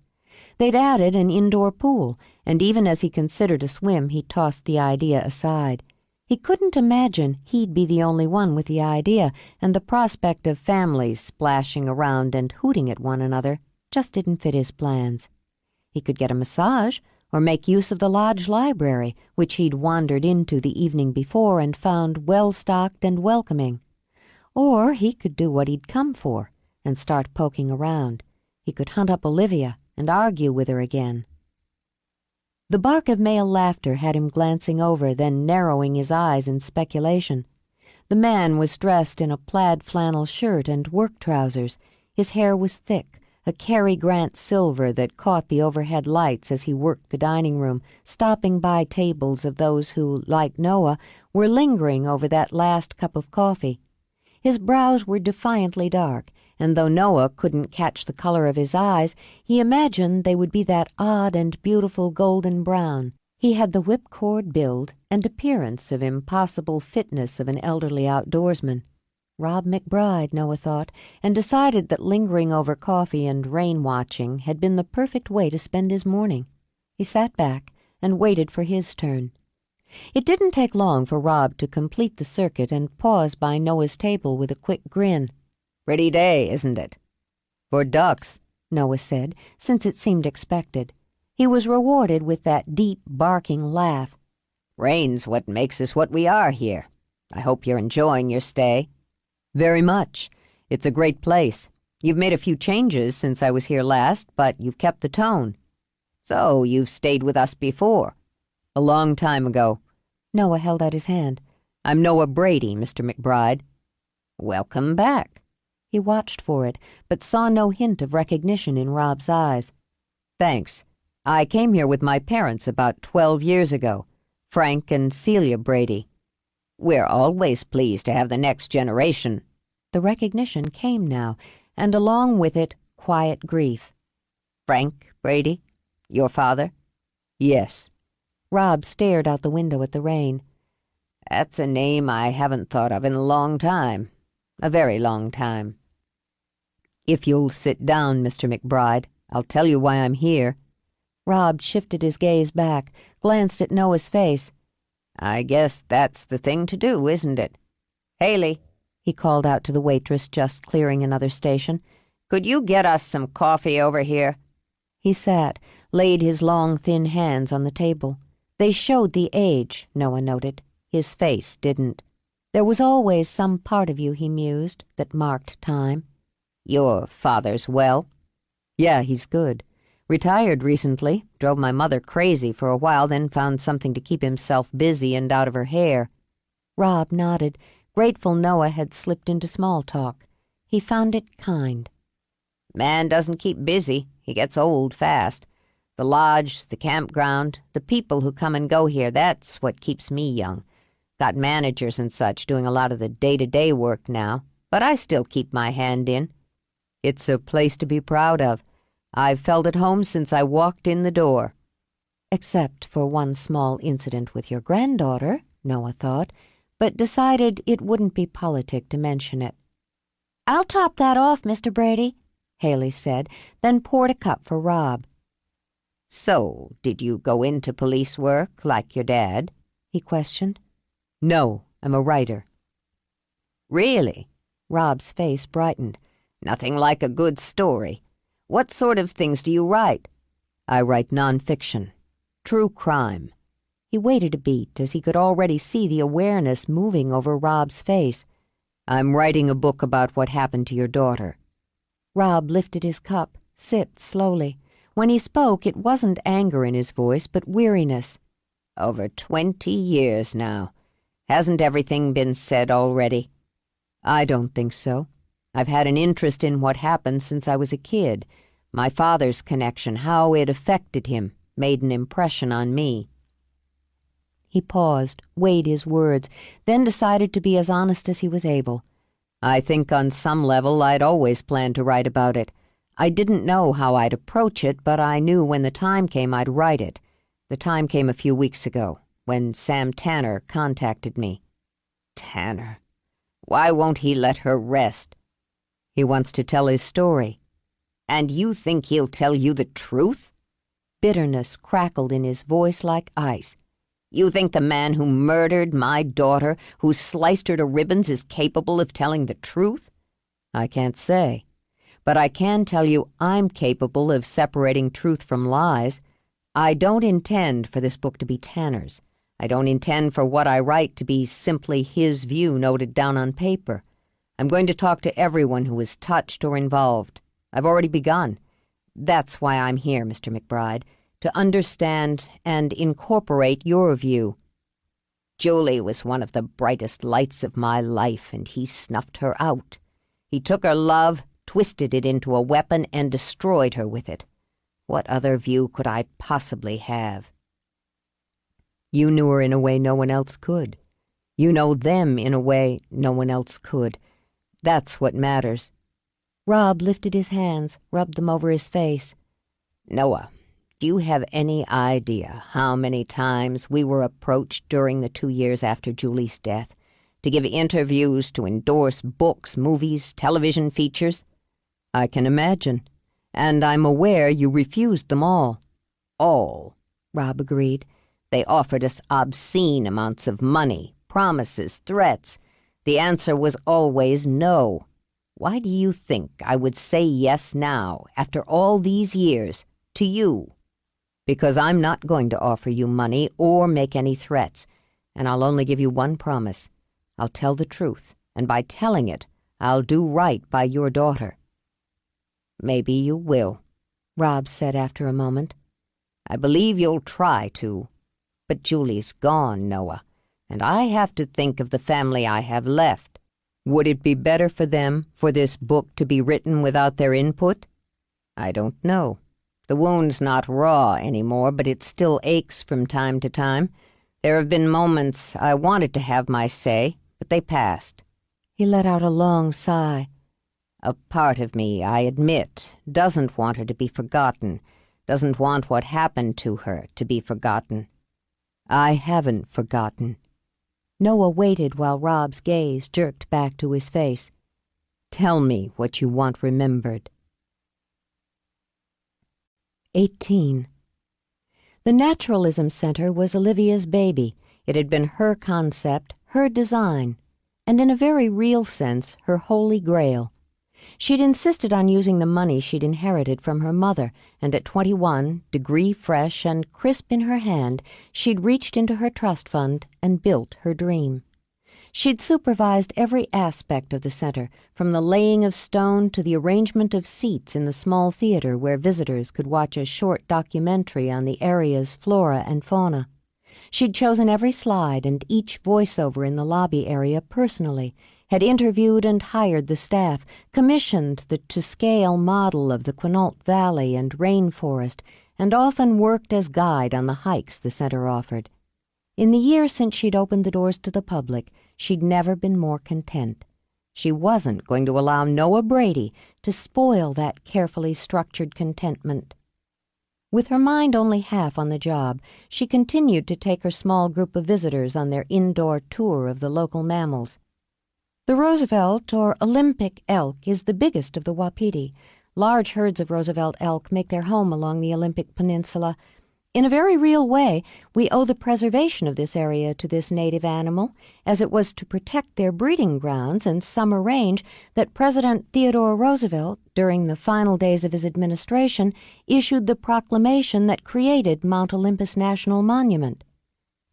They'd added an indoor pool, and even as he considered a swim, he tossed the idea aside. He couldn't imagine he'd be the only one with the idea, and the prospect of families splashing around and hooting at one another just didn't fit his plans. He could get a massage or make use of the lodge library, which he'd wandered into the evening before and found well-stocked and welcoming. Or he could do what he'd come for and start poking around. He could hunt up Olivia and argue with her again. The bark of male laughter had him glancing over, then narrowing his eyes in speculation. The man was dressed in a plaid flannel shirt and work trousers. His hair was thick, a Cary Grant silver that caught the overhead lights as he worked the dining room, stopping by tables of those who, like Noah, were lingering over that last cup of coffee. His brows were defiantly dark, and though Noah couldn't catch the color of his eyes, he imagined they would be that odd and beautiful golden brown. He had the whipcord build and appearance of impossible fitness of an elderly outdoorsman. Rob McBride, Noah thought, and decided that lingering over coffee and rain-watching had been the perfect way to spend his morning. He sat back and waited for his turn. It didn't take long for Rob to complete the circuit and pause by Noah's table with a quick grin. "Pretty day, isn't it?" "For ducks," Noah said, since it seemed expected. He was rewarded with that deep, barking laugh. "Rain's what makes us what we are here. I hope you're enjoying your stay." "Very much. It's a great place. You've made a few changes since I was here last, but you've kept the tone." "So you've stayed with us before?" "A long time ago." Noah held out his hand. "I'm Noah Brady, Mr. McBride." "Welcome back." He watched for it, but saw no hint of recognition in Rob's eyes. "Thanks. I came here with my parents about 12 years ago, Frank and Celia Brady." "We're always pleased to have the next generation." The recognition came now, and along with it, quiet grief. "Frank Brady? Your father?" "Yes." Rob stared out the window at the rain. "That's a name I haven't thought of in a long time. A very long time." "If you'll sit down, Mr. McBride, I'll tell you why I'm here." Rob shifted his gaze back, glanced at Noah's face. "I guess that's the thing to do, isn't it? Haley," he called out to the waitress just clearing another station, "could you get us some coffee over here?" He sat, laid his long, thin hands on the table. They showed the age, Noah noted. His face didn't. There was always some part of you, he mused, that marked time. "Your father's well?" "Yeah, he's good. Retired recently, drove my mother crazy for a while, then found something to keep himself busy and out of her hair." Rob nodded, grateful Noah had slipped into small talk. He found it kind. "Man doesn't keep busy. He gets old fast. The lodge, the campground, the people who come and go here, that's what keeps me young. Got managers and such doing a lot of the day-to-day work now, but I still keep my hand in." "It's a place to be proud of. I've felt at home since I walked in the door." Except for one small incident with your granddaughter, Noah thought, but decided it wouldn't be politic to mention it. "I'll top that off, Mr. Brady," Haley said, then poured a cup for Rob. "So, did you go into police work like your dad?" he questioned. "No, I'm a writer." "Really?" Rob's face brightened. "Nothing like a good story. What sort of things do you write?" "I write nonfiction. True crime." He waited a beat as he could already see the awareness moving over Rob's face. "I'm writing a book about what happened to your daughter." Rob lifted his cup, sipped slowly. When he spoke, it wasn't anger in his voice, but weariness. "Over 20 years now. Hasn't everything been said already?" "I don't think so. I've had an interest in what happened since I was a kid. My father's connection, how it affected him, made an impression on me." He paused, weighed his words, then decided to be as honest as he was able. "I think on some level I'd always planned to write about it. I didn't know how I'd approach it, but I knew when the time came I'd write it. The time came a few weeks ago, when Sam Tanner contacted me." "Tanner? Why won't he let her rest?" "He wants to tell his story." "And you think he'll tell you the truth?" Bitterness crackled in his voice like ice. You think the man who murdered my daughter, who sliced her to ribbons, is capable of telling the truth? I can't say. But I can tell you I'm capable of separating truth from lies. I don't intend for this book to be Tanner's. I don't intend for what I write to be simply his view noted down on paper. I'm going to talk to everyone who is touched or involved. I've already begun. That's why I'm here, Mr. McBride, to understand and incorporate your view. Julie was one of the brightest lights of my life, and he snuffed her out. He took her love, twisted it into a weapon, and destroyed her with it. What other view could I possibly have? You knew her in a way no one else could. You know them in a way no one else could. That's what matters. Rob lifted his hands, rubbed them over his face. Noah, do you have any idea how many times we were approached during the 2 years after Julie's death to give interviews, to endorse books, movies, television features? I can imagine. And I'm aware you refused them all. All, Rob agreed. They offered us obscene amounts of money, promises, threats. The answer was always no. Why do you think I would say yes now, after all these years, to you? Because I'm not going to offer you money or make any threats, and I'll only give you one promise. I'll tell the truth, and by telling it, I'll do right by your daughter. Maybe you will, Rob said after a moment. I believe you'll try to. But Julie's gone, Noah, and I have to think of the family I have left. Would it be better for them for this book to be written without their input? I don't know. The wound's not raw anymore, but it still aches from time to time. There have been moments I wanted to have my say, but they passed. He let out a long sigh. A part of me, I admit, doesn't want her to be forgotten, doesn't want what happened to her to be forgotten. I haven't forgotten. Noah waited while Rob's gaze jerked back to his face. Tell me what you want remembered. 18. The Naturalism Center was Olivia's baby. It had been her concept, her design, and in a very real sense, her holy grail. She'd insisted on using the money she'd inherited from her mother, and at 21, degree fresh and crisp in her hand, she'd reached into her trust fund and built her dream. She'd supervised every aspect of the center, from the laying of stone to the arrangement of seats in the small theater where visitors could watch a short documentary on the area's flora and fauna. She'd chosen every slide and each voiceover in the lobby area personally, had interviewed and hired the staff, commissioned the to-scale model of the Quinault Valley and rainforest, and often worked as guide on the hikes the center offered. In the year since she'd opened the doors to the public, she'd never been more content. She wasn't going to allow Noah Brady to spoil that carefully structured contentment. With her mind only half on the job, she continued to take her small group of visitors on their indoor tour of the local mammals. The Roosevelt, or Olympic, elk is the biggest of the Wapiti. Large herds of Roosevelt elk make their home along the Olympic Peninsula. In a very real way, we owe the preservation of this area to this native animal, as it was to protect their breeding grounds and summer range that President Theodore Roosevelt, during the final days of his administration, issued the proclamation that created Mount Olympus National Monument.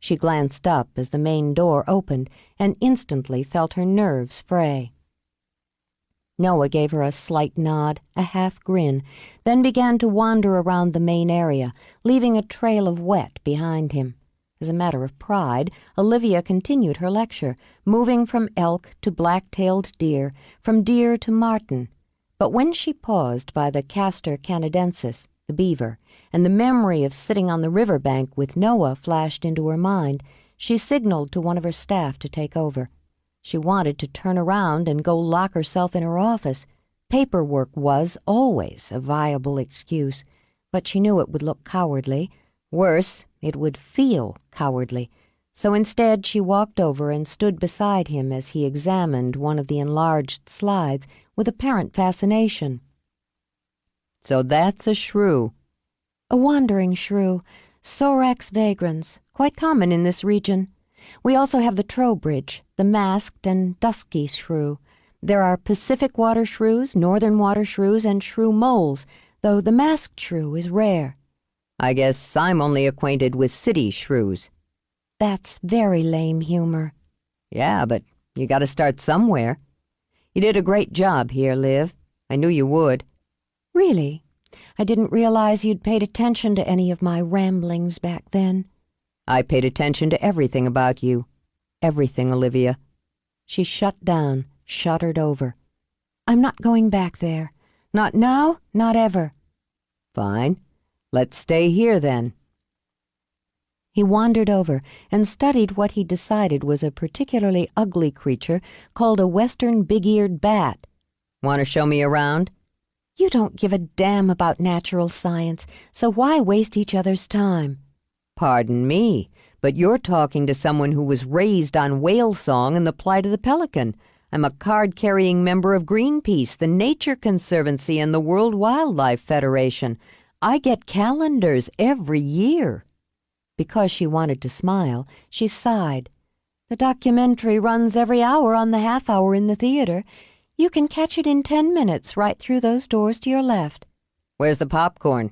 She glanced up as the main door opened and instantly felt her nerves fray. Noah gave her a slight nod, a half grin, then began to wander around the main area, leaving a trail of wet behind him. As a matter of pride, Olivia continued her lecture, moving from elk to black-tailed deer, from deer to marten. But when she paused by the castor canadensis, the beaver, and the memory of sitting on the riverbank with Noah flashed into her mind, she signaled to one of her staff to take over. She wanted to turn around and go lock herself in her office. Paperwork was always a viable excuse, but she knew it would look cowardly. Worse, it would feel cowardly. So instead she walked over and stood beside him as he examined one of the enlarged slides with apparent fascination. So that's a shrew. A wandering shrew, Sorax vagrans, quite common in this region. We also have the trowbridge, the masked and dusky shrew. There are Pacific water shrews, northern water shrews, and shrew moles, though the masked shrew is rare. I guess I'm only acquainted with city shrews. That's very lame humor. Yeah, but you gotta start somewhere. You did a great job here, Liv. I knew you would. Really? I didn't realize you'd paid attention to any of my ramblings back then. I paid attention to everything about you. Everything, Olivia. She shut down, shuddered over. I'm not going back there. Not now, not ever. Fine. Let's stay here, then. He wandered over and studied what he decided was a particularly ugly creature called a western big-eared bat. Want to show me around? You don't give a damn about natural science, so why waste each other's time? Pardon me, but you're talking to someone who was raised on whale song and the plight of the pelican. I'm a card-carrying member of Greenpeace, the Nature Conservancy, and the World Wildlife Federation. I get calendars every year. Because she wanted to smile, she sighed. The documentary runs every hour on the half-hour in the theater. You can catch it in 10 minutes right through those doors to your left. Where's the popcorn?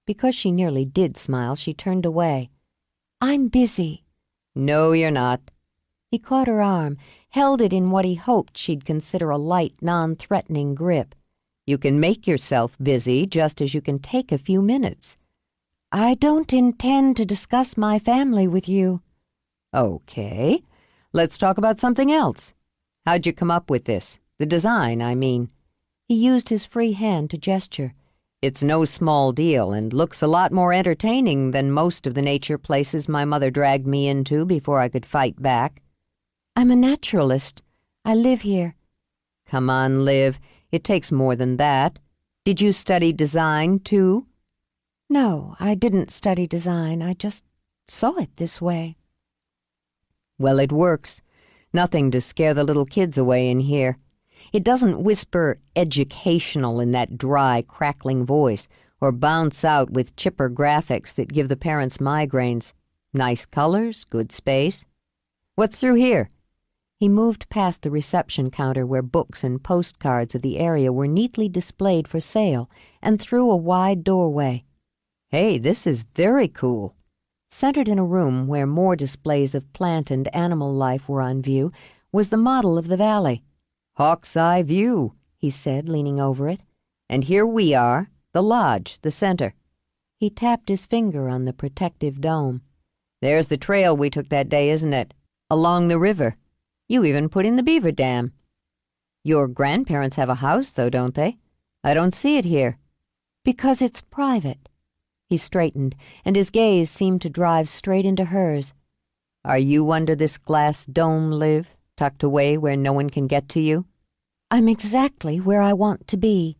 Because she nearly did smile, she turned away. I'm busy. No, you're not. He caught her arm, held it in what he hoped she'd consider a light, non-threatening grip. You can make yourself busy just as you can take a few minutes. I don't intend to discuss my family with you. Okay. Let's talk about something else. How'd you come up with this? The design, I mean. He used his free hand to gesture. It's no small deal and looks a lot more entertaining than most of the nature places my mother dragged me into before I could fight back. I'm a naturalist. I live here. Come on, Liv. It takes more than that. Did you study design, too? No, I didn't study design. I just saw it this way. Well, it works. Nothing to scare the little kids away in here. It doesn't whisper educational in that dry, crackling voice, or bounce out with chipper graphics that give the parents migraines. Nice colors, good space. What's through here? He moved past the reception counter where books and postcards of the area were neatly displayed for sale and through a wide doorway. Hey, this is very cool. Centered in a room where more displays of plant and animal life were on view was the model of the valley. Hawk's eye view, he said, leaning over it. And here we are, the lodge, the center. He tapped his finger on the protective dome. There's the trail we took that day, isn't it? Along the river. You even put in the beaver dam. Your grandparents have a house, though, don't they? I don't see it here. Because it's private. He straightened, and his gaze seemed to drive straight into hers. Are you under this glass dome, Liv, tucked away where no one can get to you? I'm exactly where I want to be.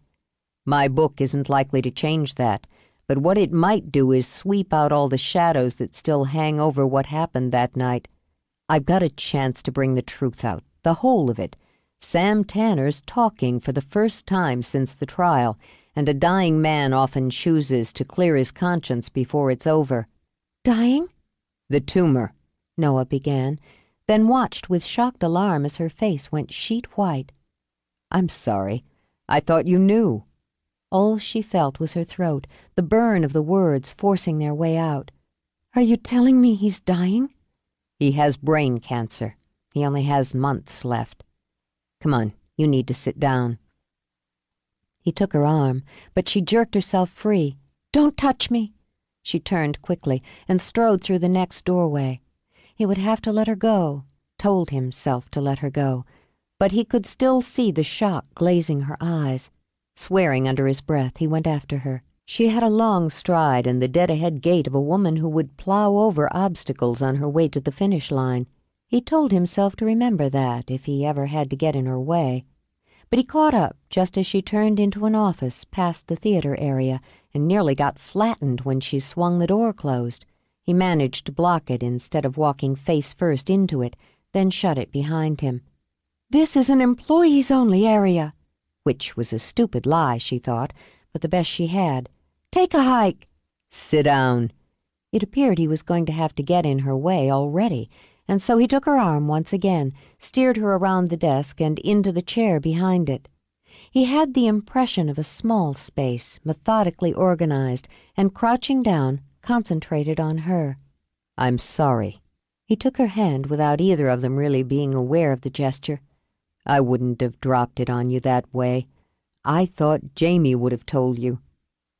My book isn't likely to change that, but what it might do is sweep out all the shadows that still hang over what happened that night. I've got a chance to bring the truth out, the whole of it. Sam Tanner's talking for the first time since the trial, and a dying man often chooses to clear his conscience before it's over. Dying? The tumor, Noah began, then watched with shocked alarm as her face went sheet white. I'm sorry. I thought you knew. All she felt was her throat, the burn of the words forcing their way out. Are you telling me he's dying? He has brain cancer. He only has months left. Come on, you need to sit down. He took her arm, but she jerked herself free. Don't touch me! She turned quickly and strode through the next doorway. He would have to let her go, told himself to let her go, but he could still see the shock glazing her eyes. Swearing under his breath, he went after her. She had a long stride and the dead-ahead gait of a woman who would plow over obstacles on her way to the finish line. He told himself to remember that if he ever had to get in her way. But he caught up just as she turned into an office past the theater area and nearly got flattened when she swung the door closed. He managed to block it instead of walking face first into it, then shut it behind him. This is an employees-only area. Which was a stupid lie, she thought, but the best she had. Take a hike. Sit down. It appeared he was going to have to get in her way already, and so he took her arm once again, steered her around the desk and into the chair behind it. He had the impression of a small space, methodically organized, and crouching down, concentrated on her. "I'm sorry." He took her hand without either of them really being aware of the gesture. "I wouldn't have dropped it on you that way. I thought Jamie would have told you."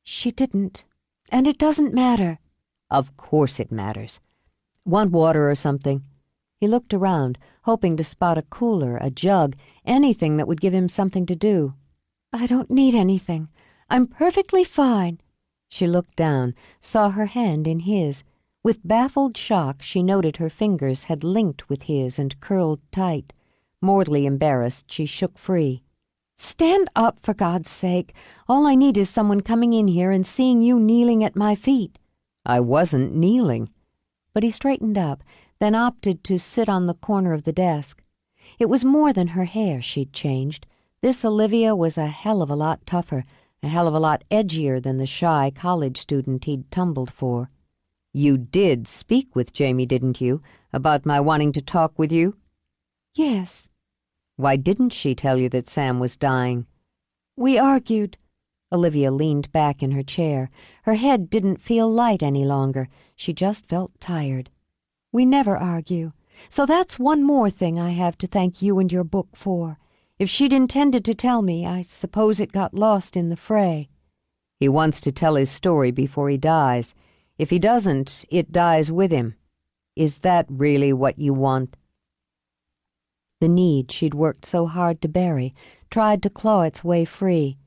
She didn't. And it doesn't matter. "Of course it matters. Want water or something?" He looked around, hoping to spot a cooler, a jug, anything that would give him something to do. "I don't need anything. I'm perfectly fine." She looked down, saw her hand in his. With baffled shock, she noted her fingers had linked with his and curled tight. Mortally embarrassed, she shook free. "Stand up, for God's sake. All I need is someone coming in here and seeing you kneeling at my feet." "I wasn't kneeling." But he straightened up, then opted to sit on the corner of the desk. It was more than her hair she'd changed. This Olivia was a hell of a lot tougher, a hell of a lot edgier than the shy college student he'd tumbled for. "You did speak with Jamie, didn't you, about my wanting to talk with you?" "Yes." "Why didn't she tell you that Sam was dying?" "We argued." Olivia leaned back in her chair. Her head didn't feel light any longer. She just felt tired. "We never argue. So that's one more thing I have to thank you and your book for. If she'd intended to tell me, I suppose it got lost in the fray." "He wants to tell his story before he dies. If he doesn't, it dies with him. Is that really what you want?" The need she'd worked so hard to bury tried to claw its way free.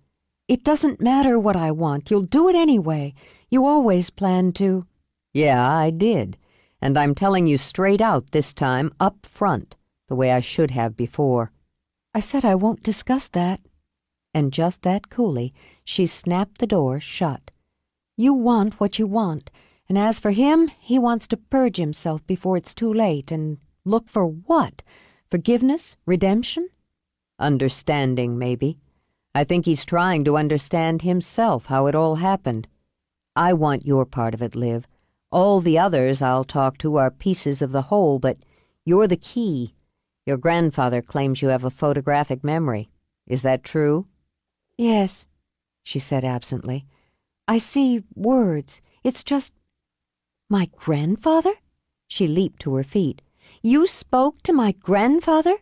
"It doesn't matter what I want. You'll do it anyway. You always planned to." "Yeah, I did. And I'm telling you straight out this time, up front, the way I should have before." "I said I won't discuss that." And just that coolly, she snapped the door shut. "You want what you want, and as for him, he wants to purge himself before it's too late, and look for what? Forgiveness? Redemption?" "Understanding, maybe. I think he's trying to understand himself how it all happened. I want your part of it, Liv. All the others I'll talk to are pieces of the whole, but you're the key. Your grandfather claims you have a photographic memory. Is that true?" "Yes," she said absently. "I see words. It's just—" "My grandfather?" She leaped to her feet. "You spoke to my grandfather?"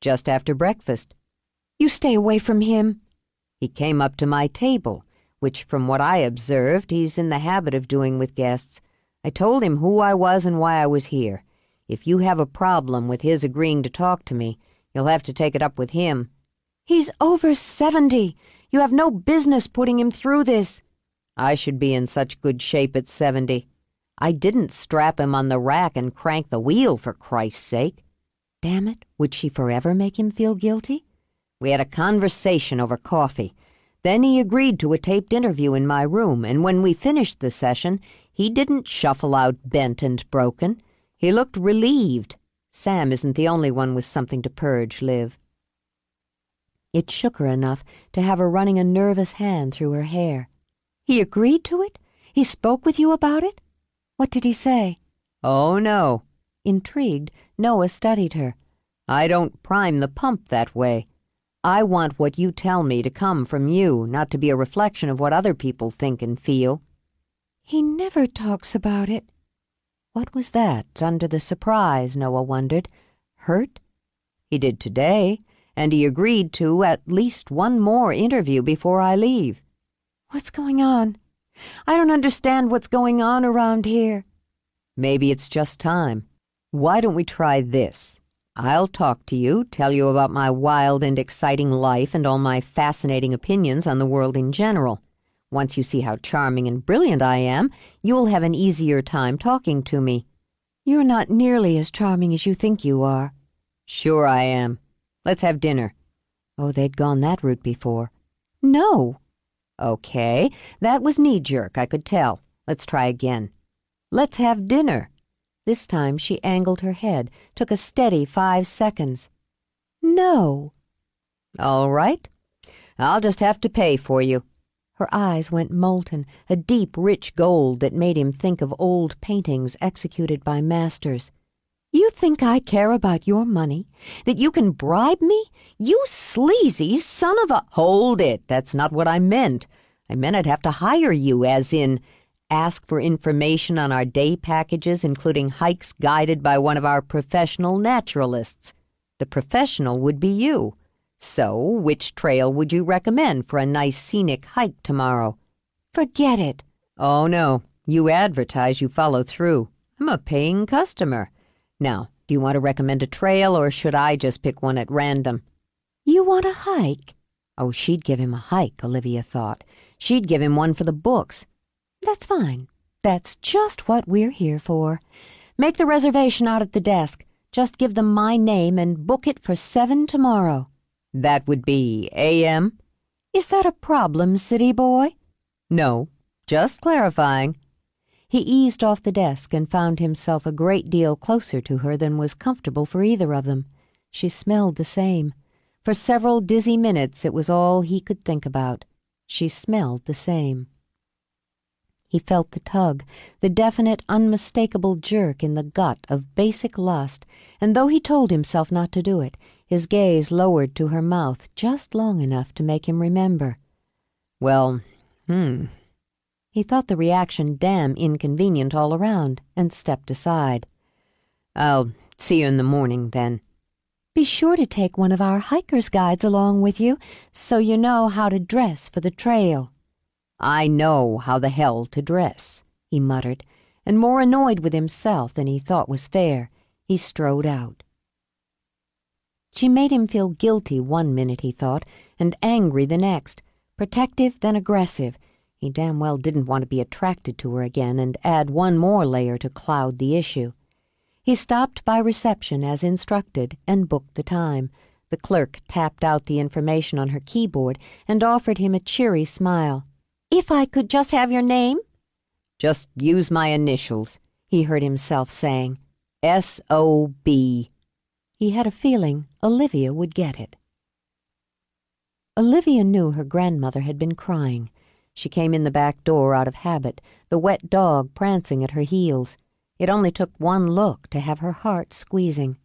"Just after breakfast." "You stay away from him." "He came up to my table, which from what I observed he's in the habit of doing with guests. I told him who I was and why I was here. If you have a problem with his agreeing to talk to me, you'll have to take it up with him." "He's over 70. You have no business putting him through this." "I should be in such good shape at 70. I didn't strap him on the rack and crank the wheel, for Christ's sake." Damn it, would she forever make him feel guilty? "We had a conversation over coffee. Then he agreed to a taped interview in my room, and when we finished the session, he didn't shuffle out bent and broken. He looked relieved. Sam isn't the only one with something to purge, Liv." It shook her enough to have her running a nervous hand through her hair. "He agreed to it? He spoke with you about it? What did he say?" "Oh, no." Intrigued, Noah studied her. "I don't prime the pump that way. I want what you tell me to come from you, not to be a reflection of what other people think and feel." "He never talks about it." What was that under the surprise, Noah wondered? Hurt? "He did today, and he agreed to at least one more interview before I leave." "What's going on? I don't understand what's going on around here." "Maybe it's just time. Why don't we try this? I'll talk to you, tell you about my wild and exciting life and all my fascinating opinions on the world in general. Once you see how charming and brilliant I am, you'll have an easier time talking to me." "You're not nearly as charming as you think you are." "Sure I am. Let's have dinner." Oh, they'd gone that route before. "No." "Okay, that was knee-jerk, I could tell. Let's try again. Let's have dinner." This time she angled her head, took a steady 5 seconds. "No." "All right. I'll just have to pay for you." Her eyes went molten, a deep, rich gold that made him think of old paintings executed by masters. "You think I care about your money? That you can bribe me? You sleazy son of a—" "Hold it! That's not what I meant. I meant I'd have to hire you, as in ask for information on our day packages, including hikes guided by one of our professional naturalists. The professional would be you. So, which trail would you recommend for a nice scenic hike tomorrow?" "Forget it." "Oh, no. You advertise, you follow through. I'm a paying customer. Now, do you want to recommend a trail, or should I just pick one at random?" "You want a hike?" Oh, she'd give him a hike, Olivia thought. She'd give him one for the books. "That's fine. That's just what we're here for. Make the reservation out at the desk. Just give them my name and book it for 7 tomorrow. That would be a.m.? Is that a problem, city boy?" No, just clarifying. He eased off the desk and found himself a great deal closer to her than was comfortable for either of them. She smelled the same. For several dizzy minutes it was all he could think about. She smelled the same. He felt the tug, the definite, unmistakable jerk in the gut of basic lust, and though he told himself not to do it, his gaze lowered to her mouth just long enough to make him remember. Well, He thought the reaction damn inconvenient all around, and stepped aside. "I'll see you in the morning, then." "Be sure to take one of our hiker's guides along with you, so you know how to dress for the trail." "I know how the hell to dress," he muttered, and more annoyed with himself than he thought was fair, he strode out. She made him feel guilty one minute, he thought, and angry the next, protective then aggressive. He damn well didn't want to be attracted to her again and add one more layer to cloud the issue. He stopped by reception as instructed and booked the time. The clerk tapped out the information on her keyboard and offered him a cheery smile. "If I could just have your name?" "Just use my initials," he heard himself saying. S.O.B. He had a feeling Olivia would get it. Olivia knew her grandmother had been crying. She came in the back door out of habit, the wet dog prancing at her heels. It only took one look to have her heart squeezing.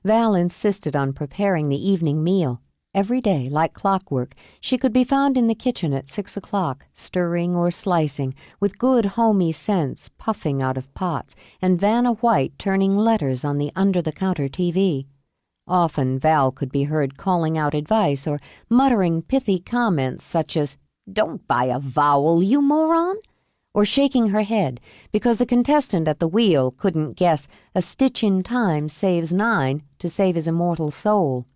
Val insisted on preparing the evening meal. Every day, like clockwork, she could be found in the kitchen at 6 o'clock, stirring or slicing, with good homey scents puffing out of pots, and Vanna White turning letters on the under-the-counter TV. Often Val could be heard calling out advice or muttering pithy comments such as, "Don't buy a vowel, you moron," or shaking her head because the contestant at the wheel couldn't guess a stitch in time saves 9 to save his immortal soul.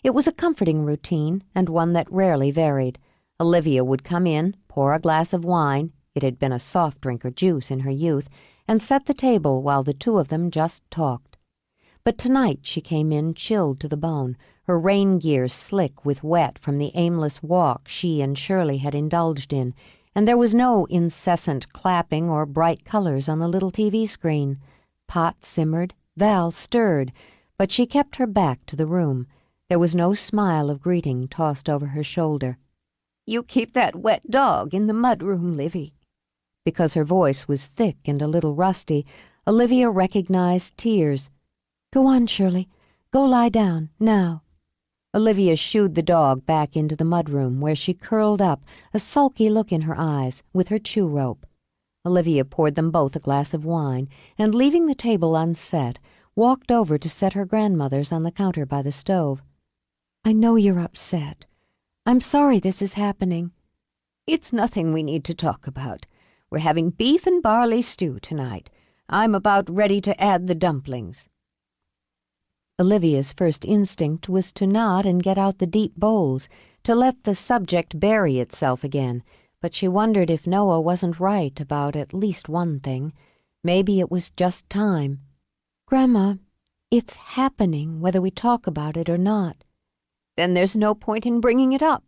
It was a comforting routine, and one that rarely varied. Olivia would come in, pour a glass of wine, it had been a soft drink or juice in her youth, and set the table while the two of them just talked. But tonight she came in chilled to the bone, her rain gear slick with wet from the aimless walk she and Shirley had indulged in, and there was no incessant clapping or bright colors on the little TV screen. Pot simmered, Val stirred, but she kept her back to the room. There was no smile of greeting tossed over her shoulder. "You keep that wet dog in the mudroom, Livy." Because her voice was thick and a little rusty, Olivia recognized tears. "Go on, Shirley. Go lie down, now." Olivia shooed the dog back into the mudroom, where she curled up, a sulky look in her eyes, with her chew rope. Olivia poured them both a glass of wine, and leaving the table unset, walked over to set her grandmother's on the counter by the stove. "I know you're upset. I'm sorry this is happening." "It's nothing we need to talk about. We're having beef and barley stew tonight. I'm about ready to add the dumplings." Olivia's first instinct was to nod and get out the deep bowls, to let the subject bury itself again, but she wondered if Noah wasn't right about at least one thing. Maybe it was just time. "Grandma, it's happening whether we talk about it or not." "Then there's no point in bringing it up."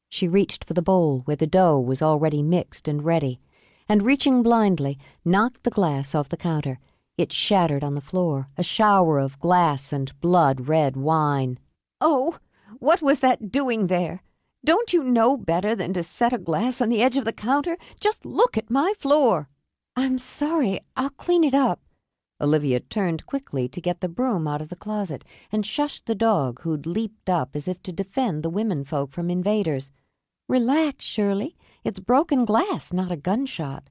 She reached for the bowl where the dough was already mixed and ready, and reaching blindly, knocked the glass off the counter. It shattered on the floor, a shower of glass and blood-red wine. "Oh, what was that doing there? Don't you know better than to set a glass on the edge of the counter? Just look at my floor." "I'm sorry. I'll clean it up." Olivia turned quickly to get the broom out of the closet and shushed the dog, who'd leaped up as if to defend the womenfolk from invaders. "Relax, Shirley. It's broken glass, not a gunshot."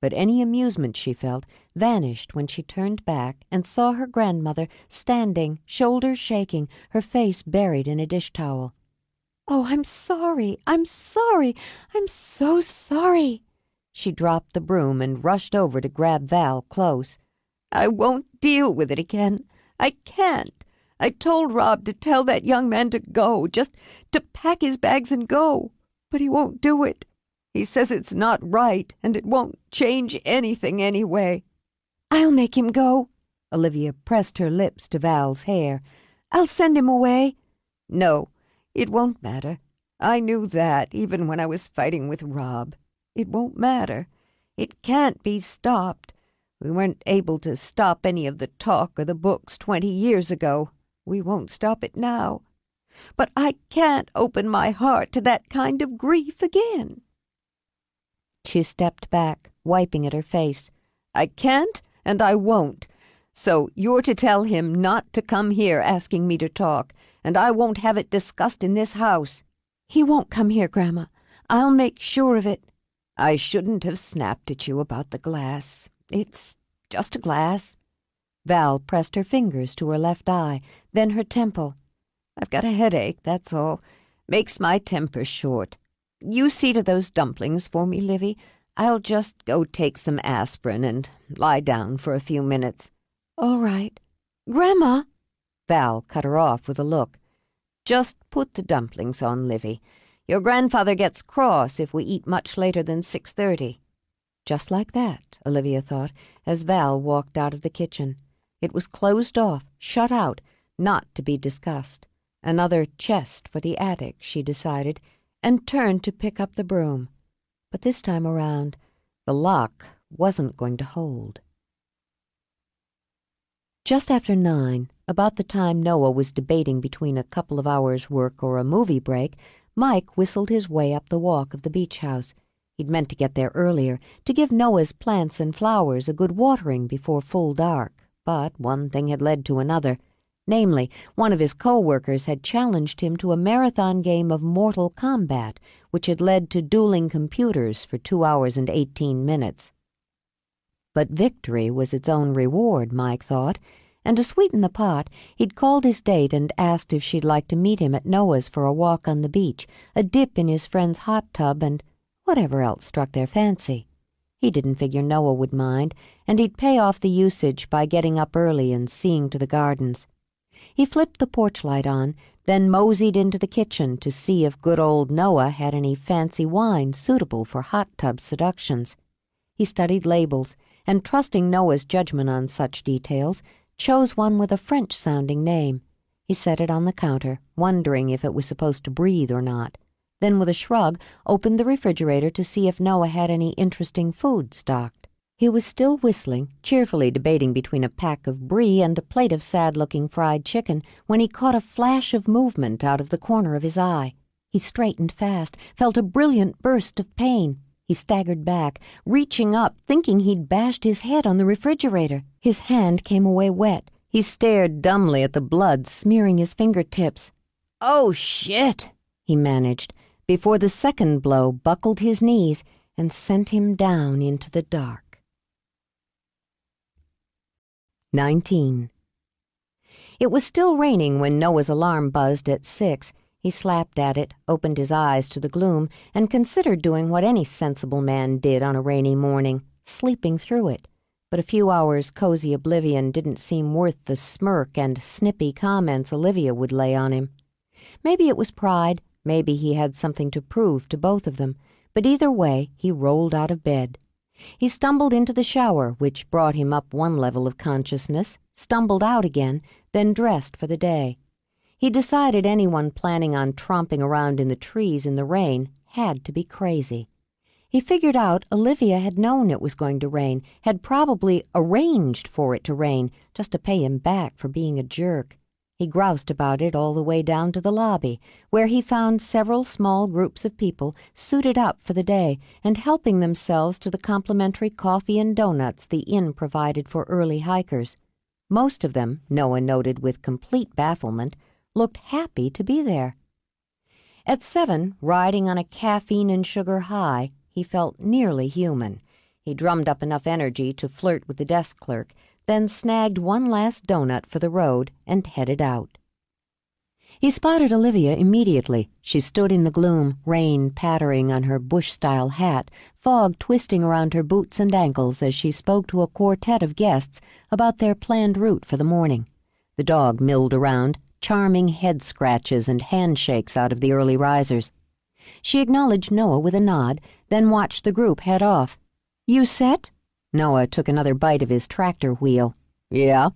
But any amusement she felt vanished when she turned back and saw her grandmother standing, shoulders shaking, her face buried in a dish towel. "Oh, I'm sorry. I'm sorry. I'm so sorry." She dropped the broom and rushed over to grab Val close. "I won't deal with it again. I can't. I told Rob to tell that young man to go, just to pack his bags and go. But he won't do it. He says it's not right, and it won't change anything anyway." "I'll make him go." Olivia pressed her lips to Val's hair. "I'll send him away." "No, it won't matter. I knew that even when I was fighting with Rob. It won't matter. It can't be stopped. We weren't able to stop any of the talk or the books 20 years ago. We won't stop it now. But I can't open my heart to that kind of grief again." She stepped back, wiping at her face. "I can't and I won't. So you're to tell him not to come here asking me to talk, and I won't have it discussed in this house." "He won't come here, Grandma. I'll make sure of it." "I shouldn't have snapped at you about the glass. It's just a glass." Val pressed her fingers to her left eye, then her temple. "I've got a headache, that's all. Makes my temper short. You see to those dumplings for me, Livy. I'll just go take some aspirin and lie down for a few minutes." "All right." "Grandma!" Val cut her off with a look. "Just put the dumplings on, Livy. Your grandfather gets cross if we eat much later than 6:30. Just like that, Olivia thought, as Val walked out of the kitchen. It was closed off, shut out, not to be discussed. Another chest for the attic, she decided, and turned to pick up the broom. But this time around, the lock wasn't going to hold. Just after 9, about the time Noah was debating between a couple of hours' work or a movie break, Mike whistled his way up the walk of the beach house. He'd meant to get there earlier, to give Noah's plants and flowers a good watering before full dark, but one thing had led to another. Namely, one of his co-workers had challenged him to a marathon game of Mortal Kombat, which had led to dueling computers for 2 hours and 18 minutes. But victory was its own reward, Mike thought, and to sweeten the pot, he'd called his date and asked if she'd like to meet him at Noah's for a walk on the beach, a dip in his friend's hot tub, and whatever else struck their fancy. He didn't figure Noah would mind, and he'd pay off the usage by getting up early and seeing to the gardens. He flipped the porch light on, then moseyed into the kitchen to see if good old Noah had any fancy wine suitable for hot tub seductions. He studied labels, and trusting Noah's judgment on such details, chose one with a French-sounding name. He set it on the counter, wondering if it was supposed to breathe or not. Then, with a shrug, opened the refrigerator to see if Noah had any interesting food stocked. He was still whistling, cheerfully debating between a pack of brie and a plate of sad-looking fried chicken, when he caught a flash of movement out of the corner of his eye. He straightened fast, felt a brilliant burst of pain. He staggered back, reaching up, thinking he'd bashed his head on the refrigerator. His hand came away wet. He stared dumbly at the blood smearing his fingertips. "Oh, shit!" he managed, before the second blow buckled his knees and sent him down into the dark. 19. It was still raining when Noah's alarm buzzed at 6. He slapped at it, opened his eyes to the gloom, and considered doing what any sensible man did on a rainy morning, sleeping through it. But a few hours' cozy oblivion didn't seem worth the smirk and snippy comments Olivia would lay on him. Maybe it was pride, maybe he had something to prove to both of them, but either way he rolled out of bed. He stumbled into the shower, which brought him up one level of consciousness, stumbled out again, then dressed for the day. He decided anyone planning on tromping around in the trees in the rain had to be crazy. He figured out Olivia had known it was going to rain, had probably arranged for it to rain, just to pay him back for being a jerk. He groused about it all the way down to the lobby, where he found several small groups of people suited up for the day and helping themselves to the complimentary coffee and donuts the inn provided for early hikers. Most of them, Noah noted with complete bafflement, looked happy to be there. At 7, riding on a caffeine and sugar high, he felt nearly human. He drummed up enough energy to flirt with the desk clerk, then snagged one last donut for the road and headed out. He spotted Olivia immediately. She stood in the gloom, rain pattering on her bush-style hat, fog twisting around her boots and ankles as she spoke to a quartet of guests about their planned route for the morning. The dog milled around, charming head scratches and handshakes out of the early risers. She acknowledged Noah with a nod, then watched the group head off. "You set?" Noah took another bite of his tractor wheel. "Yeah."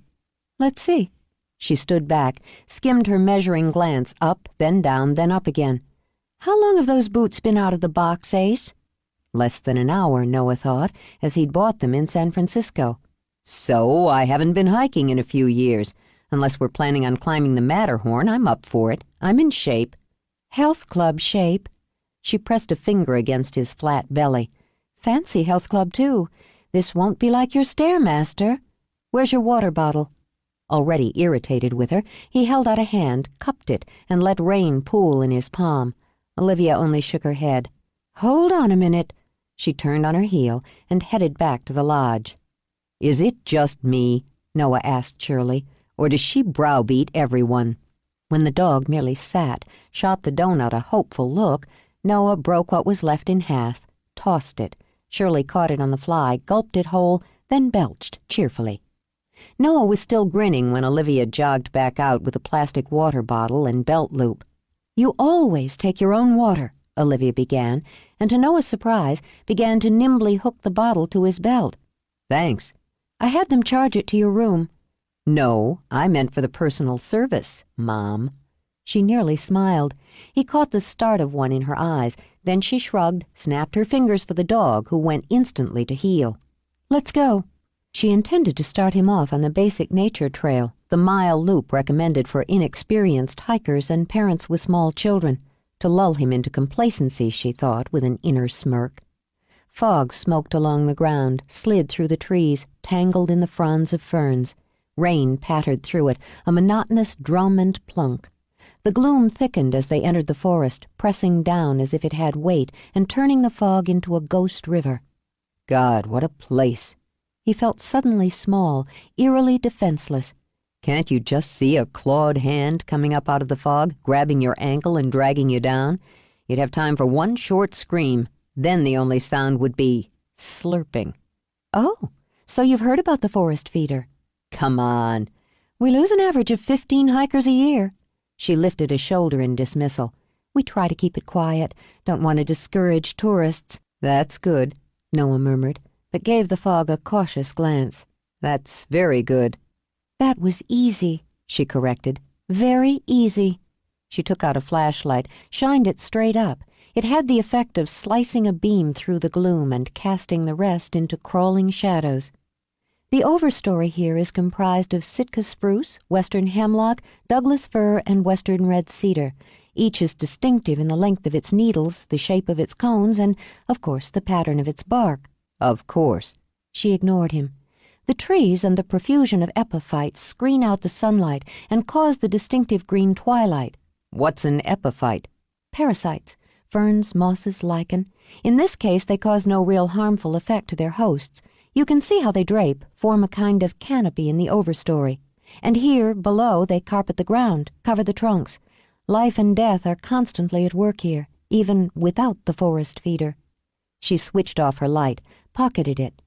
"Let's see." She stood back, skimmed her measuring glance up, then down, then up again. "How long have those boots been out of the box, Ace?" Less than an hour, Noah thought, as he'd bought them in San Francisco. "So I haven't been hiking in a few years. Unless we're planning on climbing the Matterhorn, I'm up for it. I'm in shape." "Health club shape." She pressed a finger against his flat belly. "Fancy health club, too. This won't be like your Stairmaster. Where's your water bottle?" Already irritated with her, he held out a hand, cupped it, and let rain pool in his palm. Olivia only shook her head. "Hold on a minute." She turned on her heel and headed back to the lodge. "Is it just me?" Noah asked cheerily, "or does she browbeat everyone?" When the dog merely sat, shot the donut a hopeful look, Noah broke what was left in half, tossed it. Shirley caught it on the fly, gulped it whole, then belched cheerfully. Noah was still grinning when Olivia jogged back out with a plastic water bottle and belt loop. "You always take your own water," Olivia began, and to Noah's surprise, began to nimbly hook the bottle to his belt. "Thanks." "I had them charge it to your room." "No, I meant for the personal service, Mom." She nearly smiled. He caught the start of one in her eyes. Then she shrugged, snapped her fingers for the dog, who went instantly to heel. "Let's go." She intended to start him off on the basic nature trail, the mile loop recommended for inexperienced hikers and parents with small children, to lull him into complacency, she thought, with an inner smirk. Fog smoked along the ground, slid through the trees, tangled in the fronds of ferns. Rain pattered through it, a monotonous drum and plunk. The gloom thickened as they entered the forest, pressing down as if it had weight and turning the fog into a ghost river. God, what a place! He felt suddenly small, eerily defenseless. Can't you just see a clawed hand coming up out of the fog, grabbing your ankle and dragging you down? You'd have time for one short scream. Then the only sound would be slurping. "Oh, so you've heard about the forest feeder?" "Come on." "We lose an average of 15 hikers a year." She lifted a shoulder in dismissal. "We try to keep it quiet. Don't want to discourage tourists." "That's good," Noah murmured, but gave the fog a cautious glance. "That's very good." "That was easy," she corrected. "Very easy." She took out a flashlight, shined it straight up. It had the effect of slicing a beam through the gloom and casting the rest into crawling shadows. "The overstory here is comprised of Sitka spruce, western hemlock, Douglas fir, and western red cedar. Each is distinctive in the length of its needles, the shape of its cones, and, of course, the pattern of its bark." "Of course." She ignored him. "The trees and the profusion of epiphytes screen out the sunlight and cause the distinctive green twilight." "What's an epiphyte?" "Parasites. Ferns, mosses, lichen. In this case, they cause no real harmful effect to their hosts. You can see how they drape, form a kind of canopy in the overstory. And here, below, they carpet the ground, cover the trunks. Life and death are constantly at work here, even without the forest feeder." She switched off her light, pocketed it.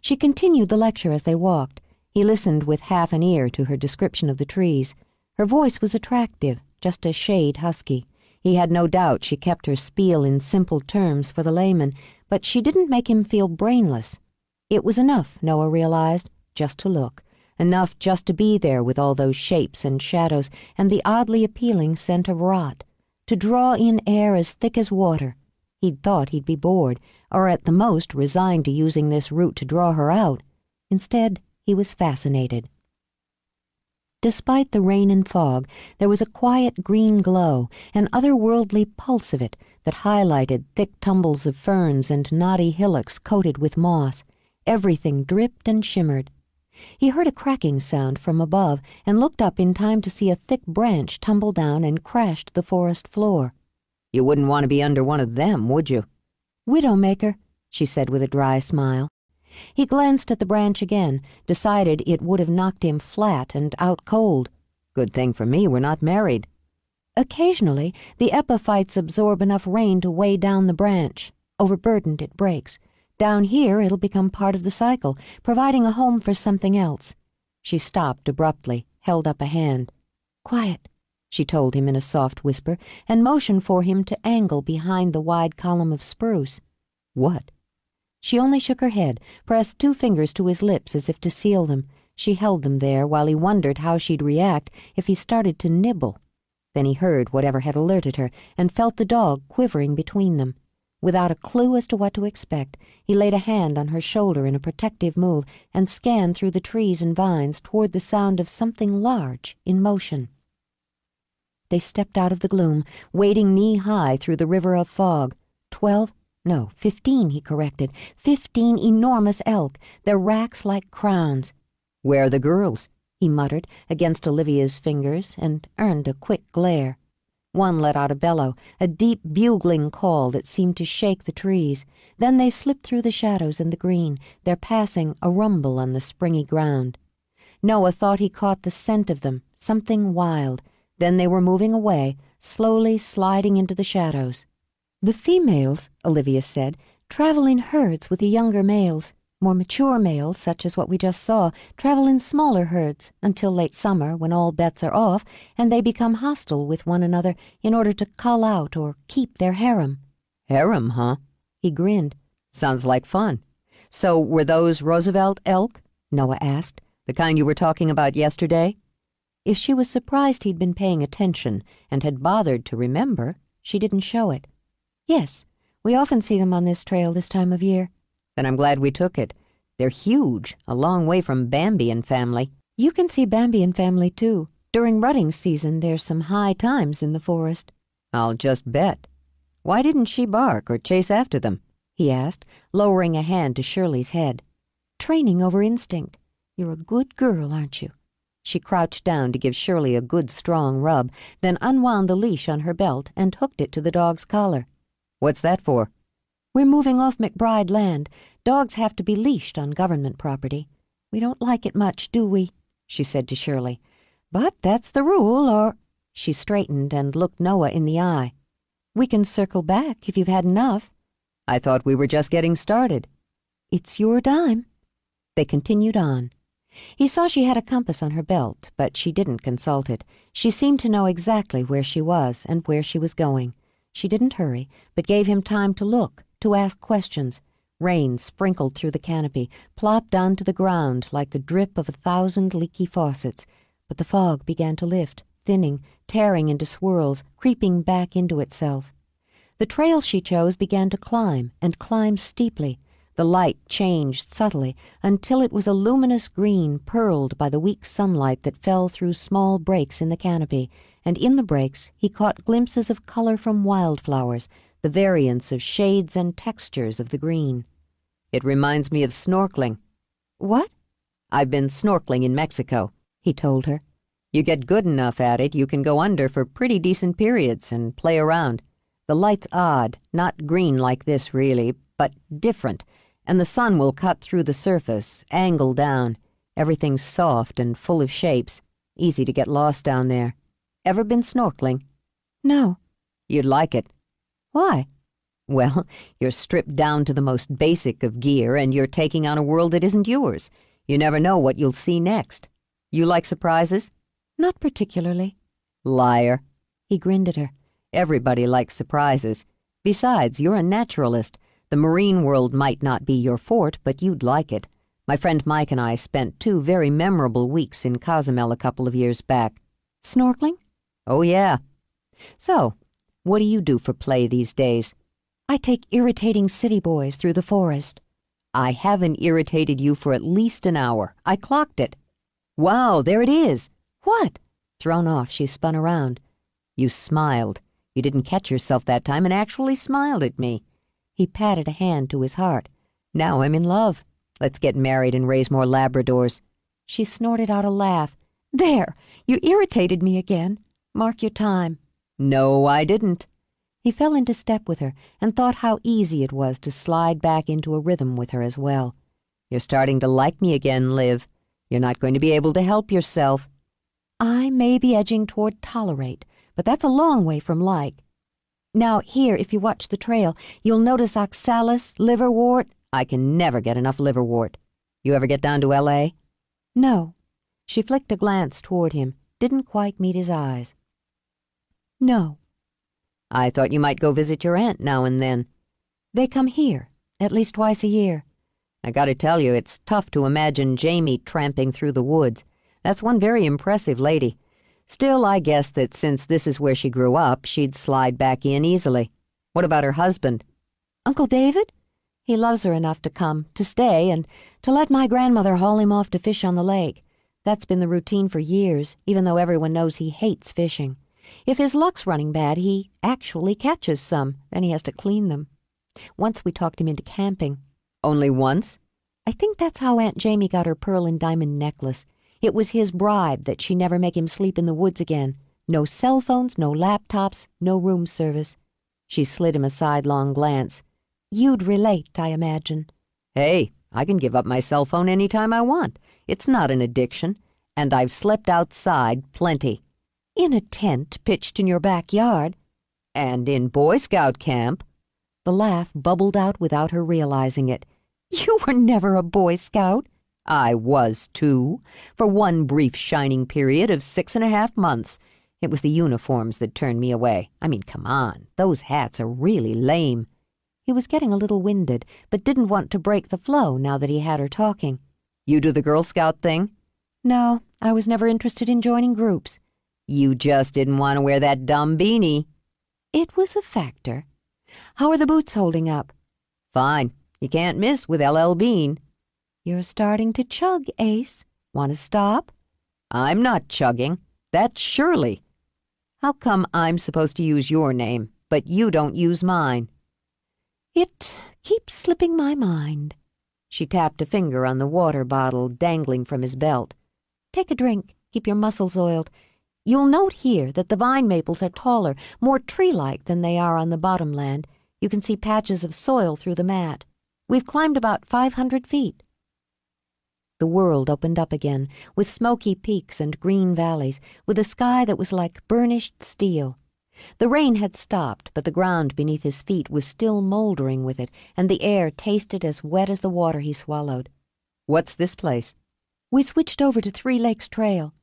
She continued the lecture as they walked. He listened with half an ear to her description of the trees. Her voice was attractive, just a shade husky. He had no doubt she kept her spiel in simple terms for the layman, but she didn't make him feel brainless. It was enough, Noah realized, just to look. Enough just to be there with all those shapes and shadows and the oddly appealing scent of rot. To draw in air as thick as water. He'd thought he'd be bored, or at the most resigned to using this route to draw her out. Instead, he was fascinated. Despite the rain and fog, there was a quiet green glow, an otherworldly pulse of it that highlighted thick tumbles of ferns and knotty hillocks coated with moss. Everything dripped and shimmered. He heard a cracking sound from above and looked up in time to see a thick branch tumble down and crash to the forest floor. You wouldn't want to be under one of them, would you? "Widowmaker," she said with a dry smile. He glanced at the branch again, decided it would have knocked him flat and out cold. Good thing for me we're not married. Occasionally, the epiphytes absorb enough rain to weigh down the branch. Overburdened, it breaks. Down here, it'll become part of the cycle, providing a home for something else. She stopped abruptly, held up a hand. "Quiet," she told him in a soft whisper, and motioned for him to angle behind the wide column of spruce. What? She only shook her head, pressed 2 fingers to his lips as if to seal them. She held them there while he wondered how she'd react if he started to nibble. Then he heard whatever had alerted her and felt the dog quivering between them. Without a clue as to what to expect, he laid a hand on her shoulder in a protective move and scanned through the trees and vines toward the sound of something large in motion. They stepped out of the gloom, wading knee-high through the river of fog. 15, he corrected. 15 enormous elk, their racks like crowns. Where are the girls? He muttered against Olivia's fingers and earned a quick glare. One let out a bellow, a deep bugling call that seemed to shake the trees. Then they slipped through the shadows and the green, their passing a rumble on the springy ground. Noah thought he caught the scent of them, something wild. Then they were moving away, slowly sliding into the shadows. "The females," Olivia said, "travel in herds with the younger males. More mature males, such as what we just saw, travel in smaller herds until late summer when all bets are off and they become hostile with one another in order to cull out or keep their harem." Harem, huh? He grinned. Sounds like fun. So were those Roosevelt elk? Noah asked. The kind you were talking about yesterday? If she was surprised he'd been paying attention and had bothered to remember, she didn't show it. "Yes, we often see them on this trail this time of year." Then I'm glad we took it. They're huge, a long way from Bambi and family. "You can see Bambi and family, too. During rutting season, there's some high times in the forest." I'll just bet. Why didn't she bark or chase after them? He asked, lowering a hand to Shirley's head. "Training over instinct. You're a good girl, aren't you?" She crouched down to give Shirley a good strong rub, then unwound the leash on her belt and hooked it to the dog's collar. What's that for? "We're moving off McBride land. Dogs have to be leashed on government property. We don't like it much, do we?" she said to Shirley. "But that's the rule, or—" She straightened and looked Noah in the eye. "We can circle back if you've had enough." I thought we were just getting started. "It's your dime." They continued on. He saw she had a compass on her belt, but she didn't consult it. She seemed to know exactly where she was and where she was going. She didn't hurry, but gave him time to look, to ask questions. Rain sprinkled through the canopy, plopped onto the ground like the drip of 1,000 leaky faucets. But the fog began to lift, thinning, tearing into swirls, creeping back into itself. The trail she chose began to climb, and climb steeply. The light changed subtly until it was a luminous green pearled by the weak sunlight that fell through small breaks in the canopy, and in the breaks he caught glimpses of color from wildflowers, the variants of shades and textures of the green. It reminds me of snorkeling. "What?" "I've been snorkeling in Mexico," he told her. "You get good enough at it, you can go under for pretty decent periods and play around. The light's odd, not green like this really, but different, and the sun will cut through the surface, angle down. Everything's soft and full of shapes. Easy to get lost down there. Ever been snorkeling?" "No." "You'd like it." "Why?" "Well, you're stripped down to the most basic of gear, and you're taking on a world that isn't yours. You never know what you'll see next. You like surprises?" "Not particularly." "Liar." He grinned at her. "Everybody likes surprises. Besides, you're a naturalist. The marine world might not be your fort, but you'd like it. My friend Mike and I spent 2 very memorable weeks in Cozumel a couple of years back." "Snorkeling?" "Oh, yeah." "So, what do you do for play these days?" "I take irritating city boys through the forest." "I haven't irritated you for at least an hour. I clocked it." "Wow, there it is. What? Thrown off, she spun around. You smiled. You didn't catch yourself that time and actually smiled at me. He patted a hand to his heart. Now I'm in love. Let's get married and raise more Labradors. She snorted out a laugh. There! You irritated me again. Mark your time. No, I didn't. He fell into step with her and thought how easy it was to slide back into a rhythm with her as well. You're starting to like me again, Liv. You're not going to be able to help yourself. I may be edging toward tolerate, but that's a long way from like. Now, here, if you watch the trail, you'll notice oxalis, liverwort. I can never get enough liverwort. You ever get down to L.A.? No. She flicked a glance toward him, didn't quite meet his eyes. No. I thought you might go visit your aunt now and then. They come here, at least twice a year. I gotta tell you, it's tough to imagine Jamie tramping through the woods. That's one very impressive lady. Still, I guess that since this is where she grew up, she'd slide back in easily. What about her husband? Uncle David? He loves her enough to come, to stay, and to let my grandmother haul him off to fish on the lake. That's been the routine for years, even though everyone knows he hates fishing. If his luck's running bad, he actually catches some, then he has to clean them. Once we talked him into camping. Only once? I think that's how Aunt Jamie got her pearl and diamond necklace. It was his bribe that she never make him sleep in the woods again. No cell phones, no laptops, no room service. She slid him a sidelong glance. You'd relate, I imagine. Hey, I can give up my cell phone any time I want. It's not an addiction. And I've slept outside plenty. In a tent pitched in your backyard. And in Boy Scout camp. The laugh bubbled out without her realizing it. You were never a Boy Scout. I was, too, for one brief shining period of 6.5 months. It was the uniforms that turned me away. I mean, come on, those hats are really lame. He was getting a little winded, but didn't want to break the flow now that he had her talking. You do the Girl Scout thing? No, I was never interested in joining groups. You just didn't want to wear that dumb beanie. It was a factor. How are the boots holding up? Fine. You can't miss with L.L. Bean. You're starting to chug, Ace. Want to stop? I'm not chugging. That's Shirley. How come I'm supposed to use your name, but you don't use mine? It keeps slipping my mind. She tapped a finger on the water bottle dangling from his belt. Take a drink. Keep your muscles oiled. You'll note here that the vine maples are taller, more tree-like than they are on the bottomland. You can see patches of soil through the mat. We've climbed about 500 feet. The world opened up again, with smoky peaks and green valleys, with a sky that was like burnished steel. The rain had stopped, but the ground beneath his feet was still moldering with it, and the air tasted as wet as the water he swallowed. What's this place? We switched over to 3 Lakes Trail.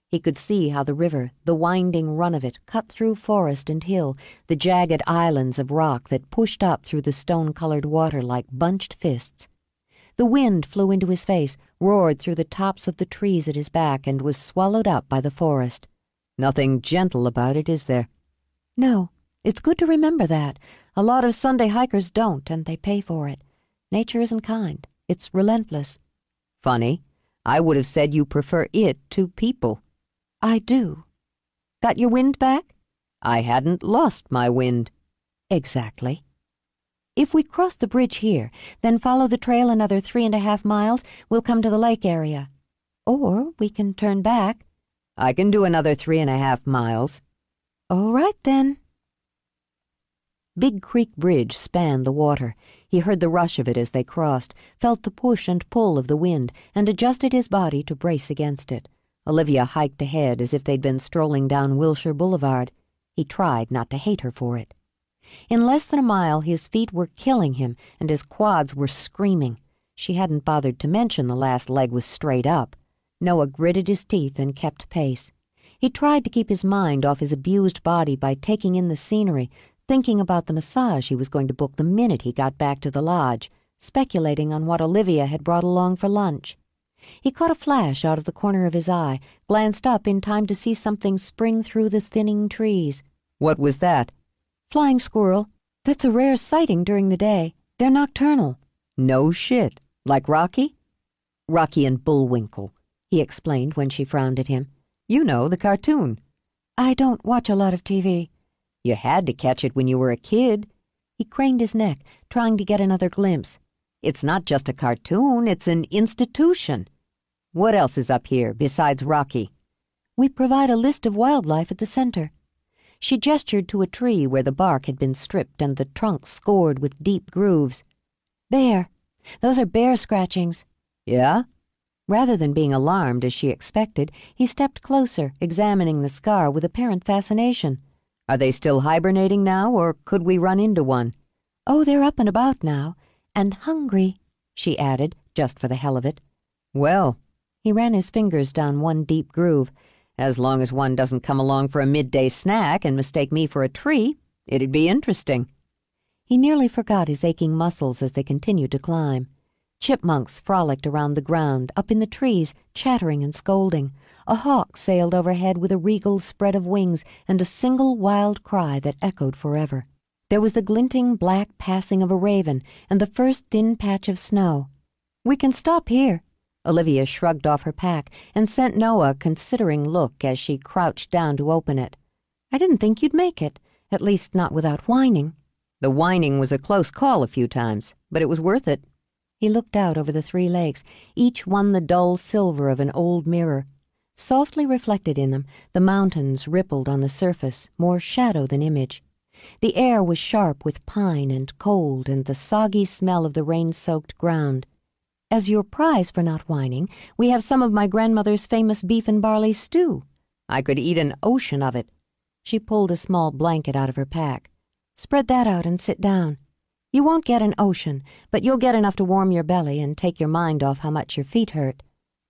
He could see how the river, the winding run of it, cut through forest and hill, the jagged islands of rock that pushed up through the stone-colored water like bunched fists. The wind flew into his face, roared through the tops of the trees at his back, and was swallowed up by the forest. Nothing gentle about it, is there? No. It's good to remember that. A lot of Sunday hikers don't, and they pay for it. Nature isn't kind. It's relentless. Funny. I would have said you prefer it to people. I do. Got your wind back? I hadn't lost my wind. Exactly. If we cross the bridge here, then follow the trail another 3.5 miles, we'll come to the lake area. Or we can turn back. I can do another 3.5 miles. All right, then. Big Creek Bridge spanned the water. He heard the rush of it as they crossed, felt the push and pull of the wind, and adjusted his body to brace against it. Olivia hiked ahead as if they'd been strolling down Wilshire Boulevard. He tried not to hate her for it. In less than a mile, his feet were killing him, and his quads were screaming. She hadn't bothered to mention the last leg was straight up. Noah gritted his teeth and kept pace. He tried to keep his mind off his abused body by taking in the scenery, thinking about the massage he was going to book the minute he got back to the lodge, speculating on what Olivia had brought along for lunch. He caught a flash out of the corner of his eye, glanced up in time to see something spring through the thinning trees. What was that? Flying squirrel. That's a rare sighting during the day. They're nocturnal. No shit. Like Rocky? Rocky and Bullwinkle, he explained when she frowned at him. You know, the cartoon. I don't watch a lot of TV. You had to catch it when you were a kid. He craned his neck, trying to get another glimpse. It's not just a cartoon, it's an institution. What else is up here besides Rocky? We provide a list of wildlife at the center. She gestured to a tree where the bark had been stripped and the trunk scored with deep grooves. Bear. Those are bear scratchings. Yeah? Rather than being alarmed as she expected, he stepped closer, examining the scar with apparent fascination. Are they still hibernating now, or could we run into one? Oh, they're up and about now, and hungry, she added, just for the hell of it. Well, he ran his fingers down one deep groove. As long as one doesn't come along for a midday snack and mistake me for a tree, it'd be interesting. He nearly forgot his aching muscles as they continued to climb. Chipmunks frolicked around the ground, up in the trees, chattering and scolding. A hawk sailed overhead with a regal spread of wings and a single wild cry that echoed forever. There was the glinting black passing of a raven and the first thin patch of snow. "We can stop here." Olivia shrugged off her pack and sent Noah a considering look as she crouched down to open it. "I didn't think you'd make it, at least not without whining." The whining was a close call a few times, but it was worth it. He looked out over the 3 lakes, each one the dull silver of an old mirror. Softly reflected in them, the mountains rippled on the surface, more shadow than image. The air was sharp with pine and cold and the soggy smell of the rain-soaked ground. "As your prize for not whining, we have some of my grandmother's famous beef and barley stew. I could eat an ocean of it." She pulled a small blanket out of her pack. "Spread that out and sit down. You won't get an ocean, but you'll get enough to warm your belly and take your mind off how much your feet hurt."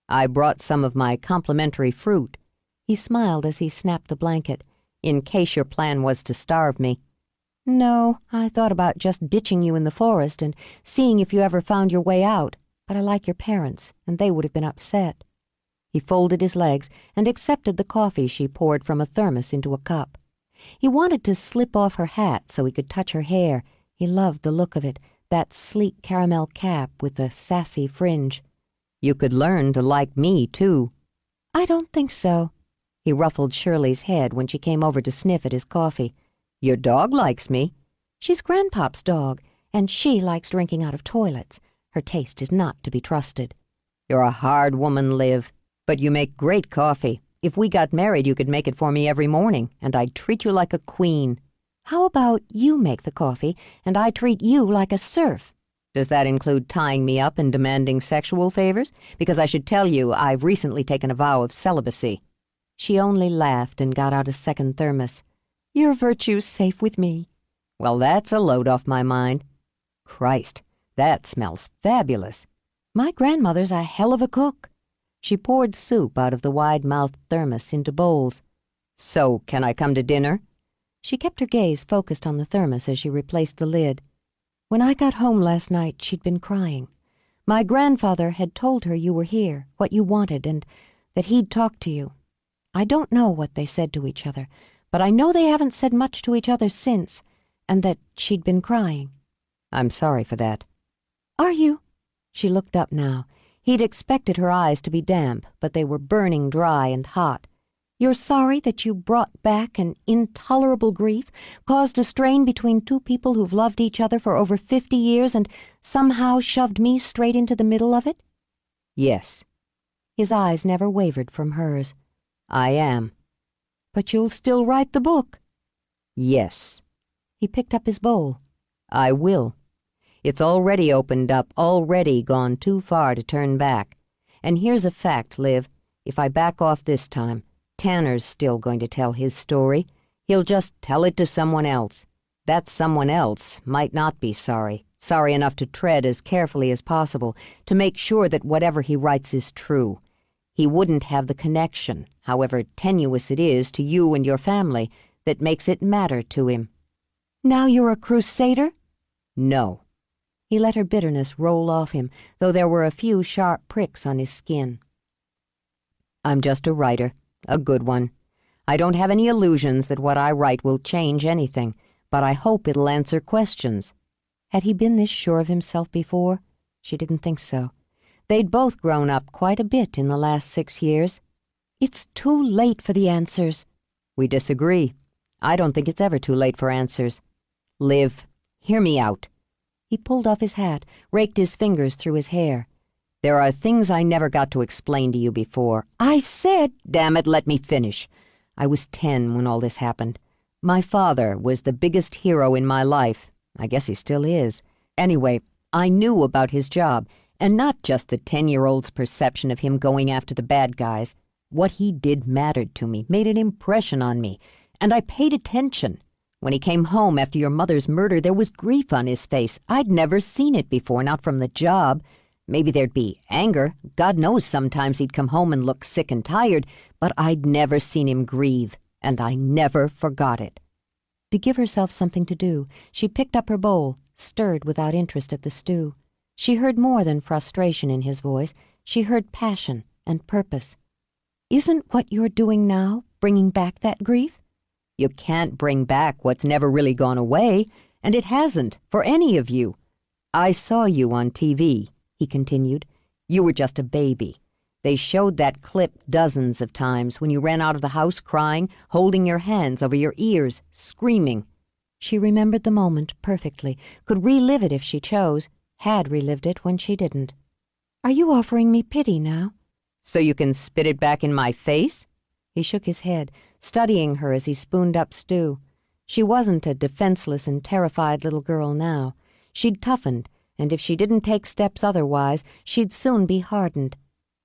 I brought some of my complimentary fruit. He smiled as he snapped the blanket. "In case your plan was to starve me." "No, I thought about just ditching you in the forest and seeing if you ever found your way out, but I like your parents, and they would have been upset." He folded his legs and accepted the coffee she poured from a thermos into a cup. He wanted to slip off her hat so he could touch her hair. He loved the look of it, that sleek caramel cap with the sassy fringe. "You could learn to like me, too." "I don't think so." He ruffled Shirley's head when she came over to sniff at his coffee. "Your dog likes me." "She's Grandpop's dog, and she likes drinking out of toilets. Her taste is not to be trusted." "You're a hard woman, Liv, but you make great coffee. If we got married, you could make it for me every morning, and I'd treat you like a queen." "How about you make the coffee, and I treat you like a serf?" "Does that include tying me up and demanding sexual favors? Because I should tell you, I've recently taken a vow of celibacy." She only laughed and got out a second thermos. "Your virtue's safe with me." "Well, that's a load off my mind." "Christ, that smells fabulous." "My grandmother's a hell of a cook." She poured soup out of the wide-mouthed thermos into bowls. "So, can I come to dinner?" She kept her gaze focused on the thermos as she replaced the lid. "When I got home last night, she'd been crying. My grandfather had told her you were here, what you wanted, and that he'd talk to you. I don't know what they said to each other, but I know they haven't said much to each other since, and that she'd been crying." "I'm sorry for that." "Are you?" She looked up now. He'd expected her eyes to be damp, but they were burning dry and hot. "You're sorry that you brought back an intolerable grief, caused a strain between 2 people who've loved each other for over 50 years and somehow shoved me straight into the middle of it?" "Yes." His eyes never wavered from hers. "I am." "But you'll still write the book?" "Yes." He picked up his bowl. "I will. It's already opened up, already gone too far to turn back. And here's a fact, Liv. If I back off this time, Tanner's still going to tell his story. He'll just tell it to someone else. That someone else might not be sorry enough to tread as carefully as possible to make sure that whatever he writes is true. He wouldn't have the connection, however tenuous it is to you and your family, that makes it matter to him." "Now you're a crusader?" "No." He let her bitterness roll off him, though there were a few sharp pricks on his skin. "I'm just a writer. A good one. I don't have any illusions that what I write will change anything, but I hope it'll answer questions." Had he been this sure of himself before? She didn't think so. They'd both grown up quite a bit in the last 6 years. It's too late for the answers. We disagree. I don't think it's ever too late for answers. Liv, hear me out. He pulled off his hat, raked his fingers through his hair. There are things I never got to explain to you before. I said, damn it, let me finish. I was 10 when all this happened. My father was the biggest hero in my life. I guess he still is. Anyway, I knew about his job, and not just the 10-year-old's perception of him going after the bad guys. What he did mattered to me, made an impression on me, and I paid attention. When he came home after your mother's murder, there was grief on his face. I'd never seen it before, not from the job. Maybe there'd be anger. God knows sometimes he'd come home and look sick and tired, but I'd never seen him grieve, and I never forgot it. To give herself something to do, she picked up her bowl, stirred without interest at the stew. She heard more than frustration in his voice. She heard passion and purpose. Isn't what you're doing now bringing back that grief? You can't bring back what's never really gone away, and it hasn't, for any of you. I saw you on TV, he continued. You were just a baby. They showed that clip dozens of times when you ran out of the house crying, holding your hands over your ears, screaming. She remembered the moment perfectly, could relive it if she chose, had relived it when she didn't. Are you offering me pity now? So you can spit it back in my face? He shook his head, studying her as he spooned up stew. She wasn't a defenseless and terrified little girl now. She'd toughened, and if she didn't take steps otherwise, she'd soon be hardened.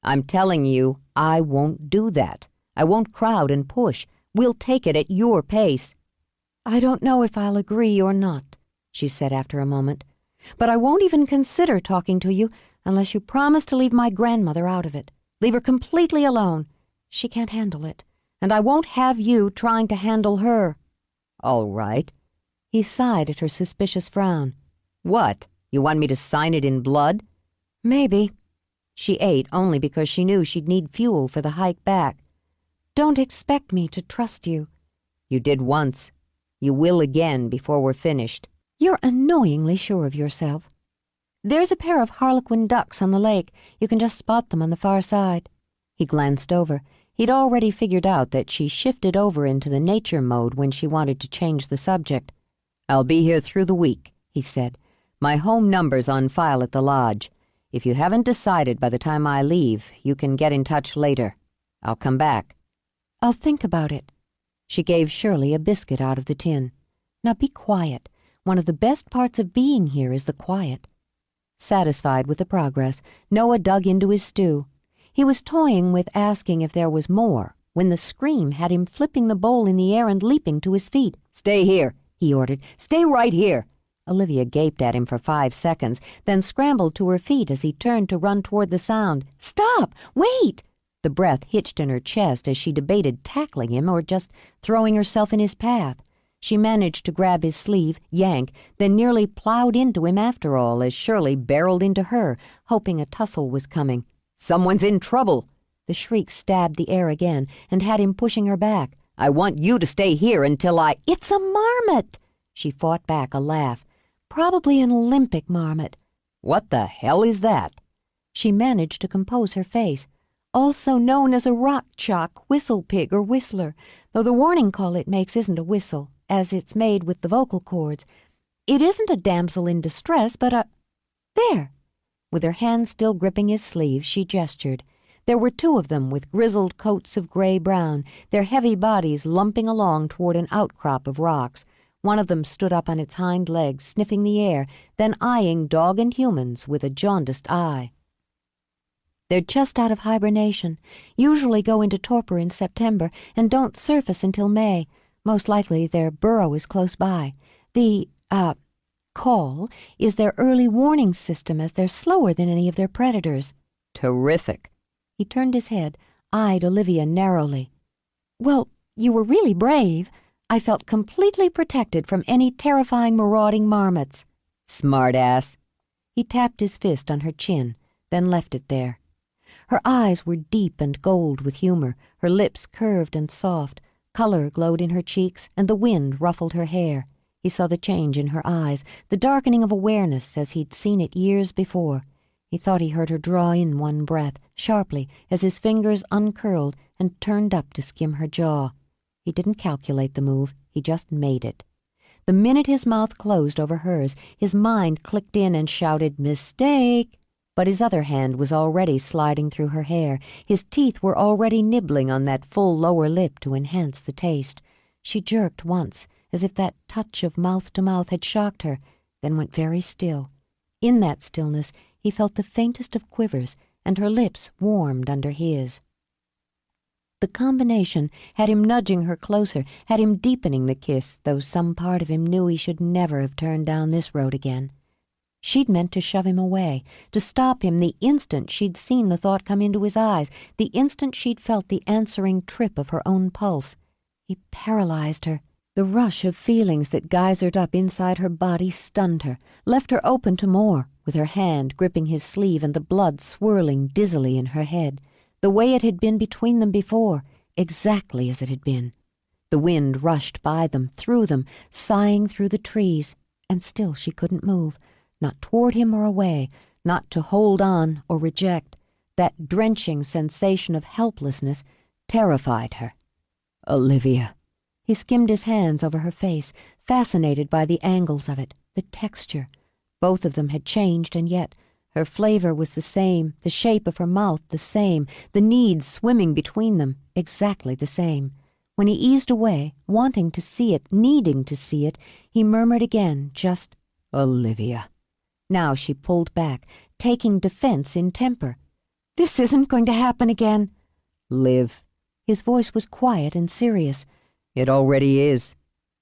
I'm telling you, I won't do that. I won't crowd and push. We'll take it at your pace. I don't know if I'll agree or not, she said after a moment. But I won't even consider talking to you unless you promise to leave my grandmother out of it. Leave her completely alone. She can't handle it, and I won't have you trying to handle her. All right. He sighed at her suspicious frown. What? You want me to sign it in blood? Maybe. She ate only because she knew she'd need fuel for the hike back. Don't expect me to trust you. You did once. You will again before we're finished. You're annoyingly sure of yourself. There's a pair of harlequin ducks on the lake. You can just spot them on the far side. He glanced over. He'd already figured out that she shifted over into the nature mode when she wanted to change the subject. I'll be here through the week, he said. My home number's on file at the lodge. If you haven't decided by the time I leave, you can get in touch later. I'll come back. I'll think about it. She gave Shirley a biscuit out of the tin. Now be quiet. One of the best parts of being here is the quiet. Satisfied with the progress, Noah dug into his stew. He was toying with asking if there was more, when the scream had him flipping the bowl in the air and leaping to his feet. Stay here, he ordered. Stay right here. Olivia gaped at him for 5 seconds, then scrambled to her feet as he turned to run toward the sound. Stop! Wait! The breath hitched in her chest as she debated tackling him or just throwing herself in his path. She managed to grab his sleeve, yank, then nearly plowed into him after all as Shirley barreled into her, hoping a tussle was coming. Someone's in trouble. The shriek stabbed the air again and had him pushing her back. I want you to stay here until I— It's a marmot! She fought back a laugh. Probably an Olympic marmot. What the hell is that? She managed to compose her face. Also known as a rock chalk, whistle pig, or whistler, though the warning call it makes isn't a whistle, as it's made with the vocal cords. It isn't a damsel in distress, but a— There! With her hand still gripping his sleeve, she gestured. There were 2 of them with grizzled coats of gray-brown, their heavy bodies lumping along toward an outcrop of rocks. One of them stood up on its hind legs, sniffing the air, then eyeing dog and humans with a jaundiced eye. They're just out of hibernation, usually go into torpor in September, and don't surface until May. Most likely their burrow is close by. The, call is their early warning system as they're slower than any of their predators. Terrific. He turned his head, eyed Olivia narrowly. Well, you were really brave. I felt completely protected from any terrifying marauding marmots. Smart ass. He tapped his fist on her chin, then left it there. Her eyes were deep and gold with humor, her lips curved and soft. Color glowed in her cheeks, and the wind ruffled her hair. He saw the change in her eyes, the darkening of awareness as he'd seen it years before. He thought he heard her draw in one breath, sharply, as his fingers uncurled and turned up to skim her jaw. He didn't calculate the move, he just made it. The minute his mouth closed over hers, his mind clicked in and shouted, "Mistake!" But his other hand was already sliding through her hair. His teeth were already nibbling on that full lower lip to enhance the taste. She jerked once, as if that touch of mouth to mouth had shocked her, then went very still. In that stillness, he felt the faintest of quivers, and her lips warmed under his. The combination had him nudging her closer, had him deepening the kiss, though some part of him knew he should never have turned down this road again. She'd meant to shove him away, to stop him the instant she'd seen the thought come into his eyes, the instant she'd felt the answering trip of her own pulse. He paralyzed her. The rush of feelings that geysered up inside her body stunned her, left her open to more, with her hand gripping his sleeve and the blood swirling dizzily in her head, the way it had been between them before, exactly as it had been. The wind rushed by them, through them, sighing through the trees, and still she couldn't move, not toward him or away, not to hold on or reject. That drenching sensation of helplessness terrified her. "Olivia." He skimmed his hands over her face, fascinated by the angles of it, the texture. Both of them had changed, and yet her flavor was the same, the shape of her mouth the same, the needs swimming between them exactly the same. When he eased away, wanting to see it, needing to see it, he murmured again, just, "Olivia." Now she pulled back, taking defense in temper. "This isn't going to happen again." "Liv." His voice was quiet and serious. "It already is."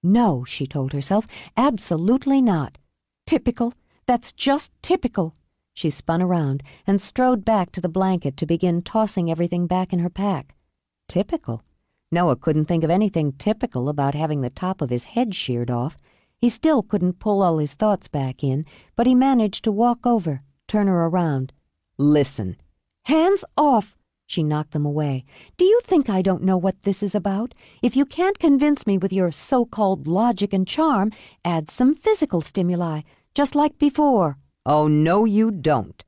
No, she told herself, absolutely not. Typical. That's just typical. She spun around and strode back to the blanket to begin tossing everything back in her pack. Typical? Noah couldn't think of anything typical about having the top of his head sheared off. He still couldn't pull all his thoughts back in, but he managed to walk over, turn her around. "Listen." "Hands off!" She knocked them away. "Do you think I don't know what this is about? If you can't convince me with your so-called logic and charm, add some physical stimuli, just like before." "Oh, no, you don't."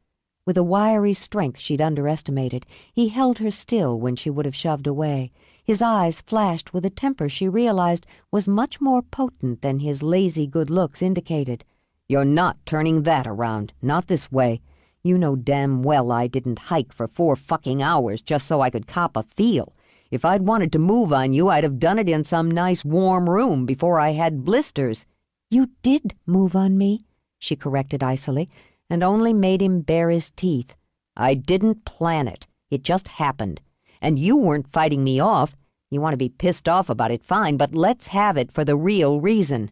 With a wiry strength she'd underestimated, he held her still when she would have shoved away. His eyes flashed with a temper she realized was much more potent than his lazy good looks indicated. "You're not turning that around, not this way. You know damn well I didn't hike for 4 fucking hours just so I could cop a feel. If I'd wanted to move on you, I'd have done it in some nice warm room before I had blisters." "You did move on me," she corrected icily, and only made him bare his teeth. "I didn't plan it. It just happened. And you weren't fighting me off. You want to be pissed off about it, fine, but let's have it for the real reason."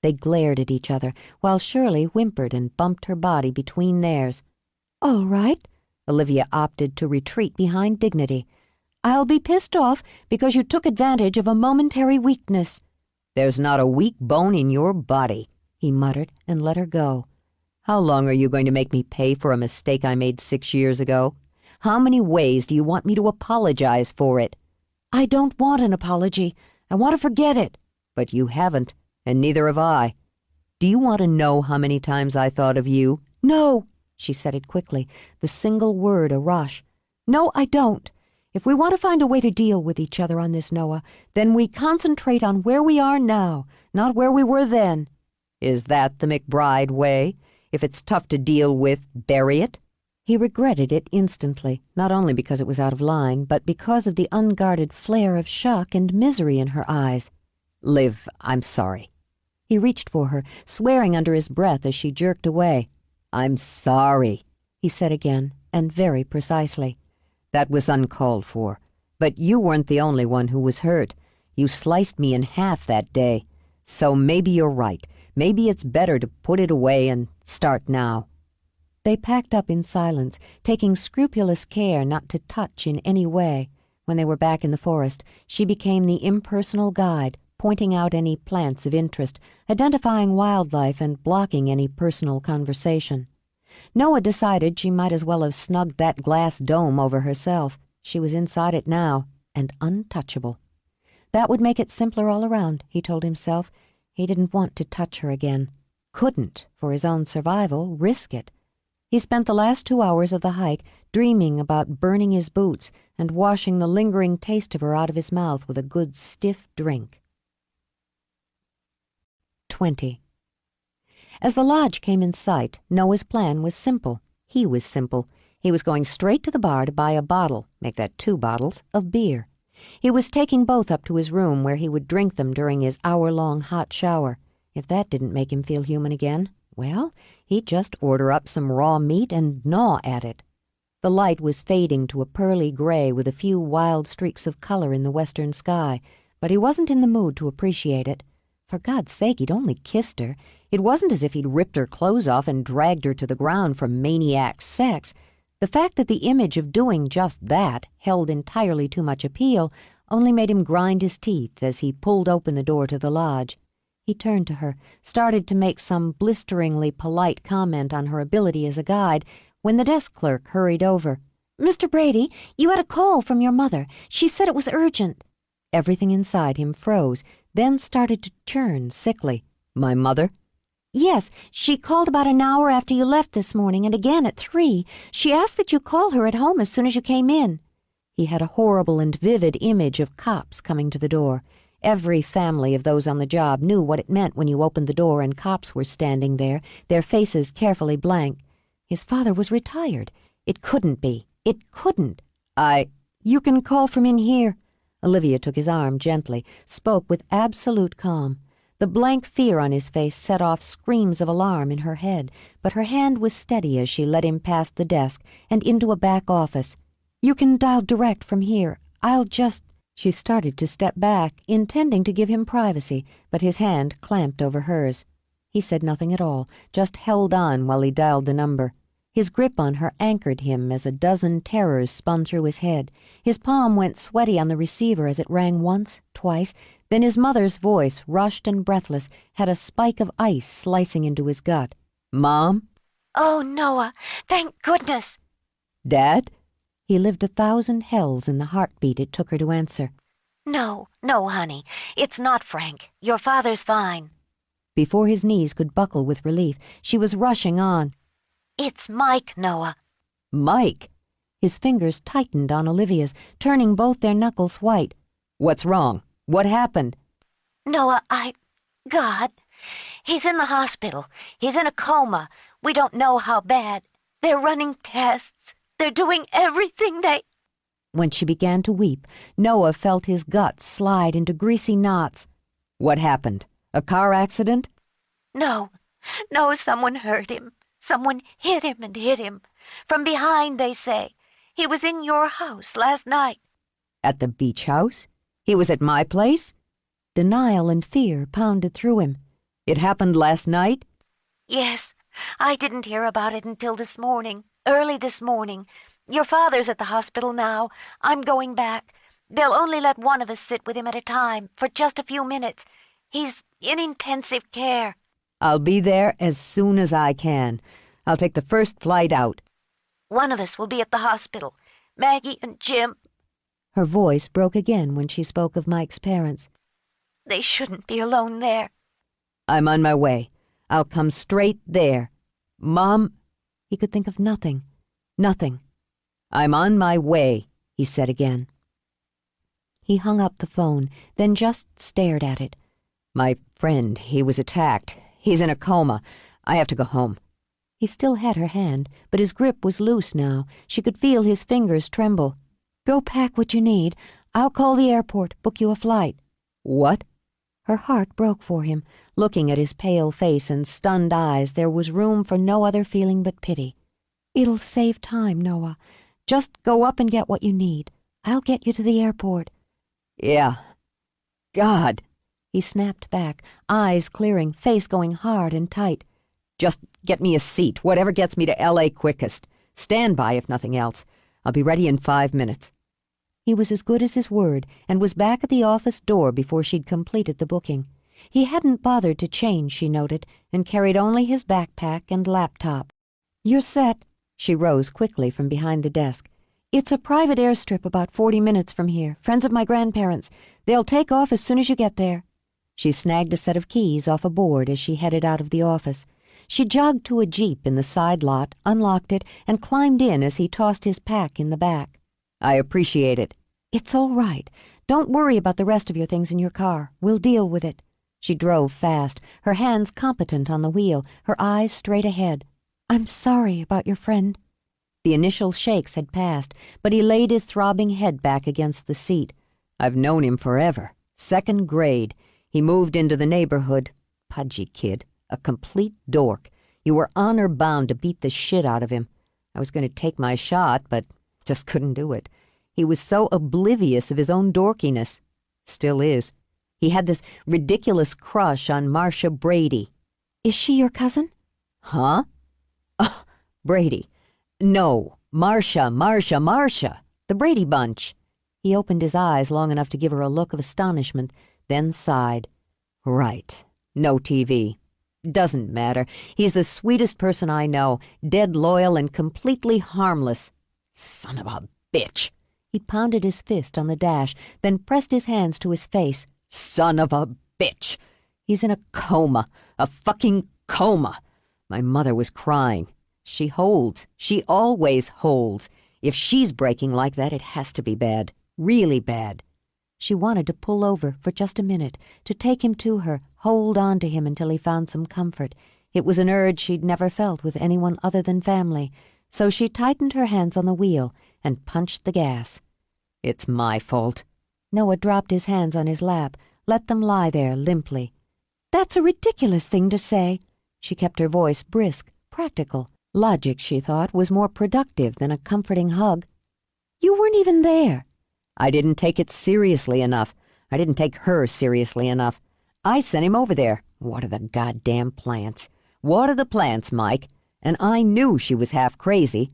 They glared at each other, while Shirley whimpered and bumped her body between theirs. "All right." Olivia opted to retreat behind dignity. "I'll be pissed off because you took advantage of a momentary weakness." "There's not a weak bone in your body," he muttered and let her go. "How long are you going to make me pay for a mistake I made 6 years ago? How many ways do you want me to apologize for it?" "I don't want an apology. I want to forget it." "But you haven't. And neither have I. Do you want to know how many times I thought of you?" "No," she said it quickly, the single word a rush. "No, I don't. If we want to find a way to deal with each other on this, Noah, then we concentrate on where we are now, not where we were then." "Is that the McBride way? If it's tough to deal with, bury it?" He regretted it instantly, not only because it was out of line, but because of the unguarded flare of shock and misery in her eyes. "Liv, I'm sorry." He reached for her, swearing under his breath as she jerked away. "I'm sorry," he said again, and very precisely. "That was uncalled for. But you weren't the only one who was hurt. You sliced me in half that day. So maybe you're right. Maybe it's better to put it away and start now." They packed up in silence, taking scrupulous care not to touch in any way. When they were back in the forest, she became the impersonal guide, pointing out any plants of interest, identifying wildlife, and blocking any personal conversation. Noah decided she might as well have snugged that glass dome over herself. She was inside it now, and untouchable. That would make it simpler all around, he told himself. He didn't want to touch her again. Couldn't, for his own survival, risk it. He spent the last 2 hours of the hike dreaming about burning his boots and washing the lingering taste of her out of his mouth with a good stiff drink. 20. As the lodge came in sight, Noah's plan was simple. He was simple. He was going straight to the bar to buy a bottle, make that 2 bottles, of beer. He was taking both up to his room where he would drink them during his hour-long hot shower. If that didn't make him feel human again, well, he'd just order up some raw meat and gnaw at it. The light was fading to a pearly gray with a few wild streaks of color in the western sky, but he wasn't in the mood to appreciate it. For God's sake, he'd only kissed her. It wasn't as if he'd ripped her clothes off and dragged her to the ground for maniac sex. The fact that the image of doing just that held entirely too much appeal only made him grind his teeth as he pulled open the door to the lodge. He turned to her, started to make some blisteringly polite comment on her ability as a guide, when the desk clerk hurried over. "Mr. Brady, you had a call from your mother. She said it was urgent." Everything inside him froze, then started to churn sickly. "My mother?" "Yes, she called about an hour after you left this morning, and again at 3. She asked that you call her at home as soon as you came in." He had a horrible and vivid image of cops coming to the door. Every family of those on the job knew what it meant when you opened the door and cops were standing there, their faces carefully blank. His father was retired. It couldn't be. It couldn't. You can call from in here." Olivia took his arm gently, spoke with absolute calm. The blank fear on his face set off screams of alarm in her head, but her hand was steady as she led him past the desk and into a back office. "You can dial direct from here. I'll just—" She started to step back, intending to give him privacy, but his hand clamped over hers. He said nothing at all, just held on while he dialed the number. His grip on her anchored him as a dozen terrors spun through his head. His palm went sweaty on the receiver as it rang once, twice. Then his mother's voice, rushed and breathless, had a spike of ice slicing into his gut. "Mom?" Oh, Noah, thank goodness. "Dad?" He lived 1,000 hells in the heartbeat it took her to answer. No, honey, it's not Frank. Your father's fine. Before his knees could buckle with relief, she was rushing on. It's Mike, Noah. "Mike!" His fingers tightened on Olivia's, turning both their knuckles white. "What's wrong? What happened?" Noah, God, he's in the hospital. He's in a coma. We don't know how bad. They're running tests. They're doing everything they... When she began to weep, Noah felt his guts slide into greasy knots. "What happened? A car accident?" No, someone hurt him. Someone hit him and hit him. From behind, they say. He was in your house last night. "At the beach house? He was at my place?" Denial and fear pounded through him. "It happened last night?" Yes, I didn't hear about it until this morning, early this morning. Your father's at the hospital now. I'm going back. They'll only let one of us sit with him at a time, for just a few minutes. He's in intensive care." "I'll be there as soon as I can. I'll take the first flight out." "One of us will be at the hospital. Maggie and Jim." Her voice broke again when she spoke of Mike's parents. "They shouldn't be alone there." "I'm on my way. I'll come straight there. Mom—" He could think of nothing. Nothing. "I'm on my way," he said again. He hung up the phone, then just stared at it. "My friend, he was attacked. He's in a coma. I have to go home." He still had her hand, but his grip was loose now. She could feel his fingers tremble. "Go pack what you need. I'll call the airport, book you a flight." "What?" Her heart broke for him. Looking at his pale face and stunned eyes, there was room for no other feeling but pity. "It'll save time, Noah. Just go up and get what you need. I'll get you to the airport." "Yeah. God!" He snapped back, eyes clearing, face going hard and tight. "Just get me a seat, whatever gets me to L.A. quickest. Stand by if nothing else. I'll be ready in 5 minutes." He was as good as his word, and was back at the office door before she'd completed the booking. He hadn't bothered to change, she noted, and carried only his backpack and laptop. "You're set." She rose quickly from behind the desk. "It's a private airstrip about 40 minutes from here. Friends of my grandparents. They'll take off as soon as you get there." She snagged a set of keys off a board as she headed out of the office. She jogged to a jeep in the side lot, unlocked it, and climbed in as he tossed his pack in the back. I appreciate it. It's all right. Don't worry about the rest of your things in your car. We'll deal with it. She drove fast, her hands competent on the wheel, her eyes straight ahead. I'm sorry about your friend. The initial shakes had passed, but he laid his throbbing head back against the seat. I've known him forever. 2nd grade. He moved into the neighborhood. Pudgy kid. A complete dork. You were honor bound to beat the shit out of him. I was going to take my shot, but just couldn't do it. He was so oblivious of his own dorkiness. Still is. He had this ridiculous crush on Marcia Brady. Is she your cousin? Huh? Brady. No, Marcia. The Brady Bunch. He opened his eyes long enough to give her a look of astonishment, then sighed. Right. No TV. Doesn't matter. He's the sweetest person I know, dead loyal and completely harmless. Son of a bitch. He pounded his fist on the dash, then pressed his hands to his face. Son of a bitch. He's in a coma. A fucking coma. My mother was crying. She holds. She always holds. If she's breaking like that, it has to be bad. Really bad. She wanted to pull over for just a minute, to take him to her, hold on to him until he found some comfort. It was an urge she'd never felt with anyone other than family, so she tightened her hands on the wheel and punched the gas. It's my fault. Noah dropped his hands on his lap, let them lie there limply. That's a ridiculous thing to say. She kept her voice brisk, practical. Logic, she thought, was more productive than a comforting hug. You weren't even there. I didn't take it seriously enough. I didn't take her seriously enough. I sent him over there. What are the goddamn plants? What are the plants, Mike? And I knew she was half crazy.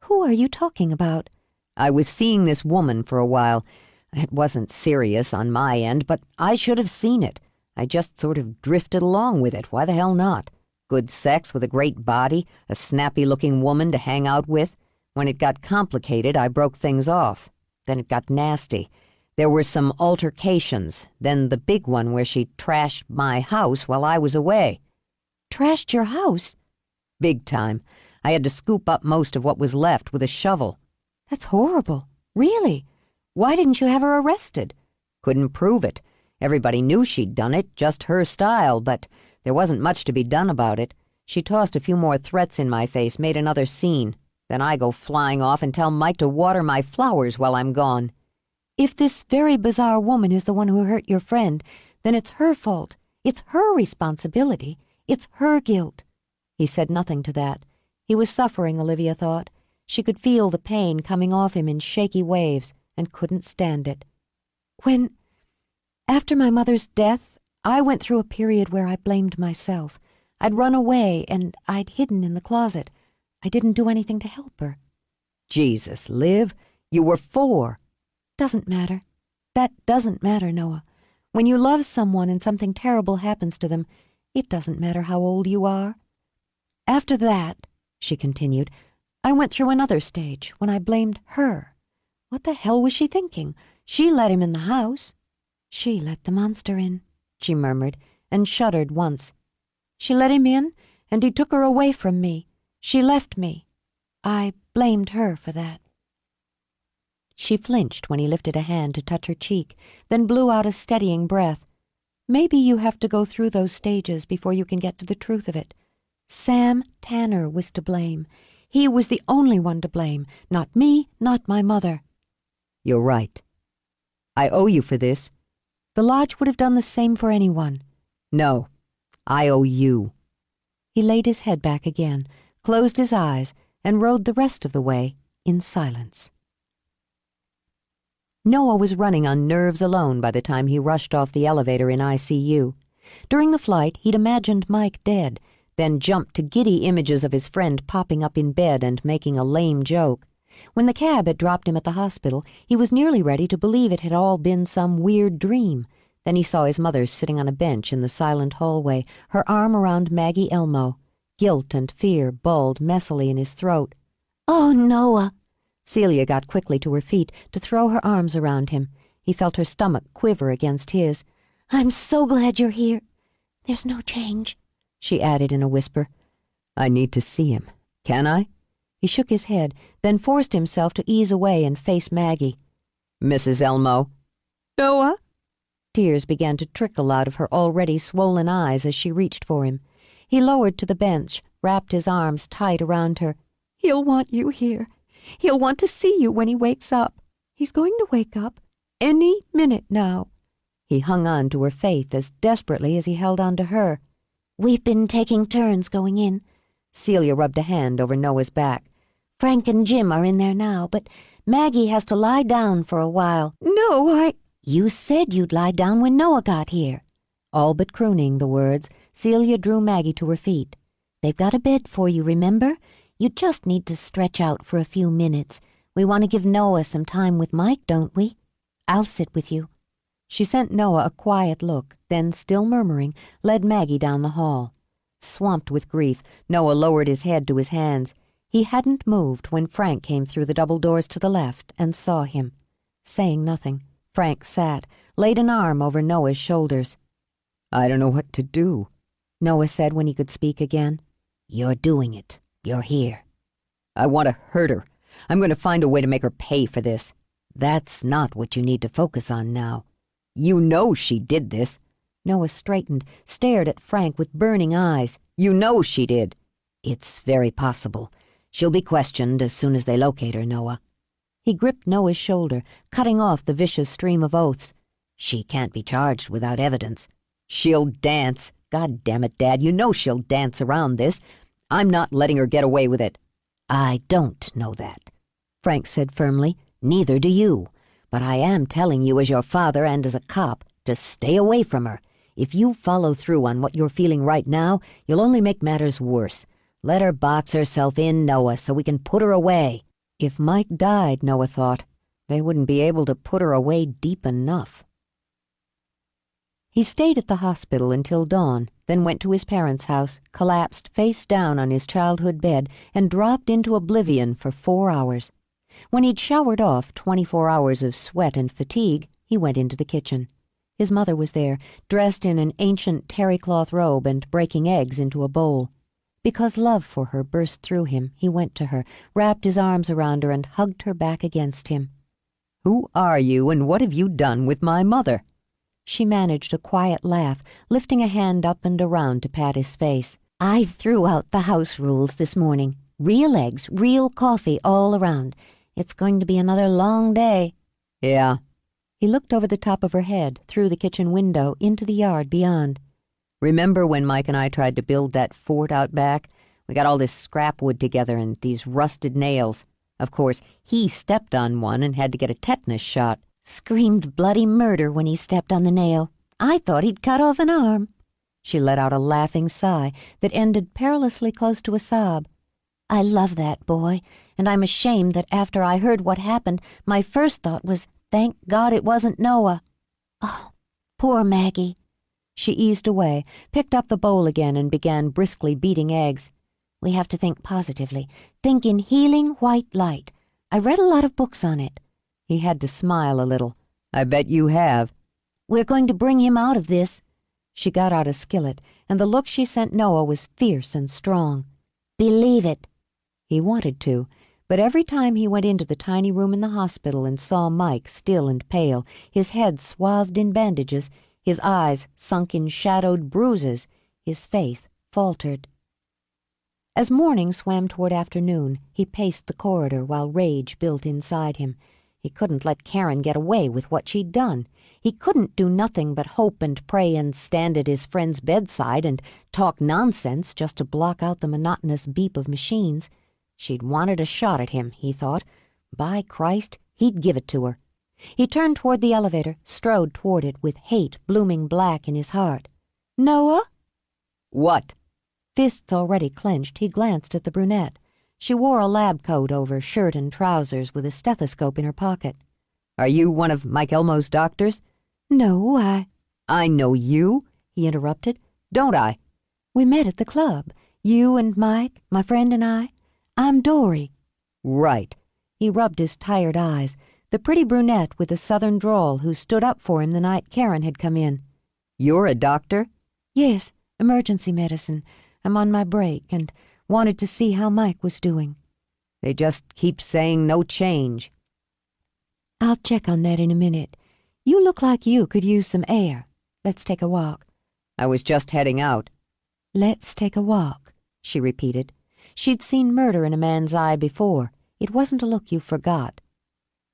Who are you talking about? I was seeing this woman for a while. It wasn't serious on my end, but I should have seen it. I just sort of drifted along with it. Why the hell not? Good sex with a great body, a snappy-looking woman to hang out with. When it got complicated, I broke things off. Then it got nasty. There were some altercations, then the big one where she trashed my house while I was away. Trashed your house? Big time. I had to scoop up most of what was left with a shovel. That's horrible. Really? Why didn't you have her arrested? Couldn't prove it. Everybody knew she'd done it, just her style, but there wasn't much to be done about it. She tossed a few more threats in my face, made another scene. Then I go flying off and tell Mike to water my flowers while I'm gone. If this very bizarre woman is the one who hurt your friend, then it's her fault. It's her responsibility. It's her guilt. He said nothing to that. He was suffering, Olivia thought. She could feel the pain coming off him in shaky waves and couldn't stand it. After my mother's death, I went through a period where I blamed myself. I'd run away and I'd hidden in the closet. I didn't do anything to help her. Jesus, Liv, you were 4. Doesn't matter. That doesn't matter, Noah. When you love someone and something terrible happens to them, it doesn't matter how old you are. After that, she continued, I went through another stage when I blamed her. What the hell was she thinking? She let him in the house. She let the monster in, she murmured, and shuddered once. She let him in, and he took her away from me. She left me. I blamed her for that. She flinched when he lifted a hand to touch her cheek, then blew out a steadying breath. Maybe you have to go through those stages before you can get to the truth of it. Sam Tanner was to blame. He was the only one to blame, not me, not my mother. You're right. I owe you for this. The lodge would have done the same for anyone. No, I owe you. He laid his head back again, closed his eyes, and rode the rest of the way in silence. Noah was running on nerves alone by the time he rushed off the elevator in ICU. During the flight, he'd imagined Mike dead, then jumped to giddy images of his friend popping up in bed and making a lame joke. When the cab had dropped him at the hospital, he was nearly ready to believe it had all been some weird dream. Then he saw his mother sitting on a bench in the silent hallway, her arm around Maggie Elmo. Guilt and fear bawled messily in his throat. "Oh, Noah!" Celia got quickly to her feet to throw her arms around him. He felt her stomach quiver against his. "I'm so glad you're here." "There's no change," she added in a whisper. I need to see him. Can I? He shook his head, then forced himself to ease away and face Maggie. Mrs. Elmo. Noah? Tears began to trickle out of her already swollen eyes as she reached for him. He lowered to the bench, wrapped his arms tight around her. He'll want you here. He'll want to see you when he wakes up. He's going to wake up any minute now. He hung on to her faith as desperately as he held on to her. We've been taking turns going in. Celia rubbed a hand over Noah's back. Frank and Jim are in there now, but Maggie has to lie down for a while. No, You said you'd lie down when Noah got here. All but crooning the words, Celia drew Maggie to her feet. They've got a bed for you, remember? You just need to stretch out for a few minutes. We want to give Noah some time with Mike, don't we? I'll sit with you. She sent Noah a quiet look, then, still murmuring, led Maggie down the hall. Swamped with grief, Noah lowered his head to his hands. He hadn't moved when Frank came through the double doors to the left and saw him. Saying nothing, Frank sat, laid an arm over Noah's shoulders. I don't know what to do, Noah said when he could speak again. You're doing it. You're here. I want to hurt her. I'm going to find a way to make her pay for this. That's not what you need to focus on now. You know she did this. Noah straightened, stared at Frank with burning eyes. You know she did. It's very possible. She'll be questioned as soon as they locate her, Noah. He gripped Noah's shoulder, cutting off the vicious stream of oaths. She can't be charged without evidence. She'll dance. God damn it, Dad, you know she'll dance around this. I'm not letting her get away with it. I don't know that, Frank said firmly. Neither do you. But I am telling you as your father and as a cop to stay away from her. If you follow through on what you're feeling right now, you'll only make matters worse. Let her box herself in, Noah, so we can put her away. If Mike died, Noah thought, they wouldn't be able to put her away deep enough. He stayed at the hospital until dawn, then went to his parents' house, collapsed face down on his childhood bed, and dropped into oblivion for 4 hours. When he'd showered off 24 hours of sweat and fatigue, he went into the kitchen. His mother was there, dressed in an ancient terry-cloth robe and breaking eggs into a bowl. Because love for her burst through him, he went to her, wrapped his arms around her, and hugged her back against him. Who are you, and what have you done with my mother? She managed a quiet laugh, lifting a hand up and around to pat his face. I threw out the house rules this morning. Real eggs, real coffee all around. It's going to be another long day. Yeah. He looked over the top of her head, through the kitchen window, into the yard beyond. Remember when Mike and I tried to build that fort out back? We got all this scrap wood together and these rusted nails. Of course, he stepped on one and had to get a tetanus shot. Screamed bloody murder when he stepped on the nail. I thought he'd cut off an arm. She let out a laughing sigh that ended perilously close to a sob. I love that boy, and I'm ashamed that after I heard what happened, my first thought was, thank God it wasn't Noah. Oh, poor Maggie. She eased away, picked up the bowl again, and began briskly beating eggs. We have to think positively. Think in healing white light. I read a lot of books on it. He had to smile a little. I bet you have. We're going to bring him out of this. She got out a skillet, and the look she sent Noah was fierce and strong. Believe it. He wanted to, but every time he went into the tiny room in the hospital and saw Mike still and pale, his head swathed in bandages, his eyes sunk in shadowed bruises, his faith faltered. As morning swam toward afternoon, he paced the corridor while rage built inside him. He couldn't let Karen get away with what she'd done. He couldn't do nothing but hope and pray and stand at his friend's bedside and talk nonsense just to block out the monotonous beep of machines. She'd wanted a shot at him, he thought. By Christ, he'd give it to her. He turned toward the elevator, strode toward it with hate blooming black in his heart. Noah? What? Fists already clenched, he glanced at the brunette. She wore a lab coat over shirt and trousers with a stethoscope in her pocket. Are you one of Mike Elmo's doctors? No, I know you, he interrupted. Don't I? We met at the club. You and Mike, my friend and I. I'm Dory. Right. He rubbed his tired eyes. The pretty brunette with the southern drawl who stood up for him the night Karen had come in. You're a doctor? Yes, emergency medicine. I'm on my break, and Wanted to see how Mike was doing. They just keep saying no change. I'll check on that in a minute. You look like you could use some air. Let's take a walk. I was just heading out. Let's take a walk, she repeated. She'd seen murder in a man's eye before. It wasn't a look you forgot.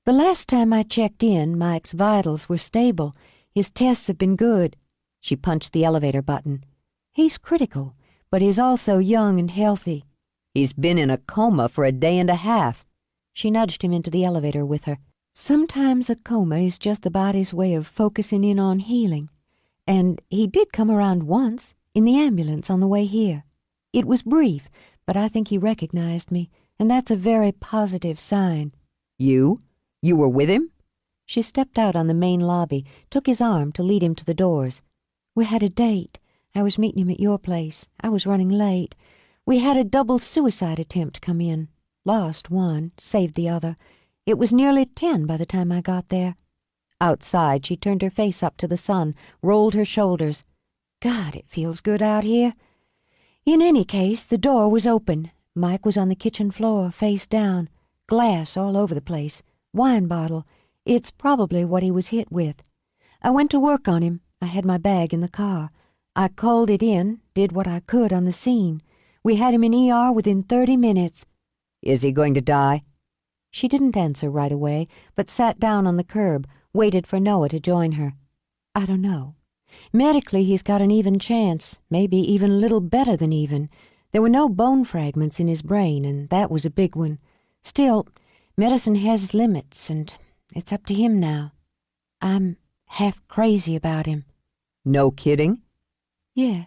The last time I checked in, Mike's vitals were stable. His tests have been good. She punched the elevator button. He's critical, but he's also young and healthy. He's been in a coma for a day and a half. She nudged him into the elevator with her. Sometimes a coma is just the body's way of focusing in on healing. And he did come around once, in the ambulance on the way here. It was brief, but I think he recognized me, and that's a very positive sign. You? You were with him? She stepped out on the main lobby, took his arm to lead him to the doors. We had a date. I was meeting him at your place. I was running late. We had a double suicide attempt come in. Lost one, saved the other. It was nearly 10 by the time I got there. Outside, she turned her face up to the sun, rolled her shoulders. God, it feels good out here. In any case, the door was open. Mike was on the kitchen floor, face down. Glass all over the place. Wine bottle. It's probably what he was hit with. I went to work on him. I had my bag in the car. I called it in, did what I could on the scene. We had him in ER within 30 minutes. Is he going to die? She didn't answer right away, but sat down on the curb, waited for Noah to join her. I don't know. Medically, he's got an even chance, maybe even a little better than even. There were no bone fragments in his brain, and that was a big one. Still, medicine has limits, and it's up to him now. I'm half crazy about him. No kidding? Yeah.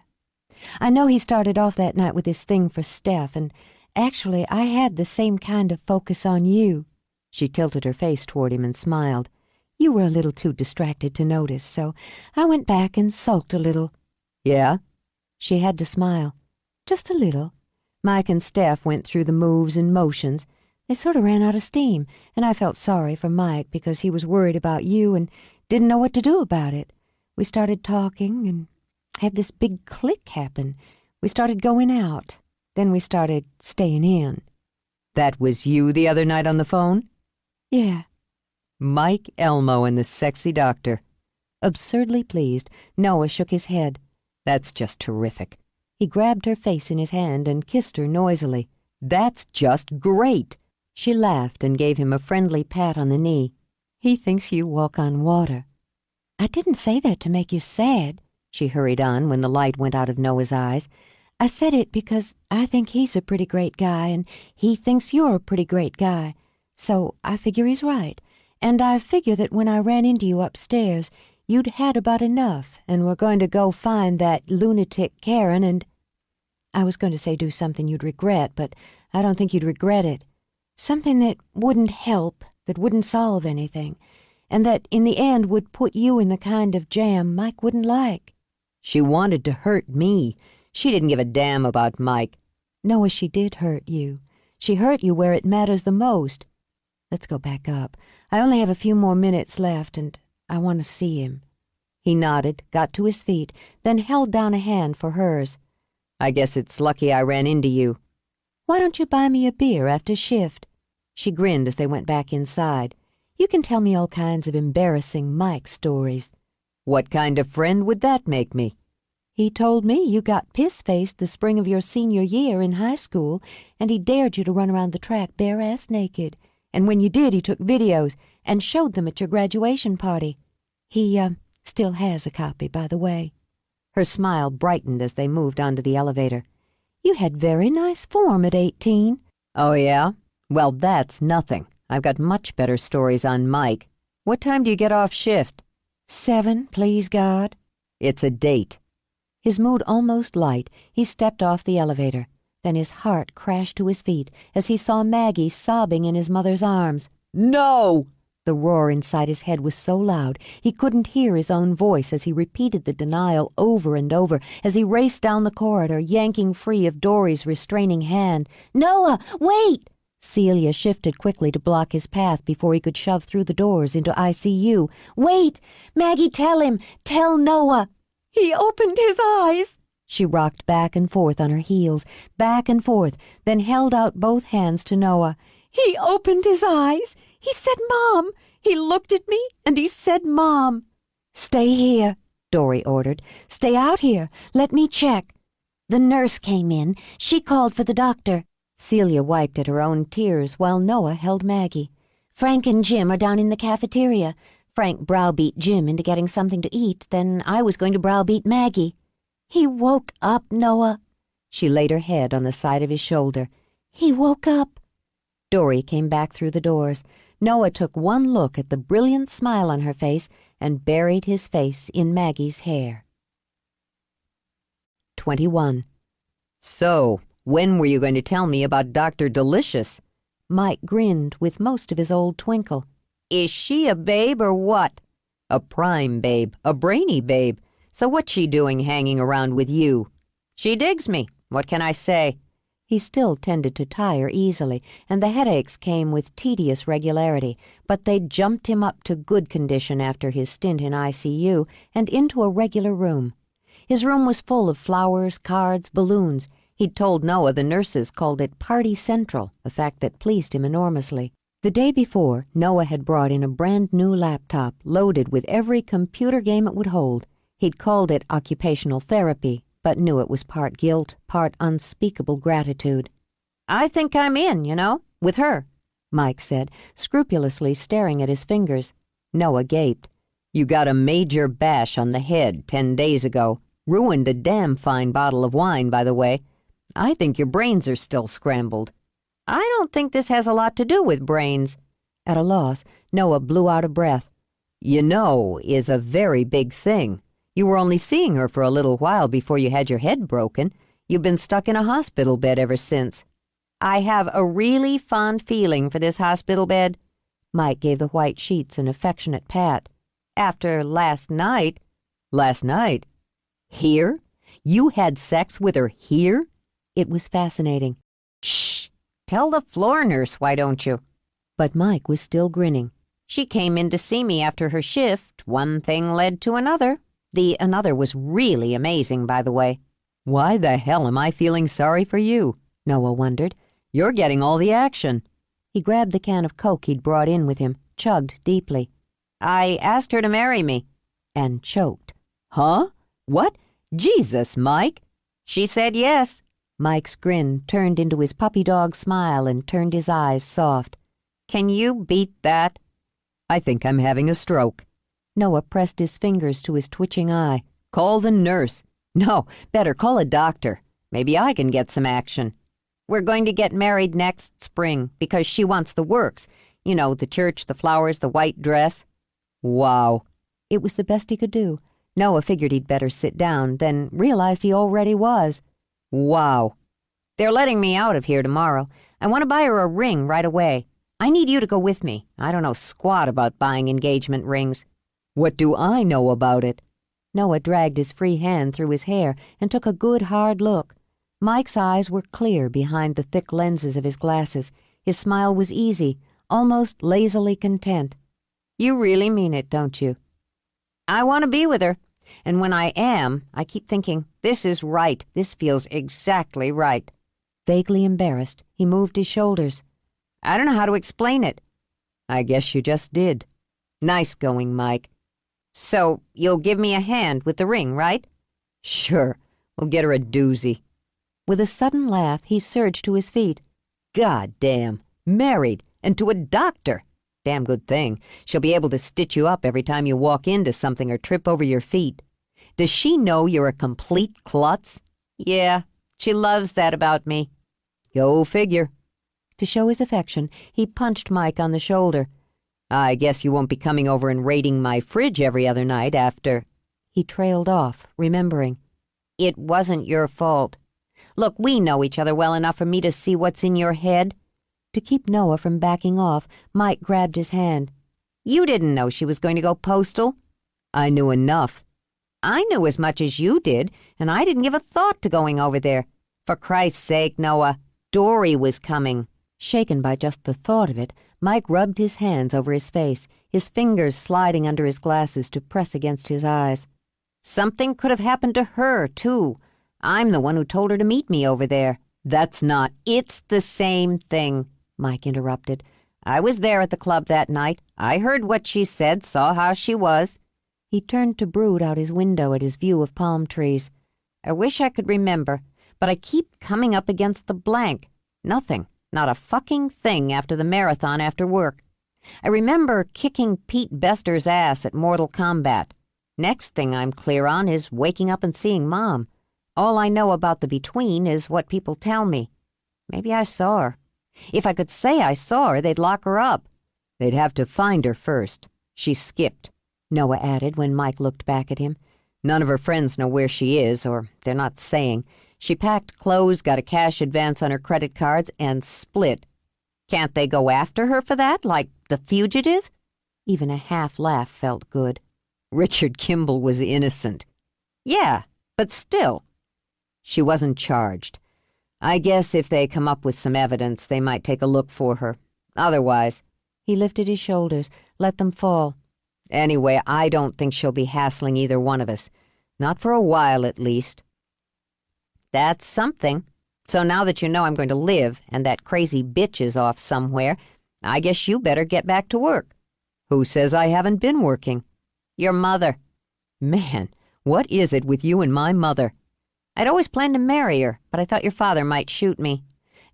I know he started off that night with this thing for Steph, and actually I had the same kind of focus on you. She tilted her face toward him and smiled. You were a little too distracted to notice, so I went back and sulked a little. Yeah? She had to smile. Just a little. Mike and Steph went through the moves and motions. They sort of ran out of steam, and I felt sorry for Mike because he was worried about you and didn't know what to do about it. We started talking and had this big click happen. We started going out. Then we started staying in. That was you the other night on the phone? Yeah. Mike Elmo and the sexy doctor. Absurdly pleased, Noah shook his head. That's just terrific. He grabbed her face in his hand and kissed her noisily. That's just great. She laughed and gave him a friendly pat on the knee. He thinks you walk on water. I didn't say that to make you sad, she hurried on when the light went out of Noah's eyes. I said it because I think he's a pretty great guy, and he thinks you're a pretty great guy. So I figure he's right. And I figure that when I ran into you upstairs, you'd had about enough and were going to go find that lunatic Karen and... I was going to say do something you'd regret, but I don't think you'd regret it. Something that wouldn't help, that wouldn't solve anything, and that in the end would put you in the kind of jam Mike wouldn't like. She wanted to hurt me. She didn't give a damn about Mike. Noah, she did hurt you. She hurt you where it matters the most. Let's go back up. I only have a few more minutes left, and I want to see him. He nodded, got to his feet, then held down a hand for hers. I guess it's lucky I ran into you. Why don't you buy me a beer after shift? She grinned as they went back inside. You can tell me all kinds of embarrassing Mike stories. What kind of friend would that make me? He told me you got piss-faced the spring of your senior year in high school, and he dared you to run around the track bare-ass naked. And when you did, he took videos and showed them at your graduation party. He, still has a copy, by the way. Her smile brightened as they moved onto the elevator. You had very nice form at 18. Oh, yeah? Well, that's nothing. I've got much better stories on Mike. What time do you get off shift? 7, please God. It's a date. His mood almost light, he stepped off the elevator. Then his heart crashed to his feet as he saw Maggie sobbing in his mother's arms. No! The roar inside his head was so loud he couldn't hear his own voice as he repeated the denial over and over as he raced down the corridor, yanking free of Dory's restraining hand. Noah, wait! Celia shifted quickly to block his path before he could shove through the doors into ICU. Wait! Maggie, tell him! Tell Noah! He opened his eyes! She rocked back and forth on her heels, back and forth, then held out both hands to Noah. He opened his eyes. He said, Mom. He looked at me and he said, Mom. Stay here, Dory ordered. Stay out here. Let me check. The nurse came in. She called for the doctor. Celia wiped at her own tears while Noah held Maggie. Frank and Jim are down in the cafeteria. Frank browbeat Jim into getting something to eat, then I was going to browbeat Maggie. He woke up, Noah. She laid her head on the side of his shoulder. He woke up. Dory came back through the doors. Noah took one look at the brilliant smile on her face and buried his face in Maggie's hair. 21. So, when were you going to tell me about Dr. Delicious? Mike grinned with most of his old twinkle. Is she a babe or what? A prime babe, a brainy babe. So what's she doing hanging around with you? She digs me. What can I say? He still tended to tire easily, and the headaches came with tedious regularity, but they jumped him up to good condition after his stint in ICU and into a regular room. His room was full of flowers, cards, balloons. He'd told Noah the nurses called it Party Central, a fact that pleased him enormously. The day before, Noah had brought in a brand-new laptop loaded with every computer game it would hold. He'd called it occupational therapy, but knew it was part guilt, part unspeakable gratitude. I think I'm in, with her, Mike said, scrupulously staring at his fingers. Noah gaped. You got a major bash on the head 10 days ago. Ruined a damn fine bottle of wine, by the way. I think your brains are still scrambled. I don't think this has a lot to do with brains. At a loss, Noah blew out a breath. Is a very big thing. You were only seeing her for a little while before you had your head broken. You've been stuck in a hospital bed ever since. I have a really fond feeling for this hospital bed. Mike gave the white sheets an affectionate pat. After last night. Last night? Here? You had sex with her here? It was fascinating. Shh! Tell the floor nurse, why don't you? But Mike was still grinning. She came in to see me after her shift. One thing led to another. The another was really amazing, by the way. Why the hell am I feeling sorry for you? Noah wondered. You're getting all the action. He grabbed the can of Coke he'd brought in with him, chugged deeply. I asked her to marry me. And choked. Huh? What? Jesus, Mike. She said yes. Mike's grin turned into his puppy dog smile and turned his eyes soft. Can you beat that? I think I'm having a stroke. Noah pressed his fingers to his twitching eye. Call the nurse. No, better call a doctor. Maybe I can get some action. We're going to get married next spring because she wants the works. The church, the flowers, the white dress. Wow. It was the best he could do. Noah figured he'd better sit down, then realized he already was. Wow. They're letting me out of here tomorrow. I want to buy her a ring right away. I need you to go with me. I don't know squat about buying engagement rings. What do I know about it? Noah dragged his free hand through his hair and took a good hard look. Mike's eyes were clear behind the thick lenses of his glasses. His smile was easy, almost lazily content. You really mean it, don't you? I want to be with her. And when I am, I keep thinking, this is right. This feels exactly right. Vaguely embarrassed, he moved his shoulders. I don't know how to explain it. I guess you just did. Nice going, Mike. So, you'll give me a hand with the ring, right? Sure. We'll get her a doozy. With a sudden laugh, he surged to his feet. God damn. Married, and to a doctor. Damn good thing. She'll be able to stitch you up every time you walk into something or trip over your feet. Does she know you're a complete klutz? Yeah, she loves that about me. Go figure. To show his affection, he punched Mike on the shoulder. I guess you won't be coming over and raiding my fridge every other night after... He trailed off, remembering. It wasn't your fault. Look, we know each other well enough for me to see what's in your head. To keep Noah from backing off, Mike grabbed his hand. You didn't know she was going to go postal. I knew enough. I knew as much as you did, and I didn't give a thought to going over there. For Christ's sake, Noah, Dory was coming. Shaken by just the thought of it, Mike rubbed his hands over his face, his fingers sliding under his glasses to press against his eyes. Something could have happened to her, too. I'm the one who told her to meet me over there. That's not. It's the same thing, Mike interrupted. I was there at the club that night. I heard what she said, saw how she was. He turned to brood out his window at his view of palm trees. I wish I could remember, but I keep coming up against the blank. Nothing, not a fucking thing after the marathon after work. I remember kicking Pete Bester's ass at Mortal Kombat. Next thing I'm clear on is waking up and seeing Mom. All I know about the between is what people tell me. Maybe I saw her. If I could say I saw her, they'd lock her up. They'd have to find her first. She skipped, Noah added when Mike looked back at him. None of her friends know where she is, or they're not saying. She packed clothes, got a cash advance on her credit cards, and split. Can't they go after her for that, like the fugitive? Even a half laugh felt good. Richard Kimball was innocent. Yeah, but still. She wasn't charged. I guess if they come up with some evidence, they might take a look for her. Otherwise, he lifted his shoulders, let them fall. Anyway, I don't think she'll be hassling either one of us. Not for a while, at least. That's something. So now that you know I'm going to live and that crazy bitch is off somewhere, I guess you better get back to work. Who says I haven't been working? Your mother. Man, what is it with you and my mother? I'd always planned to marry her, but I thought your father might shoot me.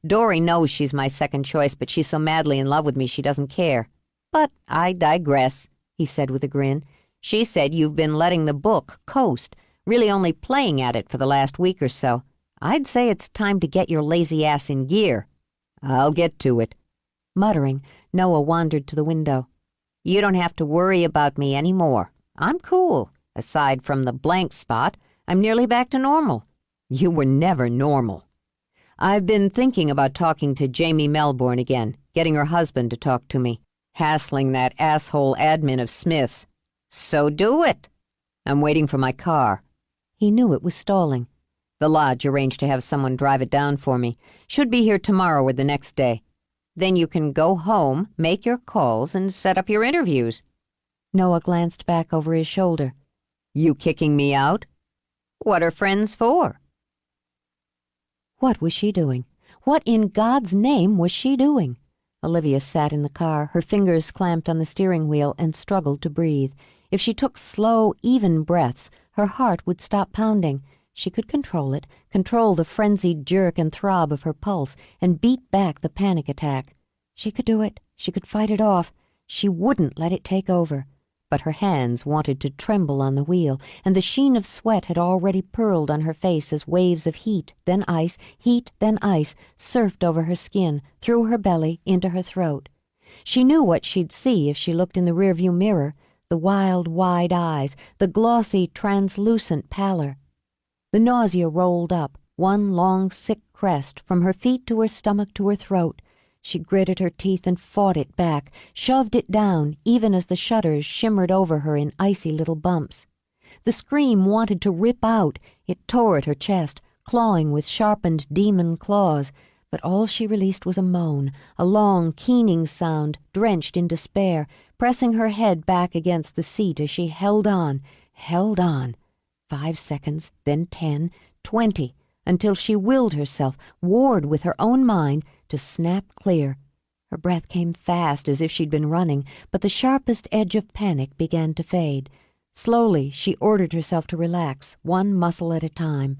Dory knows she's my second choice, but she's so madly in love with me she doesn't care. But I digress, he said with a grin. She said you've been letting the book coast, really only playing at it for the last week or so. I'd say it's time to get your lazy ass in gear. I'll get to it. Muttering, Noah wandered to the window. You don't have to worry about me any more. I'm cool. Aside from the blank spot, I'm nearly back to normal. You were never normal. I've been thinking about talking to Jamie Melbourne again, getting her husband to talk to me, hassling that asshole admin of Smith's. So do it. I'm waiting for my car. He knew it was stalling. The lodge arranged to have someone drive it down for me. Should be here tomorrow or the next day. Then you can go home, make your calls, and set up your interviews. Noah glanced back over his shoulder. You kicking me out? What are friends for? What was she doing? What in God's name was she doing? Olivia sat in the car, her fingers clamped on the steering wheel, and struggled to breathe. If she took slow, even breaths, her heart would stop pounding. She could control it, control the frenzied jerk and throb of her pulse, and beat back the panic attack. She could do it. She could fight it off. She wouldn't let it take over. But her hands wanted to tremble on the wheel, and the sheen of sweat had already pearled on her face as waves of heat, then ice, surfed over her skin, through her belly, into her throat. She knew what she'd see if she looked in the rearview mirror, the wild, wide eyes, the glossy, translucent pallor. The nausea rolled up, one long, sick crest, from her feet to her stomach to her throat. She gritted her teeth and fought it back, shoved it down, even as the shudders shimmered over her in icy little bumps. The scream wanted to rip out. It tore at her chest, clawing with sharpened demon claws, but all she released was a moan, a long, keening sound, drenched in despair, pressing her head back against the seat as she held on. 5 seconds, then 10, 20, until she willed herself, warred with her own mind, to snap clear. Her breath came fast as if she'd been running, but the sharpest edge of panic began to fade. Slowly, she ordered herself to relax, one muscle at a time.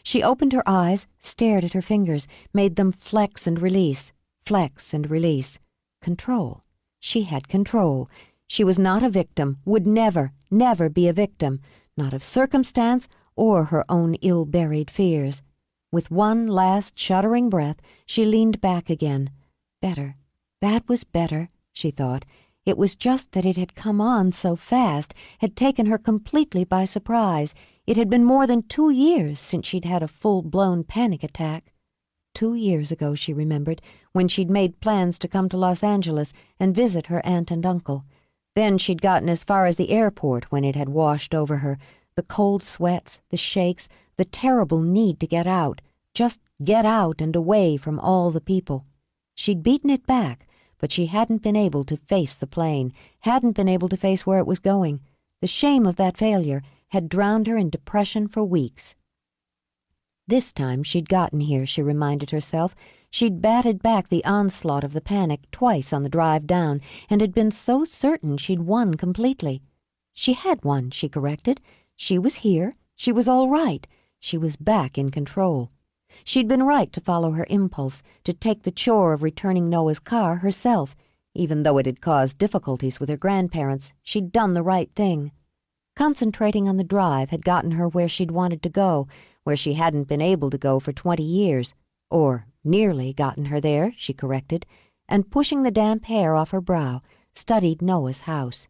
She opened her eyes, stared at her fingers, made them flex and release, flex and release. Control. She had control. She was not a victim, would never, never be a victim, not of circumstance or her own ill-buried fears. With one last shuddering breath, she leaned back again. Better. That was better, she thought. It was just that it had come on so fast, had taken her completely by surprise. It had been more than 2 years since she'd had a full-blown panic attack. 2 years ago, she remembered, when she'd made plans to come to Los Angeles and visit her aunt and uncle. Then she'd gotten as far as the airport when it had washed over her, the cold sweats, the shakes, the terrible need to get out, just get out and away from all the people. She'd beaten it back, but she hadn't been able to face the plane, hadn't been able to face where it was going. The shame of that failure had drowned her in depression for weeks. This time she'd gotten here, she reminded herself. She'd batted back the onslaught of the panic twice on the drive down, and had been so certain she'd won completely. She had won, she corrected. She was here. She was all right. She was back in control. She'd been right to follow her impulse, to take the chore of returning Noah's car herself. Even though it had caused difficulties with her grandparents, she'd done the right thing. Concentrating on the drive had gotten her where she'd wanted to go, where she hadn't been able to go for 20 years. Or nearly gotten her there, she corrected, and pushing the damp hair off her brow, studied Noah's house.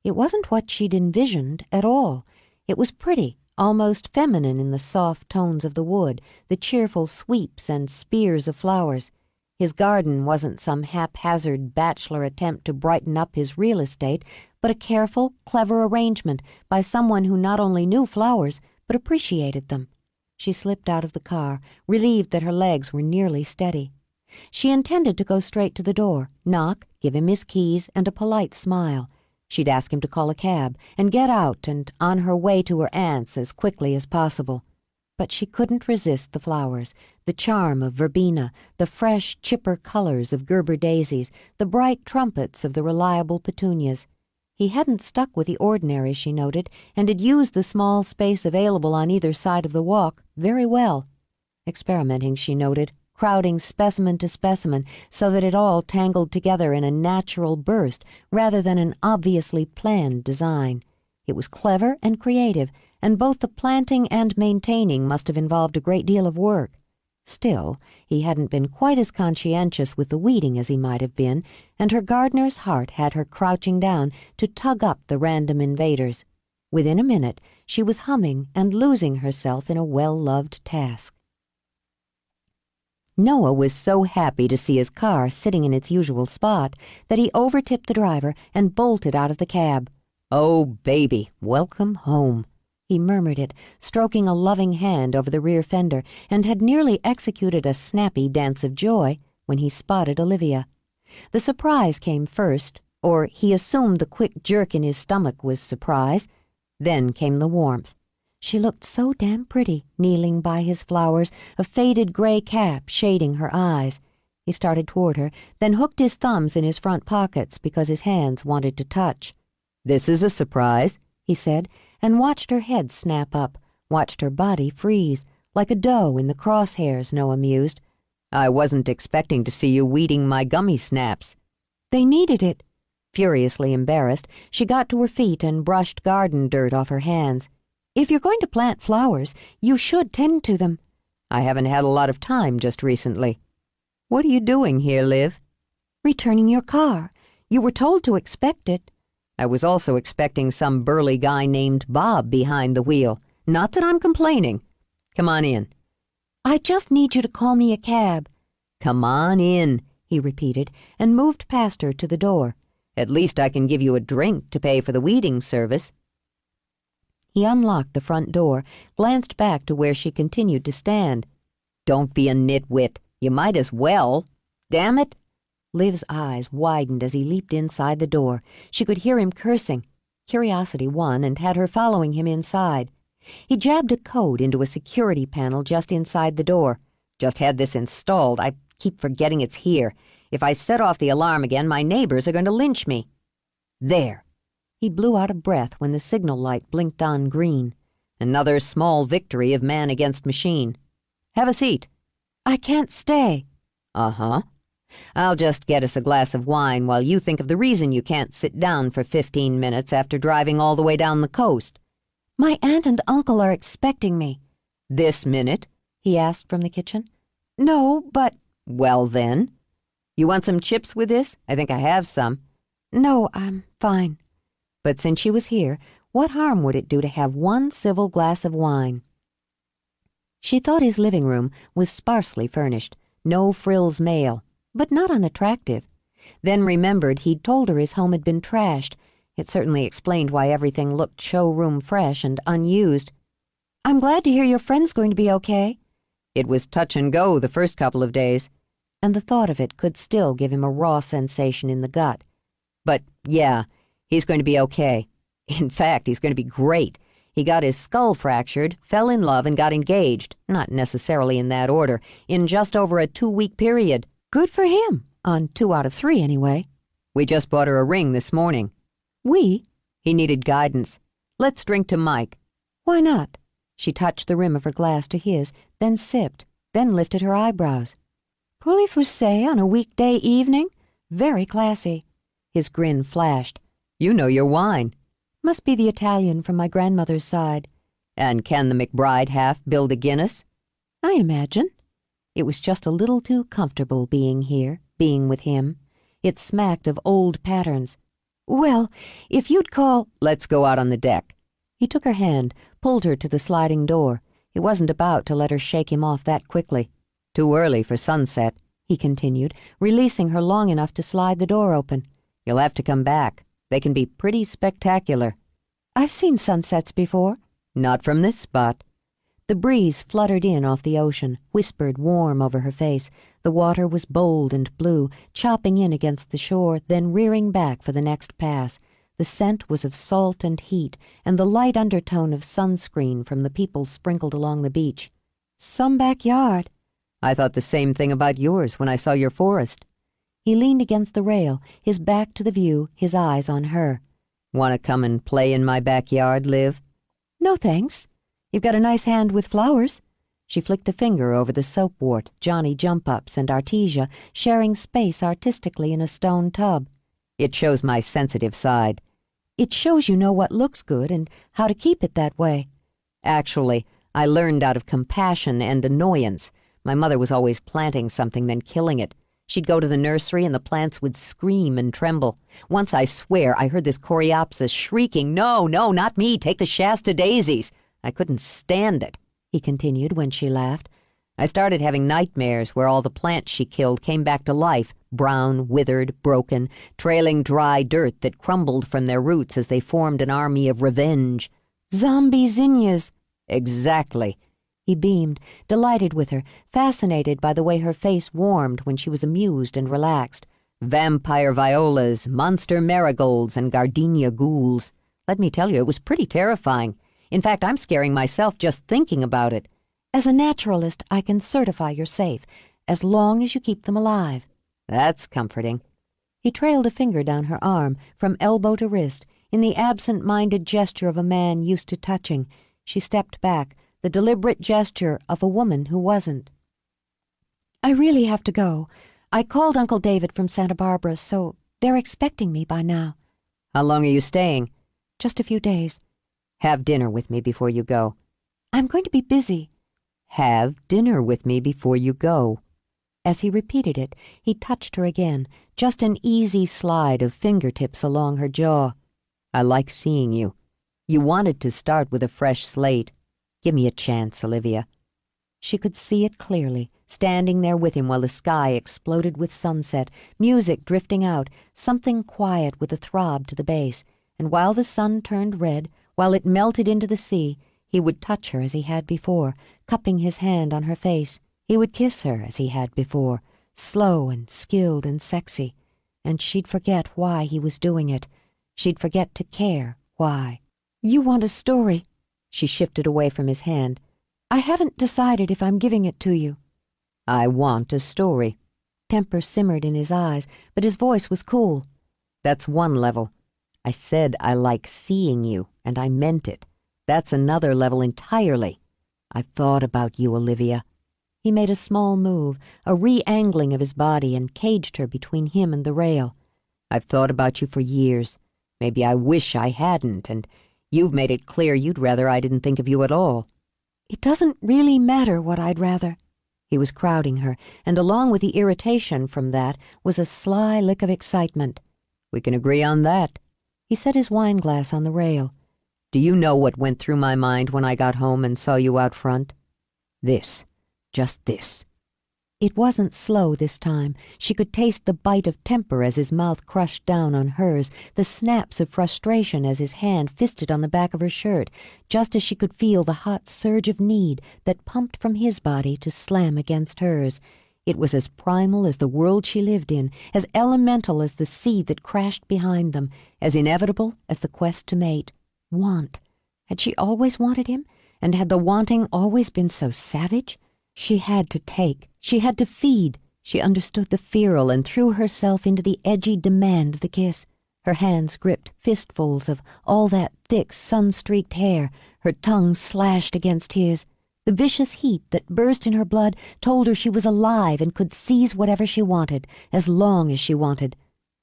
It wasn't what she'd envisioned at all. It was pretty, almost feminine in the soft tones of the wood, the cheerful sweeps and spears of flowers. His garden wasn't some haphazard bachelor attempt to brighten up his real estate, but a careful, clever arrangement by someone who not only knew flowers, but appreciated them. She slipped out of the car, relieved that her legs were nearly steady. She intended to go straight to the door, knock, give him his keys, and a polite smile. She'd ask him to call a cab, and get out and on her way to her aunt's as quickly as possible. But she couldn't resist the flowers, the charm of verbena, the fresh, chipper colors of Gerber daisies, the bright trumpets of the reliable petunias. He hadn't stuck with the ordinary, she noted, and had used the small space available on either side of the walk very well. Experimenting, she noted, crowding specimen to specimen so that it all tangled together in a natural burst rather than an obviously planned design. It was clever and creative, and both the planting and maintaining must have involved a great deal of work. Still, he hadn't been quite as conscientious with the weeding as he might have been, and her gardener's heart had her crouching down to tug up the random invaders. Within a minute, she was humming and losing herself in a well-loved task. Noah was so happy to see his car sitting in its usual spot that he overtipped the driver and bolted out of the cab. "Oh, baby, welcome home," he murmured it, stroking a loving hand over the rear fender, and had nearly executed a snappy dance of joy when he spotted Olivia. The surprise came first, or he assumed the quick jerk in his stomach was surprise. Then came the warmth. She looked so damn pretty, kneeling by his flowers, a faded gray cap shading her eyes. He started toward her, then hooked his thumbs in his front pockets because his hands wanted to touch. "This is a surprise," he said, and watched her head snap up, watched her body freeze, like a doe in the crosshairs, Noah mused. "I wasn't expecting to see you weeding my gummy snaps." "They needed it." Furiously embarrassed, she got to her feet and brushed garden dirt off her hands. "If you're going to plant flowers, you should tend to them." "I haven't had a lot of time just recently." "What are you doing here, Liv?" "Returning your car. You were told to expect it." "I was also expecting some burly guy named Bob behind the wheel. Not that I'm complaining. Come on in." "I just need you to call me a cab." "Come on in," he repeated, and moved past her to the door. "At least I can give you a drink to pay for the weeding service." He unlocked the front door, glanced back to where she continued to stand. "Don't be a nitwit. You might as well. Damn it." Liv's eyes widened as he leaped inside the door. She could hear him cursing. Curiosity won and had her following him inside. He jabbed a code into a security panel just inside the door. "Just had this installed. I keep forgetting it's here. If I set off the alarm again, my neighbors are going to lynch me." "There." He blew out of breath when the signal light blinked on green. "Another small victory of man against machine. Have a seat." "I can't stay." "Uh-huh. I'll just get us a glass of wine while you think of the reason you can't sit down for 15 minutes after driving all the way down the coast." "My aunt and uncle are expecting me." "This minute?" he asked from the kitchen. "No, but—" "Well, then. You want some chips with this? I think I have some." "No, I'm fine." But since she was here, what harm would it do to have one civil glass of wine? She thought his living room was sparsely furnished, no frills male, but not unattractive. Then remembered he'd told her his home had been trashed. It certainly explained why everything looked showroom fresh and unused. "I'm glad to hear your friend's going to be okay." "It was touch and go the first couple of days." And the thought of it could still give him a raw sensation in the gut. "But, yeah, he's going to be okay. In fact, he's going to be great. He got his skull fractured, fell in love, and got engaged, not necessarily in that order, in just over a 2-week period. Good for him, on 2 out of 3 anyway. We just bought her a ring this morning. We? He needed guidance. Let's drink to Mike. Why not? She touched the rim of her glass to his, then sipped, then lifted her eyebrows. Poulet Foussé on a weekday evening? Very classy. His grin flashed. You know your wine. Must be the Italian from my grandmother's side. And can the McBride half build a Guinness? I imagine. It was just a little too comfortable being here, being with him. It smacked of old patterns. Well, if you'd call— Let's go out on the deck. He took her hand, pulled her to the sliding door. He wasn't about to let her shake him off that quickly. Too early for sunset, he continued, releasing her long enough to slide the door open. You'll have to come back. They can be pretty spectacular. I've seen sunsets before. Not from this spot. The breeze fluttered in off the ocean, whispered warm over her face. The water was bold and blue, chopping in against the shore, then rearing back for the next pass. The scent was of salt and heat, and the light undertone of sunscreen from the people sprinkled along the beach. Some backyard. I thought the same thing about yours when I saw your forest. He leaned against the rail, his back to the view, his eyes on her. Want to come and play in my backyard, Liv? No, thanks. You've got a nice hand with flowers. She flicked a finger over the soapwort, Johnny Jump-Ups, and Artesia, sharing space artistically in a stone tub. It shows my sensitive side. It shows you know what looks good and how to keep it that way. Actually, I learned out of compassion and annoyance. My mother was always planting something, then killing it. She'd go to the nursery and the plants would scream and tremble. Once, I swear, I heard this coreopsis shrieking, "No, no, not me, take the Shasta daisies." I couldn't stand it, he continued when she laughed. I started having nightmares where all the plants she killed came back to life, brown, withered, broken, trailing dry dirt that crumbled from their roots as they formed an army of revenge. Zombie zinnias. Exactly. He beamed, delighted with her, fascinated by the way her face warmed when she was amused and relaxed. Vampire violas, monster marigolds, and gardenia ghouls. Let me tell you, it was pretty terrifying. In fact, I'm scaring myself just thinking about it. As a naturalist, I can certify you're safe, as long as you keep them alive. That's comforting. He trailed a finger down her arm, from elbow to wrist, in the absent-minded gesture of a man used to touching. She stepped back, the deliberate gesture of a woman who wasn't. I really have to go. I called Uncle David from Santa Barbara, so they're expecting me by now. How long are you staying? Just a few days. Have dinner with me before you go. I'm going to be busy. Have dinner with me before you go. As he repeated it, he touched her again, just an easy slide of fingertips along her jaw. I like seeing you. You wanted to start with a fresh slate. Give me a chance, Olivia. She could see it clearly, standing there with him while the sky exploded with sunset, music drifting out, something quiet with a throb to the base, and while the sun turned red, while it melted into the sea, he would touch her as he had before, cupping his hand on her face. He would kiss her as he had before, slow and skilled and sexy, and she'd forget why he was doing it. She'd forget to care why. You want a story? She shifted away from his hand. I haven't decided if I'm giving it to you. I want a story. Temper simmered in his eyes, but his voice was cool. That's one level. I said I like seeing you, and I meant it. That's another level entirely. I've thought about you, Olivia. He made a small move, a re-angling of his body, and caged her between him and the rail. I've thought about you for years. Maybe I wish I hadn't, and you've made it clear you'd rather I didn't think of you at all. It doesn't really matter what I'd rather. He was crowding her, and along with the irritation from that was a sly lick of excitement. We can agree on that. He set his wine-glass on the rail. Do you know what went through my mind when I got home and saw you out front? This. Just this. It wasn't slow this time. She could taste the bite of temper as his mouth crushed down on hers, the snaps of frustration as his hand fisted on the back of her shirt, just as she could feel the hot surge of need that pumped from his body to slam against hers. It was as primal as the world she lived in, as elemental as the sea that crashed behind them, as inevitable as the quest to mate. Want. Had she always wanted him, and had the wanting always been so savage? She had to take, she had to feed. She understood the feral and threw herself into the edgy demand of the kiss. Her hands gripped fistfuls of all that thick, sun-streaked hair, her tongue slashed against his. The vicious heat that burst in her blood told her she was alive and could seize whatever she wanted, as long as she wanted.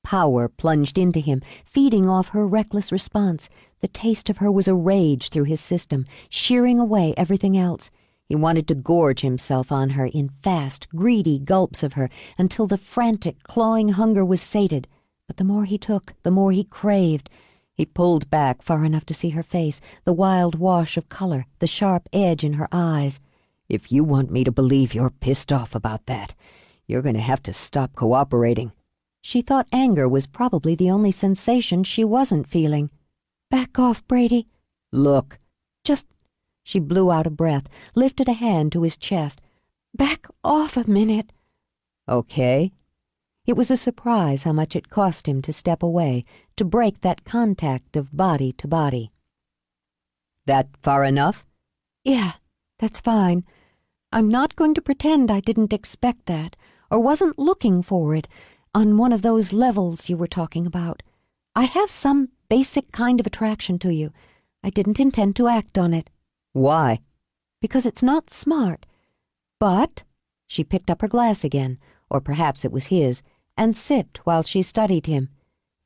Power plunged into him, feeding off her reckless response. The taste of her was a rage through his system, shearing away everything else. He wanted to gorge himself on her in fast, greedy gulps of her until the frantic, clawing hunger was sated. But the more he took, the more he craved. He pulled back far enough to see her face, the wild wash of color, the sharp edge in her eyes. If you want me to believe you're pissed off about that, you're going to have to stop cooperating. She thought anger was probably the only sensation she wasn't feeling. Back off, Brady. Look. Just... She blew out a breath, lifted a hand to his chest. Back off a minute. Okay. It was a surprise how much it cost him to step away, to break that contact of body to body. That far enough? Yeah, that's fine. I'm not going to pretend I didn't expect that, or wasn't looking for it, on one of those levels you were talking about. I have some basic kind of attraction to you. I didn't intend to act on it. Why? Because it's not smart. But, she picked up her glass again, or perhaps it was his, and sipped while she studied him.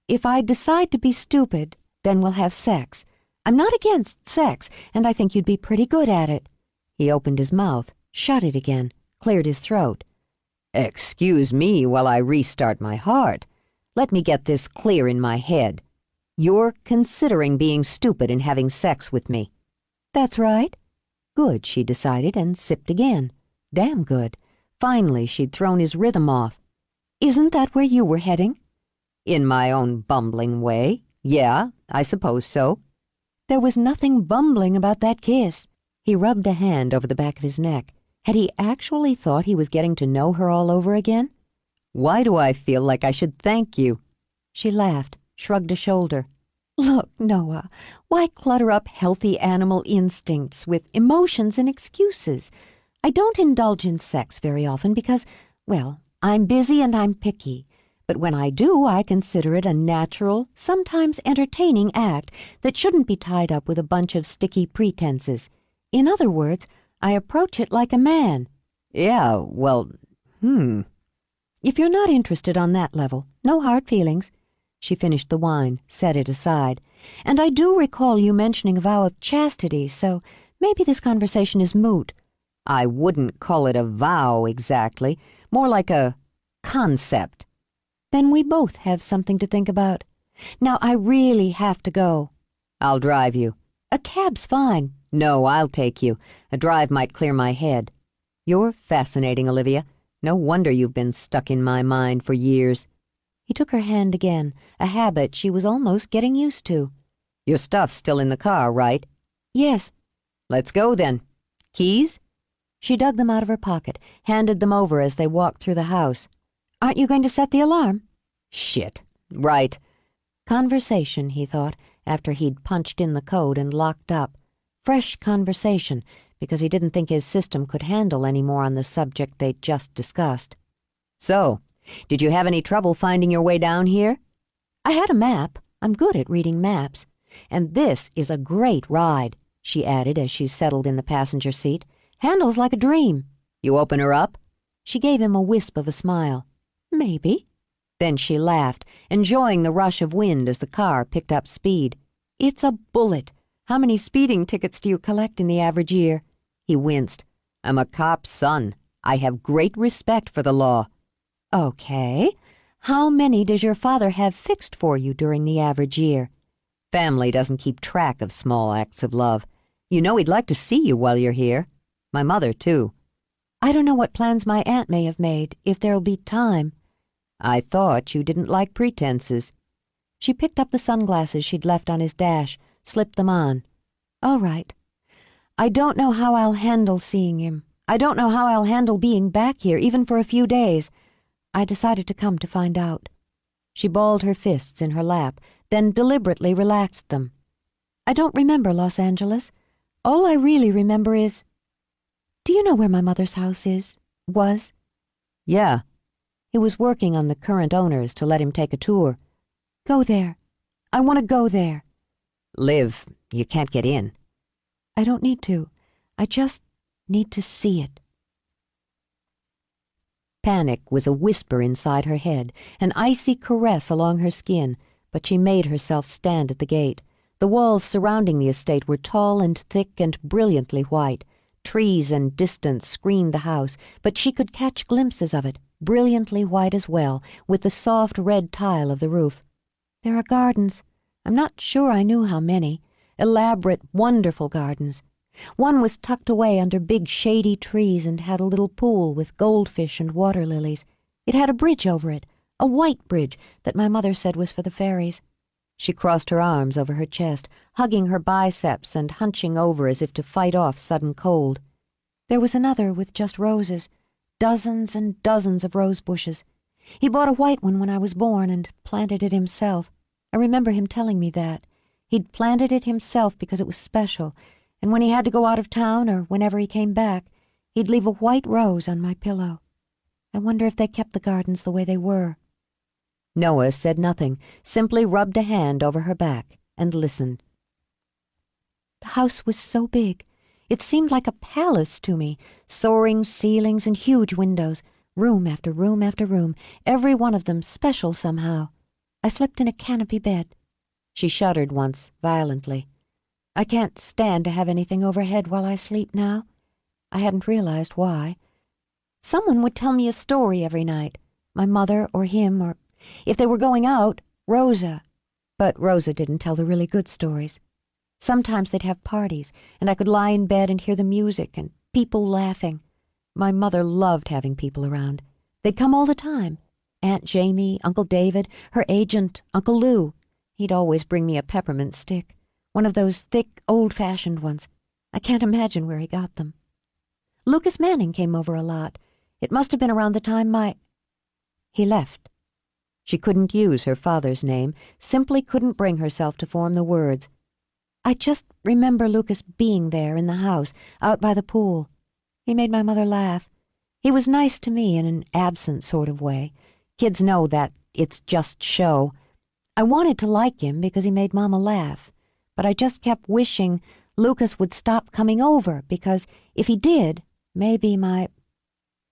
If I decide to be stupid, then we'll have sex. I'm not against sex, and I think you'd be pretty good at it. He opened his mouth, shut it again, cleared his throat. Excuse me while I restart my heart. Let me get this clear in my head. You're considering being stupid and having sex with me. That's right. Good, she decided, and sipped again. Damn good. Finally, she'd thrown his rhythm off. Isn't that where you were heading? In my own bumbling way. Yeah, I suppose so. There was nothing bumbling about that kiss. He rubbed a hand over the back of his neck. Had he actually thought he was getting to know her all over again? Why do I feel like I should thank you? She laughed, shrugged a shoulder. Look, Noah, why clutter up healthy animal instincts with emotions and excuses? I don't indulge in sex very often because, well, I'm busy and I'm picky. But when I do, I consider it a natural, sometimes entertaining act that shouldn't be tied up with a bunch of sticky pretenses. In other words, I approach it like a man. Yeah, well, If you're not interested on that level, no hard feelings. She finished the wine, set it aside. And I do recall you mentioning a vow of chastity, so maybe this conversation is moot. I wouldn't call it a vow exactly, more like a concept. Then we both have something to think about. Now I really have to go. I'll drive you. A cab's fine. No, I'll take you. A drive might clear my head. You're fascinating, Olivia. No wonder you've been stuck in my mind for years. He took her hand again, a habit she was almost getting used to. Your stuff's still in the car, right? Yes. Let's go then. Keys? She dug them out of her pocket, handed them over as they walked through the house. Aren't you going to set the alarm? Shit. Right. Conversation, he thought, after he'd punched in the code and locked up. Fresh conversation, because he didn't think his system could handle any more on the subject they'd just discussed. So, did you have any trouble finding your way down here? I had a map. I'm good at reading maps. And this is a great ride, she added as she settled in the passenger seat. Handles like a dream. You open her up? She gave him a wisp of a smile. Maybe. Then she laughed, enjoying the rush of wind as the car picked up speed. It's a bullet. How many speeding tickets do you collect in the average year? He winced. I'm a cop's son. I have great respect for the law. Okay. How many does your father have fixed for you during the average year? Family doesn't keep track of small acts of love. You know he'd like to see you while you're here. My mother, too. I don't know what plans my aunt may have made, if there'll be time. I thought you didn't like pretenses. She picked up the sunglasses she'd left on his dash, slipped them on. All right. I don't know how I'll handle seeing him. I don't know how I'll handle being back here, even for a few days. I decided to come to find out. She balled her fists in her lap, then deliberately relaxed them. I don't remember Los Angeles. All I really remember is... Do you know where my mother's house was? Yeah. He was working on the current owners to let him take a tour. Go there. I want to go there. Liv, you can't get in. I don't need to. I just need to see it. Panic was a whisper inside her head, an icy caress along her skin, but she made herself stand at the gate. The walls surrounding the estate were tall and thick and brilliantly white. Trees and distance screened the house, but she could catch glimpses of it, brilliantly white as well, with the soft red tile of the roof. There are gardens. I'm not sure I knew how many. Elaborate, wonderful gardens. One was tucked away under big shady trees and had a little pool with goldfish and water lilies. It had a bridge over it, a white bridge that my mother said was for the ferries. She crossed her arms over her chest, hugging her biceps and hunching over as if to fight off sudden cold. There was another with just roses, dozens and dozens of rose bushes. He bought a white one when I was born and planted it himself. I remember him telling me that. He'd planted it himself because it was special, and when he had to go out of town or whenever he came back, he'd leave a white rose on my pillow. I wonder if they kept the gardens the way they were. Noah said nothing, simply rubbed a hand over her back and listened. The house was so big. It seemed like a palace to me, soaring ceilings and huge windows, room after room after room, every one of them special somehow. I slept in a canopy bed. She shuddered once, violently. I can't stand to have anything overhead while I sleep now. I hadn't realized why. Someone would tell me a story every night, my mother or him, or if they were going out, Rosa. But Rosa didn't tell the really good stories. Sometimes they'd have parties, and I could lie in bed and hear the music and people laughing. My mother loved having people around. They'd come all the time. Aunt Jamie, Uncle David, her agent, Uncle Lou. He'd always bring me a peppermint stick, one of those thick, old-fashioned ones. I can't imagine where he got them. Lucas Manning came over a lot. It must have been around the time He left. She couldn't use her father's name, simply couldn't bring herself to form the words. I just remember Lucas being there in the house, out by the pool. He made my mother laugh. He was nice to me in an absent sort of way. Kids know that it's just show. I wanted to like him because he made Mama laugh, but I just kept wishing Lucas would stop coming over because if he did, maybe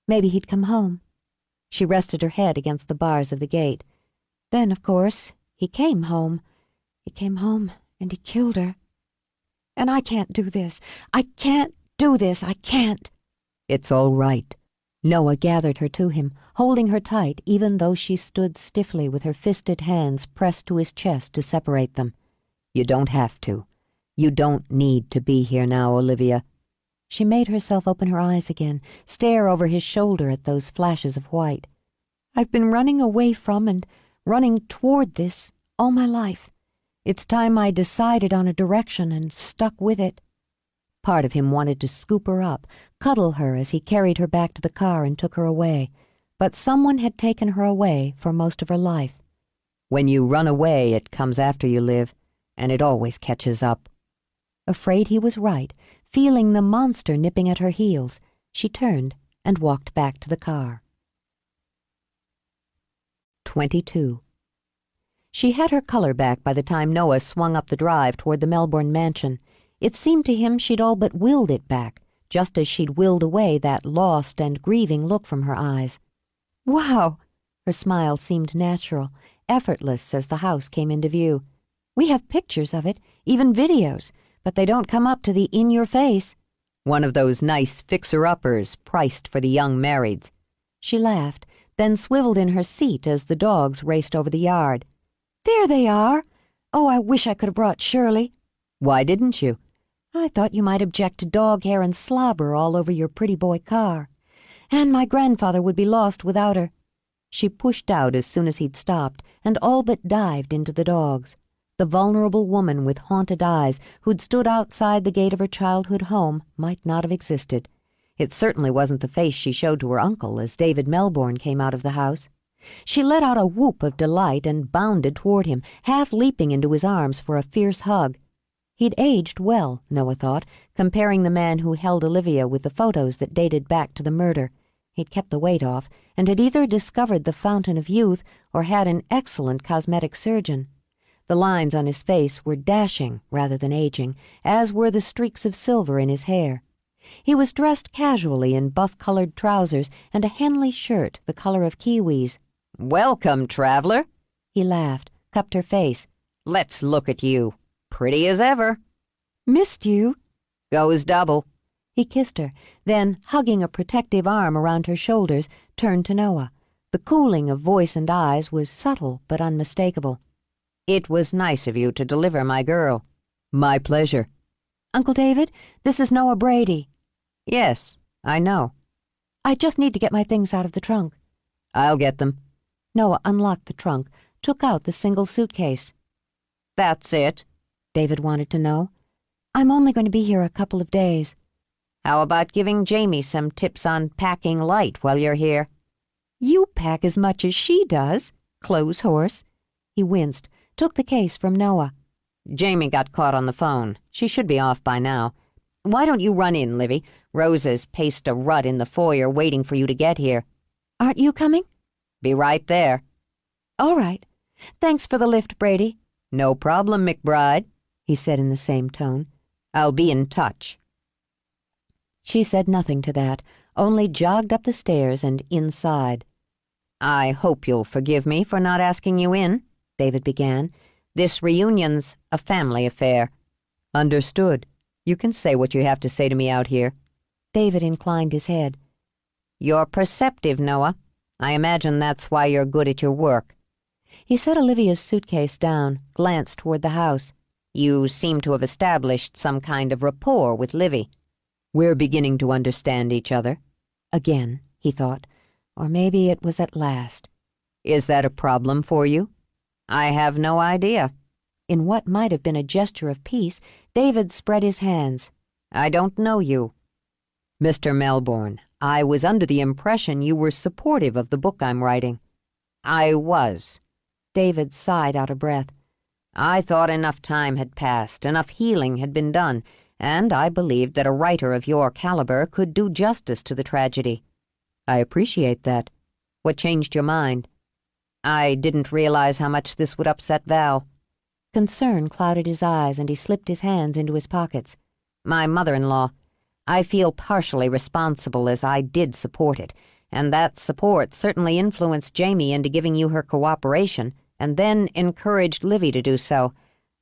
he'd come home. She rested her head against the bars of the gate. Then, of course, he came home. He came home and he killed her. And I can't do this. I can't do this. I can't. It's all right. Noah gathered her to him, holding her tight even though she stood stiffly with her fisted hands pressed to his chest to separate them. You don't have to. You don't need to be here now, Olivia. She made herself open her eyes again, stare over his shoulder at those flashes of white. I've been running away from and running toward this all my life. It's time I decided on a direction and stuck with it. Part of him wanted to scoop her up, cuddle her as he carried her back to the car and took her away. But someone had taken her away for most of her life. When you run away, it comes after you, Liv, and it always catches up. Afraid he was right, feeling the monster nipping at her heels, she turned and walked back to the car. 22. She had her color back by the time Noah swung up the drive toward the Melbourne mansion. It seemed to him she'd all but willed it back, just as she'd willed away that lost and grieving look from her eyes. Wow! Her smile seemed natural, effortless as the house came into view. We have pictures of it, even videos, but they don't come up to the in-your-face. One of those nice fixer-uppers priced for the young marrieds. She laughed, then swiveled in her seat as the dogs raced over the yard. There they are! Oh, I wish I could have brought Shirley. Why didn't you? I thought you might object to dog hair and slobber all over your pretty boy car. And my grandfather would be lost without her. She pushed out as soon as he'd stopped and all but dived into the dogs. The vulnerable woman with haunted eyes who'd stood outside the gate of her childhood home might not have existed. It certainly wasn't the face she showed to her uncle as David Melbourne came out of the house. She let out a whoop of delight and bounded toward him, half leaping into his arms for a fierce hug. He'd aged well, Noah thought, comparing the man who held Olivia with the photos that dated back to the murder. He'd kept the weight off, and had either discovered the fountain of youth or had an excellent cosmetic surgeon. The lines on his face were dashing rather than aging, as were the streaks of silver in his hair. He was dressed casually in buff-colored trousers and a Henley shirt the color of kiwis. "Welcome, traveler," He laughed, cupped her face. "Let's look at you. Pretty as ever." "Missed you." "Goes double." He kissed her, then, hugging a protective arm around her shoulders, turned to Noah. The cooling of voice and eyes was subtle but unmistakable. "It was nice of you to deliver my girl." My pleasure. "Uncle David, this is Noah Brady." "Yes, I know." "I just need to get my things out of the trunk." I'll get them. Noah unlocked the trunk, took out the single suitcase. "That's it?" David wanted to know. "I'm only going to be here a couple of days." How about giving Jamie some tips on packing light while you're here? "You pack as much as she does, clothes horse." He winced, took the case from Noah. Jamie got caught on the phone. She should be off by now. Why don't you run in, Livy? Rosa's paced a rut in the foyer waiting for you to get here. "Aren't you coming?" Be right there." "All right. Thanks for the lift, Brady." "No problem, McBride," he said in the same tone. "I'll be in touch." She said nothing to that, only jogged up the stairs and inside. "I hope you'll forgive me for not asking you in," David began. "This reunion's a family affair." Understood. You can say what you have to say to me out here. David inclined his head. "You're perceptive, Noah. I imagine that's why you're good at your work." He set Olivia's suitcase down, glanced toward the house. "You seem to have established some kind of rapport with Livy." We're beginning to understand each other. Again, he thought. Or maybe it was at last. "Is that a problem for you?" "I have no idea." In what might have been a gesture of peace, David spread his hands. "I don't know you." Mr. Melbourne, I was under the impression you were supportive of the book I'm writing. "I was." David sighed out a breath. "I thought enough time had passed, enough healing had been done, and I believed that a writer of your caliber could do justice to the tragedy." I appreciate that. What changed your mind? "I didn't realize how much this would upset Val." Concern clouded his eyes, and he slipped his hands into his pockets. "My mother-in-law. I feel partially responsible as I did support it, and that support certainly influenced Jamie into giving you her cooperation, and then encouraged Livy to do so.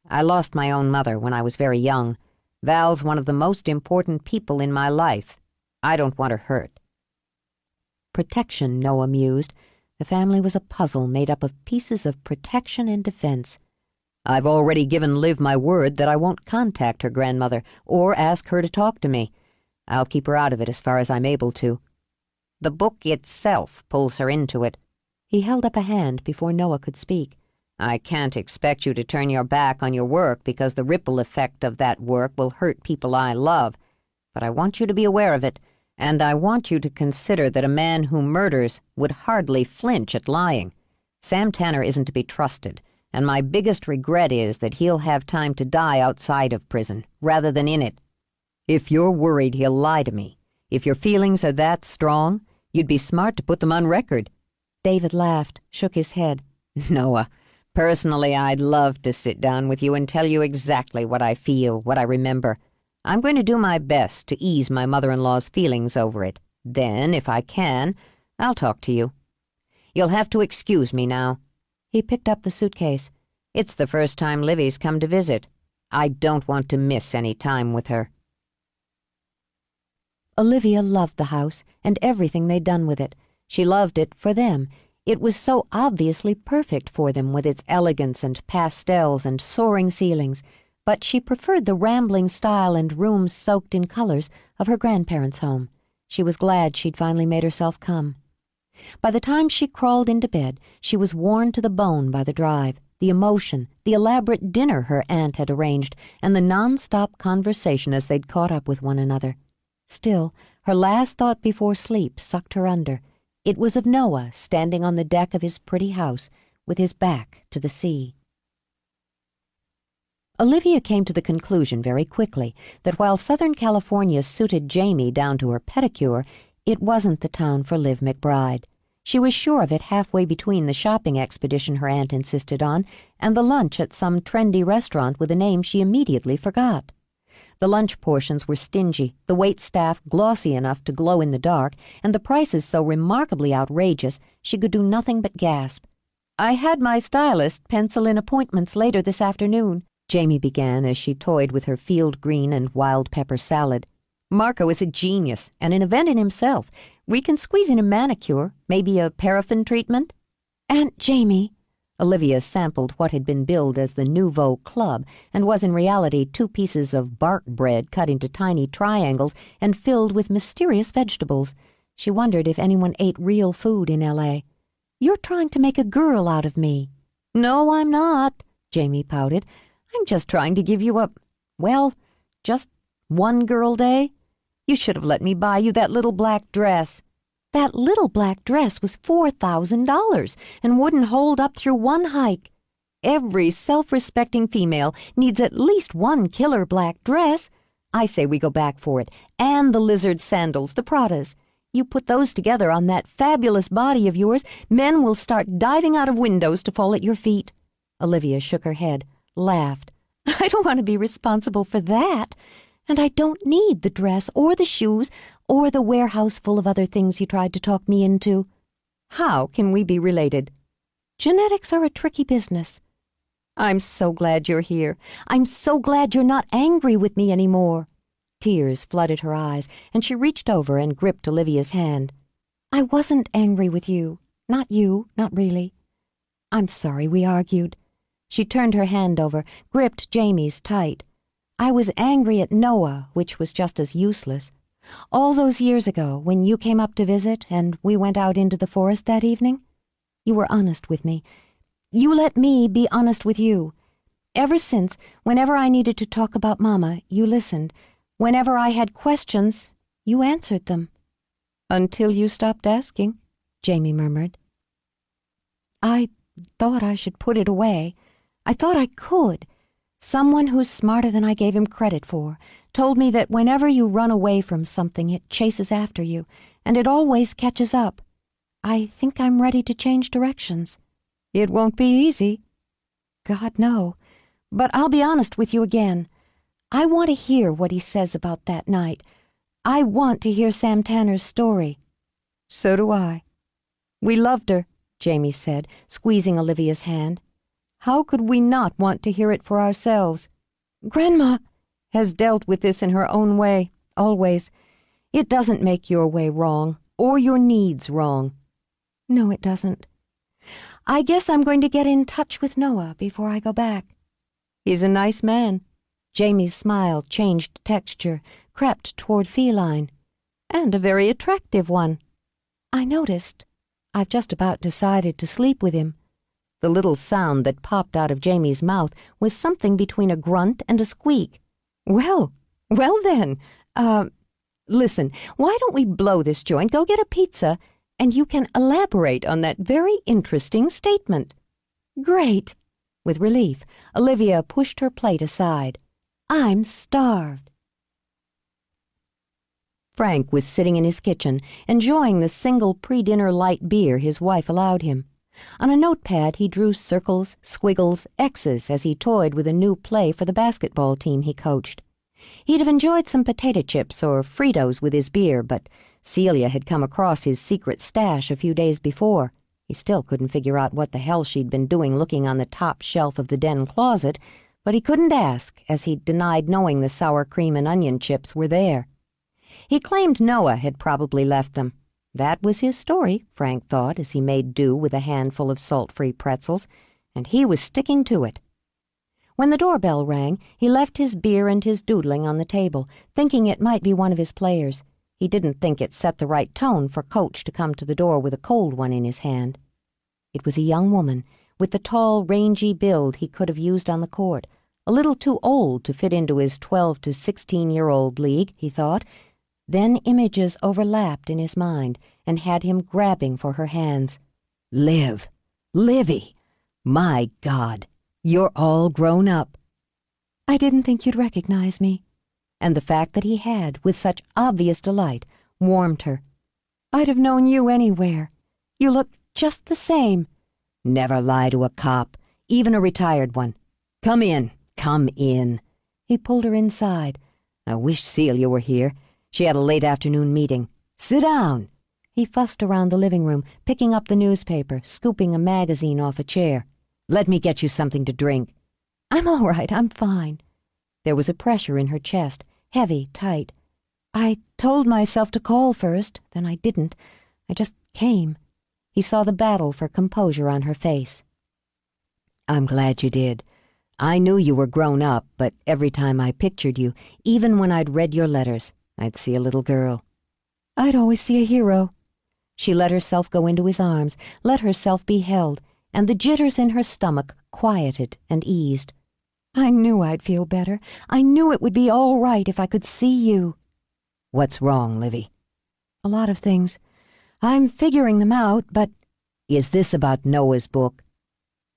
I lost my own mother when I was very young. Val's one of the most important people in my life. I don't want her hurt." Protection, Noah mused. The family was a puzzle made up of pieces of protection and defense. I've already given Liv my word that I won't contact her grandmother or ask her to talk to me. I'll keep her out of it as far as I'm able to. The book itself pulls her into it. He held up a hand before Noah could speak. I can't expect you to turn your back on your work because the ripple effect of that work will hurt people I love, but I want you to be aware of it, and I want you to consider that a man who murders would hardly flinch at lying. Sam Tanner isn't to be trusted, and my biggest regret is that he'll have time to die outside of prison, rather than in it. If you're worried he'll lie to me, if your feelings are that strong, you'd be smart to put them on record. David laughed, shook his head. "Noah, personally, I'd love to sit down with you and tell you exactly what I feel, what I remember. I'm going to do my best to ease my mother-in-law's feelings over it. Then, if I can, I'll talk to you. You'll have to excuse me now." He picked up the suitcase. "It's the first time Livy's come to visit. I don't want to miss any time with her." Olivia loved the house and everything they'd done with it. She loved it for them. It was so obviously perfect for them with its elegance and pastels and soaring ceilings, but she preferred the rambling style and rooms soaked in colors of her grandparents' home. She was glad she'd finally made herself come. By the time she crawled into bed, she was worn to the bone by the drive, the emotion, the elaborate dinner her aunt had arranged, and the non-stop conversation as they'd caught up with one another. Still, her last thought before sleep sucked her under. It was of Noah standing on the deck of his pretty house with his back to the sea. Olivia came to the conclusion very quickly that while Southern California suited Jamie down to her pedicure, it wasn't the town for Liv McBride. She was sure of it halfway between the shopping expedition her aunt insisted on and the lunch at some trendy restaurant with a name she immediately forgot. The lunch portions were stingy, the waitstaff glossy enough to glow in the dark, and the prices so remarkably outrageous she could do nothing but gasp. "I had my stylist pencil in appointments later this afternoon," Jamie began as she toyed with her field green and wild pepper salad. "Marco is a genius and an event in himself. We can squeeze in a manicure, maybe a paraffin treatment." "Aunt Jamie," Olivia sampled what had been billed as the Nouveau Club and was in reality 2 pieces of bark bread cut into tiny triangles and filled with mysterious vegetables. She wondered if anyone ate real food in L.A. "you're trying to make a girl out of me." "No, I'm not," Jamie pouted. "I'm just trying to give you just one girl day. You should have let me buy you that little black dress." "That little black dress was $4,000 and wouldn't hold up through one hike." "Every self-respecting female needs at least one killer black dress. I say we go back for it. And the lizard sandals, the Pradas. You put those together on that fabulous body of yours, men will start diving out of windows to fall at your feet." Olivia shook her head, laughed. "I don't want to be responsible for that. And I don't need the dress or the shoes or the warehouse full of other things you tried to talk me into." "How can we be related?" "Genetics are a tricky business." "I'm so glad you're here. I'm so glad you're not angry with me anymore." Tears flooded her eyes, and she reached over and gripped Olivia's hand. "I wasn't angry with you. Not you, not really. I'm sorry we argued." She turned her hand over, gripped Jamie's tight. "I was angry at Noah, which was just as useless. All those years ago, when you came up to visit and we went out into the forest that evening, you were honest with me. You let me be honest with you. Ever since, whenever I needed to talk about Mama, you listened. Whenever I had questions, you answered them." "Until you stopped asking," Jamie murmured. "I thought I should put it away. I thought I could. Someone who's smarter than I gave him credit for told me that whenever you run away from something, it chases after you, and it always catches up. I think I'm ready to change directions." "It won't be easy." "God, no. But I'll be honest with you again. I want to hear what he says about that night. I want to hear Sam Tanner's story." "So do I." "We loved her," Jamie said, squeezing Olivia's hand. "How could we not want to hear it for ourselves?" "Grandma has dealt with this in her own way, always. It doesn't make your way wrong, or your needs wrong." "No, it doesn't. I guess I'm going to get in touch with Noah before I go back." "He's a nice man." Jamie's smile changed texture, crept toward feline. "And a very attractive one." "I noticed. I've just about decided to sleep with him." The little sound that popped out of Jamie's mouth was something between a grunt and a squeak. Well then, listen, why don't we blow this joint, go get a pizza, and you can elaborate on that very interesting statement." "Great." With relief, Olivia pushed her plate aside. "I'm starved." Frank was sitting in his kitchen, enjoying the single pre-dinner light beer his wife allowed him. On a notepad, he drew circles, squiggles, X's as he toyed with a new play for the basketball team he coached. He'd have enjoyed some potato chips or Fritos with his beer, but Celia had come across his secret stash a few days before. He still couldn't figure out what the hell she'd been doing looking on the top shelf of the den closet, but he couldn't ask, as he'd denied knowing the sour cream and onion chips were there. He claimed Noah had probably left them. That was his story, Frank thought, as he made do with a handful of salt-free pretzels, and he was sticking to it. When the doorbell rang, he left his beer and his doodling on the table, thinking it might be one of his players. He didn't think it set the right tone for Coach to come to the door with a cold one in his hand. It was a young woman, with the tall, rangy build he could have used on the court, a little too old to fit into his 12 to 16-year-old league, he thought. Then images overlapped in his mind and had him grabbing for her hands. "Liv! Livy! My God! You're all grown up." I didn't think you'd recognize me." And the fact that he had, with such obvious delight, warmed her. "I'd have known you anywhere. You look just the same." Never lie to a cop, even a retired one. Come in, come in. He pulled her inside. I wish Celia were here. She had a late afternoon meeting. Sit down. He fussed around the living room, picking up the newspaper, scooping a magazine off a chair. Let me get you something to drink. "I'm all right, I'm fine." There was a pressure in her chest, heavy, tight. "I told myself to call first, then I didn't. I just came." He saw the battle for composure on her face. I'm glad you did. I knew you were grown up, but every time I pictured you, even when I'd read your letters, I'd see a little girl. "I'd always see a hero." She let herself go into his arms, let herself be held, and the jitters in her stomach quieted and eased. "I knew I'd feel better. I knew it would be all right if I could see you." What's wrong, Livy? "A lot of things. I'm figuring them out, but—" Is this about Noah's book?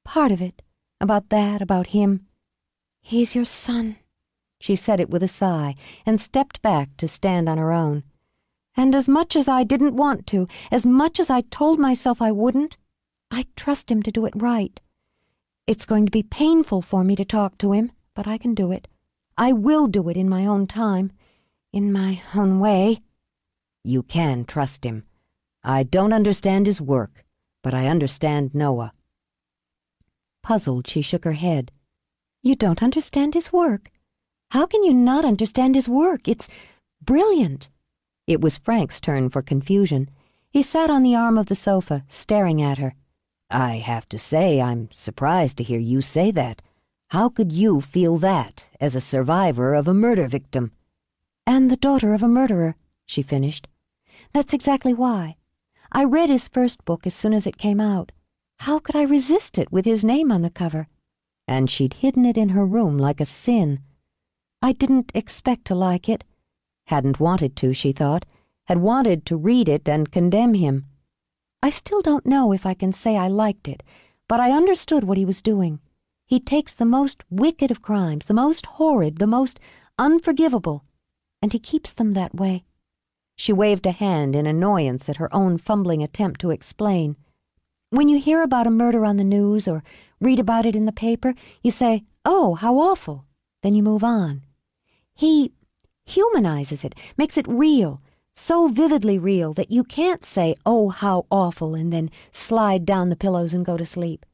"Part of it. About that, about him." "He's your son." She said it with a sigh, and stepped back to stand on her own. "And as much as I didn't want to, as much as I told myself I wouldn't, I trust him to do it right. It's going to be painful for me to talk to him, but I can do it. I will do it in my own time, in my own way." You can trust him. I don't understand his work, but I understand Noah. Puzzled, she shook her head. "You don't understand his work? How can you not understand his work? It's brilliant." It was Frank's turn for confusion. He sat on the arm of the sofa, staring at her. I have to say, I'm surprised to hear you say that. How could you feel that, as a survivor of a murder victim? "And the daughter of a murderer," she finished. "That's exactly why. I read his first book as soon as it came out. How could I resist it with his name on the cover? And she'd hidden it in her room like a sin. I didn't expect to like it. Hadn't wanted to, she thought. Had wanted to read it and condemn him. I still don't know if I can say I liked it, but I understood what he was doing. He takes the most wicked of crimes, the most horrid, the most unforgivable, and he keeps them that way." She waved a hand in annoyance at her own fumbling attempt to explain. "When you hear about a murder on the news or read about it in the paper, you say, 'Oh, how awful.' Then you move on. He humanizes it, makes it real, so vividly real that you can't say, 'Oh, how awful,' and then slide down the pillows and go to sleep.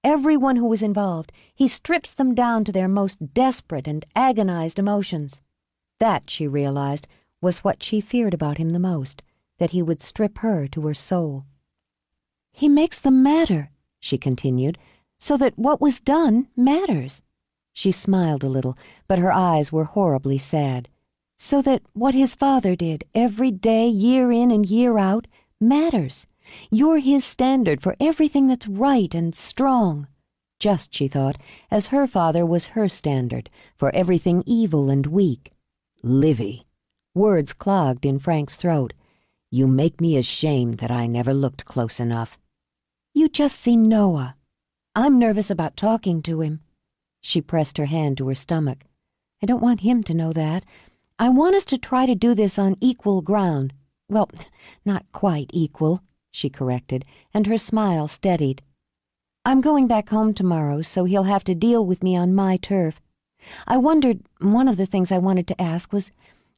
Everyone who was involved, he strips them down to their most desperate and agonized emotions." That, she realized, was what she feared about him the most, that he would strip her to her soul. "He makes them matter," she continued, "so that what was done matters." She smiled a little, but her eyes were horribly sad. "So that what his father did every day, year in and year out, matters. You're his standard for everything that's right and strong." Just, she thought, as her father was her standard for everything evil and weak. Livy. Words clogged in Frank's throat. You make me ashamed that I never looked close enough. "You just see Noah. I'm nervous about talking to him." She pressed her hand to her stomach. "I don't want him to know that. I want us to try to do this on equal ground. Well, not quite equal," she corrected, and her smile steadied. "I'm going back home tomorrow, so he'll have to deal with me on my turf. I wondered, one of the things I wanted to ask was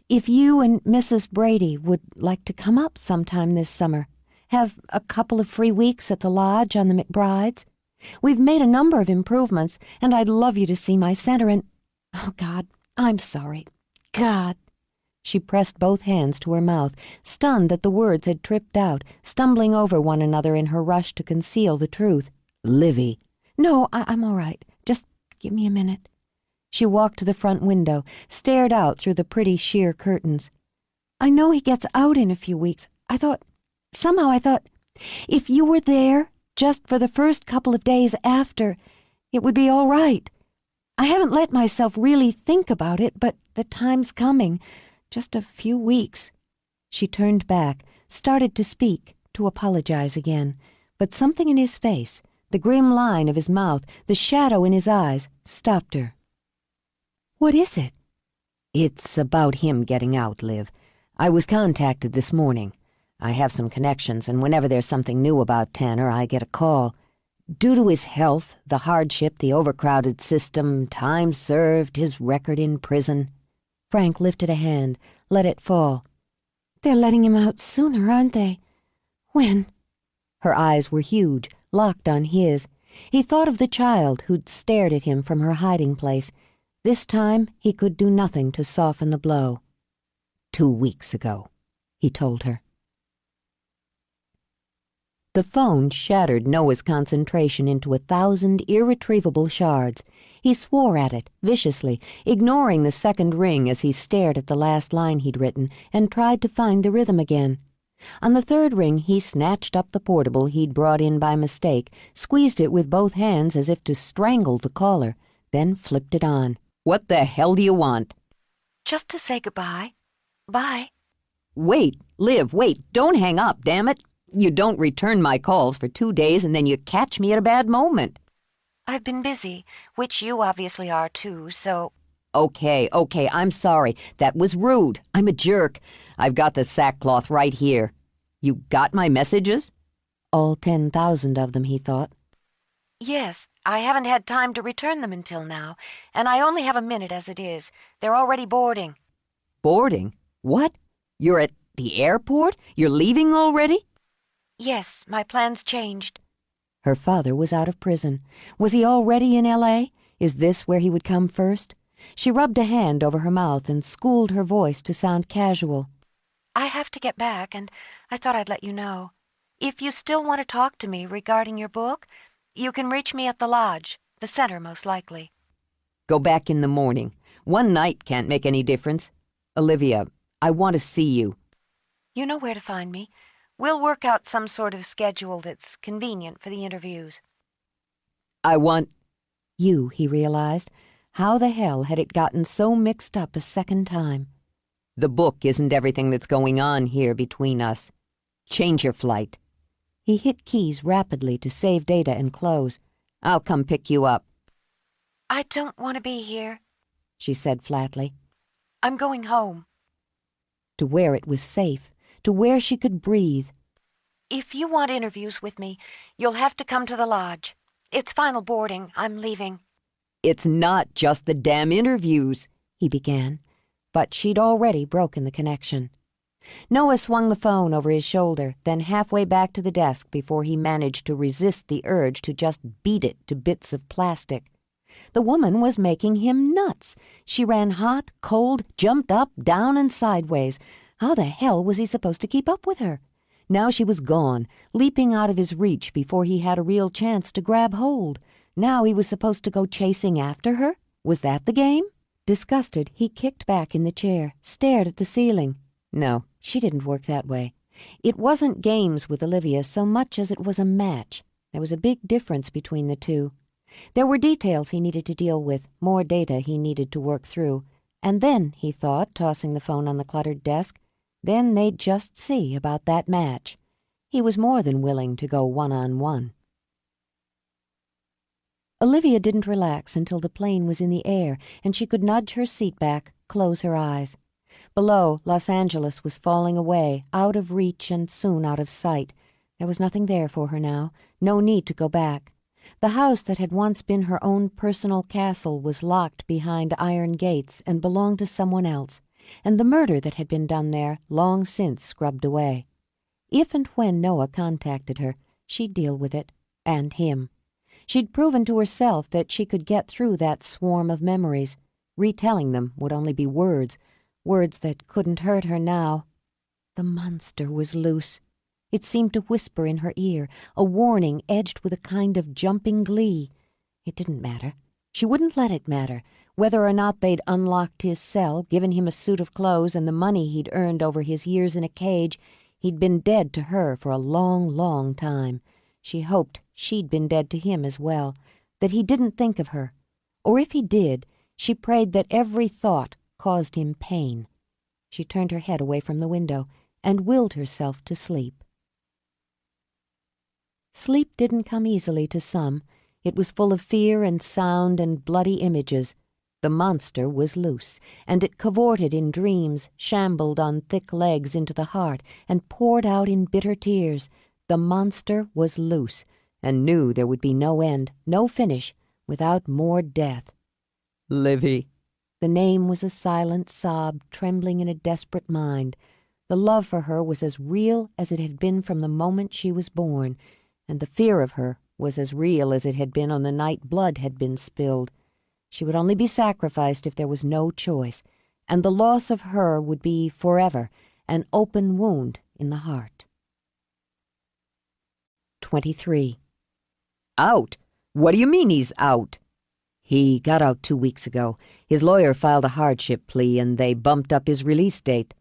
if you and Mrs. Brady would like to come up sometime this summer, have a couple of free weeks at the lodge on the McBrides. We've made a number of improvements, and I'd love you to see my center and— Oh, God, I'm sorry. God." She pressed both hands to her mouth, stunned that the words had tripped out, stumbling over one another in her rush to conceal the truth. Livy. "No, I'm all right. Just give me a minute." She walked to the front window, stared out through the pretty sheer curtains. "I know he gets out in a few weeks. Somehow I thought, if you were there, just for the first couple of days after, it would be all right. I haven't let myself really think about it, but the time's coming. Just a few weeks." She turned back, started to speak, to apologize again, but something in his face, the grim line of his mouth, the shadow in his eyes, stopped her. What is it? It's about him getting out, Liv. I was contacted this morning. I have some connections, and whenever there's something new about Tanner, I get a call. Due to his health, the hardship, the overcrowded system, time served, his record in prison. Frank lifted a hand, let it fall. They're letting him out sooner, aren't they? When? Her eyes were huge, locked on his. He thought of the child who'd stared at him from her hiding place. This time he could do nothing to soften the blow. 2 weeks ago, he told her. The phone shattered Noah's concentration into 1,000 irretrievable shards. He swore at it, viciously, ignoring the second ring as he stared at the last line he'd written and tried to find the rhythm again. On the third ring, he snatched up the portable he'd brought in by mistake, squeezed it with both hands as if to strangle the caller, then flipped it on. What the hell do you want? Just to say goodbye. Bye. Wait, Liv, wait, don't hang up, damn it. You don't return my calls for 2 days and then you catch me at a bad moment. I've been busy, which you obviously are too, so... Okay, I'm sorry. That was rude. I'm a jerk. I've got the sackcloth right here. You got my messages? All 10,000 of them, he thought. Yes, I haven't had time to return them until now, and I only have a minute as it is. They're already boarding. Boarding? What? You're at the airport? You're leaving already? Yes, my plans changed. Her father was out of prison. Was he already in L.A.? Is this where he would come first? She rubbed a hand over her mouth and schooled her voice to sound casual. I have to get back, and I thought I'd let you know. If you still want to talk to me regarding your book, you can reach me at the lodge, the center most likely. Go back in the morning. One night can't make any difference. Olivia, I want to see you. You know where to find me. We'll work out some sort of schedule that's convenient for the interviews. I want... You, he realized. How the hell had it gotten so mixed up a second time? The book isn't everything that's going on here between us. Change your flight. He hit keys rapidly to save data and close. I'll come pick you up. I don't want to be here, she said flatly. I'm going home. To where it was safe, to where she could breathe. If you want interviews with me, you'll have to come to the lodge. It's final boarding. I'm leaving. It's not just the damn interviews, he began, but she'd already broken the connection. Noah swung the phone over his shoulder, then halfway back to the desk before he managed to resist the urge to just beat it to bits of plastic. The woman was making him nuts. She ran hot, cold, jumped up, down, and sideways. How the hell was he supposed to keep up with her? Now she was gone, leaping out of his reach before he had a real chance to grab hold. Now he was supposed to go chasing after her? Was that the game? Disgusted, he kicked back in the chair, stared at the ceiling. No, she didn't work that way. It wasn't games with Olivia so much as it was a match. There was a big difference between the two. There were details he needed to deal with, more data he needed to work through. And then, he thought, tossing the phone on the cluttered desk, then they'd just see about that match. He was more than willing to go one-on-one. Olivia didn't relax until the plane was in the air and she could nudge her seat back, close her eyes. Below, Los Angeles was falling away, out of reach and soon out of sight. There was nothing there for her now, no need to go back. The house that had once been her own personal castle was locked behind iron gates and belonged to someone else, and the murder that had been done there long since scrubbed away. If and when Noah contacted her, she'd deal with it, and him. She'd proven to herself that she could get through that swarm of memories. Retelling them would only be words that couldn't hurt her now. The monster was loose. It seemed to whisper in her ear, a warning edged with a kind of jumping glee. It didn't matter. She wouldn't let it matter, whether or not they'd unlocked his cell, given him a suit of clothes and the money he'd earned over his years in a cage. He'd been dead to her for a long, long time. She hoped she'd been dead to him as well, that he didn't think of her. Or if he did, she prayed that every thought caused him pain. She turned her head away from the window and willed herself to sleep. Sleep didn't come easily to some. It was full of fear and sound and bloody images. The monster was loose, and it cavorted in dreams, shambled on thick legs into the heart, and poured out in bitter tears. The monster was loose, and knew there would be no end, no finish, without more death. Livy. The name was a silent sob trembling in a desperate mind. The love for her was as real as it had been from the moment she was born, and the fear of her was as real as it had been on the night blood had been spilled. She would only be sacrificed if there was no choice, and the loss of her would be forever an open wound in the heart. 23. Out? What do you mean he's out? He got out 2 weeks ago. His lawyer filed a hardship plea, and they bumped up his release date.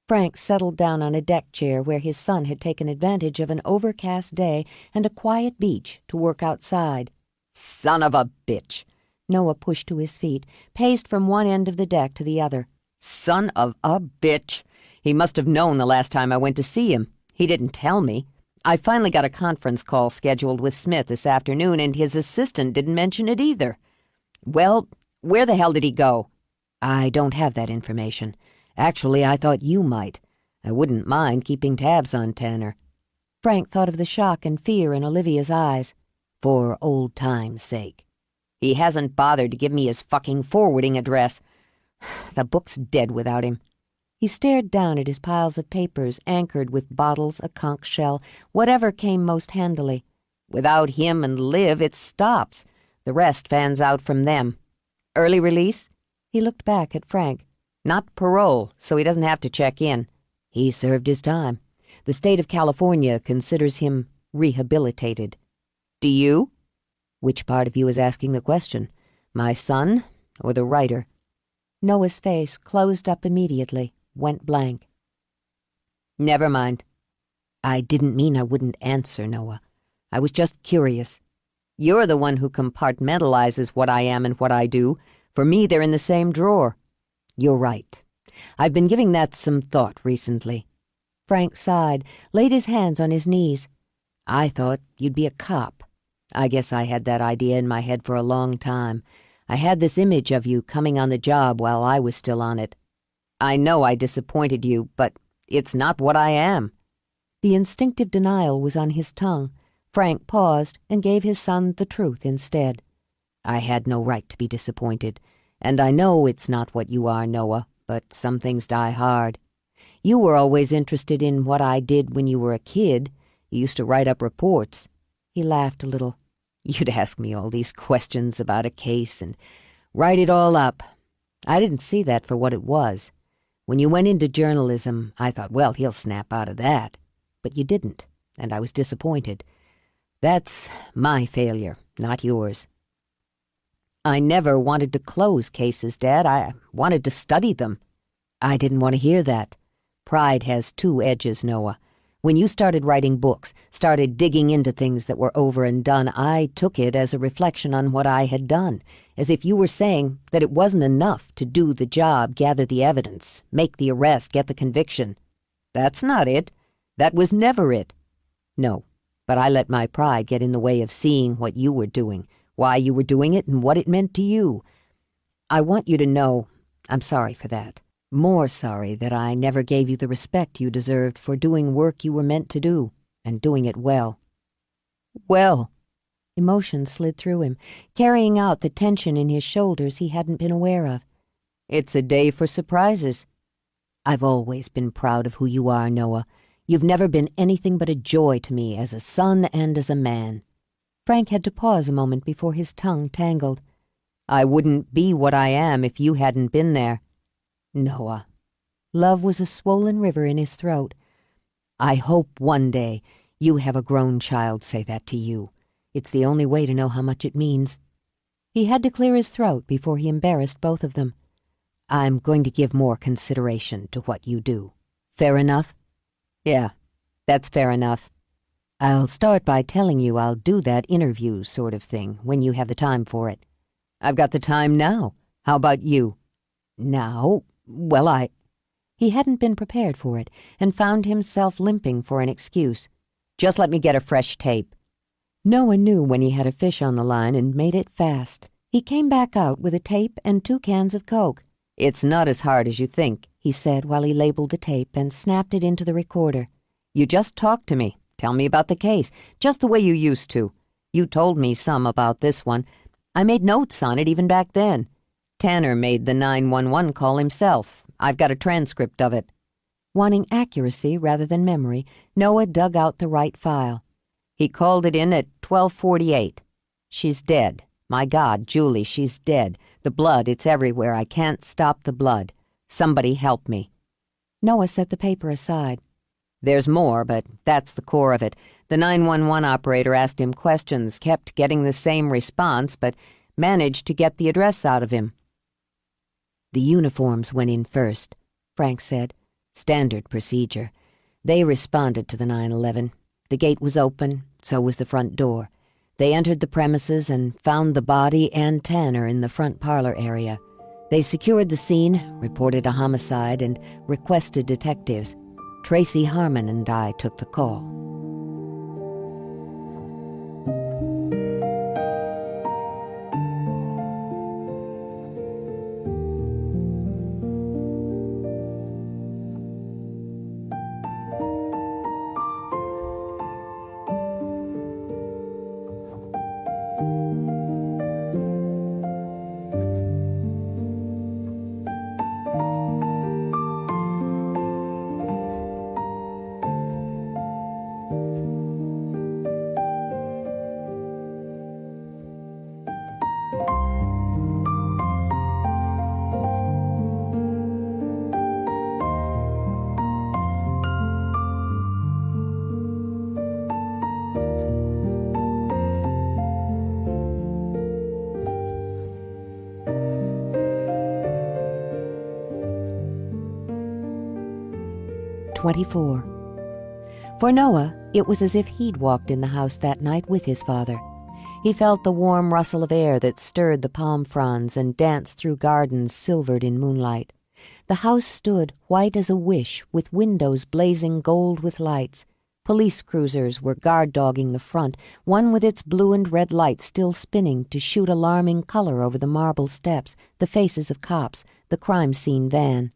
Frank settled down on a deck chair where his son had taken advantage of an overcast day and a quiet beach to work outside. Son of a bitch! Noah pushed to his feet, paced from one end of the deck to the other. Son of a bitch! He must have known the last time I went to see him. He didn't tell me. I finally got a conference call scheduled with Smith this afternoon, and his assistant didn't mention it either. Well, where the hell did he go? I don't have that information. Actually, I thought you might. I wouldn't mind keeping tabs on Tanner. Frank thought of the shock and fear in Olivia's eyes. For old time's sake. He hasn't bothered to give me his fucking forwarding address. The book's dead without him. He stared down at his piles of papers anchored with bottles, a conch shell, whatever came most handily. Without him and Liv, it stops. The rest fans out from them. Early release? He looked back at Frank. Not parole, so he doesn't have to check in. He served his time. The state of California considers him rehabilitated. Do you? Which part of you is asking the question? My son or the writer? Noah's face closed up immediately, went blank. Never mind. I didn't mean I wouldn't answer, Noah. I was just curious. You're the one who compartmentalizes what I am and what I do. For me, they're in the same drawer. You're right. I've been giving that some thought recently. Frank sighed, laid his hands on his knees. I thought you'd be a cop. I guess I had that idea in my head for a long time. I had this image of you coming on the job while I was still on it. I know I disappointed you, but it's not what I am. The instinctive denial was on his tongue. Frank paused and gave his son the truth instead. I had no right to be disappointed, and I know it's not what you are, Noah, but some things die hard. You were always interested in what I did when you were a kid. You used to write up reports. He laughed a little. You'd ask me all these questions about a case and write it all up. I didn't see that for what it was. When you went into journalism, I thought, well, he'll snap out of that. But you didn't, and I was disappointed. That's my failure, not yours. I never wanted to close cases, Dad. I wanted to study them. I didn't want to hear that. Pride has 2 edges, Noah. When you started writing books, started digging into things that were over and done, I took it as a reflection on what I had done, as if you were saying that it wasn't enough to do the job, gather the evidence, make the arrest, get the conviction. That's not it. That was never it. No, but I let my pride get in the way of seeing what you were doing, why you were doing it, and what it meant to you. I want you to know I'm sorry for that. More sorry that I never gave you the respect you deserved for doing work you were meant to do, and doing it well. Well. Emotion slid through him, carrying out the tension in his shoulders he hadn't been aware of. It's a day for surprises. I've always been proud of who you are, Noah. You've never been anything but a joy to me as a son and as a man. Frank had to pause a moment before his tongue tangled. I wouldn't be what I am if you hadn't been there. Noah. Love was a swollen river in his throat. I hope one day you have a grown child say that to you. It's the only way to know how much it means. He had to clear his throat before he embarrassed both of them. I'm going to give more consideration to what you do. Fair enough? Yeah, that's fair enough. I'll start by telling you I'll do that interview sort of thing when you have the time for it. I've got the time now. How about you? Now? Well, He hadn't been prepared for it, and found himself limping for an excuse. Just let me get a fresh tape. Noah knew when he had a fish on the line and made it fast. He came back out with a tape and 2 cans of Coke. "It's not as hard as you think," he said while he labeled the tape and snapped it into the recorder. "You just talk to me. Tell me about the case, just the way you used to. You told me some about this one. I made notes on it even back then. Tanner made the 911 call himself. I've got a transcript of it." Wanting accuracy rather than memory, Noah dug out the right file. "He called it in at 12:48. She's dead. My God, Julie, she's dead. The blood, it's everywhere. I can't stop the blood. Somebody help me." Noah set the paper aside. "There's more, but that's the core of it. The 911 operator asked him questions, kept getting the same response, but managed to get the address out of him." "The uniforms went in first," Frank said. "Standard procedure. They responded to the 911. The gate was open, so was the front door. They entered the premises and found the body and Tanner in the front parlor area. They secured the scene, reported a homicide, and requested detectives. Tracy Harmon and I took the call." "24. For Noah, it was as if he'd walked in the house that night with his father. He felt the warm rustle of air that stirred the palm fronds and danced through gardens silvered in moonlight. The house stood white as a wish, with windows blazing gold with lights. Police cruisers were guard-dogging the front, one with its blue and red lights still spinning to shoot alarming color over the marble steps, the faces of cops, the crime scene van.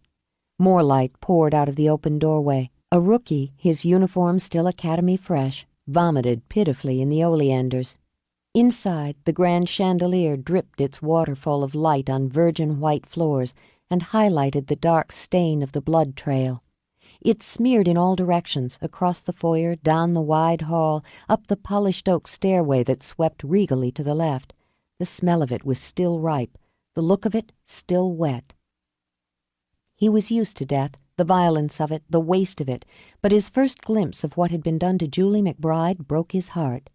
More light poured out of the open doorway. A rookie, his uniform still academy fresh, vomited pitifully in the oleanders. Inside, the grand chandelier dripped its waterfall of light on virgin white floors and highlighted the dark stain of the blood trail. It smeared in all directions, across the foyer, down the wide hall, up the polished oak stairway that swept regally to the left. The smell of it was still ripe, the look of it still wet. He was used to death, the violence of it, the waste of it, but his first glimpse of what had been done to Julie McBride broke his heart.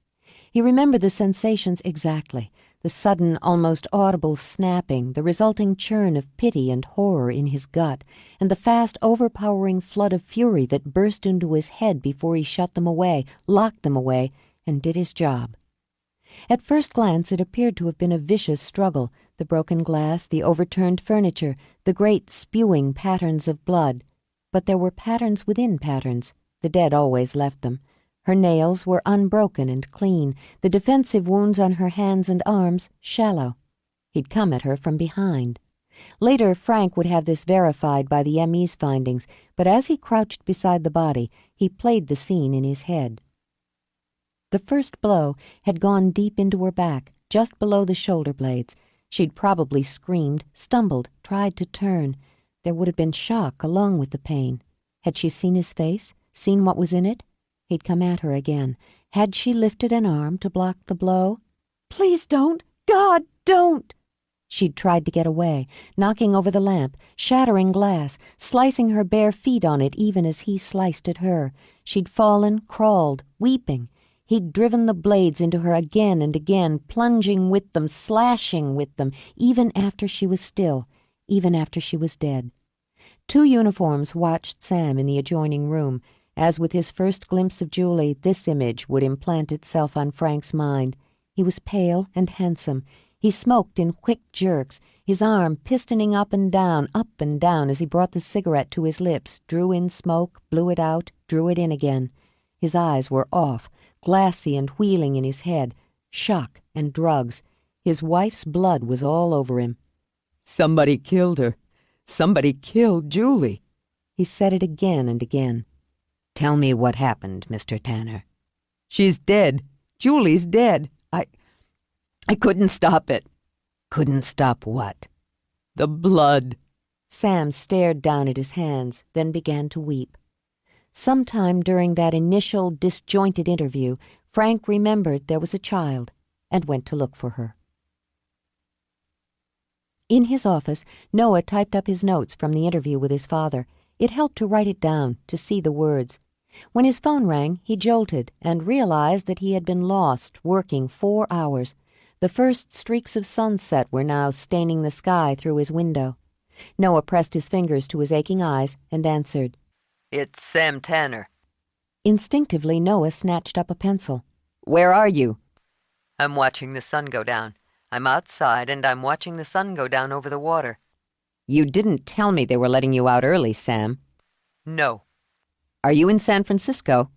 He remembered the sensations exactly, the sudden, almost audible snapping, the resulting churn of pity and horror in his gut, and the fast, overpowering flood of fury that burst into his head before he shut them away, locked them away, and did his job. At first glance it appeared to have been a vicious struggle, the broken glass, the overturned furniture, the great spewing patterns of blood. But there were patterns within patterns. The dead always left them. Her nails were unbroken and clean, the defensive wounds on her hands and arms shallow. He'd come at her from behind. Later, Frank would have this verified by the ME's findings, but as he crouched beside the body, he played the scene in his head. The first blow had gone deep into her back, just below the shoulder blades. She'd probably screamed, stumbled, tried to turn. There would have been shock along with the pain. Had she seen his face, seen what was in it? He'd come at her again. Had she lifted an arm to block the blow? "Please don't! God, don't!" She'd tried to get away, knocking over the lamp, shattering glass, slicing her bare feet on it even as he sliced at her. She'd fallen, crawled, weeping. He'd driven the blades into her again and again, plunging with them, slashing with them, even after she was still, even after she was dead. 2 uniforms watched Sam in the adjoining room. As with his first glimpse of Julie, this image would implant itself on Frank's mind. He was pale and handsome. He smoked in quick jerks, his arm pistoning up and down as he brought the cigarette to his lips, drew in smoke, blew it out, drew it in again. His eyes were off, glassy and wheeling in his head. Shock and drugs. His wife's blood was all over him. Somebody killed her. Somebody killed Julie. He said it again and again. Tell me what happened, Mr. Tanner. She's dead. Julie's dead. I couldn't stop it. Couldn't stop what? The blood. Sam stared down at his hands, then began to weep. Sometime during that initial disjointed interview, Frank remembered there was a child and went to look for her. In his office, Noah typed up his notes from the interview with his father. It helped to write it down, to see the words. When his phone rang, he jolted and realized that he had been lost, working 4 hours. The first streaks of sunset were now staining the sky through his window. Noah pressed his fingers to his aching eyes and answered. It's Sam Tanner. Instinctively, Noah snatched up a pencil. Where are you? I'm watching the sun go down. I'm outside, and I'm watching the sun go down over the water. You didn't tell me they were letting you out early, Sam. No. Are you in San Francisco?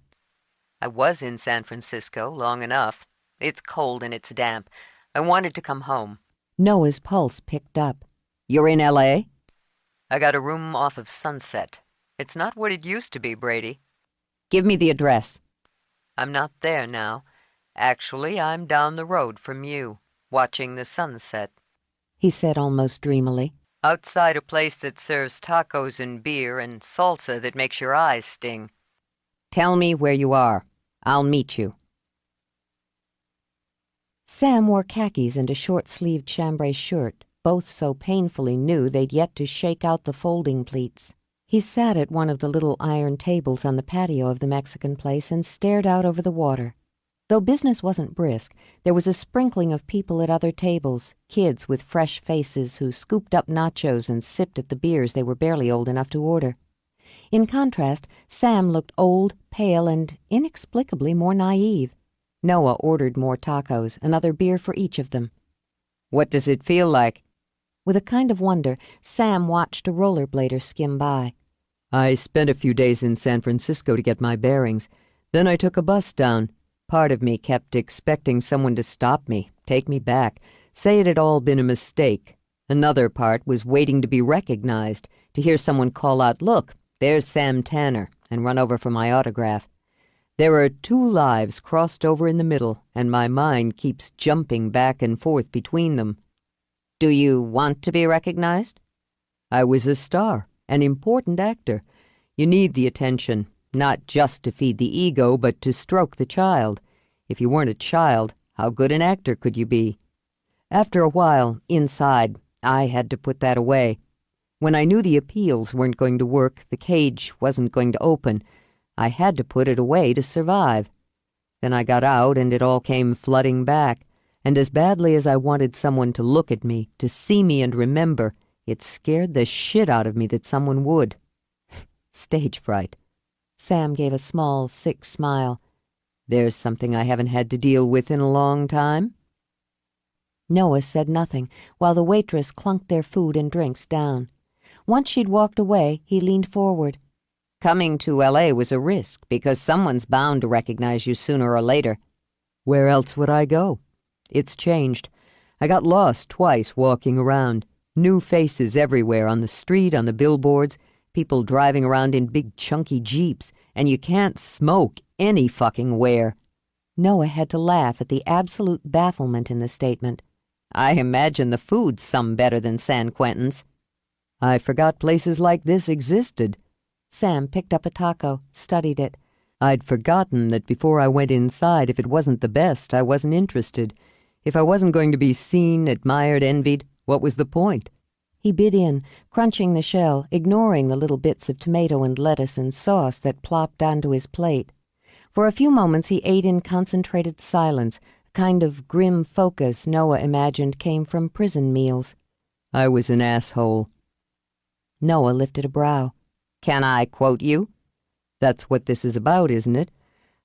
I was in San Francisco long enough. It's cold and it's damp. I wanted to come home. Noah's pulse picked up. You're in L.A.? I got a room off of Sunset. It's not what it used to be, Brady. Give me the address. I'm not there now. Actually, I'm down the road from you, watching the sunset. He said almost dreamily. Outside a place that serves tacos and beer and salsa that makes your eyes sting. Tell me where you are. I'll meet you. Sam wore khakis and a short-sleeved chambray shirt, both so painfully new they'd yet to shake out the folding pleats. He sat at one of the little iron tables on the patio of the Mexican place and stared out over the water. Though business wasn't brisk, there was a sprinkling of people at other tables, kids with fresh faces who scooped up nachos and sipped at the beers they were barely old enough to order. In contrast, Sam looked old, pale, and inexplicably more naive. Noah ordered more tacos, another beer for each of them. What does it feel like? With a kind of wonder, Sam watched a rollerblader skim by. I spent a few days in San Francisco to get my bearings. Then I took a bus down. Part of me kept expecting someone to stop me, take me back, say it had all been a mistake. Another part was waiting to be recognized, to hear someone call out, "Look, there's Sam Tanner," and run over for my autograph. There are 2 lives crossed over in the middle, and my mind keeps jumping back and forth between them. Do you want to be recognized? I was a star, an important actor. You need the attention, not just to feed the ego, but to stroke the child. If you weren't a child, how good an actor could you be? After a while, inside, I had to put that away. When I knew the appeals weren't going to work, the cage wasn't going to open, I had to put it away to survive. Then I got out and it all came flooding back, and as badly as I wanted someone to look at me, to see me and remember, it scared the shit out of me that someone would. Stage fright. Sam gave a small, sick smile. There's something I haven't had to deal with in a long time. Noah said nothing, while the waitress clunked their food and drinks down. Once she'd walked away, he leaned forward. Coming to L.A. was a risk, because someone's bound to recognize you sooner or later. Where else would I go? It's changed. I got lost twice walking around. New faces everywhere, on the street, on the billboards, people driving around in big chunky jeeps, and you can't smoke any fucking where. Noah had to laugh at the absolute bafflement in the statement. I imagine the food's some better than San Quentin's. I forgot places like this existed. Sam picked up a taco, studied it. I'd forgotten that before I went inside, if it wasn't the best, I wasn't interested. If I wasn't going to be seen, admired, envied, what was the point? He bit in, crunching the shell, ignoring the little bits of tomato and lettuce and sauce that plopped onto his plate. For a few moments he ate in concentrated silence, a kind of grim focus Noah imagined came from prison meals. I was an asshole. Noah lifted a brow. Can I quote you? That's what this is about, isn't it?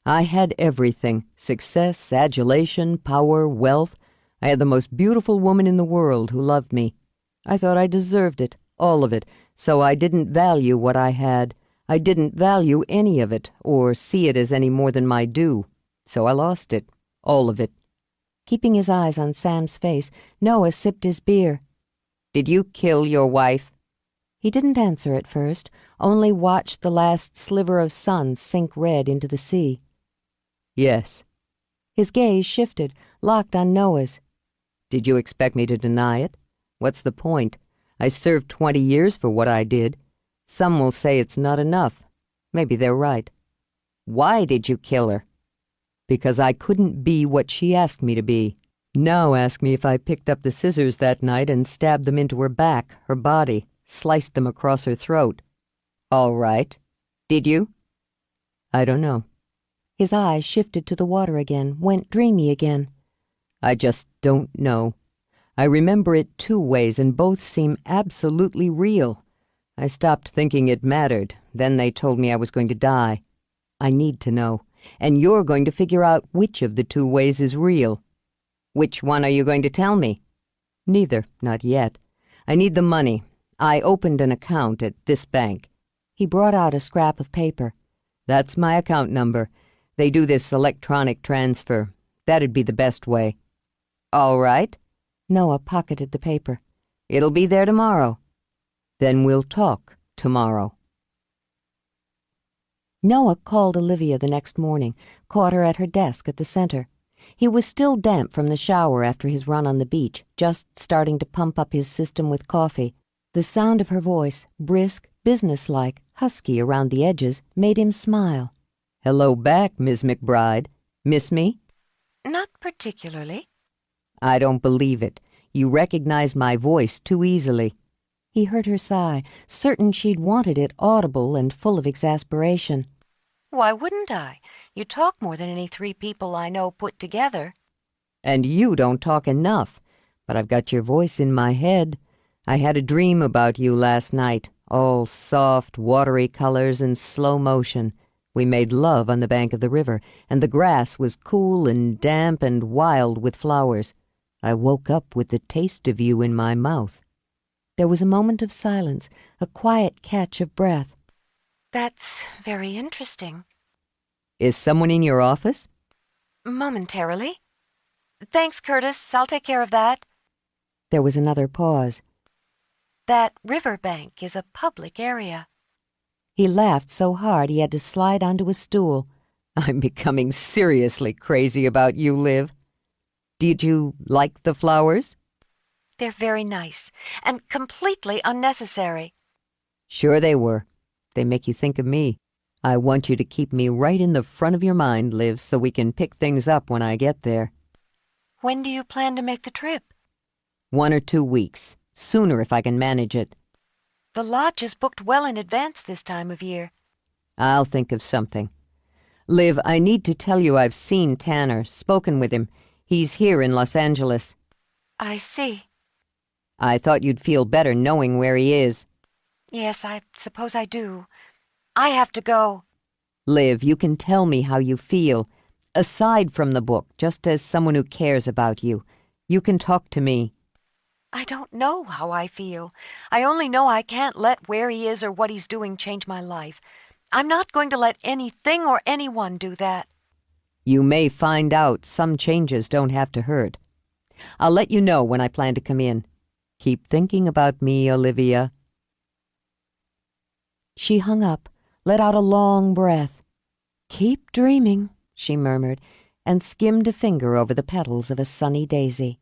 I had everything. Success, adulation, power, wealth. I had the most beautiful woman in the world who loved me. I thought I deserved it, all of it, so I didn't value what I had. I didn't value any of it, or see it as any more than my due. So I lost it, all of it. Keeping his eyes on Sam's face, Noah sipped his beer. Did you kill your wife? He didn't answer at first, only watched the last sliver of sun sink red into the sea. Yes. His gaze shifted, locked on Noah's. Did you expect me to deny it? What's the point? I served 20 years for what I did. Some will say it's not enough. Maybe they're right. Why did you kill her? Because I couldn't be what she asked me to be. Now ask me if I picked up the scissors that night and stabbed them into her back, her body, sliced them across her throat. All right. Did you? I don't know. His eyes shifted to the water again, went dreamy again. I just don't know. I remember it 2 ways, and both seem absolutely real. I stopped thinking it mattered. Then they told me I was going to die. I need to know. And you're going to figure out which of the 2 ways is real. Which one are you going to tell me? Neither, not yet. I need the money. I opened an account at this bank. He brought out a scrap of paper. That's my account number. They do this electronic transfer. That'd be the best way. All right. Noah pocketed the paper. It'll be there tomorrow. Then we'll talk tomorrow. Noah called Olivia the next morning, caught her at her desk at the center. He was still damp from the shower after his run on the beach, just starting to pump up his system with coffee. The sound of her voice, brisk, businesslike, husky around the edges, made him smile. Hello back, Miss McBride. Miss me? Not particularly. I don't believe it. You recognize my voice too easily. He heard her sigh, certain she'd wanted it audible and full of exasperation. Why wouldn't I? You talk more than any 3 people I know put together. And you don't talk enough, but I've got your voice in my head. I had a dream about you last night, all soft, watery colors and slow motion. We made love on the bank of the river, and the grass was cool and damp and wild with flowers. I woke up with the taste of you in my mouth. There was a moment of silence, a quiet catch of breath. That's very interesting. Is someone in your office? Momentarily. Thanks, Curtis. I'll take care of that. There was another pause. That riverbank is a public area. He laughed so hard he had to slide onto a stool. I'm becoming seriously crazy about you, Liv. Did you like the flowers? They're very nice and completely unnecessary. Sure they were. They make you think of me. I want you to keep me right in the front of your mind, Liv, so we can pick things up when I get there. When do you plan to make the trip? 1 or 2 weeks. Sooner if I can manage it. The lodge is booked well in advance this time of year. I'll think of something. Liv, I need to tell you I've seen Tanner, spoken with him. He's here in Los Angeles. I see. I thought you'd feel better knowing where he is. Yes, I suppose I do. I have to go. Liv, you can tell me how you feel. Aside from the book, just as someone who cares about you. You can talk to me. I don't know how I feel. I only know I can't let where he is or what he's doing change my life. I'm not going to let anything or anyone do that. You may find out some changes don't have to hurt. I'll let you know when I plan to come in. Keep thinking about me, Olivia. She hung up, let out a long breath. Keep dreaming, she murmured, and skimmed a finger over the petals of a sunny daisy.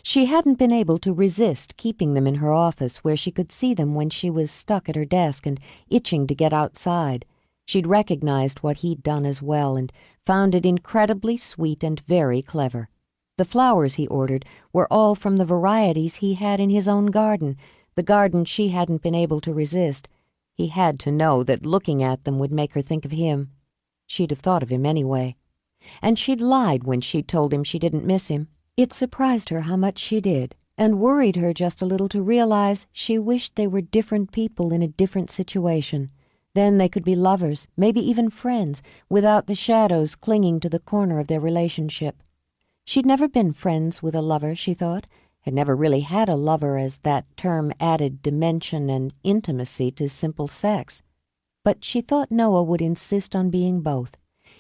She hadn't been able to resist keeping them in her office where she could see them when she was stuck at her desk and itching to get outside. She'd recognized what he'd done as well and found it incredibly sweet and very clever. The flowers he ordered were all from the varieties he had in his own garden, the garden she hadn't been able to resist. He had to know that looking at them would make her think of him. She'd have thought of him anyway. And she'd lied when she'd told him she didn't miss him. It surprised her how much she did, and worried her just a little to realize she wished they were different people in a different situation. Then they could be lovers, maybe even friends, without the shadows clinging to the corner of their relationship. She'd never been friends with a lover, she thought, had never really had a lover as that term added dimension and intimacy to simple sex. But she thought Noah would insist on being both.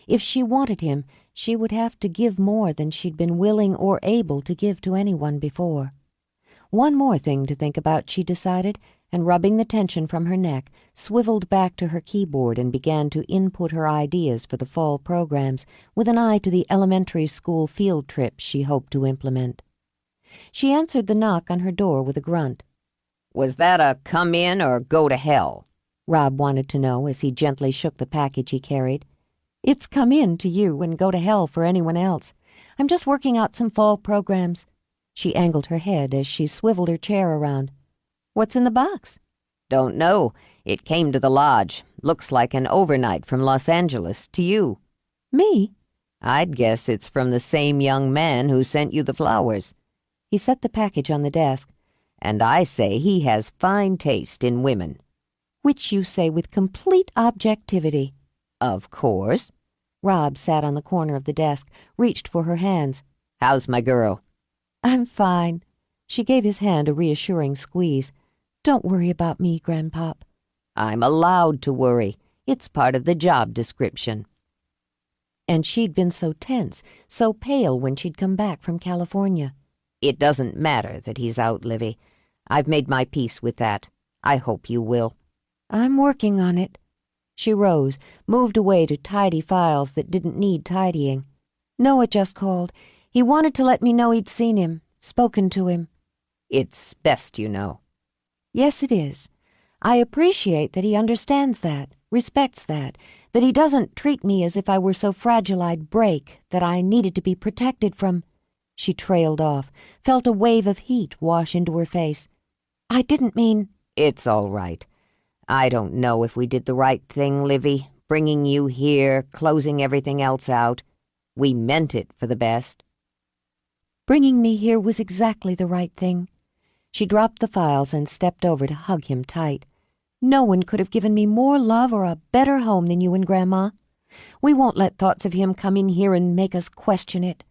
If she wanted him, she would have to give more than she'd been willing or able to give to anyone before. One more thing to think about, she decided, and rubbing the tension from her neck, swiveled back to her keyboard and began to input her ideas for the fall programs with an eye to the elementary school field trips she hoped to implement. She answered the knock on her door with a grunt. Was that a come in or go to hell? Rob wanted to know as he gently shook the package he carried. It's come in to you and go to hell for anyone else. I'm just working out some fall programs. She angled her head as she swiveled her chair around. What's in the box? Don't know. It came to the lodge. Looks like an overnight from Los Angeles to you. Me? I'd guess it's from the same young man who sent you the flowers. He set the package on the desk. And I say he has fine taste in women. Which you say with complete objectivity. Of course. Rob sat on the corner of the desk, reached for her hands. How's my girl? I'm fine. She gave his hand a reassuring squeeze. Don't worry about me, Grandpop. I'm allowed to worry. It's part of the job description. And she'd been so tense, so pale when she'd come back from California. It doesn't matter that he's out, Livy. I've made my peace with that. I hope you will. I'm working on it. She rose, moved away to tidy files that didn't need tidying. Noah just called. He wanted to let me know he'd seen him, spoken to him. It's best you know. Yes, it is. I appreciate that he understands that, respects that he doesn't treat me as if I were so fragile I'd break, that I needed to be protected from... She trailed off, felt a wave of heat wash into her face. I didn't mean... It's all right. I don't know if we did the right thing, Livy, bringing you here, closing everything else out. We meant it for the best. Bringing me here was exactly the right thing. She dropped the files and stepped over to hug him tight. No one could have given me more love or a better home than you and Grandma. We won't let thoughts of him come in here and make us question it.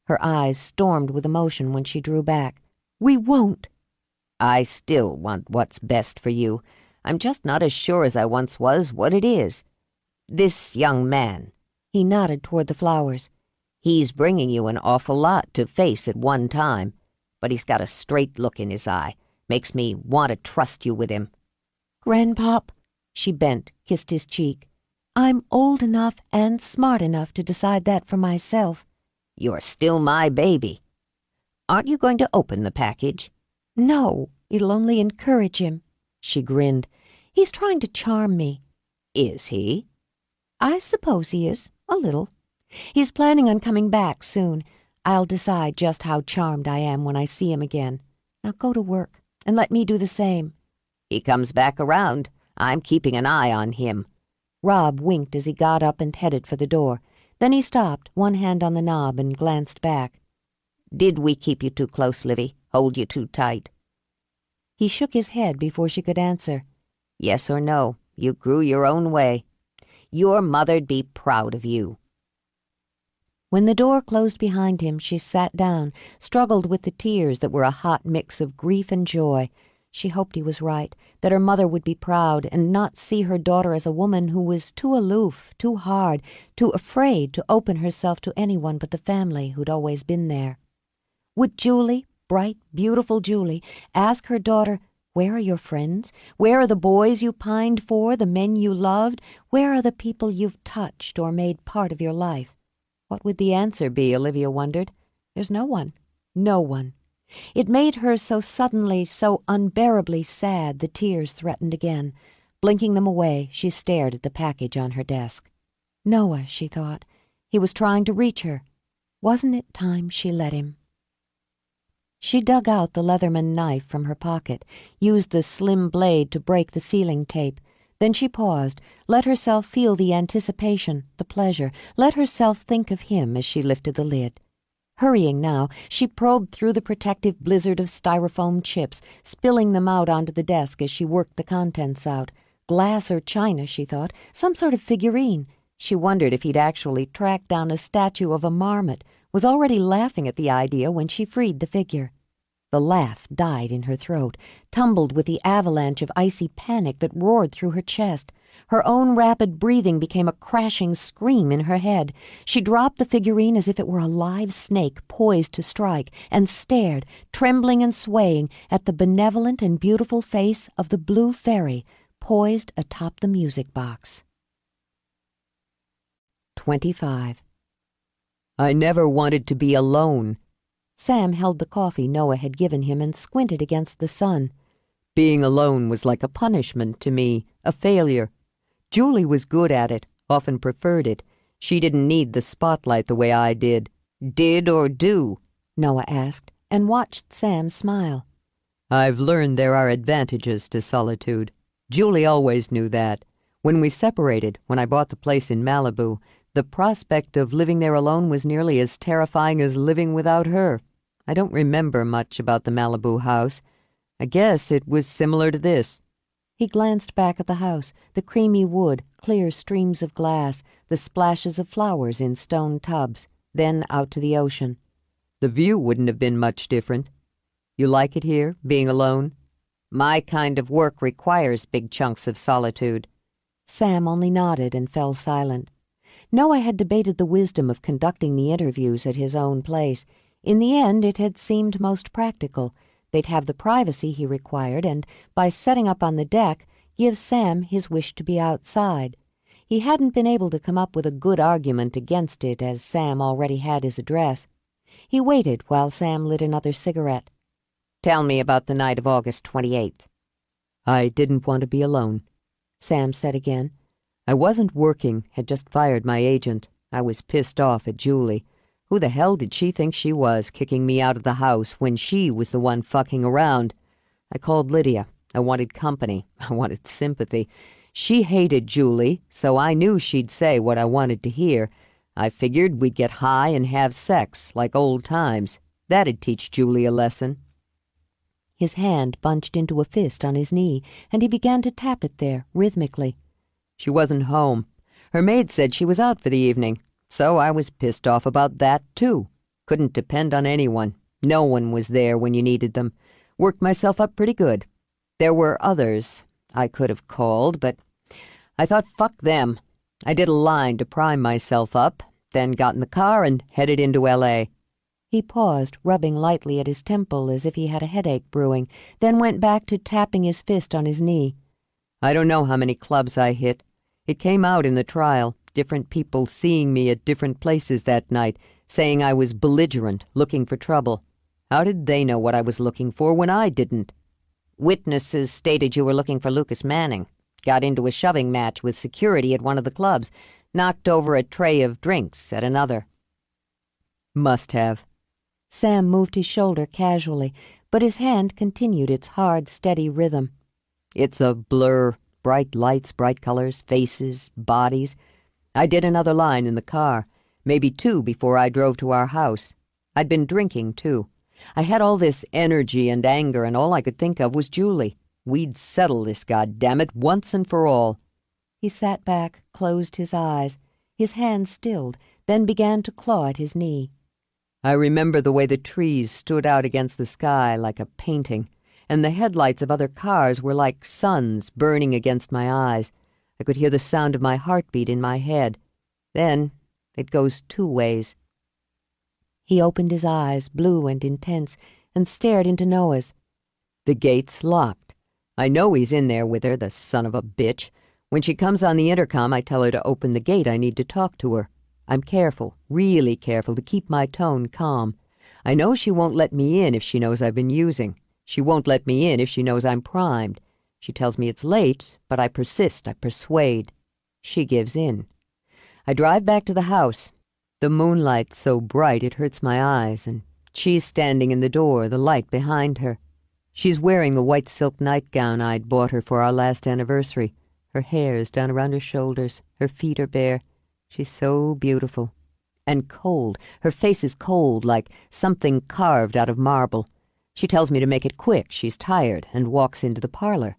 Her eyes stormed with emotion when she drew back. We won't. I still want what's best for you. I'm just not as sure as I once was what it is. This young man, he nodded toward the flowers. He's bringing you an awful lot to face at one time, but he's got a straight look in his eye. Makes me want to trust you with him. Grandpop, she bent, kissed his cheek. I'm old enough and smart enough to decide that for myself. You're still my baby. Aren't you going to open the package? No, it'll only encourage him. She grinned. He's trying to charm me. Is he? I suppose he is, a little. He's planning on coming back soon. I'll decide just how charmed I am when I see him again. Now go to work, and let me do the same. He comes back around. I'm keeping an eye on him. Rob winked as he got up and headed for the door. Then he stopped, one hand on the knob, and glanced back. Did we keep you too close, Livy? Hold you too tight? He shook his head before she could answer. Yes or no, you grew your own way. Your mother'd be proud of you. When the door closed behind him, she sat down, struggled with the tears that were a hot mix of grief and joy. She hoped he was right, that her mother would be proud and not see her daughter as a woman who was too aloof, too hard, too afraid to open herself to anyone but the family who'd always been there. Would Julie, bright, beautiful Julie, ask her daughter, "Where are your friends? Where are the boys you pined for, the men you loved? Where are the people you've touched or made part of your life?" What would the answer be, Olivia wondered? There's no one. No one. It made her so suddenly, so unbearably sad the tears threatened again. Blinking them away, she stared at the package on her desk. Noah, she thought. He was trying to reach her. Wasn't it time she let him? She dug out the Leatherman knife from her pocket, used the slim blade to break the sealing tape. Then she paused, let herself feel the anticipation, the pleasure, let herself think of him as she lifted the lid. Hurrying now, she probed through the protective blizzard of styrofoam chips, spilling them out onto the desk as she worked the contents out. Glass or china, she thought, some sort of figurine. She wondered if he'd actually tracked down a statue of a marmot, was already laughing at the idea when she freed the figure. The laugh died in her throat, tumbled with the avalanche of icy panic that roared through her chest. Her own rapid breathing became a crashing scream in her head. She dropped the figurine as if it were a live snake poised to strike, and stared, trembling and swaying, at the benevolent and beautiful face of the blue fairy poised atop the music box. 25. I never wanted to be alone. Sam held the coffee Noah had given him and squinted against the sun. Being alone was like a punishment to me, a failure. Julie was good at it, often preferred it. She didn't need the spotlight the way I did. Did or do? Noah asked, and watched Sam smile. I've learned there are advantages to solitude. Julie always knew that. When we separated, when I bought the place in Malibu, the prospect of living there alone was nearly as terrifying as living without her. I don't remember much about the Malibu house. I guess it was similar to this. He glanced back at the house, the creamy wood, clear streams of glass, the splashes of flowers in stone tubs, then out to the ocean. The view wouldn't have been much different. You like it here, being alone? My kind of work requires big chunks of solitude. Sam only nodded and fell silent. Noah had debated the wisdom of conducting the interviews at his own place. In the end, it had seemed most practical. They'd have the privacy he required, and by setting up on the deck, give Sam his wish to be outside. He hadn't been able to come up with a good argument against it, as Sam already had his address. He waited while Sam lit another cigarette. Tell me about the night of August 28th. I didn't want to be alone, Sam said again. I wasn't working, had just fired my agent. I was pissed off at Julie. Who the hell did she think she was, kicking me out of the house when she was the one fucking around? I called Lydia. I wanted company. I wanted sympathy. She hated Julie, so I knew she'd say what I wanted to hear. I figured we'd get high and have sex, like old times. That'd teach Julie a lesson. His hand bunched into a fist on his knee, and he began to tap it there, rhythmically. She wasn't home. Her maid said she was out for the evening. So I was pissed off about that, too. Couldn't depend on anyone. No one was there when you needed them. Worked myself up pretty good. There were others I could have called, but I thought fuck them. I did a line to prime myself up, then got in the car and headed into L.A. He paused, rubbing lightly at his temple as if he had a headache brewing, then went back to tapping his fist on his knee. I don't know how many clubs I hit. It came out in the trial. Different people seeing me at different places that night, saying I was belligerent, looking for trouble. How did they know what I was looking for when I didn't? Witnesses stated you were looking for Lucas Manning. Got into a shoving match with security at one of the clubs. Knocked over a tray of drinks at another. Must have. Sam moved his shoulder casually, but his hand continued its hard, steady rhythm. It's a blur. Bright lights, bright colors, faces, bodies. I did another line in the car, maybe two before I drove to our house. I'd been drinking, too. I had all this energy and anger, and all I could think of was Julie. We'd settle this, goddammit, once and for all. He sat back, closed his eyes. His hand stilled, then began to claw at his knee. I remember the way the trees stood out against the sky like a painting, and the headlights of other cars were like suns burning against my eyes. I could hear the sound of my heartbeat in my head. Then it goes two ways. He opened his eyes, blue and intense, and stared into Noah's. The gate's locked. I know he's in there with her, the son of a bitch. When she comes on the intercom, I tell her to open the gate. I need to talk to her. I'm careful, really careful, to keep my tone calm. I know she won't let me in if she knows I've been using. She won't let me in if she knows I'm primed. She tells me it's late, but I persist, I persuade. She gives in. I drive back to the house. The moonlight's so bright it hurts my eyes, and she's standing in the door, the light behind her. She's wearing the white silk nightgown I'd bought her for our last anniversary. Her hair's down around her shoulders, her feet are bare. She's so beautiful. And cold. Her face is cold, like something carved out of marble. She tells me to make it quick. She's tired, and walks into the parlor.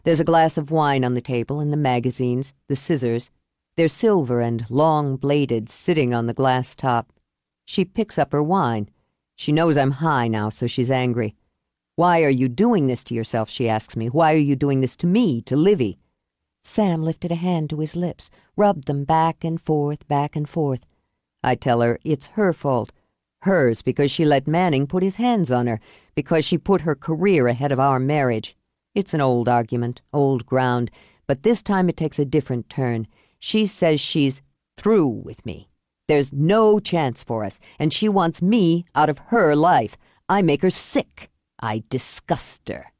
There's a glass of wine on the table, and the magazines, the scissors. They're silver and long-bladed, sitting on the glass top. She picks up her wine. She knows I'm high now, so she's angry. Why are you doing this to yourself, she asks me. Why are you doing this to me, to Livy? Sam lifted a hand to his lips, rubbed them back and forth, back and forth. I tell her it's her fault. Hers, because she let Manning put his hands on her, because she put her career ahead of our marriage. It's an old argument, old ground, but this time it takes a different turn. She says she's through with me. There's no chance for us, and she wants me out of her life. I make her sick. I disgust her.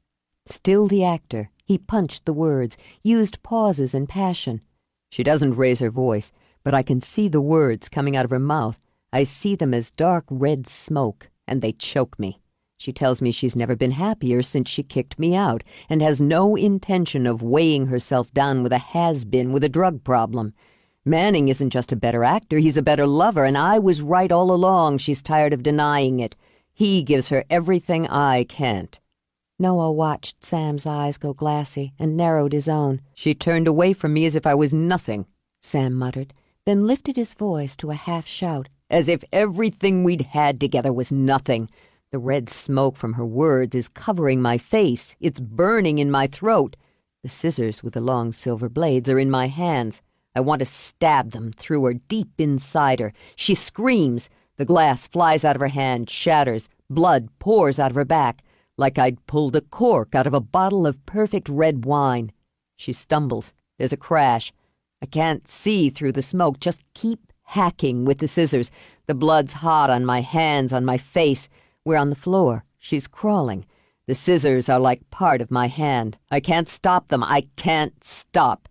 Still the actor, he punched the words, used pauses and passion. She doesn't raise her voice, but I can see the words coming out of her mouth. I see them as dark red smoke, and they choke me. She tells me she's never been happier since she kicked me out, and has no intention of weighing herself down with a has-been with a drug problem. Manning isn't just a better actor, he's a better lover, and I was right all along. She's tired of denying it. He gives her everything I can't. Noah watched Sam's eyes go glassy and narrowed his own. She turned away from me as if I was nothing, Sam muttered, then lifted his voice to a half-shout. As if everything we'd had together was nothing. The red smoke from her words is covering my face. It's burning in my throat. The scissors with the long silver blades are in my hands. I want to stab them through her, deep inside her. She screams. The glass flies out of her hand, shatters. Blood pours out of her back, like I'd pulled a cork out of a bottle of perfect red wine. She stumbles. There's a crash. I can't see through the smoke. Just keep hacking with the scissors. The blood's hot on my hands, on my face. We're on the floor. She's crawling. The scissors are like part of my hand. I can't stop them. I can't stop.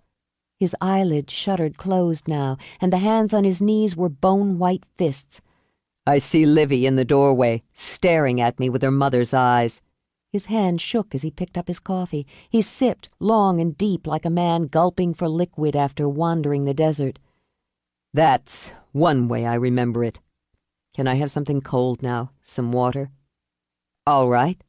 His eyelids shuttered closed now, and the hands on his knees were bone-white fists. I see Livy in the doorway, staring at me with her mother's eyes. His hand shook as he picked up his coffee. He sipped, long and deep, like a man gulping for liquid after wandering the desert. That's one way I remember it. Can I have something cold now? Some water? All right.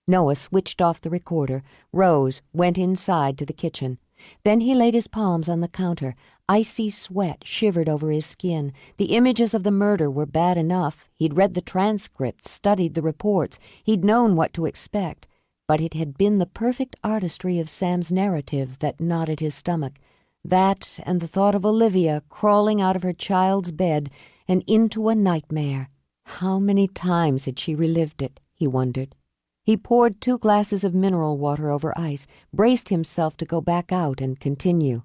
Noah switched off the recorder, rose, went inside to the kitchen. Then he laid his palms on the counter. Icy sweat shivered over his skin. The images of the murder were bad enough. He'd read the transcripts, studied the reports. He'd known what to expect. But it had been the perfect artistry of Sam's narrative that knotted his stomach. That and the thought of Olivia crawling out of her child's bed and into a nightmare. How many times had she relived it, he wondered. He poured 2 glasses of mineral water over ice, braced himself to go back out and continue.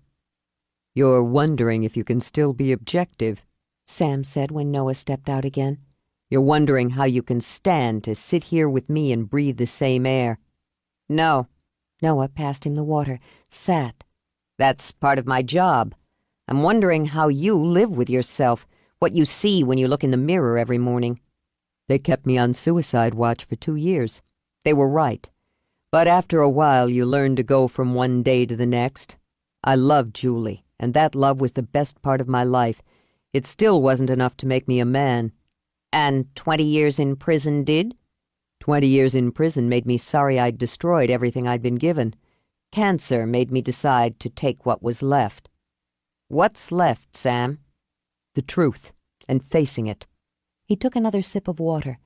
You're wondering if you can still be objective, Sam said when Noah stepped out again. You're wondering how you can stand to sit here with me and breathe the same air. No. Noah passed him the water, sat. That's part of my job. I'm wondering how you live with yourself, what you see when you look in the mirror every morning. They kept me on suicide watch for 2 years. They were right. But after a while you learn to go from one day to the next. I loved Julie, and that love was the best part of my life. It still wasn't enough to make me a man. And 20 years in prison did? 20 years in prison made me sorry I'd destroyed everything I'd been given. Cancer made me decide to take what was left. What's left, Sam? The truth, and facing it. He took another sip of water.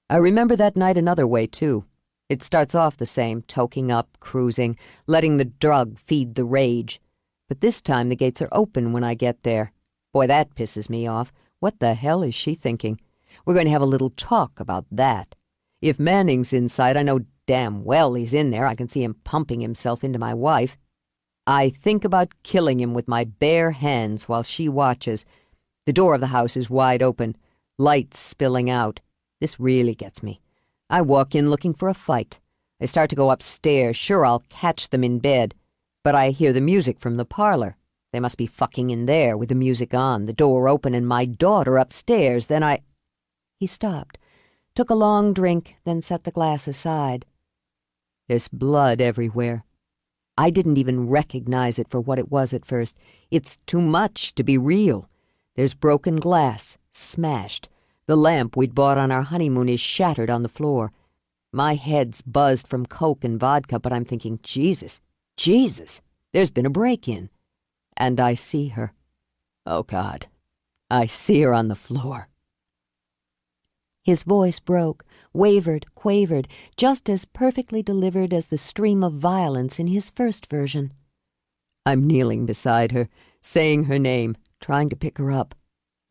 I remember that night another way, too. It starts off the same, toking up, cruising, letting the drug feed the rage. But this time the gates are open when I get there. Boy, that pisses me off. What the hell is she thinking? We're going to have a little talk about that. If Manning's inside, I know damn well he's in there. I can see him pumping himself into my wife. I think about killing him with my bare hands while she watches. The door of the house is wide open, lights spilling out. This really gets me. I walk in looking for a fight. I start to go upstairs, sure I'll catch them in bed. But I hear the music from the parlor. They must be fucking in there with the music on, the door open, and my daughter upstairs. Then He stopped, took a long drink, then set the glass aside. There's blood everywhere. I didn't even recognize it for what it was at first. It's too much to be real. There's broken glass, smashed. The lamp we'd bought on our honeymoon is shattered on the floor. My head's buzzed from coke and vodka, but I'm thinking, Jesus, there's been a break-in. And I see her. Oh, God, I see her on the floor. His voice broke, wavered, quavered, just as perfectly delivered as the stream of violence in his first version. I'm kneeling beside her, saying her name, trying to pick her up.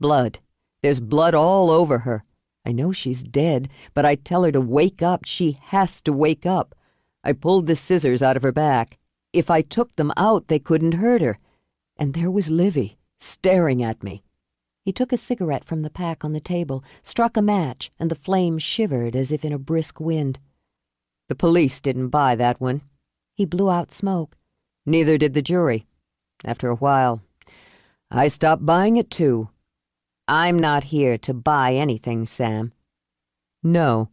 Blood. There's blood all over her. I know she's dead, but I tell her to wake up. She has to wake up. I pulled the scissors out of her back. If I took them out, they couldn't hurt her. And there was Livy, staring at me. He took a cigarette from the pack on the table, struck a match, and the flame shivered as if in a brisk wind. The police didn't buy that one. He blew out smoke. Neither did the jury. After a while, I stopped buying it too. I'm not here to buy anything, Sam. No.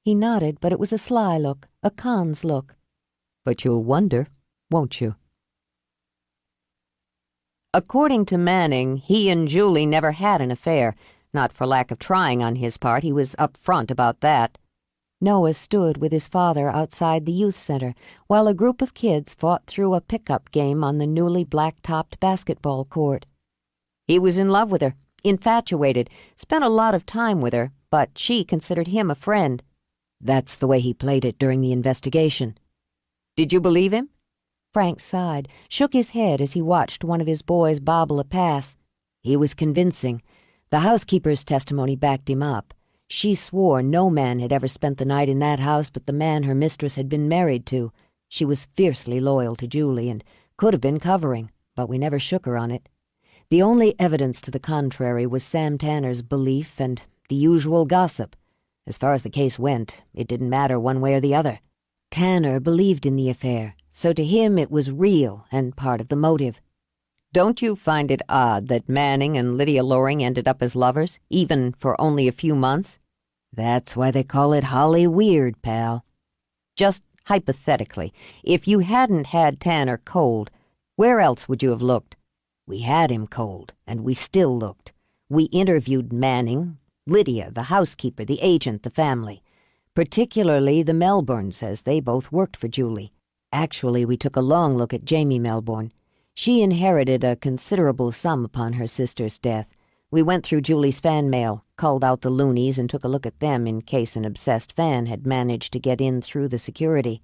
He nodded, but it was a sly look, a con's look. But you'll wonder, won't you? According to Manning, he and Julie never had an affair. Not for lack of trying on his part. He was up front about that. Noah stood with his father outside the youth center while a group of kids fought through a pickup game on the newly black-topped basketball court. He was in love with her, infatuated, spent a lot of time with her, but she considered him a friend. That's the way he played it during the investigation. Did you believe him? Frank sighed, shook his head as he watched one of his boys bobble a pass. He was convincing. The housekeeper's testimony backed him up. She swore no man had ever spent the night in that house but the man her mistress had been married to. She was fiercely loyal to Julie and could have been covering, but we never shook her on it. The only evidence to the contrary was Sam Tanner's belief and the usual gossip. As far as the case went, it didn't matter one way or the other. Tanner believed in the affair, so to him it was real and part of the motive. Don't you find it odd that Manning and Lydia Loring ended up as lovers, even for only a few months? That's why they call it Holly Weird, pal. Just hypothetically, if you hadn't had Tanner cold, where else would you have looked? We had him cold, and we still looked. We interviewed Manning, Lydia, the housekeeper, the agent, the family. Particularly the Melbournes, as they both worked for Julie. Actually, we took a long look at Jamie Melbourne. She inherited a considerable sum upon her sister's death. We went through Julie's fan mail, culled out the loonies, and took a look at them in case an obsessed fan had managed to get in through the security.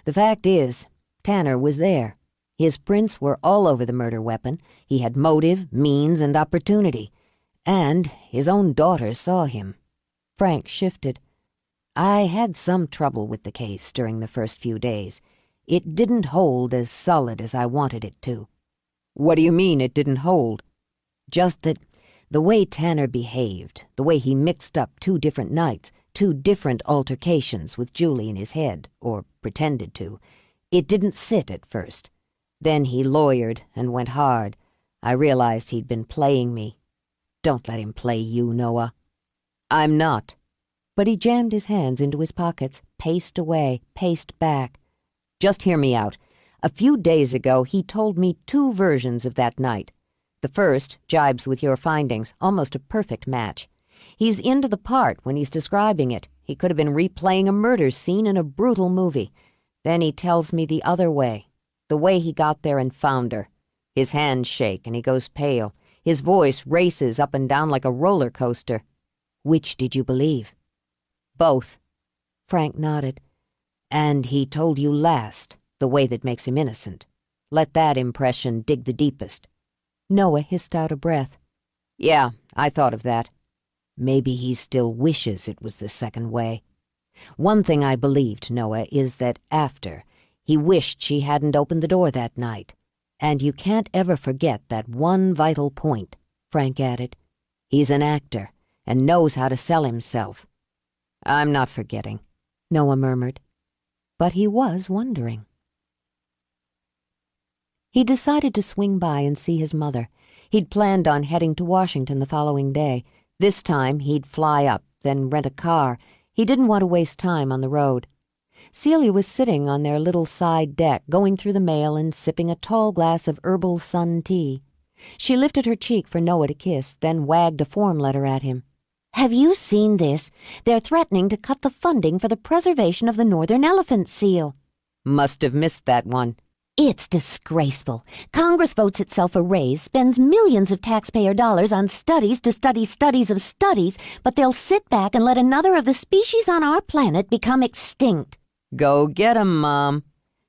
The fact is, Tanner was there. His prints were all over the murder weapon. He had motive, means, and opportunity. And his own daughter saw him. Frank shifted. I had some trouble with the case during the first few days. It didn't hold as solid as I wanted it to. What do you mean it didn't hold? Just that the way Tanner behaved, the way he mixed up 2 different nights, 2 different altercations with Julie in his head, or pretended to, it didn't sit at first. Then he lawyered and went hard. I realized he'd been playing me. Don't let him play you, Noah. I'm not. But he jammed his hands into his pockets, paced away, paced back. Just hear me out. A few days ago, he told me 2 versions of that night. The first jibes with your findings, almost a perfect match. He's into the part when he's describing it. He could have been replaying a murder scene in a brutal movie. Then he tells me the other way, the way he got there and found her. His hands shake and he goes pale. His voice races up and down like a roller coaster. Which did you believe? Both. Frank nodded. And he told you last, the way that makes him innocent. Let that impression dig the deepest. Noah hissed out a breath. Yeah, I thought of that. Maybe he still wishes it was the second way. One thing I believed, Noah, is that after, he wished she hadn't opened the door that night. And you can't ever forget that one vital point, Frank added. He's an actor and knows how to sell himself. I'm not forgetting, Noah murmured. But he was wondering. He decided to swing by and see his mother. He'd planned on heading to Washington the following day. This time he'd fly up, then rent a car. He didn't want to waste time on the road. Celia was sitting on their little side deck, going through the mail and sipping a tall glass of herbal sun tea. She lifted her cheek for Noah to kiss, then wagged a form letter at him. Have you seen this? They're threatening to cut the funding for the preservation of the northern elephant seal. Must have missed that one. It's disgraceful. Congress votes itself a raise, spends millions of taxpayer dollars on studies to study studies of studies, but they'll sit back and let another of the species on our planet become extinct. Go get 'em, Mom.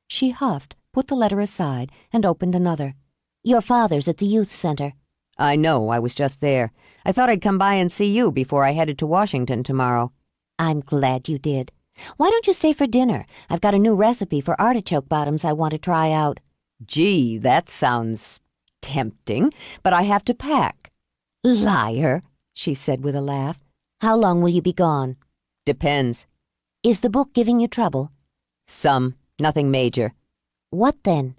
She huffed, put the letter aside, and opened another. Your father's at the youth center. I know, I was just there. I thought I'd come by and see you before I headed to Washington tomorrow. I'm glad you did. Why don't you stay for dinner? I've got a new recipe for artichoke bottoms I want to try out. Gee, that sounds tempting, but I have to pack. Liar, she said with a laugh. How long will you be gone? Depends. Is the book giving you trouble? Some. Nothing major. What then?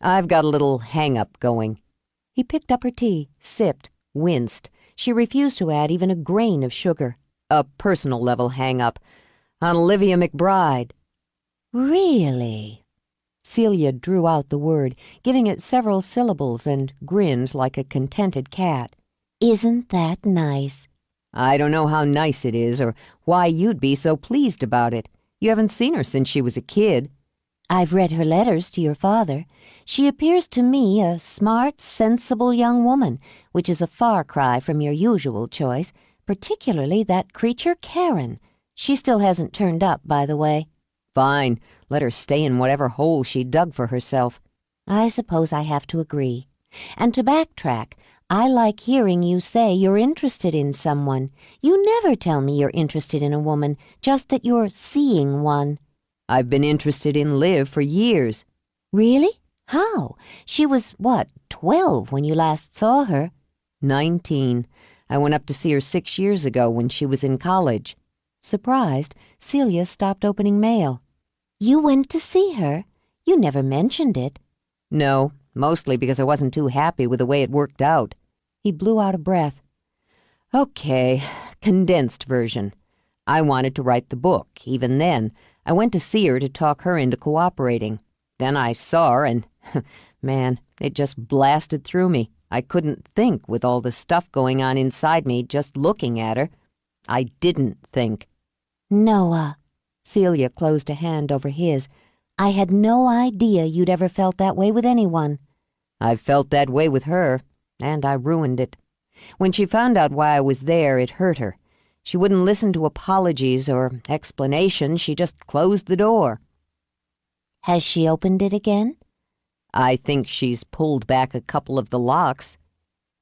I've got a little hang-up going. He picked up her tea, sipped, winced. She refused to add even a grain of sugar. A personal level hang-up. On Olivia McBride. Really? Celia drew out the word, giving it several syllables, and grinned like a contented cat. Isn't that nice? I don't know how nice it is, or why you'd be so pleased about it. You haven't seen her since she was a kid. I've read her letters to your father. She appears to me a smart, sensible young woman, which is a far cry from your usual choice, particularly that creature Karen. She still hasn't turned up, by the way. Fine. Let her stay in whatever hole she dug for herself. I suppose I have to agree. And to backtrack, I like hearing you say you're interested in someone. You never tell me you're interested in a woman, just that you're seeing one. I've been interested in Liv for years. Really? How? She was, 12 when you last saw her? 19. I went up to see her 6 years ago when she was in college. Surprised, Celia stopped opening mail. You went to see her? You never mentioned it. No, mostly because I wasn't too happy with the way it worked out. He blew out a breath. Okay, condensed version. I wanted to write the book. Even then, I went to see her to talk her into cooperating. Then I saw her and, man, it just blasted through me. I couldn't think with all the stuff going on inside me just looking at her. I didn't think. Noah. Celia closed a hand over his. I had no idea you'd ever felt that way with anyone. I've felt that way with her, and I ruined it. When she found out why I was there, it hurt her. She wouldn't listen to apologies or explanations. She just closed the door. Has she opened it again? I think she's pulled back a couple of the locks.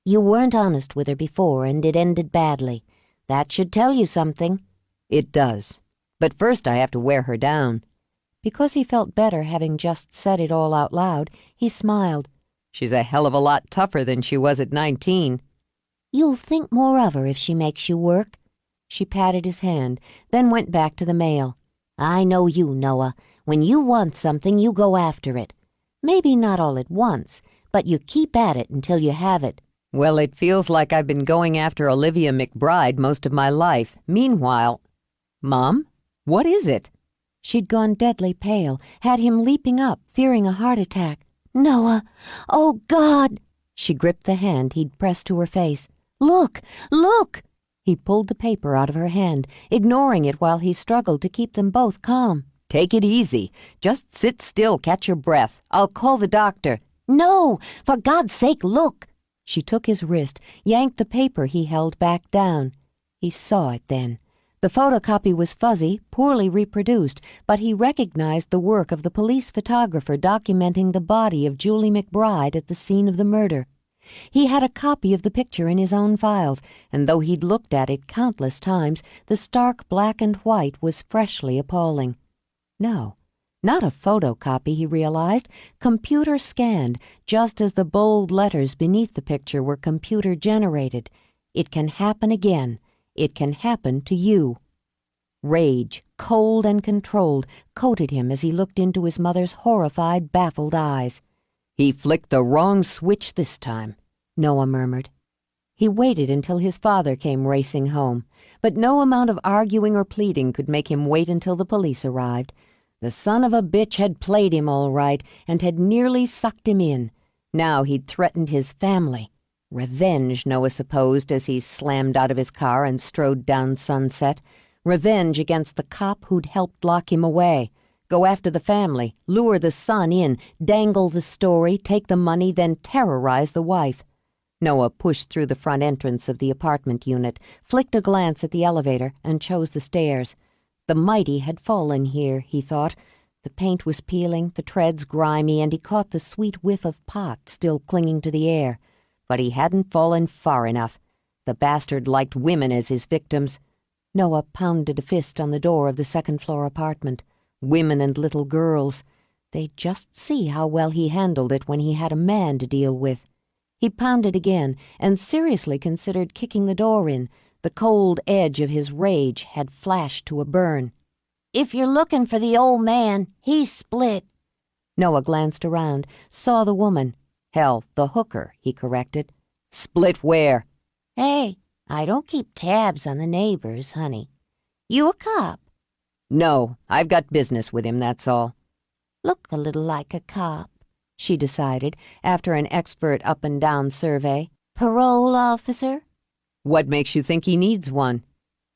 You weren't honest with her before, and it ended badly. That should tell you something. It does. But first I have to wear her down. Because he felt better having just said it all out loud, he smiled. She's a hell of a lot tougher than she was at 19. You'll think more of her if she makes you work. She patted his hand, then went back to the mail. I know you, Noah. When you want something, you go after it. Maybe not all at once, but you keep at it until you have it. Well, it feels like I've been going after Olivia McBride most of my life. Meanwhile... Mom? What is it? She'd gone deadly pale, had him leaping up, fearing a heart attack. Noah! Oh, God! She gripped the hand he'd pressed to her face. Look! Look! He pulled the paper out of her hand, ignoring it while he struggled to keep them both calm. Take it easy. Just sit still, catch your breath. I'll call the doctor. No! For God's sake, look! She took his wrist, yanked the paper he held back down. He saw it then. The photocopy was fuzzy, poorly reproduced, but he recognized the work of the police photographer documenting the body of Julie McBride at the scene of the murder. He had a copy of the picture in his own files, and though he'd looked at it countless times, the stark black and white was freshly appalling. No, not a photocopy, he realized, computer scanned, just as the bold letters beneath the picture were computer generated. It can happen again. It can happen to you. Rage, cold and controlled, coated him as he looked into his mother's horrified, baffled eyes. He flicked the wrong switch this time, Noah murmured. He waited until his father came racing home, but no amount of arguing or pleading could make him wait until the police arrived. The son of a bitch had played him all right and had nearly sucked him in. Now he'd threatened his family. Revenge, Noah supposed as he slammed out of his car and strode down Sunset. Revenge against the cop who'd helped lock him away. Go after the family, lure the son in, dangle the story, take the money, then terrorize the wife. Noah pushed through the front entrance of the apartment unit, flicked a glance at the elevator, and chose the stairs. The mighty had fallen here, he thought. The paint was peeling, the treads grimy, and he caught the sweet whiff of pot still clinging to the air. But he hadn't fallen far enough. The bastard liked women as his victims. Noah pounded a fist on the door of the second-floor apartment. Women and little girls. They'd just see how well he handled it when he had a man to deal with. He pounded again and seriously considered kicking the door in. The cold edge of his rage had flashed to a burn. If you're looking for the old man, he's split. Noah glanced around, saw the woman. Hell, the hooker, he corrected. Split where? Hey, I don't keep tabs on the neighbors, honey. You a cop? No, I've got business with him, that's all. Look a little like a cop, she decided, after an expert up-and-down survey. Parole officer? What makes you think he needs one?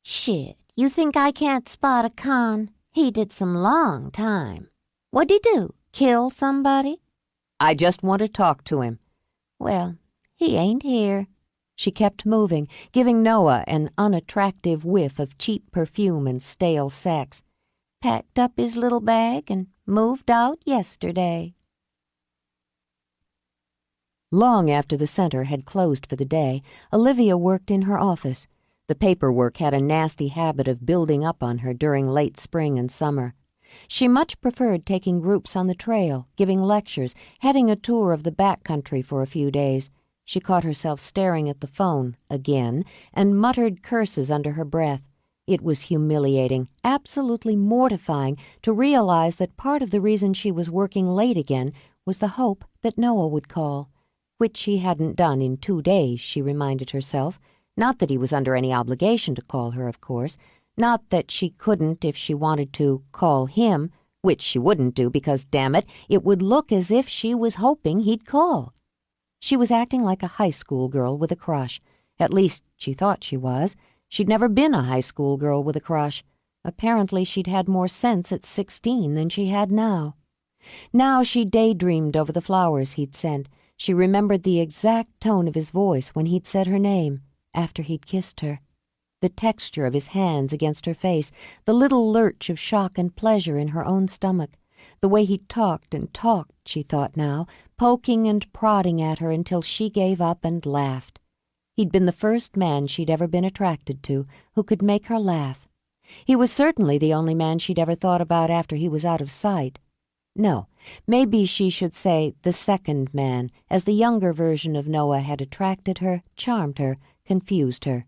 Shit, you think I can't spot a con? He did some long time. What'd he do? Kill somebody? I just want to talk to him. Well, he ain't here. She kept moving, giving Noah an unattractive whiff of cheap perfume and stale sex. Packed up his little bag and moved out yesterday. Long after the center had closed for the day, Olivia worked in her office. The paperwork had a nasty habit of building up on her during late spring and summer. She much preferred taking groups on the trail, giving lectures, heading a tour of the back country for a few days. She caught herself staring at the phone, again, and muttered curses under her breath. It was humiliating, absolutely mortifying, to realize that part of the reason she was working late again was the hope that Noah would call, which she hadn't done in 2 days, she reminded herself. Not that he was under any obligation to call her, of course. Not that she couldn't, if she wanted to, call him, which she wouldn't do because, damn it, it would look as if she was hoping he'd call. She was acting like a high school girl with a crush. At least, she thought she was. She'd never been a high school girl with a crush. Apparently, she'd had more sense at 16 than she had now. Now she daydreamed over the flowers he'd sent. She remembered the exact tone of his voice when he'd said her name, after he'd kissed her. The texture of his hands against her face, the little lurch of shock and pleasure in her own stomach, the way he talked and talked, she thought now, poking and prodding at her until she gave up and laughed. He'd been the first man she'd ever been attracted to who could make her laugh. He was certainly the only man she'd ever thought about after he was out of sight. No, maybe she should say the second man, as the younger version of Noah had attracted her, charmed her, confused her.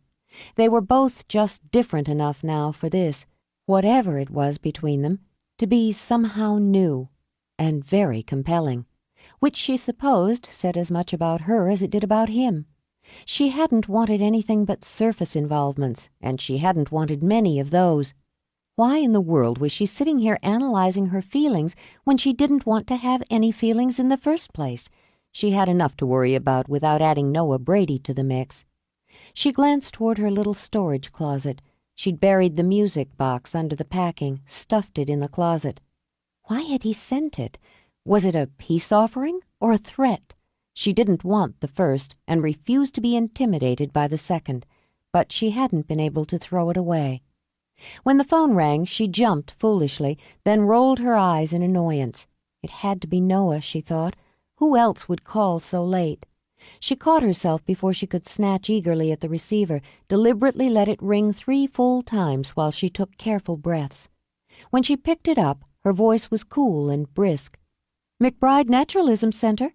They were both just different enough now for this, whatever it was between them, to be somehow new and very compelling, which she supposed said as much about her as it did about him. She hadn't wanted anything but surface involvements, and she hadn't wanted many of those. Why in the world was she sitting here analyzing her feelings when she didn't want to have any feelings in the first place? She had enough to worry about without adding Noah Brady to the mix. She glanced toward her little storage closet. She'd buried the music box under the packing, stuffed it in the closet. Why had he sent it? Was it a peace offering or a threat? She didn't want the first and refused to be intimidated by the second, but she hadn't been able to throw it away. When the phone rang, she jumped foolishly, then rolled her eyes in annoyance. It had to be Noah, she thought. Who else would call so late? She caught herself before she could snatch eagerly at the receiver, deliberately let it ring 3 full times while she took careful breaths. When she picked it up, her voice was cool and brisk. "McBride Naturalism Center."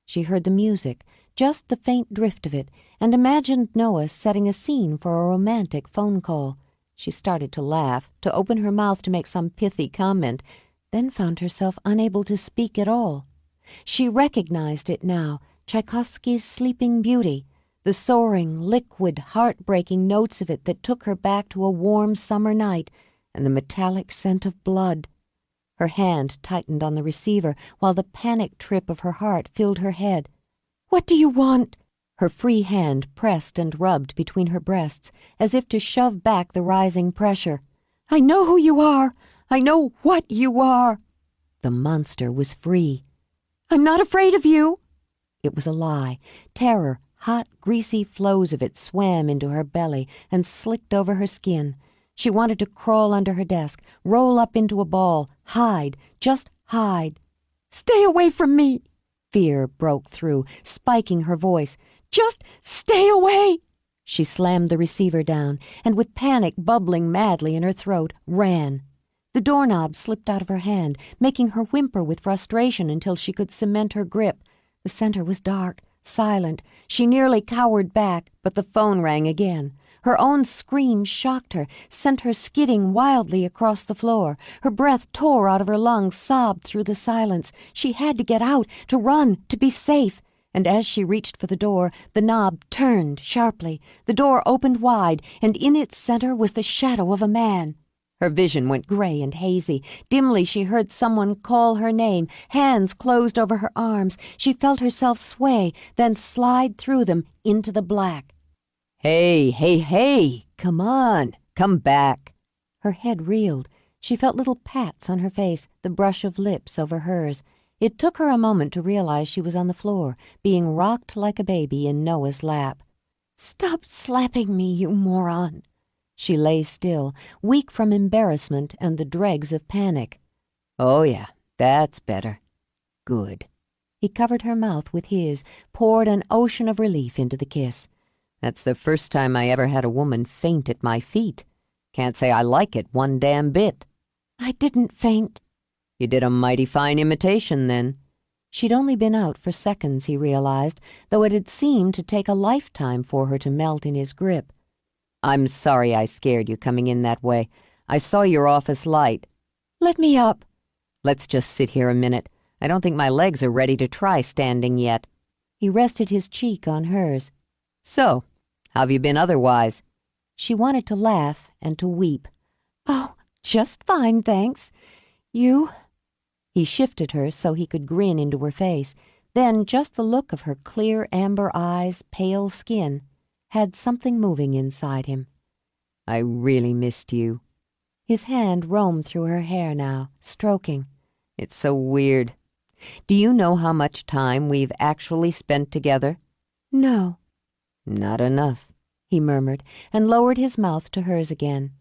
She heard the music, just the faint drift of it, and imagined Noah setting a scene for a romantic phone call. She started to laugh, to open her mouth to make some pithy comment, then found herself unable to speak at all. She recognized it now, Tchaikovsky's Sleeping Beauty, the soaring, liquid, heartbreaking notes of it that took her back to a warm summer night, and the metallic scent of blood. Her hand tightened on the receiver while the panic trip of her heart filled her head. "What do you want?" Her free hand pressed and rubbed between her breasts, as if to shove back the rising pressure. "I know who you are. I know what you are." The monster was free. "I'm not afraid of you." It was a lie. Terror, hot, greasy flows of it swam into her belly and slicked over her skin. She wanted to crawl under her desk, roll up into a ball, Hide, just hide. Stay away from me! Fear broke through, spiking her voice. Just stay away! She slammed the receiver down, and with panic bubbling madly in her throat, ran. The doorknob slipped out of her hand, making her whimper with frustration until she could cement her grip. The center was dark, silent. She nearly cowered back, but the phone rang again. Her own scream shocked her, sent her skidding wildly across the floor. Her breath tore out of her lungs, sobbed through the silence. She had to get out, to run, to be safe. And as she reached for the door, the knob turned sharply. The door opened wide, and in its center was the shadow of a man. Her vision went gray and hazy. Dimly she heard someone call her name. Hands closed over her arms. She felt herself sway, then slide through them into the black. Hey, hey, hey! Come on! Come back! Her head reeled. She felt little pats on her face, the brush of lips over hers. It took her a moment to realize she was on the floor, being rocked like a baby in Noah's lap. "Stop slapping me, you moron!" She lay still, weak from embarrassment and the dregs of panic. Oh, yeah, that's better. Good. He covered her mouth with his, poured an ocean of relief into the kiss. That's the first time I ever had a woman faint at my feet. Can't say I like it one damn bit. "I didn't faint." You did a mighty fine imitation, then. She'd only been out for seconds, he realized, though it had seemed to take a lifetime for her to melt in his grip. I'm sorry I scared you coming in that way. I saw your office light. "Let me up." Let's just sit here a minute. I don't think my legs are ready to try standing yet. He rested his cheek on hers. So, how've you been otherwise? She wanted to laugh and to weep. "Oh, just fine, thanks. You?" He shifted her so he could grin into her face. Then just the look of her clear amber eyes, pale skin, had something moving inside him. I really missed you. His hand roamed through her hair now, stroking. It's so weird. Do you know how much time we've actually spent together? "No." Not enough, he murmured, and lowered his mouth to hers again.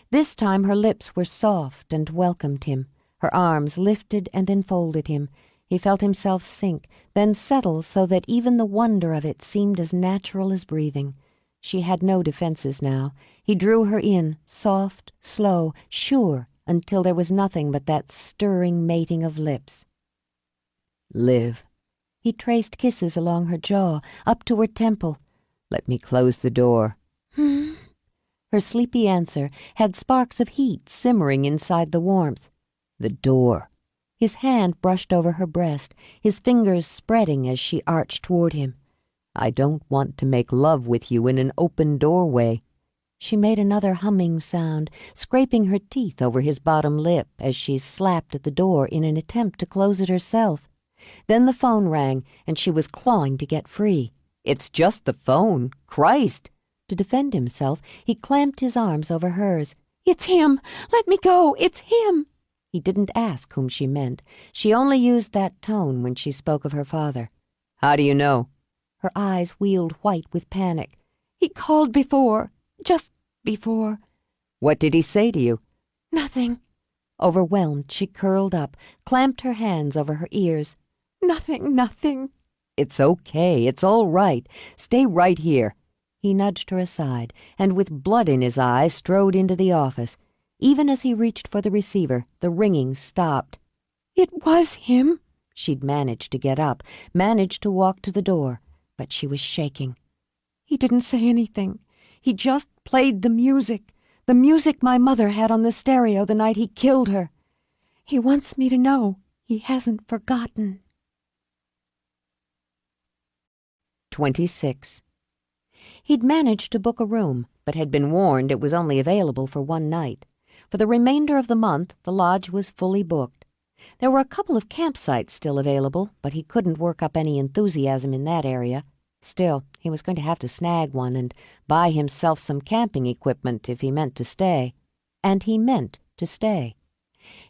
This time her lips were soft and welcomed him. Her arms lifted and enfolded him. He felt himself sink, then settle so that even the wonder of it seemed as natural as breathing. She had no defenses now. He drew her in, soft, slow, sure, until there was nothing but that stirring mating of lips. Liv. He traced kisses along her jaw, up to her temple. Let me close the door. Her sleepy answer had sparks of heat simmering inside the warmth. The door. His hand brushed over her breast, his fingers spreading as she arched toward him. I don't want to make love with you in an open doorway. She made another humming sound, scraping her teeth over his bottom lip as she slapped at the door in an attempt to close it herself. Then the phone rang, and she was clawing to get free. It's just the phone. Christ! To defend himself, he clamped his arms over hers. "It's him! Let me go! It's him!" He didn't ask whom she meant. She only used that tone when she spoke of her father. How do you know? Her eyes wheeled white with panic. "He called before. Just before." What did he say to you? "Nothing." Overwhelmed, she curled up, clamped her hands over her ears. "Nothing, nothing." It's okay. It's all right. Stay right here. He nudged her aside, and with blood in his eyes strode into the office. Even as he reached for the receiver, the ringing stopped. "It was him." She'd managed to get up, managed to walk to the door, but she was shaking. "He didn't say anything. He just played the music my mother had on the stereo the night he killed her. He wants me to know he hasn't forgotten." 26. He'd managed to book a room, but had been warned it was only available for one night. For the remainder of the month, the lodge was fully booked. There were a couple of campsites still available, but he couldn't work up any enthusiasm in that area. Still, he was going to have to snag one and buy himself some camping equipment if he meant to stay. And he meant to stay.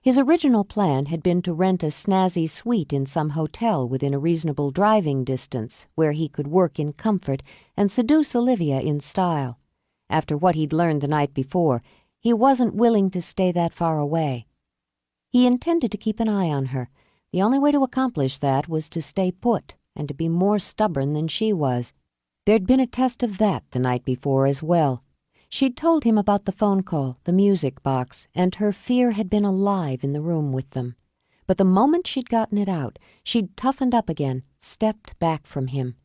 His original plan had been to rent a snazzy suite in some hotel within a reasonable driving distance where he could work in comfort and seduce Olivia in style. After what he'd learned the night before, he wasn't willing to stay that far away. He intended to keep an eye on her. The only way to accomplish that was to stay put and to be more stubborn than she was. There'd been a test of that the night before as well. She'd told him about the phone call, the music box, and her fear had been alive in the room with them. But the moment she'd gotten it out, she'd toughened up again, stepped back from him.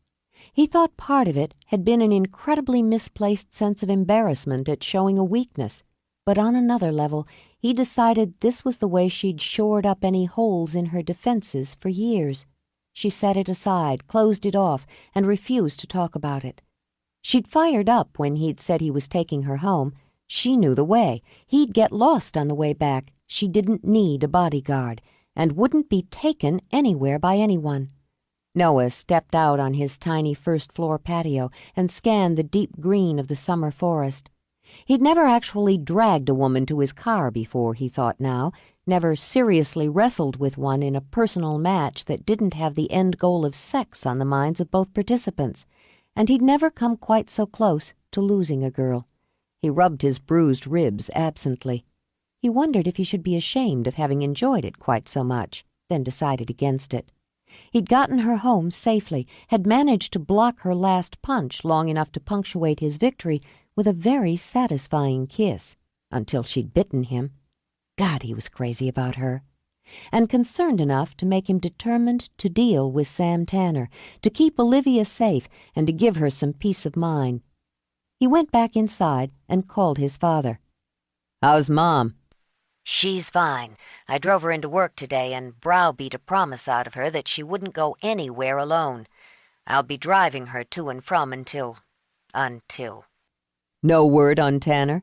He thought part of it had been an incredibly misplaced sense of embarrassment at showing a weakness, but on another level, he decided this was the way she'd shored up any holes in her defenses for years. She set it aside, closed it off, and refused to talk about it. She'd fired up when he'd said he was taking her home. She knew the way. He'd get lost on the way back. She didn't need a bodyguard, and wouldn't be taken anywhere by anyone. Noah stepped out on his tiny first-floor patio and scanned the deep green of the summer forest. He'd never actually dragged a woman to his car before, he thought now, never seriously wrestled with one in a personal match that didn't have the end goal of sex on the minds of both participants, and he'd never come quite so close to losing a girl. He rubbed his bruised ribs absently. He wondered if he should be ashamed of having enjoyed it quite so much, then decided against it. He'd gotten her home safely, had managed to block her last punch long enough to punctuate his victory with a very satisfying kiss, until she'd bitten him. God, he was crazy about her. And concerned enough to make him determined to deal with Sam Tanner, to keep Olivia safe and to give her some peace of mind. He went back inside and called his father. "How's Mom?" She's fine. I drove her into work today and browbeat a promise out of her that she wouldn't go anywhere alone. I'll be driving her to and from until... No word on Tanner?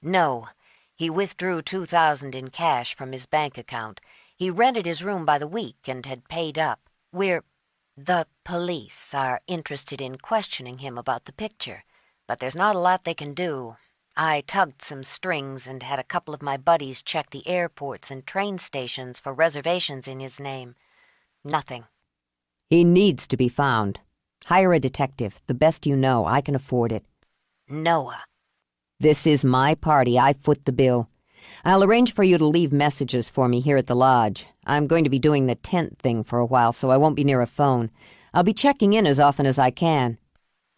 No. He withdrew $2,000 in cash from his bank account. He rented his room by the week and had paid up. The police are interested in questioning him about the picture, but there's not a lot they can do. I tugged some strings and had a couple of my buddies check the airports and train stations for reservations in his name. Nothing. He needs to be found. Hire a detective, the best you know. I can afford it. Noah. This is my party. I foot the bill. I'll arrange for you to leave messages for me here at the lodge. I'm going to be doing the tent thing for a while, so I won't be near a phone. I'll be checking in as often as I can.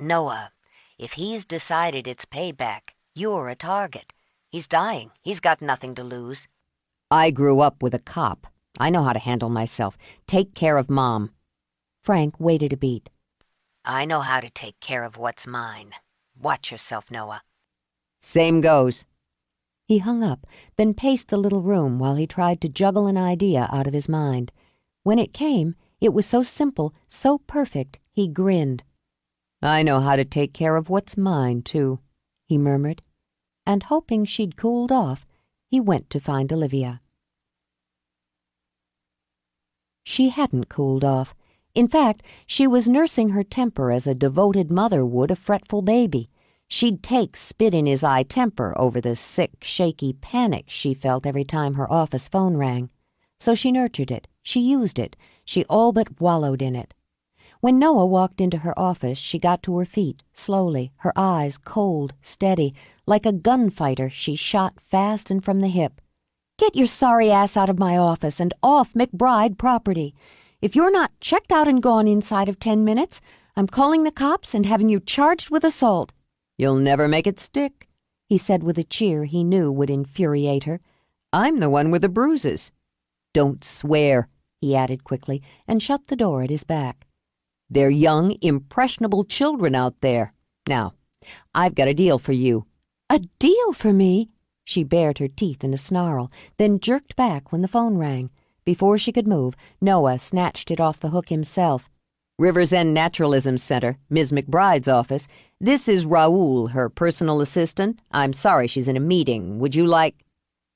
Noah, if he's decided it's payback, you're a target. He's dying. He's got nothing to lose. I grew up with a cop. I know how to handle myself. Take care of Mom. Frank waited a beat. I know how to take care of what's mine. Watch yourself, Noah. Same goes. He hung up, then paced the little room while he tried to juggle an idea out of his mind. When it came, it was so simple, so perfect, he grinned. "I know how to take care of what's mine, too," he murmured, and hoping she'd cooled off, he went to find Olivia. She hadn't cooled off. In fact, she was nursing her temper as a devoted mother would a fretful baby. She'd take spit-in-his-eye temper over the sick, shaky panic she felt every time her office phone rang. So she nurtured it, she used it, she all but wallowed in it. When Noah walked into her office, she got to her feet, slowly, her eyes cold, steady. Like a gunfighter, she shot fast and from the hip. "Get your sorry ass out of my office and off McBride property. If you're not checked out and gone inside of 10 minutes, I'm calling the cops and having you charged with assault." "You'll never make it stick," he said with a cheer he knew would infuriate her. "I'm the one with the bruises." "Don't swear," he added quickly, and shut the door at his back. "They're young, impressionable children out there. Now, I've got a deal for you." "A deal for me?" She bared her teeth in a snarl, then jerked back when the phone rang. Before she could move, Noah snatched it off the hook himself. Rivers End Naturalism Center, Ms. McBride's office. This is Raoul, her personal assistant. I'm sorry she's in a meeting. Would you like...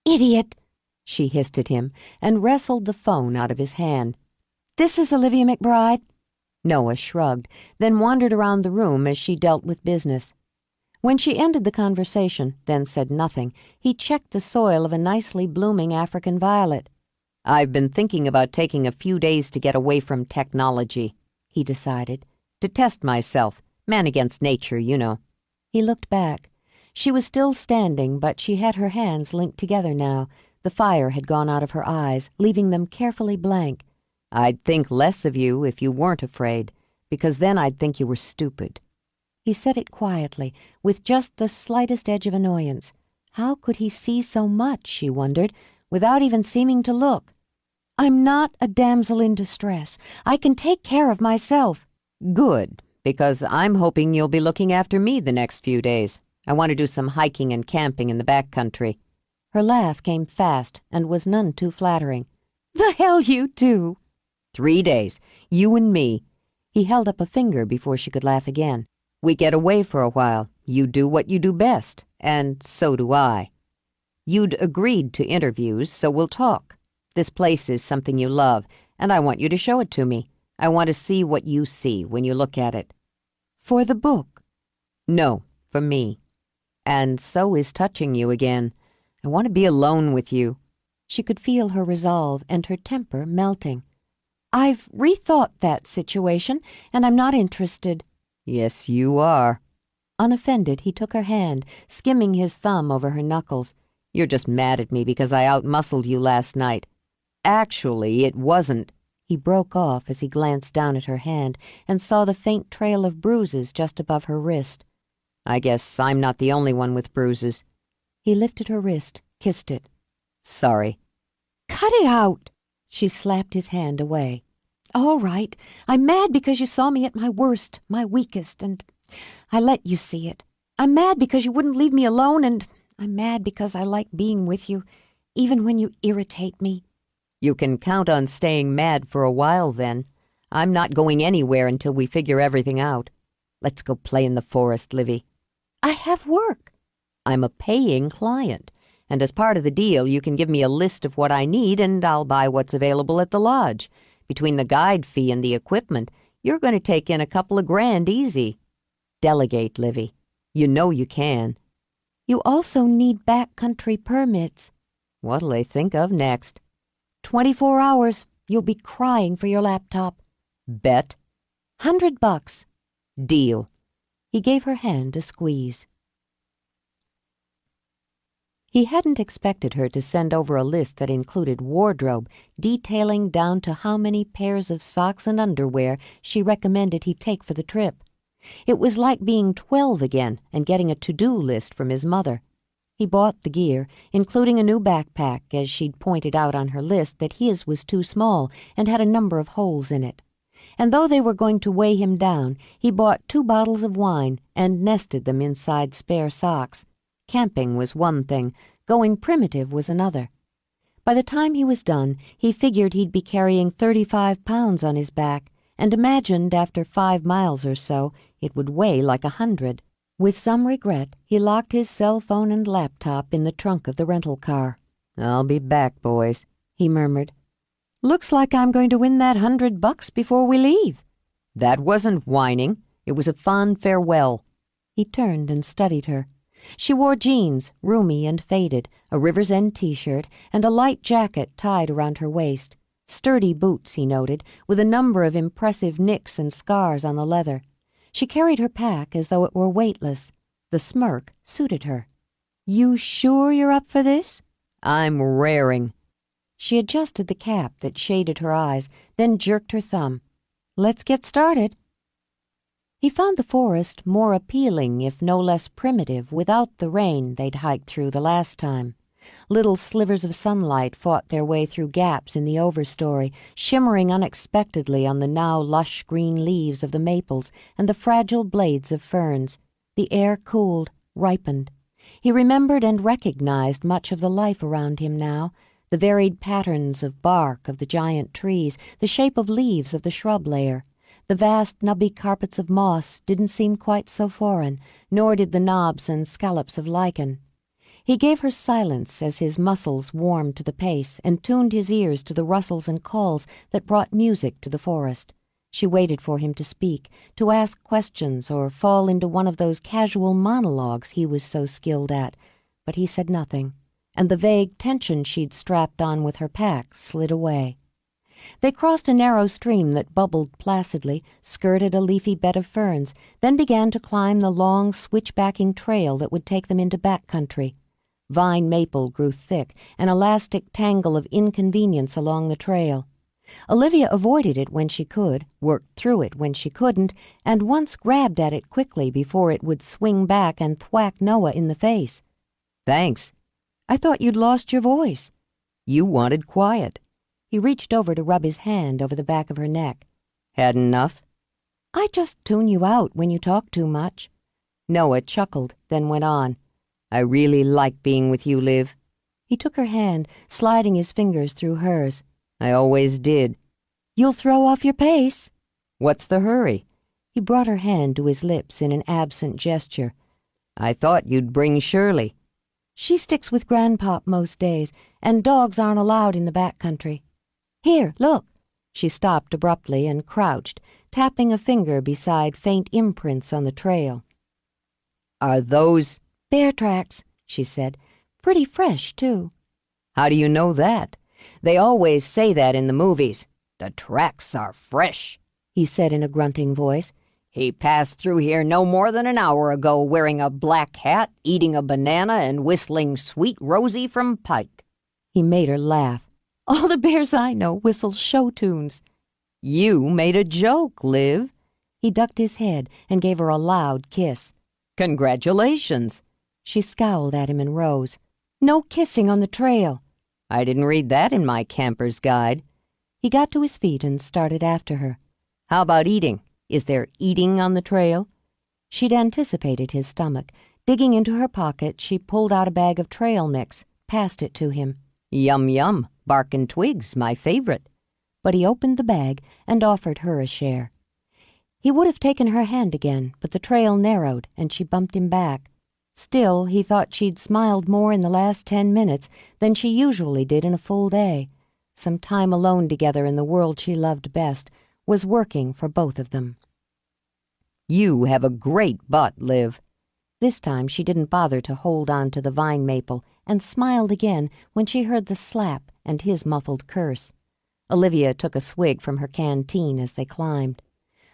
"Idiot!" she hissed at him, and wrestled the phone out of his hand. "This is Olivia McBride." Noah shrugged, then wandered around the room as she dealt with business. When she ended the conversation, then said nothing, he checked the soil of a nicely blooming African violet. I've been thinking about taking a few days to get away from technology, he decided. To test myself. Man against nature, you know. He looked back. She was still standing, but she had her hands linked together now, The fire had gone out of her eyes, leaving them carefully blank. "I'd think less of you if you weren't afraid, because then I'd think you were stupid." He said it quietly, with just the slightest edge of annoyance. How could he see so much, she wondered, without even seeming to look? "I'm not a damsel in distress. I can take care of myself." "Good, because I'm hoping you'll be looking after me the next few days. I want to do some hiking and camping in the back country." Her laugh came fast and was none too flattering. "The hell you do!" 3 days, you and me." He held up a finger before she could laugh again. "We get away for a while. You do what you do best, and so do I. You'd agreed to interviews, so we'll talk. This place is something you love, and I want you to show it to me. I want to see what you see when you look at it." "For the book?" "No, for me. And so is touching you again. I want to be alone with you." She could feel her resolve and her temper melting. "I've rethought that situation, and I'm not interested." "Yes, you are." Unoffended, he took her hand, skimming his thumb over her knuckles. "You're just mad at me because I outmuscled you last night. Actually, it wasn't." He broke off as he glanced down at her hand and saw the faint trail of bruises just above her wrist. "I guess I'm not the only one with bruises." He lifted her wrist, kissed it. "Sorry." "Cut it out!" She slapped his hand away. "All right. I'm mad because you saw me at my worst, my weakest, and I let you see it. I'm mad because you wouldn't leave me alone, and I'm mad because I like being with you, even when you irritate me." "You can count on staying mad for a while, then. I'm not going anywhere until we figure everything out. Let's go play in the forest, Livy." "I have work." "I'm a paying client, and as part of the deal, you can give me a list of what I need, and I'll buy what's available at the lodge. Between the guide fee and the equipment, you're going to take in a couple of grand easy. Delegate, Livy. You know you can." "You also need backcountry permits." "What'll they think of next?" 24 hours. You'll be crying for your laptop." "Bet." $100. "Deal." He gave her hand a squeeze. He hadn't expected her to send over a list that included wardrobe, detailing down to how many pairs of socks and underwear she recommended he take for the trip. It was like being 12 again and getting a to-do list from his mother. He bought the gear, including a new backpack, as she'd pointed out on her list that his was too small and had a number of holes in it. And though they were going to weigh him down, he bought 2 bottles of wine and nested them inside spare socks. Camping was one thing, going primitive was another. By the time he was done, he figured he'd be carrying 35 pounds on his back, and imagined after 5 miles or so it would weigh like 100. With some regret, he locked his cell phone and laptop in the trunk of the rental car. "I'll be back, boys," he murmured. "Looks like I'm going to win that $100 before we leave." "That wasn't whining. It was a fond farewell." He turned and studied her. She wore jeans, roomy and faded, a River's End t-shirt, and a light jacket tied around her waist. Sturdy boots, he noted, with a number of impressive nicks and scars on the leather. She carried her pack as though it were weightless. The smirk suited her. "You sure you're up for this?" "I'm raring." She adjusted the cap that shaded her eyes, then jerked her thumb. "Let's get started." He found the forest more appealing, if no less primitive, without the rain they'd hiked through the last time. Little slivers of sunlight fought their way through gaps in the overstory, shimmering unexpectedly on the now lush green leaves of the maples and the fragile blades of ferns. The air cooled, ripened. He remembered and recognized much of the life around him now, the varied patterns of bark of the giant trees, the shape of leaves of the shrub layer. The vast nubby carpets of moss didn't seem quite so foreign, nor did the knobs and scallops of lichen. He gave her silence as his muscles warmed to the pace and tuned his ears to the rustles and calls that brought music to the forest. She waited for him to speak, to ask questions or fall into one of those casual monologues he was so skilled at, but he said nothing, and the vague tension she'd strapped on with her pack slid away. They crossed a narrow stream that bubbled placidly, skirted a leafy bed of ferns, then began to climb the long switchbacking trail that would take them into backcountry. Vine maple grew thick, an elastic tangle of inconvenience along the trail. Olivia avoided it when she could, worked through it when she couldn't, and once grabbed at it quickly before it would swing back and thwack Noah in the face. Thanks. I thought you'd lost your voice. You wanted quiet. He reached over to rub his hand over the back of her neck. Had enough? I just tune you out when you talk too much. Noah chuckled, then went on. I really like being with you, Liv. He took her hand, sliding his fingers through hers. I always did. You'll throw off your pace. What's the hurry? He brought her hand to his lips in an absent gesture. I thought you'd bring Shirley. She sticks with Grandpop most days, and dogs aren't allowed in the back country. Here, look. She stopped abruptly and crouched, tapping a finger beside faint imprints on the trail. Are those bear tracks? She said. Pretty fresh, too. How do you know that? They always say that in the movies. The tracks are fresh, he said in a grunting voice. He passed through here no more than an hour ago wearing a black hat, eating a banana, and whistling Sweet Rosie from Pike. He made her laugh. All the bears I know whistle show tunes. You made a joke, Liv. He ducked his head and gave her a loud kiss. Congratulations. She scowled at him and rose. No kissing on the trail. I didn't read that in my camper's guide. He got to his feet and started after her. How about eating? Is there eating on the trail? She'd anticipated his stomach. Digging into her pocket, she pulled out a bag of trail mix, passed it to him. Yum, yum. Bark and twigs, my favorite. But he opened the bag and offered her a share. He would have taken her hand again, but the trail narrowed and she bumped him back. Still, he thought she'd smiled more in the last 10 minutes than she usually did in a full day. Some time alone together in the world she loved best was working for both of them. You have a great butt, Liv. This time she didn't bother to hold on to the vine maple and smiled again when she heard the slap and his muffled curse. Olivia took a swig from her canteen as they climbed.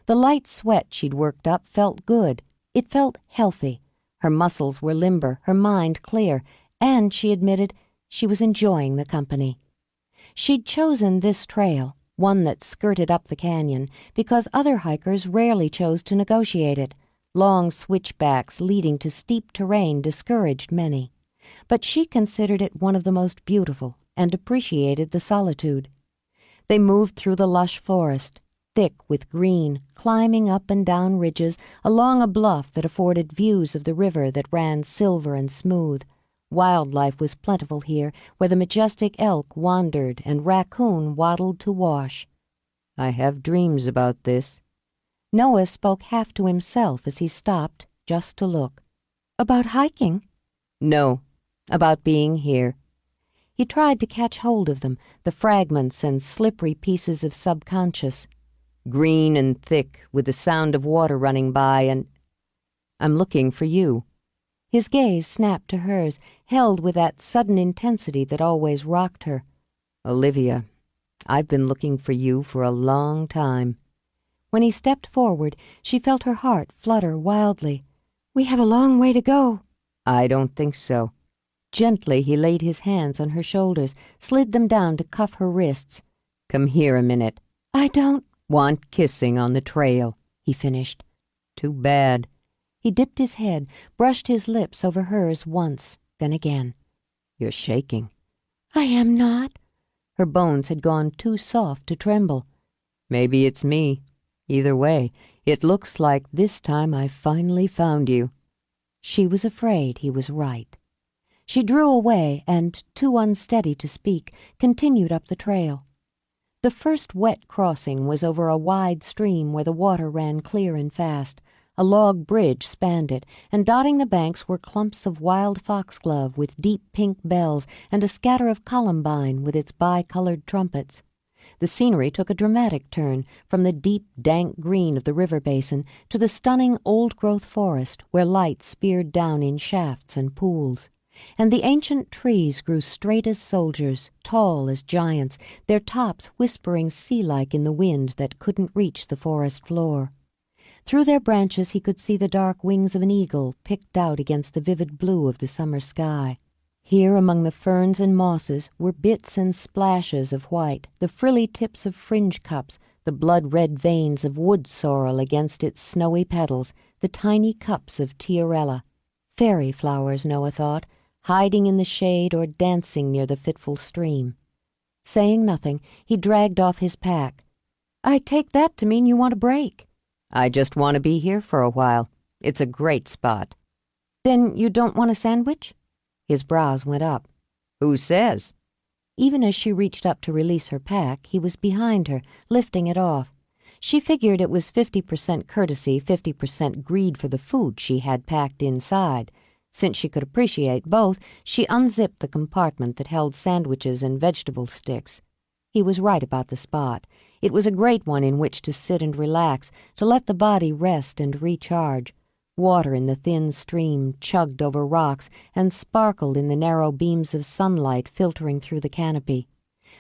The light sweat she'd worked up felt good. It felt healthy. Her muscles were limber, her mind clear, and, she admitted, she was enjoying the company. She'd chosen this trail, one that skirted up the canyon, because other hikers rarely chose to negotiate it. Long switchbacks leading to steep terrain discouraged many. But she considered it one of the most beautiful and appreciated the solitude. They moved through the lush forest, thick with green, climbing up and down ridges along a bluff that afforded views of the river that ran silver and smooth. Wildlife was plentiful here, where the majestic elk wandered and raccoon waddled to wash. I have dreams about this. Noah spoke half to himself as he stopped, just to look. About hiking? No, about being here. He tried to catch hold of them, the fragments and slippery pieces of subconscious. Green and thick, with the sound of water running by, and I'm looking for you. His gaze snapped to hers, held with that sudden intensity that always rocked her. Olivia, I've been looking for you for a long time. When he stepped forward, she felt her heart flutter wildly. We have a long way to go. I don't think so. Gently he laid his hands on her shoulders, slid them down to cuff her wrists. Come here a minute. I don't want kissing on the trail, he finished. Too bad. He dipped his head, brushed his lips over hers once, then again. You're shaking. I am not. Her bones had gone too soft to tremble. Maybe it's me. Either way, it looks like this time I've finally found you. She was afraid he was right. She drew away and, too unsteady to speak, continued up the trail. The first wet crossing was over a wide stream where the water ran clear and fast. A log bridge spanned it, and dotting the banks were clumps of wild foxglove with deep pink bells and a scatter of columbine with its bi-colored trumpets. The scenery took a dramatic turn from the deep, dank green of the river basin to the stunning old-growth forest where light speared down in shafts and pools. And the ancient trees grew straight as soldiers, tall as giants, their tops whispering sea-like in the wind that couldn't reach the forest floor. Through their branches he could see the dark wings of an eagle picked out against the vivid blue of the summer sky. Here among the ferns and mosses were bits and splashes of white, the frilly tips of fringe cups, the blood-red veins of wood sorrel against its snowy petals, the tiny cups of tiarella. Fairy flowers, Noah thought, hiding in the shade or dancing near the fitful stream. Saying nothing, he dragged off his pack. "I take that to mean you want a break." I just want to be here for a while. It's a great spot. "Then you don't want a sandwich?" His brows went up. Who says? Even as she reached up to release her pack, he was behind her, lifting it off. She figured it was 50% courtesy, 50% greed for the food she had packed inside. Since she could appreciate both, she unzipped the compartment that held sandwiches and vegetable sticks. He was right about the spot. It was a great one in which to sit and relax, to let the body rest and recharge. Water in the thin stream chugged over rocks and sparkled in the narrow beams of sunlight filtering through the canopy.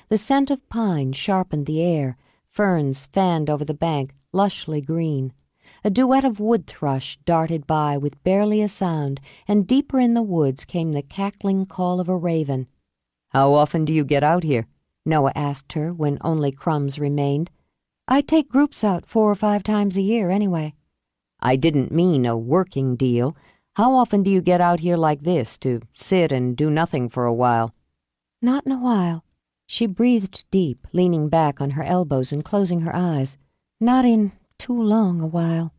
The scent of pine sharpened the air, ferns fanned over the bank, lushly green. A duet of wood thrush darted by with barely a sound, and deeper in the woods came the cackling call of a raven. How often do you get out here? Noah asked her when only crumbs remained. "I take groups out 4 or 5 times a year, anyway." I didn't mean a working deal. How often do you get out here like this, to sit and do nothing for a while? "Not in a while." She breathed deep, leaning back on her elbows and closing her eyes. "Not in too long a while."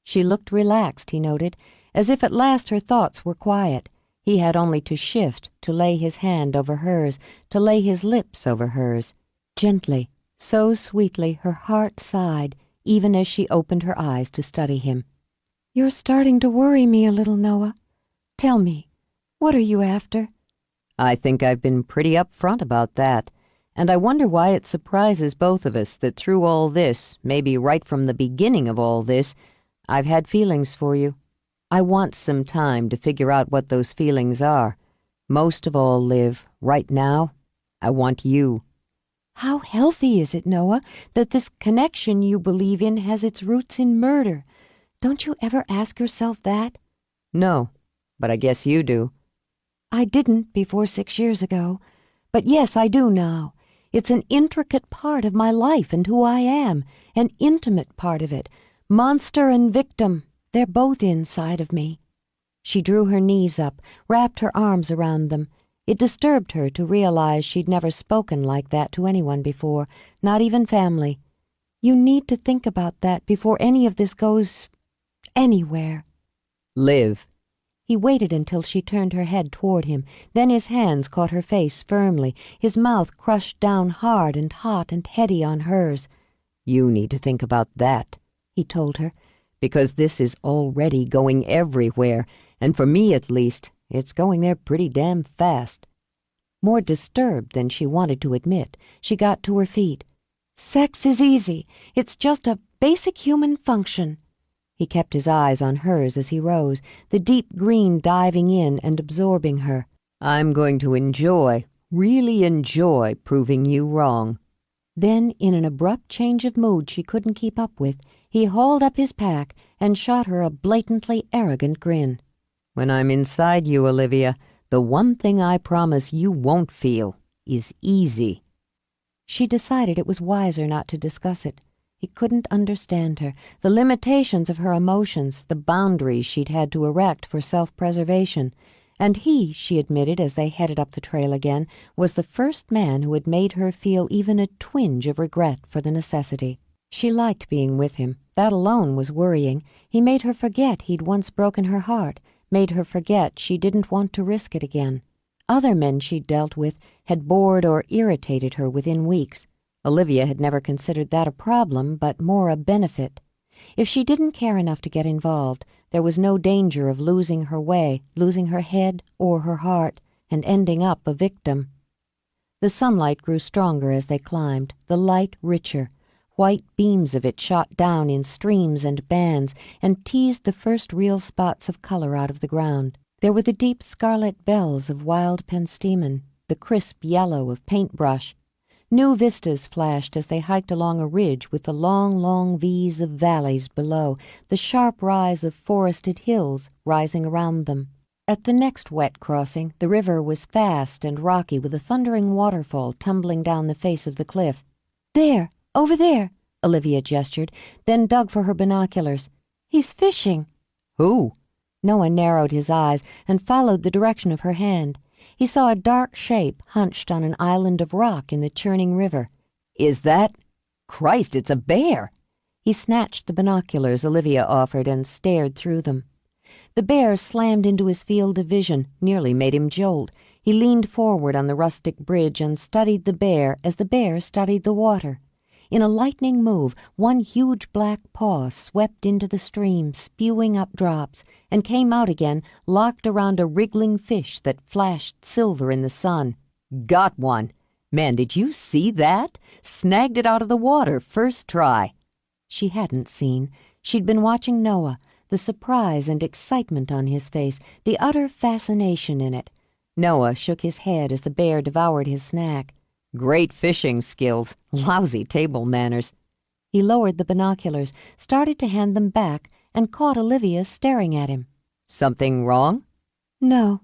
She looked relaxed, he noted, as if at last her thoughts were quiet. He had only to shift, to lay his hand over hers, to lay his lips over hers. Gently, so sweetly her heart sighed, even as she opened her eyes to study him. "You're starting to worry me a little, Noah. Tell me, what are you after?" I think I've been pretty upfront about that, and I wonder why it surprises both of us that through all this, maybe right from the beginning of all this, I've had feelings for you. I want some time to figure out what those feelings are. Most of all, Liv, right now, I want you. How healthy is it, Noah, that this connection you believe in has its roots in murder? Don't you ever ask yourself that? No, but I guess you do. I didn't before 6 years ago, but yes, I do now. It's an intricate part of my life and who I am, an intimate part of it. Monster and victim, they're both inside of me. She drew her knees up, wrapped her arms around them. It disturbed her to realize she'd never spoken like that to anyone before, not even family. You need to think about that before any of this goes anywhere. Liv. He waited until she turned her head toward him, then his hands caught her face firmly, his mouth crushed down hard and hot and heady on hers. You need to think about that, he told her, because this is already going everywhere, and for me at least, it's going there pretty damn fast. More disturbed than she wanted to admit, she got to her feet. Sex is easy. It's just a basic human function. He kept his eyes on hers as he rose, the deep green diving in and absorbing her. I'm going to enjoy, really enjoy, proving you wrong. Then, in an abrupt change of mood she couldn't keep up with, he hauled up his pack and shot her a blatantly arrogant grin. When I'm inside you, Olivia, the one thing I promise you won't feel is easy. She decided it was wiser not to discuss it. He couldn't understand her, the limitations of her emotions, the boundaries she'd had to erect for self-preservation. And he, she admitted as they headed up the trail again, was the first man who had made her feel even a twinge of regret for the necessity. She liked being with him. That alone was worrying. He made her forget he'd once broken her heart, made her forget she didn't want to risk it again. Other men she'd dealt with had bored or irritated her within weeks. Olivia had never considered that a problem, but more a benefit. If she didn't care enough to get involved, there was no danger of losing her way, losing her head or her heart, and ending up a victim. The sunlight grew stronger as they climbed, the light richer. White beams of it shot down in streams and bands and teased the first real spots of color out of the ground. There were the deep scarlet bells of wild penstemon, the crisp yellow of paintbrush. New vistas flashed as they hiked along a ridge with the long, long V's of valleys below, the sharp rise of forested hills rising around them. At the next wet crossing, the river was fast and rocky with a thundering waterfall tumbling down the face of the cliff. There, over there, Olivia gestured, then dug for her binoculars. He's fishing. Who? Noah narrowed his eyes and followed the direction of her hand. He saw a dark shape hunched on an island of rock in the churning river. Is that... Christ, it's a bear! He snatched the binoculars Olivia offered and stared through them. The bear slammed into his field of vision, nearly made him jolt. He leaned forward on the rustic bridge and studied the bear as the bear studied the water. In a lightning move, one huge black paw swept into the stream, spewing up drops, and came out again, locked around a wriggling fish that flashed silver in the sun. Got one! Man, did you see that? Snagged it out of the water, first try. She hadn't seen. She'd been watching Noah, the surprise and excitement on his face, the utter fascination in it. Noah shook his head as the bear devoured his snack. Great fishing skills, lousy table manners. He lowered the binoculars, started to hand them back, and caught Olivia staring at him. Something wrong? No.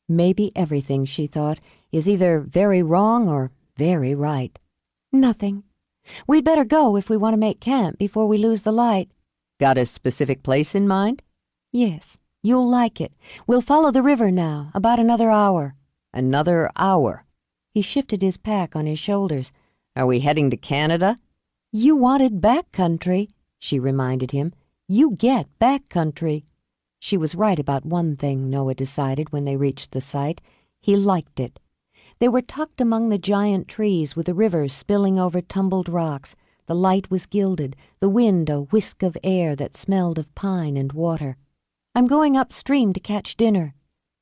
Maybe everything, she thought, is either very wrong or very right. Nothing. We'd better go if we want to make camp before we lose the light. Got a specific place in mind? Yes, you'll like it. We'll follow the river now, about another hour. Another hour? He shifted his pack on his shoulders. Are we heading to Canada? You wanted back country, she reminded him. You get back country. She was right about one thing, Noah decided when they reached the site. He liked it. They were tucked among the giant trees with the river spilling over tumbled rocks. The light was gilded, the wind a whisk of air that smelled of pine and water. I'm going upstream to catch dinner.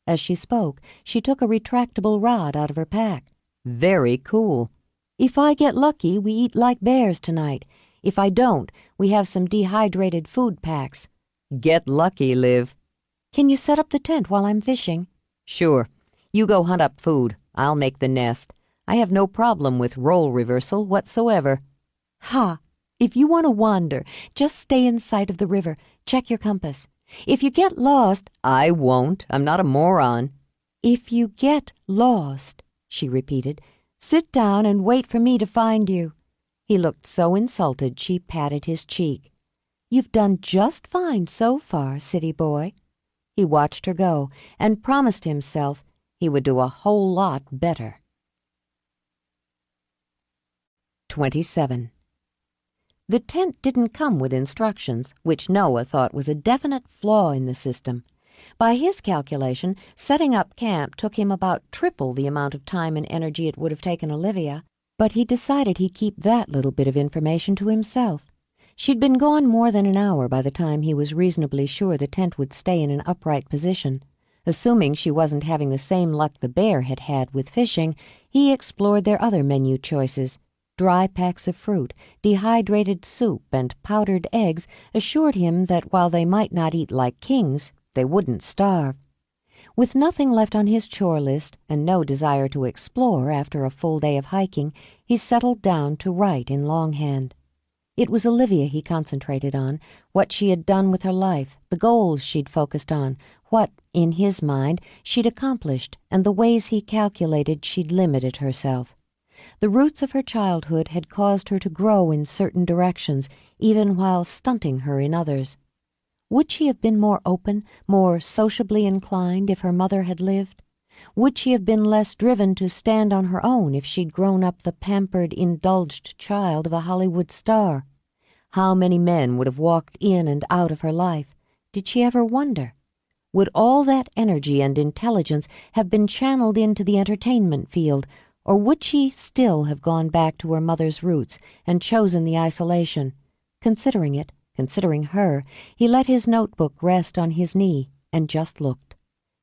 As she spoke, she took a retractable rod out of her pack. Very cool. If I get lucky, we eat like bears tonight. If I don't, we have some dehydrated food packs. Get lucky, Liv. Can you set up the tent while I'm fishing? Sure. You go hunt up food. I'll make the nest. I have no problem with role reversal whatsoever. Ha! If you want to wander, just stay in sight of the river. Check your compass. If you get lost... I won't. I'm not a moron. If you get lost, she repeated, sit down and wait for me to find you. He looked so insulted she patted his cheek. You've done just fine so far, city boy. He watched her go and promised himself he would do a whole lot better. 27. The tent didn't come with instructions, which Noah thought was a definite flaw in the system. By his calculation, setting up camp took him about triple the amount of time and energy it would have taken Olivia, but he decided he'd keep that little bit of information to himself. She'd been gone more than an hour by the time he was reasonably sure the tent would stay in an upright position. Assuming she wasn't having the same luck the bear had had with fishing, he explored their other menu choices. Dry packs of fruit, dehydrated soup, and powdered eggs assured him that while they might not eat like kings, they wouldn't starve. With nothing left on his chore list and no desire to explore after a full day of hiking, he settled down to write in longhand. It was Olivia he concentrated on, what she had done with her life, the goals she'd focused on, what, in his mind, she'd accomplished, and the ways he calculated she'd limited herself. The roots of her childhood had caused her to grow in certain directions, even while stunting her in others. Would she have been more open, more sociably inclined if her mother had lived? Would she have been less driven to stand on her own if she'd grown up the pampered, indulged child of a Hollywood star? How many men would have walked in and out of her life? Did she ever wonder? Would all that energy and intelligence have been channeled into the entertainment field, or would she still have gone back to her mother's roots and chosen the isolation? Considering it, considering her, he let his notebook rest on his knee and just looked.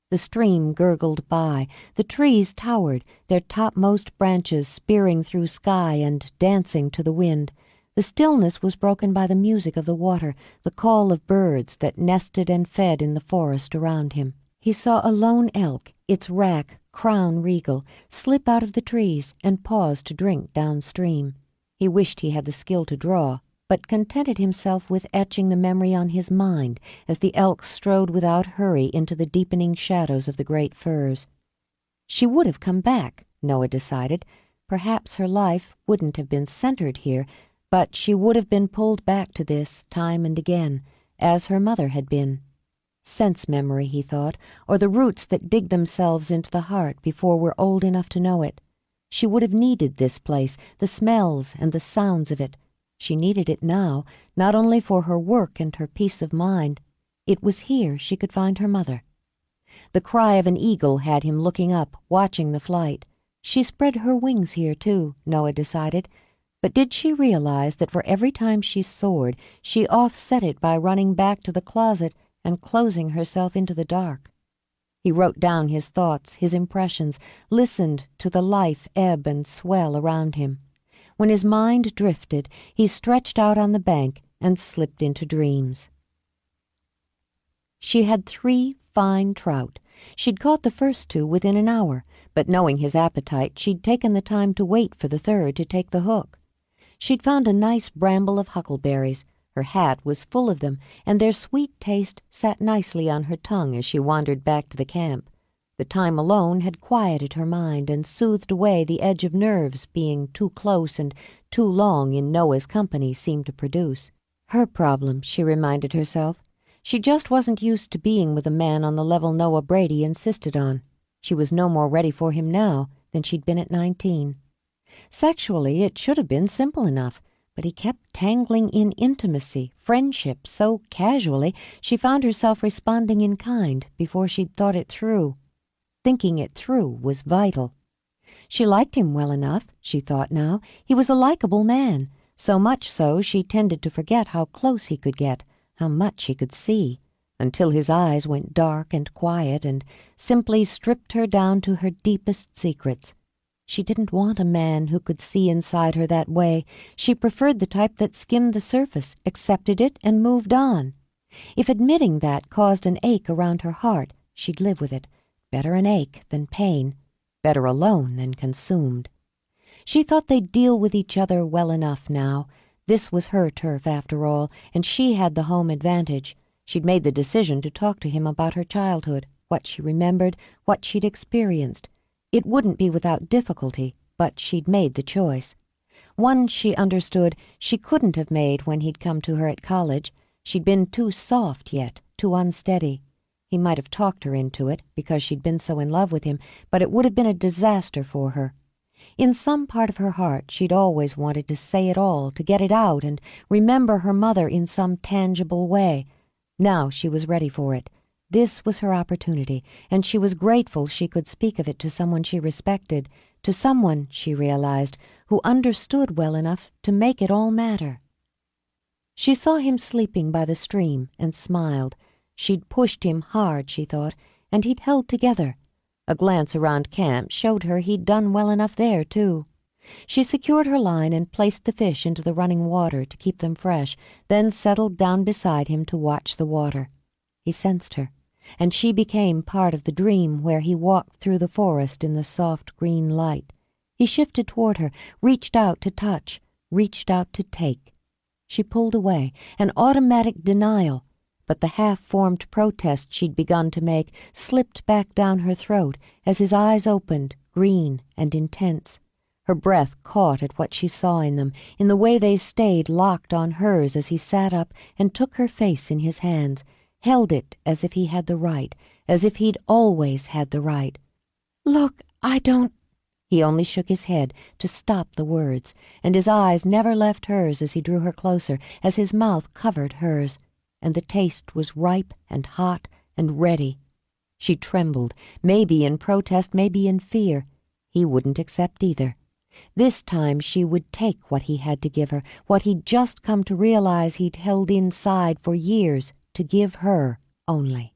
The stream gurgled by, the trees towered, their topmost branches spearing through sky and dancing to the wind. The stillness was broken by the music of the water, the call of birds that nested and fed in the forest around him. He saw a lone elk, its rack, crown regal, slip out of the trees and pause to drink downstream. He wished he had the skill to draw, but contented himself with etching the memory on his mind as the elk strode without hurry into the deepening shadows of the great firs. She would have come back, Noah decided. Perhaps her life wouldn't have been centered here, but she would have been pulled back to this time and again, as her mother had been. Sense memory, he thought, or the roots that dig themselves into the heart before we're old enough to know it. She would have needed this place, the smells and the sounds of it. She needed it now, not only for her work and her peace of mind. It was here she could find her mother. The cry of an eagle had him looking up, watching the flight. She spread her wings here, too, Noah decided. But did she realize that for every time she soared, she offset it by running back to the closet and closing herself into the dark? He wrote down his thoughts, his impressions, listened to the life ebb and swell around him. When his mind drifted, he stretched out on the bank and slipped into dreams. She had 3 fine trout. She'd caught the first 2 within an hour, but knowing his appetite, she'd taken the time to wait for the third to take the hook. She'd found a nice bramble of huckleberries. Her hat was full of them, and their sweet taste sat nicely on her tongue as she wandered back to the camp. The time alone had quieted her mind and soothed away the edge of nerves being too close and too long in Noah's company seemed to produce. Her problem, she reminded herself. She just wasn't used to being with a man on the level Noah Brady insisted on. She was no more ready for him now than she'd been at 19. Sexually, it should have been simple enough, but he kept tangling in intimacy, friendship, so casually she found herself responding in kind before she'd thought it through. Thinking it through was vital. She liked him well enough, she thought now. He was a likable man, so much so she tended to forget how close he could get, how much he could see, until his eyes went dark and quiet and simply stripped her down to her deepest secrets. She didn't want a man who could see inside her that way. She preferred the type that skimmed the surface, accepted it, and moved on. If admitting that caused an ache around her heart, she'd live with it. Better an ache than pain. Better alone than consumed. She thought they'd deal with each other well enough now. This was her turf, after all, and she had the home advantage. She'd made the decision to talk to him about her childhood, what she remembered, what she'd experienced. It wouldn't be without difficulty, but she'd made the choice. One, she understood, she couldn't have made when he'd come to her at college. She'd been too soft yet, too unsteady. He might have talked her into it, because she'd been so in love with him, but it would have been a disaster for her. In some part of her heart, she'd always wanted to say it all, to get it out, and remember her mother in some tangible way. Now she was ready for it. This was her opportunity, and she was grateful she could speak of it to someone she respected, to someone, she realized, who understood well enough to make it all matter. She saw him sleeping by the stream and smiled. She'd pushed him hard, she thought, and he'd held together. A glance around camp showed her he'd done well enough there, too. She secured her line and placed the fish into the running water to keep them fresh, then settled down beside him to watch the water. He sensed her, and she became part of the dream where he walked through the forest in the soft green light. He shifted toward her, reached out to touch, reached out to take. She pulled away, an automatic denial, but the half-formed protest she'd begun to make slipped back down her throat as his eyes opened, green and intense. Her breath caught at what she saw in them, in the way they stayed locked on hers as he sat up and took her face in his hands, held it as if he had the right, as if he'd always had the right. "Look, I don't—" He only shook his head to stop the words, and his eyes never left hers as he drew her closer, as his mouth covered hers, and the taste was ripe and hot and ready. She trembled, maybe in protest, maybe in fear. He wouldn't accept either. This time she would take what he had to give her, what he'd just come to realize he'd held inside for years, to give her only.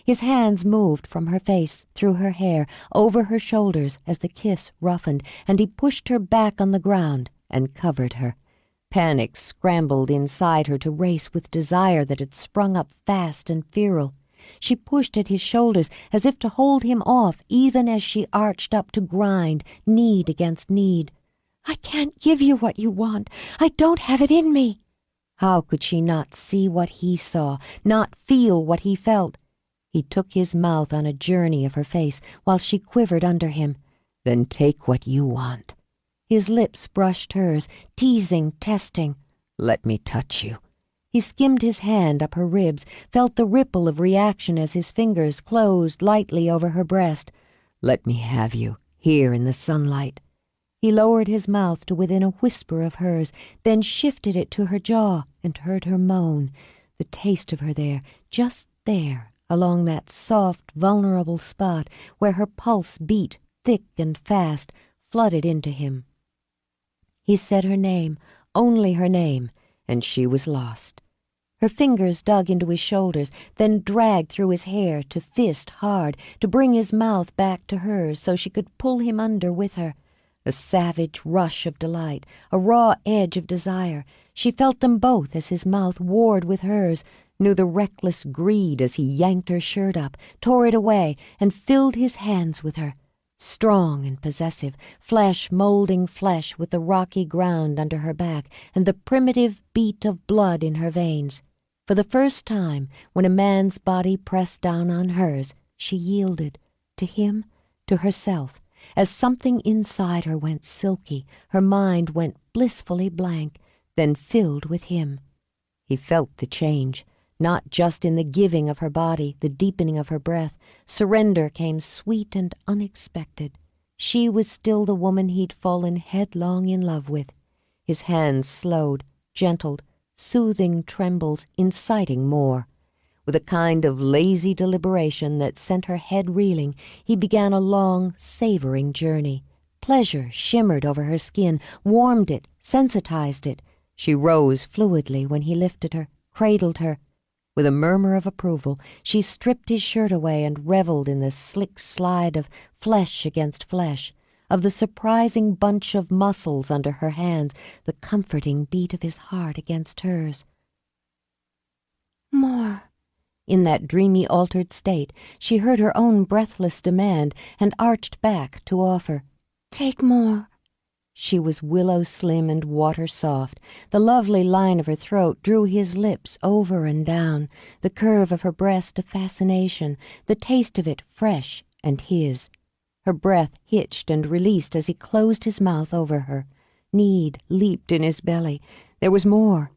His hands moved from her face, through her hair, over her shoulders as the kiss roughened, and he pushed her back on the ground and covered her. Panic scrambled inside her to race with desire that had sprung up fast and feral. She pushed at his shoulders as if to hold him off, even as she arched up to grind, need against need. I can't give you what you want. I don't have it in me." How could she not see what he saw, not feel what he felt? He took his mouth on a journey of her face while she quivered under him. "Then take what you want." His lips brushed hers, teasing, testing. "Let me touch you." He skimmed his hand up her ribs, felt the ripple of reaction as his fingers closed lightly over her breast. "Let me have you, here in the sunlight." He lowered his mouth to within a whisper of hers, then shifted it to her jaw and heard her moan. The taste of her there, just there, along that soft, vulnerable spot where her pulse beat thick and fast, flooded into him. He said her name, only her name, and she was lost. Her fingers dug into his shoulders, then dragged through his hair to fist hard, to bring his mouth back to hers so she could pull him under with her. A savage rush of delight, a raw edge of desire. She felt them both as his mouth warred with hers, knew the reckless greed as he yanked her shirt up, tore it away, and filled his hands with her. Strong and possessive, flesh molding flesh with the rocky ground under her back and the primitive beat of blood in her veins. For the first time, when a man's body pressed down on hers, she yielded, to him, to herself, as something inside her went silky, her mind went blissfully blank, then filled with him. He felt the change, not just in the giving of her body, the deepening of her breath. Surrender came sweet and unexpected. She was still the woman he'd fallen headlong in love with. His hands slowed, gentled, soothing trembles, inciting more. With a kind of lazy deliberation that sent her head reeling, he began a long, savoring journey. Pleasure shimmered over her skin, warmed it, sensitized it. She rose fluidly when he lifted her, cradled her. With a murmur of approval, she stripped his shirt away and reveled in the slick slide of flesh against flesh, of the surprising bunch of muscles under her hands, the comforting beat of his heart against hers. "More." In that dreamy, altered state, she heard her own breathless demand and arched back to offer. "Take more." She was willow slim and water soft. The lovely line of her throat drew his lips over and down, the curve of her breast a fascination, the taste of it fresh and his. Her breath hitched and released as he closed his mouth over her. Need leaped in his belly. There was more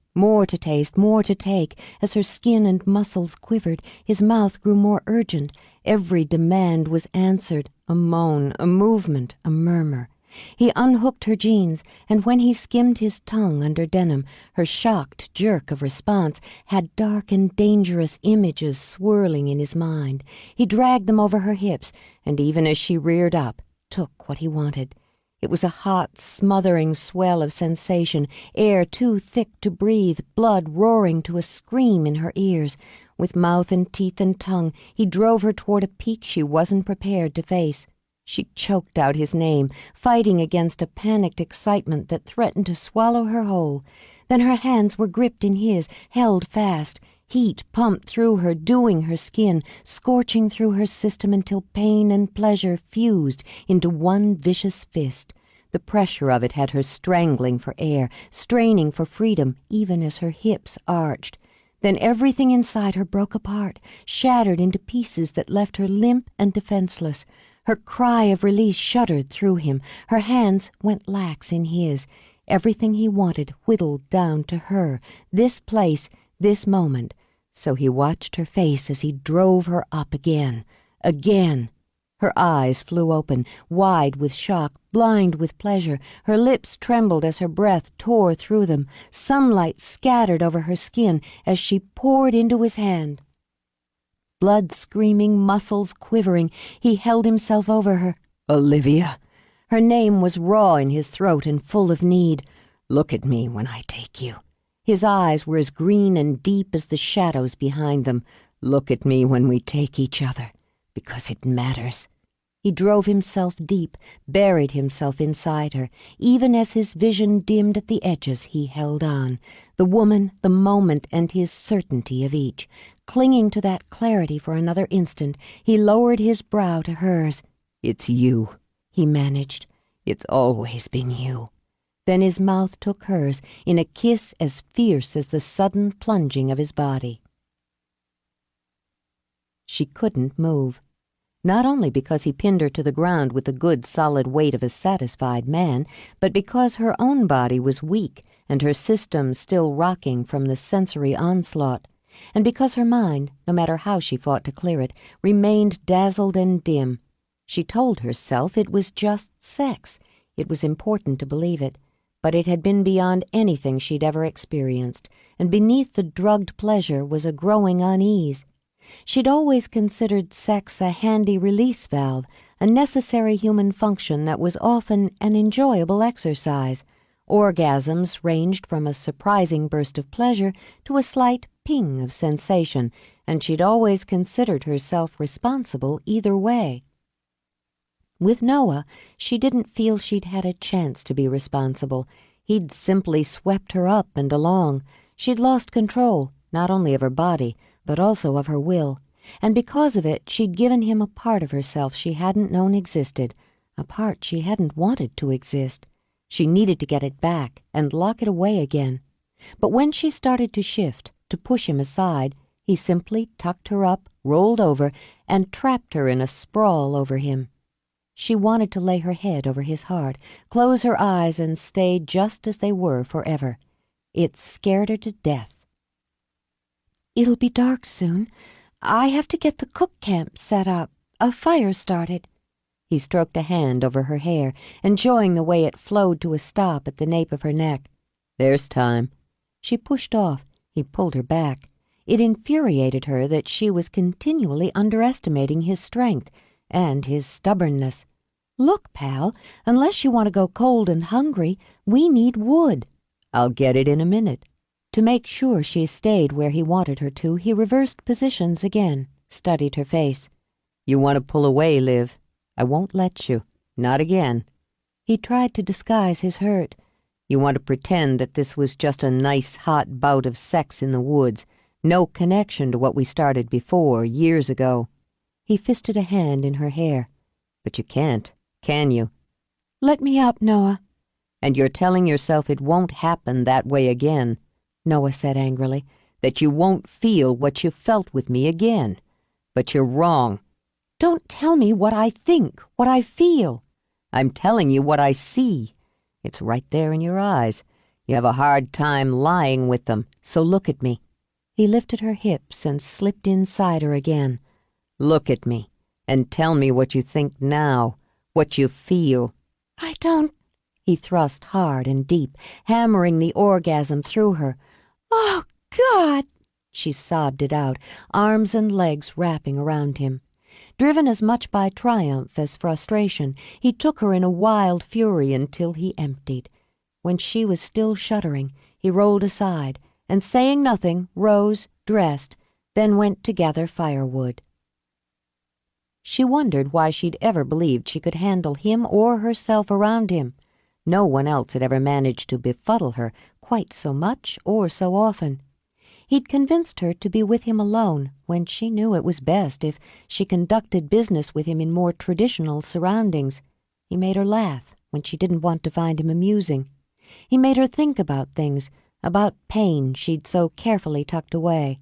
to taste, more to take. As her skin and muscles quivered, his mouth grew more urgent. Every demand was answered, a moan, a movement, a murmur. He unhooked her jeans, and when he skimmed his tongue under denim, her shocked jerk of response had dark and dangerous images swirling in his mind. He dragged them over her hips, and even as she reared up, took what he wanted. It was a hot, smothering swell of sensation, air too thick to breathe, blood roaring to a scream in her ears. With mouth and teeth and tongue, he drove her toward a peak she wasn't prepared to face. She choked out his name, fighting against a panicked excitement that threatened to swallow her whole. Then her hands were gripped in his, held fast. Heat pumped through her, dewing her skin, scorching through her system until pain and pleasure fused into one vicious fist. The pressure of it had her strangling for air, straining for freedom, even as her hips arched. Then everything inside her broke apart, shattered into pieces that left her limp and defenseless. Her cry of release shuddered through him. Her hands went lax in his. Everything he wanted whittled down to her, this place, this moment. So he watched her face as he drove her up again. Her eyes flew open, wide with shock, blind with pleasure. Her lips trembled as her breath tore through them. Sunlight scattered over her skin as she poured into his hand. Blood screaming, muscles quivering, he held himself over her. "Olivia!" Her name was raw in his throat and full of need. "Look at me when I take you." His eyes were as green and deep as the shadows behind them. "Look at me when we take each other, because it matters." He drove himself deep, buried himself inside her. Even as his vision dimmed at the edges, he held on. The woman, the moment, and his certainty of each. Clinging to that clarity for another instant, he lowered his brow to hers. "It's you," he managed. "It's always been you." Then his mouth took hers in a kiss as fierce as the sudden plunging of his body. She couldn't move, not only because he pinned her to the ground with the good solid weight of a satisfied man, but because her own body was weak and her system still rocking from the sensory onslaught, and because her mind, no matter how she fought to clear it, remained dazzled and dim. She told herself it was just sex. It was important to believe it, but it had been beyond anything she'd ever experienced, and beneath the drugged pleasure was a growing unease. She'd always considered sex a handy release valve, a necessary human function that was often an enjoyable exercise. Orgasms ranged from a surprising burst of pleasure to a slight ping of sensation, and she'd always considered herself responsible either way. With Noah, she didn't feel she'd had a chance to be responsible. He'd simply swept her up and along. She'd lost control, not only of her body, but also of her will, and because of it she'd given him a part of herself she hadn't known existed, a part she hadn't wanted to exist. She needed to get it back and lock it away again. But when she started to shift, to push him aside, he simply tucked her up, rolled over, and trapped her in a sprawl over him. She wanted to lay her head over his heart, close her eyes, and stay just as they were forever. It scared her to death. "It'll be dark soon. I have to get the cook camp set up. A fire started." He stroked a hand over her hair, enjoying the way it flowed to a stop at the nape of her neck. "There's time." She pushed off. He pulled her back. It infuriated her that she was continually underestimating his strength and his stubbornness. "Look, pal, unless you want to go cold and hungry, we need wood." "I'll get it in a minute." To make sure she stayed where he wanted her to, he reversed positions again, studied her face. "You want to pull away, Liv? I won't let you. Not again." He tried to disguise his hurt. "You want to pretend that this was just a nice hot bout of sex in the woods, no connection to what we started before, years ago." He fisted a hand in her hair. "But you can't, can you?" "Let me up, Noah." "And you're telling yourself it won't happen that way again," Noah said angrily, "that you won't feel what you felt with me again. But you're wrong." "Don't tell me what I think, what I feel." "I'm telling you what I see. It's right there in your eyes. You have a hard time lying with them, so look at me." He lifted her hips and slipped inside her again. "Look at me, and tell me what you think now, what you feel." "I don't—" He thrust hard and deep, hammering the orgasm through her. "Oh, God!" She sobbed it out, arms and legs wrapping around him. Driven as much by triumph as frustration, he took her in a wild fury until he emptied. When she was still shuddering, he rolled aside, and saying nothing, rose, dressed, then went to gather firewood. She wondered why she'd ever believed she could handle him or herself around him. No one else had ever managed to befuddle her quite so much or so often. He'd convinced her to be with him alone when she knew it was best if she conducted business with him in more traditional surroundings. He made her laugh when she didn't want to find him amusing. He made her think about things, about pain she'd so carefully tucked away.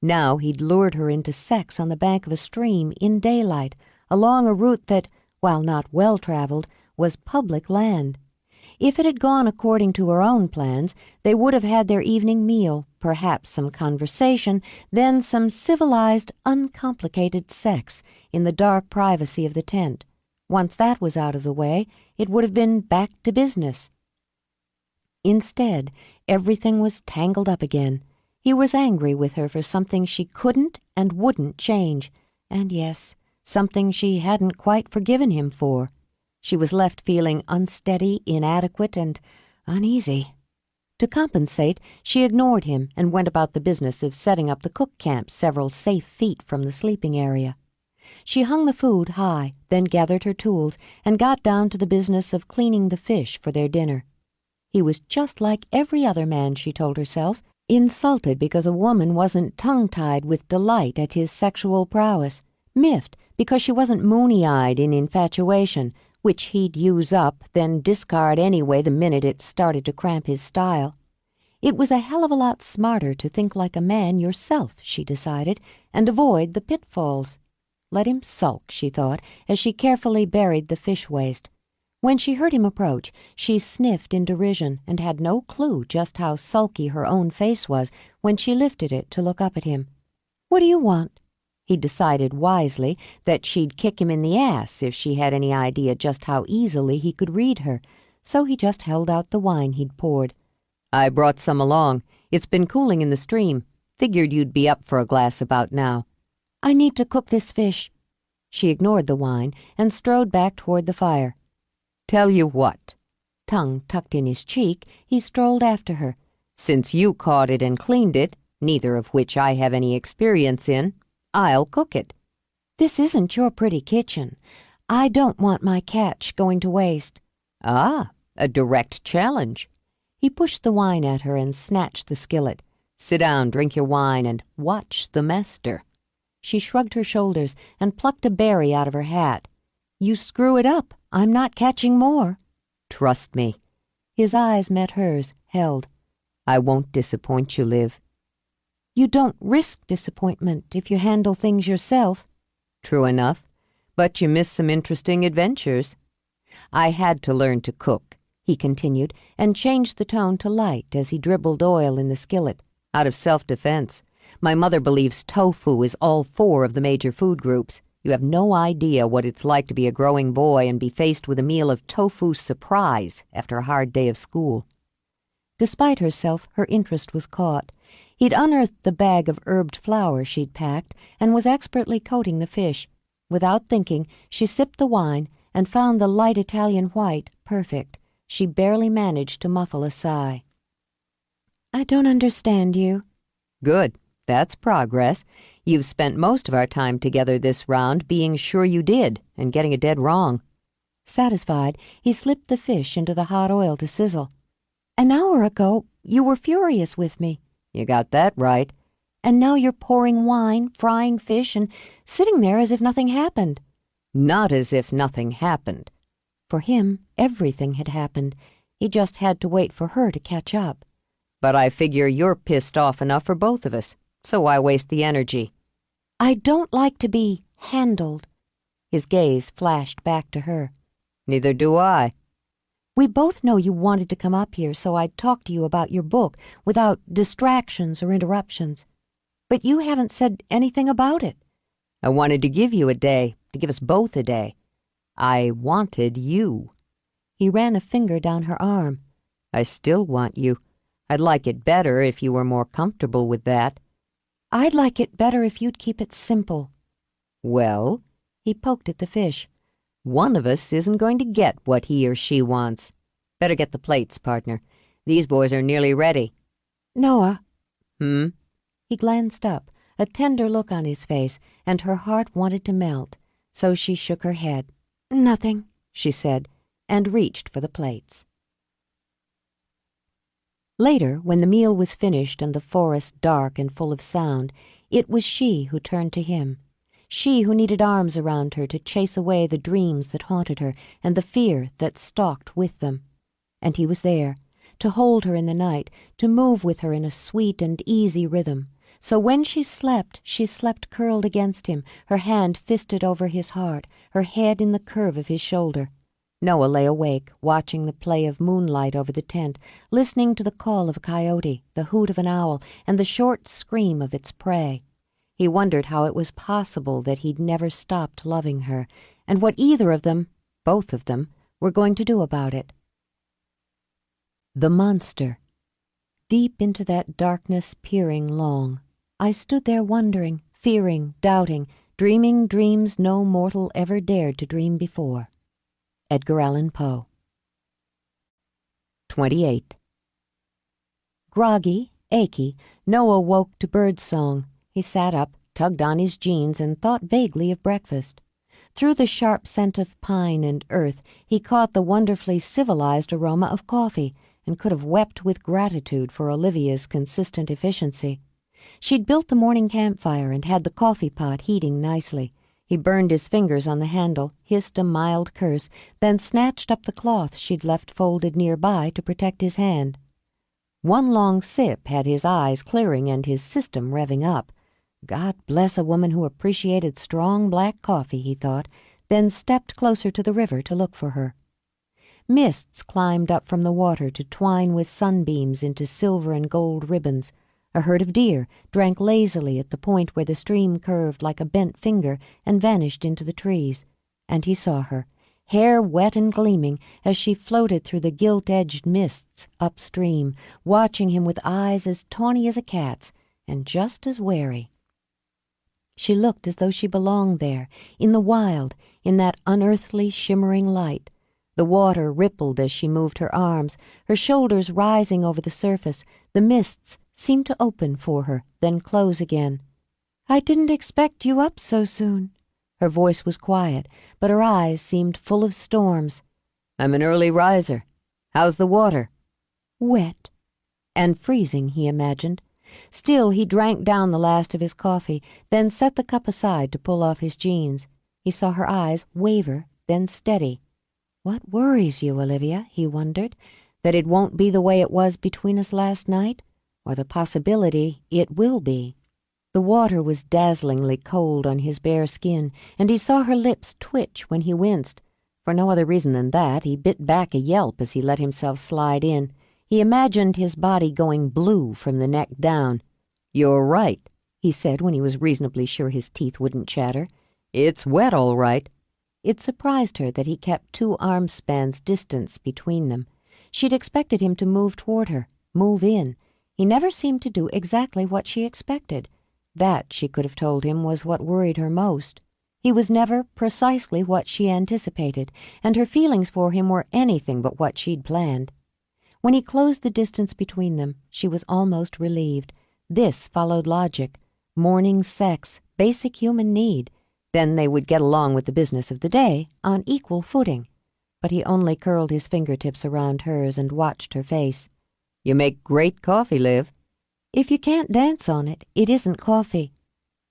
Now he'd lured her into sex on the bank of a stream in daylight, along a route that, while not well-traveled, was public land. If it had gone according to her own plans, they would have had their evening meal, perhaps some conversation, then some civilized, uncomplicated sex in the dark privacy of the tent. Once that was out of the way, it would have been back to business. Instead, everything was tangled up again. He was angry with her for something she couldn't and wouldn't change, and yes, something she hadn't quite forgiven him for. She was left feeling unsteady, inadequate, and uneasy. To compensate, she ignored him and went about the business of setting up the cook camp several safe feet from the sleeping area. She hung the food high, then gathered her tools, and got down to the business of cleaning the fish for their dinner. He was just like every other man, she told herself, insulted because a woman wasn't tongue-tied with delight at his sexual prowess, miffed because she wasn't moony-eyed in infatuation, which he'd use up, then discard anyway the minute it started to cramp his style. It was a hell of a lot smarter to think like a man yourself, she decided, and avoid the pitfalls. Let him sulk, she thought, as she carefully buried the fish waste. When she heard him approach, she sniffed in derision and had no clue just how sulky her own face was when she lifted it to look up at him. "What do you want?" He decided wisely that she'd kick him in the ass if she had any idea just how easily he could read her, so he just held out the wine he'd poured. I brought some along. It's been cooling in the stream. Figured you'd be up for a glass about now. "I need to cook this fish." She ignored the wine and strode back toward the fire. Tell you what, Tongue tucked in his cheek, he strolled after her. since you caught it and cleaned it, neither of which I have any experience in, I'll cook it. "This isn't your pretty kitchen. I don't want my catch going to waste." Ah, a direct challenge. He pushed the wine at her and snatched the skillet. Sit down, drink your wine, and watch the master. She shrugged her shoulders and plucked a berry out of her hat. "You screw it up. I'm not catching more." Trust me. His eyes met hers, held. I won't disappoint you, Liv. "You don't risk disappointment if you handle things yourself." True enough, but you miss some interesting adventures. I had to learn to cook, he continued, and changed the tone to light as he dribbled oil in the skillet, out of self-defense. My mother believes tofu is all 4 of the major food groups. You have no idea what it's like to be a growing boy and be faced with a meal of tofu surprise after a hard day of school. Despite herself, her interest was caught. He'd unearthed the bag of herbed flour she'd packed and was expertly coating the fish. Without thinking, she sipped the wine and found the light Italian white perfect. She barely managed to muffle a sigh. "I don't understand you." Good. That's progress. You've spent most of our time together this round being sure you did and getting it dead wrong. Satisfied, he slipped the fish into the hot oil to sizzle. "An hour ago, you were furious with me." You got that right. "And now you're pouring wine, frying fish, and sitting there as if nothing happened." Not as if nothing happened. For him, everything had happened. He just had to wait for her to catch up. But I figure you're pissed off enough for both of us, so why waste the energy? "I don't like to be handled." His gaze flashed back to her. Neither do I. "We both know you wanted to come up here so I'd talk to you about your book without distractions or interruptions. But you haven't said anything about it." I wanted to give you a day, to give us both a day. I wanted you. He ran a finger down her arm. I still want you. I'd like it better if you were more comfortable with that. "I'd like it better if you'd keep it simple." Well, he poked at the fish. One of us isn't going to get what he or she wants. Better get the plates, partner. These boys are nearly ready. "Noah." He glanced up, a tender look on his face, and her heart wanted to melt, so she shook her head. "Nothing," she said, and reached for the plates. Later, when the meal was finished and the forest dark and full of sound, it was she who turned to him. She who needed arms around her to chase away the dreams that haunted her and the fear that stalked with them. And he was there, to hold her in the night, to move with her in a sweet and easy rhythm. So when she slept curled against him, her hand fisted over his heart, her head in the curve of his shoulder. Noah lay awake, watching the play of moonlight over the tent, listening to the call of a coyote, the hoot of an owl, and the short scream of its prey. He wondered how it was possible that he'd never stopped loving her, and what either of them, both of them, were going to do about it. The monster. Deep into that darkness peering long, I stood there wondering, fearing, doubting, dreaming dreams no mortal ever dared to dream before. Edgar Allan Poe. 28. Groggy, achy, Noah woke to birdsong. He sat up, tugged on his jeans, and thought vaguely of breakfast. Through the sharp scent of pine and earth, he caught the wonderfully civilized aroma of coffee, and could have wept with gratitude for Olivia's consistent efficiency. She'd built the morning campfire and had the coffee pot heating nicely. He burned his fingers on the handle, hissed a mild curse, then snatched up the cloth she'd left folded nearby to protect his hand. One long sip had his eyes clearing and his system revving up. God bless a woman who appreciated strong black coffee, he thought, then stepped closer to the river to look for her. Mists climbed up from the water to twine with sunbeams into silver and gold ribbons. A herd of deer drank lazily at the point where the stream curved like a bent finger and vanished into the trees. And he saw her, hair wet and gleaming, as she floated through the gilt-edged mists upstream, watching him with eyes as tawny as a cat's and just as wary. She looked as though she belonged there, in the wild, in that unearthly, shimmering light. The water rippled as she moved her arms, her shoulders rising over the surface. The mists seemed to open for her, then close again. "I didn't expect you up so soon." Her voice was quiet, but her eyes seemed full of storms. "I'm an early riser. How's the water?" "Wet." And freezing, he imagined. Still, he drank down the last of his coffee, then set the cup aside to pull off his jeans. He saw her eyes waver, then steady. "What worries you, Olivia?" he wondered. "That it won't be the way it was between us last night? Or the possibility it will be?" The water was dazzlingly cold on his bare skin, and he saw her lips twitch when he winced. For no other reason than that, he bit back a yelp as he let himself slide in. He imagined his body going blue from the neck down. "You're right," he said when he was reasonably sure his teeth wouldn't chatter. "It's wet, all right." It surprised her that he kept 2 arm spans distance between them. She'd expected him to move toward her, move in. He never seemed to do exactly what she expected. That, she could have told him, was what worried her most. He was never precisely what she anticipated, and her feelings for him were anything but what she'd planned. When he closed the distance between them, she was almost relieved. This followed logic. Morning sex, basic human need. Then they would get along with the business of the day on equal footing. But he only curled his fingertips around hers and watched her face. "You make great coffee, Liv." "If you can't dance on it, it isn't coffee."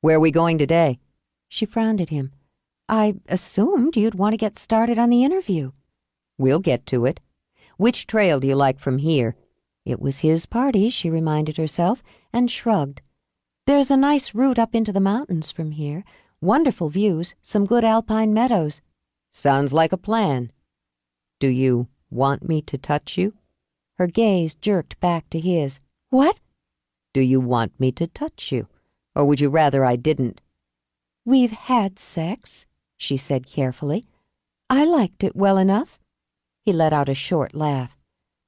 "Where are we going today?" She frowned at him. "I assumed you'd want to get started on the interview." "We'll get to it. Which trail do you like from here?" It was his party, she reminded herself, and shrugged. "There's a nice route up into the mountains from here. Wonderful views, some good alpine meadows." "Sounds like a plan. Do you want me to touch you?" Her gaze jerked back to his. "What?" "Do you want me to touch you? Or would you rather I didn't?" "We've had sex," she said carefully. "I liked it well enough." He let out a short laugh.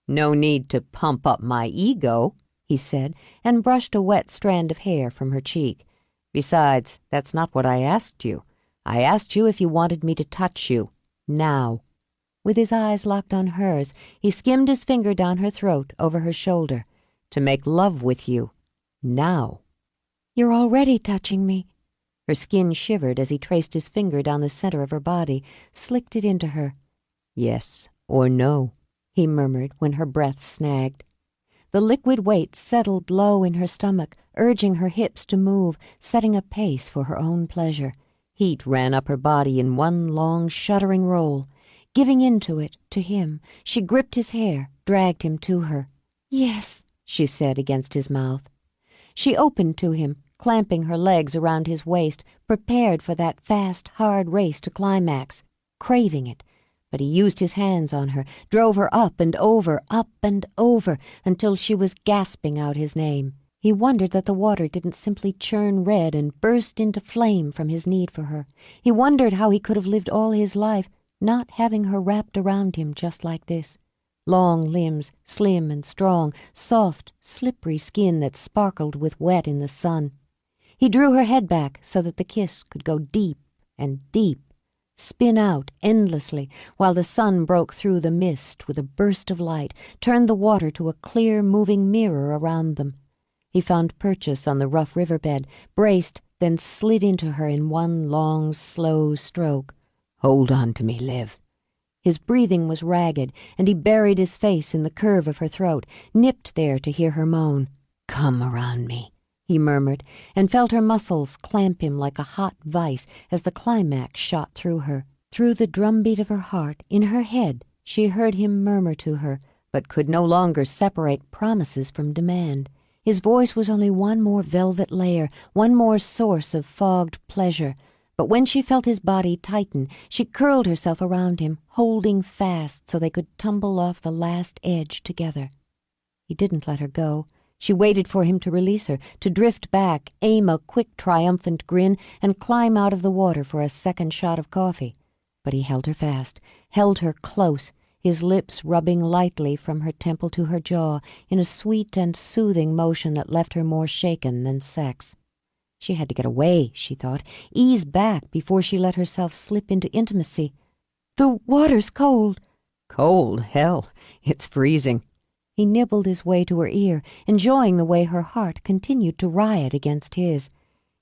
"No need to pump up my ego," he said, and brushed a wet strand of hair from her cheek. "Besides, that's not what I asked you. I asked you if you wanted me to touch you. Now." With his eyes locked on hers, he skimmed his finger down her throat, over her shoulder. "To make love with you. Now." "You're already touching me." Her skin shivered as he traced his finger down the center of her body, slicked it into her. "Yes or no," he murmured when her breath snagged. The liquid weight settled low in her stomach, urging her hips to move, setting a pace for her own pleasure. Heat ran up her body in one long, shuddering roll. Giving into it, to him, she gripped his hair, dragged him to her. "Yes," she said against his mouth. She opened to him, clamping her legs around his waist, prepared for that fast, hard race to climax, craving it. But he used his hands on her, drove her up and over, until she was gasping out his name. He wondered that the water didn't simply churn red and burst into flame from his need for her. He wondered how he could have lived all his life not having her wrapped around him just like this. Long limbs, slim and strong, soft, slippery skin that sparkled with wet in the sun. He drew her head back so that the kiss could go deep and deep, spin out endlessly, while the sun broke through the mist with a burst of light, turned the water to a clear, moving mirror around them. He found purchase on the rough riverbed, braced, then slid into her in one long, slow stroke. "Hold on to me, Liv." His breathing was ragged, and he buried his face in the curve of her throat, nipped there to hear her moan. "Come around me." he murmured, and felt her muscles clamp him like a hot vice as the climax shot through her. Through the drumbeat of her heart, in her head, she heard him murmur to her, but could no longer separate promises from demand. His voice was only one more velvet layer, one more source of fogged pleasure. But when she felt his body tighten, she curled herself around him, holding fast so they could tumble off the last edge together. He didn't let her go. She waited for him to release her, to drift back, aim a quick triumphant grin, and climb out of the water for a second shot of coffee. But he held her fast, held her close, his lips rubbing lightly from her temple to her jaw in a sweet and soothing motion that left her more shaken than sex. She had to get away, she thought, ease back before she let herself slip into intimacy. "The water's cold." Cold? Hell, it's freezing. He nibbled his way to her ear, enjoying the way her heart continued to riot against his.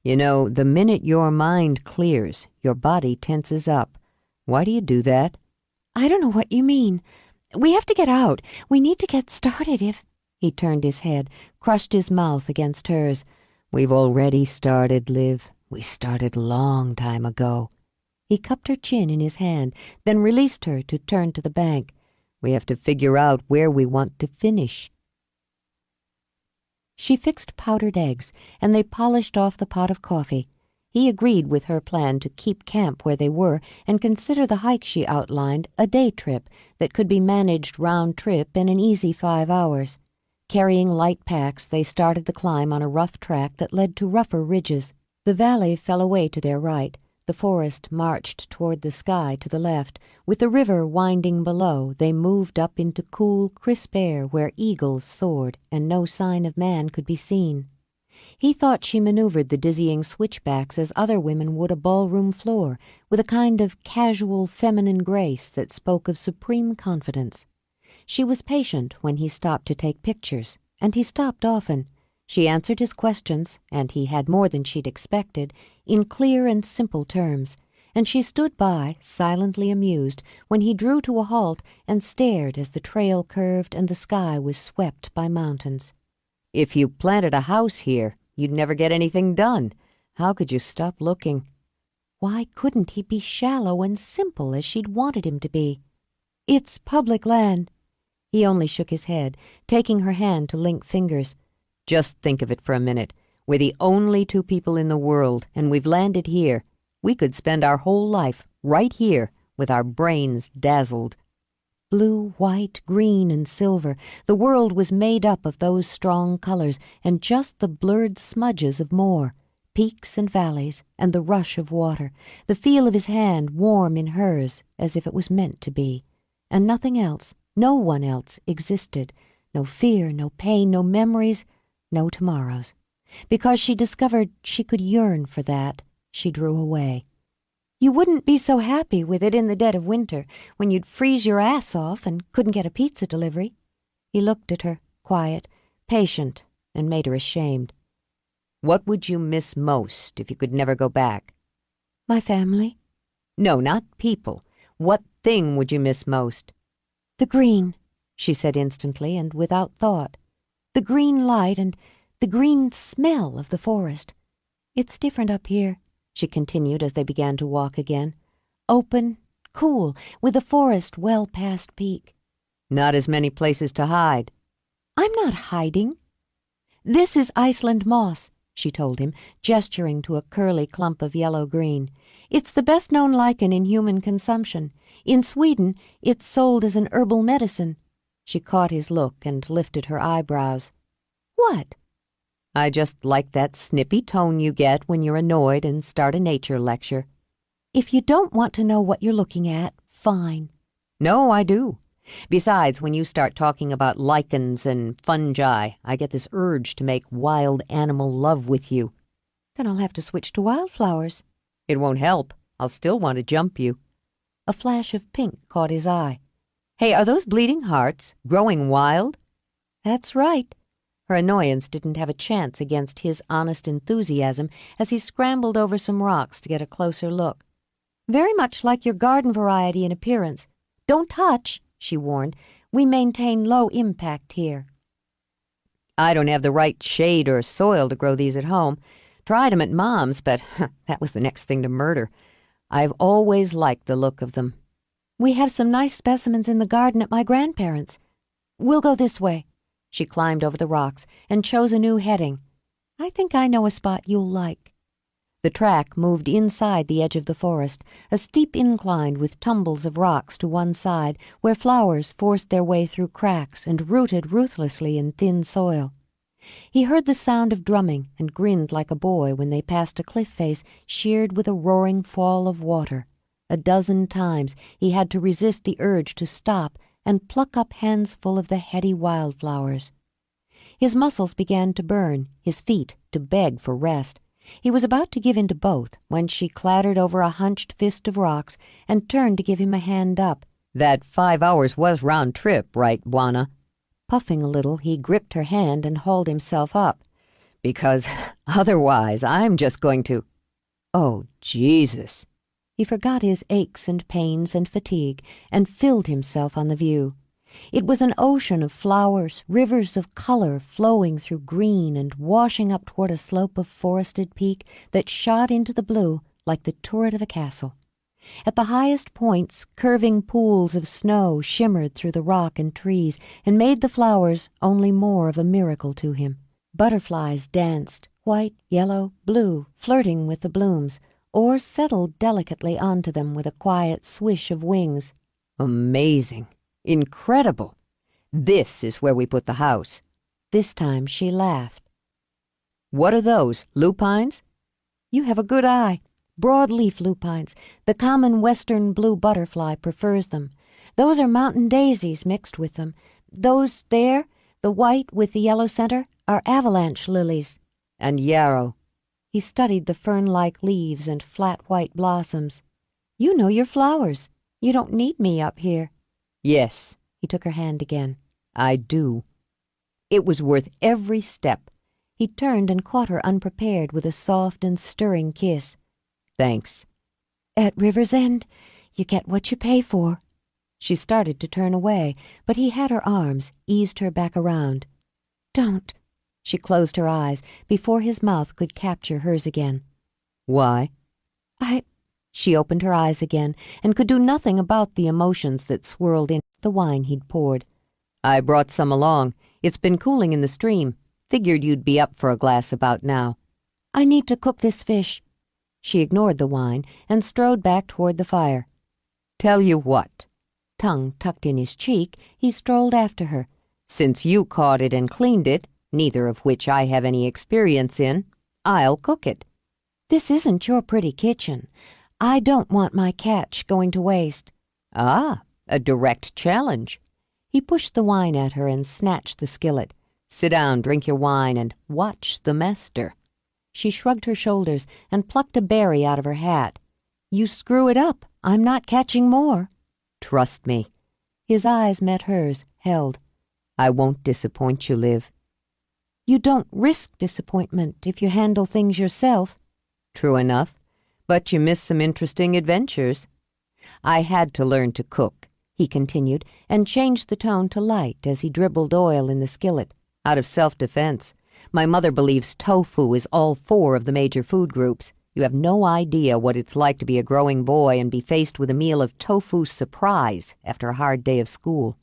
You know, the minute your mind clears, your body tenses up. Why do you do that? I don't know what you mean. We have to get out. We need to get started if... He turned his head, crushed his mouth against hers. We've already started, Liv. We started a long time ago. He cupped her chin in his hand, then released her to turn to the bank. We have to figure out where we want to finish. She fixed powdered eggs, and they polished off the pot of coffee. He agreed with her plan to keep camp where they were and consider the hike she outlined a day trip that could be managed round trip in an easy 5 hours. Carrying light packs, they started the climb on a rough track that led to rougher ridges. The valley fell away to their right. The forest marched toward the sky to the left. With the river winding below, they moved up into cool, crisp air where eagles soared and no sign of man could be seen. He thought she maneuvered the dizzying switchbacks as other women would a ballroom floor, with a kind of casual feminine grace that spoke of supreme confidence. She was patient when he stopped to take pictures, and he stopped often. She answered his questions, and he had more than she'd expected, in clear and simple terms, and she stood by, silently amused, when he drew to a halt and stared as the trail curved and the sky was swept by mountains. If you planted a house here, you'd never get anything done. How could you stop looking? Why couldn't he be shallow and simple as she'd wanted him to be? It's public land. He only shook his head, taking her hand to link fingers. Just think of it for a minute. We're the only 2 people in the world, and we've landed here. We could spend our whole life right here with our brains dazzled. Blue, white, green, and silver, the world was made up of those strong colors and just the blurred smudges of more, peaks and valleys, and the rush of water, the feel of his hand warm in hers as if it was meant to be. And nothing else, no one else existed. No fear, no pain, no memories, no tomorrows. Because she discovered she could yearn for that, she drew away. You wouldn't be so happy with it in the dead of winter, when you'd freeze your ass off and couldn't get a pizza delivery. He looked at her, quiet, patient, and made her ashamed. What would you miss most if you could never go back? My family. No, not people. What thing would you miss most? The green, she said instantly and without thought. The green light and the green smell of the forest. It's different up here, she continued as they began to walk again. Open, cool, with the forest well past peak. Not as many places to hide. I'm not hiding. This is Iceland moss, she told him, gesturing to a curly clump of yellow-green. It's the best-known lichen in human consumption. In Sweden, it's sold as an herbal medicine. She caught his look and lifted her eyebrows. What? I just like that snippy tone you get when you're annoyed and start a nature lecture. If you don't want to know what you're looking at, fine. No, I do. Besides, when you start talking about lichens and fungi, I get this urge to make wild animal love with you. Then I'll have to switch to wildflowers. It won't help. I'll still want to jump you. A flash of pink caught his eye. Hey, are those bleeding hearts growing wild? That's right. Her annoyance didn't have a chance against his honest enthusiasm as he scrambled over some rocks to get a closer look. Very much like your garden variety in appearance. Don't touch, she warned. We maintain low impact here. I don't have the right shade or soil to grow these at home. Tried 'em at Mom's, but that was the next thing to murder. I've always liked the look of them. We have some nice specimens in the garden at my grandparents'. We'll go this way. She climbed over the rocks and chose a new heading. I think I know a spot you'll like. The track moved inside the edge of the forest, a steep incline with tumbles of rocks to one side where flowers forced their way through cracks and rooted ruthlessly in thin soil. He heard the sound of drumming and grinned like a boy when they passed a cliff face sheared with a roaring fall of water. A dozen times he had to resist the urge to stop and pluck up handsful of the heady wildflowers. His muscles began to burn, his feet to beg for rest. He was about to give in to both when she clattered over a hunched fist of rocks and turned to give him a hand up. That 5 hours was round trip, right, Juana? Puffing a little, he gripped her hand and hauled himself up. Because otherwise I'm just going to... Oh, Jesus. He forgot his aches and pains and fatigue and filled himself on the view. It was an ocean of flowers, rivers of color flowing through green and washing up toward a slope of forested peak that shot into the blue like the turret of a castle. At the highest points, curving pools of snow shimmered through the rock and trees and made the flowers only more of a miracle to him. Butterflies danced, white, yellow, blue, flirting with the blooms, or settled delicately onto them with a quiet swish of wings. Amazing. Incredible. This is where we put the house. This time she laughed. What are those, lupines? You have a good eye. Broadleaf lupines. The common western blue butterfly prefers them. Those are mountain daisies mixed with them. Those there, the white with the yellow center, are avalanche lilies. And yarrow. He studied the fern-like leaves and flat white blossoms. You know your flowers. You don't need me up here. Yes. He took her hand again. I do. It was worth every step. He turned and caught her unprepared with a soft and stirring kiss. Thanks. At River's End, you get what you pay for. She started to turn away, but he had her arms, eased her back around. Don't. She closed her eyes before his mouth could capture hers again. Why? She opened her eyes again and could do nothing about the emotions that swirled in the wine he'd poured. I brought some along. It's been cooling in the stream. Figured you'd be up for a glass about now. I need to cook this fish. She ignored the wine and strode back toward the fire. Tell you what. Tongue tucked in his cheek, he strolled after her. Since you caught it and cleaned it, neither of which I have any experience in, I'll cook it. This isn't your pretty kitchen. I don't want my catch going to waste. Ah, a direct challenge. He pushed the wine at her and snatched the skillet. Sit down, drink your wine, and watch the master. She shrugged her shoulders and plucked a berry out of her hat. You screw it up. I'm not catching more. Trust me. His eyes met hers, held. I won't disappoint you, Liv. You don't risk disappointment if you handle things yourself. True enough. But you missed some interesting adventures. I had to learn to cook, he continued, and changed the tone to light as he dribbled oil in the skillet, out of self-defense. My mother believes tofu is all 4 of the major food groups. You have no idea what it's like to be a growing boy and be faced with a meal of tofu surprise after a hard day of school.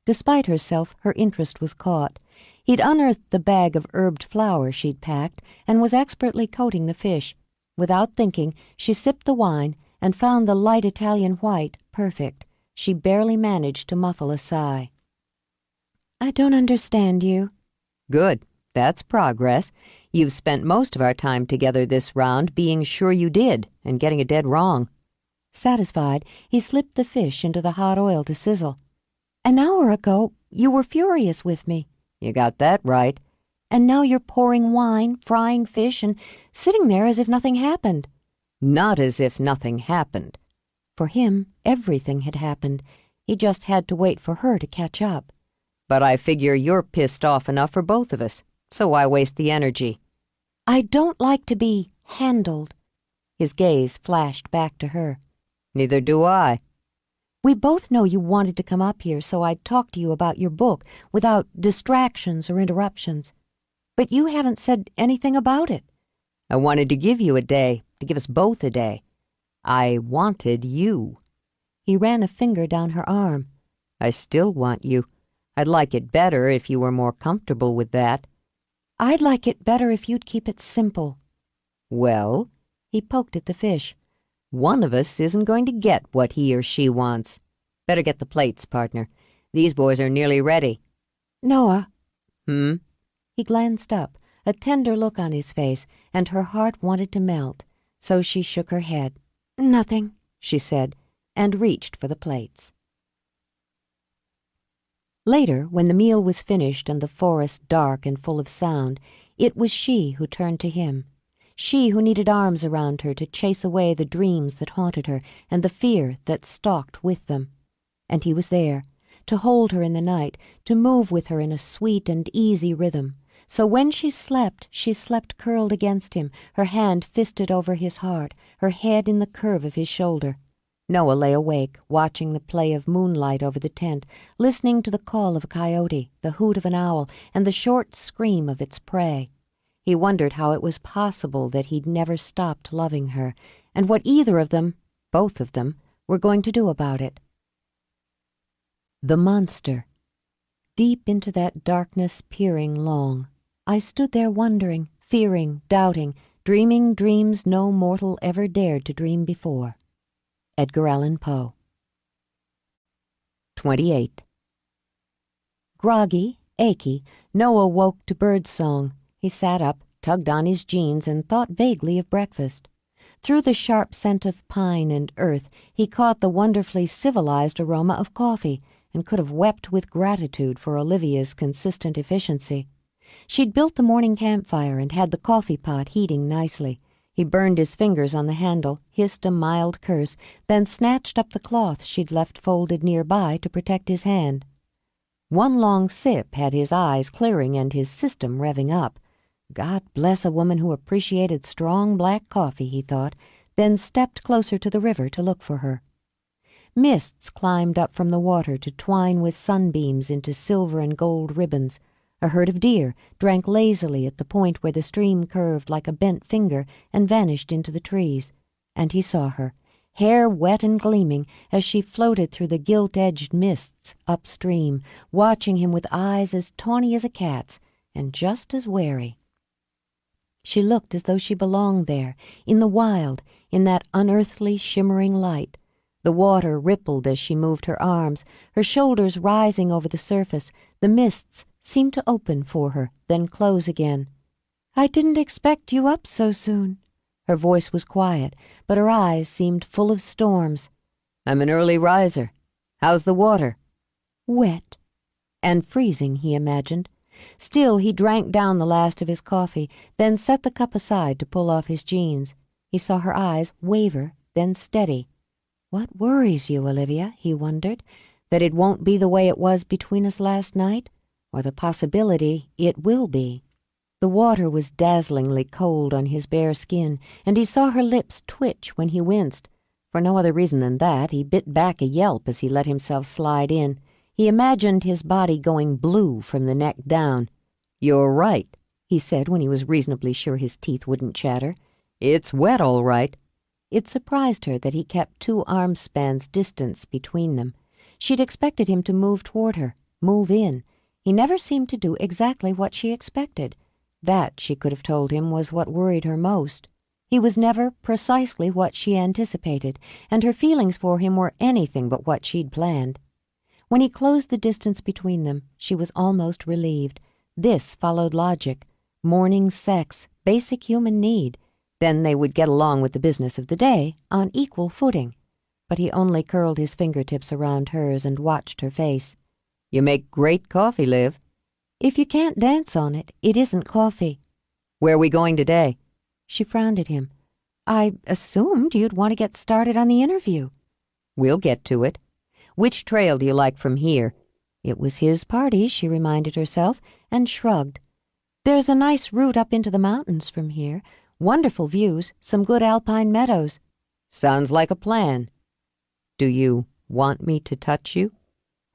Despite herself, her interest was caught. He'd unearthed the bag of herbed flour she'd packed and was expertly coating the fish. Without thinking, she sipped the wine and found the light Italian white perfect. She barely managed to muffle a sigh. I don't understand you. Good. That's progress. You've spent most of our time together this round being sure you did and getting it dead wrong. Satisfied, he slipped the fish into the hot oil to sizzle. An hour ago, you were furious with me. You got that right. And now you're pouring wine, frying fish, and sitting there as if nothing happened. Not as if nothing happened. For him, everything had happened. He just had to wait for her to catch up. But I figure you're pissed off enough for both of us, so why waste the energy? I don't like to be handled. His gaze flashed back to her. Neither do I. We both know you wanted to come up here so I'd talk to you about your book without distractions or interruptions. But you haven't said anything about it. I wanted to give you a day, to give us both a day. I wanted you. He ran a finger down her arm. I still want you. I'd like it better if you were more comfortable with that. I'd like it better if you'd keep it simple. Well, he poked at the fish. One of us isn't going to get what he or she wants. Better get the plates, partner. These boys are nearly ready. Noah. He glanced up, a tender look on his face, and her heart wanted to melt. So she shook her head. Nothing, she said, and reached for the plates. Later, when the meal was finished and the forest dark and full of sound, it was she who turned to him. She who needed arms around her to chase away the dreams that haunted her and the fear that stalked with them. And he was there, to hold her in the night, to move with her in a sweet and easy rhythm. So when she slept curled against him, her hand fisted over his heart, her head in the curve of his shoulder. Noah lay awake, watching the play of moonlight over the tent, listening to the call of a coyote, the hoot of an owl, and the short scream of its prey. He wondered how it was possible that he'd never stopped loving her, and what either of them, both of them, were going to do about it. The monster. Deep into that darkness peering long, I stood there wondering, fearing, doubting, dreaming dreams no mortal ever dared to dream before. Edgar Allan Poe. 28. Groggy, achy, Noah woke to birdsong. He sat up, tugged on his jeans, and thought vaguely of breakfast. Through the sharp scent of pine and earth, he caught the wonderfully civilized aroma of coffee, and could have wept with gratitude for Olivia's consistent efficiency. She'd built the morning campfire and had the coffee pot heating nicely. He burned his fingers on the handle, hissed a mild curse, then snatched up the cloth she'd left folded nearby to protect his hand. One long sip had his eyes clearing and his system revving up. God bless a woman who appreciated strong black coffee, he thought, then stepped closer to the river to look for her. Mists climbed up from the water to twine with sunbeams into silver and gold ribbons. A herd of deer drank lazily at the point where the stream curved like a bent finger and vanished into the trees. And he saw her, hair wet and gleaming, as she floated through the gilt-edged mists upstream, watching him with eyes as tawny as a cat's and just as wary. She looked as though she belonged there, in the wild, in that unearthly, shimmering light. The water rippled as she moved her arms, her shoulders rising over the surface. The mists seemed to open for her, then close again. I didn't expect you up so soon. Her voice was quiet, but her eyes seemed full of storms. I'm an early riser. How's the water? Wet. And freezing, he imagined. Still, he drank down the last of his coffee, then set the cup aside to pull off his jeans. He saw her eyes waver, then steady. What worries you, Olivia? He wondered. That it won't be the way it was between us last night? Or the possibility it will be? The water was dazzlingly cold on his bare skin, and he saw her lips twitch when he winced. For no other reason than that, he bit back a yelp as he let himself slide in. He imagined his body going blue from the neck down. You're right, he said when he was reasonably sure his teeth wouldn't chatter. It's wet, all right. It surprised her that he kept 2 arm spans distance between them. She'd expected him to move toward her, move in. He never seemed to do exactly what she expected. That, she could have told him, was what worried her most. He was never precisely what she anticipated, and her feelings for him were anything but what she'd planned. When he closed the distance between them, she was almost relieved. This followed logic. Morning sex, basic human need. Then they would get along with the business of the day on equal footing. But he only curled his fingertips around hers and watched her face. You make great coffee, Liv. If you can't dance on it, it isn't coffee. Where are we going today? She frowned at him. I assumed you'd want to get started on the interview. We'll get to it. Which trail do you like from here? It was his party, she reminded herself, and shrugged. There's a nice route up into the mountains from here. Wonderful views, some good alpine meadows. Sounds like a plan. Do you Want me to touch you?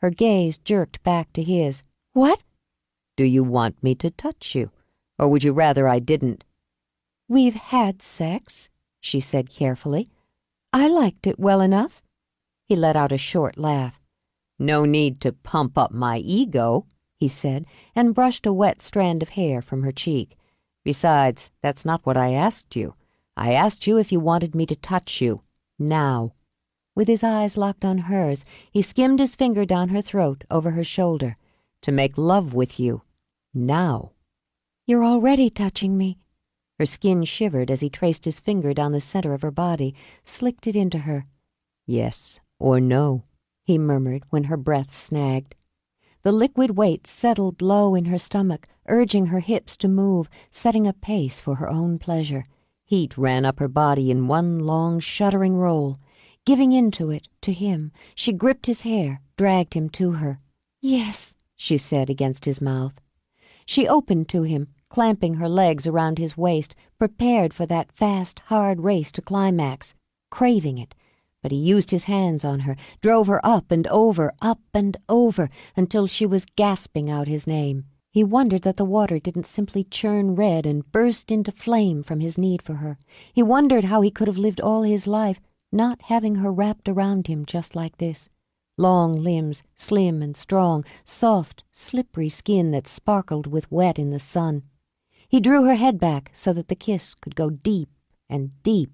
Her gaze jerked back to his. What? Do you want me to touch you? Or would you rather I didn't? We've had sex, she said carefully. I liked it well enough. He let out a short laugh. No need to pump up my ego, he said, and brushed a wet strand of hair from her cheek. Besides, that's not what I asked you. I asked you if you wanted me to touch you. Now. With his eyes locked on hers, he skimmed his finger down her throat, over her shoulder. To make love with you. Now. You're already touching me. Her skin shivered as he traced his finger down the center of her body, slicked it into her. Yes or no, he murmured when her breath snagged. The liquid weight settled low in her stomach, urging her hips to move, setting a pace for her own pleasure. Heat ran up her body in one long, shuddering roll. Giving into it, to him, she gripped his hair, dragged him to her. Yes, she said against his mouth. She opened to him, clamping her legs around his waist, prepared for that fast, hard race to climax, craving it. But he used his hands on her, drove her up and over, until she was gasping out his name. He wondered that the water didn't simply churn red and burst into flame from his need for her. He wondered how he could have lived all his life, not having her wrapped around him just like this. Long limbs, slim and strong, soft, slippery skin that sparkled with wet in the sun. He drew her head back so that the kiss could go deep and deep,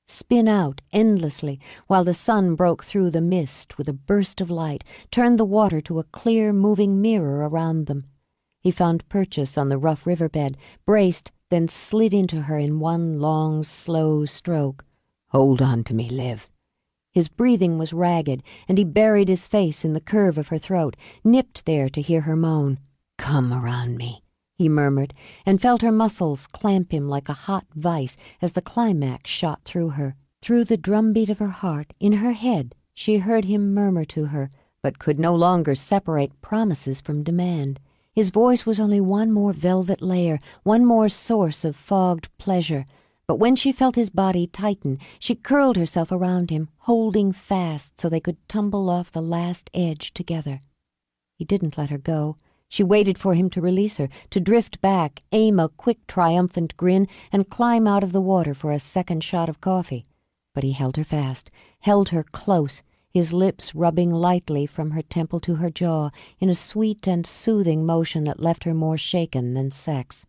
spin out endlessly, while the sun broke through the mist with a burst of light, turned the water to a clear, moving mirror around them. He found purchase on the rough riverbed, braced, then slid into her in one long, slow stroke. Hold on to me, Liv. His breathing was ragged, and he buried his face in the curve of her throat, nipped there to hear her moan. Come around me, he murmured, and felt her muscles clamp him like a hot vice as the climax shot through her. Through the drumbeat of her heart, in her head, she heard him murmur to her, but could no longer separate promises from demand. His voice was only one more velvet layer, one more source of fogged pleasure. But when she felt his body tighten, she curled herself around him, holding fast so they could tumble off the last edge together. He didn't let her go. She waited for him to release her, to drift back, aim a quick triumphant grin, and climb out of the water for a second shot of coffee. But he held her fast, held her close, his lips rubbing lightly from her temple to her jaw in a sweet and soothing motion that left her more shaken than sex.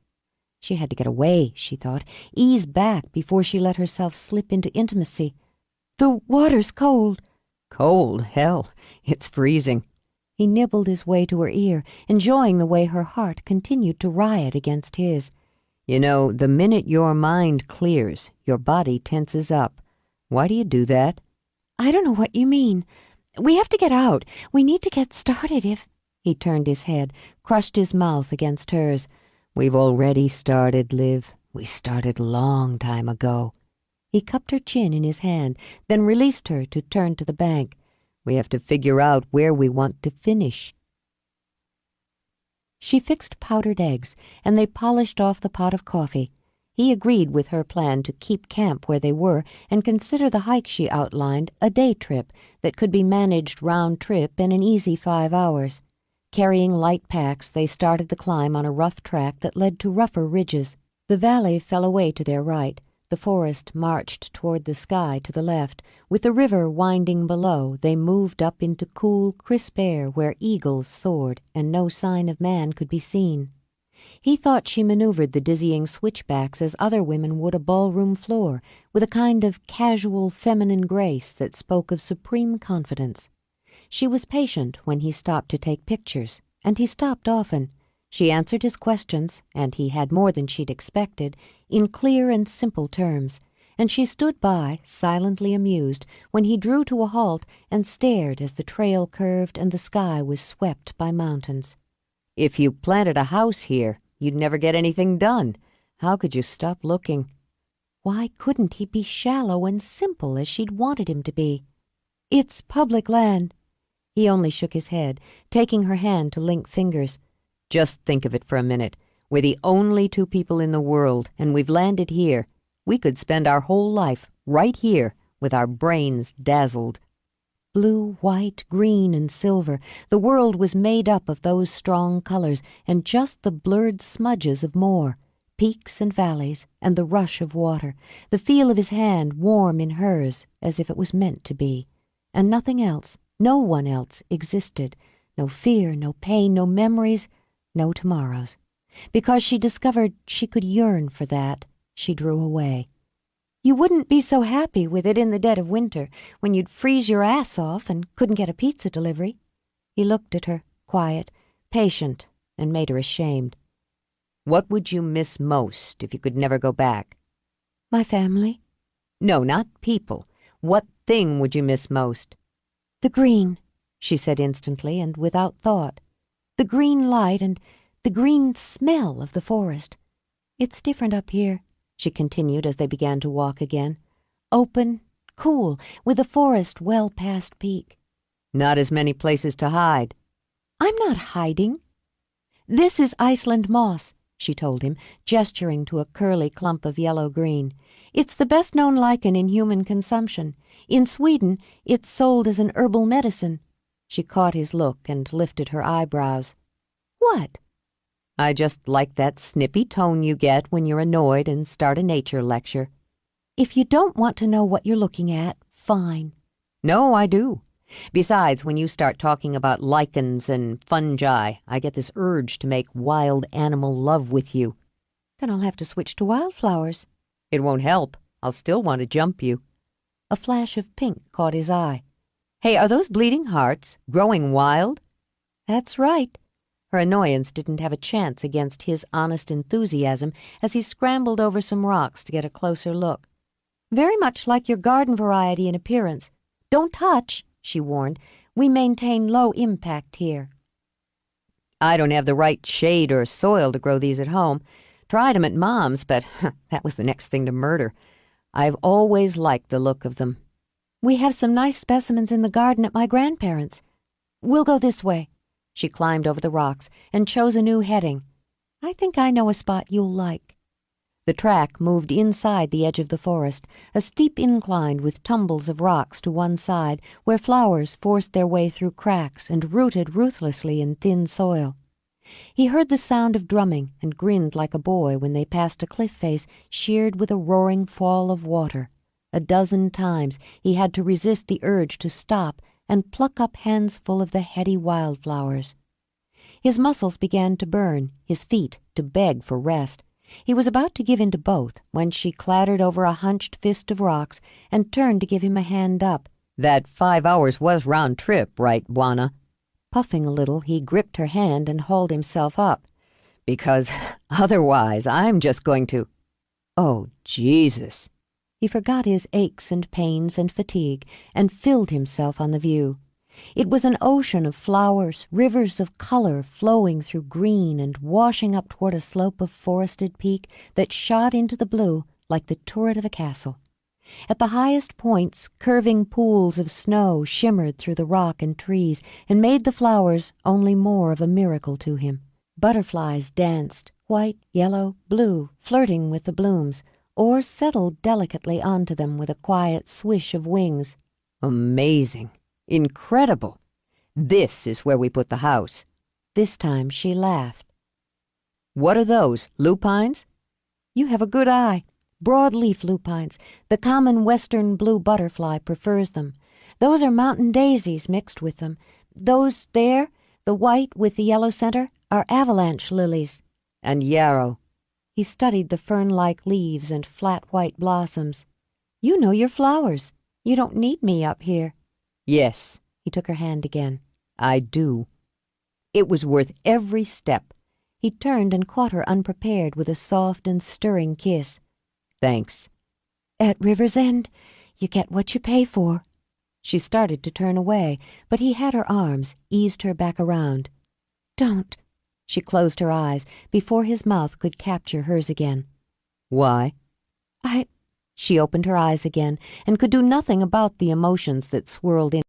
She had to get away, she thought, ease back before she let herself slip into intimacy. The water's cold. Cold? Hell, it's freezing. He nibbled his way to her ear, enjoying the way her heart continued to riot against his. You know, the minute your mind clears, your body tenses up. Why do you do that? I don't know what you mean. We have to get out. We need to get started if... He turned his head, crushed his mouth against hers. We've already started, Liv. We started long time ago. He cupped her chin in his hand, then released her to turn to the bank. We have to figure out where we want to finish. She fixed powdered eggs, and they polished off the pot of coffee. He agreed with her plan to keep camp where they were and consider the hike she outlined a day trip that could be managed round trip in an easy 5 hours. Carrying light packs, they started the climb on a rough track that led to rougher ridges. The valley fell away to their right. The forest marched toward the sky to the left. With the river winding below, they moved up into cool, crisp air where eagles soared and no sign of man could be seen. He thought she maneuvered the dizzying switchbacks as other women would a ballroom floor, with a kind of casual feminine grace that spoke of supreme confidence. She was patient when he stopped to take pictures, and he stopped often. She answered his questions, and he had more than she'd expected, in clear and simple terms, and she stood by, silently amused, when he drew to a halt and stared as the trail curved and the sky was swept by mountains. If you planted a house here, you'd never get anything done. How could you stop looking? Why couldn't he be shallow and simple as she'd wanted him to be? It's public land. He only shook his head, taking her hand to link fingers. Just think of it for a minute. We're the only 2 people in the world, and we've landed here. We could spend our whole life right here with our brains dazzled. Blue, white, green, and silver. The world was made up of those strong colors, and just the blurred smudges of more. Peaks and valleys, and the rush of water, the feel of his hand warm in hers, as if it was meant to be. And nothing else, no one else existed. No fear, no pain, no memories, no tomorrows. Because she discovered she could yearn for that, she drew away. You wouldn't be so happy with it in the dead of winter, when you'd freeze your ass off and couldn't get a pizza delivery. He looked at her, quiet, patient, and made her ashamed. What would you miss most if you could never go back? My family. No, not people. What thing would you miss most? The green, she said instantly and without thought. The green light and the green smell of the forest. It's different up here, she continued as they began to walk again. Open, cool, with the forest well past peak. Not as many places to hide. I'm not hiding. This is Iceland moss, she told him, gesturing to a curly clump of yellow-green. It's the best-known lichen in human consumption. In Sweden, it's sold as an herbal medicine. She caught his look and lifted her eyebrows. What? I just like that snippy tone you get when you're annoyed and start a nature lecture. If you don't want to know what you're looking at, fine. No, I do. Besides, when you start talking about lichens and fungi, I get this urge to make wild animal love with you. Then I'll have to switch to wildflowers. It won't help. I'll still want to jump you. A flash of pink caught his eye. Hey, are those bleeding hearts growing wild? That's right. Her annoyance didn't have a chance against his honest enthusiasm as he scrambled over some rocks to get a closer look. Very much like your garden variety in appearance. Don't touch, she warned. We maintain low impact here. I don't have the right shade or soil to grow these at home. Tried 'em at Mom's, but that was the next thing to murder. I've always liked the look of them. We have some nice specimens in the garden at my grandparents'. We'll go this way. She climbed over the rocks and chose a new heading. I think I know a spot you'll like. The track moved inside the edge of the forest, a steep incline with tumbles of rocks to one side where flowers forced their way through cracks and rooted ruthlessly in thin soil. He heard the sound of drumming and grinned like a boy when they passed a cliff face sheared with a roaring fall of water. A dozen times he had to resist the urge to stop and pluck up handsful of the heady wildflowers. His muscles began to burn, his feet to beg for rest. He was about to give in to both when she clattered over a hunched fist of rocks and turned to give him a hand up. That 5 hours was round trip, right, Juana? Puffing a little, he gripped her hand and hauled himself up. Because otherwise I'm just going to... Oh, Jesus. He forgot his aches and pains and fatigue and filled himself on the view. It was an ocean of flowers, rivers of color flowing through green and washing up toward a slope of forested peak that shot into the blue like the turret of a castle. At the highest points, curving pools of snow shimmered through the rock and trees and made the flowers only more of a miracle to him. Butterflies danced, white, yellow, blue, flirting with the blooms, or settled delicately onto them with a quiet swish of wings. Amazing. Incredible. This is where we put the house. This time she laughed. What are those, lupines? You have a good eye. Broadleaf lupines. The common western blue butterfly prefers them. Those are mountain daisies mixed with them. Those there, the white with the yellow center, are avalanche lilies. And yarrow. He studied the fern-like leaves and flat white blossoms. You know your flowers. You don't need me up here. Yes. He took her hand again. I do. It was worth every step. He turned and caught her unprepared with a soft and stirring kiss. Thanks. At River's End, you get what you pay for. She started to turn away, but he had her arms, eased her back around. Don't. She closed her eyes before his mouth could capture hers again. Why? She opened her eyes again and could do nothing about the emotions that swirled in